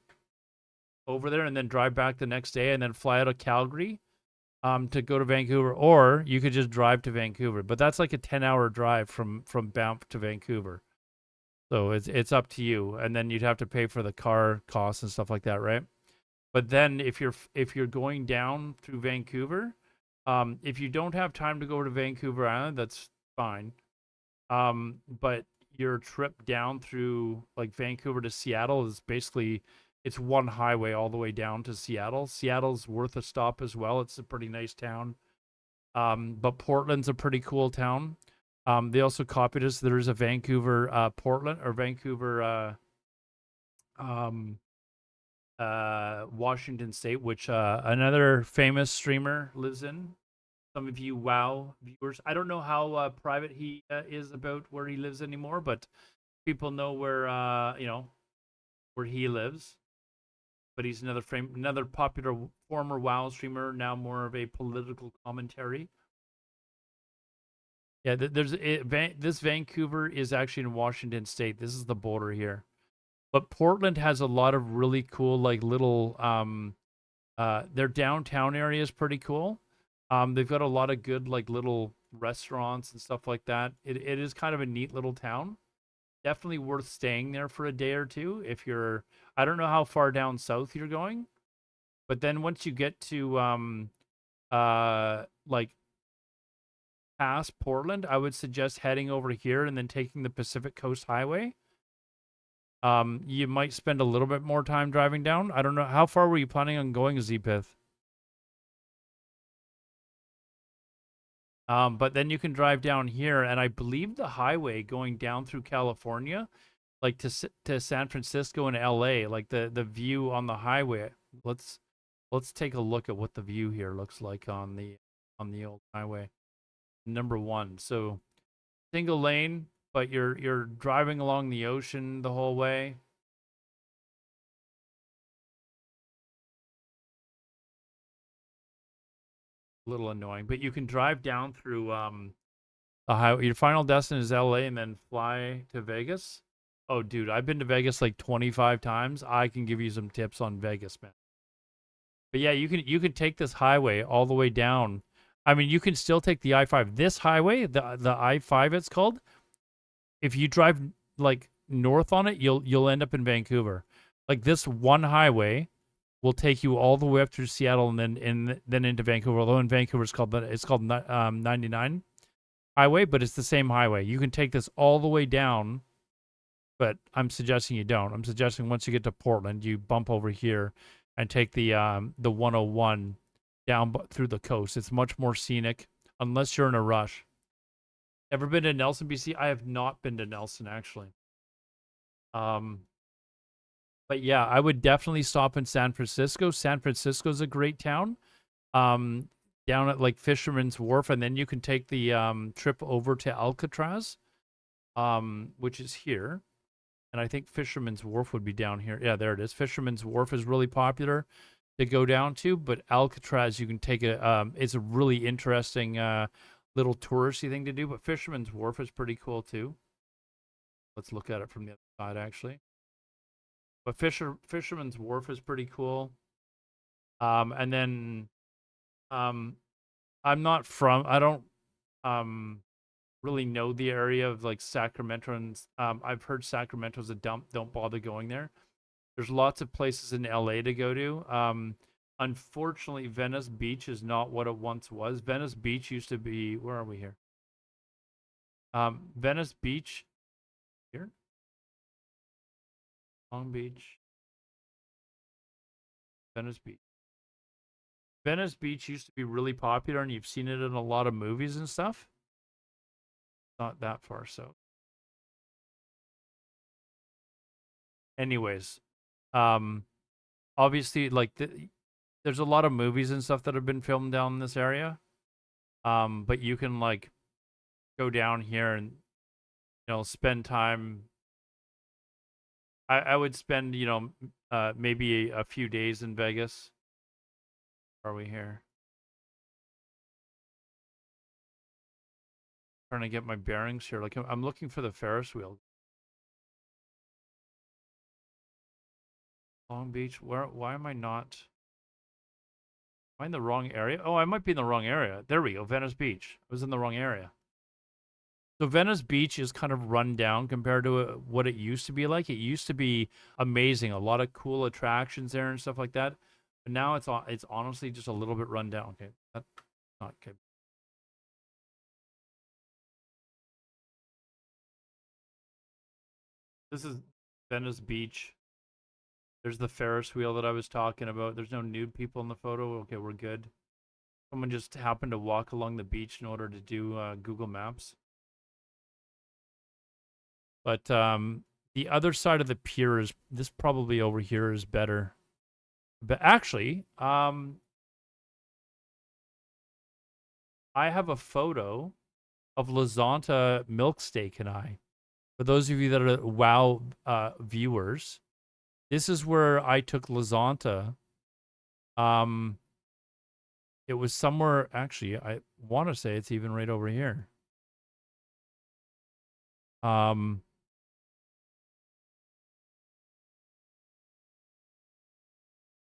over there and then drive back the next day and then fly out of Calgary to go to Vancouver, or you could just drive to Vancouver. But that's like a 10-hour drive from Banff to Vancouver. So it's up to you, and then you'd have to pay for the car costs and stuff like that, right? But then if you're going down through Vancouver, if you don't have time to go to Vancouver Island, that's fine. But your trip down through like Vancouver to Seattle is basically, it's one highway all the way down to Seattle. Seattle's worth a stop as well. It's a pretty nice town. But Portland's a pretty cool town. They also copied us. There's a Vancouver, Portland, or Vancouver, Washington State, which another famous streamer lives in. Some of you WoW viewers. I don't know how private he is about where he lives anymore, but people know where where he lives. But he's another popular former WoW streamer, now more of a political commentary. Yeah, this Vancouver is actually in Washington State. This is the border here. But Portland has a lot of really cool, like little, their downtown area is pretty cool. They've got a lot of good, like little restaurants and stuff like that. It is kind of a neat little town. Definitely worth staying there for a day or two if you're, I don't know how far down south you're going, but then once you get to, like past Portland, I would suggest heading over here and then taking the Pacific Coast Highway. You might spend a little bit more time driving down. I don't know. How far were you planning on going, Zpith? But then you can drive down here, and I believe the highway going down through California, like to San Francisco and LA, like the view on the highway. Let's take a look at what the view here looks like on the old highway. Number 1. So single lane, but you're driving along the ocean the whole way. A little annoying, but you can drive down through the highway. Your final destination is LA and then fly to Vegas. Oh, dude, I've been to Vegas like 25 times. I can give you some tips on Vegas, man. But yeah, you can take this highway all the way down. I mean, you can still take the I-5. This highway, the I-5 it's called, if you drive like north on it, you'll end up in Vancouver. Like this one highway will take you all the way up through Seattle and then into Vancouver. Although in Vancouver it's called 99 highway, but it's the same highway. You can take this all the way down, but I'm suggesting you don't. I'm suggesting once you get to Portland, you bump over here and take the 101 down through the coast. It's much more scenic, unless you're in a rush. Ever been to Nelson, BC? I have not been to Nelson, actually. But yeah, I would definitely stop in San Francisco. San Francisco's a great town. Down at like Fisherman's Wharf, and then you can take the trip over to Alcatraz, which is here. And I think Fisherman's Wharf would be down here. Yeah, there it is. Fisherman's Wharf is really popular to go down to, but Alcatraz, you can take it's a really interesting little touristy thing to do, but Fisherman's Wharf is pretty cool too. Let's look at it from the other side, actually. But Fisherman's Wharf is pretty cool. And then I don't really know the area of like Sacramento, and I've heard Sacramento's a dump. Don't bother going there. There's lots of places in LA to go to. Unfortunately, Venice Beach is not what it once was. Venice Beach used to be, where are we here? Venice Beach here. Long Beach. Venice Beach. Venice Beach used to be really popular, and you've seen it in a lot of movies and stuff. Not that far, so. Anyways, obviously, like there's a lot of movies and stuff that have been filmed down in this area. But you can like go down here and spend time. I would spend maybe a few days in Vegas. Where are we here? Trying to get my bearings here. Like I'm looking for the Ferris wheel. Long Beach. Why am I not? Am I in the wrong area? Oh, I might be in the wrong area. There we go. Venice Beach. I was in the wrong area. So Venice Beach is kind of run down compared to what it used to be like. It used to be amazing. A lot of cool attractions there and stuff like that. But now it's honestly just a little bit run down. Okay. That's not good. This is Venice Beach. There's the Ferris wheel that I was talking about. There's no nude people in the photo. Okay, we're good. Someone just happened to walk along the beach in order to do Google Maps. But the other side of the pier is, this probably over here is better. But actually, I have a photo of Lazanta Milk Steak and I. For those of you that are WoW viewers, this is where I took Lazanta. It was somewhere, actually, I want to say it's even right over here.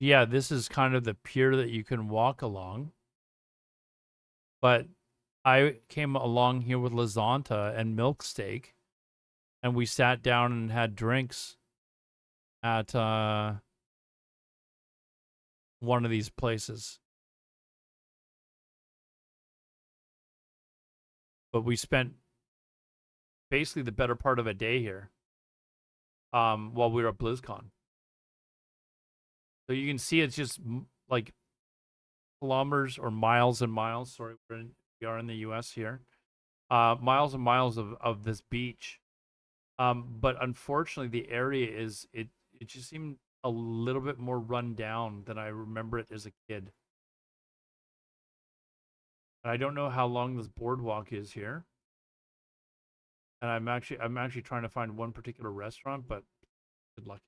yeah, this is kind of the pier that you can walk along. But I came along here with Lazanta and Milk Steak, and we sat down and had drinks at one of these places. But we spent basically the better part of a day here while we were at BlizzCon. So you can see it's just like kilometers or miles and miles. Sorry, we are in the U.S. here. Miles and miles of this beach. But unfortunately, the area it just seemed a little bit more run down than I remember it as a kid. I don't know how long this boardwalk is here. And I'm actually trying to find one particular restaurant, but good luck.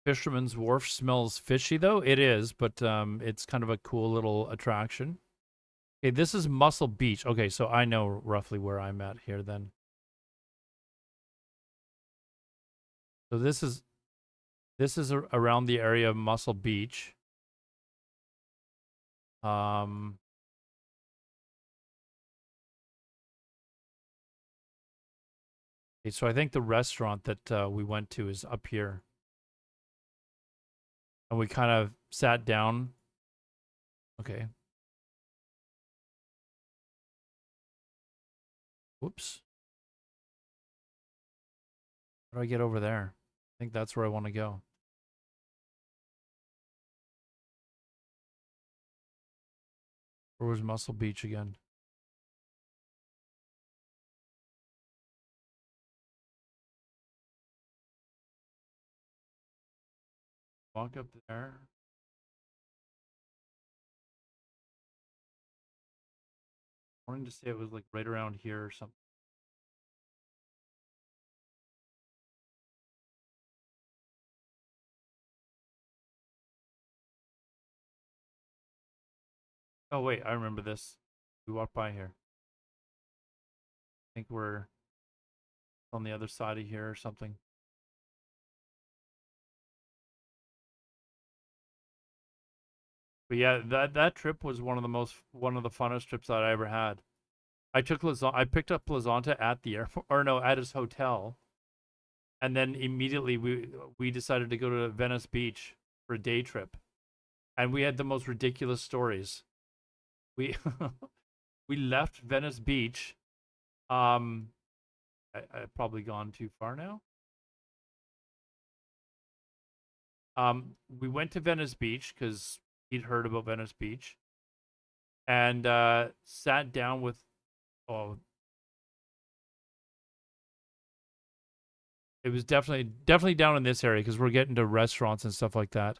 Fisherman's Wharf smells fishy though. It is, but it's kind of a cool little attraction. Okay, this is Muscle Beach. Okay, so I know roughly where I'm at here then. So this is around the area of Muscle Beach. Okay, so I think the restaurant that we went to is up here. And we kind of sat down. Okay. Whoops. How do I get over there? I think that's where I want to go. Where was Muscle Beach again? Walk up there. I wanted to say it was like right around here or something. Oh wait, I remember this. We walked by here. I think we're on the other side of here or something. But yeah, that trip was one of the funnest trips that I ever had. I picked up Lazanta at the airport, or no, at his hotel. And then immediately we decided to go to Venice Beach for a day trip. And we had the most ridiculous stories. We we left Venice Beach. I've probably gone too far now. We went to Venice Beach because he'd heard about Venice Beach. And sat down with it was definitely down in this area because we're getting to restaurants and stuff like that.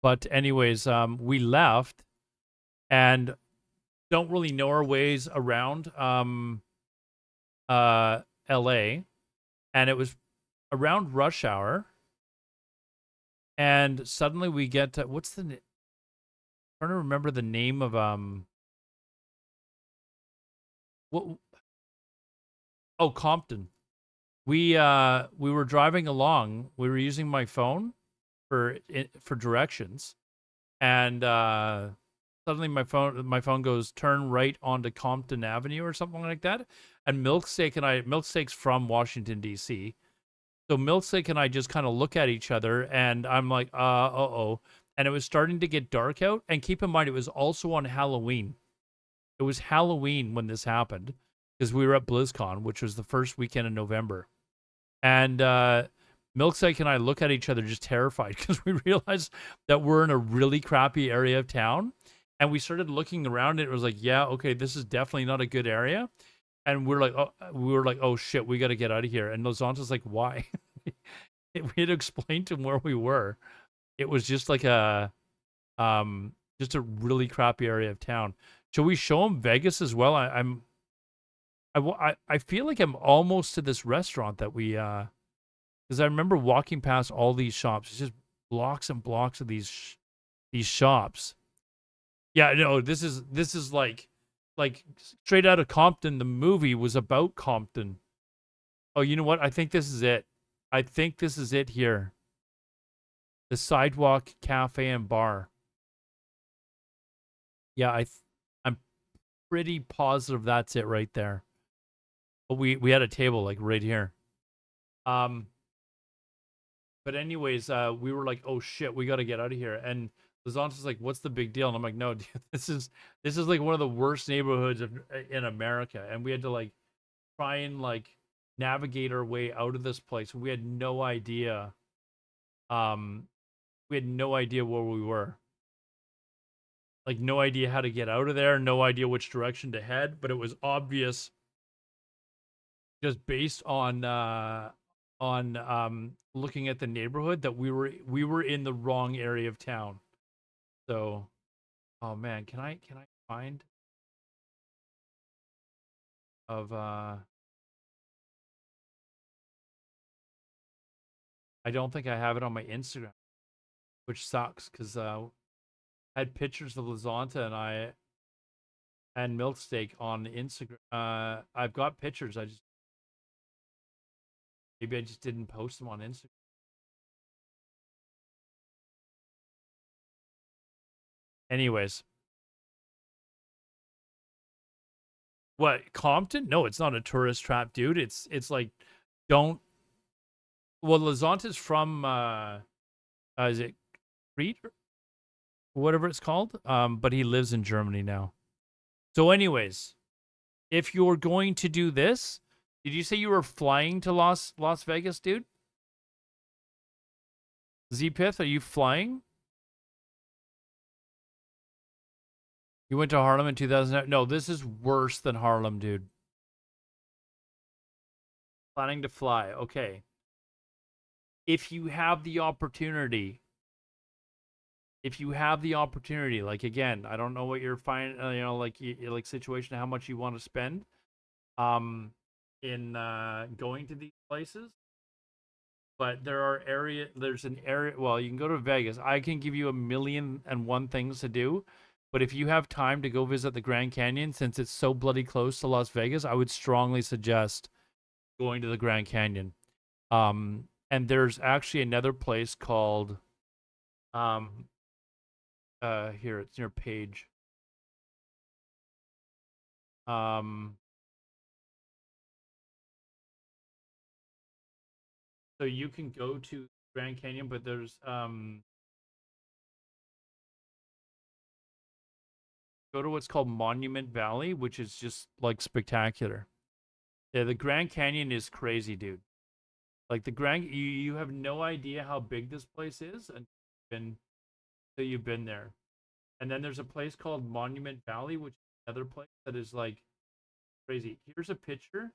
But anyways, we left and don't really know our ways around LA, and it was around rush hour. And suddenly we get to what's the trying to remember the name of Compton. We were driving along. We were using my phone for directions, and suddenly my phone goes turn right onto Compton Avenue or something like that. And Milksteak's from Washington D.C. So Milksteak and I just kind of look at each other, and I'm like, uh-oh. And it was starting to get dark out. And keep in mind, it was also on Halloween. It was Halloween when this happened because we were at BlizzCon, which was the first weekend in November. And Milksteak and I look at each other just terrified because we realized that we're in a really crappy area of town. And we started looking around, and it was like, yeah, okay, this is definitely not a good area. And we were like, oh shit, we got to get out of here. And Lozanta's like, why? We had to explain to him where we were. It was just like just a really crappy area of town. Shall we show him Vegas as well? I feel like I'm almost to this restaurant that we because I remember walking past all these shops. It's just blocks and blocks of these shops. Yeah, no, this is like straight out of Compton. The movie was about Compton. Oh, you know what? I think this is it. I think this is it here. The Sidewalk Cafe and Bar. Yeah, I'm pretty positive that's it right there. But we had a table like right here. But anyways, we were like, oh shit, we got to get out of here. And Lazante's like, what's the big deal? And I'm like, no, dude, this is like one of the worst neighborhoods in America, and we had to like try and like navigate our way out of this place. We had no idea. We had no idea where we were. Like no idea how to get out of there, no idea which direction to head, but it was obvious just based on looking at the neighborhood that we were in the wrong area of town. So, oh man, can I find of I don't think I have it on my Instagram, which sucks because I had pictures of Lazanta and I and Milksteak on Instagram. I've got pictures. Maybe I just didn't post them on Instagram. Anyways. What, Compton? No, it's not a tourist trap, dude. It's like don't well, Lazante's from is it Crete or whatever it's called? But he lives in Germany now. So anyways, if you're going to do this, did you say you were flying to Las Vegas, dude? Zpith, are you flying? You went to Harlem in 2000? No, this is worse than Harlem, dude. Planning to fly. Okay. If you have the opportunity, like again, I don't know what you're like situation, how much you want to spend, in going to these places. But there's an area. Well, you can go to Vegas. I can give you 1,000,001 things to do. But if you have time to go visit the Grand Canyon, since it's so bloody close to Las Vegas, I would strongly suggest going to the Grand Canyon. And there's actually another place called, here, it's near Page. So you can go to Grand Canyon, but there's, go to what's called Monument Valley, which is just like spectacular. Yeah, the Grand Canyon is crazy, dude. Like you have no idea how big this place is until you've been there. And then there's a place called Monument Valley, which is another place that is like crazy. Here's a picture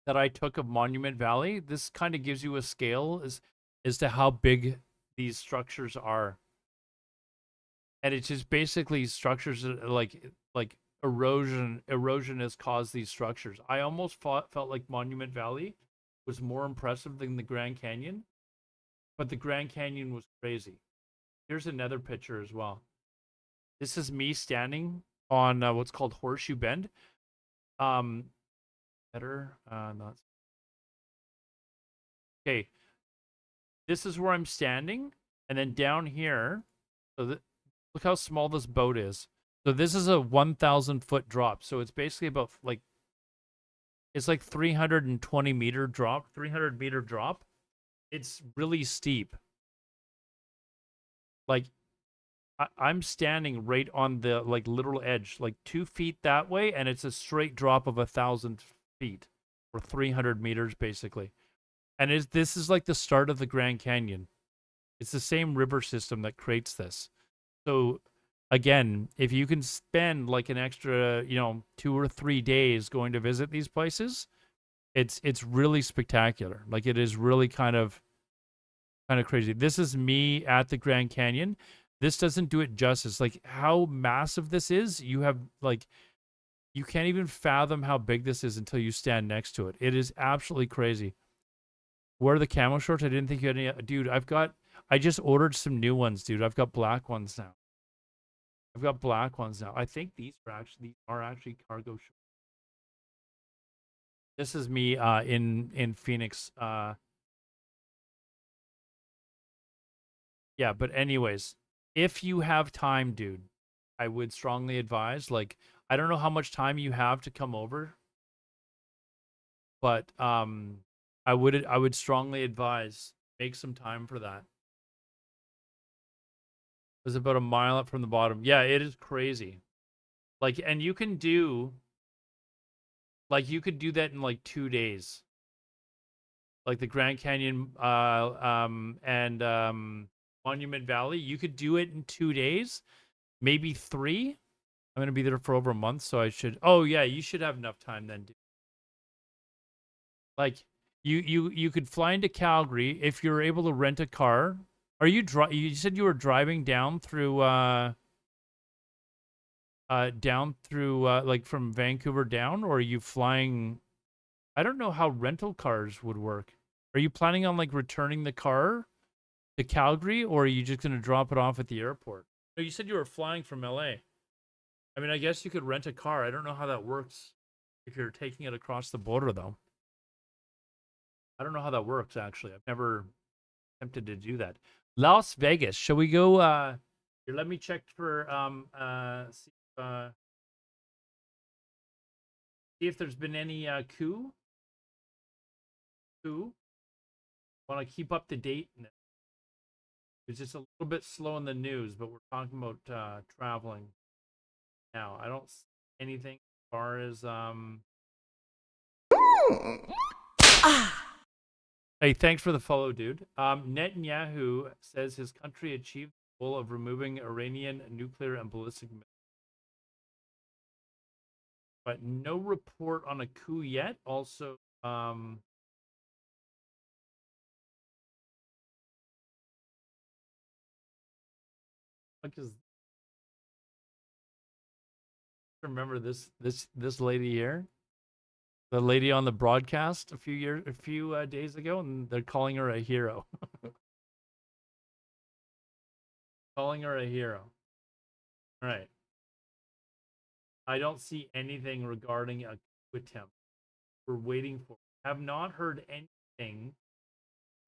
that I took of Monument Valley. This kind of gives you a scale as to how big these structures are. And it's just basically structures that like erosion has caused these structures. I almost felt like Monument Valley was more impressive than the Grand Canyon, but the Grand Canyon was crazy. Here's another picture as well. This is me standing on what's called Horseshoe Bend. Better not. Okay, this is where I'm standing, and then down here, so look how small this boat is. So this is a 1,000-foot drop. So it's basically about like, it's like 320-meter drop, 300-meter drop. It's really steep. Like, I'm standing right on the like literal edge, like 2 feet that way, and it's a straight drop of 1,000 feet, or 300 meters basically. And this is like the start of the Grand Canyon. It's the same river system that creates this. So again, if you can spend like an extra, 2 or 3 days going to visit these places, it's really spectacular. Like it is really kind of crazy. This is me at the Grand Canyon. This doesn't do it justice. Like how massive this is, you can't even fathom how big this is until you stand next to it. It is absolutely crazy. Where are the camo shorts? I didn't think you had any. Dude, I just ordered some new ones, dude. I've got black ones now. I think these are actually cargo shorts. This is me in Phoenix. Yeah, but anyways, if you have time, dude, I would strongly advise, like, I don't know how much time you have to come over, but I would strongly advise make some time for that. It was about a mile up from the bottom. Yeah, it is crazy. Like, and you can do, like, you could do that in like 2 days. Like the Grand Canyon and Monument Valley, you could do it in 2 days, maybe 3. I'm gonna be there for over a month, so I should. Oh yeah, you should have enough time then. Like you could fly into Calgary if you're able to rent a car. Are you You said you were driving down through like from Vancouver down, or are you flying? I don't know how rental cars would work. Are you planning on like returning the car to Calgary, or are you just gonna drop it off at the airport? No, you said you were flying from LA. I mean, I guess you could rent a car. I don't know how that works if you're taking it across the border, though. I don't know how that works, actually. I've never attempted to do that. Las Vegas. Shall we go? Here, let me check for see if there's been any coup. Want to keep up to date. It's just a little bit slow in the news, but we're talking about traveling now. I don't see anything as far as Hey, thanks for the follow, dude. Netanyahu says his country achieved the goal of removing Iranian nuclear and ballistic missiles, but no report on a coup yet. Also, remember this lady here, the lady on the broadcast a few days ago, and they're calling her a hero. Calling her a hero. All right. I don't see anything regarding a coup attempt. We're waiting for. Have not heard anything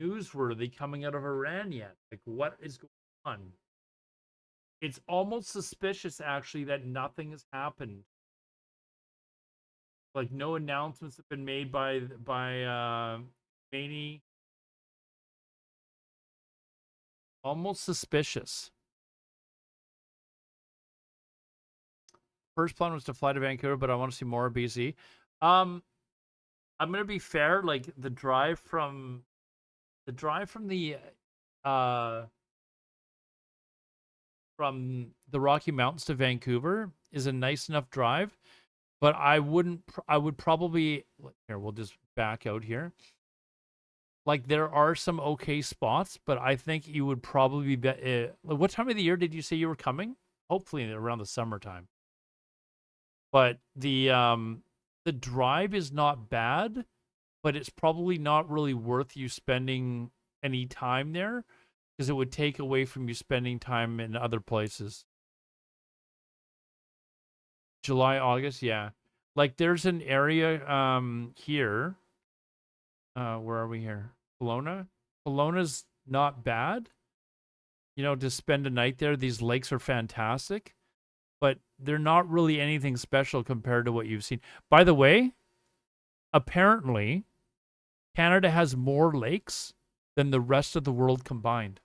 newsworthy coming out of Iran yet. Like, what is going on? It's almost suspicious, actually, that nothing has happened. Like, no announcements have been made by Maney. Almost suspicious. First plan was to fly to Vancouver, but I want to see more of BC. I'm gonna be fair. Like the drive from the Rocky Mountains to Vancouver is a nice enough drive, but I would probably here. We'll just back out here. Like there are some okay spots, but I think you would probably be. What time of the year did you say you were coming? Hopefully around the summertime. But the drive is not bad, but it's probably not really worth you spending any time there because it would take away from you spending time in other places. July, August, yeah. Like there's an area here. Where are we here? Kelowna? Kelowna's not bad. You know, to spend a night there. These lakes are fantastic, but they're not really anything special compared to what you've seen. By the way, apparently, Canada has more lakes than the rest of the world combined.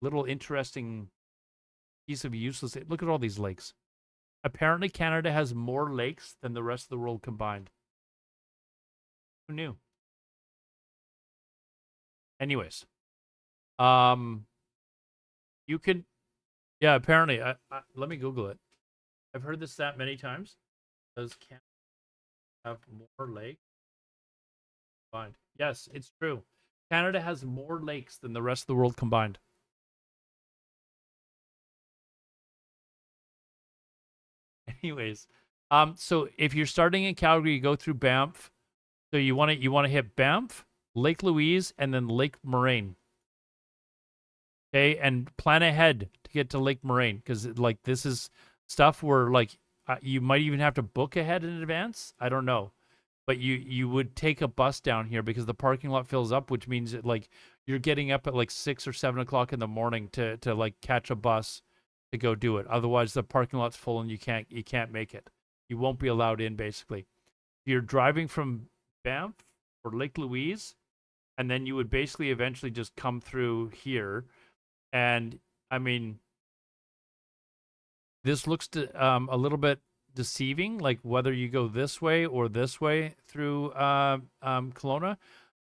Little interesting piece of useless. Look at all these lakes. Apparently, Canada has more lakes than the rest of the world combined. Who knew? Anyways, you can, yeah. Apparently, let me Google it. I've heard this stat many times. Does Canada have more lakes? Combined? Yes, it's true. Canada has more lakes than the rest of the world combined. Anyways, so if you're starting in Calgary, you go through Banff. So you want to hit Banff, Lake Louise, and then Lake Moraine. Okay, and plan ahead to get to Lake Moraine because like this is stuff where like you might even have to book ahead in advance. I don't know. but you would take a bus down here because the parking lot fills up, which means that, like, you're getting up at like 6 or 7 o'clock in the morning to like catch a bus to go do it. Otherwise, the parking lot's full and you can't make it. You won't be allowed in, basically. You're driving from Banff or Lake Louise, and then you would basically eventually just come through here. And I mean, this looks a little bit deceiving, like whether you go this way or this way through Kelowna.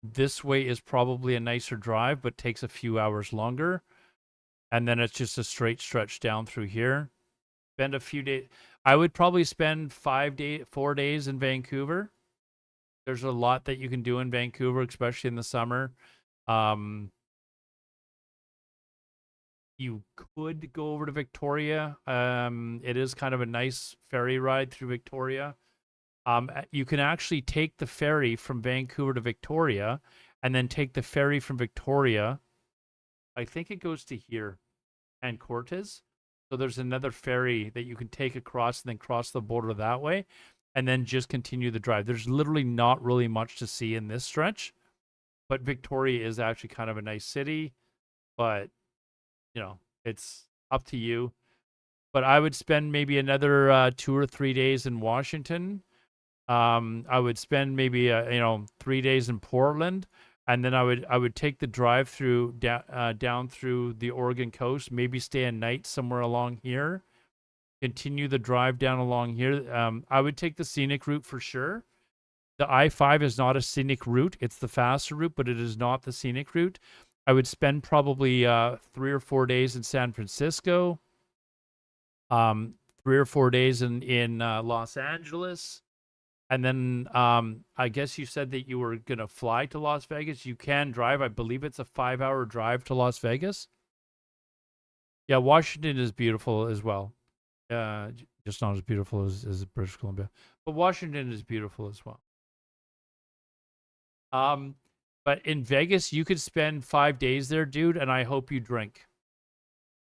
This way is probably a nicer drive, but takes a few hours longer. And then it's just a straight stretch down through here. Spend a few days. I would probably spend 4 days in Vancouver. There's a lot that you can do in Vancouver, especially in the summer. You could go over to Victoria. It is kind of a nice ferry ride through Victoria. You can actually take the ferry from Vancouver to Victoria, and then take the ferry from Victoria. I think it goes to here, and Cortes. So there's another ferry that you can take across and then cross the border that way, and then just continue the drive. There's literally not really much to see in this stretch, but Victoria is actually kind of a nice city, but you know, it's up to you. But I would spend maybe another 2 or 3 days in Washington. I would spend maybe 3 days in Portland, and then I would take the drive through down through the Oregon coast, maybe stay a night somewhere along here, continue the drive down along here. I would take the scenic route for sure. The I-5 is not a scenic route. It's the faster route, but it is not the scenic route. I would spend probably 3 or 4 days in San Francisco, 3 or 4 days in Los Angeles. And then I guess you said that you were going to fly to Las Vegas. You can drive. I believe it's a 5-hour drive to Las Vegas. Yeah, Washington is beautiful as well. Just not as beautiful as British Columbia. But Washington is beautiful as well. But in Vegas, you could spend 5 days there, dude, and I hope you drink.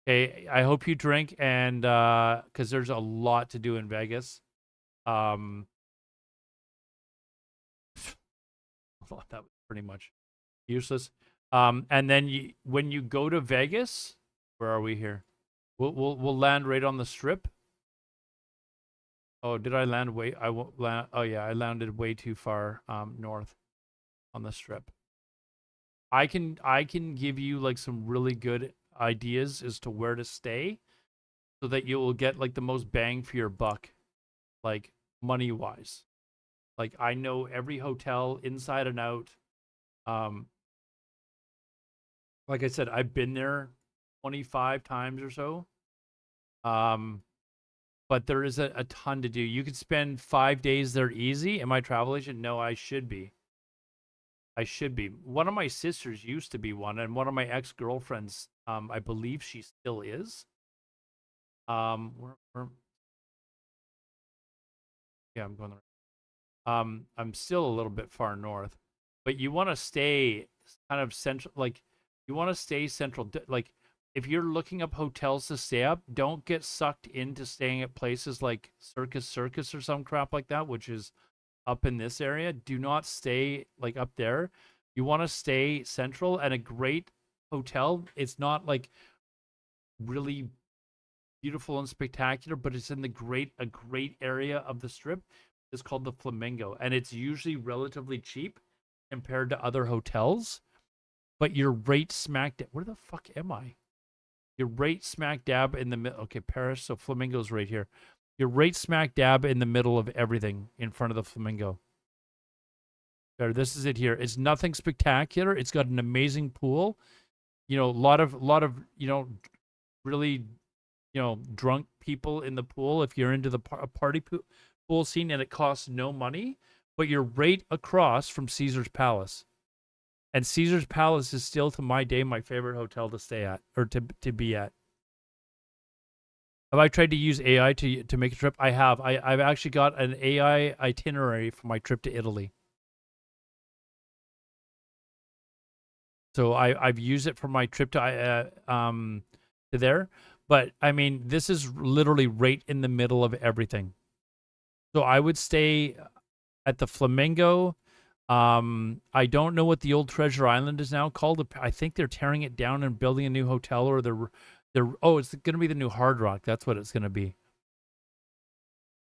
Okay, I hope you drink, and because there's a lot to do in Vegas. That was pretty much useless. And then when you go to Vegas, where are we here? We'll land right on the Strip. Oh, did I land way? I won't land. Oh yeah, I landed way too far north on the Strip. I can give you like some really good ideas as to where to stay, so that you will get like the most bang for your buck, like money wise. Like, I know every hotel inside and out. Like I said, I've been there 25 times or so. But there is a ton to do. You could spend 5 days there easy. Am I a travel agent? No, I should be. I should be. One of my sisters used to be one, and one of my ex-girlfriends, I believe she still is. Yeah, I'm going the I'm still a little bit far north, but you want to stay kind of central. Like, you want to stay central. Like, if you're looking up hotels to stay up, don't get sucked into staying at places like Circus or some crap like that, which is up in this area. Do not stay like up there. You want to stay central, and a great hotel. It's not like really beautiful and spectacular, but it's in a great area of the Strip. Is called the Flamingo, and it's usually relatively cheap compared to other hotels, but you're right smack dab. Where the fuck am I? You're right smack dab in the middle. Okay, Paris, so Flamingo's right here. You're right smack dab in the middle of everything in front of the Flamingo. There, this is it here. It's nothing spectacular. It's got an amazing pool. You know, a lot of really, drunk people in the pool if you're into the party pool scene, and it costs no money, but you're right across from Caesar's Palace. And Caesar's Palace is still, to my day, my favorite hotel to stay at, or to be at. Have I tried to use AI to make a trip? I have. I've actually got an AI itinerary for my trip to Italy. So I've used it for my trip to there. But I mean, this is literally right in the middle of everything. So I would stay at the Flamingo. I don't know what the old Treasure Island is now called. I think they're tearing it down and building a new hotel, or it's going to be the new Hard Rock. That's what it's going to be.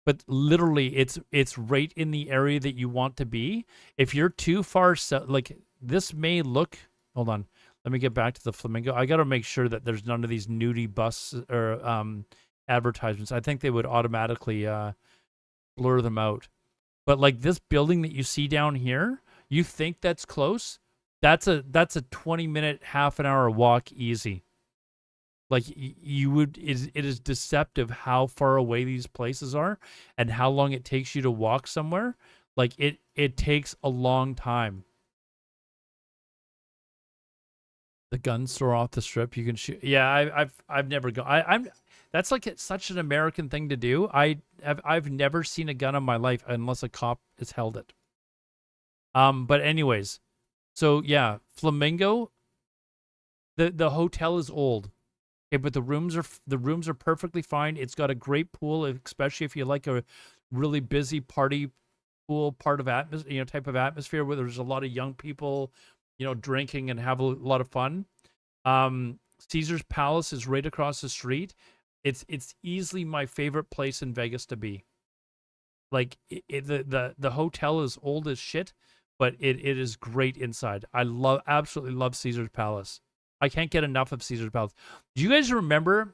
But literally, it's right in the area that you want to be. If you're too far south, like this may look. Hold on, let me get back to the Flamingo. I got to make sure that there's none of these nudie bus or advertisements. I think they would automatically blur them out. But like this building that you see down here, you think that's close? That's a 20-minute, half an hour walk easy. Like it is deceptive how far away these places are and how long it takes you to walk somewhere. Like it takes a long time. The gun store off the strip, you can shoot. Yeah, I've never gone. That's like such an American thing to do. I've never seen a gun in my life unless a cop has held it. But anyways, so yeah, Flamingo. The hotel is old. Okay, but the rooms are perfectly fine. It's got a great pool, especially if you like a really busy party pool type of atmosphere where there's a lot of young people, drinking and have a lot of fun. Caesar's Palace is right across the street. It's easily my favorite place in Vegas to be. Like the hotel is old as shit, but it is great inside. I absolutely love Caesar's Palace. I can't get enough of Caesar's Palace. Do you guys remember,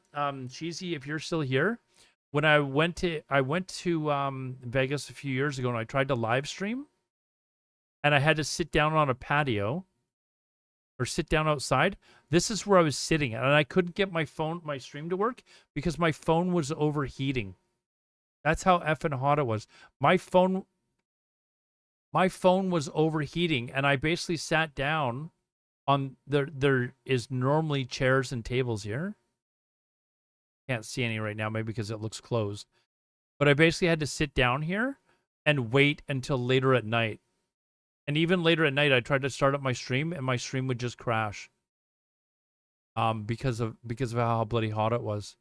Cheesy, if you're still here, when I went to Vegas a few years ago and I tried to live stream, and I had to sit down on a patio or sit down outside? This is where I was sitting, and I couldn't get my stream to work because my phone was overheating. That's how effing hot it was. My phone was overheating, and I basically sat down on there is normally chairs and tables here. Can't see any right now, maybe because it looks closed. But I basically had to sit down here and wait until later at night. And even later at night, I tried to start up my stream, and my stream would just crash. Because of how bloody hot it was.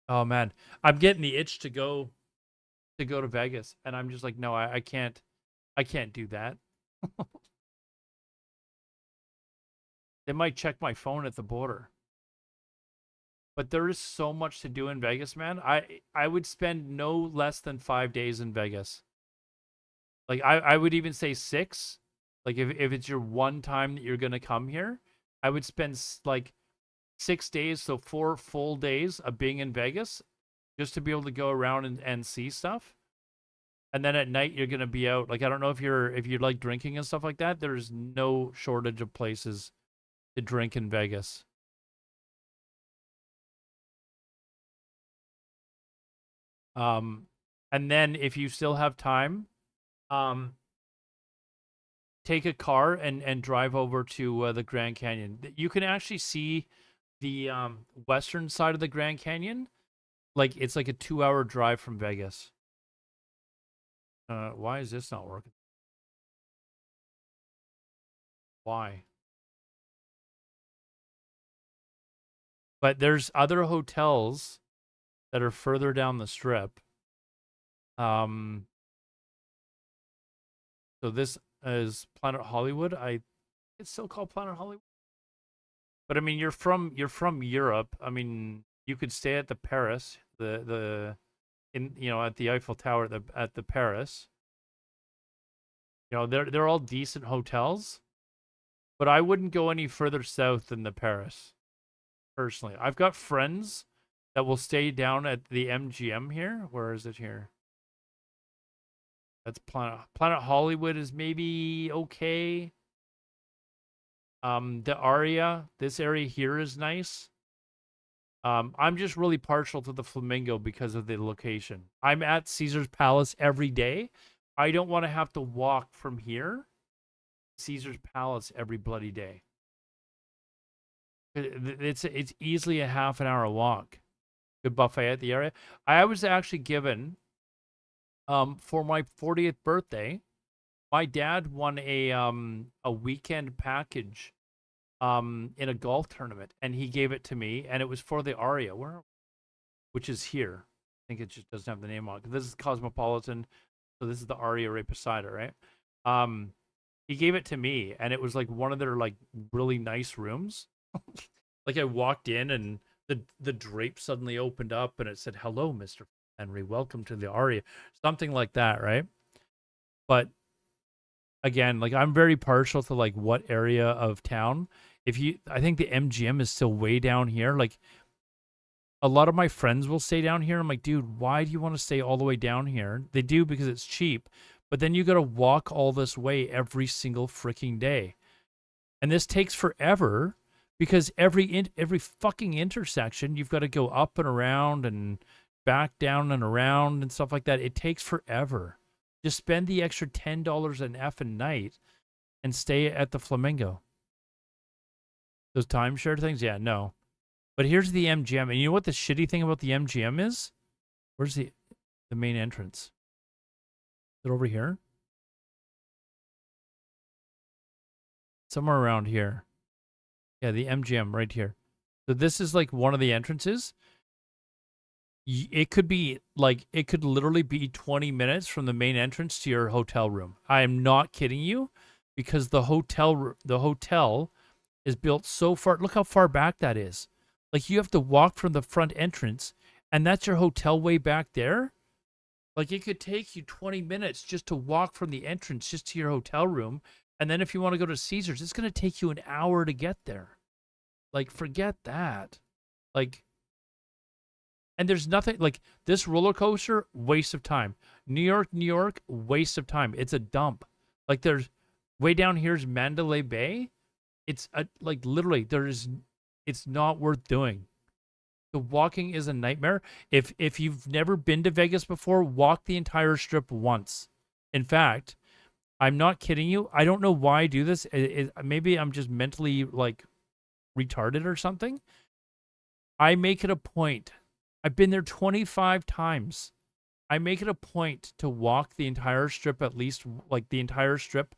Oh man, I'm getting the itch to go to Vegas, and I'm just like, no, I can't do that. They might check my phone at the border. But there is so much to do in Vegas, man. I would spend no less than 5 days in Vegas. Like I would even say 6. Like if it's your one time that you're gonna come here, I would spend like 6 days, so 4 full days of being in Vegas, just to be able to go around and see stuff. And then at night you're gonna be out. Like I don't know if you like drinking and stuff like that. There's no shortage of places to drink in Vegas. And then if you still have time, take a car and drive over to the Grand Canyon. You can actually see the western side of the Grand Canyon. Like it's like a 2-hour drive from Vegas. Why is this not working? Why? But there's other hotels that are further down the strip. So this is Planet Hollywood. It's still called Planet Hollywood. But I mean, you're from Europe. I mean, you could stay at the Paris, at the Eiffel Tower at the Paris. They're all decent hotels, but I wouldn't go any further south than the Paris. Personally, I've got friends that will stay down at the MGM here. Where is it here? That's Planet Hollywood is maybe okay. The Aria, this area here is nice. I'm just really partial to the Flamingo because of the location. I'm at Caesar's Palace every day. I don't want to have to walk from here to Caesar's Palace every bloody day. It's easily a half an hour walk. Good buffet at the area. I was actually given for my 40th birthday, my dad won a weekend package in a golf tournament, and he gave it to me, and it was for the Aria, which is here. I think it just doesn't have the name on it. This is Cosmopolitan. So this is the Aria right beside it, right? He gave it to me, and it was like one of their like really nice rooms. Like I walked in, and the drape suddenly opened up, and it said, "Hello, Mr. Henry. Welcome to the Aria." Something like that, right? But again, like I'm very partial to like what area of town. I think the MGM is still way down here. Like a lot of my friends will stay down here. I'm like, dude, why do you want to stay all the way down here? They do because it's cheap, but then you got to walk all this way every single freaking day. And this takes forever because every fucking intersection, you've got to go up and around and back down and around and stuff like that. It takes forever. Just spend the extra $10 an effing night and stay at the Flamingo. Those timeshare things? Yeah, no. But here's the MGM. And you know what the shitty thing about the MGM is? Where's the main entrance? Is it over here? Somewhere around here. Yeah, the MGM right here. So this is like one of the entrances. It could be like, it could literally be 20 minutes from the main entrance to your hotel room. I am not kidding you, because the hotel is built so far. Look how far back that is. Like you have to walk from the front entrance, and that's your hotel way back there. Like it could take you 20 minutes just to walk from the entrance just to your hotel room. And then if you want to go to Caesars, it's going to take you an hour to get there. Like forget that. Like, and there's nothing like this roller coaster, waste of time. New York, waste of time. It's a dump. Like there's way down here's Mandalay Bay. It's like literally it's not worth doing. The walking is a nightmare. If you've never been to Vegas before, walk the entire strip once. In fact, I'm not kidding you. I don't know why I do this. Maybe I'm just mentally like retarded or something. I make it a point. I've been there 25 times. I make it a point to walk the entire strip, at least like the entire strip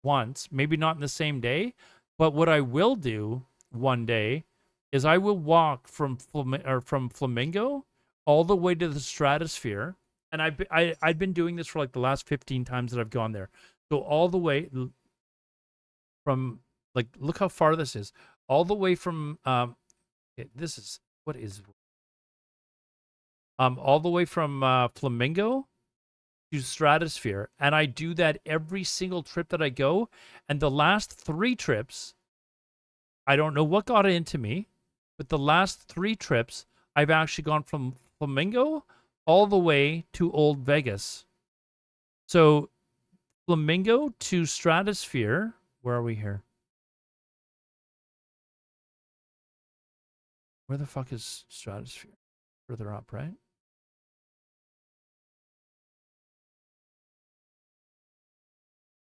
once, maybe not in the same day. But what I will do one day is I will walk from Flamingo all the way to the Stratosphere. And I've been doing this for like the last 15 times that I've gone there. So all the way from, like, look how far this is. All the way from, this is, what is, all the way from Flamingo to Stratosphere. And I do that every single trip that I go. And the last 3 trips, I don't know what got into me, but the last 3 trips, I've actually gone from Flamingo all the way to Old Vegas. So Flamingo to Stratosphere. Where are we here? Where the fuck is Stratosphere? Further up, right?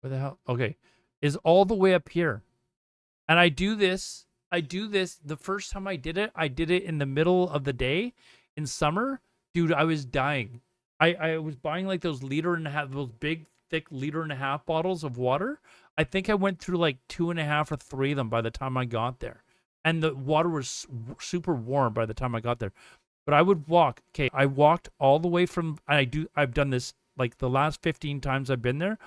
Where the hell? Okay. Is all the way up here. And I do this the first time I did it in the middle of the day in summer. Dude, I was dying. I was buying like those those big thick 1.5 liter bottles of water. I think I went through like 2.5 or 3 of them by the time I got there. And the water was super warm by the time I got there. But I would walk. Okay, I walked all the way from, I've done this like the last 15 times I've been there.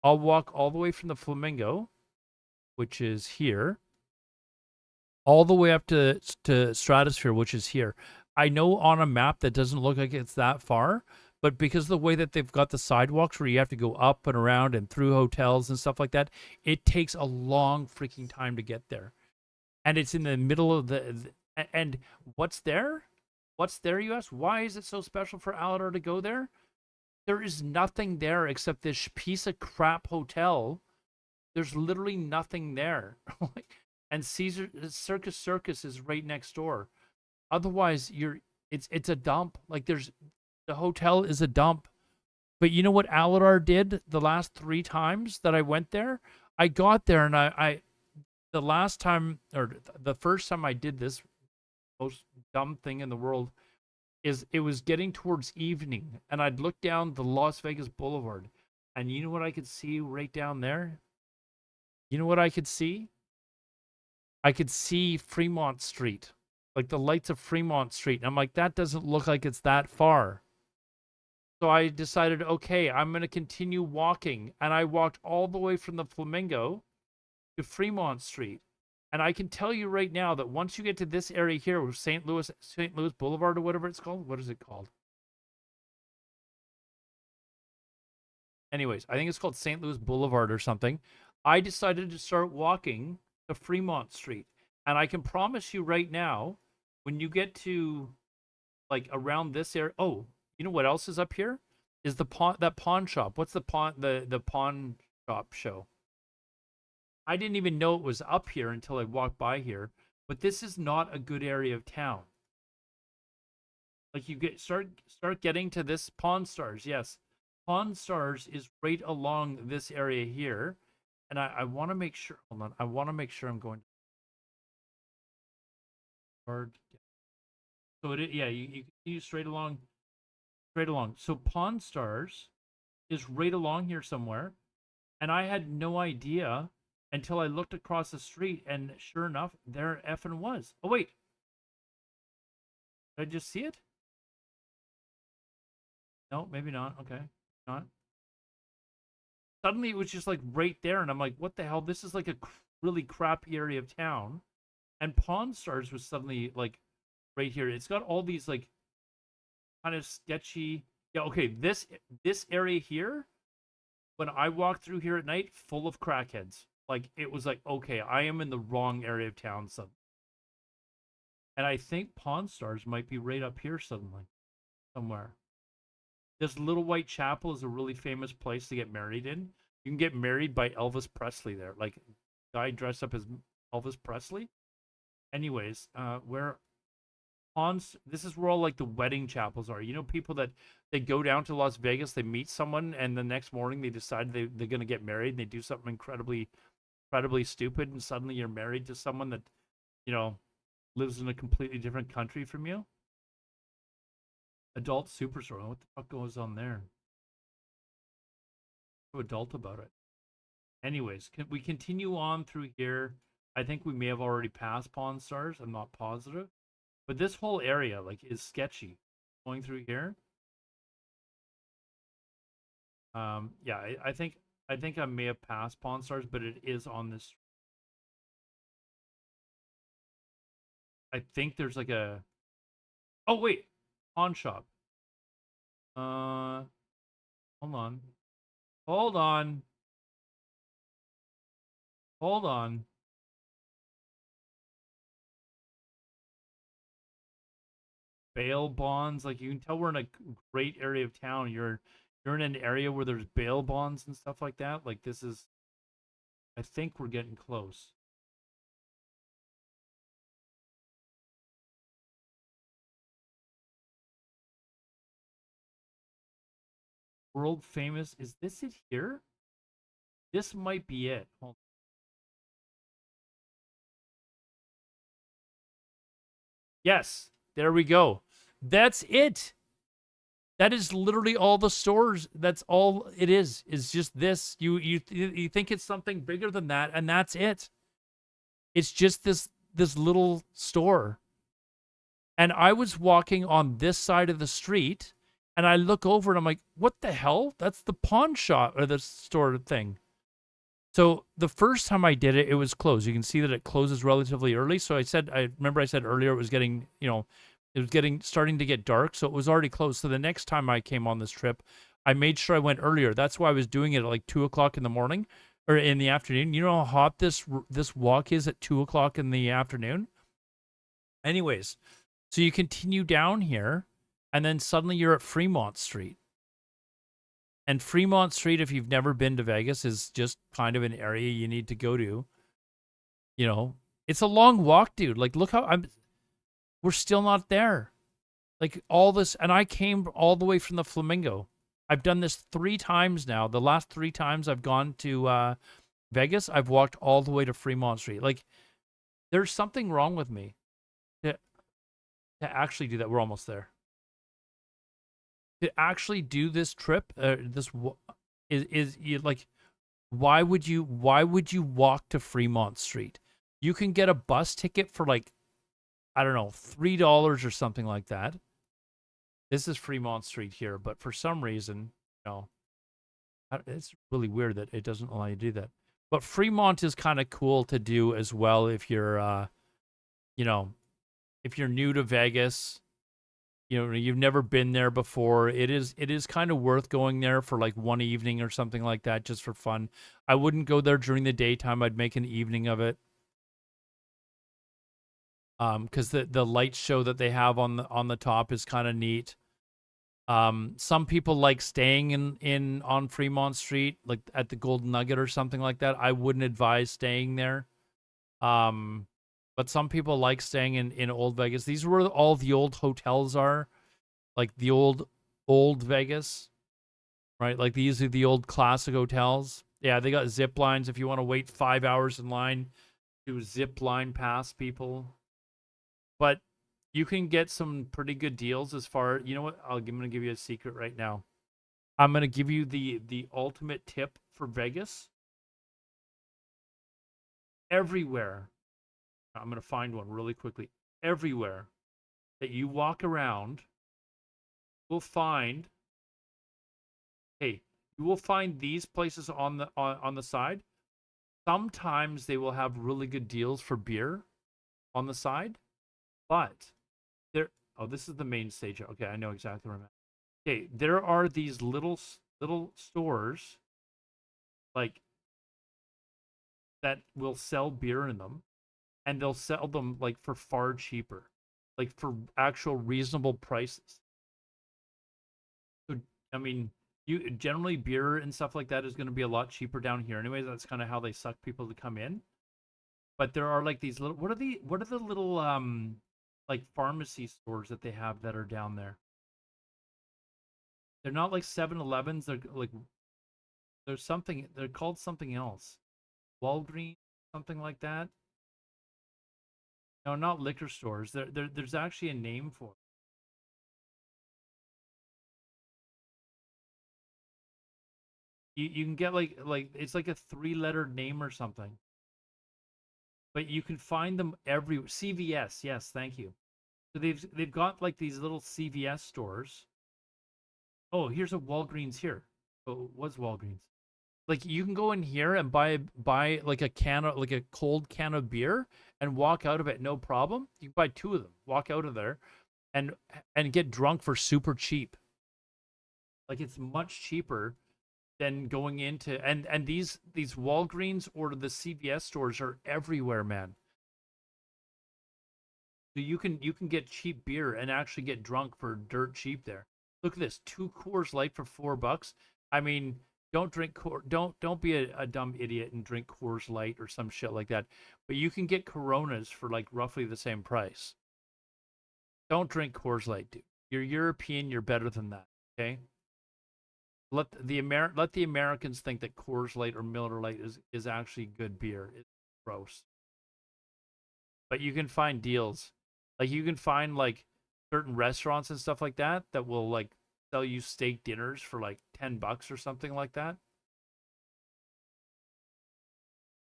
I'll walk all the way from the Flamingo, which is here, all the way up to Stratosphere, which is here. I know on a map that doesn't look like it's that far, but because of the way that they've got the sidewalks where you have to go up and around and through hotels and stuff like that, it takes a long freaking time to get there. And it's in the middle of and what's there? What's there, you ask? Why is it so special for Aladar to go there? There is nothing there except this piece of crap hotel. There's literally nothing there. And Circus is right next door. Otherwise, it's a dump. Like the hotel is a dump. But you know what Aladar did the last 3 times that I went there? I got there and the last time, or the first time I did this most dumb thing in the world, is it was getting towards evening, and I'd look down the Las Vegas Boulevard, and you know what I could see right down there? You know what I could see? I could see Fremont Street, like the lights of Fremont Street. And I'm like, that doesn't look like it's that far. So I decided, okay, I'm going to continue walking. And I walked all the way from the Flamingo to Fremont Street. And I can tell you right now that once you get to this area here, with St. Louis Boulevard or whatever it's called, what is it called? Anyways, I think it's called St. Louis Boulevard or something. I decided to start walking to Fremont Street. And I can promise you right now, when you get to like around this area, oh, you know what else is up here? Is the pawn shop. What's the pawn shop show? I didn't even know it was up here until I walked by here. But this is not a good area of town. Like you start getting to this Pawn Stars. Yes. Pawn Stars is right along this area here. And I want to make sure, hold on. I want to make sure I'm going to so yeah, you continue straight along. So Pawn Stars is right along here somewhere. And I had no idea until I looked across the street, and sure enough, there effing was. Oh wait. Did I just see it? No, maybe not. Okay. Not. Suddenly it was just like right there, and I'm like, what the hell? This is like a really crappy area of town. And Pawn Stars was suddenly like right here. It's got all these like kind of sketchy. Yeah, okay. This area here, when I walked through here at night, full of crackheads. Like it was like, okay, I am in the wrong area of town suddenly. And I think Pawn Stars might be right up here suddenly, somewhere. This Little White Chapel is a really famous place to get married in. You can get married by Elvis Presley there. Like, guy dressed up as Elvis Presley. Anyways, this is where all like the wedding chapels are. You know, people that they go down to Las Vegas, they meet someone, and the next morning they decide they're going to get married, and they do something incredibly stupid, and suddenly you're married to someone that, you know, lives in a completely different country from you. Adult Superstore. What the fuck goes on there? So adult about it. Anyways, can we continue on through here? I think we may have already passed Pawn Stars. I'm not positive. But this whole area, like, is sketchy. Going through here. Yeah, I think I may have passed Pawn Stars, but it is on this. I think there's like a. Oh wait, pawn shop. Hold on. Hold on. Hold on. Bail bonds, like you can tell we're in a great area of town. You're in an area where there's bail bonds and stuff like that. Like this is, I think we're getting close. World famous, is this it here? This might be it. Hold on. Yes, there we go. That's it. That is literally all the stores. That's all it is. It's just this. You think it's something bigger than that, and that's it. It's just this little store. And I was walking on this side of the street, and I look over and I'm like, what the hell? That's the pawn shop or the store thing. So the first time I did it, it was closed. You can see that it closes relatively early. So I remember I said earlier it was getting, it was starting to get dark. So it was already closed. So the next time I came on this trip, I made sure I went earlier. That's why I was doing it at like 2 o'clock in the morning or in the afternoon. You know how hot this walk is at 2 o'clock in the afternoon? Anyways, so you continue down here and then suddenly you're at Fremont Street. And Fremont Street, if you've never been to Vegas, is just kind of an area you need to go to. You know, it's a long walk, dude. Like, look how we're still not there. Like, all this, and I came all the way from the Flamingo. I've done this 3 times now. The last 3 times I've gone to Vegas, I've walked all the way to Fremont Street. Like, there's something wrong with me to actually do that. We're almost there. To actually do this trip, is you like, why would you walk to Fremont Street? You can get a bus ticket for like, I don't know, $3 or something like that. This is Fremont Street here, but for some reason, it's really weird that it doesn't allow you to do that. But Fremont is kind of cool to do as well if you're, if you're new to Vegas, you've never been there before. It is kind of worth going there for like one evening or something like that, just for fun. I wouldn't go there during the daytime. I'd make an evening of it. Because the light show that they have on the top is kind of neat. Some people like staying on Fremont Street, like at the Golden Nugget or something like that. I wouldn't advise staying there. But some people like staying in Old Vegas. These are where all the old hotels are, like the old Vegas, right? Like these are the old classic hotels. Yeah, they got zip lines if you want to wait 5 hours in line to zip line past people. But you can get some pretty good deals as far. You know what? I'm going to give you a secret right now. I'm going to give you the ultimate tip for Vegas. Everywhere. I'm going to find one really quickly. Everywhere that you walk around, you'll find. Hey, you will find these places on the side. Sometimes they will have really good deals for beer on the side, but oh, this is the main stage. Okay, I know exactly where I'm at. Okay, there are these little stores, like, that will sell beer in them, and they'll sell them like for far cheaper, like for actual reasonable prices. So, I mean, you generally beer and stuff like that is going to be a lot cheaper down here. Anyways, that's kind of how they suck people to come in. But there are like these little. What are the little like pharmacy stores that they have that are down there? They're not like 7-Elevens. They're like, there's something. They're called something else. Walgreens, something like that. No, not liquor stores. There's actually a name for it. You can get like it's like a 3-letter name or something. But you can find them everywhere. CVS, yes, thank you. So they've got like these little CVS stores. Oh, here's a Walgreens here. Oh, what's Walgreens? Like you can go in here and buy like a cold can of beer and walk out of it no problem. You can buy 2 of them, walk out of there, and get drunk for super cheap. Like it's much cheaper than going into and these Walgreens or the CVS stores are everywhere, man. So you can get cheap beer and actually get drunk for dirt cheap there. Look at this, 2 Coors Light for $4. I mean, don't drink don't be a dumb idiot and drink Coors Light or some shit like that. But you can get Coronas for like roughly the same price. Don't drink Coors Light, dude. You're European, you're better than that, okay? Let the Americans think that Coors Light or Miller Lite is actually good beer. It's gross. But you can find deals. Like you can find like certain restaurants and stuff like that will like sell you steak dinners for like $10 or something like that.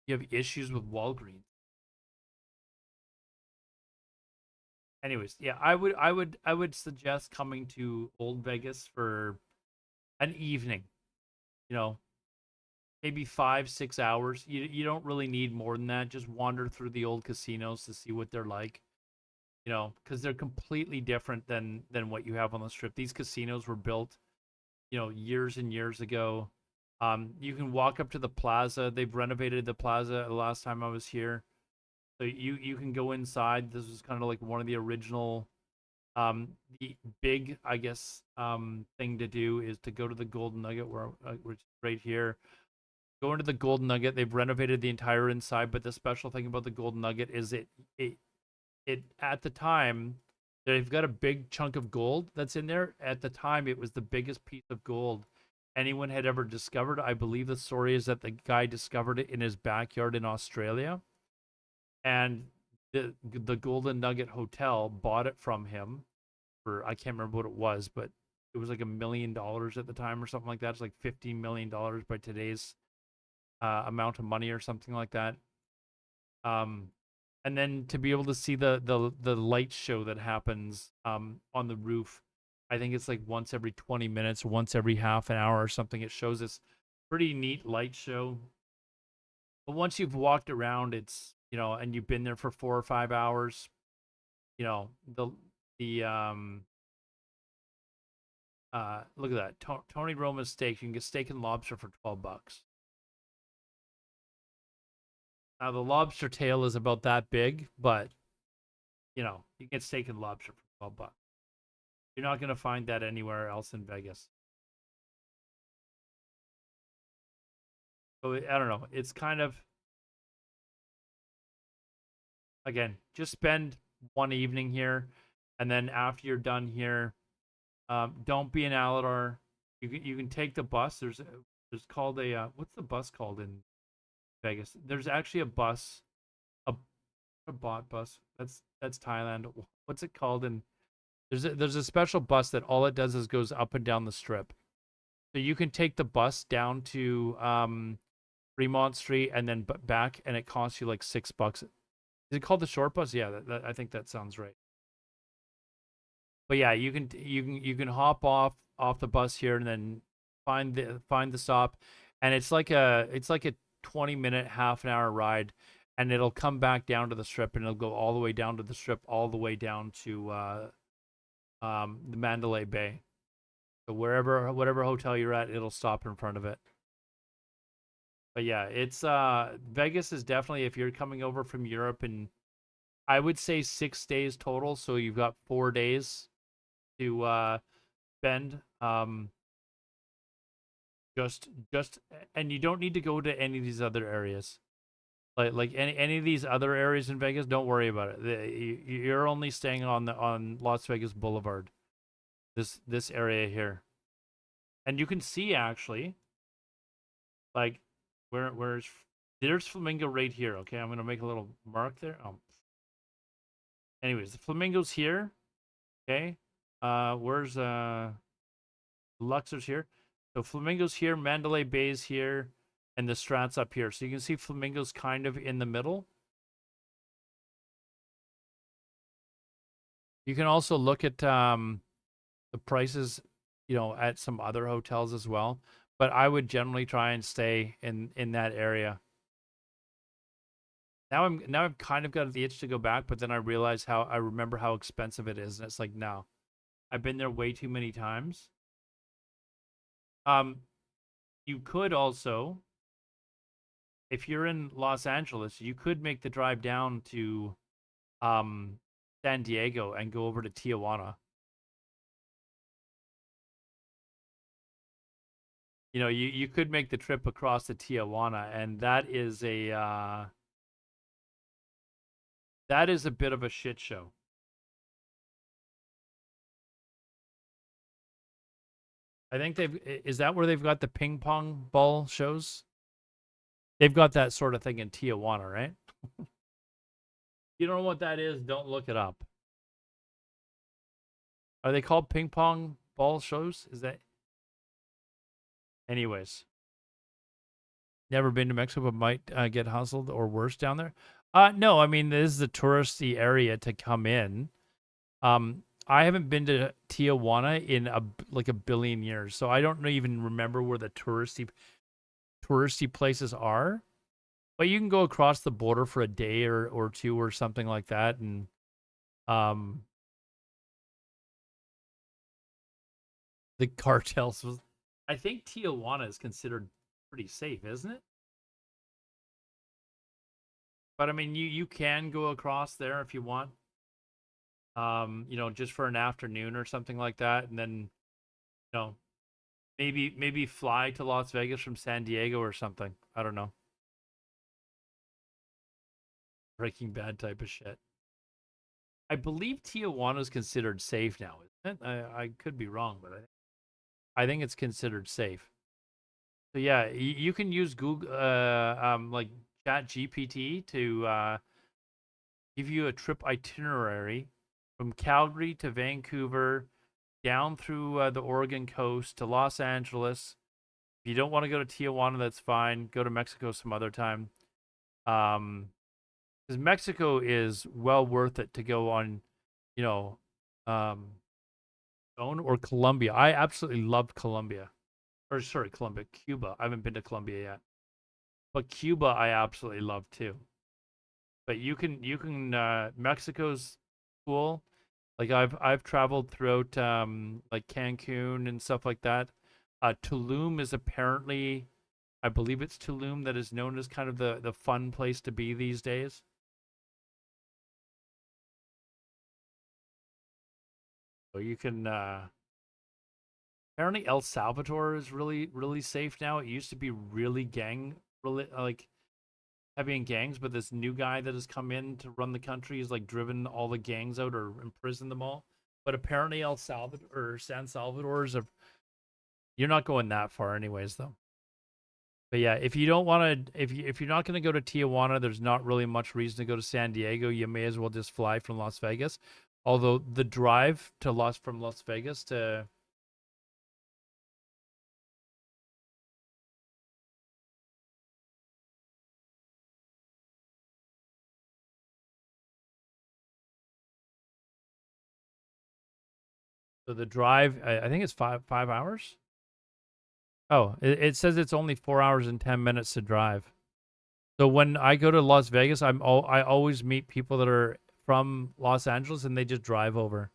You have issues with Walgreens. Anyways, yeah, I would suggest coming to Old Vegas for an evening. Maybe 5-6 hours. You don't really need more than that. Just wander through the old casinos to see what they're like. Because they're completely different than what you have on the Strip. These casinos were built, years and years ago. You can walk up to the plaza. They've renovated the plaza the last time I was here. So you can go inside. This was kind of like one of the original, the big, I guess, thing to do is to go to the Golden Nugget, which is right here. Go into the Golden Nugget. They've renovated the entire inside, but the special thing about the Golden Nugget is it at the time, they've got a big chunk of gold that's in there. At the time, it was the biggest piece of gold anyone had ever discovered. I believe the story is that the guy discovered it in his backyard in Australia, and the Golden Nugget Hotel bought it from him for, I can't remember what it was, but it was like $1 million at the time or something like that. It's like $15 million by today's amount of money or something like that. And then to be able to see the light show that happens on the roof I think it's like once every 20 minutes, once every half an hour or something. It shows this pretty neat light show. But once you've walked around, it's, you know, and you've been there for 4 or 5 hours, you know, the look at that. Tony Roma's steak. You can get steak and lobster for $12. Now the lobster tail is about that big, but you know, you get steak and lobster for $12. You're not gonna find that anywhere else in Vegas. So I don't know. It's kind of, again, just spend one evening here, and then after you're done here, don't be in Aladar. You can take the bus. There's called a what's the bus called in Vegas? There's actually a bus, a bot bus. That's Thailand. What's it called? And there's a special bus that all it does is goes up and down the strip. So you can take the bus down to Fremont Street and then back, and it costs you like $6. Is it called the short bus? Yeah, I think that sounds right. But yeah, you can hop off the bus here and then find the stop, and it's like a 20-minute, half an hour ride, and it'll come back down to the strip, and it'll go all the way down to the strip, all the way down to the Mandalay Bay. So whatever hotel you're at, it'll stop in front of it. But yeah, it's Vegas is definitely, if you're coming over from Europe, and I would say 6 days total, so you've got 4 days to spend. Just and you don't need to go to any of these other areas. Like any of these other areas in Vegas, don't worry about it. You're only staying on Las Vegas Boulevard. This area here. And you can see actually, like, there's Flamingo right here. Okay, I'm gonna make a little mark there. Anyways, the Flamingo's here. Okay, where's Luxor's here. So Flamingo's here, Mandalay Bay's here, and the Strat's up here. So you can see Flamingo's kind of in the middle. You can also look at the prices, you know, at some other hotels as well. But I would generally try and stay in that area. Now I've kind of got the itch to go back, but then I remember how expensive it is, and it's like, no, I've been there way too many times. You could also, if you're in Los Angeles, you could make the drive down to San Diego and go over to Tijuana. You know, you could make the trip across to Tijuana, and that is a bit of a shit show. I think is that where they've got the ping pong ball shows? They've got that sort of thing in Tijuana, right? You don't know what that is, don't look it up. Are they called ping pong ball shows? Is that... Anyways. Never been to Mexico, but might get hustled or worse down there. No, I mean, this is a touristy area to come in. I haven't been to Tijuana in like a billion years, so I don't even remember where the touristy places are. But you can go across the border for a day or two or something like that, and the cartels was... I think Tijuana is considered pretty safe, isn't it? But I mean, you can go across there if you want. You know, just for an afternoon or something like that, and then, you know, maybe fly to Las Vegas from San Diego or something. I don't know. Breaking Bad type of shit. I believe Tijuana is considered safe now, isn't it? I could be wrong, but I think it's considered safe. So yeah, you can use Google, like ChatGPT to give you a trip itinerary from Calgary to Vancouver, down through the Oregon coast to Los Angeles. If you don't want to go to Tijuana, that's fine. Go to Mexico some other time. Because Mexico is well worth it to go on, you know, Or Colombia. I absolutely loved Colombia. Or sorry, Cuba. I haven't been to Colombia yet. But Cuba I absolutely love too. But you can Mexico's cool. Like I've traveled throughout like Cancun and stuff like that. Tulum is apparently, I believe it's Tulum that is known as kind of the fun place to be these days. So you can apparently El Salvador is really safe now. It used to be really like heavy in gangs, but this new guy that has come in to run the country has like driven all the gangs out or imprisoned them all. But apparently El Salvador or San Salvador is you're not going that far anyways though. But yeah, if you don't want to, if you're not going to go to Tijuana, there's not really much reason to go to San Diego. You may as well just fly from Las Vegas. Although the drive to from Las Vegas to the drive, I think it's 5 hours. Oh, it says it's only 4 hours and 10 minutes to drive. So when I go to Las Vegas, I always meet people that are from Los Angeles and they just drive over.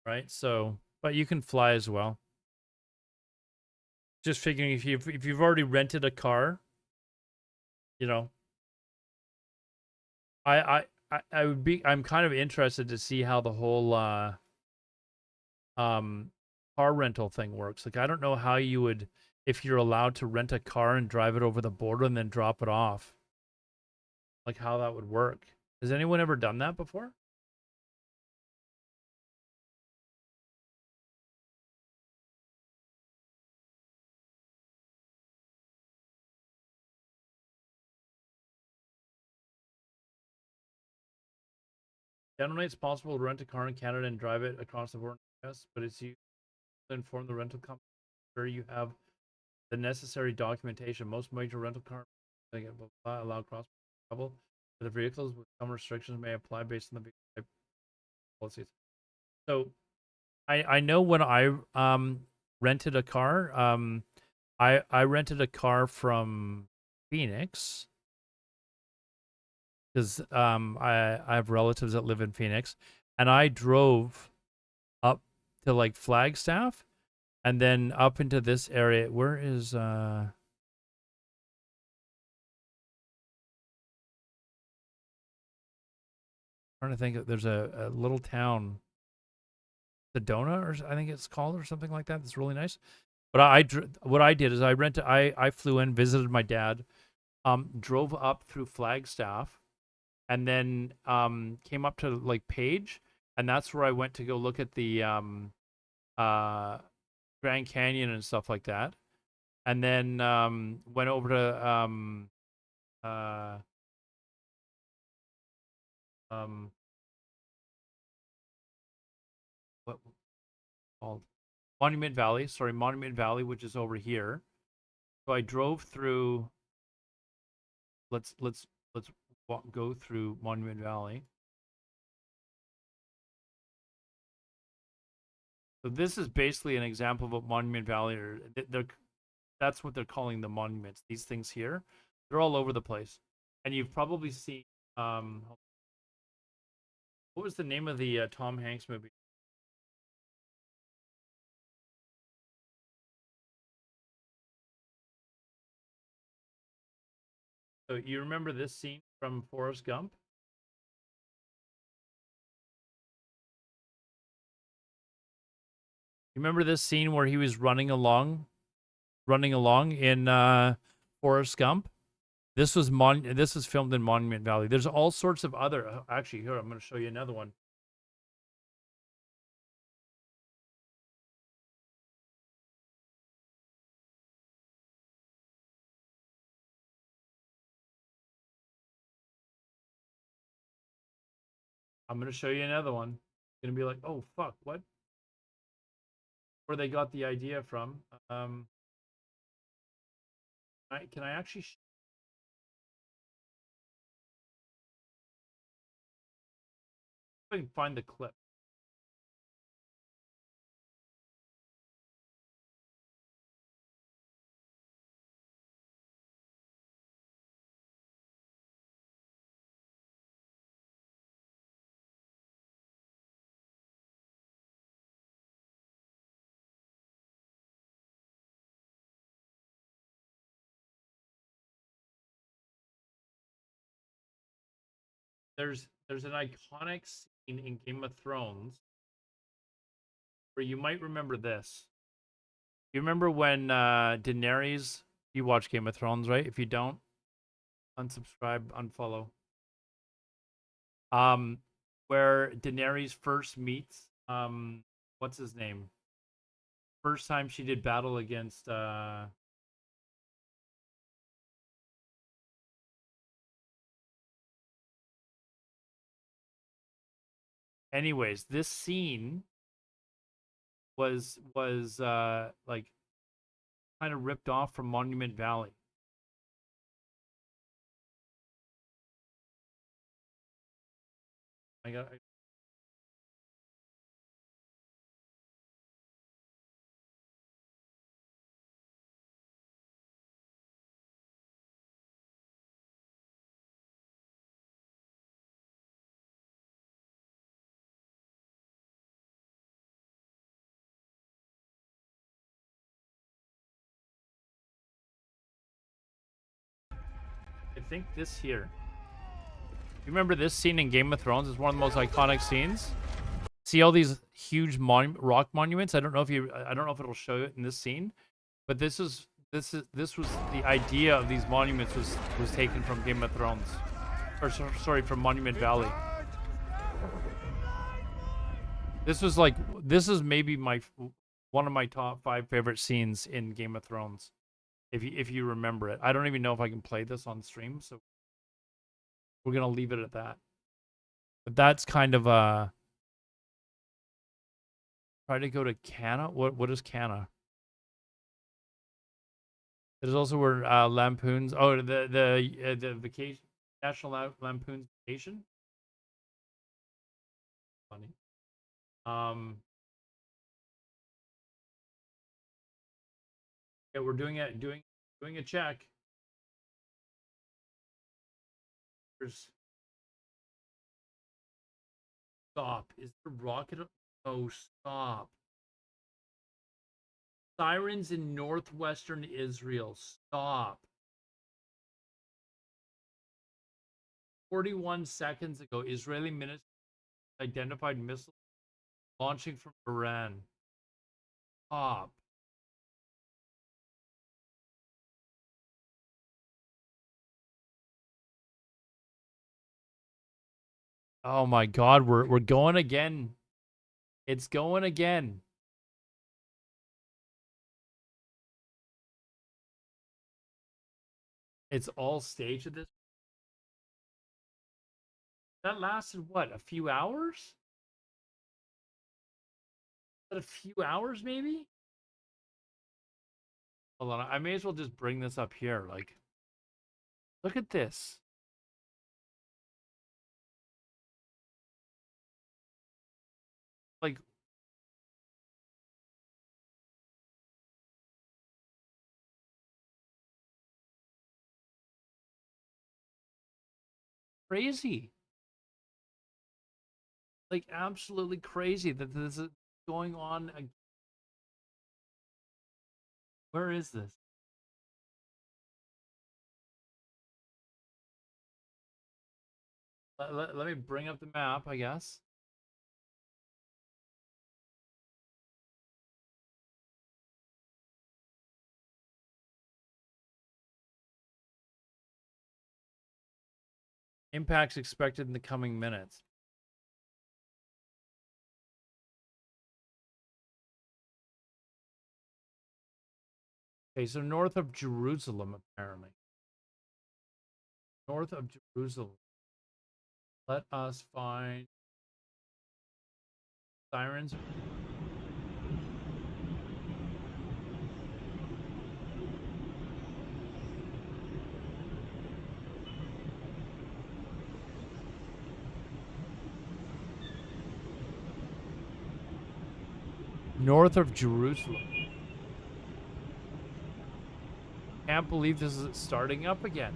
Right? So, but you can fly as well. Just figuring if you've already rented a car, you know, I'm kind of interested to see how the whole car rental thing works. Like I don't know how you would, if you're allowed to rent a car and drive it over the border and then drop it off. Like how that would work. Has anyone ever done that before? Generally, it's possible to rent a car in Canada and drive it across the border. Yes, but it's you to inform the rental company sure you have the necessary documentation. Most major rental car allow cross travel for the vehicles with some restrictions may apply based on the type policies. So, I know when I rented a car, I rented a car from Phoenix because I have relatives that live in Phoenix, and I drove up to like Flagstaff and then up into this area. Where is trying to think. There's a little town, Sedona, or I think it's called, or something like that. That's really nice. But what I did is I flew in, visited my dad, drove up through Flagstaff, and then came up to like Page, and that's where I went to go look at the Grand Canyon and stuff like that, and then went over to what called Monument Valley. Sorry, Monument Valley, which is over here. So I drove through. Let's go through Monument Valley. So this is basically an example of what Monument Valley are. That's what they're calling the monuments. These things here, they're all over the place, and you've probably seen. What was the name of the Tom Hanks movie? So you remember this scene from Forrest Gump? You remember this scene where he was running along in Forrest Gump? This was filmed in Monument Valley. There's all sorts of other. Actually, here I'm going to show you another one. I'm going to show you another one. It's going to be like, oh fuck, what? Where they got the idea from? Can I actually? I can find the clip. there's an iconic scene in Game of Thrones where you might remember this. You remember when Daenerys? You watch Game of Thrones, right? If you don't, unsubscribe, unfollow. Where Daenerys first meets what's his name? First time she did battle against anyways, this scene was like kind of ripped off from Monument Valley. I think this here. You remember this scene in Game of Thrones is one of the most iconic scenes. See all these huge rock monuments. I don't know if it'll show it in this scene, but this was the idea of these monuments was taken from Game of Thrones, or sorry, from Monument Valley. This is maybe one of my top 5 favorite scenes in Game of Thrones. If you remember it. I don't even know if I can play this on stream, so we're gonna leave it at that. But that's kind of try to go to Canna. What is Canna? There's also where Lampoon's. Oh, the vacation, National Lampoon's Vacation. Funny. Yeah, we're doing a check. Stop. Is the rocket? Oh, stop. Sirens in northwestern Israel. Stop. 41 seconds ago, Israeli minister identified missiles launching from Iran. Stop. Oh my God, we're going again. It's going again. It's all staged at this. That lasted what? A few hours? A few hours maybe? Hold on, I may as well just bring this up here. Like, look at this. Like, crazy. Like, absolutely crazy that this is going on. Where is this? Let me bring up the map, I guess. Impacts expected in the coming minutes. Okay, so north of Jerusalem, apparently. North of Jerusalem. Let us find sirens. North of Jerusalem. Can't believe this is starting up again.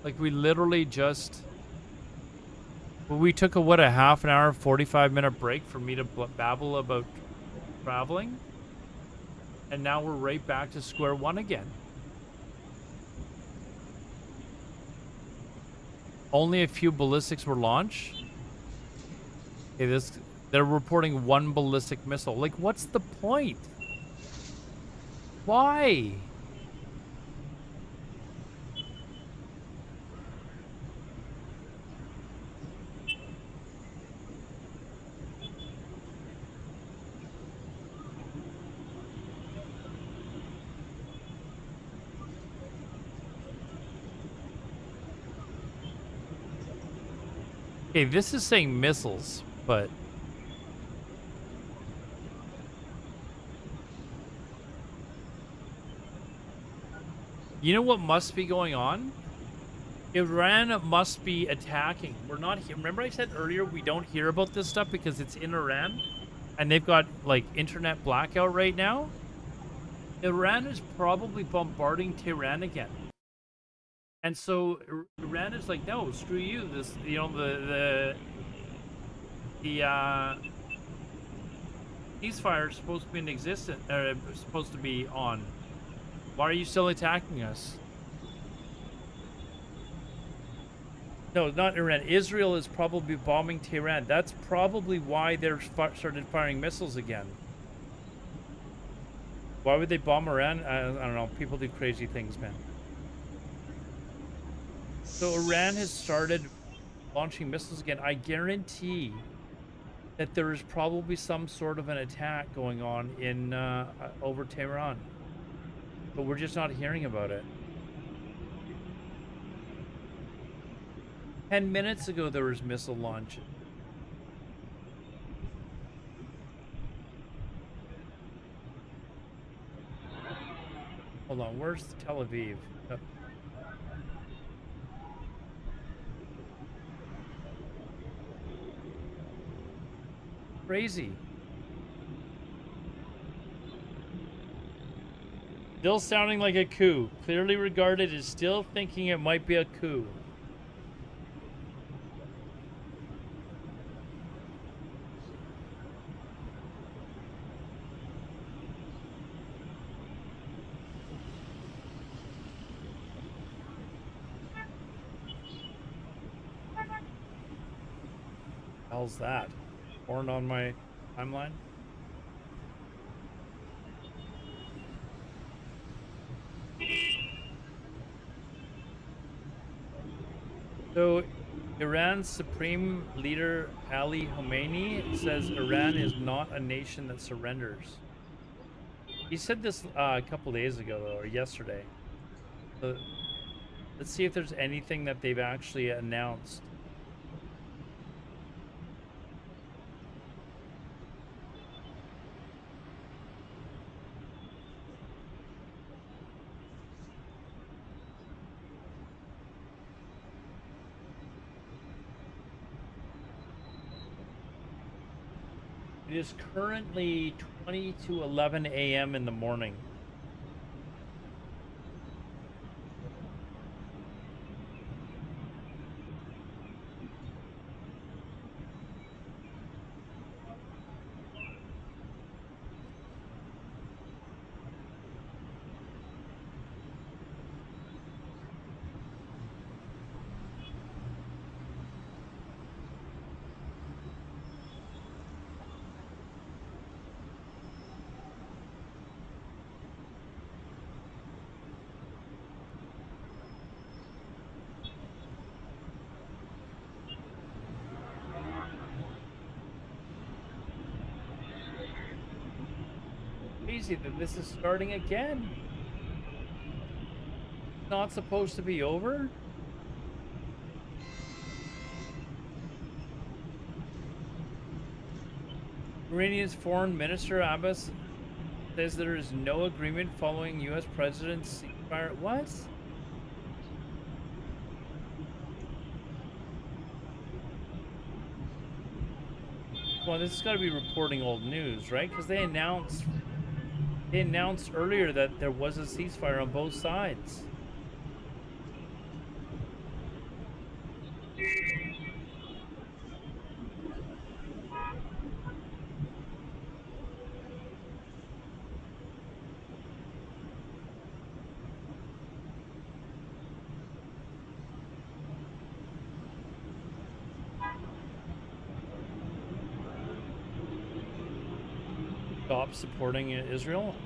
Like, we literally just Well, we took a half an hour, 45-minute break for me to babble about traveling. And now we're right back to square one again. Only a few ballistics were launched. Okay, they're reporting 1 ballistic missile. Like, what's the point? Why? Okay, this is saying missiles, but you know what must be going on? Iran must be attacking. We're not here. Remember I said earlier we don't hear about this stuff because it's in Iran and they've got like internet blackout right now? Iran is probably bombarding Tehran again. And so Iran is like, no, screw you. This, you know, the ceasefire is supposed to be in existence, supposed to be on. Why are you still attacking us? No, not Iran. Israel is probably bombing Tehran. That's probably why they're started firing missiles again. Why would they bomb Iran? I don't know. People do crazy things, man. So Iran has started launching missiles again. I guarantee that there is probably some sort of an attack going on in over Tehran, but we're just not hearing about it. 10 minutes ago, there was missile launch. Hold on, where's Tel Aviv? Crazy. Still sounding like a coup. Clearly regarded as still thinking it might be a coup. How's that? Born on my timeline? So, Iran's Supreme Leader Ali Khamenei says Iran is not a nation that surrenders. He said this a couple days ago, though, or yesterday. So, let's see if there's anything that they've actually announced. It is currently 20 to 11 a.m. in the morning. Crazy that this is starting again. It's not supposed to be over. Iranian's Foreign Minister Abbas says there is no agreement following U.S. President's ceasefire. What? Well, this has got to be reporting old news, right? Because they announced earlier that there was a ceasefire on both sides. stop supporting Israel?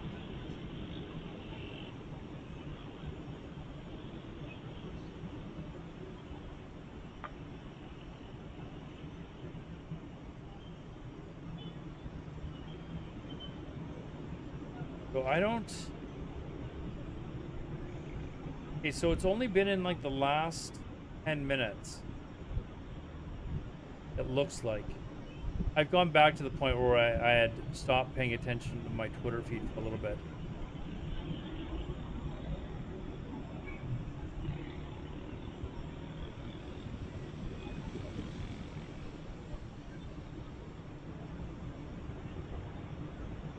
So I don't... Okay, so it's only been in like the last 10 minutes. It looks like. I've gone back to the point where I had stopped paying attention to my Twitter feed for a little bit.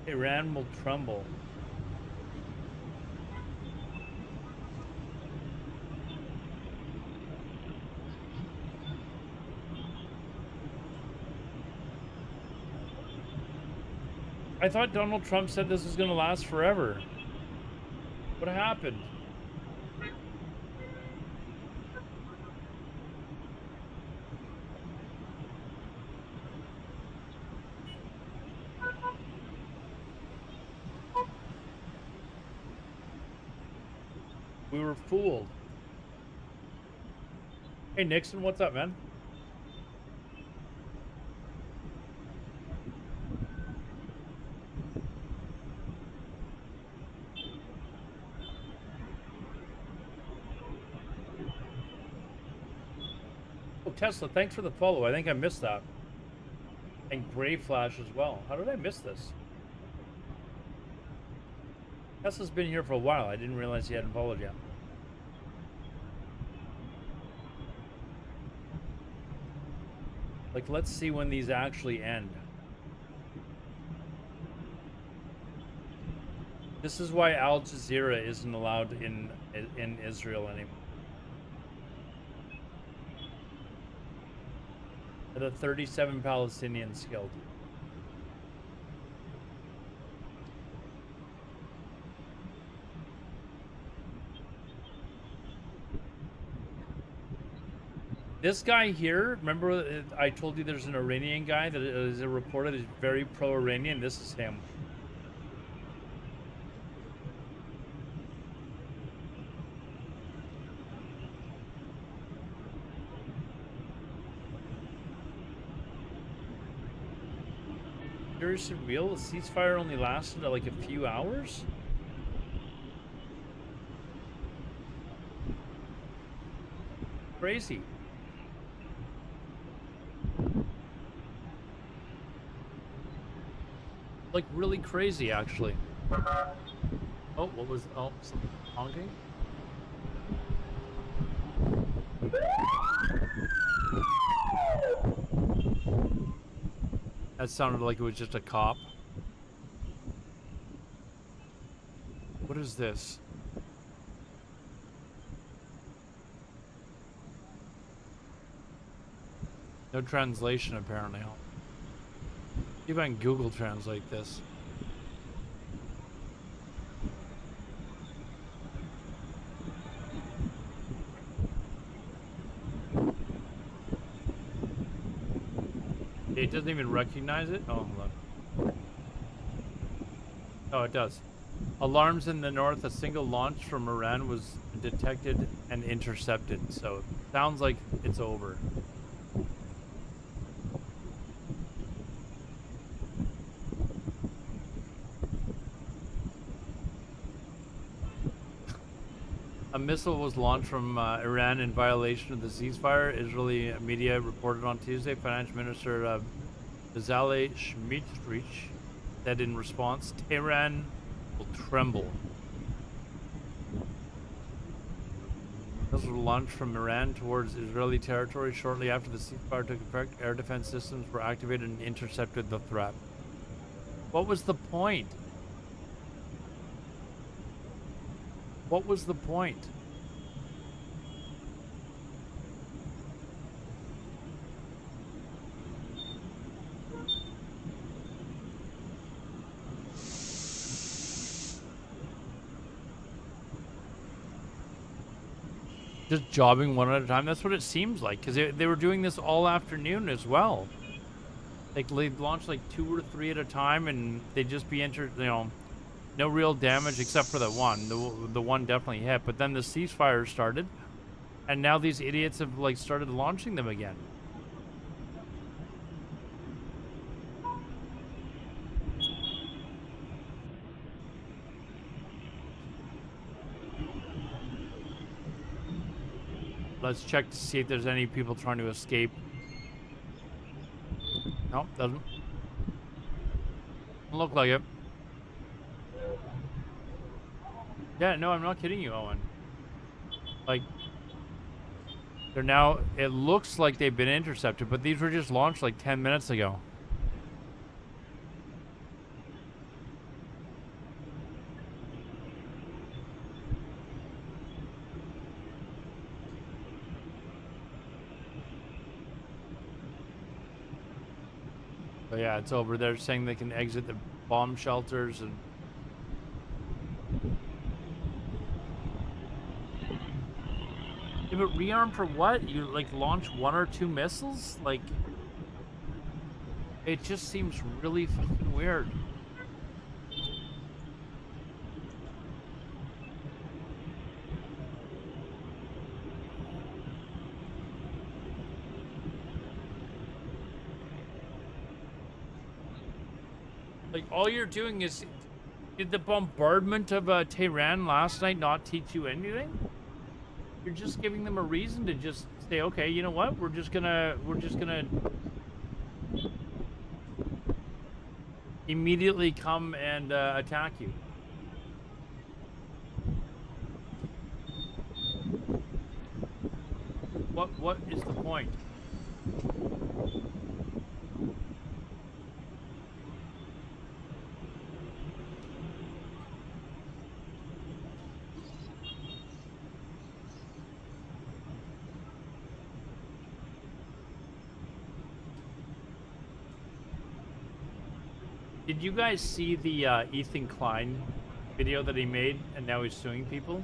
Iran will tremble. I thought Donald Trump said this was going to last forever. What happened? We were fooled. Hey, Nixon, what's up, man? Oh, Tesla, thanks for the follow. I think I missed that. And Gray Flash as well. How did I miss this? Tesla's been here for a while. I didn't realize he hadn't followed yet. Like, let's see when these actually end. This is why Al Jazeera isn't allowed in Israel anymore. The 37 Palestinians killed. This guy here, remember I told you there's an Iranian guy that is reported is very pro-Iranian? This is him. Seriously, real? The ceasefire only lasted like a few hours? Crazy. Like really crazy, actually. Oh, what was? Oh, some honking. That sounded like it was just a cop. What is this? No translation, apparently. See if I can Google translate this. It doesn't even recognize it? Oh, hold on. Oh, it does. Alarms in the north. A single launch from Iran was detected and intercepted. So it sounds like it's over. A missile was launched from Iran in violation of the ceasefire. Israeli media reported on Tuesday. Finance Minister Bezalel Smotrich said in response, Tehran will tremble. Missiles were launched from Iran towards Israeli territory shortly after the ceasefire took effect. Air defense systems were activated and intercepted the threat. What was the point? What was the point? Just jobbing one at a time. That's what it seems like, because they were doing this all afternoon as well. Like they launch like 2 or 3 at a time, and they'd just be no real damage except for the one. The one definitely hit, but then the ceasefire started, and now these idiots have like started launching them again. Let's check to see if there's any people trying to escape. No, doesn't look like it. Yeah, no, I'm not kidding you, Owen. Like, they're now, it looks like they've been intercepted, but these were just launched like 10 minutes ago. So yeah, it's over. They're saying they can exit the bomb shelters and... Yeah, but rearm for what? You like launch 1 or 2 missiles? Like, it just seems really fucking weird. Like, all you're doing is... Did the bombardment of Tehran last night not teach you anything? You're just giving them a reason to just say, okay, you know what? We're just gonna immediately come and attack you. What is the point? Did you guys see the Ethan Klein video that he made and now he's suing people?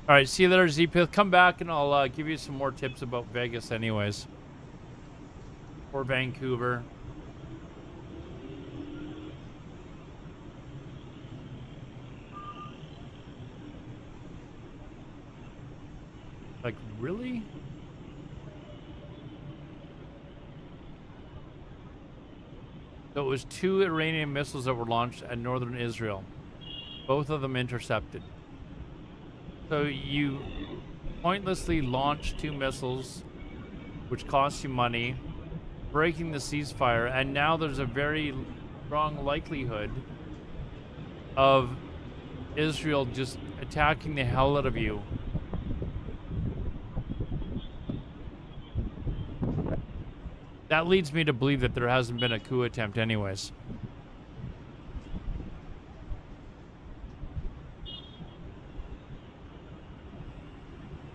All right, see you later, ZPith. Come back and I'll give you some more tips about Vegas anyways. Or Vancouver. Like, really? So it was 2 Iranian missiles that were launched at northern Israel. Both of them intercepted. So you pointlessly launched 2 missiles, which cost you money, breaking the ceasefire, and now there's a very strong likelihood of Israel just attacking the hell out of you. That leads me to believe that there hasn't been a coup attempt anyways.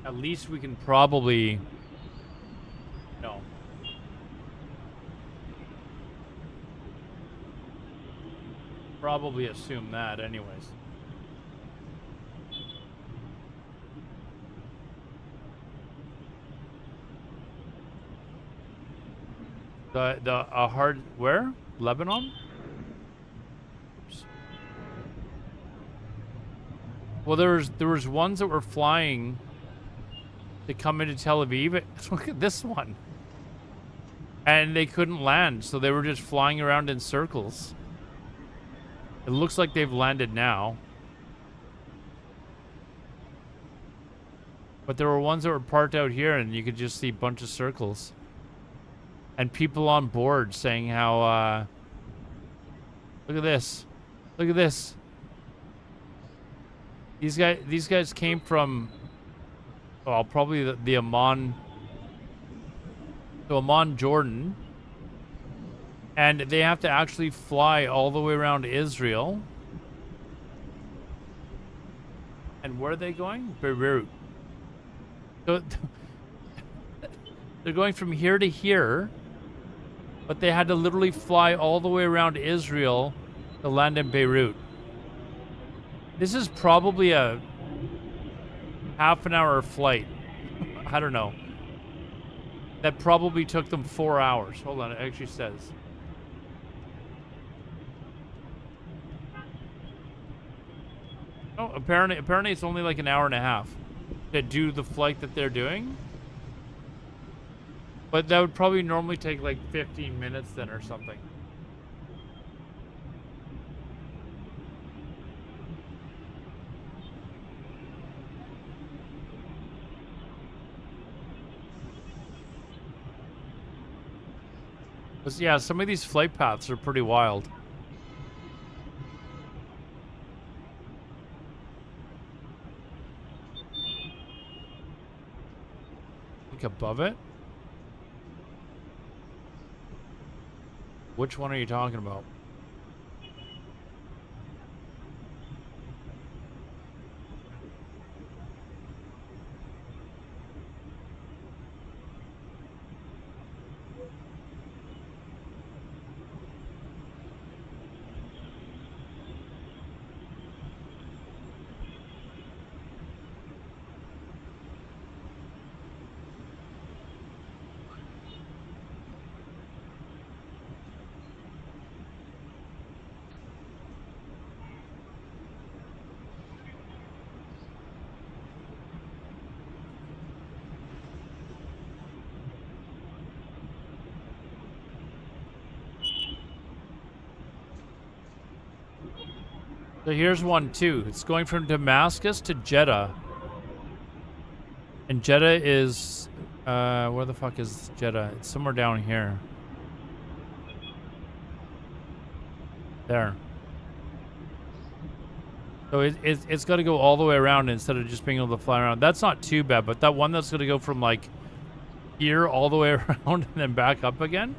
At least we can probably... No. Probably assume that anyways. Where? Lebanon? Oops. Well, there was ones that were flying to come into Tel Aviv. Look at this one. And they couldn't land, so they were just flying around in circles. It looks like they've landed now. But there were ones that were parked out here, and you could just see a bunch of circles. And people on board saying how, look at this. Look at this. These guys came from, well, probably the Amman, Jordan. And they have to actually fly all the way around Israel. And where are they going? Beirut. So they're going from here to here. But they had to literally fly all the way around Israel to land in Beirut. This is probably a half an hour flight. I don't know. That probably took them 4 hours. Hold on, it actually says. Oh, apparently it's only like an hour and a half to do the flight that they're doing. But that would probably normally take like 15 minutes then or something. But yeah, some of these flight paths are pretty wild. Like above it? Which one are you talking about? So here's one too. It's going from Damascus to Jeddah. And Jeddah is, where the fuck is Jeddah? It's somewhere down here. There. So it's got to go all the way around instead of just being able to fly around. That's not too bad, but that one that's going to go from like here all the way around and then back up again?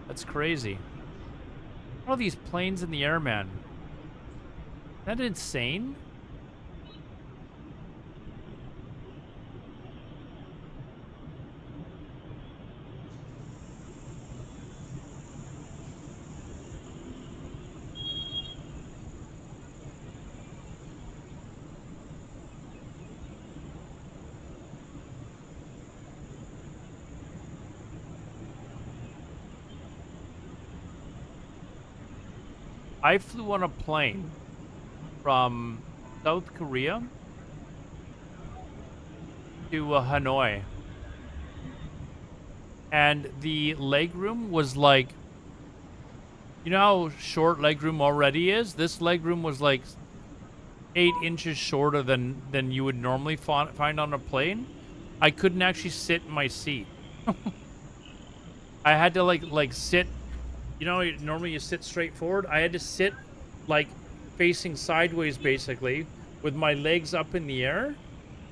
That's crazy. All these planes in the air, man. Isn't that insane? I flew on a plane from South Korea to Hanoi. And the legroom was like, you know how short legroom already is? This legroom was like 8 inches shorter than you would normally find on a plane. I couldn't actually sit in my seat. I had to like sit. You know, normally you sit straight forward. I had to sit like facing sideways basically with my legs up in the air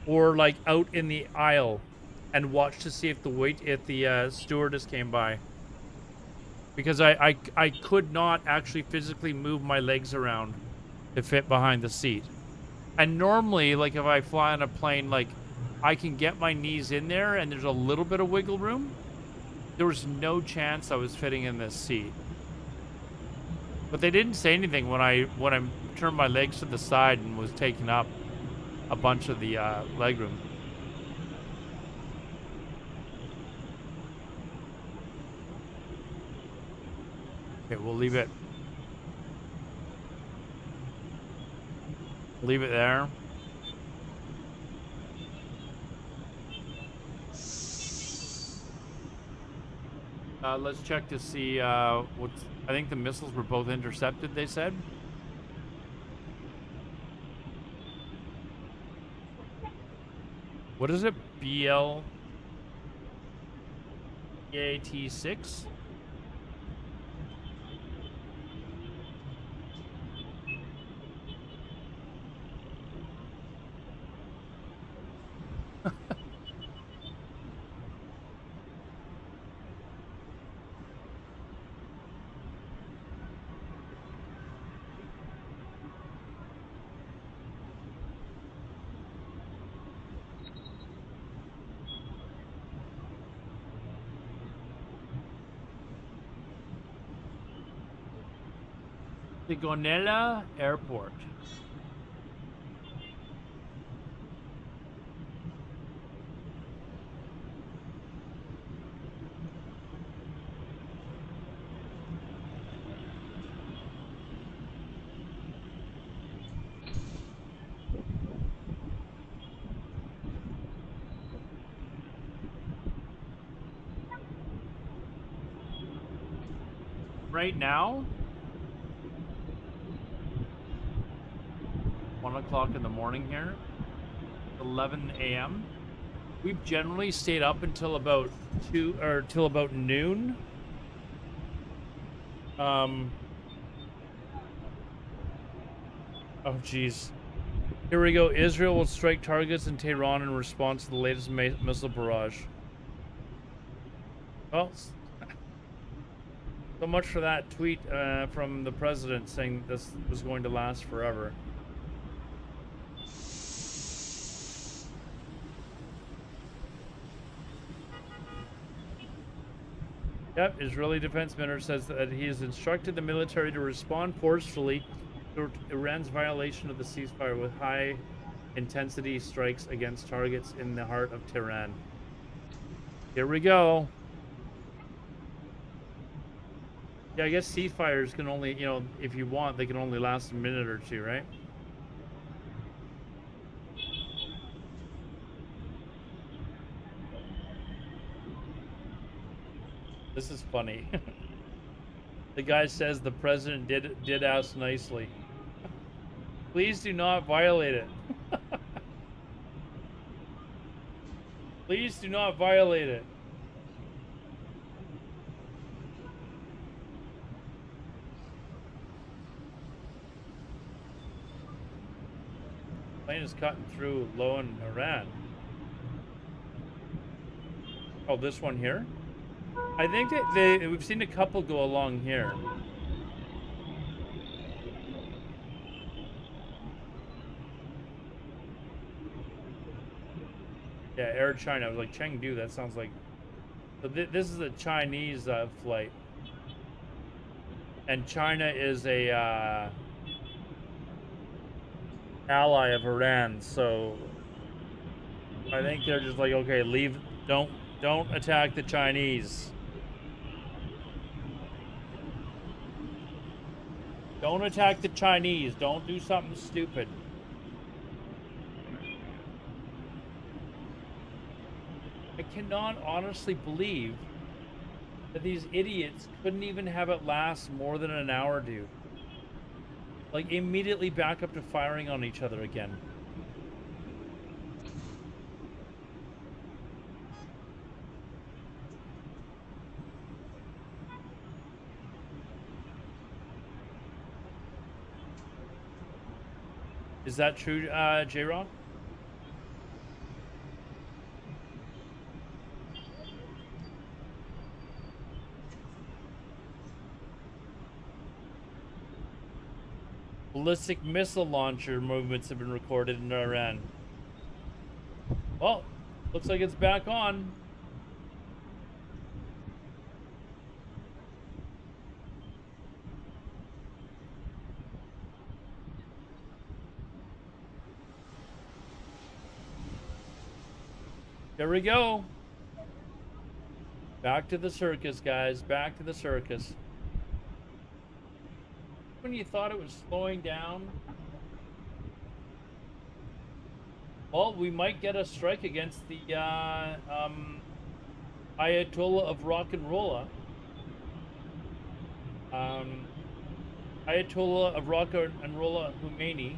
or like out in the aisle and watch to see if the stewardess came by. Because I could not actually physically move my legs around to fit behind the seat. And normally, like if I fly on a plane, like I can get my knees in there and there's a little bit of wiggle room. There was no chance I was fitting in this seat. But they didn't say anything when I turned my legs to the side and was taking up a bunch of the legroom. Okay, we'll leave it. Leave it there. Let's check to see what's. I think the missiles were both intercepted, they said. What is it? BLAT-6? The Gonella Airport. Right now, 1 o'clock in the morning here, 11 a.m. We've generally stayed up until about till about noon. Oh geez. Here we go. Israel will strike targets in Tehran in response to the latest missile barrage. Well, so much for that tweet from the president saying this was going to last forever. Yep, Israeli Defense Minister says that he has instructed the military to respond forcefully to Iran's violation of the ceasefire with high-intensity strikes against targets in the heart of Tehran. Here we go. Yeah, I guess ceasefires can only, you know, if you want, they can only last a minute or two, right? This is funny. The guy says the president did ask nicely. Please do not violate it. Please do not violate it. Plane is cutting through low in Iran. Oh, this one here? I think that we've seen a couple go along here. Yeah, Air China. I was like, Chengdu, that sounds like... So this is a Chinese flight. And China is a ally of Iran, so I think they're just like, okay, leave, don't attack the Chinese. Don't attack the Chinese. Don't do something stupid. I cannot honestly believe that these idiots couldn't even have it last more than an hour, dude. Like, immediately back up to firing on each other again. Is that true, J-Rock? Ballistic missile launcher movements have been recorded in Iran. Well, looks like it's back on. There we go. Back to the circus, guys. Back to the circus. When you thought it was slowing down, well, we might get a strike against the Ayatollah of Rock and Rolla. Ayatollah of Rock and Rolla Khomeini.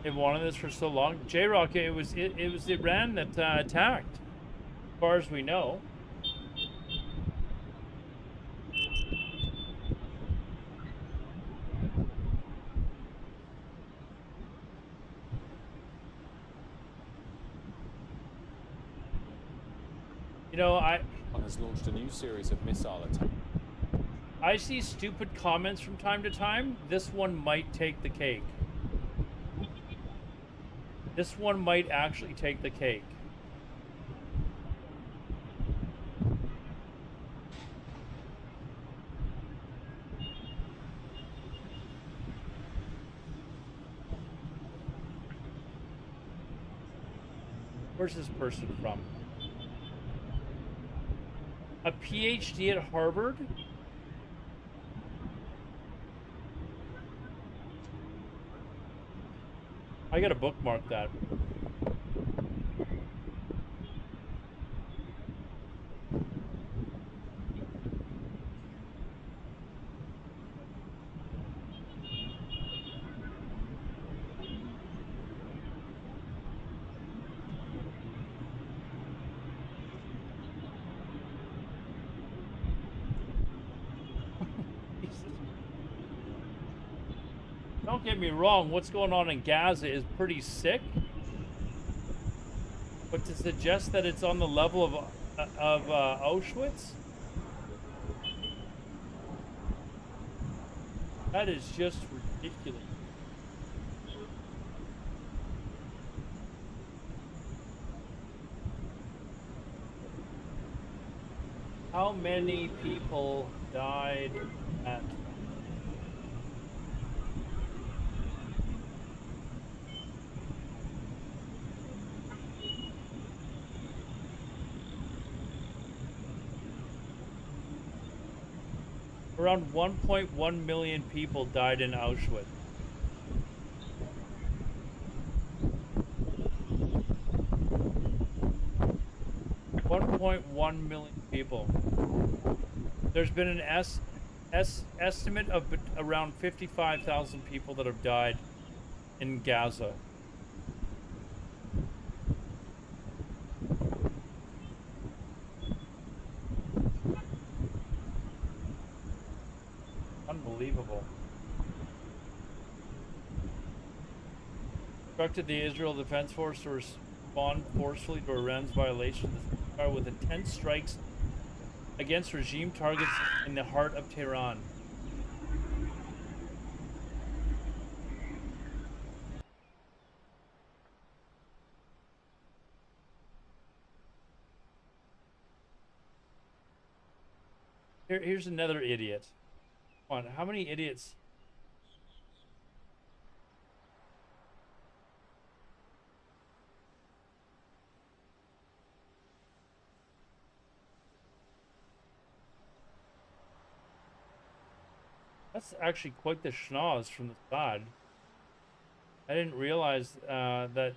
They've wanted this for so long. J-Rock, it was Iran that attacked, as far as we know. know, has launched a new series of missile attacks. I see stupid comments from time to time. This one might take the cake. This one might actually take the cake. Where's this person from? A PhD at Harvard? I gotta bookmark that. Don't get me wrong, what's going on in Gaza is pretty sick. But to suggest that it's on the level of Auschwitz? That is just ridiculous. How many people died at... Around 1.1 million people died in Auschwitz. $1.1 million people. There's been an estimate of around 55,000 people that have died in Gaza. Unbelievable. Instructed the Israel Defense Force to respond forcefully to Iran's violation of the ceasefire with intense strikes against regime targets in the heart of Tehran. Here's another idiot. Come on, how many idiots? That's actually quite the schnoz from the side. I didn't realize that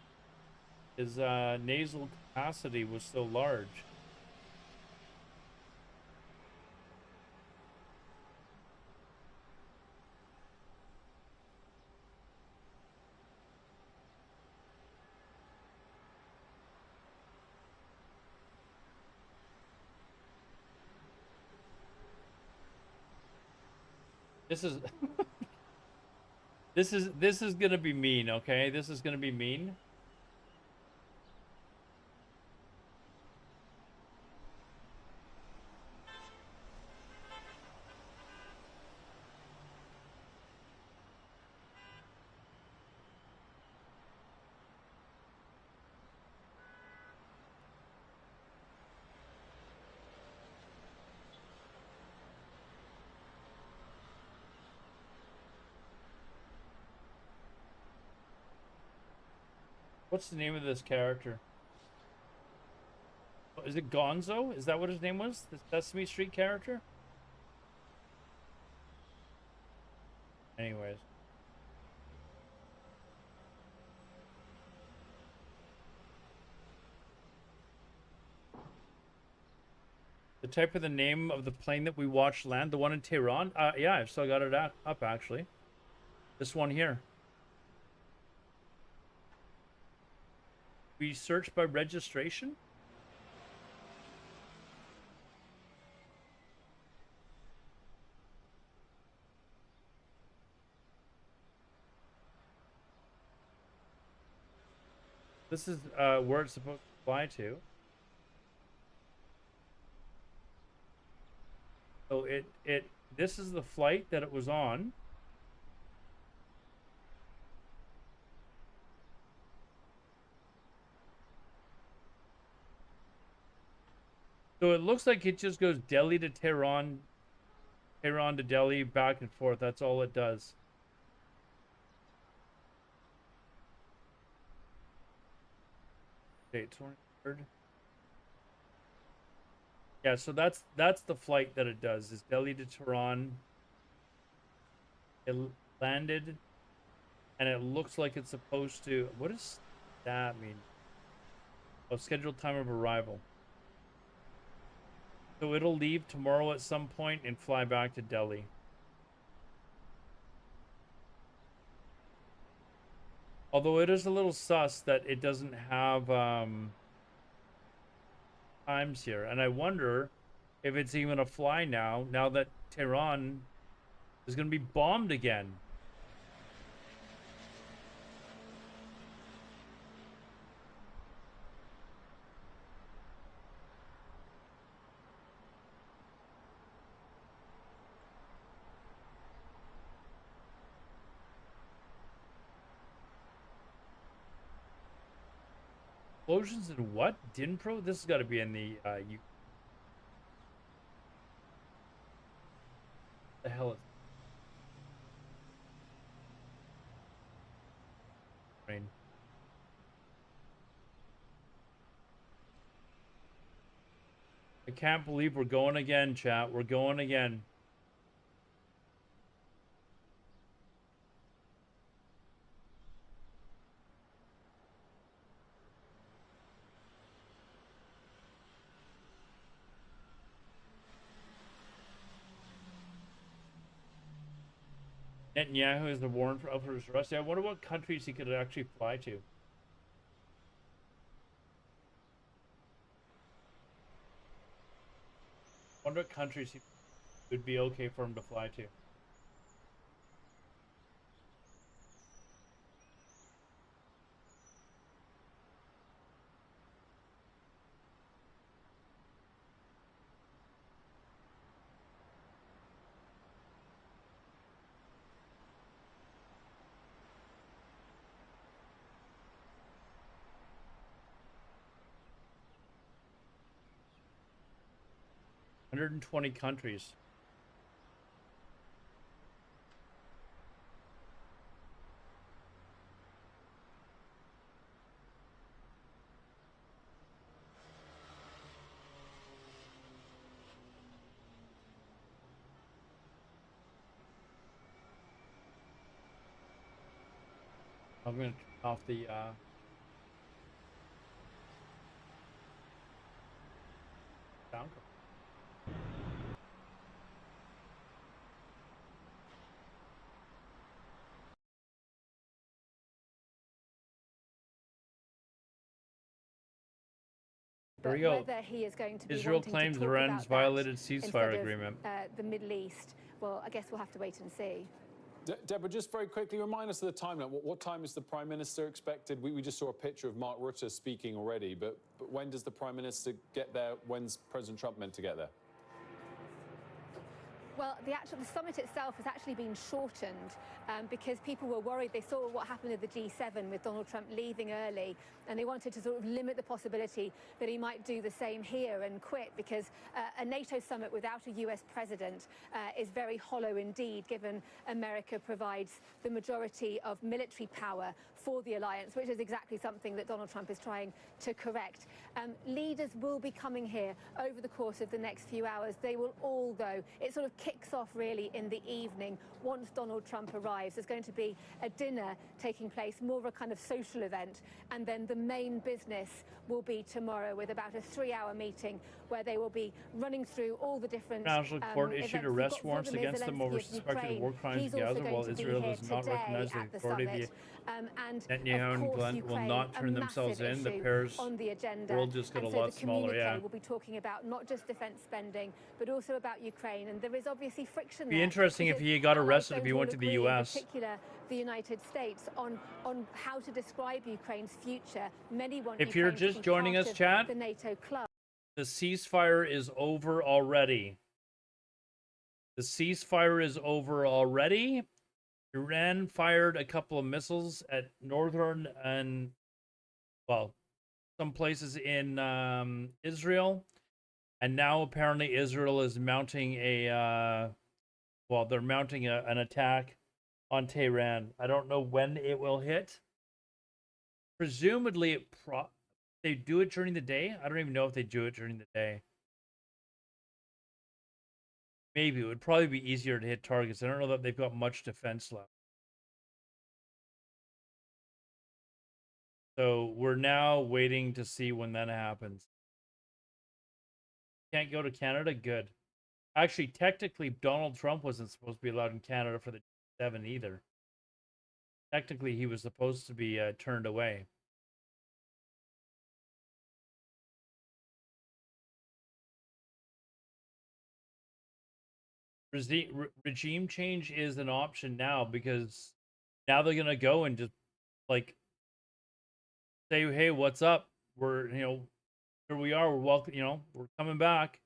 his nasal capacity was so large. This is gonna be mean, okay? This is gonna be mean. What's the name of this character? Oh, is it Gonzo? Is that what his name was? The Sesame Street character? Anyways. The type of the name of the plane that we watched land, the one in Tehran? Yeah, I've still got it up actually. This one here. We search by registration? This is where it's supposed to fly to. this is the flight that it was on. So it looks like it just goes Delhi to Tehran, Tehran to Delhi, back and forth. That's all it does. Date 23rd. Yeah, so that's the flight that it does. Is Delhi to Tehran. It landed, and it looks like it's supposed to. What does that mean? Oh, scheduled time of arrival. So it'll leave tomorrow at some point and fly back to Delhi. Although it is a little sus that it doesn't have times here. And I wonder if it's even a fly now that Tehran is going to be bombed again. Explosions in what? Dnipro? This has got to be in the the hell is rain? I can't believe we're going again, chat. We're going again. Netanyahu is the warrant for his arrest. I wonder what countries he could actually fly to. I wonder what countries he would be okay for him to fly to. $120 countries. I'm going to turn off the sound. Here we go. Whether he is going to be Israel wanting claims to talk Iran's about violated that ceasefire instead of, agreement. The Middle East. Well, I guess we'll have to wait and see. Deborah, just very quickly, remind us of the timeline. What time is the Prime Minister expected? We just saw a picture of Mark Rutte speaking already, but when does the Prime Minister get there? When's President Trump meant to get there? Well, the summit itself has actually been shortened because people were worried. They saw what happened at the G7 with Donald Trump leaving early, and they wanted to sort of limit the possibility that he might do the same here and quit, because a NATO summit without a US president is very hollow indeed, given America provides the majority of military power for the alliance, which is exactly something that Donald Trump is trying to correct. Leaders will be coming here over the course of the next few hours. They will all go. It sort of kicks off really in the evening once Donald Trump arrives. There's going to be a dinner taking place, more of a kind of social event, and then the main business will be tomorrow with about a 3-hour meeting where they will be running through all the different International court issued arrest warrants against them over suspected war crimes in Gaza, while Israel does not recognize the authority of Netanyahu and Glenn will not turn themselves in. The pair's world just got a lot smaller. Yeah. We'll be talking about not just defense spending, but also about Ukraine, and there is obviously friction. Be interesting if he got arrested if he went to the U.S. In particular, the United States on how to describe Ukraine's future. Many want. If you're just joining us, chat, the NATO club. The ceasefire is over already. The ceasefire is over already. Iran fired a couple of missiles at northern and, well, some places in Israel. And now apparently Israel is mounting they're mounting an attack on Tehran. I don't know when it will hit. Presumably, they do it during the day. I don't even know if they do it during the day. Maybe it would probably be easier to hit targets. I don't know that they've got much defense left. So we're now waiting to see when that happens. Can't go to Canada? Good. Actually, technically, Donald Trump wasn't supposed to be allowed in Canada for the G7 either. Technically, he was supposed to be turned away. Regime change is an option now, because now they're gonna go and just like say, hey, what's up? We're, here we are. We're welcome. We're coming back.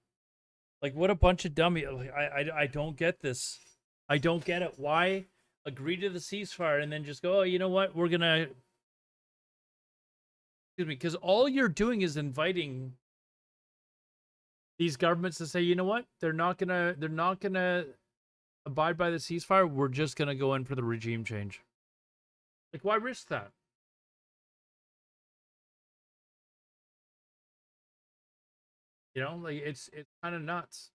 Like, what a bunch of dummies! Like, I don't get this. I don't get it. Why agree to the ceasefire and then just go, oh, you know what? We're gonna. Excuse me, because all you're doing is inviting these governments to say, you know what? They're not gonna abide by the ceasefire. We're just gonna go in for the regime change. Like, why risk that? Like, it's kind of nuts.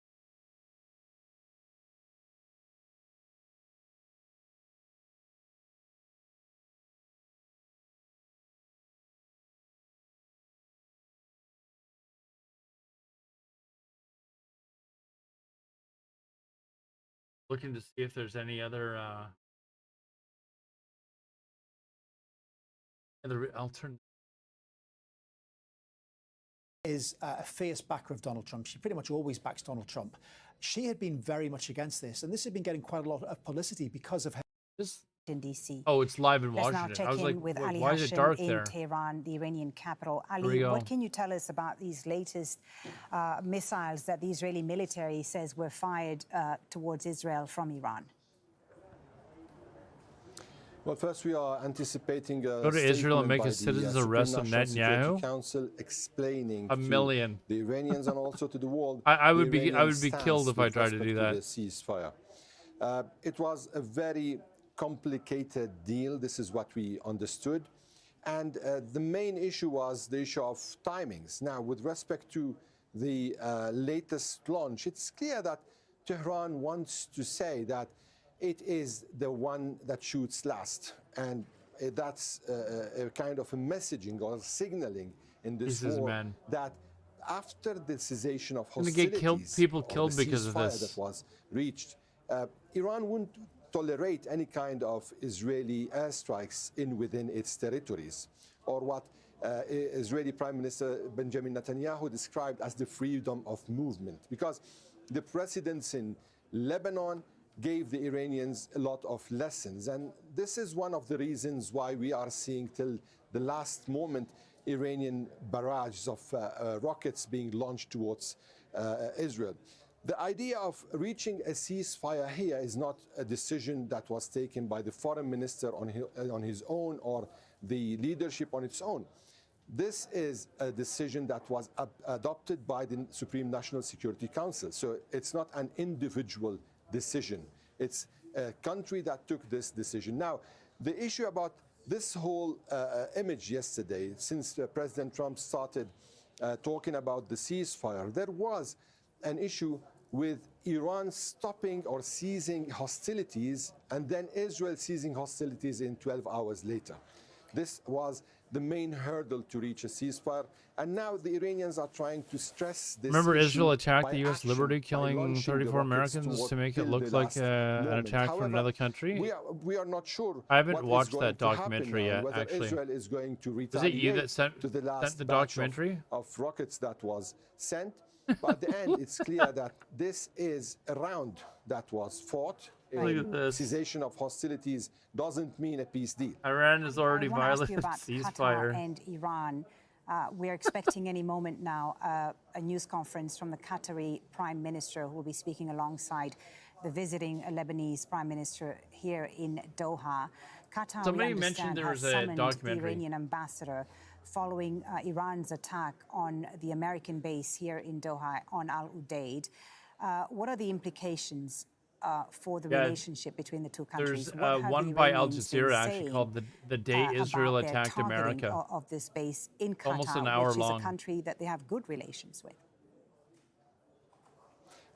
Looking to see if there's any other alternative. Is a fierce backer of Donald Trump. She pretty much always backs Donald Trump. She had been very much against this, and this had been getting quite a lot of publicity because of her. In DC. Oh, it's live in Let's Washington. now check I was like, with Ali why is it dark in there? Tehran, the Iranian capital. Here we Ali, go. what can you tell us about these latest missiles that the Israeli military says were fired towards Israel from Iran? Well, first we are anticipating Go to Israel and make a citizens arrest of Netanyahu. Council explaining a million to the Iranians and also to the world. I would be killed if I tried to do that. The ceasefire. It was a very complicated deal. This is what we understood, and the main issue was the issue of timings. Now, with respect to the latest launch, it's clear that Tehran wants to say that it is the one that shoots last, and that's a kind of a messaging or signaling in this war that after the cessation of hostilities, people killed because of this, that was reached, Iran wouldn't tolerate any kind of Israeli airstrikes within its territories, or what Israeli Prime Minister Benjamin Netanyahu described as the freedom of movement, because the precedents in Lebanon gave the Iranians a lot of lessons, and this is one of the reasons why we are seeing till the last moment Iranian barrages of rockets being launched towards Israel. The idea of reaching a ceasefire here is not a decision that was taken by the foreign minister on his own or the leadership on its own. This is a decision that was adopted by the Supreme National Security Council. So it's not an individual decision. It's a country that took this decision. Now, the issue about this whole image yesterday, since President Trump started talking about the ceasefire, there was an issue with Iran stopping or ceasing hostilities, and then Israel ceasing hostilities in 12 hours later. This was the main hurdle to reach a ceasefire, and now the Iranians are trying to stress this. Remember, issue Israel attacked by the U.S. action, Liberty, by killing launching the 34 rockets Americans to make it till look the like last an moment. attack However, from another country. We are not sure. I haven't what is watched going that to happen documentary now, yet, whether actually. Israel is going to Was retaliate it you that sent to the last the batch documentary? of rockets that was sent. But at the end, it's clear that this is a round that was fought. Look at this. Cessation of hostilities doesn't mean a peace deal. Iran is already I want to ask violated you about ceasefire. Qatar and Iran. We're expecting any moment now a news conference from the Qatari Prime Minister, who will be speaking alongside the visiting Lebanese Prime Minister here in Doha. Qatar, Somebody we mentioned understand, there has was a summoned the documentary. Iranian ambassador following Iran's attack on the American base here in Doha on Al Udeid. What are the implications for the relationship between the two countries? There's one by Al Jazeera actually called the Day Israel about their Attacked targeting America. of this base in Qatar, Almost an hour which is long. a country that they have good relations with?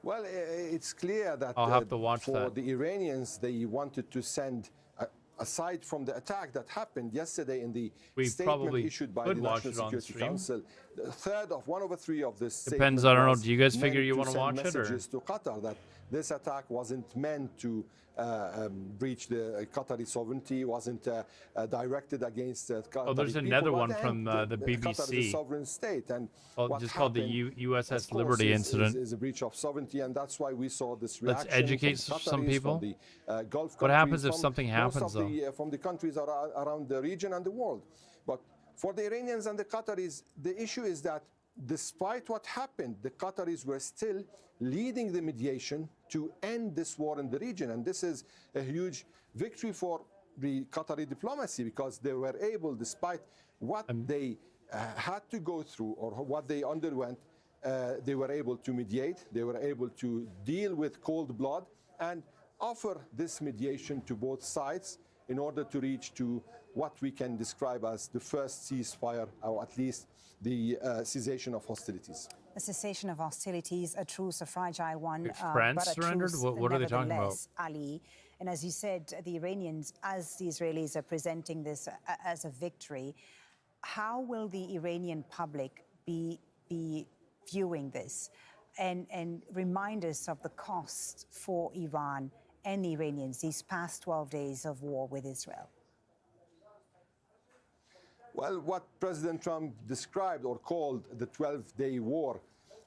Well, it's clear that I'll have to watch for that. the Iranians, they wanted to send, aside from the attack that happened yesterday in the statement issued by the National Security Council, the third of 1/3 of this Depends, statement I don't know, was do you guys figure meant you want to send watch it, or? messages to Qatar that this attack wasn't meant to breach the Qatari sovereignty, wasn't directed against Qatari Oh, there's people. another But one at the from end, the Qatar is a BBC. sovereign state, and Just called the USS of course, Liberty incident. is a breach of sovereignty, and that's why we saw this Let's reaction. educate from some Qataris, people. From the Gulf What happens countries, if from something most happens, of from the countries around the region and the world. But for the Iranians and the Qataris, the issue is that despite what happened, the Qataris were still leading the mediation to end this war in the region. And this is a huge victory for the Qatari diplomacy, because they were able, despite what they had to go through or what they underwent, they were able to mediate, they were able to deal with cold blood and offer this mediation to both sides in order to reach to what we can describe as the first ceasefire, or at least the cessation of hostilities. A cessation of hostilities, a truce, a fragile one. France but a surrendered? truce What are they talking about? nevertheless, Ali. And as you said, the Iranians, as the Israelis are presenting this as a victory, how will the Iranian public be viewing this? And remind us of the cost for Iran and the Iranians these past 12 days of war with Israel. Well, what President Trump described or called the 12-day war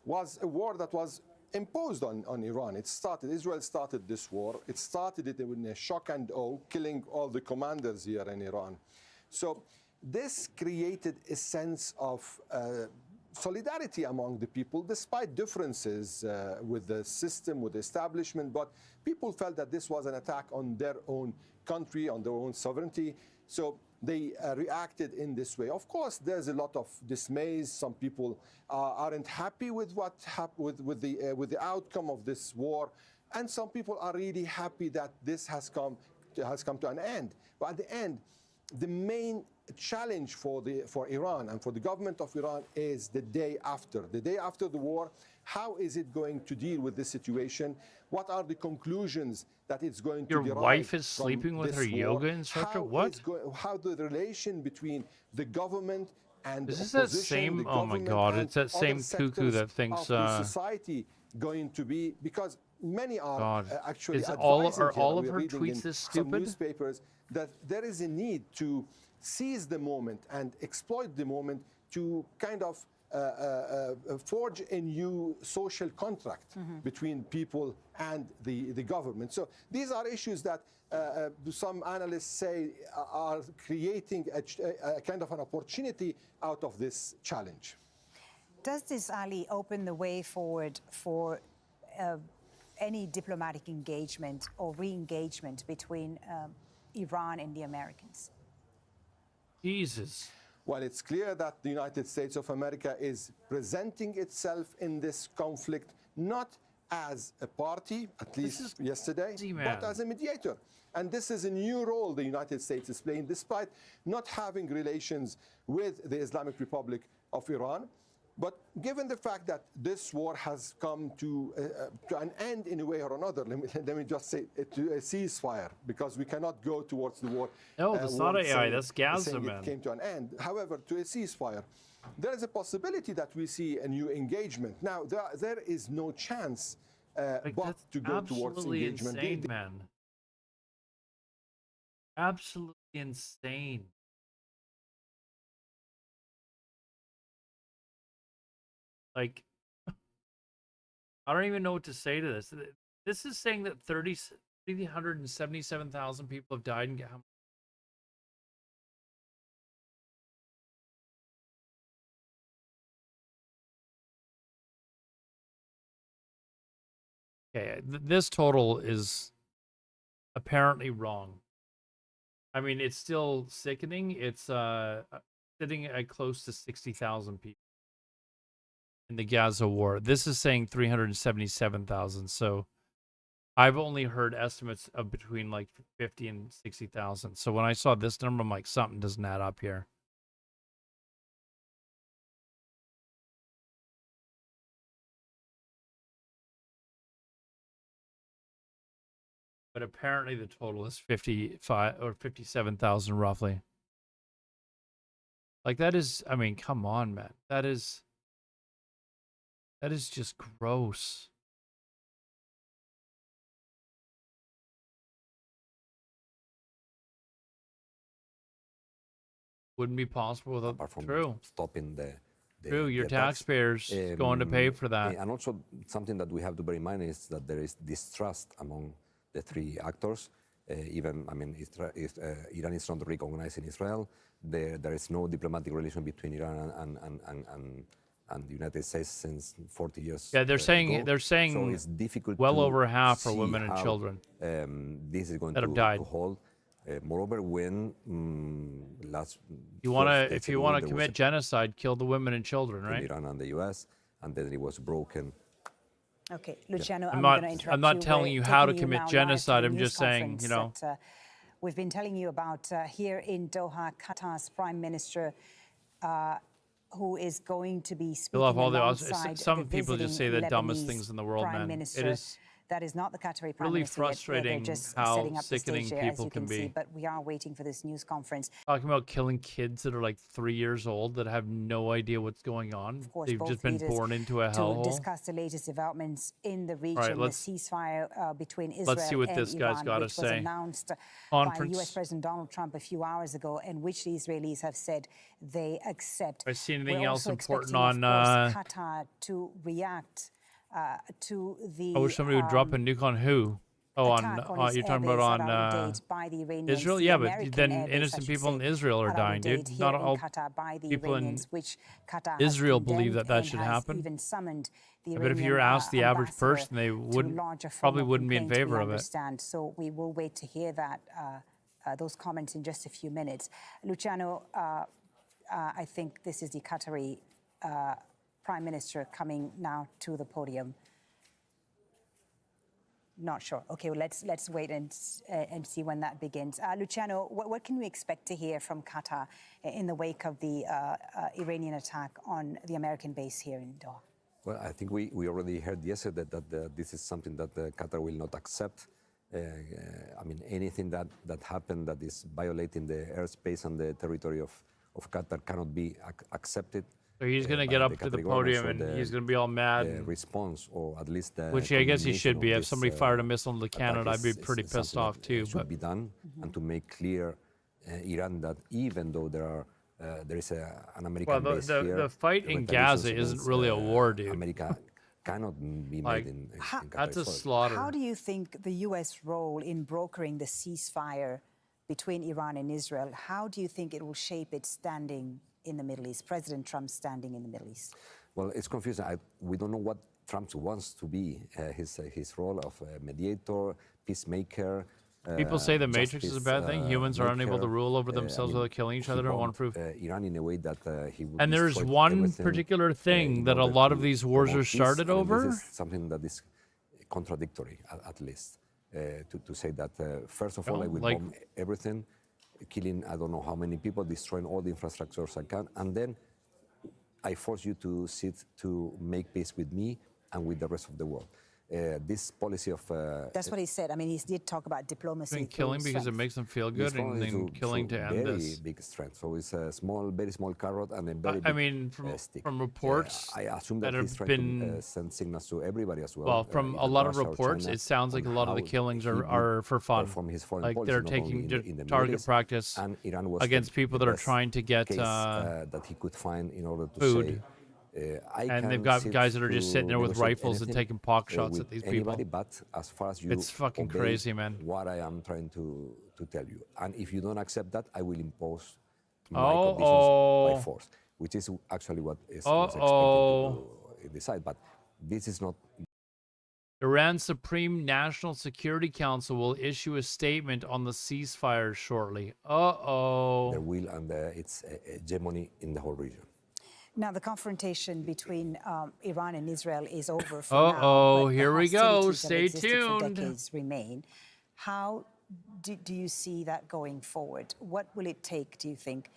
was a war that was imposed on Iran. Israel started this war. It started it in a shock and awe, killing all the commanders here in Iran. So this created a sense of solidarity among the people, despite differences with the system, with the establishment. But people felt that this was an attack on their own country, on their own sovereignty. So they reacted in this way. Of course, there's a lot of dismay. Some people aren't happy with what happened with the outcome of this war, and some people are really happy that this has come to an end. But at the end, the main challenge for Iran and for the government of Iran is the day after the war. How is it going to deal with this situation? What are the conclusions that it's going to derive? Your wife is sleeping with her yoga instructor? What? How the relation between the government and Is the this that opposition, same? the Oh my government, God! and It's that same other cuckoo that sectors thinks. of the society going to be, because many are God. actually Are advising all of here. her We're reading tweets in this some stupid? newspapers that there is a need to seize the moment and exploit the moment to kind of forge a new social contract between people and the government. So these are issues that some analysts say are creating a kind of an opportunity out of this challenge. Does this, Ali, open the way forward for any diplomatic engagement or re-engagement between Iran and the Americans? Jesus. Well, it's clear that the United States of America is presenting itself in this conflict not as a party, at least yesterday, but as a mediator. And this is a new role the United States is playing, despite not having relations with the Islamic Republic of Iran. But given the fact that this war has come to an end in a way or another, let me just say to a ceasefire, because we cannot go towards the war. No, that's not AI, that's Gaza, man. It came to an end. However, to a ceasefire, there is a possibility that we see a new engagement. Now, there is no chance but to go towards engagement. Insane, man. Absolutely insane. Like, I don't even know what to say to this. This is saying that 377,000 people have died in Gaza. Okay, this total is apparently wrong. I mean, it's still sickening. It's sitting at close to 60,000 people in the Gaza war. This is saying 377,000. So I've only heard estimates of between like 50 and 60,000. So when I saw this number, I'm like, something doesn't add up here. But apparently the total is 55 or 57,000 roughly. Like that is, I mean, come on, man. That is just gross. Wouldn't be possible without stopping the your attacks. taxpayers going to pay for that. And also something that we have to bear in mind is that there is distrust among the three actors. Even, I mean, Iran is not recognizing Israel. There is no diplomatic relation between Iran and the United States since 40 years. Yeah, they're saying ago. So it's difficult. well to over half are see women and how, children this is going that have died. to hold. Moreover, when if you want to commit genocide, kill the women and children, right? Iran and the U.S. and then it was broken. Okay, Luciano, I'm going to interrupt you. I'm not telling you how to commit genocide. I'm just saying, you know. That, we've been telling you about here in Doha, Qatar's Prime Minister, who is going to be speaking alongside some people just say the dumbest Lebanese things in the world, Prime man. Minister. It is That is not the Qatari Prime really Minister. frustrating They're just how setting up sickening the stage there, people as you can see, be. but we are waiting for this news conference. Talking about killing kids that are like 3 years old that have no idea what's going on. Of course, They've both just been leaders born into a to hellhole. discuss the latest developments in the region, right, the ceasefire between Israel let's see what and this guy's Iran, got to which was say. announced Conference. by U.S. President Donald Trump a few hours ago, and which the Israelis have said they accept. I see anything We're else also important expecting, on? of course, Qatar to react to the. I wish somebody would drop a nuke on who? Oh, you're talking about on Israel? Yeah, but then innocent people in Israel are dying, dude. Not all people in Israel believe that that should happen. But if you're asked the average person, they probably wouldn't be in favor of it. So we will wait to hear that those comments in just a few minutes. Luciano, I think this is the Qatari Prime Minister coming now to the podium. Not sure. Okay, well, let's wait and see when that begins. Luciano, what can we expect to hear from Qatar in the wake of the Iranian attack on the American base here in Doha? Well, I think we already heard yesterday that this is something that Qatar will not accept. I mean, anything that happened that is violating the airspace and the territory of Qatar cannot be accepted. So he's going to get up to the podium and he's going to be all mad. Response, or at least which I guess he should be. If somebody fired a missile into Canada, I'd be pretty pissed off too. Should be done, and to make clear Iran that even though there is an American base here, the fight in Gaza isn't really a war, dude. America cannot be made in that's a slaughter. How do you think the U.S. role in brokering the ceasefire between Iran and Israel, how do you think it will shape its standing in the Middle East, President Trump's standing in the Middle East? Well, it's confusing. We don't know what Trump wants to be, his role of mediator, peacemaker. People say the Matrix is a bad thing. Humans are unable to rule over themselves without killing each other. One proof. Iran in a way that he would. And there's one particular thing that a lot of these wars are started over. This is something that is contradictory, at least, to say that first of all, I will bomb everything, killing I don't know how many people, destroying all the infrastructures I can, and then I force you to sit to make peace with me and with the rest of the world. This policy of... That's what he said. I mean, he did talk about diplomacy. Killing because it makes them feel good, and then killing to end this. Very big strength. So it's a very small carrot and a very big stick. From reports I assume that he's trying to send signals to everybody as well. Well, from a lot of reports, it sounds like a lot of the killings are for fun. From his foreign like policy, they're not taking only in the target practice against people that are trying to get that he could find in order to food. say, and they've got guys that are just sitting there with rifles and taking pock shots at these people. But as far as you it's fucking crazy, man. What I am trying to tell you, and if you don't accept that, I will impose my conditions by force, which is actually what is expected to decide. But this is not Iran's Supreme National Security Council will issue a statement on the ceasefire shortly. Uh-oh. Their will and its hegemony in the whole region. Now, the confrontation between Iran and Israel is over for now. Uh-oh, here the we go. hostilities that Stay existed for tuned. decades remain. How do you see that going forward? What will it take, do you think,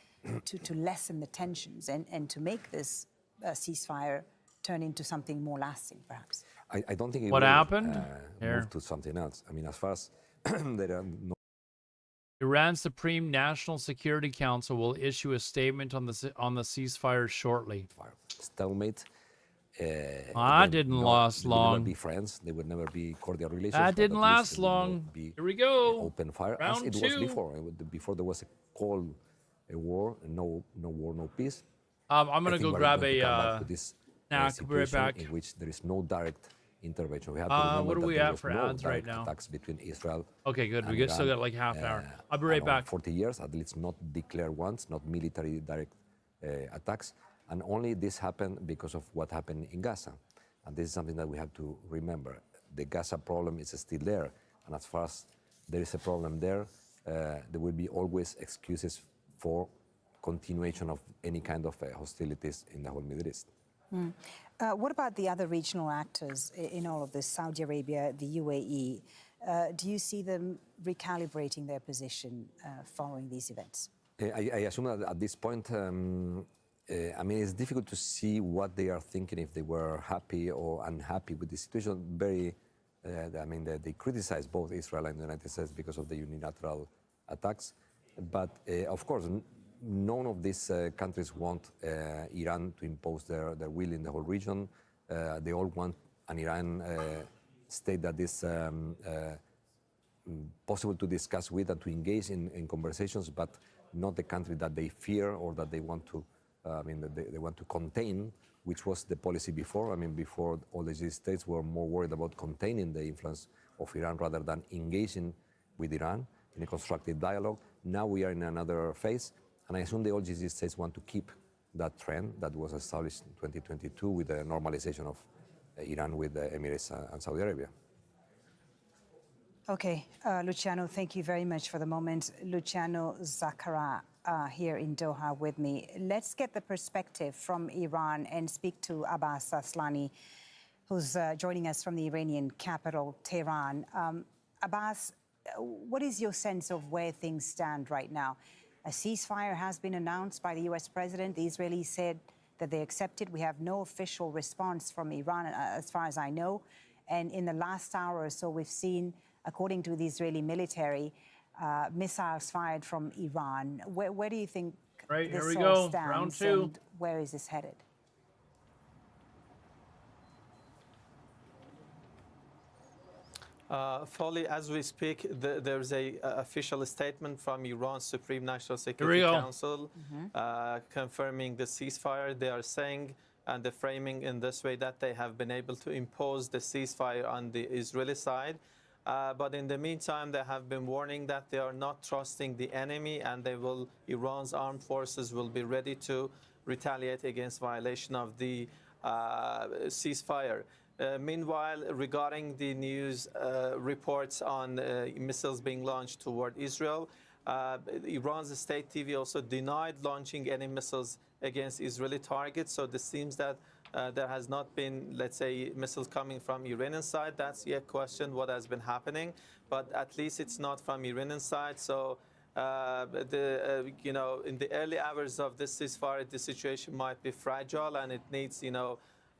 to lessen the tensions and to make this ceasefire turn into something more lasting, perhaps? I don't think it What will happened? move to something else. I mean, as far as there are no Iran's Supreme National Security Council will issue a statement on the ceasefire shortly. stalemate. Didn't last They long. would never be friends. They would never be cordial relations. That but didn't at least last they would not long. be Here we go. Open fire, Round as it two. was before. Before there was a cold war, no war, no peace. I'm I gonna think go we're grab going to come a back to this snack. I'll be right situation back. in which there is no direct intervention. We have to remember what are that we there at was for no ads right direct now? attacks between Israel. Okay, good. and We still Iran, got like half an hour. I'll be right around back. 40 years, at least not declared ones, not military direct attacks. And only this happened because of what happened in Gaza. And this is something that we have to remember. The Gaza problem is still there. And as far as there is a problem there, there will be always excuses for continuation of any kind of hostilities in the whole Middle East. What about the other regional actors in all of this, Saudi Arabia, the UAE? Do you see them recalibrating their position following these events? I assume that at this point, I mean, it's difficult to see what they are thinking, if they were happy or unhappy with the situation. I mean, they criticize both Israel and the United States because of the unilateral attacks. But of course, none of these countries want Iran to impose their will in the whole region. They all want an Iran state that is possible to discuss with and to engage in conversations, but not the country that they fear or that they want to, they want to contain, which was the policy before. I mean, before, all the states were more worried about containing the influence of Iran rather than engaging with Iran in a constructive dialogue. Now we are in another phase, and I assume the all GCC states want to keep that trend that was established in 2022 with the normalization of Iran with the Emirates and Saudi Arabia. Okay, Luciano, thank you very much for the moment. Luciano Zakara here in Doha with me. Let's get the perspective from Iran and speak to Abbas Aslani, who's joining us from the Iranian capital, Tehran. Abbas, what is your sense of where things stand right now? A ceasefire has been announced by the U.S. president. The Israelis said that they accepted. We have no official response from Iran, as far as I know. And in the last hour or so, we've seen, according to the Israeli military, missiles fired from Iran. Where do you think this all stands? Round two. And where is this headed? Folly, as we speak, there's a official statement from Iran's Supreme National Security Council confirming the ceasefire. They are saying, and they're framing in this way, that they have been able to impose the ceasefire on the Israeli side. But in the meantime, they have been warning that they are not trusting the enemy, and Iran's armed forces will be ready to retaliate against violation of the ceasefire. Meanwhile, regarding the news reports on missiles being launched toward Israel, Iran's state TV also denied launching any missiles against Israeli targets. So this seems that there has not been, let's say, missiles coming from Iranian side. That's yet question what has been happening. But at least it's not from Iranian side. So in the early hours of this ceasefire, the situation might be fragile, and it needs,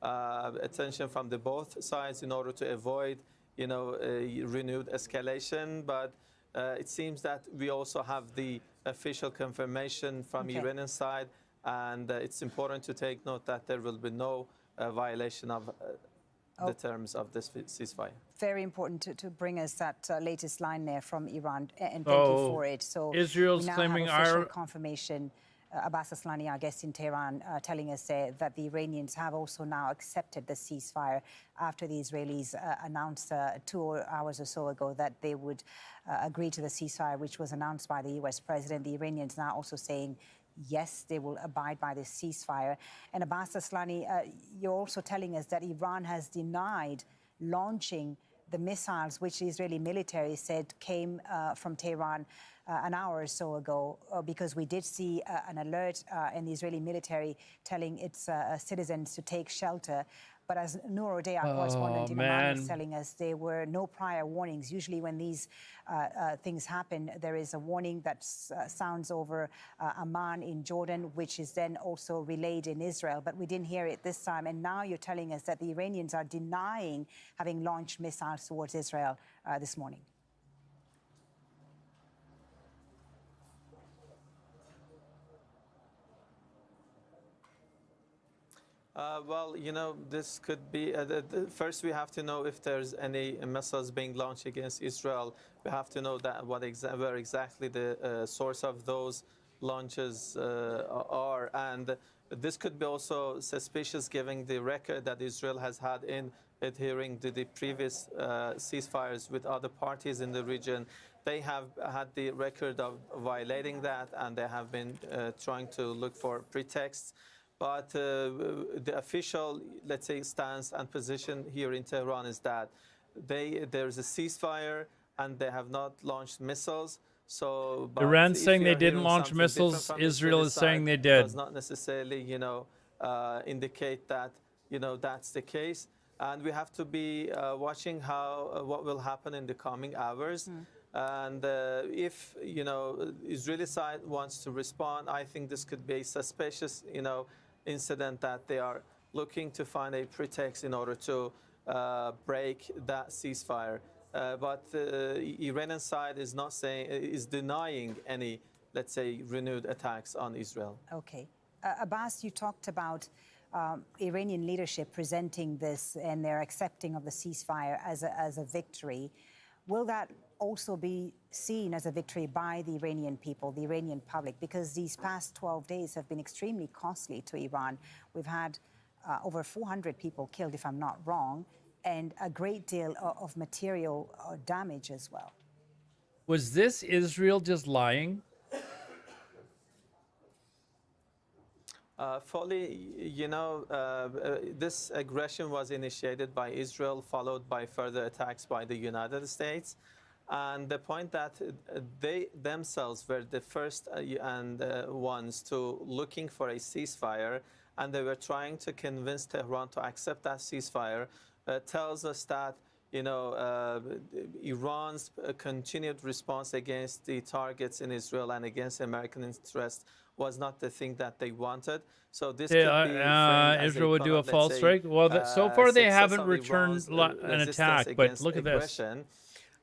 attention from the both sides in order to avoid, a renewed escalation. But it seems that we also have the official confirmation from Iranian side, and it's important to take note that there will be no violation of the terms of this ceasefire. Very important to bring us that latest line there from Iran, and thank you for it. So Israel's we now claiming have official confirmation. Abbas Aslani, our guest in Tehran, telling us that the Iranians have also now accepted the ceasefire after the Israelis announced 2 hours or so ago that they would agree to the ceasefire, which was announced by the U.S. president. The Iranians now also saying, yes, they will abide by the ceasefire. And Abbas Aslani, you're also telling us that Iran has denied launching the missiles, which the Israeli military said came from Tehran an hour or so ago, because we did see an alert in the Israeli military telling its citizens to take shelter. But as Noor O'Day, our correspondent in Amman, was telling us, there were no prior warnings. Usually when these things happen, there is a warning that sounds over Amman in Jordan, which is then also relayed in Israel. But we didn't hear it this time. And now you're telling us that the Iranians are denying having launched missiles towards Israel this morning. Well, you know, this could be, first we have to know if there's any missiles being launched against Israel. We have to know that where exactly the source of those launches are. And this could be also suspicious given the record that Israel has had in adhering to the previous ceasefires with other parties in the region. They have had the record of violating that, and they have been trying to look for pretexts. But the official, let's say, stance and position here in Tehran is that there's a ceasefire and they have not launched missiles. So Iran's saying they didn't launch missiles. Israel is saying they did. Does not necessarily, you know, indicate that, you know, that's the case. And we have to be watching what will happen in the coming hours. And if, you know, Israeli side wants to respond, I think this could be a suspicious, you know, incident that they are looking to find a pretext in order to break that ceasefire. But the Iranian side is not saying, is denying any, let's say, renewed attacks on Israel. Okay. Abbas, you talked about Iranian leadership presenting this and their accepting of the ceasefire as a victory. Will that also be seen as a victory by the Iranian people, the Iranian public? Because these past 12 days have been extremely costly to Iran. We've had over 400 people killed, if I'm not wrong, and a great deal of material damage as well. Was this Israel just lying? Fully, you know, this aggression was initiated by Israel, followed by further attacks by the United States. And the point that they themselves were the first ones to looking for a ceasefire, and they were trying to convince Tehran to accept that ceasefire, tells us that, you know, Iran's continued response against the targets in Israel and against American interests was not the thing that they wanted. So this could be Israel would do a false strike. Well, so far they haven't returned an attack, but look at this.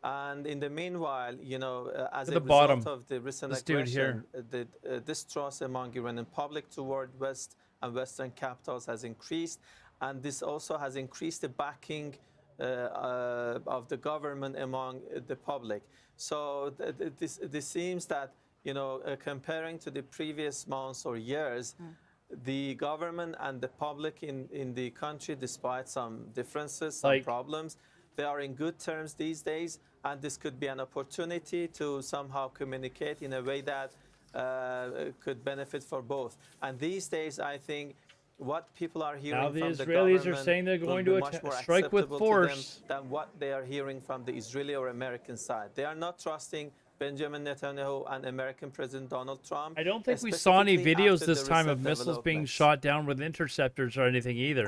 And in the meanwhile, you know, as a result of the recent aggression, the distrust among Iranian public toward West and Western capitals has increased, and this also has increased the backing of the government among the public. So this seems that, you know, comparing to the previous months or years, the government and the public in the country, despite some differences, some problems, they are in good terms these days, and this could be an opportunity to somehow communicate in a way that could benefit for both. And these days, I think what people are hearing now from the Israelis government are saying they're going to strike with force than what they are hearing from the Israeli or American side. They are not trusting Benjamin Netanyahu and American President Donald Trump. I don't think we saw any videos this time of missiles being shot down with interceptors or anything either.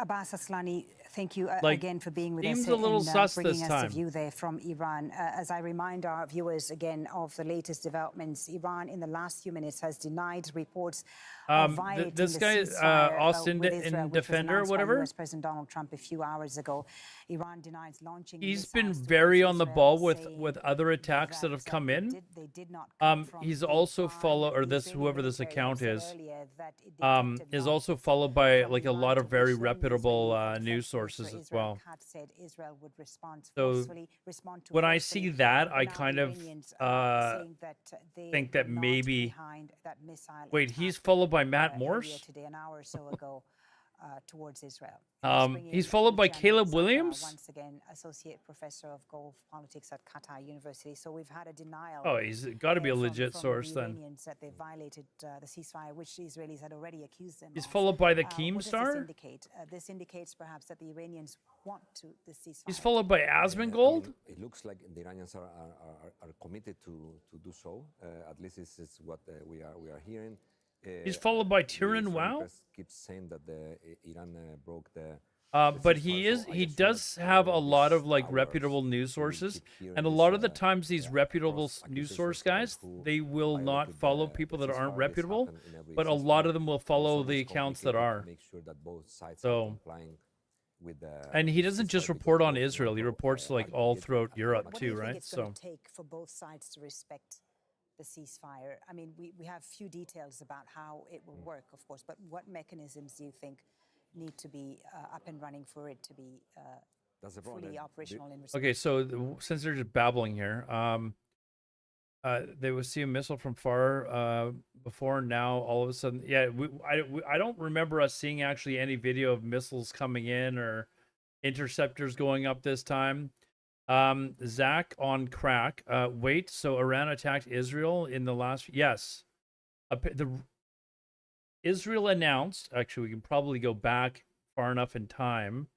Abbas Aslani, thank you again for being with us seems a little sus bringing this us time. a view there from Iran. As I remind our viewers again of the latest developments, Iran in the last few minutes has denied reports of violating this the guy, ceasefire Austin with Israel, which was Defender, announced by whatever. US President Donald Trump a few hours ago. Iran denies launching. He's been very on the ball with other attacks that have come in. He's also followed, or this whoever this account is also followed by like a lot of very reputable news sources as well. So when I see that, I kind of think that maybe. Wait, he's followed by Matt Morse? towards Israel. He's followed by Caleb Williams. Once again, associate professor of Gulf politics at Qatar University. So we've had a denial. Oh, he's got to be a legit from source the then. Iranians that they violated the ceasefire, which the Israelis had already accused them He's of. followed by the What Keemstar. does this indicate? This indicates perhaps that the Iranians want the ceasefire. He's followed by Asmongold. It looks like the Iranians are committed to do so. At least this is what we are hearing. He's followed by The Tyrann Israeli Wow. press keeps saying that Iran broke the. But he does have a lot of like reputable news sources, and a lot of the times these reputable news source guys, they will not follow people that aren't reputable, but a lot of them will follow the accounts that are. Make sure that both sides So, are complying with the. and he doesn't just report on Israel; he reports like all throughout Europe too, right? It's going to take for both sides to respect the ceasefire. I mean, we have few details about how it will work, of course, but what mechanisms do you think need to be up and running for it to be fully operational in response? Okay, so since they're just babbling here, they would see a missile from far before. Now all of a sudden, yeah, I don't remember us seeing actually any video of missiles coming in or interceptors going up this time. Zach on crack. Wait, so Iran attacked Israel in the last? Yes. Israel announced. Actually, we can probably go back far enough in time.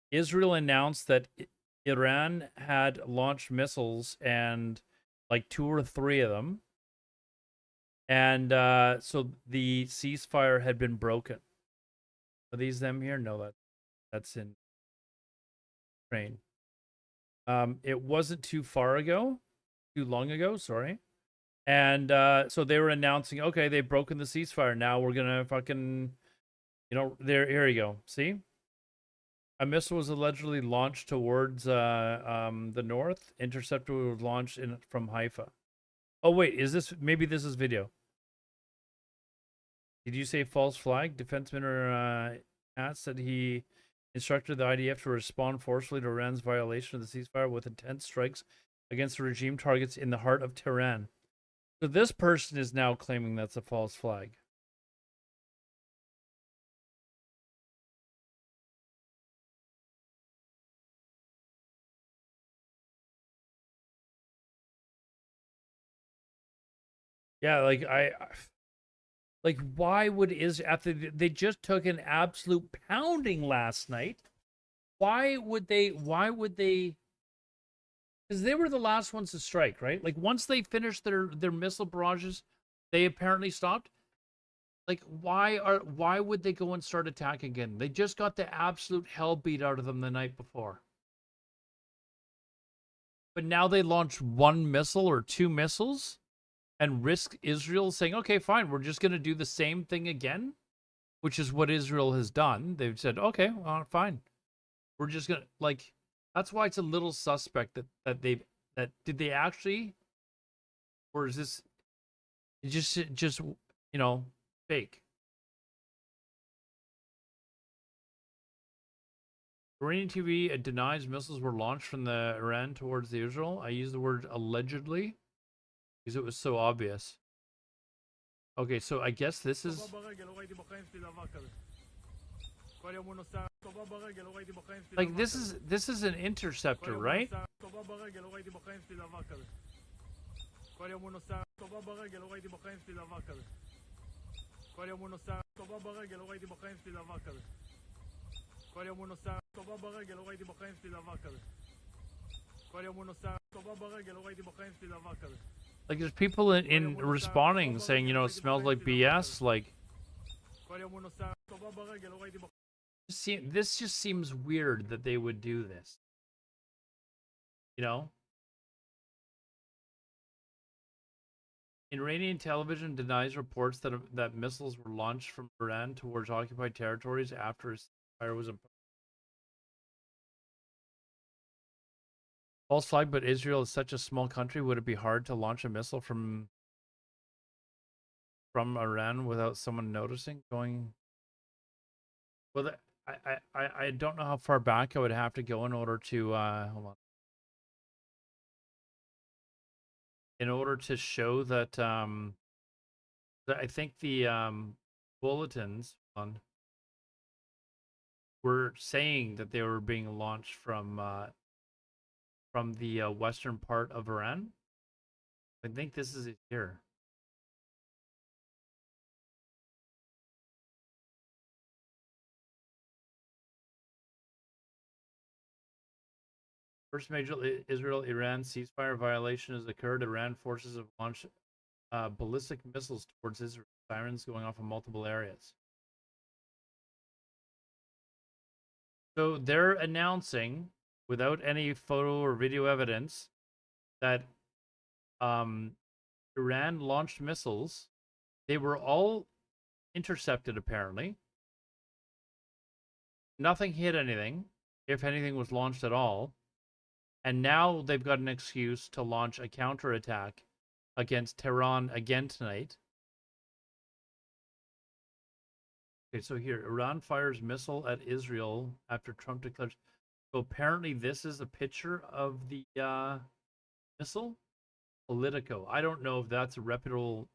Israel announced that Iran had launched missiles, and like 2 or 3 of them, and so the ceasefire had been broken. Are these them here? No, that's in Ukraine. It wasn't too long ago, sorry. And so they were announcing, okay, they've broken the ceasefire. Now we're gonna fucking, here you go. See? A missile was allegedly launched towards the north. Interceptor was launched from Haifa. Oh wait, maybe this is video. Did you say false flag? Defense Minister said he instructed the IDF to respond forcefully to Iran's violation of the ceasefire with intense strikes against the regime targets in the heart of Tehran. So this person is now claiming that's a false flag. Yeah, why would after they just took an absolute pounding last night? Why would they? Because they were the last ones to strike, right? Like once they finished their missile barrages, they apparently stopped. Like why would they go and start attacking again? They just got the absolute hell beat out of them the night before. But now they launch 1 missile or 2 missiles and risk Israel saying, okay, fine, we're just going to do the same thing again, which is what Israel has done. They've said, okay, well, fine. We're just going to, that's why it's a little suspect that did they actually, or is this just fake? Iranian TV denies missiles were launched from the Iran towards the Israel. I use the word allegedly because it was so obvious. Okay, so I guess this is. Like this is an interceptor, right? Like there's people in responding saying, it smells like BS. Like this just seems weird that they would do this. Iranian television denies reports that missiles were launched from Iran towards occupied territories after a ceasefire was imposed. False flag, but Israel is such a small country. Would it be hard to launch a missile from Iran without someone noticing? Well, I don't know how far back I would have to go in order to hold on. In order to show that I think the bulletins on were saying that they were being launched from the western part of Iran. I think this is it here. First major Israel-Iran ceasefire violation has occurred. Iran forces have launched ballistic missiles towards Israel. Sirens going off in multiple areas. So they're announcing, without any photo or video evidence, that Iran launched missiles. They were all intercepted, apparently. Nothing hit anything, if anything was launched at all. And now they've got an excuse to launch a counterattack against Tehran again tonight. Okay, so here, Iran fires missile at Israel after Trump declares. So apparently this is a picture of the missile. Politico. I don't know if that's a reputable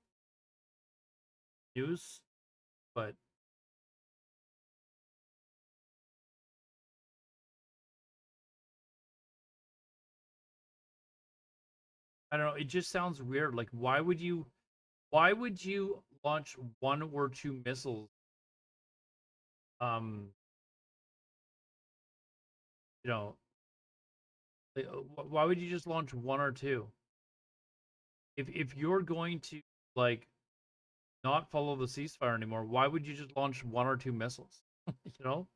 news, but I don't know. It just sounds weird. Like, why would you launch one or two missiles? You know, like, why would you just launch one or two? If you're going to like not follow the ceasefire anymore, why would you just launch one or two missiles? You know?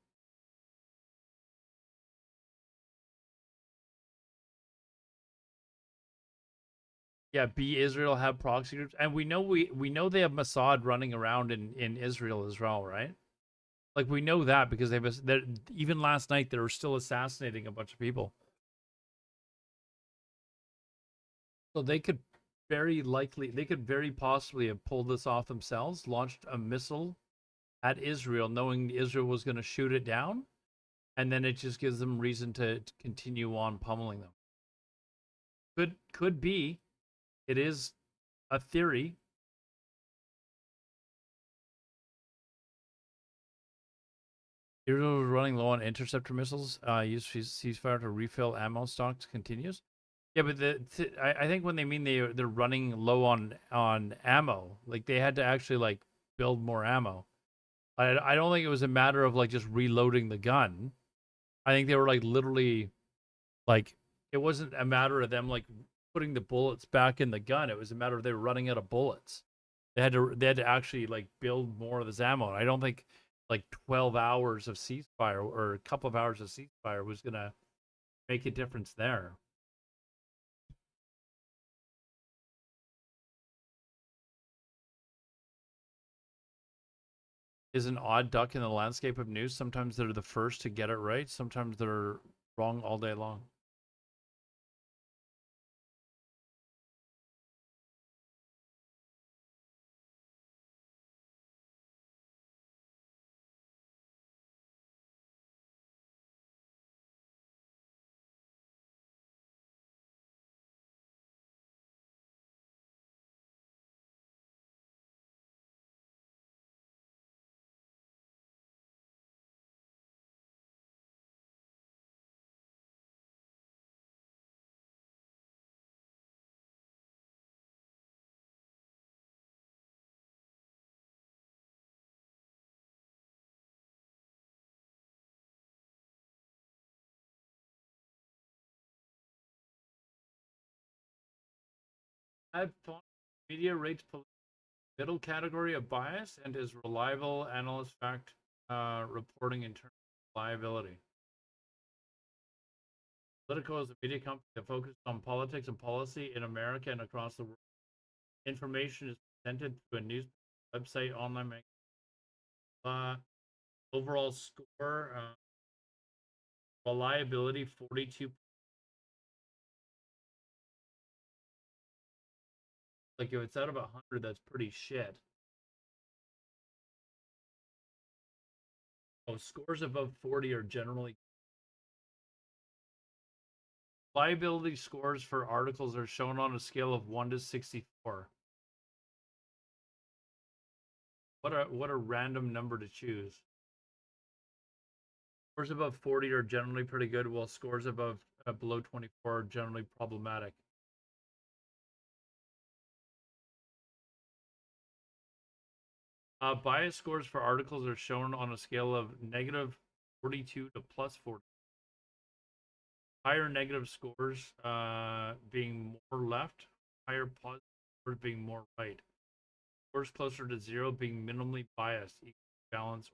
Yeah, be Israel have proxy groups, and we know they have Mossad running around in Israel as well, right? Like we know that because they're even last night they were still assassinating a bunch of people. So they could very possibly have pulled this off themselves, launched a missile at Israel, knowing Israel was going to shoot it down, and then it just gives them reason to continue on pummeling them. Could be. It is a theory. Israel is running low on interceptor missiles. Use ceasefire to refill ammo stocks continues. Yeah, but I think when they mean they're running low on ammo, like they had to actually like build more ammo. I don't think it was a matter of like just reloading the gun. I think they were like literally like it wasn't a matter of them like putting the bullets back in the gun. It was a matter of they were running out of bullets. They had to actually like build more of this ammo. I don't think like 12 hours of ceasefire or a couple of hours of ceasefire was gonna make a difference there. Is an odd duck in the landscape of news. Sometimes they're the first to get it right. Sometimes they're wrong all day long. I've found media rates middle category of bias and is reliable analyst fact reporting in terms of reliability. Politico is a media company that focuses on politics and policy in America and across the world. Information is presented through a news website, online magazine. Overall score, reliability 42. Like if it's out of 100, that's pretty shit. Oh, scores above 40 are generally. Reliability scores for articles are shown on a scale of 1 to 64. What a random number to choose. Scores above 40 are generally pretty good, while scores above below 24 are generally problematic. Bias scores for articles are shown on a scale of -42 to +40. Higher negative scores being more left, higher positive scores being more right. Scores closer to 0 being minimally biased, equal balance,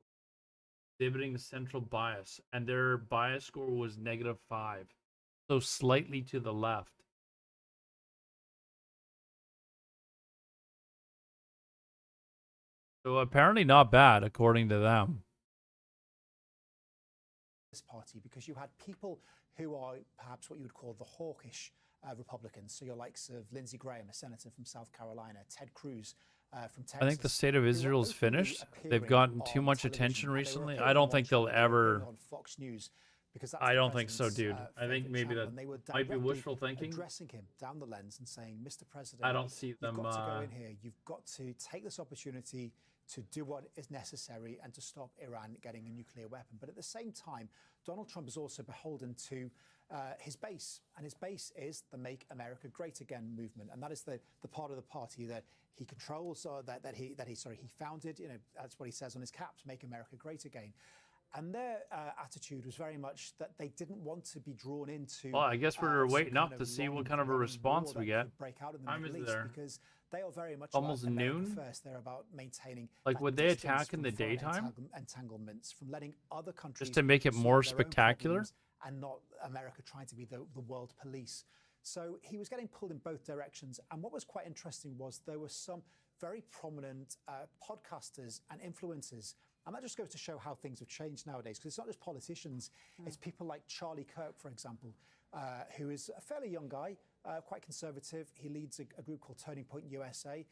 exhibiting central bias, and their bias score was -5, so slightly to the left. So apparently not bad, according to them. This party, because you had people who are perhaps what you would call the hawkish Republicans. So your likes of Lindsey Graham, a senator from South Carolina, Ted Cruz from Texas. I think the state of Israel's finished. They've gotten too much attention recently. I don't think they'll ever. On Fox News, because I don't think so, dude. I think maybe that might be wishful thinking. Addressing him down the lens and saying, "Mr. President, I don't see them. You've got to go in here. You've got to take this opportunity to do what is necessary and to stop Iran getting a nuclear weapon." But at the same time, Donald Trump is also beholden to his base, and his base is the Make America Great Again movement, and that is the part of the party that he controls, or that he founded. You know, that's what he says on his caps: "Make America Great Again." And their attitude was very much that they didn't want to be drawn into. Well, I guess we're waiting up to see what kind of a response we get. Break out in the Time Middle is East, there? because they are very much Almost about America noon? first. They're about maintaining. Like, that would they distance attack in from the foreign daytime? Entanglements, from letting other countries Just to make it solve more their own spectacular? problems and not America trying to be the world police. So he was getting pulled in both directions. And what was quite interesting was there were some very prominent podcasters and influencers. And that just goes to show how things have changed nowadays, because it's not just politicians, it's people like Charlie Kirk, for example, who is a fairly young guy, quite conservative. He leads a group called Turning Point USA.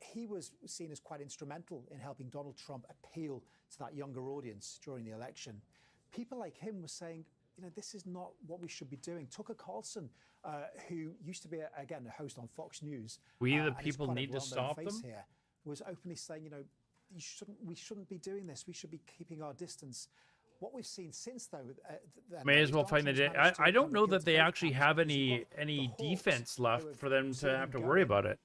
He was seen as quite instrumental in helping Donald Trump appeal to that younger audience during the election. People like him were saying, you know, this is not what we should be doing. Tucker Carlson, who used to be, again, a host on Fox News. We, the and is people, quite a need to well-known stop face them? here, was openly saying, you know, we shouldn't be doing this. We should be keeping our distance. What we've seen since, though, May as well find the day. I don't know that they actually have any defense left for them to have to worry about it.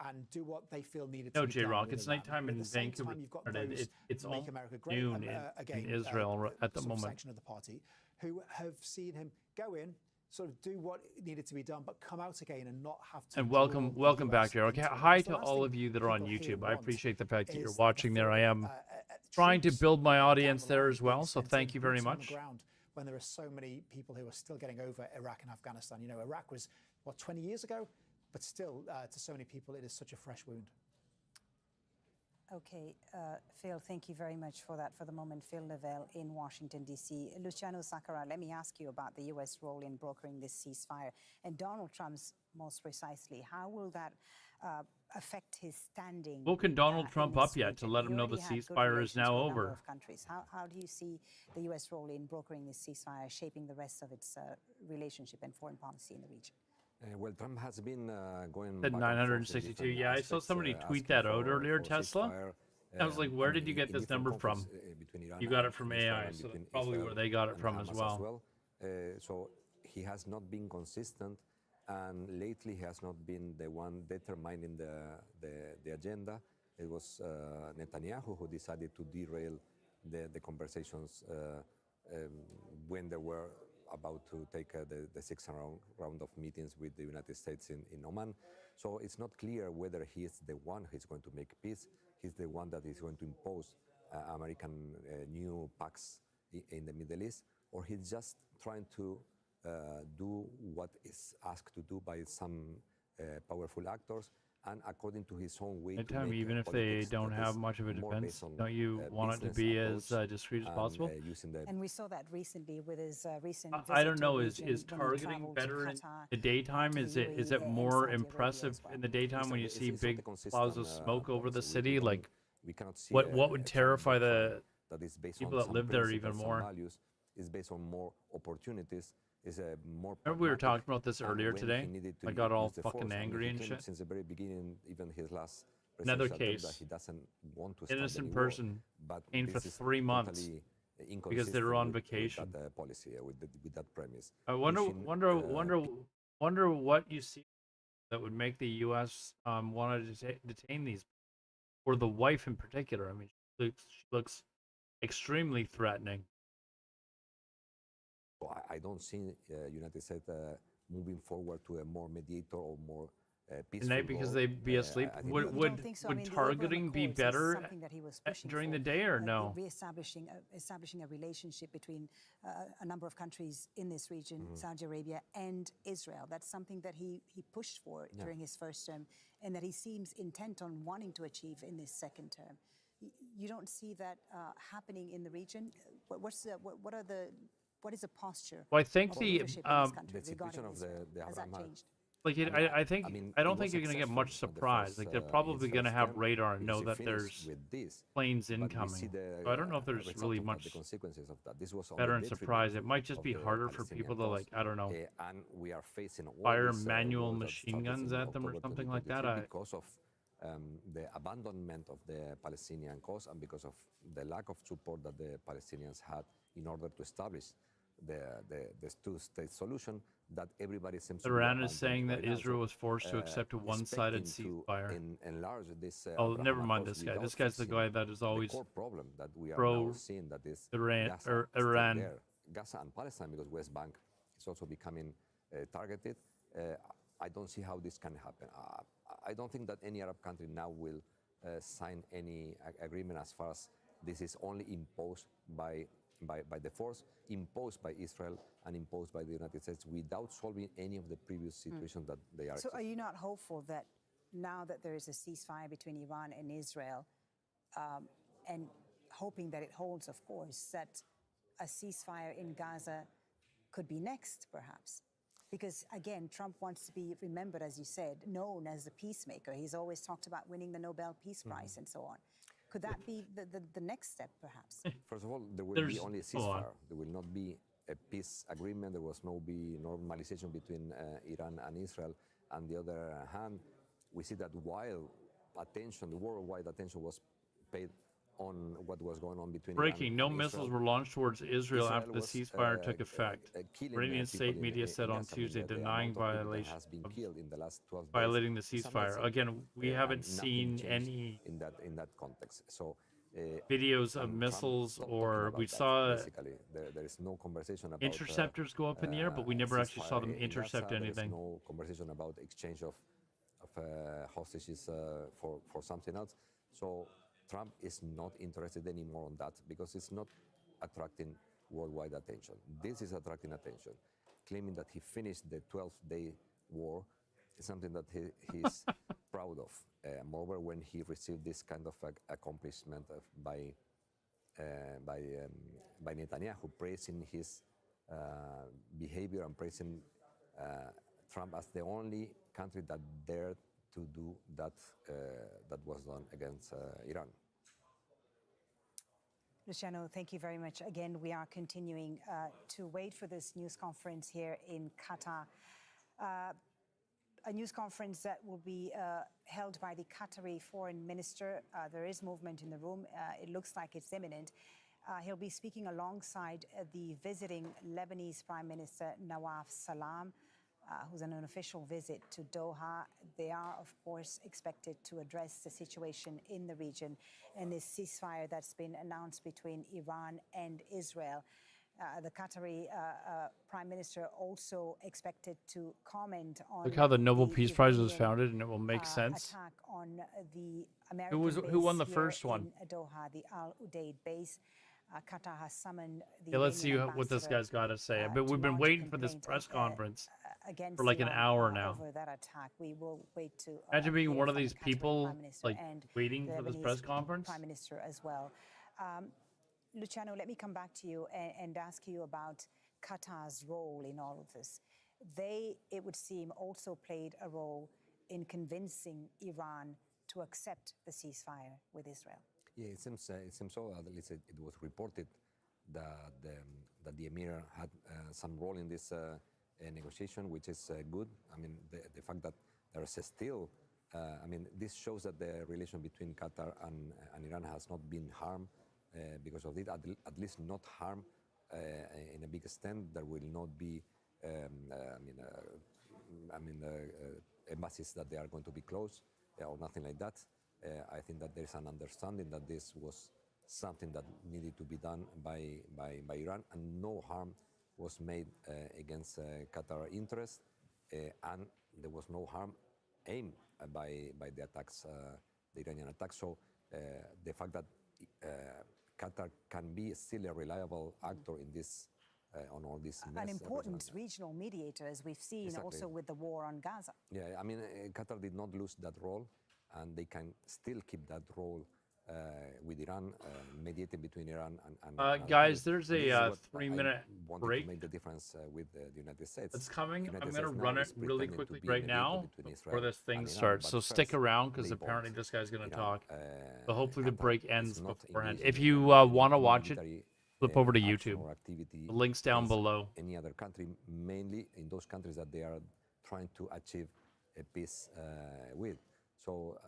And do what they feel needed. No, to be done J-Rock, with it's Iran. nighttime But at in the same Vancouver. time, you've got It's those Make all America Great noon again, in Israel at the sort of moment. section of the party, who have seen him go in, sort of do what needed to be done, but come out again and not have to. And draw welcome the back, US J-Rock. into it. Hi Because the to last all thing of you that are on people here YouTube. I want appreciate the fact that you're is the watching there. I am trying to build my audience there as well, so thank you very boots on the much. ground when there are so many people who are still getting over Iraq and Afghanistan. You know, Iraq was, what, 20 years ago? But still, to so many people, it is such a fresh wound. Okay, Phil, thank you very much for that. For the moment, Phil Lavelle in Washington, D.C. Luciano Sakara, let me ask you about the U.S. role in brokering this ceasefire, and Donald Trump's most precisely. How will that affect his standing? Woken Donald in Trump this up yet to region? let him He know the already had good ceasefire is relations now with a number over? of countries. How do you see the U.S. role in brokering this ceasefire shaping the rest of its relationship and foreign policy in the region? Well, Trump has been going. Said back and forth in 962. different Yeah, I saw aspects, somebody tweet asking that out earlier, for Tesla. ceasefire, I was like, where and did you get in this different number from? conflicts, between Iran You got and it from Israel AI, and so between that's probably Israel where they got it and from Hamas as well. So he has not been consistent, and lately he has not been the one determining the agenda. It was Netanyahu who decided to derail the conversations when they were about to take the sixth round of meetings with the United States in Oman. So it's not clear whether he is the one who is going to make peace. He's the one that is going to impose American new pacts in the Middle East, or he's just trying to do what is asked to do by some powerful actors, and according to his own way. Anytime, even if they don't have much of a defense, don't you want it to be as discreet as possible? And we saw that recently with his recent visit I don't to know. the Is region when he targeting traveled to better in Qatar, the daytime? to Is the it UAE and more Saudi Arabia impressive as well? in the daytime when you see it's not big a consistent, clouds of smoke over the policy. city? Like, we cannot see what would Trump terrify the that is based people on that some live there even principles, some more? values, is based on more opportunities. Is a more. Remember we were pragmatic, talking about this and earlier when today? he needed to I got all use the fucking force, angry he and claimed shit. since the very beginning, even his last Another presidential term, case. that he doesn't want to start Innocent any war. person But in for this is 3 months. totally because they were on vacation. With that policy, with that premise. I wonder what you see that would make the U.S. Want to detain these, or the wife in particular. I mean, she looks extremely threatening. So I don't see United States moving forward to a more mediator or more peaceful Tonight, because role. they'd be asleep. Would targeting be better during the day, or no? Establishing a relationship between a number of countries in this region, Saudi Arabia and Israel. That's something that he pushed for during his first term, and that he seems intent on wanting to achieve in this second term. You don't see that happening in the region? What is the posture? Well, I think of the leadership in this country situation regarding of Israel? the Has that Abraham changed? Like I don't think you're going to get much surprise. Like they're probably going to have radar and know that there's planes incoming. So I don't know if there's really much better in surprise. It might just be harder for people to, like, I don't know, and we are facing fire manual machine guns at them or something like that. Because of the abandonment of the Palestinian cause and because of the lack of support that the Palestinians had in order to establish the two-state solution, that everybody seems to Iran is saying that Israel was forced to accept a one-sided ceasefire. Enlarge this, oh, never mind this guy. This guy's the guy that is always problem that we are pro now seeing, that is Iran. Gaza and Palestine, because West Bank is also becoming targeted. I don't see how this can happen. I don't think that any Arab country now will sign any agreement as far as this is only imposed by the force, imposed by Israel and imposed by the United States without solving any of the previous situations that they are. So are you not hopeful that now that there is a ceasefire between Iran and Israel, and hoping that it holds, of course, that a ceasefire in Gaza could be next, perhaps? Because, again, Trump wants to be remembered, as you said, known as the peacemaker. He's always talked about winning the Nobel Peace Prize and so on. Could that be the next step, perhaps? First of all, there will be only a ceasefire. There will not be a peace agreement. There was no normalization between Iran and Israel. On the other hand, we see that while attention, the worldwide attention was paid on what was going on between Breaking, Iran no and missiles Israel. were launched towards Israel after the was, ceasefire took effect. Iranian state media said on Tuesday denying violation of violating the ceasefire. Again, we haven't seen any in that context. So videos of missiles, or we saw basically there is no conversation about interceptors go up in the air, but we never actually saw them intercept anything. There is no conversation about exchange of hostages for something else. So Trump is not interested anymore on that because it's not attracting worldwide attention. This is attracting attention. Claiming that he finished the 12-day war is something that he's proud of. Moreover, when he received this kind of accomplishment by Netanyahu, praising his behavior and praising Trump as the only country that dared to do that that was done against Iran. Luciano, thank you very much. Again, we are continuing to wait for this news conference here in Qatar. A news conference that will be held by the Qatari foreign minister. There is movement in the room. It looks like it's imminent. He'll be speaking alongside the visiting Lebanese Prime Minister Nawaf Salam, who's on an official visit to Doha. They are, of course, expected to address the situation in the region and this ceasefire that's been announced between Iran and Israel. The Qatari Prime Minister also expected to comment on. Look how the Nobel Peace Prize was founded, and it will make sense. Attack on the American Who won the base first here one? in Doha, the Al Udeid base. Qatar has summoned the. Yeah, let's see Iranian what this ambassador, guy's got to say. But we've been to lodge a waiting for this complaint press conference against for like an Iran, hour now. Over that attack. We will wait to. Imagine being hear one of from these the Qatari people, Prime Minister like, and waiting the for this Lebanese press conference. Prime Minister as well. Luciano, let me come back to you and ask you about Qatar's role in all of this. They, it would seem, also played a role in convincing Iran to accept the ceasefire with Israel. Yeah, it seems so. At least it was reported that the Emir had some role in this negotiation, which is good. I mean, the fact that there is still, I mean, this shows that the relation between Qatar and Iran has not been harmed because of it, at least not harm in a big extent. There will not be, embassies that they are going to be closed or nothing like that. I think that there is an understanding that this was something that needed to be done by Iran, and no harm was made against Qatar interests, and there was no harm aimed by the attacks, the Iranian attacks. So the fact that Qatar can be still a reliable actor in this, on all this mess. An important regional mediator, as we've seen also with the war on Gaza. Yeah, I mean, Qatar did not lose that role, and they can still keep that role with Iran, mediating between Iran and guys, there's a 3-minute break. To make the difference with the United States. It's coming. I'm going to run it really quickly right now before this thing starts. So stick around, because apparently this guy's going to talk. But hopefully the break ends beforehand. If you want to watch it, flip over to YouTube. The link's down below. Any other country, mainly in those countries that they are trying to achieve a peace with. So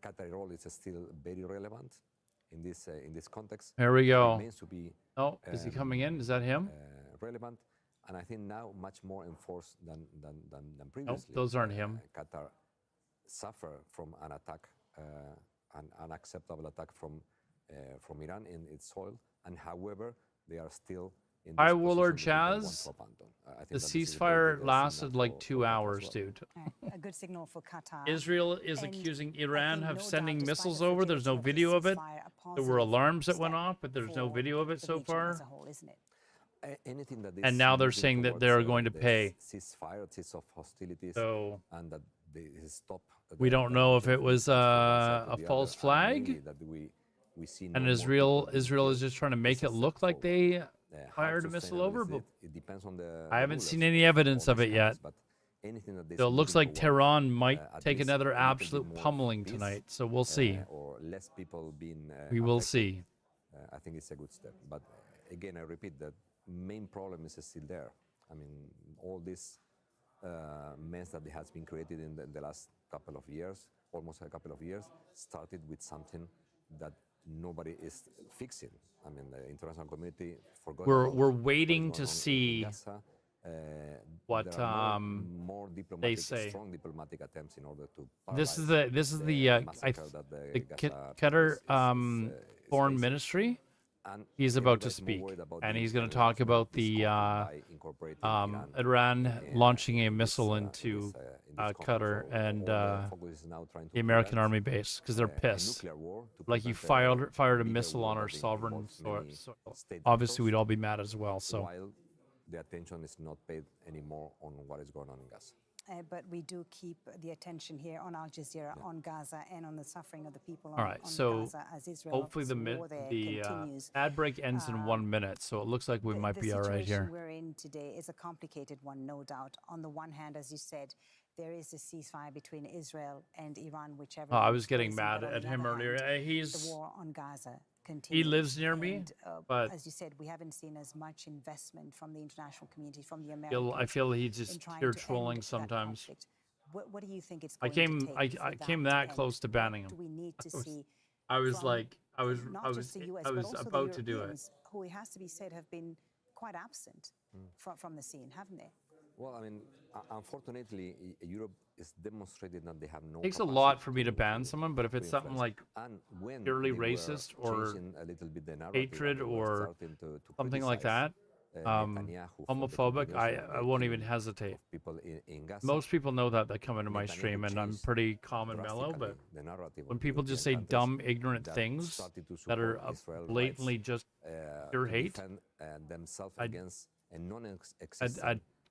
Qatar's role is still very relevant in this context. Here we go. Remains to be, is he coming in? Is that him? Relevant, and I think now much more enforced than previously. Nope, those aren't him. Qatar suffer from an attack, an unacceptable attack from Iran in its soil, and however they are still in this Hi, position Willard that they don't want Chaz. to abandon. I think The that this is a very ceasefire big lasted signal like for 2 Qatar as hours, well. dude. A good signal for Qatar. Israel is And accusing I Iran think of no sending doubt, despite missiles the over. There's no fragility of the video of it. ceasefire, a There were positive alarms that went step off, but there's no for video of it the so region far. as a whole, isn't it? Anything that is And now they're moving saying that towards, they're going to the pay. ceasefire, cease of hostilities, So and that they stop. we don't know if it was a false flag, we see and no more Israel is just trying to make it look like they fired a missile over. But it depends on the I haven't rulers seen any evidence all of it these yet. countries, but anything that So it looks like Tehran might at take least another a little bit absolute more pummeling peace, tonight. So we'll see. Or less people being We will affected. see. I think it's a good step. But again, I repeat, the main problem is still there. I mean, all this mess that has been created in the last couple of years, almost a couple of years, started with something that nobody is fixing. I mean, the international community forgot. We're waiting to see what they say. Strong diplomatic attempts in order to This is the Qatar foreign ministry. He's about to speak, and he's going to talk about the Iran launching a missile into Qatar and the American Army base because they're pissed. Like you fired a missile on our sovereign soil. Obviously, we'd all be mad as well. So while the attention is not paid anymore on what is going on in Gaza. But we do keep the attention here on Al Jazeera, on Gaza, and on the suffering of the people all right, on so Gaza as Israel hopefully the continues. ad break ends in 1 minute, so it looks like we might be all right here. The situation we're in today is a complicated one, no doubt. On the one hand, as you said, there is a ceasefire between Israel and Iran, whichever. I was getting mad at him earlier. The war on Gaza continues. He lives near me, but as you said, we haven't seen as much investment from the international community, from the Americans. I feel he's just pure trolling sometimes. What do you think it's going to take? I came that close to banning him. Do we need to see? I was not just the US, but also about the to do it. Europeans, who it has to be said have been quite absent from the scene, haven't they? Well, I mean, unfortunately, Europe is demonstrating that they have no. It takes a lot for me to ban someone, but if it's something like purely racist or hatred or something like that, homophobic, I won't even hesitate. Most people know that come into my stream, and I'm pretty calm and mellow, but when people just say dumb, ignorant things that are blatantly just pure hate, I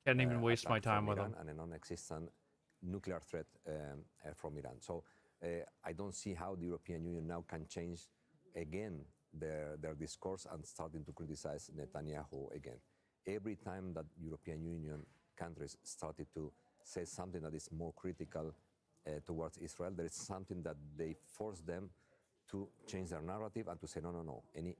can't even waste my time with them. And a non-existent nuclear threat from Iran. So I don't see how the European Union now can change again their discourse and starting to criticize Netanyahu again. Every time that European Union countries started to say something that is more critical towards Israel, there is something that they force them to change their narrative and to say, no. In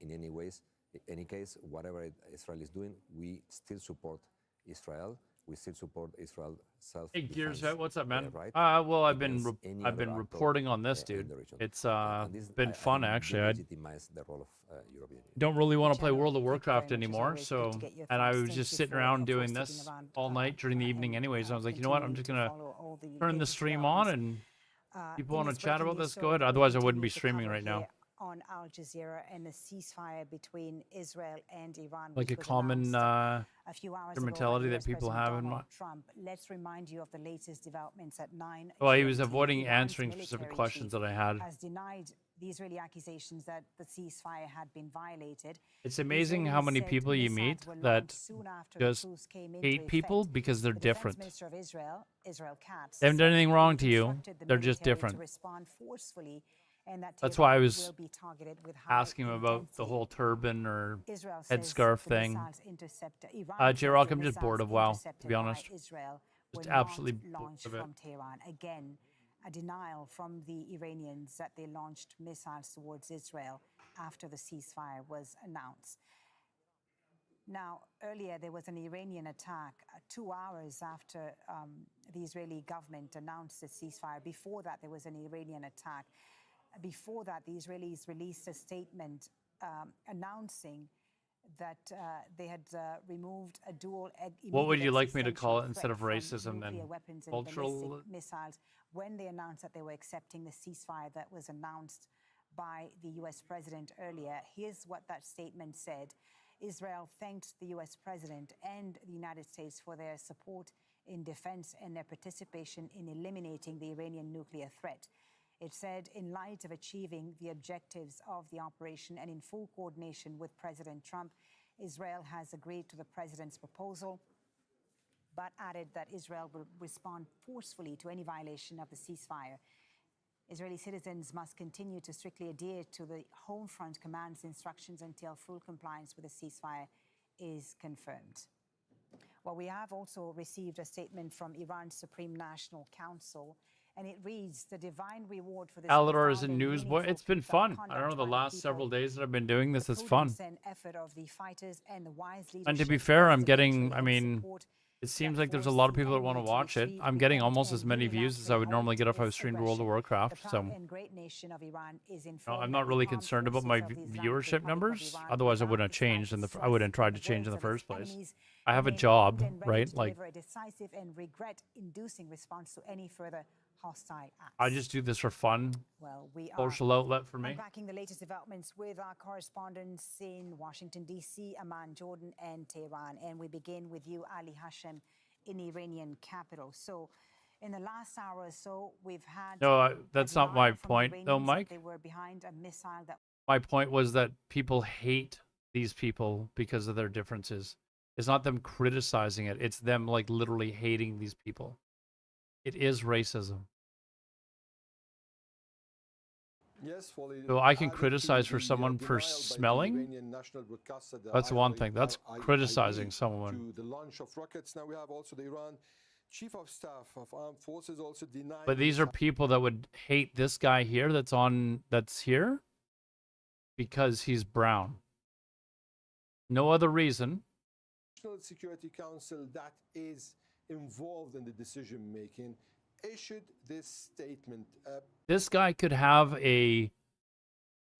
any case, whatever Israel is doing, we still support Israel. we still support Israel self. Hey, Gears, what's up, man? Right? Well, I've been against any I've other been actor, reporting on this, in dude. the region. It's And this, been fun, actually. I delegitimize the role of European Union. don't really want to play General, World of thank you very Warcraft much. It's anymore, always good so to get your and I thoughts. was Thank just you sitting for around doing sticking this around, all night during the evening, and, anyways. I was like, you know what? I'm continuing just to gonna follow all the turn the latest stream on, developments. and people In want this to chat breaking about news this. story Go ahead. that we Otherwise, I wouldn't continue be to streaming cover right now. here on Al Jazeera and the ceasefire between Israel and Iran, Like which a was common announced a few hours ago by mentality that US people President have in Donald mind. Trump. Let's remind you of the latest developments at 9 Well, he was GMT. avoiding Iran's answering specific military questions chief that I had. has denied the Israeli accusations that the ceasefire had been violated. It's The amazing how Israelis many said people you missiles meet were that launched soon after the just truce came into hate people effect. because they're The defense different. minister of Israel, Israel Katz, They haven't done said anything he wrong to you. instructed the They're just military different. to respond forcefully, and that That's why I Tehran was will be targeted with high asking him about the intensity. whole turban or Israel says headscarf the thing. missiles intercepted. Iran says J-Rock, the I'm just missiles bored of WoW, to intercepted be honest. by Israel Just were not absolutely bored launched of it. from Tehran. Again, a denial from the Iranians that they launched missiles towards Israel after the ceasefire was announced. Now, earlier there was an Iranian attack 2 hours after the Israeli government announced the ceasefire. Before that, there was an Iranian attack. Before that, the Israelis released a statement announcing that they had removed a dual What would you immediate like me to call it existential instead of threat racism from then? nuclear weapons and Cultural. ballistic missiles when they announced that they were accepting the ceasefire that was announced by the US president earlier. Here's what that statement said. Israel thanked the US president and the United States for their support in defense and their participation in eliminating the Iranian nuclear threat. It said, in light of achieving the objectives of the operation and in full coordination with President Trump, Israel has agreed to the president's proposal, but added that Israel will respond forcefully to any violation of the ceasefire. Israeli citizens must continue to strictly adhere to the Home Front Command's instructions until full compliance with the ceasefire is confirmed. Well, we have also received a statement from Iran's Supreme National Council, and it reads, the divine reward for this Alador is a profound and news boy. meaningful It's been peaceful fun. I conduct don't know, the by last people, several days that I've been doing this, the it's fun. prudence and effort of the fighters and the wise And to be leadership fair, of I'm the getting, military I and mean, support it seems that like there's a forced lot of the people that want to enemy to watch it. retreat, I'm getting repent, almost as and many views as I unilaterally would normally halt get if I was this streamed World of aggression. Warcraft. The So proud and great nation of Iran is no, informed I'm that not the really armed concerned about forces my of the Islamic viewership Republic of numbers. Iran Otherwise, I will wouldn't have not changed dispatch I wouldn't troops try in to the change in the words of its first place. enemies, I have a remain job, armed and ready right? to Like, deliver a decisive and regret-inducing response to any further hostile acts. I just do this for fun. Well, we are Social outlet for me. unpacking the latest developments with our correspondents in Washington, D.C., Amman, Jordan, and Tehran. And we begin with you, Ali Hashem, in the Iranian capital. So, in the last hour or so, we've had No, that's not my denial from the point, though, Iranians that Mike. they were behind a missile that My point was that people hate these people because of their differences. It's not them criticizing it. It's them like literally hating these people. It is racism. Yes, So I can criticize for someone for smelling. That's one thing. That's criticizing someone. To the launch of rockets. Now we have also the Iran Chief of Staff of Armed Forces also denying. But these are people that would hate this guy here that's here because he's brown. No other reason. National Security Council that is involved in the decision making issued this statement. This guy could have a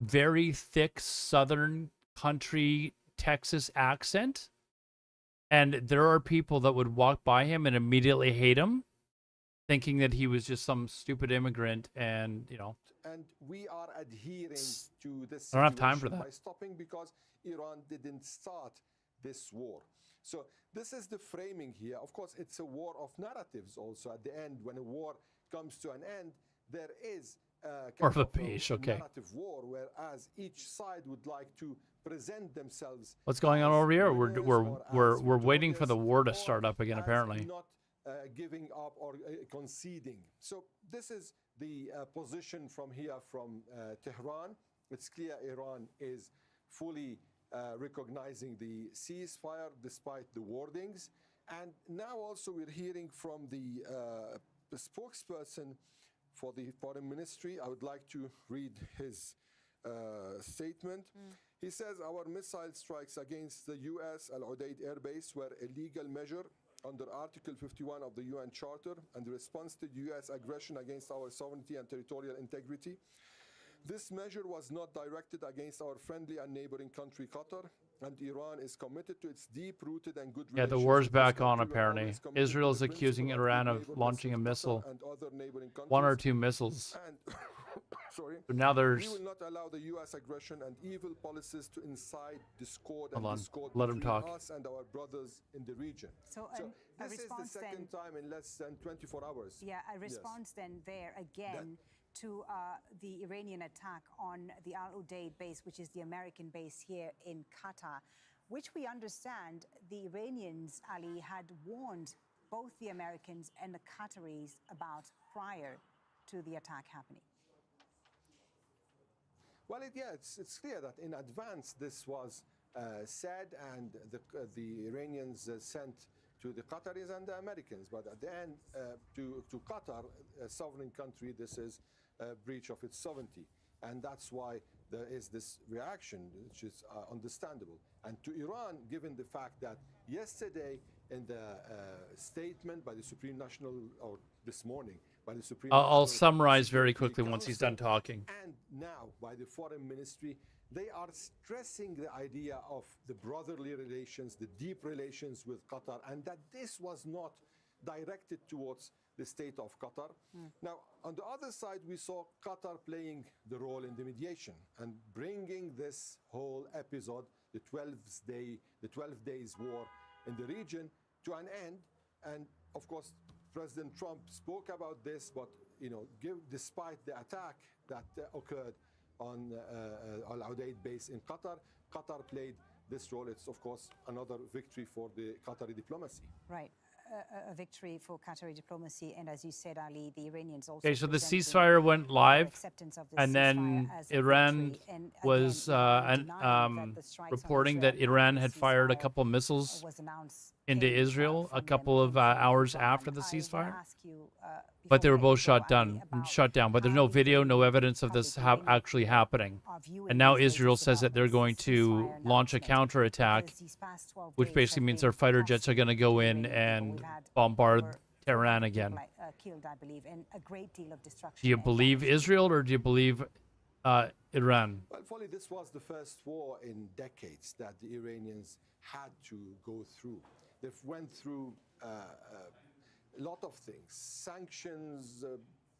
very thick Southern country Texas accent, and there are people that would walk by him and immediately hate him, thinking that he was just some stupid immigrant, and you know. And we are adhering to this. I don't have time for that. By stopping because Iran didn't start this war. So this is the framing here. Of course, it's a war of narratives also. At the end, when a war comes to an end, there is Or the page, okay. narrative war, whereas each side would like to present themselves. What's going on over here? We're waiting for the war to start up again, apparently. Not giving up or conceding. So this is the position from here, from Tehran. It's clear Iran is fully recognizing the ceasefire despite the wordings. And now also we're hearing from the spokesperson for the foreign ministry. I would like to read his statement. He says, our missile strikes against the U.S. Al Udeid Air Base were a legal measure under Article 51 of the UN Charter and the response to the US aggression against our sovereignty and territorial integrity. This measure was not directed against our friendly and neighboring country, Qatar, and Iran is committed to its deep-rooted and good relations. Yeah, the war's back on, apparently. Israel's accusing Iran of launching a missile. One or two missiles. Sorry. So now there's... We will not allow the U.S. aggression and evil policies to incite discord Hold on. discord Let him between talk. us and our brothers in the region. So this is the second time in less than 24 hours. Yeah, a response then there again to the Iranian attack on the Al Udeid base, which is the American base here in Qatar, which we understand the Iranians, Ali, had warned both the Americans and the Qataris about prior to the attack happening. Well, it's clear that in advance this was said, and the Iranians sent to the Qataris and the Americans. But at the end, to Qatar, a sovereign country, this is a breach of its sovereignty. And that's why there is this reaction, which is understandable. And to Iran, given the fact that yesterday in the statement by the Supreme National, or this morning, by the Supreme I'll National summarize very Security quickly once he's done Council, talking. and now by the Foreign Ministry, they are stressing the idea of the brotherly relations, the deep relations with Qatar, and that this was not directed towards the state of Qatar. Now, on the other side, we saw Qatar playing the role in the mediation and bringing this whole episode, the 12 days war in the region, to an end. And of course, President Trump spoke about this, but despite the attack that occurred on Al Udeid base in Qatar, Qatar played this role. It's of course another victory for the Qatari diplomacy. Right. A victory for Qatari diplomacy, and as you said, Ali, the Iranians also. Okay, so the ceasefire went live, and then Iran was reporting that Iran had fired a couple missiles into Israel a couple of hours after the ceasefire, but they were both shut down. But there's no video, no evidence of this actually happening. And now Israel says that they're going to launch a counterattack, which basically means their fighter jets are going to go in and bombard Tehran again. Killed, I believe, and a great deal of destruction. Do you believe Israel or do you believe Iran? Well, Folly, this was the first war in decades that the Iranians had to go through. They've went through a lot of things, sanctions,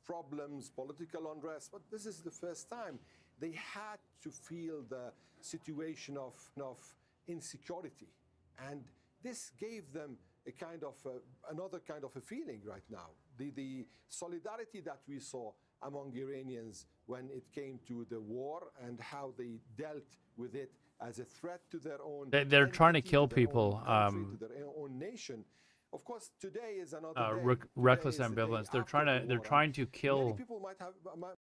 problems, political unrest, but this is the first time they had to feel the situation of insecurity. And this gave them a kind of another kind of a feeling right now. The solidarity that we saw among Iranians when it came to the war and how they dealt with it as a threat to their own. They're trying to kill people. To their own nation. Of course, today is another day. Reckless ambivalence. They're trying to kill.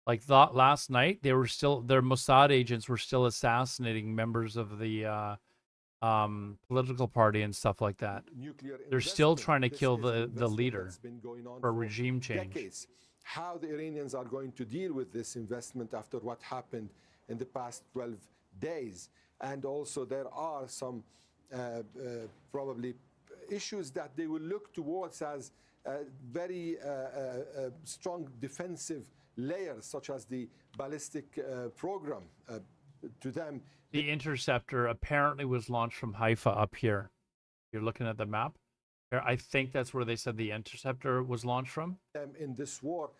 Like last night, their Mossad agents were still assassinating members of the political party and stuff like that. They're still trying to kill the leader for regime change. Decades. How the Iranians are going to deal with this investment after what happened in the past 12 days. And also there are some probably issues that they will look towards as very strong defensive layers, such as the ballistic program. To them, the interceptor apparently was launched from Haifa up here. You're looking at the map. I think that's where they said the interceptor was launched from. In this war,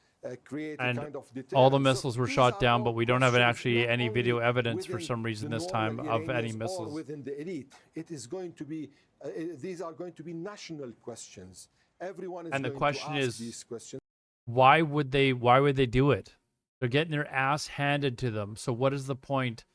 create and a kind of all the missiles were shot down, but we don't have actually any video evidence for some reason this time of any missiles. Within the elite, it is going to be. These are going to be national questions. Everyone is and the going question to ask is, these questions. Why would they do it? They're getting their ass handed to them. So what is the point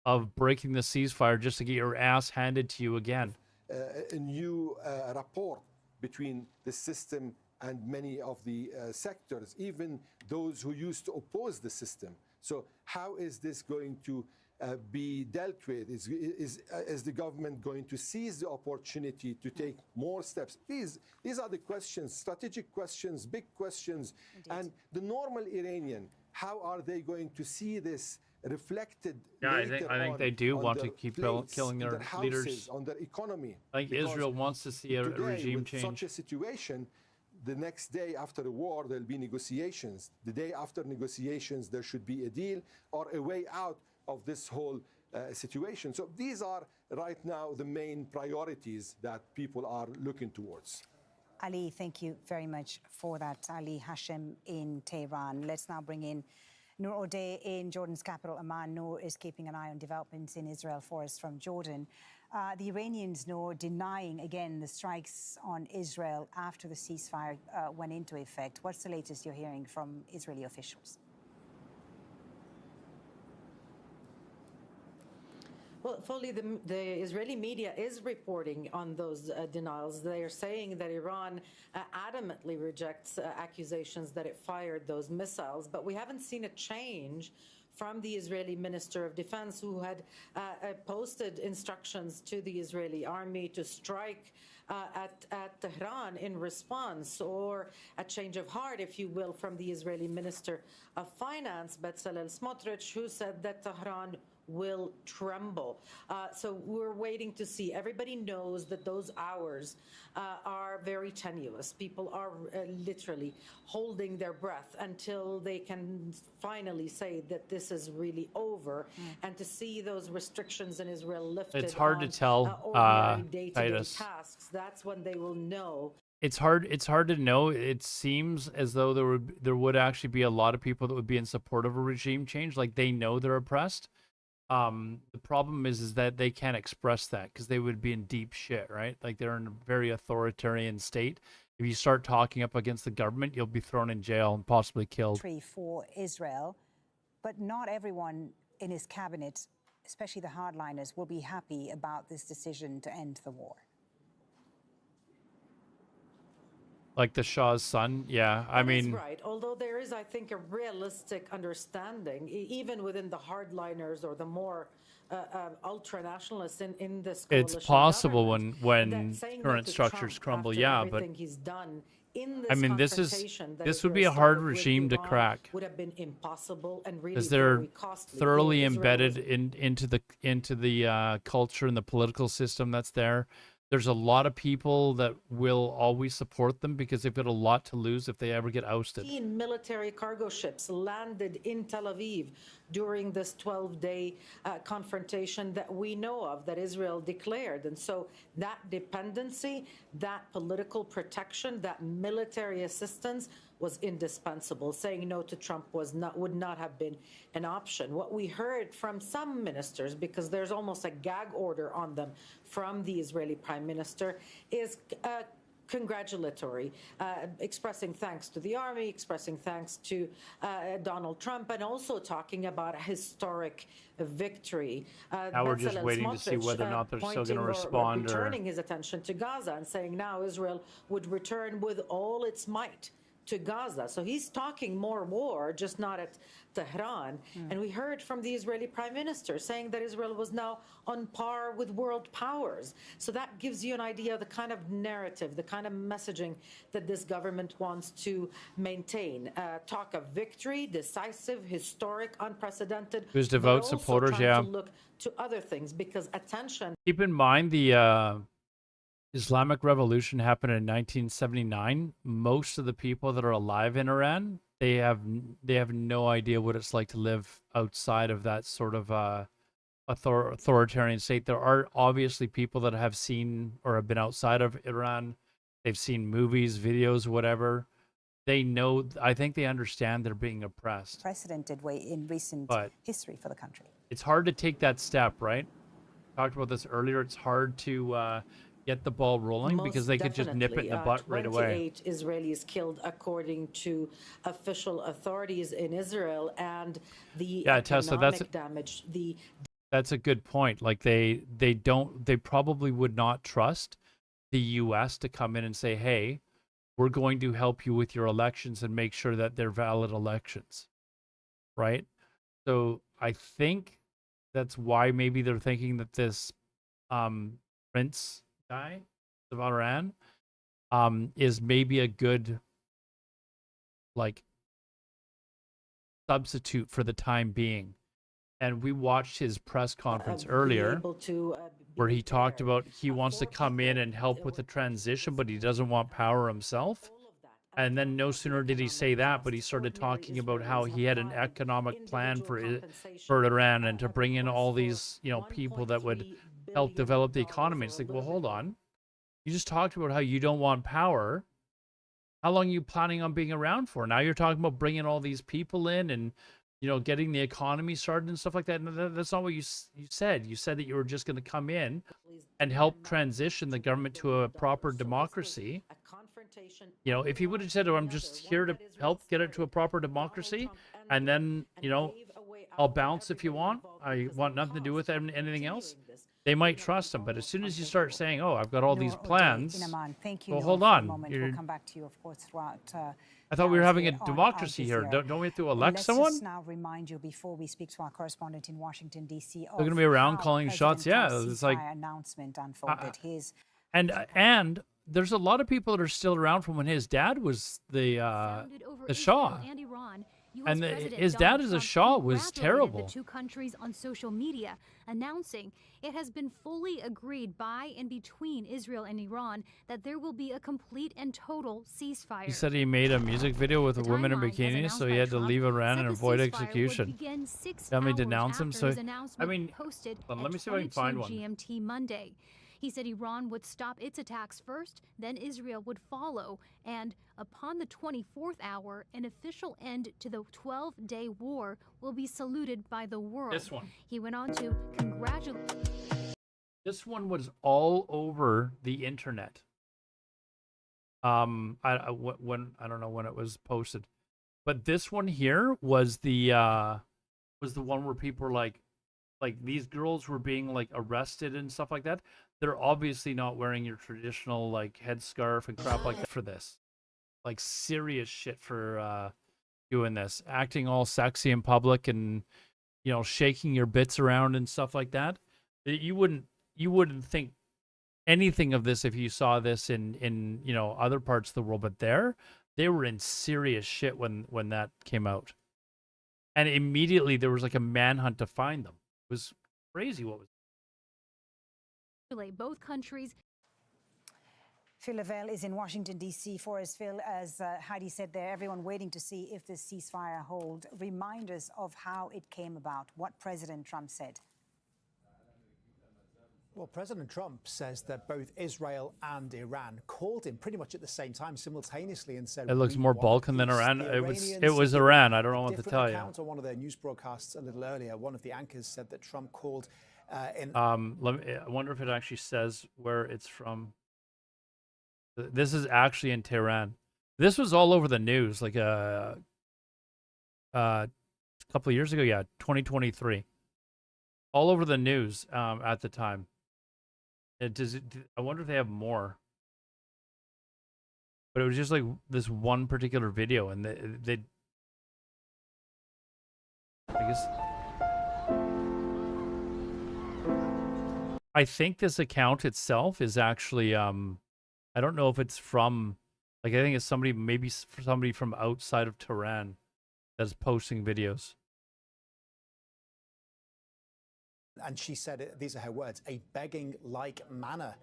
of breaking the ceasefire just to get your ass handed to you again? A new rapport between the system and many of the sectors, even those who used to oppose the system. So how is this going to be dealt with? Is the government going to seize the opportunity to take more steps? These are the questions, strategic questions, big questions. Indeed. And the normal Iranian, how are they going to see this reflected Yeah, later I think on they do on want to their keep plates, killing in their houses, leaders. on their economy. I think Because Israel wants to see a today, regime with change. such a situation, the next day after the war, there'll be negotiations. The day after negotiations, there should be a deal or a way out of this whole situation. So these are right now the main priorities that people are looking towards. Ali, thank you very much for that. Ali Hashem in Tehran. Let's now bring in Noor O'Day in Jordan's capital, Amman. Noor is keeping an eye on developments in Israel for us from Jordan. The Iranians, Noor, denying again the strikes on Israel after the ceasefire went into effect. What's the latest you're hearing from Israeli officials? Well, Foley, the Israeli media is reporting on those denials. They are saying that Iran adamantly rejects accusations that it fired those missiles, but we haven't seen a change from the Israeli Minister of Defense, who had posted instructions to the Israeli army to strike at Tehran in response, or a change of heart, if you will, from the Israeli Minister of Finance, Bezalel Smotrich, who said that Tehran will tremble. So we're waiting to see. Everybody knows that those hours are very tenuous. People are literally holding their breath until they can finally say that this is really over. And to see those restrictions in Israel lifted, It's hard to tell, ordinary day-to-day Titus. tasks, that's when they will know. It's hard to know. It seems as though there would actually be a lot of people that would be in support of a regime change. Like, they know they're oppressed. The problem is that they can't express that because they would be in deep shit, right? Like, they're in a very authoritarian state. If you start talking up against the government, you'll be thrown in jail and possibly killed. For Israel, but not everyone in his cabinet, especially the hardliners, will be happy about this decision to end the war. Like the Shah's son, yeah. I mean, That's right. Although there is, I think, a realistic understanding, even within the hardliners or the more ultra-nationalists in this coalition it's possible government, when that saying no current to structures Trump crumble, after yeah. But everything he's done in this I mean, this confrontation that would be Israel a hard started with regime to Iran crack would have been impossible and really because they're very costly. thoroughly Israel embedded was into the culture and the political system that's there. There's a lot of people that will always support them because they've got a lot to lose if they ever get ousted. 15 military cargo ships landed in Tel Aviv during this 12-day confrontation that we know of, that Israel declared. And so that dependency, that political protection, that military assistance was indispensable. Saying no to Trump would not have been an option. What we heard from some ministers, because there's almost a gag order on them from the Israeli Prime Minister, is congratulatory, expressing thanks to the army, expressing thanks to Donald Trump, and also talking about a historic victory. Now we're just Bezalel waiting to see whether or not they're still pointing going to or respond. returning his attention to Gaza and saying now Israel would return with all its might to Gaza. So he's talking more war, just not at Tehran. And we heard from the Israeli Prime Minister saying that Israel was now on par with world powers. So that gives you an idea of the kind of narrative, the kind of messaging that this government wants to maintain. Talk of victory, decisive, historic, unprecedented. Who's but devout also supporters, trying yeah. to look to other things, because attention. Keep in mind the Islamic Revolution happened in 1979. Most of the people that are alive in Iran, they have no idea what it's like to live outside of that sort of authoritarian state. There are obviously people that have seen or have been outside of Iran. They've seen movies, videos, whatever. They know. I think they understand they're being oppressed. Precedented way in recent history for the country. It's hard to take that step, right? Talked about this earlier. It's hard to get the ball rolling because they could just nip it in the butt right away. 28 Israelis killed, according to official authorities in Israel, and the economic damage. That's a good point. Like they probably would not trust the U.S. to come in and say, "Hey, we're going to help you with your elections and make sure that they're valid elections," right? So I think that's why maybe they're thinking that this prince guy of Iran is maybe a good like substitute for the time being, and we watched his press conference earlier, where he talked about he wants to come in and help with the transition, but he doesn't want power himself. And then no sooner did he say that, but he started talking about how he had an economic plan for Iran and to bring in all these, people that would help develop the economy. It's like, well, hold on. You just talked about how you don't want power. How long are you planning on being around for? Now you're talking about bringing all these people in and, getting the economy started and stuff like that. And that's not what you said. You said that you were just going to come in and help transition the government to a proper democracy. If he would have said, "Oh, I'm just here to help get it to a proper democracy," and then, I'll bounce if you want. I want nothing to do with anything else. They might trust him, but as soon as you start saying, "Oh, I've got all these plans," thank you. well, hold on. We'll come back to you, of course, throughout. I thought we were having a democracy here. Don't we have to elect someone? Let's just now remind you before we speak to our correspondent in Washington D.C. They're going to be around calling shots. Yeah, it's like announcement unfolded. And there's a lot of people that are still around from when his dad was the Shah. And his dad as a Shah was terrible. The two countries on social media announcing it has been fully agreed by and between Israel and Iran that there will be a complete and total ceasefire. He said he made a music video with a woman in bikinis, so he had to leave Iran and avoid execution. Let me denounce him. So, I mean, let me see if I can find one. GMT Monday. He said Iran would stop its attacks first, then Israel would follow, and upon the 24th hour, an official end to the 12-day war will be saluted by the world. This one. He went on to congratulate. This one was all over the internet. I don't know when it was posted, but this one here was the one where people were like these girls were being like arrested and stuff like that. They're obviously not wearing your traditional like headscarf and crap like that for this. Like serious shit for doing this, acting all sexy in public and shaking your bits around and stuff like that. You wouldn't think anything of this if you saw this in other parts of the world, but they were in serious shit when that came out. And immediately there was like a manhunt to find them. It was crazy what was. Both countries. Phil Lavelle is in Washington, D.C. for us. Phil, as Heidi said there, everyone waiting to see if this ceasefire hold. Remind us of how it came about, what President Trump said. Well, President Trump says that both Israel and Iran called him pretty much at the same time, simultaneously, and said it looks more Balkan than Iran. It was Iran. I don't know what to tell you. On one of their news broadcasts a little earlier, one of the anchors said that Trump called. I wonder if it actually says where it's from. This is actually in Tehran. This was all over the news, like a couple of years ago. Yeah, 2023. All over the news at the time. I wonder if they have more. But it was just like this one particular video, and they I guess. I think this account itself is actually, I don't know if it's from, I think it's maybe somebody from outside of Tehran that's posting videos. And she said, these are her words, a begging-like manner.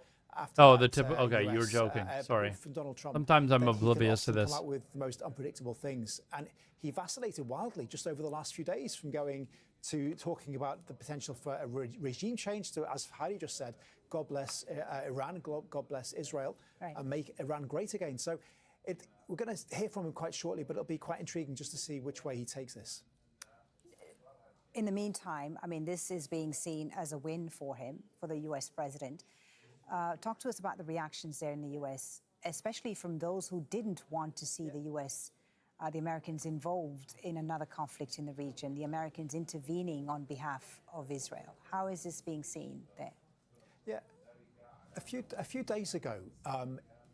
Okay, you were joking. Sorry. From Donald Trump, sometimes I'm oblivious to this. Come out with the most unpredictable things, and he vacillated wildly just over the last few days, from going to talking about the potential for a regime change to, as Heidi just said, God bless Iran, God bless Israel, and make Iran great again. So we're going to hear from him quite shortly, but it'll be quite intriguing just to see which way he takes this. In the meantime, I mean, this is being seen as a win for him, for the U.S. president. Talk to us about the reactions there in the U.S., especially from those who didn't want to see the U.S., the Americans involved in another conflict in the region, the Americans intervening on behalf of Israel. How is this being seen there? Yeah, a few days ago,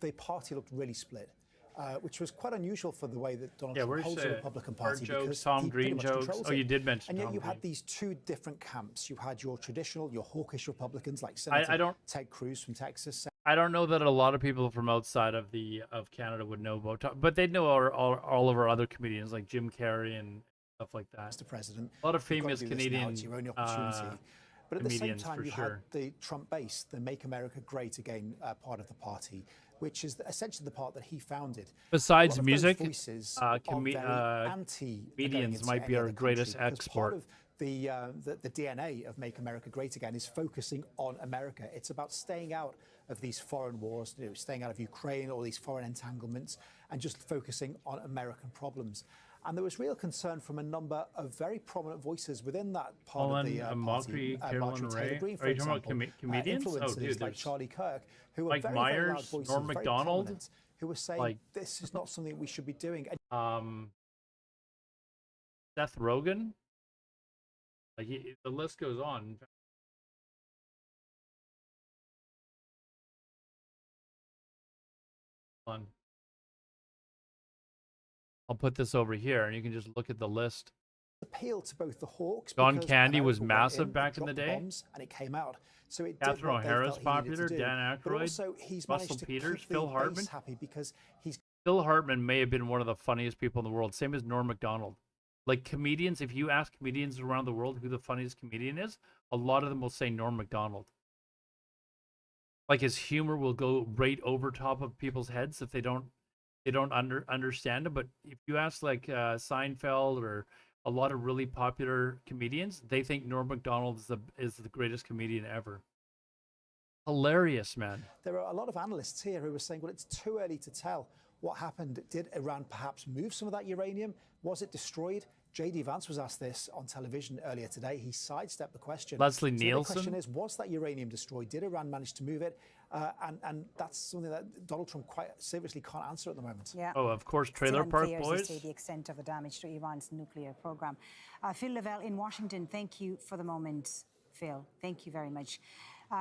the party looked really split, which was quite unusual for the way that Donald Trump holds the Republican Party. Jokes, Tom Green jokes. Oh, you did mention And yet Tom you Green. had these two different camps. You had your traditional, your hawkish Republicans like Senator Ted Cruz from Texas. I don't know that a lot of people from outside of Canada would know about Tom, but they'd know all of our other comedians like Jim Carrey and stuff like that. Mr. President, A lot of you've got to famous do this now. Canadian It's your only opportunity. But at the same comedians, time, for you sure. had the Trump base, the Make America Great Again part of the party, which is essentially the part that he founded. Besides A lot of those music, voices are very anti comedians might be our greatest export. Part of the DNA of Make America Great Again is focusing on America. It's about staying out of these foreign wars, staying out of Ukraine, all these foreign entanglements, and just focusing on American problems. And there was real concern from a number of very prominent voices within that part of the party. Carolyn Ray. Green, for Are you talking example, about comedians? influencers like Charlie Kirk, who were Mike very, Myers, very loud voices, Norm very Macdonald, prominent, who were saying this is not something we should be doing. Seth Rogen. Like the list goes on. I'll put this over here, and you can just look at the list. Appeal to both the Hawks. John Candy was massive back in the day. Bombs, and it came out. So it Catherine O'Hara's popular. Dan Aykroyd. Also, he's Russell Peters. Phil Hartman. Happy because he's. Phil Hartman may have been one of the funniest people in the world. Same as Norm Macdonald. Like comedians, if you ask comedians around the world who the funniest comedian is, a lot of them will say Norm Macdonald. Like his humor will go right over top of people's heads if they don't understand it. But if you ask like Seinfeld or a lot of really popular comedians, they think Norm Macdonald is the greatest comedian ever. Hilarious, man. There are a lot of analysts here who are saying, well, it's too early to tell what happened. Did Iran perhaps move some of that uranium? Was it destroyed? J.D. Vance was asked this on television earlier today. He sidestepped the question. Leslie So Nielsen. the question is, was that uranium destroyed? Did Iran manage to move it? And that's something that Donald Trump quite seriously can't answer at the moment. Yeah. Oh, of course, Trailer Still Park unclear, as you Boys. say, the extent of the damage to Iran's nuclear program. Phil Lavelle in Washington, thank you for the moment, Phil. Thank you very much.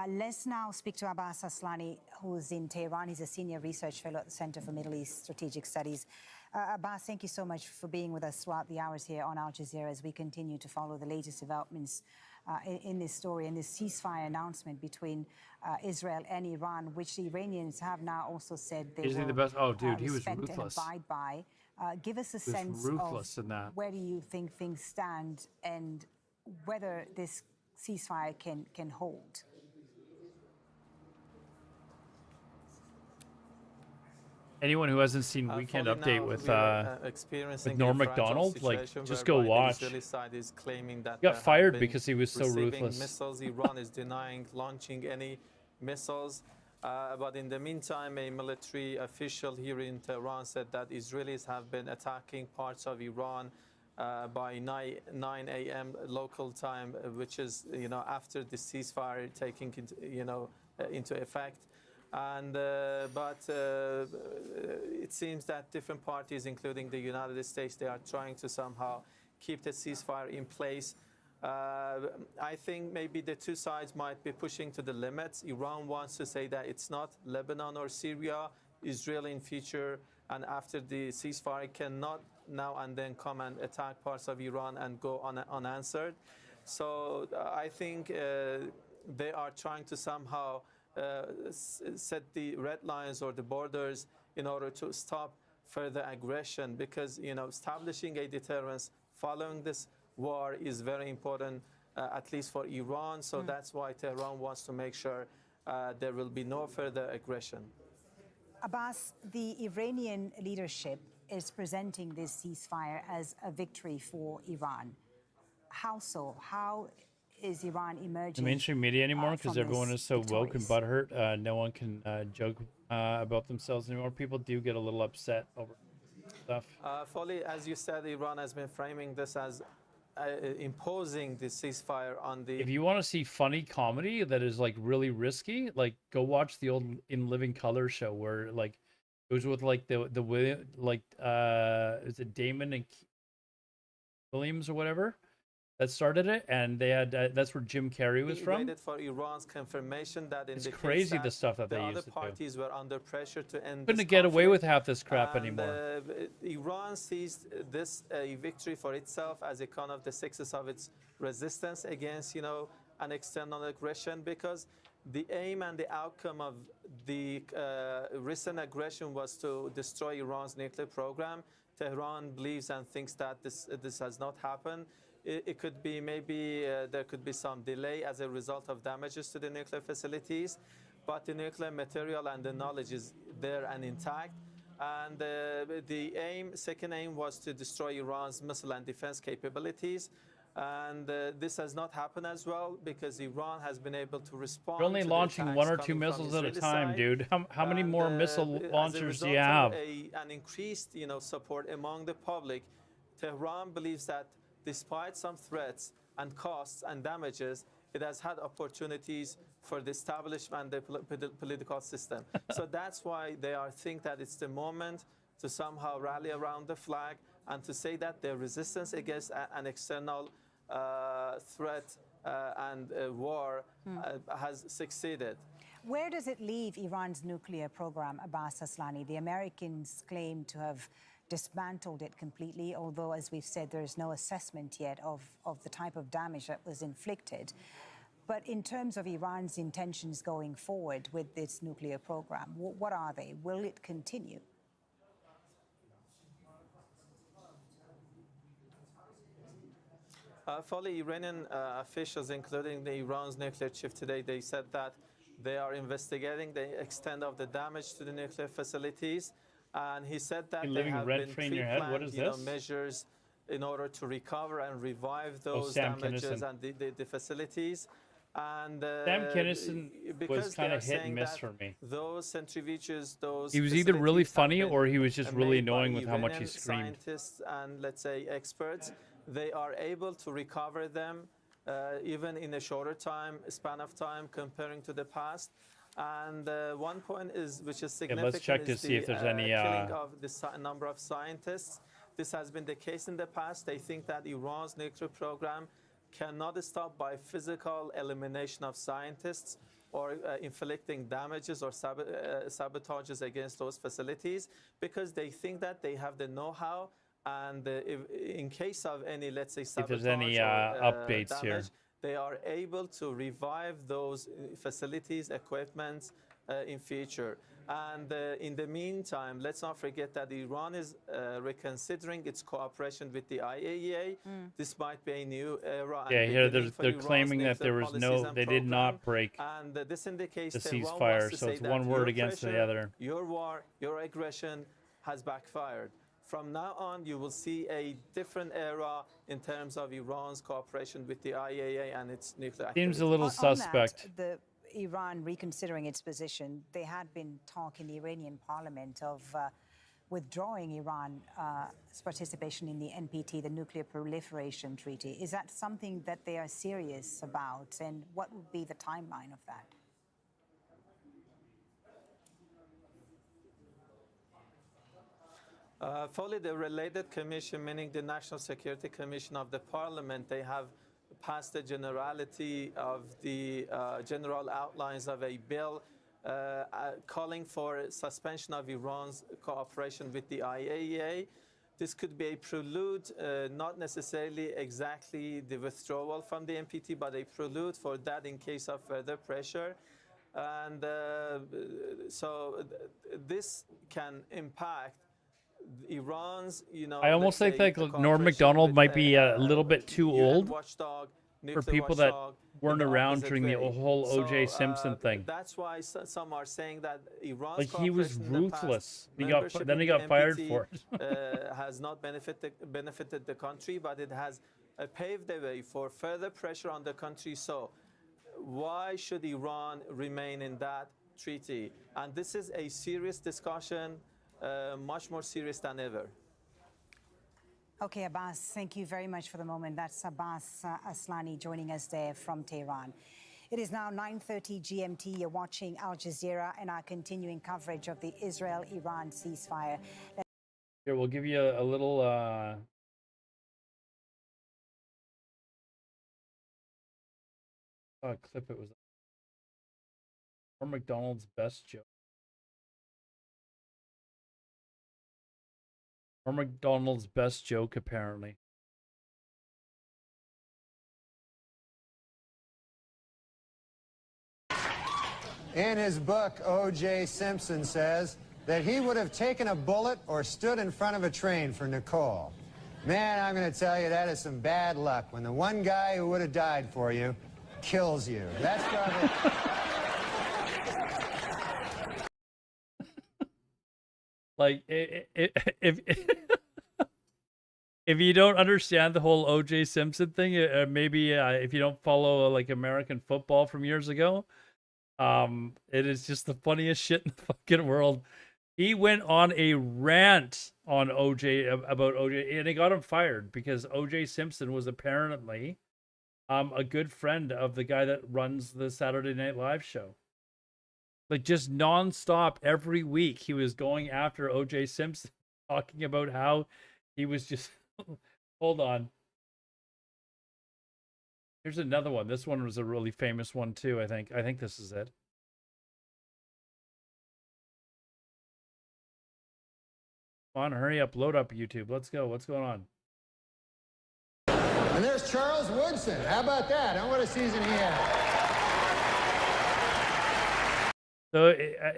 Let's now speak to Abbas Aslani, who's in Tehran. He's a senior research fellow at the Center for Middle East Strategic Studies. Abbas, thank you so much for being with us throughout the hours here on Al Jazeera as we continue to follow the latest developments in this story and this ceasefire announcement between Israel and Iran, which the Iranians have now also said they Is he will the best? Oh, dude, he was respect and ruthless. abide by. Give us a He was sense ruthless of in that. where do you think things stand and whether this ceasefire can hold? Anyone who hasn't seen Weekend Update with Norm Macdonald, like, just go watch. The Israeli side is claiming that He got they have fired been because he was so receiving ruthless. Missiles. Iran is denying launching any missiles. But in the meantime, a military official here in Tehran said that Israelis have been attacking parts of Iran by 9 a.m. local time, which is, after the ceasefire taking into effect. And but it seems that different parties, including the United States, they are trying to somehow keep the ceasefire in place. I think maybe the two sides might be pushing to the limits. Iran wants to say that it's not Lebanon or Syria. Israel in future and after the ceasefire cannot now and then come and attack parts of Iran and go unanswered. So I think they are trying to somehow set the red lines or the borders in order to stop further aggression, because establishing a deterrence following this war is very important, at least for Iran. So that's why Tehran wants to make sure there will be no further aggression. Abbas, the Iranian leadership is presenting this ceasefire as a victory for Iran. How so? How is Iran emerging? The mainstream media anymore, because everyone is so woke and butthurt. No one can joke about themselves anymore. People do get a little upset over stuff. Folly, as you said, Iran has been framing this as imposing the ceasefire on the. If you want to see funny comedy that is like really risky, like go watch the old In Living Color show where like it was with like the is it Damon and Williams or whatever that started it, and they had that's where Jim Carrey was from. Waited for Iran's confirmation that in It's the crazy case the stuff that the they other used to do. parties were under pressure to end. Couldn't this get away with conflict. half this crap And, anymore. Iran sees this a victory for itself as a kind of the success of its resistance against, an external aggression, because the aim and the outcome of the recent aggression was to destroy Iran's nuclear program. Tehran believes and thinks that this has not happened. It could be maybe there could be some delay as a result of damages to the nuclear facilities, but the nuclear material and the knowledge is there and intact. And the second aim was to destroy Iran's missile and defense capabilities. And this has not happened as well because Iran has been able to respond. You're only launching one or two missiles at a time, dude. How many more missile launchers do you have? An increased, support among the public, Tehran believes that despite some threats and costs and damages, it has had opportunities for the establishment and the political system. So that's why they think that it's the moment to somehow rally around the flag and to say that their resistance against an external threat and war has succeeded. Where does it leave Iran's nuclear program, Abbas Aslani? The Americans claim to have dismantled it completely, although, as we've said, there is no assessment yet of the type of damage that was inflicted. But in terms of Iran's intentions going forward with this nuclear program, what are they? Will it continue? Fully Iranian officials, including the Iran's nuclear chief today, they said that they are investigating the extent of the damage to the nuclear facilities. And he said that they have been pre-planned measures in order to recover and revive those damages and the facilities. And Sam Kinison was kind of hit and miss for me. Those centrifuges, he was either really funny or he was just really annoying with how much he screamed. Scientists and, let's say, experts, they are able to recover them even in a shorter span of time comparing to the past. And one point which is significant, let's check to see if there's any killing of the number of scientists. This has been the case in the past. They think that Iran's nuclear program cannot stop by physical elimination of scientists or inflicting damages or sabotages against those facilities, because they think that they have the know-how, and in case of any, let's say, sabotage if there's any updates damage, here, they are able to revive those facilities, equipment in future. And in the meantime, let's not forget that Iran is reconsidering its cooperation with the IAEA. This might be a new era. Yeah, here they're claiming that there was they did not break this indicates the ceasefire, so it's one word against the other. Your war, your aggression has backfired. From now on, you will see a different era in terms of Iran's cooperation with the IAEA and its nuclear activity. Seems a little suspect. Iran reconsidering its position, there had been talk in the Iranian parliament of withdrawing Iran's participation in the NPT, the Nuclear Proliferation Treaty. Is that something that they are serious about, and what would be the timeline of that? Fully the related commission, meaning the National Security Commission of the Parliament, they have passed the generality of the general outlines of a bill calling for suspension of Iran's cooperation with the IAEA. This could be a prelude, not necessarily exactly the withdrawal from the NPT, but a prelude for that in case of further pressure. And so this can can Iran's, I almost think that Norm Macdonald might be a little bit too old for people that weren't around during the whole O.J. Simpson thing. That's why some are saying that Iran's like he was ruthless. Then he got fired for it. Has not benefited the country, but it has paved the way for further pressure on the country. So why should Iran remain in that treaty? And this is a serious discussion. Much more serious than ever. Okay, Abbas, thank you very much for the moment. That's Abbas Aslani joining us there from Tehran. It is now 9:30 GMT. You're watching Al Jazeera and our continuing coverage of the Israel-Iran ceasefire. Here, we'll give you a little clip. It was Norm Macdonald's best joke. Or McDonald's best joke, apparently. In his book, O.J. Simpson says, that he would have taken a bullet or stood in front of a train for Nicole. Man, I'm going to tell you, that is some bad luck when the one guy who would have died for you kills you. That's probably... Like, if if you don't understand the whole O.J. Simpson thing, maybe if you don't follow like American football from years ago, it is just the funniest shit in the fucking world. He went on a rant on O.J. about O.J. and it got him fired because O.J. Simpson was apparently a good friend of the guy that runs the Saturday Night Live show. Like, just nonstop every week, he was going after O.J. Simpson, talking about how he was just... Hold on. Here's another one. This one was a really famous one, too, I think. I think this is it. Come on, hurry up. Load up, YouTube. Let's go. What's going on? And there's Charles Woodson. How about that? What a season he had. So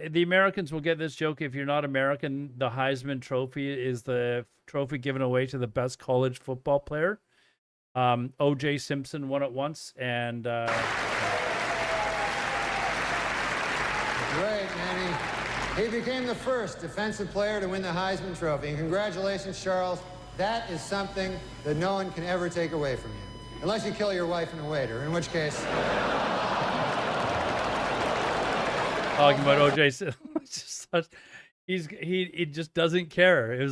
the Americans will get this joke. If you're not American, the Heisman Trophy is the trophy given away to the best college football player. O.J. Simpson won it once, and great, man. He became the first defensive player to win the Heisman Trophy. And congratulations, Charles. That is something that no one can ever take away from you, unless you kill your wife and a waiter, in which case. Talking about O.J. he just doesn't care.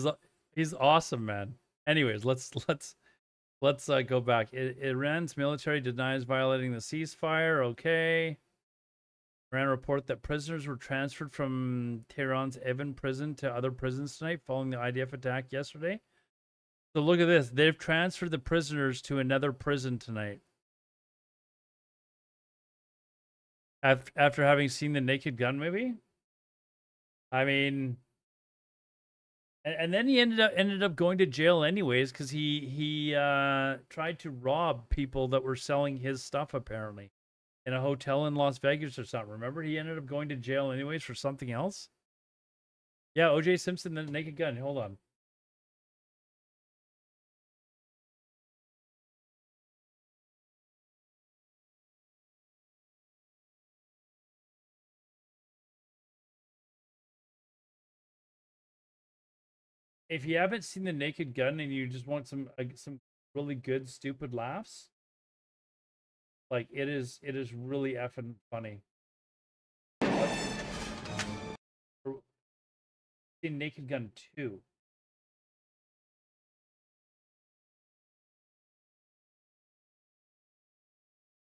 He's awesome, man. Anyways, let's go back. Iran's military denies violating the ceasefire. Okay. Iran report that prisoners were transferred from Tehran's Evin prison to other prisons tonight following the IDF attack yesterday. So look at this. They've transferred the prisoners to another prison tonight. After having seen the Naked Gun movie? I mean, and then he ended up going to jail anyways because he tried to rob people that were selling his stuff apparently in a hotel in Las Vegas or something. Remember, he ended up going to jail anyways for something else. Yeah, O.J. Simpson, the Naked Gun. Hold on. If you haven't seen the Naked Gun and you just want some really good stupid laughs, like it is really effing funny. In Naked Gun 2.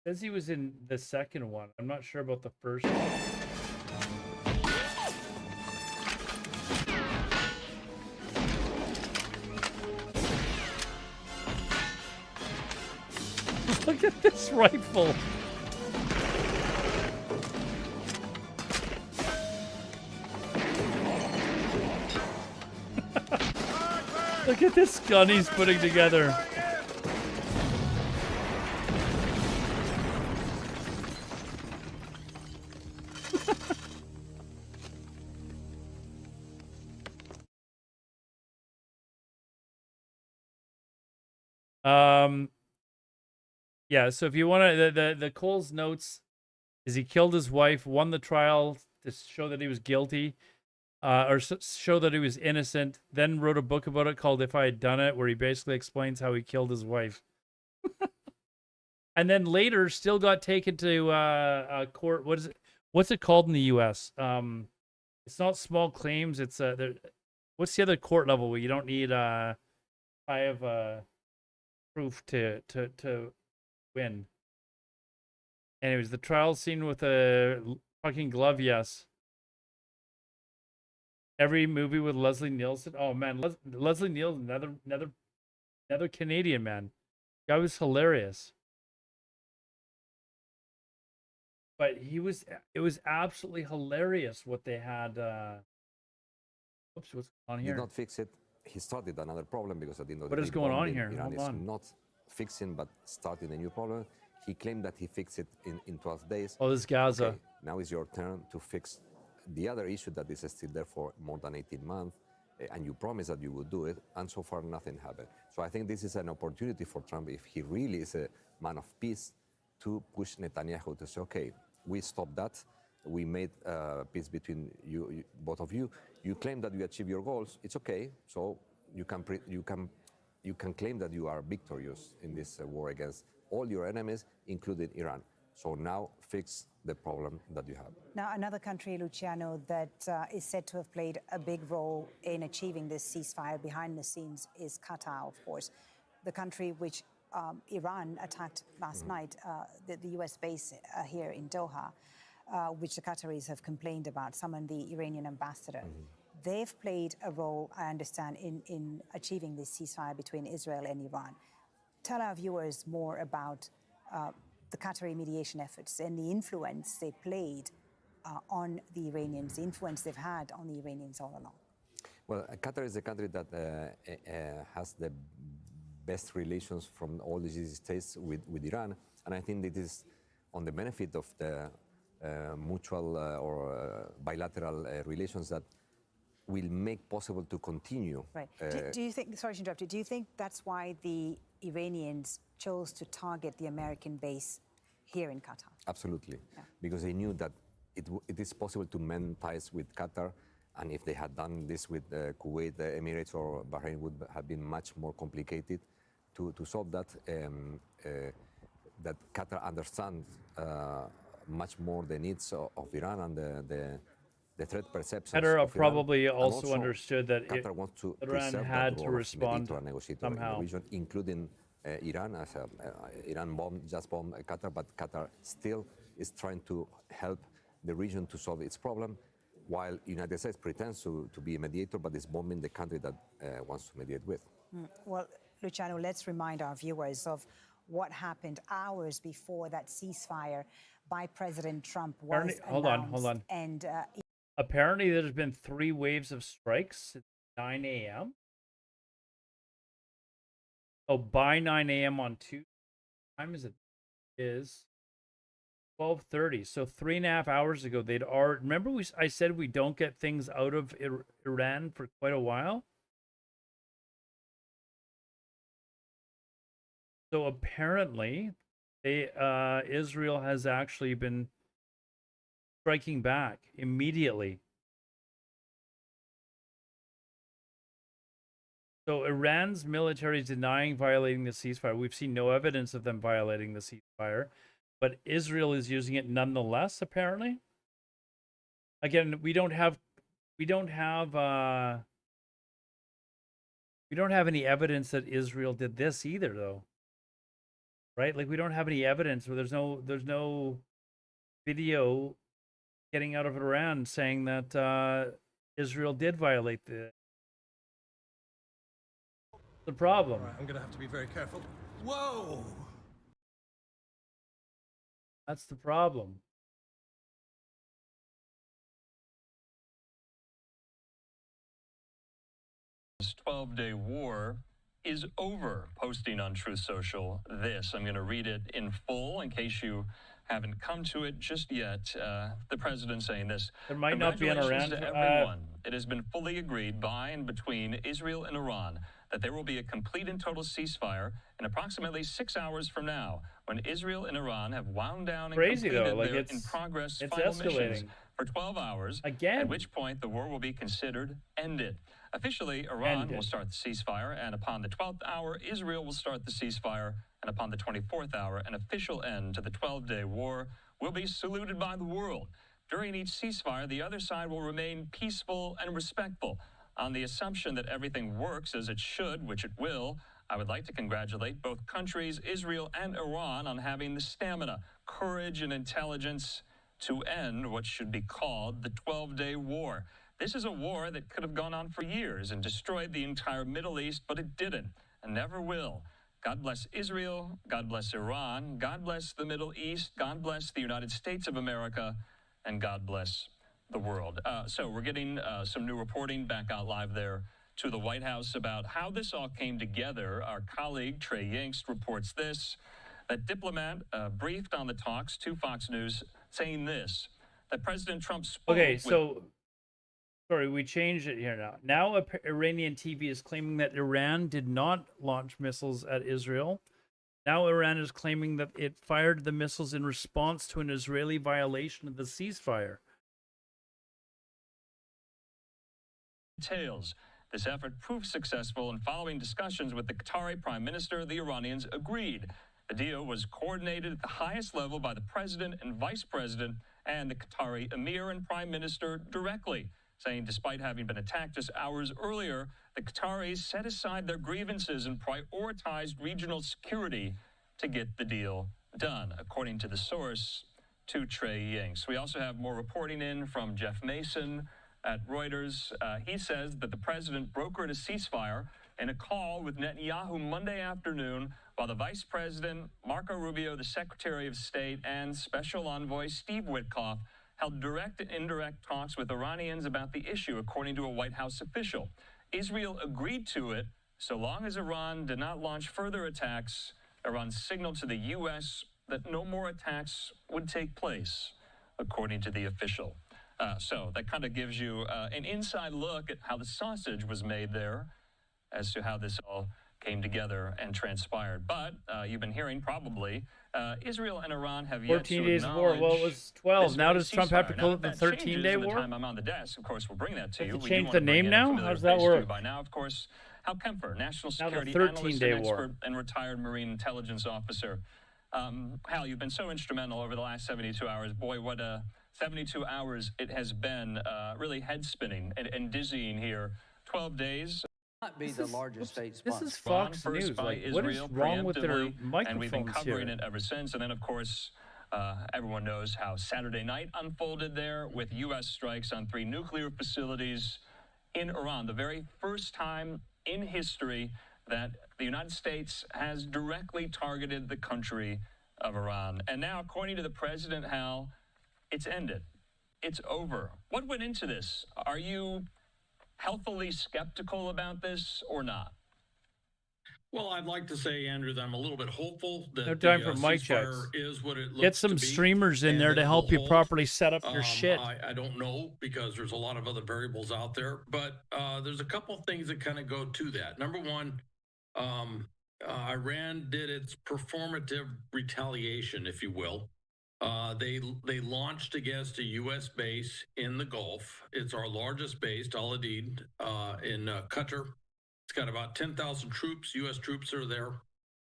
Says he was in the second one. I'm not sure about the first one. Look at this rifle. Look at this gun he's putting together. Yeah, so if you want to, the Cole's notes is he killed his wife, won the trial to show that he was guilty, or show that he was innocent, then wrote a book about it called If I Had Done It, where he basically explains how he killed his wife. And then later still got taken to a court. What's it called in the U.S.? It's not small claims. It's what's the other court level where you don't need I have proof to win. Anyways, the trial scene with a fucking glove, yes. Every movie with Leslie Nielsen. Oh man, Leslie Nielsen, another Canadian man. Guy was hilarious. But it was absolutely hilarious what they had. Oops, what's going on here? Did not fix it. He started another problem because at the end of the What day, is going on here? Iran Hold is on. not fixing but starting a new problem. He claimed that he fixed it in 12 days. Oh, this Gaza. Okay, now it's your turn to fix the other issue that is still there for more than 18 months, and you promised that you would do it, and so far nothing happened. So I think this is an opportunity for Trump, if he really is a man of peace, to push Netanyahu to say, okay, we stopped that, we made peace between you, both of you. You claim that you achieve your goals, it's okay, so you can claim that you are victorious in this war against all your enemies, including Iran. So now fix the problem that you have. Now, another country, Luciano, that is said to have played a big role in achieving this ceasefire behind the scenes is Qatar, of course. The country which Iran attacked last night, the US base here in Doha, which the Qataris have complained about, summoned the Iranian ambassador. They've played a role, I understand, in achieving this ceasefire between Israel and Iran. Tell our viewers more about the Qatari mediation efforts and the influence they played on the Iranians, the influence they've had on the Iranians all along. Well, Qatar is a country that has the best relations from all the GCC states with Iran, and I think it is on the benefit of the mutual or bilateral relations that will make possible to continue. Right. Do you think, sorry to interrupt you, do you think that's why the Iranians chose to target the American base here in Qatar? Absolutely, because they knew that it is possible to mend ties with Qatar, and if they had done this with Kuwait, the Emirates or Bahrain, would have been much more complicated to solve that. That Qatar understands much more the needs of Iran and the threat perceptions. Qatar probably also understood that Qatar wants to Iran had to respond somehow, in the region, including Iran. As Iran just bombed Qatar, but Qatar still is trying to help the region to solve its problem, while the United States pretends to be a mediator, but is bombing the country that wants to mediate with. Well, Luciano, let's remind our viewers of what happened hours before that ceasefire by President Trump was announced. Hold on. And apparently there's been 3 waves of strikes at 9 a.m. Oh, by 9 a.m. on Tuesday. What time is it? Is 12:30. So 3.5 hours ago, they'd already. Remember, I said we don't get things out of Iran for quite a while. So apparently, Israel has actually been striking back immediately. So Iran's military is denying violating the ceasefire. We've seen no evidence of them violating the ceasefire, but Israel is using it nonetheless, apparently. Again, we don't have any evidence that Israel did this either, though. Right? Like, we don't have any evidence, or there's no video getting out of Iran saying that Israel did violate the problem. Right, I'm going to have to be very careful. Whoa! That's the problem. This 12-day war is over. Posting on Truth Social this. I'm going to read it in full in case you haven't come to it just yet. The president saying this. There might not be an Iran. To everyone. It has been fully agreed by and between Israel and Iran that there will be a complete and total ceasefire in approximately 6 hours from now, when Israel and Iran have wound down and completed their in-progress final missions for 12 hours, again, at which point the war will be considered ended. Officially, Iran will start the ceasefire, and upon the 12th hour, Israel will start the ceasefire, and upon the 24th hour, an official end to the 12-day war will be saluted by the world. During each ceasefire, the other side will remain peaceful and respectful. On the assumption that everything works as it should, which it will, I would like to congratulate both countries, Israel and Iran, on having the stamina, courage, and intelligence to end what should be called the 12-day war. This is a war that could have gone on for years and destroyed the entire Middle East, but it didn't and never will. God bless Israel, God bless Iran, God bless the Middle East, God bless the United States of America, and God bless the world. So we're getting some new reporting back out live there to the White House about how this all came together. Our colleague Trey Yingst reports this, that diplomat briefed on the talks to Fox News saying this: that President Trump spoke Okay, with so sorry, we changed it here now. Now Iranian TV is claiming that Iran did not launch missiles at Israel. Now Iran is claiming that it fired the missiles in response to an Israeli violation of the ceasefire. details. This effort proved successful, and following discussions with the Qatari Prime Minister, the Iranians agreed. The deal was coordinated at the highest level by the President and Vice President and the Qatari Emir and Prime Minister directly, saying despite having been attacked just hours earlier, the Qataris set aside their grievances and prioritized regional security to get the deal done, according to the source to Trey Yingst. We also have more reporting in from Jeff Mason at Reuters. He says that the president brokered a ceasefire in a call with Netanyahu Monday afternoon, while the vice president, Marco Rubio, the Secretary of State, and Special Envoy Steve Witkoff held direct and indirect talks with Iranians about the issue, according to a White House official. Israel agreed to it so long as Iran did not launch further attacks. Iran signaled to the U.S. that no more attacks would take place, according to the official. So that kind of gives you an inside look at how the sausage was made there, as to how this all came together and transpired. But you've been hearing probably Israel and Iran have yet 14 to days of war. Well, it was 12. Now does Trump have to call it the 13-day war? The time I'm on the desk, of course, we'll bring that to you. Have to change the name now? How does that work? By now, of course, Hal Kempfer, national Now the security analyst 13-day and war. expert and retired Marine intelligence officer. Hal, you've been so instrumental over the last 72 hours. Boy, what 72 hours it has been, really head-spinning and dizzying here. 12 days. Not be the largest state This sponsor. is Fox First News. by Like, what is Israel wrong with their preemptively, microphones and we've been covering here? it ever since. And then, of course, everyone knows how Saturday night unfolded there with U.S. strikes on 3 nuclear facilities in Iran. The very first time in history that the United States has directly targeted the country of Iran. And now, according to the president, Hal, it's ended. It's over. What went into this? Are you healthily skeptical about this or not? Well, I'd like to say, Andrew, that I'm a little bit hopeful that No time the for mic ceasefire checks. is what it looks Get some to be, streamers in and there that to it help will you hold. properly set up your shit. I don't know, because there's a lot of other variables out there, but there's a couple of things that kind of go to that. Number one, Iran did its performative retaliation, if you will. They launched against a U.S. base in the Gulf. It's our largest base, Al Adid, in Qatar. It's got about 10,000 troops. U.S. troops are there.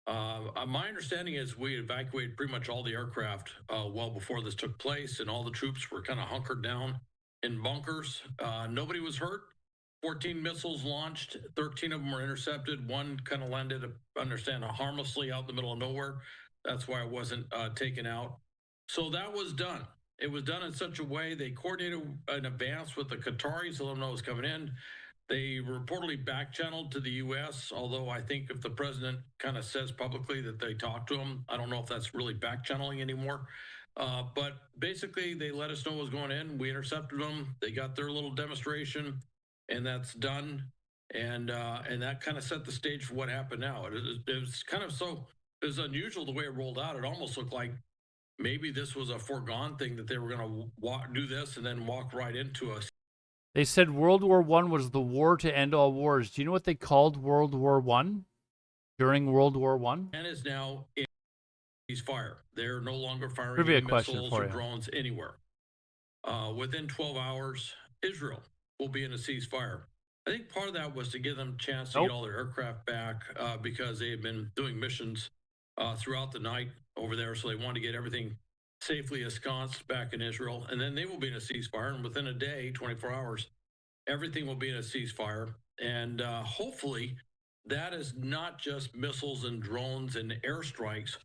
My understanding is we evacuated pretty much all the aircraft well before this took place, and all the troops were kind of hunkered down in bunkers. Nobody was hurt. 14 missiles launched. 13 of them were intercepted. One kind of landed, harmlessly out in the middle of nowhere. That's why it wasn't taken out. So that was done. It was done in such a way they coordinated in advance with the Qataris, let them know it was coming in. They reportedly back-channeled to the U.S., although I think if the president kind of says publicly that they talked to him, I don't know if that's really back-channeling anymore. But basically, they let us know what was going in. We intercepted them. They got their little demonstration, and that's done. And that kind of set the stage for what happened now. It was kind of it was unusual the way it rolled out. It almost looked like maybe this was a foregone thing, that they were going to do this and then walk right into us. They said World War I was the war to end all wars. Do you know what they called World War I during World War I? And is now in ceasefire. They're no longer firing Trivia any question missiles for or you. drones anywhere. Within 12 hours, Israel will be in a ceasefire. I think part of that was to give them a chance to get all their aircraft back because they had been doing missions throughout the night over there, so they wanted to get everything safely ensconced back in Israel, and then they will be in a ceasefire, and within a day, 24 hours, everything will be in a ceasefire, and hopefully that is not just missiles and drones and airstrikes.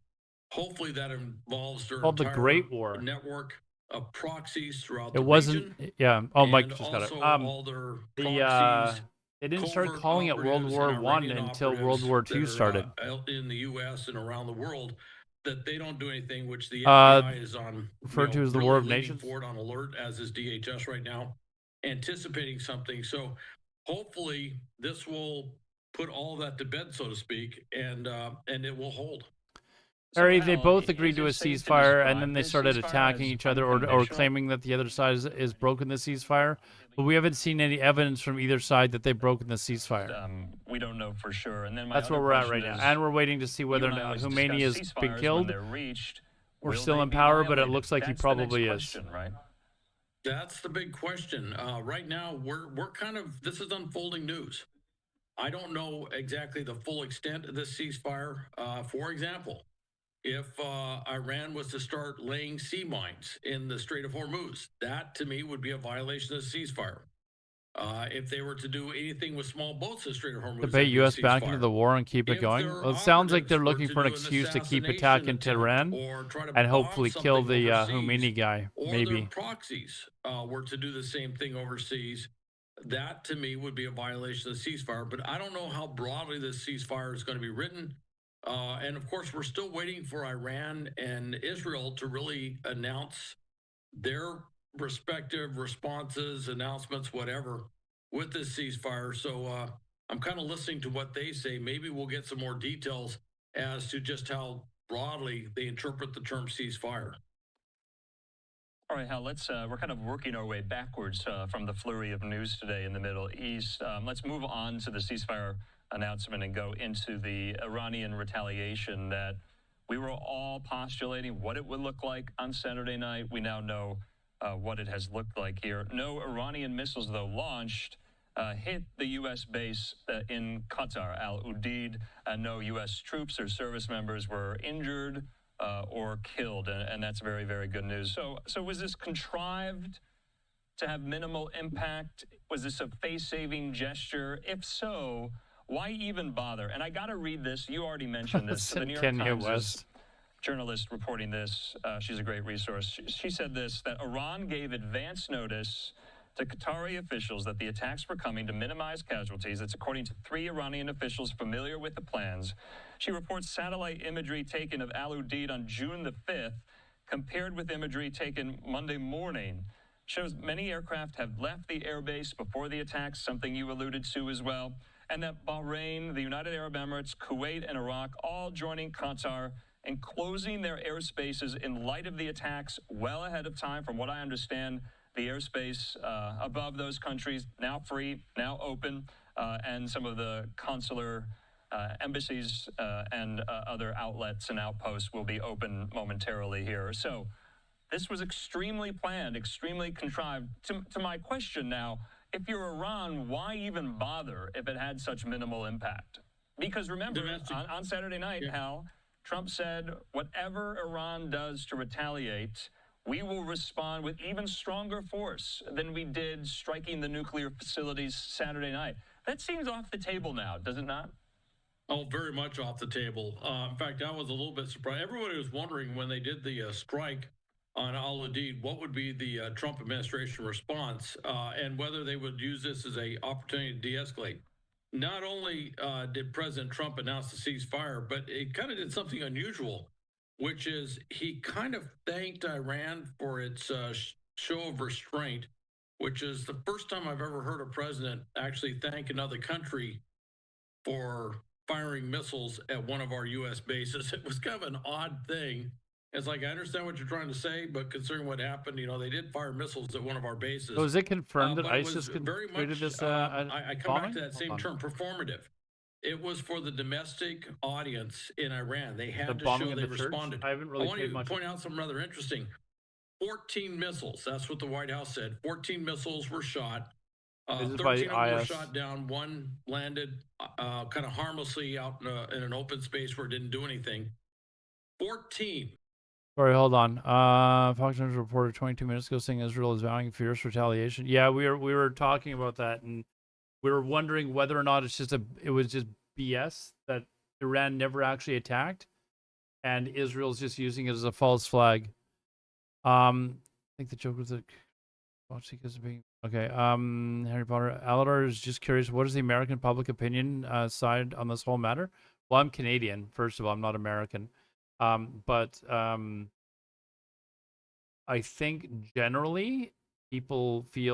Hopefully that involves their Called the entire Great War. network of proxies throughout It the wasn't. region. Yeah. Oh, Mike and just got it. also all their proxies, They didn't start covert calling it World operatives War and I Iranian until operatives World War that II are, started. in the U.S. and around the world, that they don't do anything, which the Uh, FBI is on referred to as the really War of leaning Nations? forward on alert, as is DHS right now, anticipating something. So hopefully this will put all of that to bed, so to speak, and it will hold. Harry, they both agreed to a ceasefire, and then they started attacking each other or claiming that the other side is broken the ceasefire. But we haven't seen any evidence from either side that they've broken the ceasefire. We don't know for sure. And then that's where we're at right now. And we're waiting to see whether or not Khomeini has been killed. We're still in power, but it looks like he probably is. Right? That's the big question. Right now, we're kind of, this is unfolding news. I don't know exactly the full extent of this ceasefire. For example, if Iran was to start laying sea mines in the Strait of Hormuz, that to me would be a violation of the ceasefire. If they were to do anything with small boats in the Strait of Hormuz, debate U.S. back into the war and keep it going. Well, it sounds like they're looking for an excuse to keep attacking Tehran and hopefully kill the Khomeini guy. Maybe. Their proxies were to do the same thing overseas, that to me would be a violation of the ceasefire. But I don't know how broadly this ceasefire is going to be written. And of course, we're still waiting for Iran and Israel to really announce their respective responses, announcements, whatever, with this ceasefire. So I'm kind of listening to what they say. Maybe we'll get some more details as to just how broadly they interpret the term ceasefire. All right, Hal, we're kind of working our way backwards from the flurry of news today in the Middle East. Let's move on to the ceasefire announcement and go into the Iranian retaliation that we were all postulating what it would look like on Saturday night. We now know what it has looked like here. No Iranian missiles, though, launched, hit the U.S. base in Qatar, Al Udeid. No U.S. troops or service members were injured or killed, and that's very, very good news. So was this contrived to have minimal impact? Was this a face-saving gesture? If so, why even bother? And I got to read this. You already mentioned this. The New York Times journalist reporting this. She's a great resource. She said this, that Iran gave advance notice to Qatari officials that the attacks were coming to minimize casualties. It's according to 3 Iranian officials familiar with the plans. She reports satellite imagery taken of Al Udeid on June the 5th, compared with imagery taken Monday morning, shows many aircraft have left the airbase before the attacks, something you alluded to as well, and that Bahrain, the United Arab Emirates, Kuwait, and Iraq all joining Qatar and closing their airspaces in light of the attacks well ahead of time. From what I understand, the airspace above those countries now free, now open, and some of the consular embassies and other outlets and outposts will be open momentarily here. So this was extremely planned, extremely contrived. To my question now, if you're Iran, why even bother if it had such minimal impact? Because remember, on Saturday night, Hal, Trump said, whatever Iran does to retaliate, we will respond with even stronger force than we did striking the nuclear facilities Saturday night. That seems off the table now, does it not? Oh, very much off the table. In fact, I was a little bit surprised. Everybody was wondering when they did the strike on Al Udeid, what would be the Trump administration response and whether they would use this as an opportunity to de-escalate. Not only did President Trump announce the ceasefire, but it kind of did something unusual, which is he kind of thanked Iran for its show of restraint, which is the first time I've ever heard a president actually thank another country for firing missiles at one of our U.S. bases. It was kind of an odd thing. It's like, I understand what you're trying to say, but considering what happened, they did fire missiles at one of our bases. So is it confirmed that ISIS created this I come back to that same term, performative. It was for the domestic audience in Iran. They had to show they responded. I haven't really want to point out something rather interesting. 14 missiles, that's what the White House said. 14 missiles were shot. 13 of them were shot down. One landed kind of harmlessly out in an open space where it didn't do anything. 14. Sorry, hold on. Fox News reported 22 minutes ago saying Israel is vowing fierce retaliation. Yeah, we were talking about that, and we were wondering whether or not it was just BS that Iran never actually attacked, and Israel's just using it as a false flag. I think the joke was that watch because being okay. Harry Potter. Aladar is just curious. What is the American public opinion side on this whole matter? Well, I'm Canadian. First of all, I'm not American. But I think generally people feel